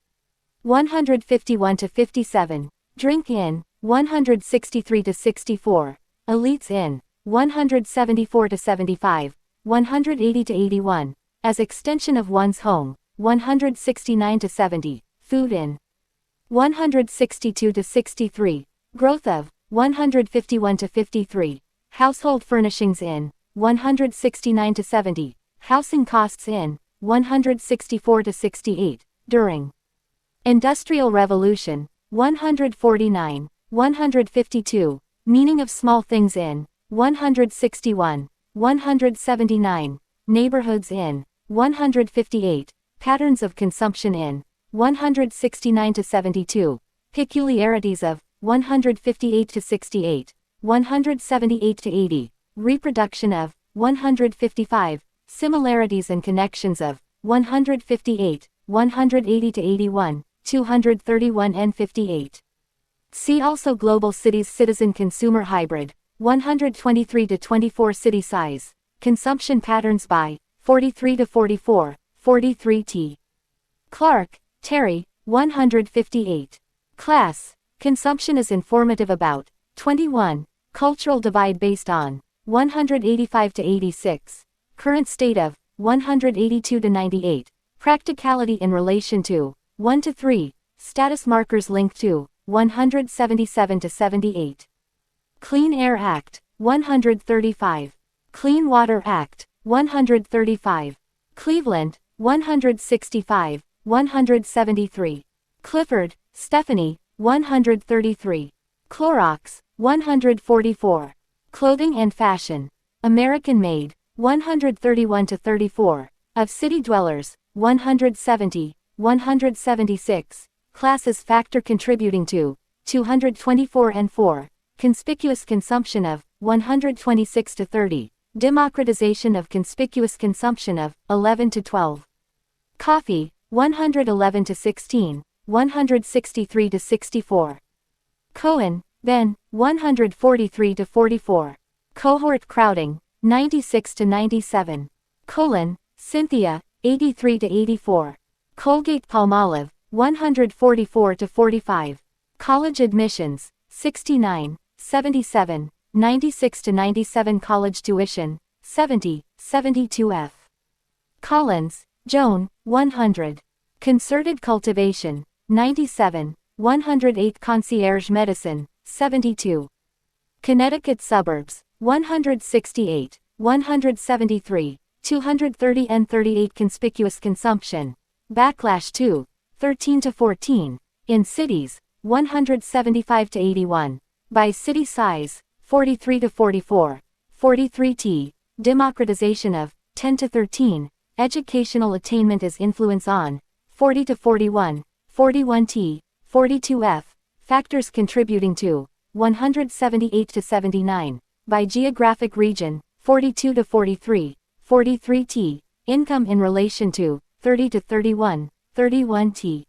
151 to 57. Drink in, 163 to 64. Elites in, 174 to 75. 180 to 81. As extension of one's home, 169 to 70. Food in, 162 to 63. Growth of, 151 to 53. Household furnishings in, 169 to 70. Housing costs in, 164 to 68. During Industrial Revolution, 149. 152. Meaning of small things in, 161. 179. Neighborhoods in, 158. Patterns of consumption in, 169 to 72. Peculiarities of, 158 to 68. 178 to 80. Reproduction of, 155. Similarities and connections of, 158. 180 to 81. 231 and 58. See also Global Cities Citizen Consumer Hybrid, 123 to 24 city size, consumption patterns by, 43 to 44, 43t. Clark, Terry, 158. Class, consumption is informative about, 21, cultural divide based on, 185 to 86, current state of, 182 to 98, practicality in relation to, 1 to 3, status markers linked to, 177 to 78. Clean Air Act, 135. Clean Water Act, 135. Cleveland, 165, 173. Clifford, Stephanie, 133. Clorox, 144. Clothing and Fashion. American Made, 131 to 34. Of City Dwellers, 170, 176. Classes factor contributing to, 224 and 4. Conspicuous consumption of, 126 to 30. Democratization of conspicuous consumption of, 11 to 12. Coffee, 111 to 16, 163 to 64. Cohen, Ben, 143 to 44. Cohort crowding, 96 to 97. Colon, Cynthia, 83 to 84. Colgate-Palmolive, 144 to 45. College admissions, 69, 77, 96 to 97. College tuition, 70, 72f. Collins, Joan, 100. Concerted cultivation, 97, 108. Concierge medicine, 72. Connecticut suburbs, 168, 173, 230 and 38. Conspicuous consumption, backlash to, 13 to 14. In cities, 175 to 81. By city size, 43 to 44. 43t. Democratization of, 10 to 13. Educational attainment as influence on, 40 to 41. 41t. 42f. Factors contributing to, 178 to 79. By geographic region, 42 to 43. 43t. Income in relation to, 30 to 31. 31t.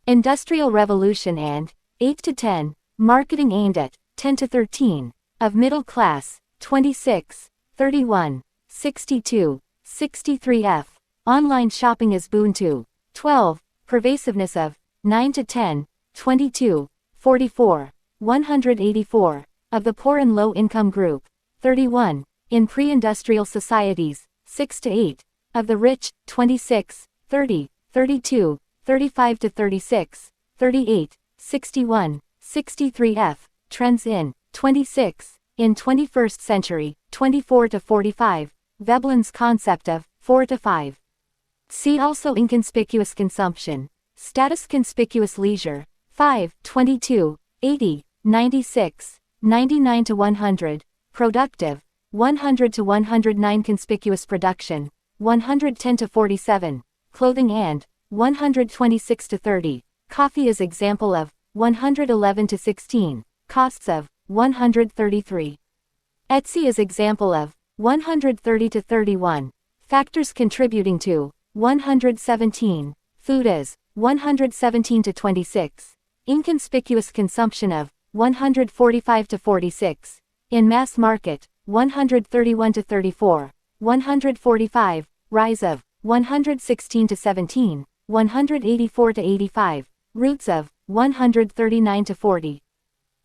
Industrial Revolution and, 8 to 10. Marketing aimed at, 10 to 13. Of middle class, 26. 31. 62. 63f. Online shopping as boon to, 12. Pervasiveness of, 9 to 10. 22. 44. 184. Of the poor and low-income group, 31. In pre-industrial societies, 6 to 8. Of the rich, 26. 30. 32. 35 to 36. 38. 61. 63f. Trends in, 26. In 21st century, 24 to 45. Veblen's concept of, 4 to 5. See also Inconspicuous consumption. Status Conspicuous leisure, 5, 22, 80, 96, 99 to 100. Productive, 100 to 109. Conspicuous production, 110 to 47. Clothing and, 126 to 30. Coffee is example of, 111 to 16. Costs of, 133. Etsy is example of, 130 to 31. Factors contributing to, 117. Food is, 117 to 26. Inconspicuous consumption of, 145 to 46. In mass market, 131 to 34. 145. Rise of, 116 to 17. 184 to 85. Roots of, 139 to 40.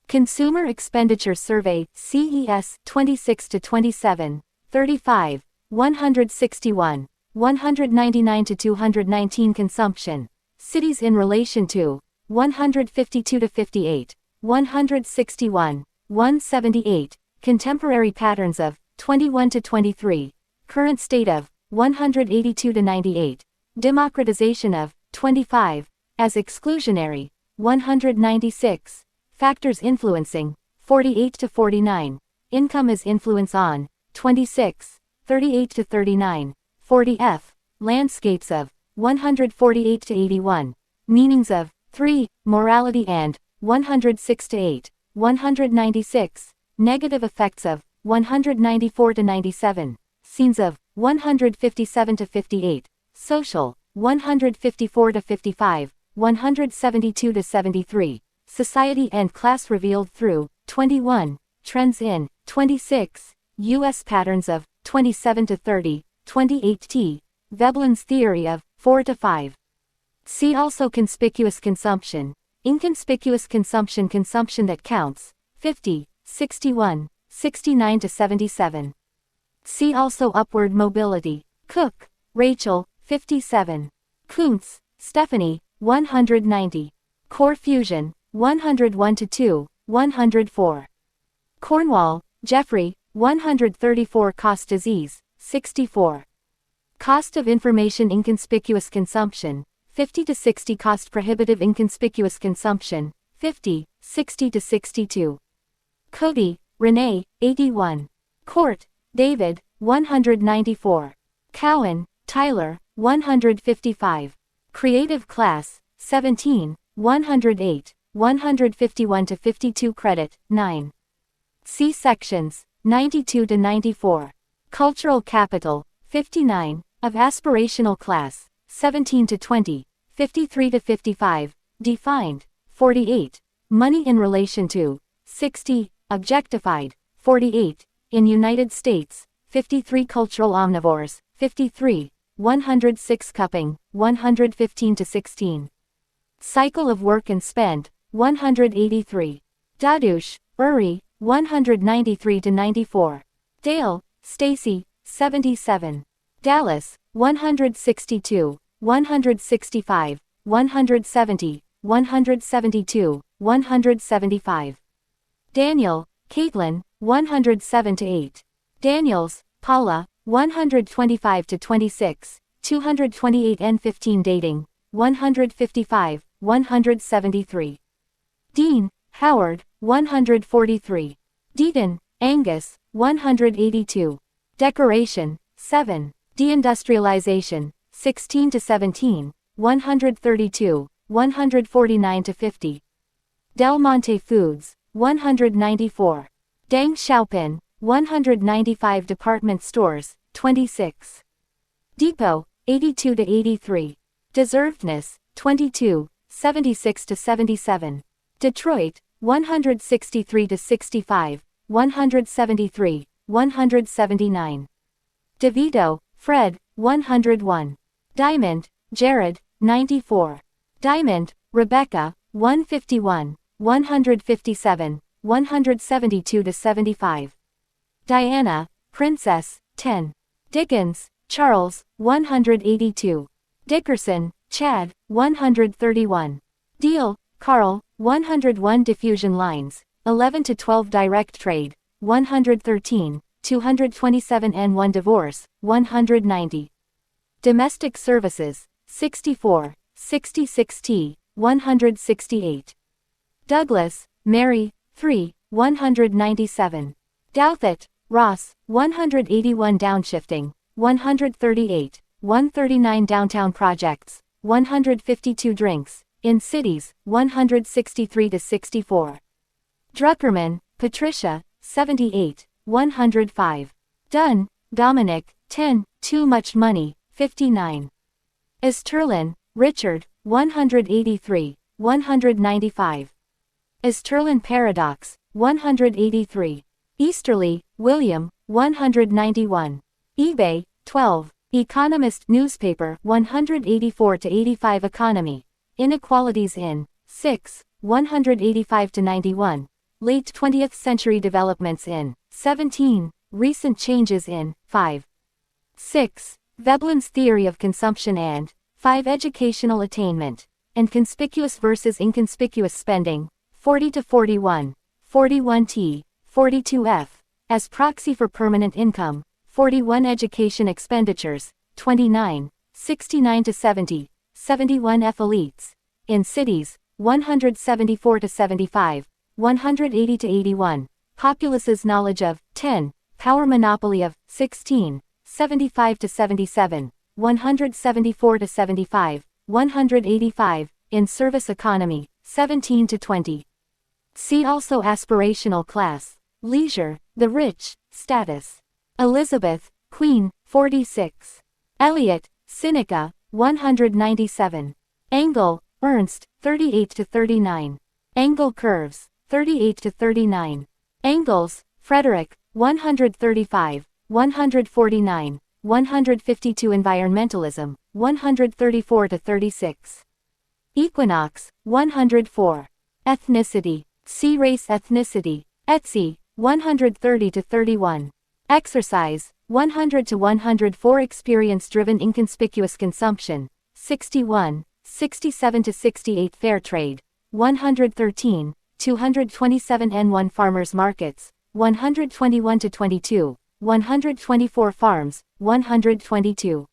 Consumer Expenditure Survey, CES, 26 to 27, 35, 161, 199 to 219. Consumption. Cities in relation to, 152 to 58, 161, 178. Contemporary patterns of, 21 to 23. Current state of, 182 to 98. Democratization of, 25. As exclusionary, 196. Factors influencing, 48 to 49. Income as influence on, 26. 38 to 39. 40F. Landscapes of, 148 to 81. Meanings of, 3. Morality and, 106 to 8. 196. Negative effects of, 194 to 97. Scenes of, 157 to 58. Social, 154 to 55. 172 to 73. Society and class revealed through, 21. Trends in, 26. U.S. patterns of, 27 to 30. 28T. Veblen's theory of, 4 to 5. See also conspicuous consumption. Inconspicuous consumption. Consumption that counts, 50, 61, 69 to 77. See also upward mobility. Cook, Rachel, 57. Kuntz, Stephanie, 190. Core fusion, 101 to 2, 104. Cornwall, Jeffrey, 134. Cost disease, 64. Cost of information. Inconspicuous consumption, 50 to 60. Cost prohibitive. Inconspicuous consumption, 50, 60 to 62. Cody, Renee, 81. Court, David, 194. Cowan, Tyler, 155. Creative class, 17, 108, 151 to 52. Credit, 9. See sections, 92 to 94. Cultural capital, 59, of aspirational class, 17 to 20, 53 to 55, defined, 48. Money in relation to, 60, objectified, 48. In United States, 53. Cultural omnivores, 53. 106. Cupping, 115 to 16. Cycle of work and spend, 183. Dadush, Uri, 193 to 94. Dale, Stacy, 77. Dallas, 162, 165, 170, 172, 175. Daniel, Caitlin, 107 to 8. Daniels, Paula, 125 to 26, 228 and 15. Dating, 155, 173. Dean, Howard, 143. Deaton, Angus, 182. Decoration, 7. Deindustrialization, 16 to 17, 132, 149 to 50. Del Monte Foods, 194. Deng Xiaopin, 195. Department stores, 26. Depot, 82 to 83. Deservedness, 22, 76 to 77. Detroit, 163 to 65, 173, 179. DeVito, Fred, 101. Diamond, Jared, 94. Diamond, Rebecca, 151, 157, 172 to 75. Diana, Princess, 10. Dickens, Charles, 182. Dickerson, Chad, 131. Deal, Carl, 101. Diffusion lines, 11 to 12. Direct trade, 113, 227 and 1. Divorce, 190. Domestic services, 64, 66T, 168. Douglas, Mary, 3, 197. Douthit, Ross, 181. Downshifting, 138, 139. Downtown projects, 152. Drinks, in cities, 163 to 64. Druckerman, Patricia, 78, 105. Dunn, Dominic, 10, Too Much Money, 59. Easterlin, Richard, 183, 195. Easterlin Paradox, 183. Easterly, William, 191. eBay, 12. Economist newspaper, 184 to 85. Economy, Inequalities in 6. 185 to 91. Late 20th century developments in 17. Recent changes in 5. 6. Veblen's theory of consumption and 5. Educational attainment and conspicuous versus inconspicuous spending 40 to 41. 41t. 42f. As proxy for permanent income 41. Education expenditures 29. 69 to 70. 71f. Elites in cities 174 to 75. 180 to 81. Populace's knowledge of 10. Power monopoly of 16. 75 to 77. 174 to 75. 185. In service economy 17 to 20. See also aspirational class, leisure, the rich, status. Elizabeth, Queen, 46. Eliot, Seneca, 197. Engel, Ernst, 38 to 39. Engel curves, 38 to 39. Engels, Frederick, 135, 149, 152. Environmentalism, 134 to 36. Equinox, 104. Ethnicity, see race ethnicity, Etsy, 130 to 31. Exercise, 100 to 104. Experience-driven inconspicuous consumption, 61, 67 to 68. Fair trade, 113, 227. N1 farmers markets, 121 to 22, 124. Farms, 122.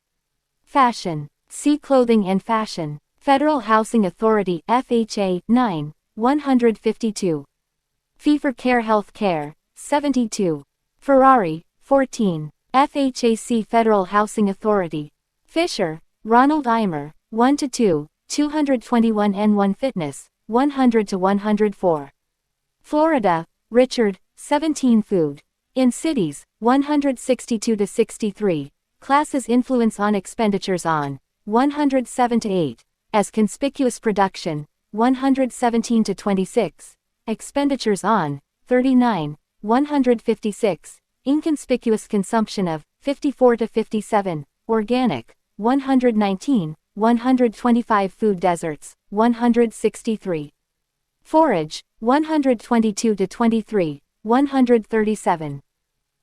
Fashion, see clothing and fashion. Federal Housing Authority, FHA, 9, 152. Fee for Care Health Care, 72. Ferrari, 14. FHAC Federal Housing Authority. Fisher, Ronald Eimer, 1 to 2, 221. N1 Fitness, 100 to 104. Florida, Richard, 17. Food. In cities, 162 to 63. Classes influence on expenditures on 107 to 8. As conspicuous production, 117 to 26. Expenditures on 39, 156. Inconspicuous consumption of 54 to 57. Organic, 119, 125. Food deserts, 163. Forage, 122 to 23, 137.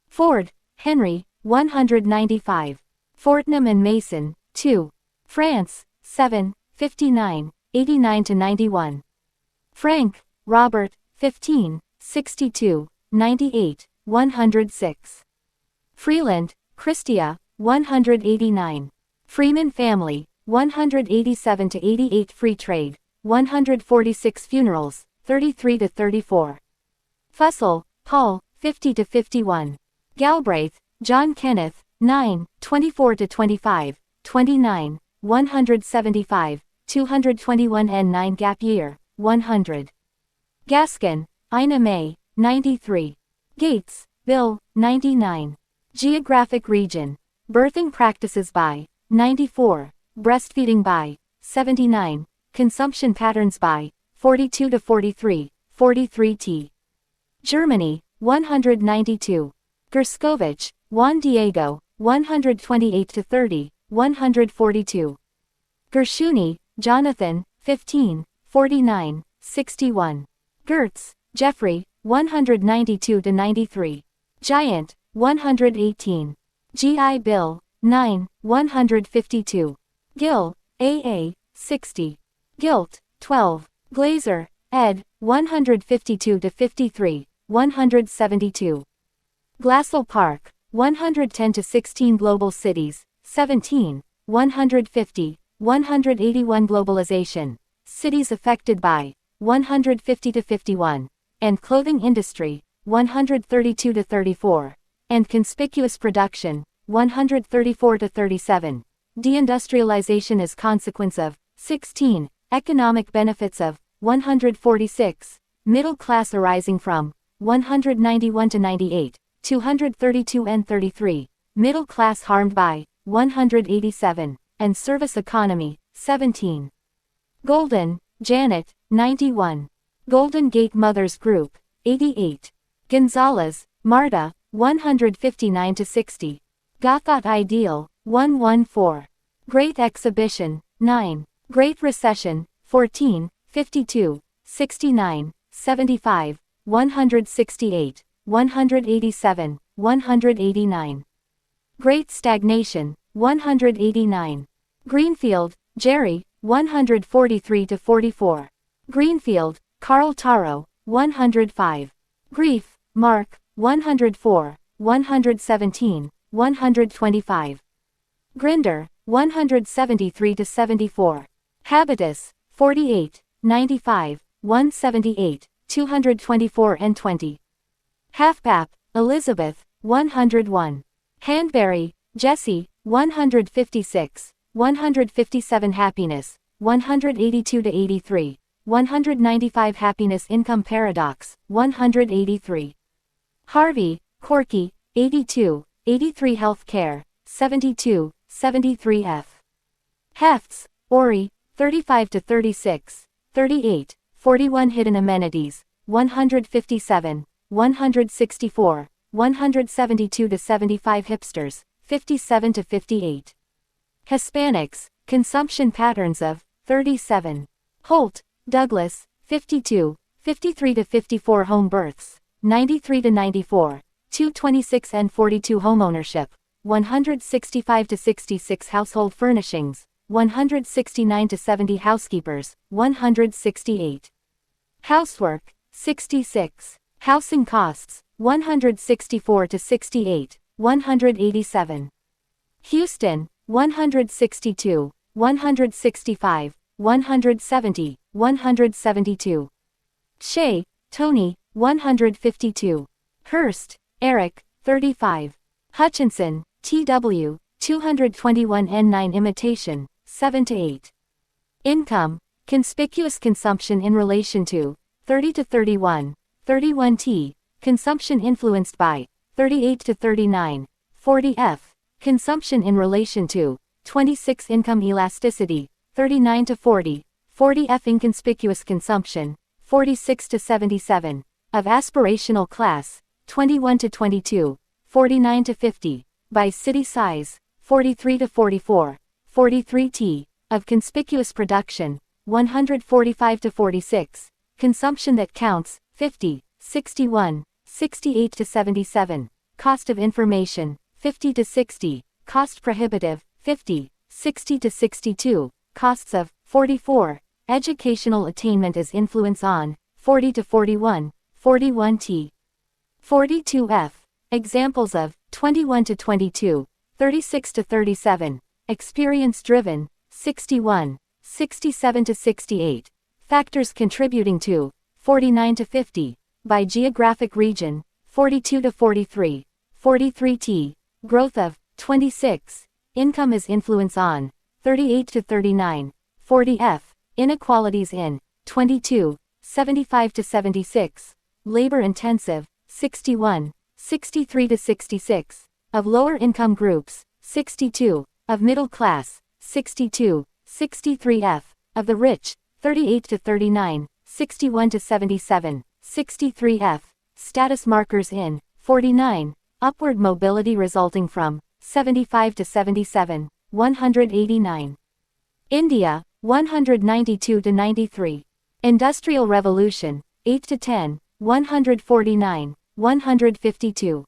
Ford, Henry, 195. Fortnum and Mason, 2. France, 7, 59, 89 to 91. Frank, Robert, 15, 62, 98, 106. Freeland, Christia, 189. Freeman family, 187 to 88. Free trade, 146. Funerals, 33 to 34. Fussell, Paul, 50 to 51. Galbraith, John Kenneth, 9, 24 to 25, 29, 175, 221. N9 Gap year, 100. Gaskin, Ina May, 93. Gates, Bill, 99. Geographic region. Birthing practices by 94. Breastfeeding by 79. Consumption patterns by 42 to 43, 43t. Germany, 192. Gerskovich, Juan Diego, 128 to 30, 142. Gershuni, Jonathan, 15, 49, 61. Gertz, Jeffrey, 192 to 93. Giant, 118. G.I. Bill, 9, 152. Gill, A.A., 60. Gilt, 12. Glazer, ed., 152 to 53, 172. Glassell Park, 110 to 16. Global cities, 17, 150, 181. Globalization, cities affected by 150 to 51. And clothing industry, 132 to 34. And conspicuous production, 134 to 37. Deindustrialization as consequence of 16. Economic benefits of 146. Middle class arising from 191 to 98. 232 and 33. Middle class harmed by 187. And service economy, 17. Golden, Janet, 91. Golden Gate Mothers Group, 88. Gonzalez, Marta, 159 to 60. Gothot Ideal, 114. Great Exhibition, 9. Great Recession, 14, 52, 69, 75, 168, 187, 189. Great Stagnation, 189. Greenfield, Jerry, 143-44. Greenfield, Carl Taro, 105. Grief, Mark, 104, 117, 125. Grinder, 173-74. Habitus, 48, 95, 178, 224 and 20. Halfpap, Elizabeth, 101. Handberry, Jesse, 156, 157. Happiness, 182-83, 195. Happiness Income Paradox, 183. Harvey, Corky, 82, 83. Health Care, 72, 73. F. Hefts, Ori, 35-36, 38, 41. Hidden Amenities, 157, 164, 172-75. Hipsters, 57-58. Hispanics, Consumption Patterns of, 37. Holt, Douglas, 52, 53-54. Home births, 93-94, 226 and 42. Homeownership, 165-66. Household furnishings, 169-70. Housekeepers, 168. Housework, 66. Housing costs, 164-68, 187. Houston, 162, 165, 170, 172. Shea, Tony, 152. Hurst, Eric, 35. Hutchinson, T.W., 221. N9. Imitation, 7-8. Income, Conspicuous Consumption in relation to, 30-31, 31T, Consumption influenced by, 38-39, 40F, Consumption in relation to, 26. Income Elasticity, 39-40, 40F. Inconspicuous Consumption, 46-77, of Aspirational Class, 21-22, 49-50, by City Size, 43-44, 43T, of Conspicuous Production, 145-46, Consumption that Counts, 50, 61, 68-77, Cost of Information, 50-60, Cost Prohibitive, 50, 60-62, Costs of, 44, Educational Attainment as Influence on, 40-41, 41T. 42F, Examples of, 21-22, 36-37, Experience-driven, 61, 67-68, Factors contributing to, 49-50, by geographic region, 42-43, 43T, Growth of, 26, Income as influence on, 38-39, 40F, Inequalities in, 22, 75-76, Labor-intensive, 61, 63-66, of lower income groups, 62, of middle class, 62, 63F, of the rich, 38-39, 61-77, 63F, status markers in, 49, upward mobility resulting from, 75-77, 189. India, 192-93. Industrial Revolution, 8-10, 149, 152.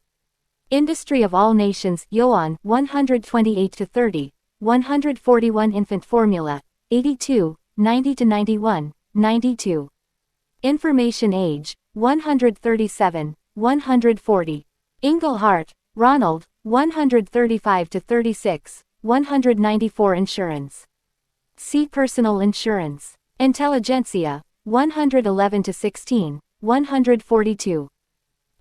Industry of All Nations, Yuan, 128-30, 141. Infant Formula, 82, 90-91, 92. Information Age, 137, 140. Englehart, Ronald, 135-36, 194. Insurance. See Personal Insurance. Intelligentsia, 111-16, 142.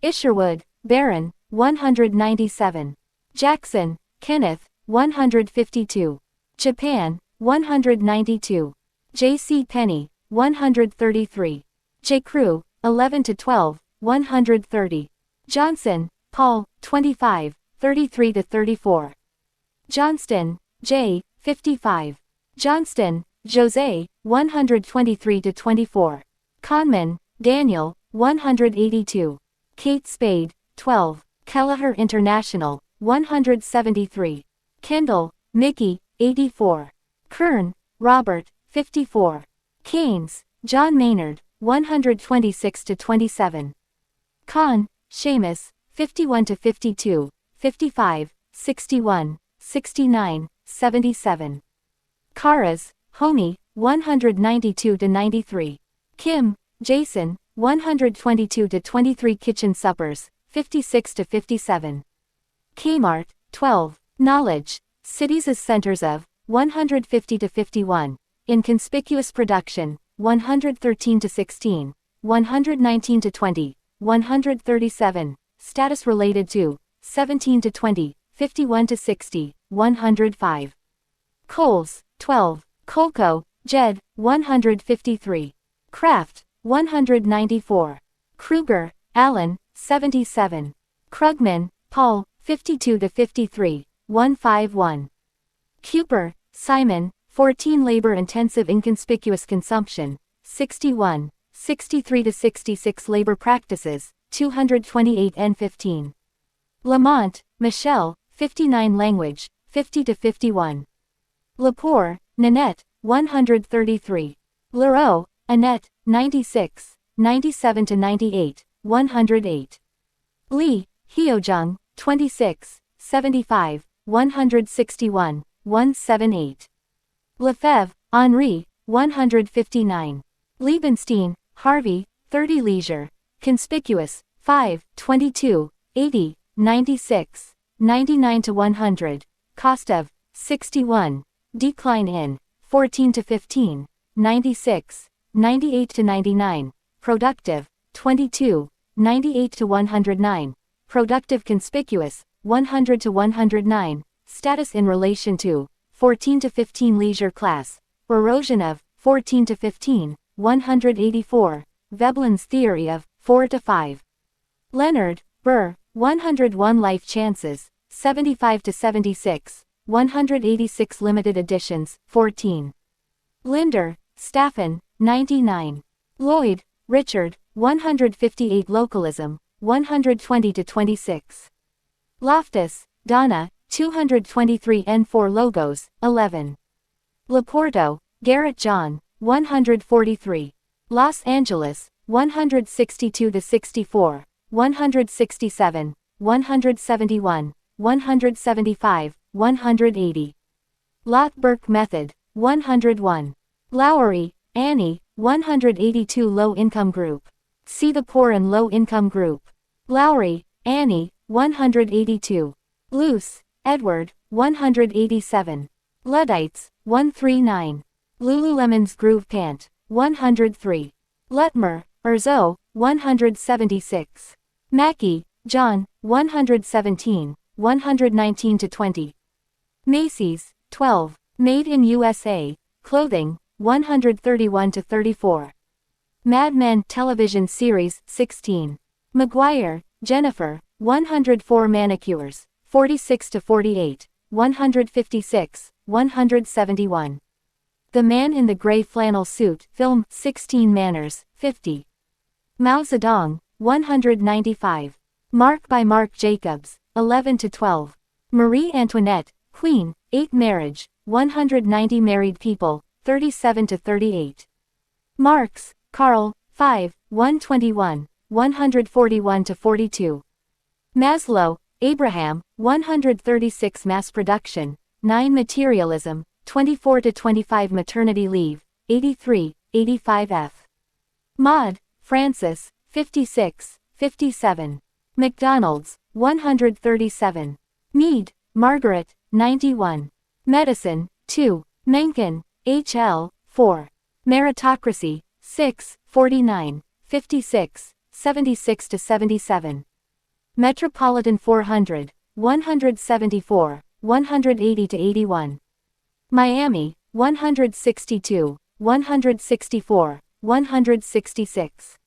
Isherwood, Baron, 197. Jackson, Kenneth, 152. Japan, 192. J.C. Penney, 133. J. Crew, 11-12, 130. Johnson, Paul, 25, 33-34. Johnston, J., 55. Johnston, Jose, 123-24. Conman, Daniel, 182. Kate Spade, 12. Kelleher International, 173. Kendall, Mickey, 84. Kern, Robert, 54. Keynes, John Maynard, 126-27. Kahn, Seamus, 51-52, 55, 61, 69, 77. Karas, Homi, 192-93. Kim, Jason, 122-23. Kitchen Suppers, 56-57. Kmart, 12. Knowledge, Cities as Centers of, 150-51. Inconspicuous Production, 113-16, 119-20, 137. Status Related to, 17-20, 51-60, 105. Coles, 12. Colco, Jed, 153. Kraft, 194. Kruger, Alan, 77. Krugman, Paul, 52-53, 151. Cooper, Simon, 14. Labor-intensive inconspicuous consumption, 61, 63-66. Labor practices, 228 and 15. Lamont, Michelle, 59. Language, 50-51. Lepore, Nanette, 133. Leroux, Annette, 96, 97-98, 108. Lee, Hyojung, 26, 75, 161, 178. Lefebvre, Henri, 159. Liebenstein, Harvey, 30. Leisure, Conspicuous, 5, 22, 80, 96, 99-100. Cost of, 61. Decline in, 14-15, 96, 98-99. Productive, 22, 98-109. Productive Conspicuous, 100-109. Status in relation to, 14-15. Leisure class, erosion of, 14-15, 184. Veblen's theory of, 4-5. Leonard, Burr, 101. Life Chances, 75-76, 186. Limited editions, 14. Linder, Staffen, 99. Lloyd, Richard, 158. Localism, 120-26. Loftus, Donna, 223. N4 Logos, 11. Laporto, Garrett John, 143. Los Angeles, 162-64, 167, 171, 175, 180. Lott-Burke Method, 101. Lowry, Annie, 182. Low-income group. See the poor and low-income group. Lowry, Annie, 182. Luce, Edward, 187. Luddites, 139. Lululemon's Groove Pant, 103. Lutmer, Erzo, 176. Mackey, John, 117, 119-20. Macy's, 12. Made in USA, Clothing, 131-34. Mad Men Television Series, 16. McGuire, Jennifer, 104. Manicures, 46-48, 156, 171. The Man in the Gray Flannel Suit, Film, 16 Manners, 50. Mao Zedong, 195. Mark by Marc Jacobs, 11-12. Marie Antoinette, Queen, 8 Marriage, 190. Married People, 37-38. Marx, Karl, 5, 121, 141-42. Maslow, Abraham, 136. Mass Production, 9. Materialism, 24-25. Maternity Leave, 83, 85f. Maud, Francis, 56, 57. McDonald's, 137. Mead, Margaret, 91. Medicine, 2. Mencken, H.L., 4. Meritocracy, 6, 49, 56, 76-77. Metropolitan 400, 174, 180-81. Miami, 162, 164, 166.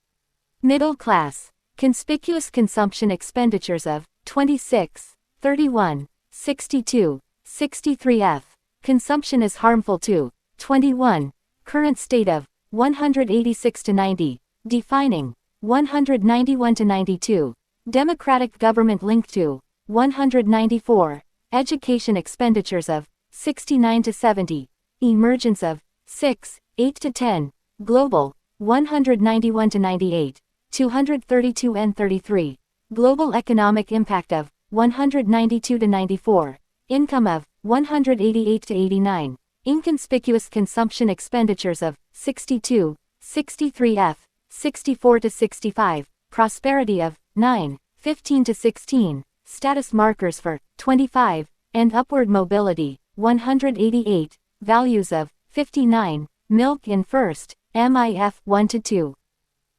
Middle class. Conspicuous consumption expenditures of 26, 31, 62, 63f. Consumption is harmful to 21. Current state of 186-90. Defining 191-92. Democratic government linked to 194. Education expenditures of 69-70. Emergence of 6, 8-10. Global, 191 to 98, 232 and 33. Global economic impact of 192 to 94. Income of 188 to 89. Inconspicuous consumption expenditures of 62, 63F, 64 to 65. Prosperity of 9, 15 to 16. Status markers for 25, and upward mobility 188. Values of 59. Milk in first, MIF 1 to 2.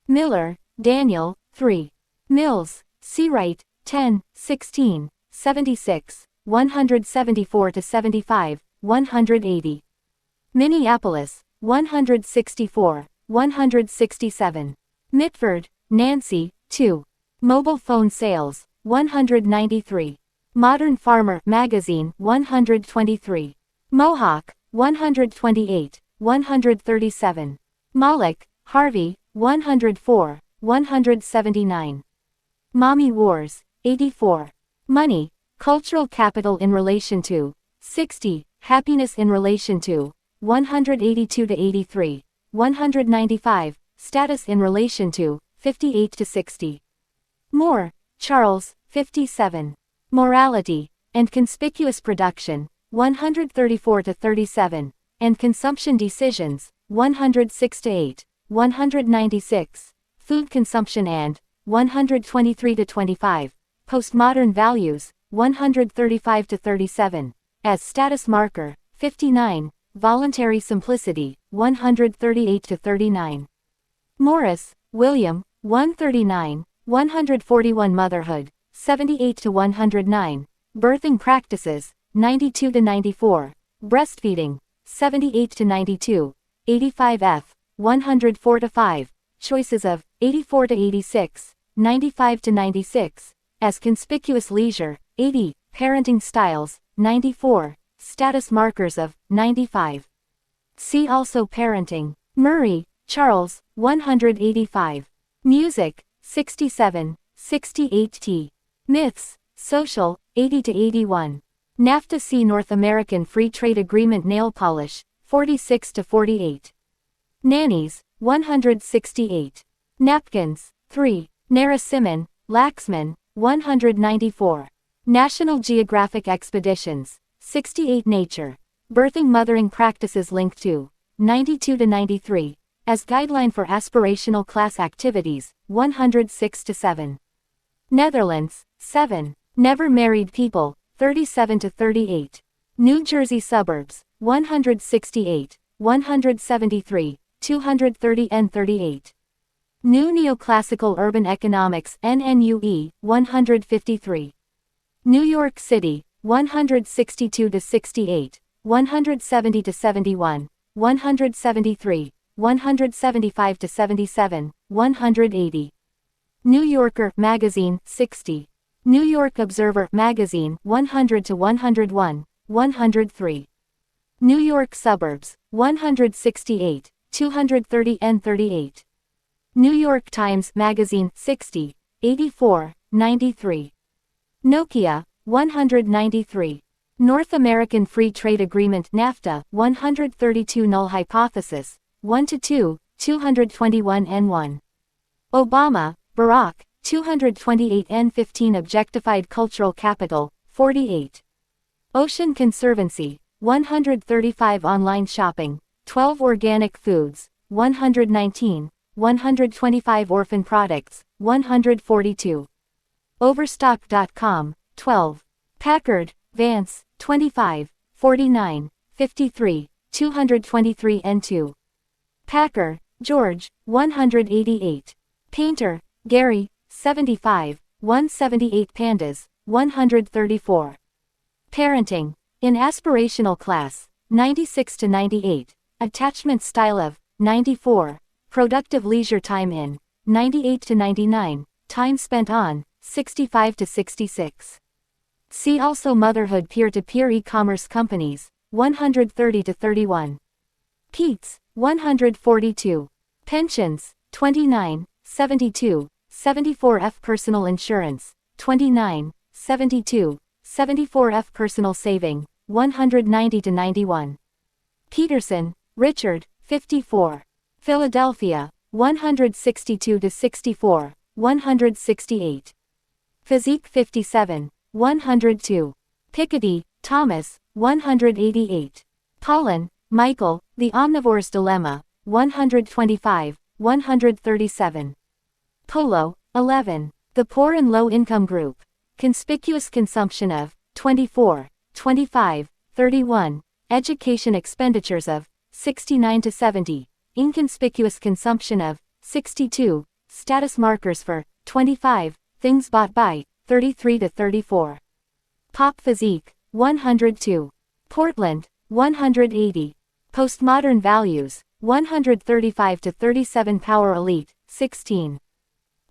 Miller, Daniel, 3. Mills, C. Wright, 10, 16, 76, 174 to 75, 180. Minneapolis, 164, 167. Mitford, Nancy, 2. Mobile phone sales, 193. Modern Farmer Magazine, 123. Mohawk, 128, 137. Moloch, Harvey, 104, 179. Mommy Wars, 84. Money, cultural capital in relation to 60. Happiness in relation to 182 to 83, 195. Status in relation to 58 to 60. Moore, Charles, 57. Morality and conspicuous production, 134 to 37, and consumption decisions, 106 to 8, 196. Food consumption and 123 to 25. Postmodern values, 135 to 37. As status marker, 59. Voluntary simplicity, 138 to 39. Morris, William, 139, 141. Motherhood, 78 to 109. Birthing practices, 92 to 94. Breastfeeding, 78 to 92. 85F, 104 to 5. Choices of 84 to 86, 95 to 96. As conspicuous leisure, 80. Parenting styles, 94. Status markers of 95. See also parenting. Murray, Charles, 185. Music, 67, 68T. Myths, social, 80 to 81. NAFTA. See North American Free Trade Agreement. Nail polish, 46 to 48. Nannies, 168. Napkins, 3. Narasimhan, Laxman, 194. National Geographic Expeditions, 68. Nature. Birthing mothering practices linked to 92 to 93. As guideline for aspirational class activities, 106 to 7. Netherlands, 7. Never married people, 37 to 38. New Jersey suburbs, 168, 173, 230 and 38. New Neoclassical Urban Economics NNUE, 153. New York City, 162 to 68, 170 to 71, 173, 175 to 77, 180. New Yorker Magazine, 60. New York Observer Magazine, 100 to 101, 103. New York Suburbs, 168, 230 and 38. New York Times Magazine, 60, 84, 93. Nokia, 193. North American Free Trade Agreement NAFTA, 132. Null hypothesis, 1 to 2, 221 and 1. Obama, Barack, 228 and 15. Objectified cultural capital, 48. Ocean Conservancy, 135. Online shopping, 12. Organic foods, 119, 125. Orphan products, 142. Overstock.com, 12. Packard, Vance, 25, 49, 53, 223 and 2. Packer, George, 188. Painter, Gary, 75, 178. Pandas, 134. Parenting, in aspirational class, 96 to 98. Attachment style of 94. Productive leisure time in 98 to 99. Time spent on 65 to 66. See also motherhood. Peer-to-peer e-commerce companies, 130 to 31. Pete's, 142. Pensions, 29, 72, 74F. Personal insurance, 29, 72, 74F. Personal saving, 190 to 91. Peterson, Richard, 54. Philadelphia, 162 to 64, 168. Physique 57, 102. Piketty, Thomas, 188. Pollan, Michael, The Omnivore's Dilemma, 125, 137. Polo, 11. The Poor and Low Income Group. Conspicuous Consumption of, 24, 25, 31. Education Expenditures of, 69 to 70. Inconspicuous Consumption of, 62. Status Markers for, 25. Things Bought by, 33 to 34. Pop Physique, 102. Portland, 180. Postmodern Values, 135 to 37. Power Elite, 16.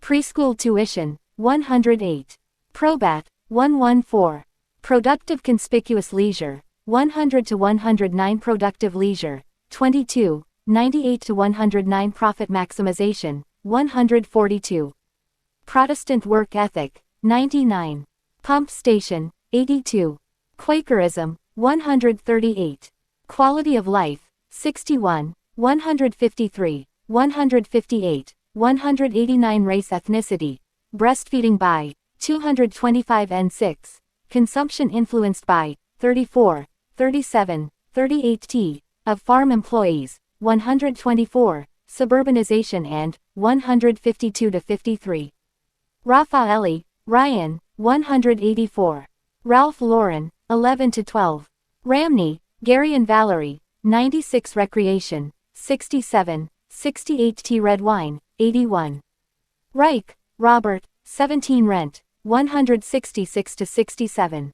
Preschool Tuition, 108. Probat, 114. Productive Conspicuous Leisure, 100 to 109. Productive Leisure, 22, 98 to 109. Profit Maximization, 142. Protestant Work Ethic, 99. Pump Station, 82. Quakerism, 138. Quality of Life, 61, 153, 158, 189. Race Ethnicity, Breastfeeding by, 225 and 6. Consumption Influenced by, 34, 37, 38 T. Of farm employees, 124. Suburbanization and, 152 to 53. Raffaelli, Ryan, 184. Ralph Lauren, 11 to 12. Ramney, Gary and Valerie, 96. Recreation, 67, 68 T. Red Wine, 81. Reich, Robert, 17. Rent, 166 to 67.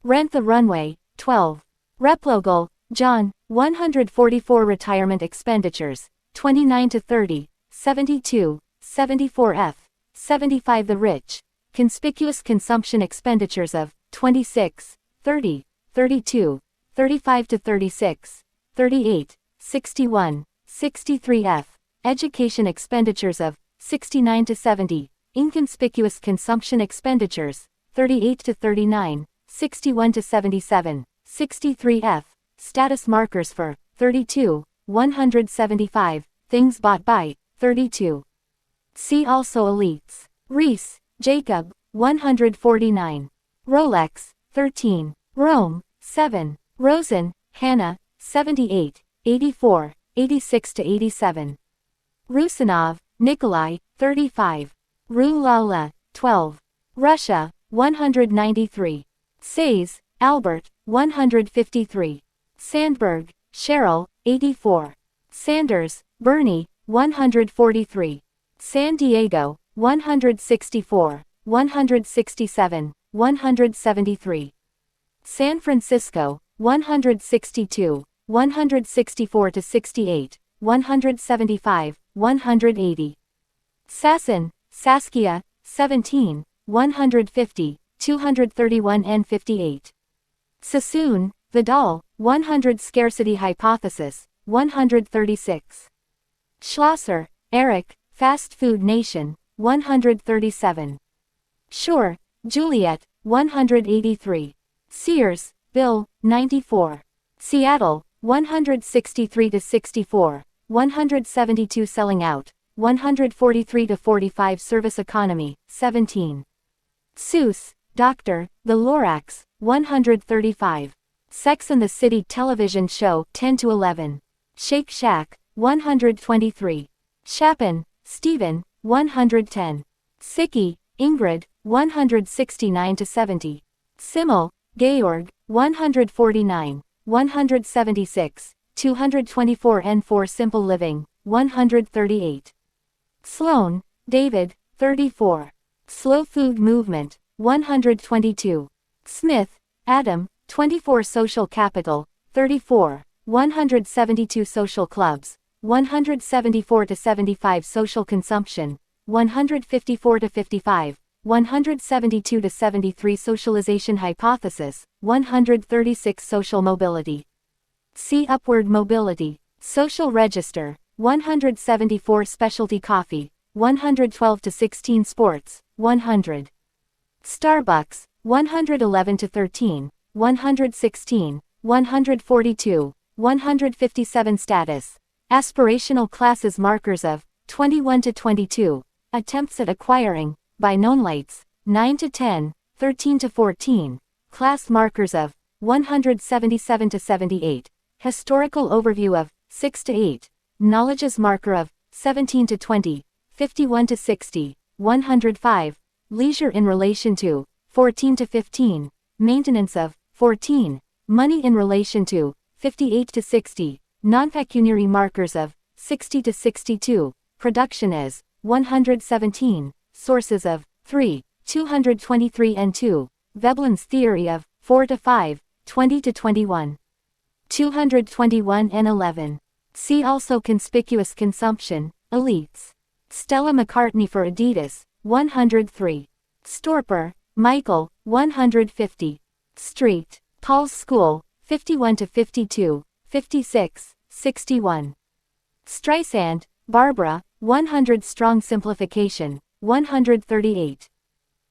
Rent the Runway, 12. Replogle, John, 144. Retirement Expenditures, 29 to 30, 72, 74 F. 75. The Rich. Conspicuous Consumption Expenditures of, 26, 30, 32, 35 to 36, 38, 61, 63 F. Education Expenditures of, 69 to 70. Inconspicuous Consumption Expenditures, 38 to 39, 61 to 77, 63 F. Status Markers for, 32, 175. Things Bought by, 32. See also Elites. Reese, Jacob, 149. Rolex, 13. Rome, 7. Rosen, Hannah, 78, 84, 86 to 87. Rusanov, Nikolai, 35. Rulala, 12. Russia, 193. Sayes, Albert, 153. Sandberg, Cheryl, 84. Sanders, Bernie, 143. San Diego, 164, 167, 173. San Francisco, 162, 164 to 68, 175, 180. Sasson, Saskia, 17, 150, 231 and 58. Sassoon, Vidal, 100. Scarcity Hypothesis, 136. Schlosser, Eric, Fast Food Nation, 137. Shore, Juliet, 183. Sears, Bill, 94. Seattle, 163 to 64, 172. Selling Out, 143 to 45. Service Economy, 17. Seuss, Dr. The Lorax, 135. Sex and the City television show, 10 to 11. Shake Shack, 123. Chapin, Stephen, 110. Sickie, Ingrid, 169 to 70. Simmel, Georg, 149, 176, 224 and 4. Simple Living, 138. Sloan, David, 34. Slow Food Movement, 122. Smith, Adam, 24. Social Capital, 34, 172. Social Clubs, 174 to 75. Social Consumption, 154 to 55, 172 to 73. Socialization Hypothesis, 136. Social Mobility. See Upward Mobility. Social Register, 174. Specialty Coffee, 112 to 16. Sports, 100. Starbucks, 111 to 13, 116, 142, 157. Status. Aspirational classes markers of 21 to 22, attempts at acquiring, by known lights, 9 to 10, 13 to 14, class markers of 177 to 78, historical overview of 6 to 8, knowledges marker of 17 to 20, 51 to 60, 105, leisure in relation to 14 to 15, maintenance of 14, money in relation to 58 to 60, non-pecuniary markers of 60 to 62, production is 117, sources of 3, 223 and 2, Veblen's theory of 4 to 5, 20 to 21, 221 and 11. See also conspicuous consumption, elites. Stella McCartney for Adidas, 103. Storper, Michael, 150. Street, Paul's School, 51 to 52, 56, 61. Streisand, Barbara, 100 Strong Simplification, 138.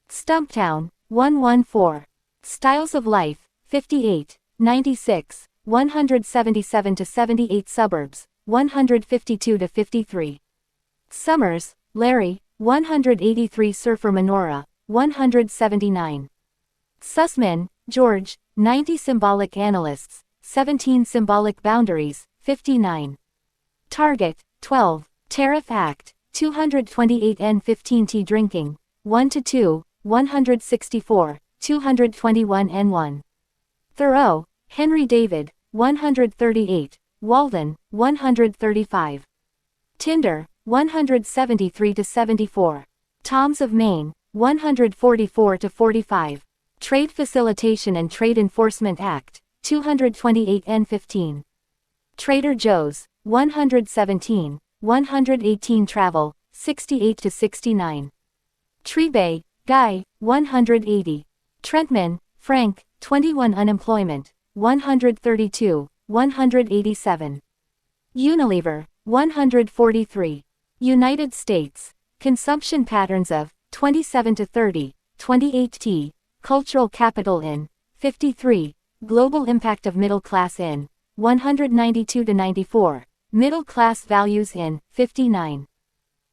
Stumptown, 114. Styles of Life, 58, 96, 177 to 78 Suburbs, 152 to 53. Summers, Larry, 183 Surfer Menorah, 179. Sussman, George, 90 Symbolic Analysts, 17 Symbolic Boundaries, 59. Target, 12, Tariff Act, 228 and 15 Tea Drinking, 1 to 2, 164, 221 and 1. Thoreau, Henry David, 138, Walden, 135. Tinder, 173 to 74. Toms of Maine, 144 to 45. Trade Facilitation and Trade Enforcement Act, 228 and 15. Trader Joe's, 117, 118 Travel, 68 to 69. Treebay, Guy, 180. Trentman, Frank, 21 Unemployment, 132, 187. Unilever, 143. United States, Consumption Patterns of 27 to 30, 28 T, Cultural Capital in 53, Global Impact of Middle Class in 192 to 94, Middle Class Values in 59.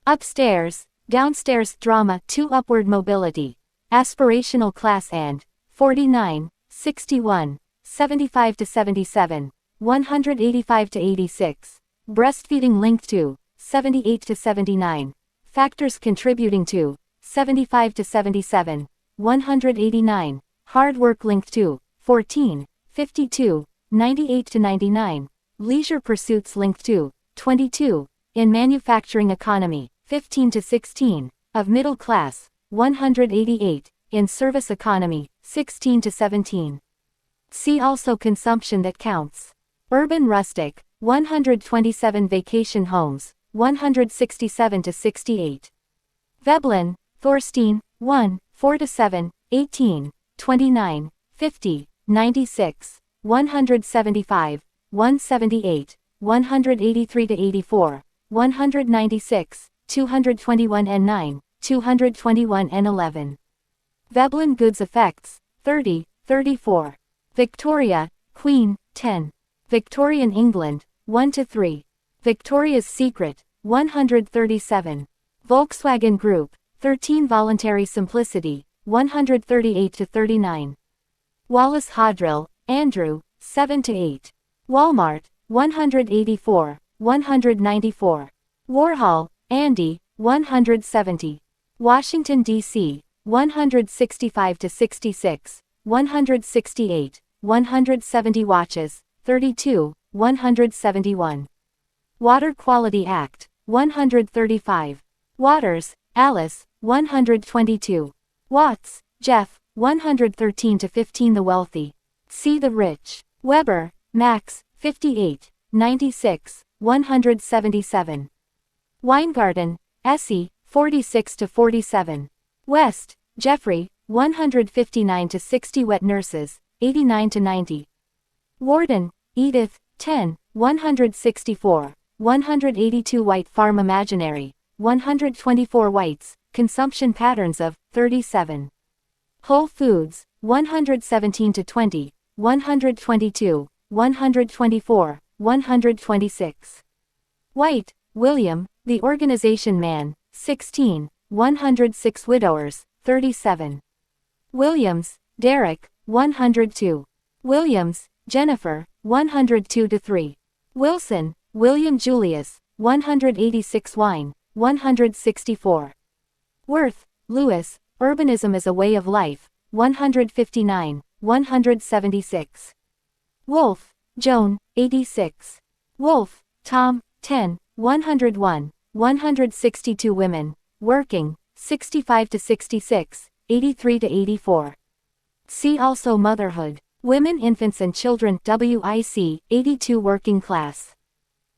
Upstairs, Downstairs Drama 2 Upward Mobility, Aspirational Class and 49, 61, 75 to 77, 185 to 86, Breastfeeding linked to 78 to 79, Factors contributing to 75 to 77, 189, Hard work linked to 14, 52, 98 to 99, Leisure pursuits linked to 22, In manufacturing economy 15 to 16, Of middle class 188, In service economy 16 to 17. See also consumption that counts. Urban rustic 127 vacation homes 167 to 68. Veblen, Thorstein, 1, 4 to 7, 18, 29, 50, 96, 175, 178, 183 to 84, 196, 221 and 9, 221 and 11. Veblen Goods Effects, 30, 34. Victoria, Queen, 10. Victorian England, 1 to 3. Victoria's Secret, 137. Volkswagen Group, 13 Voluntary Simplicity, 138 to 39. Wallace Hodrill, Andrew, 7 to 8. Walmart, 184, 194. Warhol, Andy, 170. Washington, D.C., 165 to 66, 168, 170 Watches, 32, 171. Water Quality Act, 135. Waters, Alice, 122. Watts, Jeff, 113 to 15 The Wealthy. See the Rich. Weber, Max, 58, 96, 177. Weingarten, Essie, 46 to 47. West, Jeffrey, 159 to 60 Wet Nurses, 89 to 90. Warden, Edith, 10, 164, 182 White Farm Imaginary, 124 Whites, Consumption Patterns of 37. Whole Foods, 117 to 20, 122, 124, 126. White, William, The Organization Man, 16, 106 Widowers, 37. Williams, Derek, 102. Williams, Jennifer, 102-3. Wilson, William Julius, 186 Wine, 164. Worth, Louis, Urbanism is a Way of Life, 159, 176. Wolfe, Joan, 86. Wolfe, Tom, 10, 101, 162 Women, Working, 65-66, 83-84. See also Motherhood, Women, Infants and Children, WIC, 82 Working Class.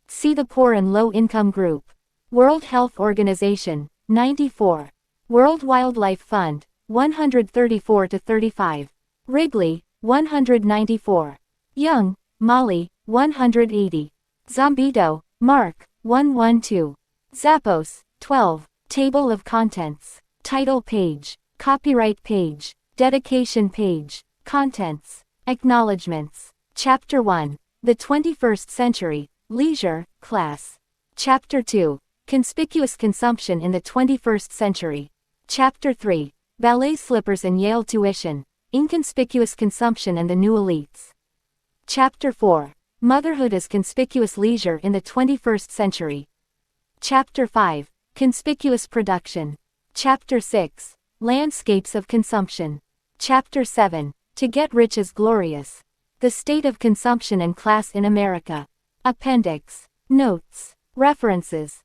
See the Poor and Low Income Group. World Health Organization, 94. World Wildlife Fund, 134-35. Wrigley, 194. Young, Molly, 180. Zombito, Mark, 112. Zappos, 12. Table of Contents. Title page. Copyright page. Dedication page. Contents. Acknowledgements. Chapter 1. The 21st Century, Leisure, Class. Chapter 2. Conspicuous Consumption in the 21st Century. Chapter 3. Ballet Slippers and Yale Tuition, Inconspicuous Consumption and the New Elites. Chapter 4. Motherhood as Conspicuous Leisure in the 21st Century. Chapter 5. Conspicuous Production. Chapter 6. Landscapes of Consumption. Chapter 7. To Get Rich is Glorious. The State of Consumption and Class in America. Appendix. Notes. References.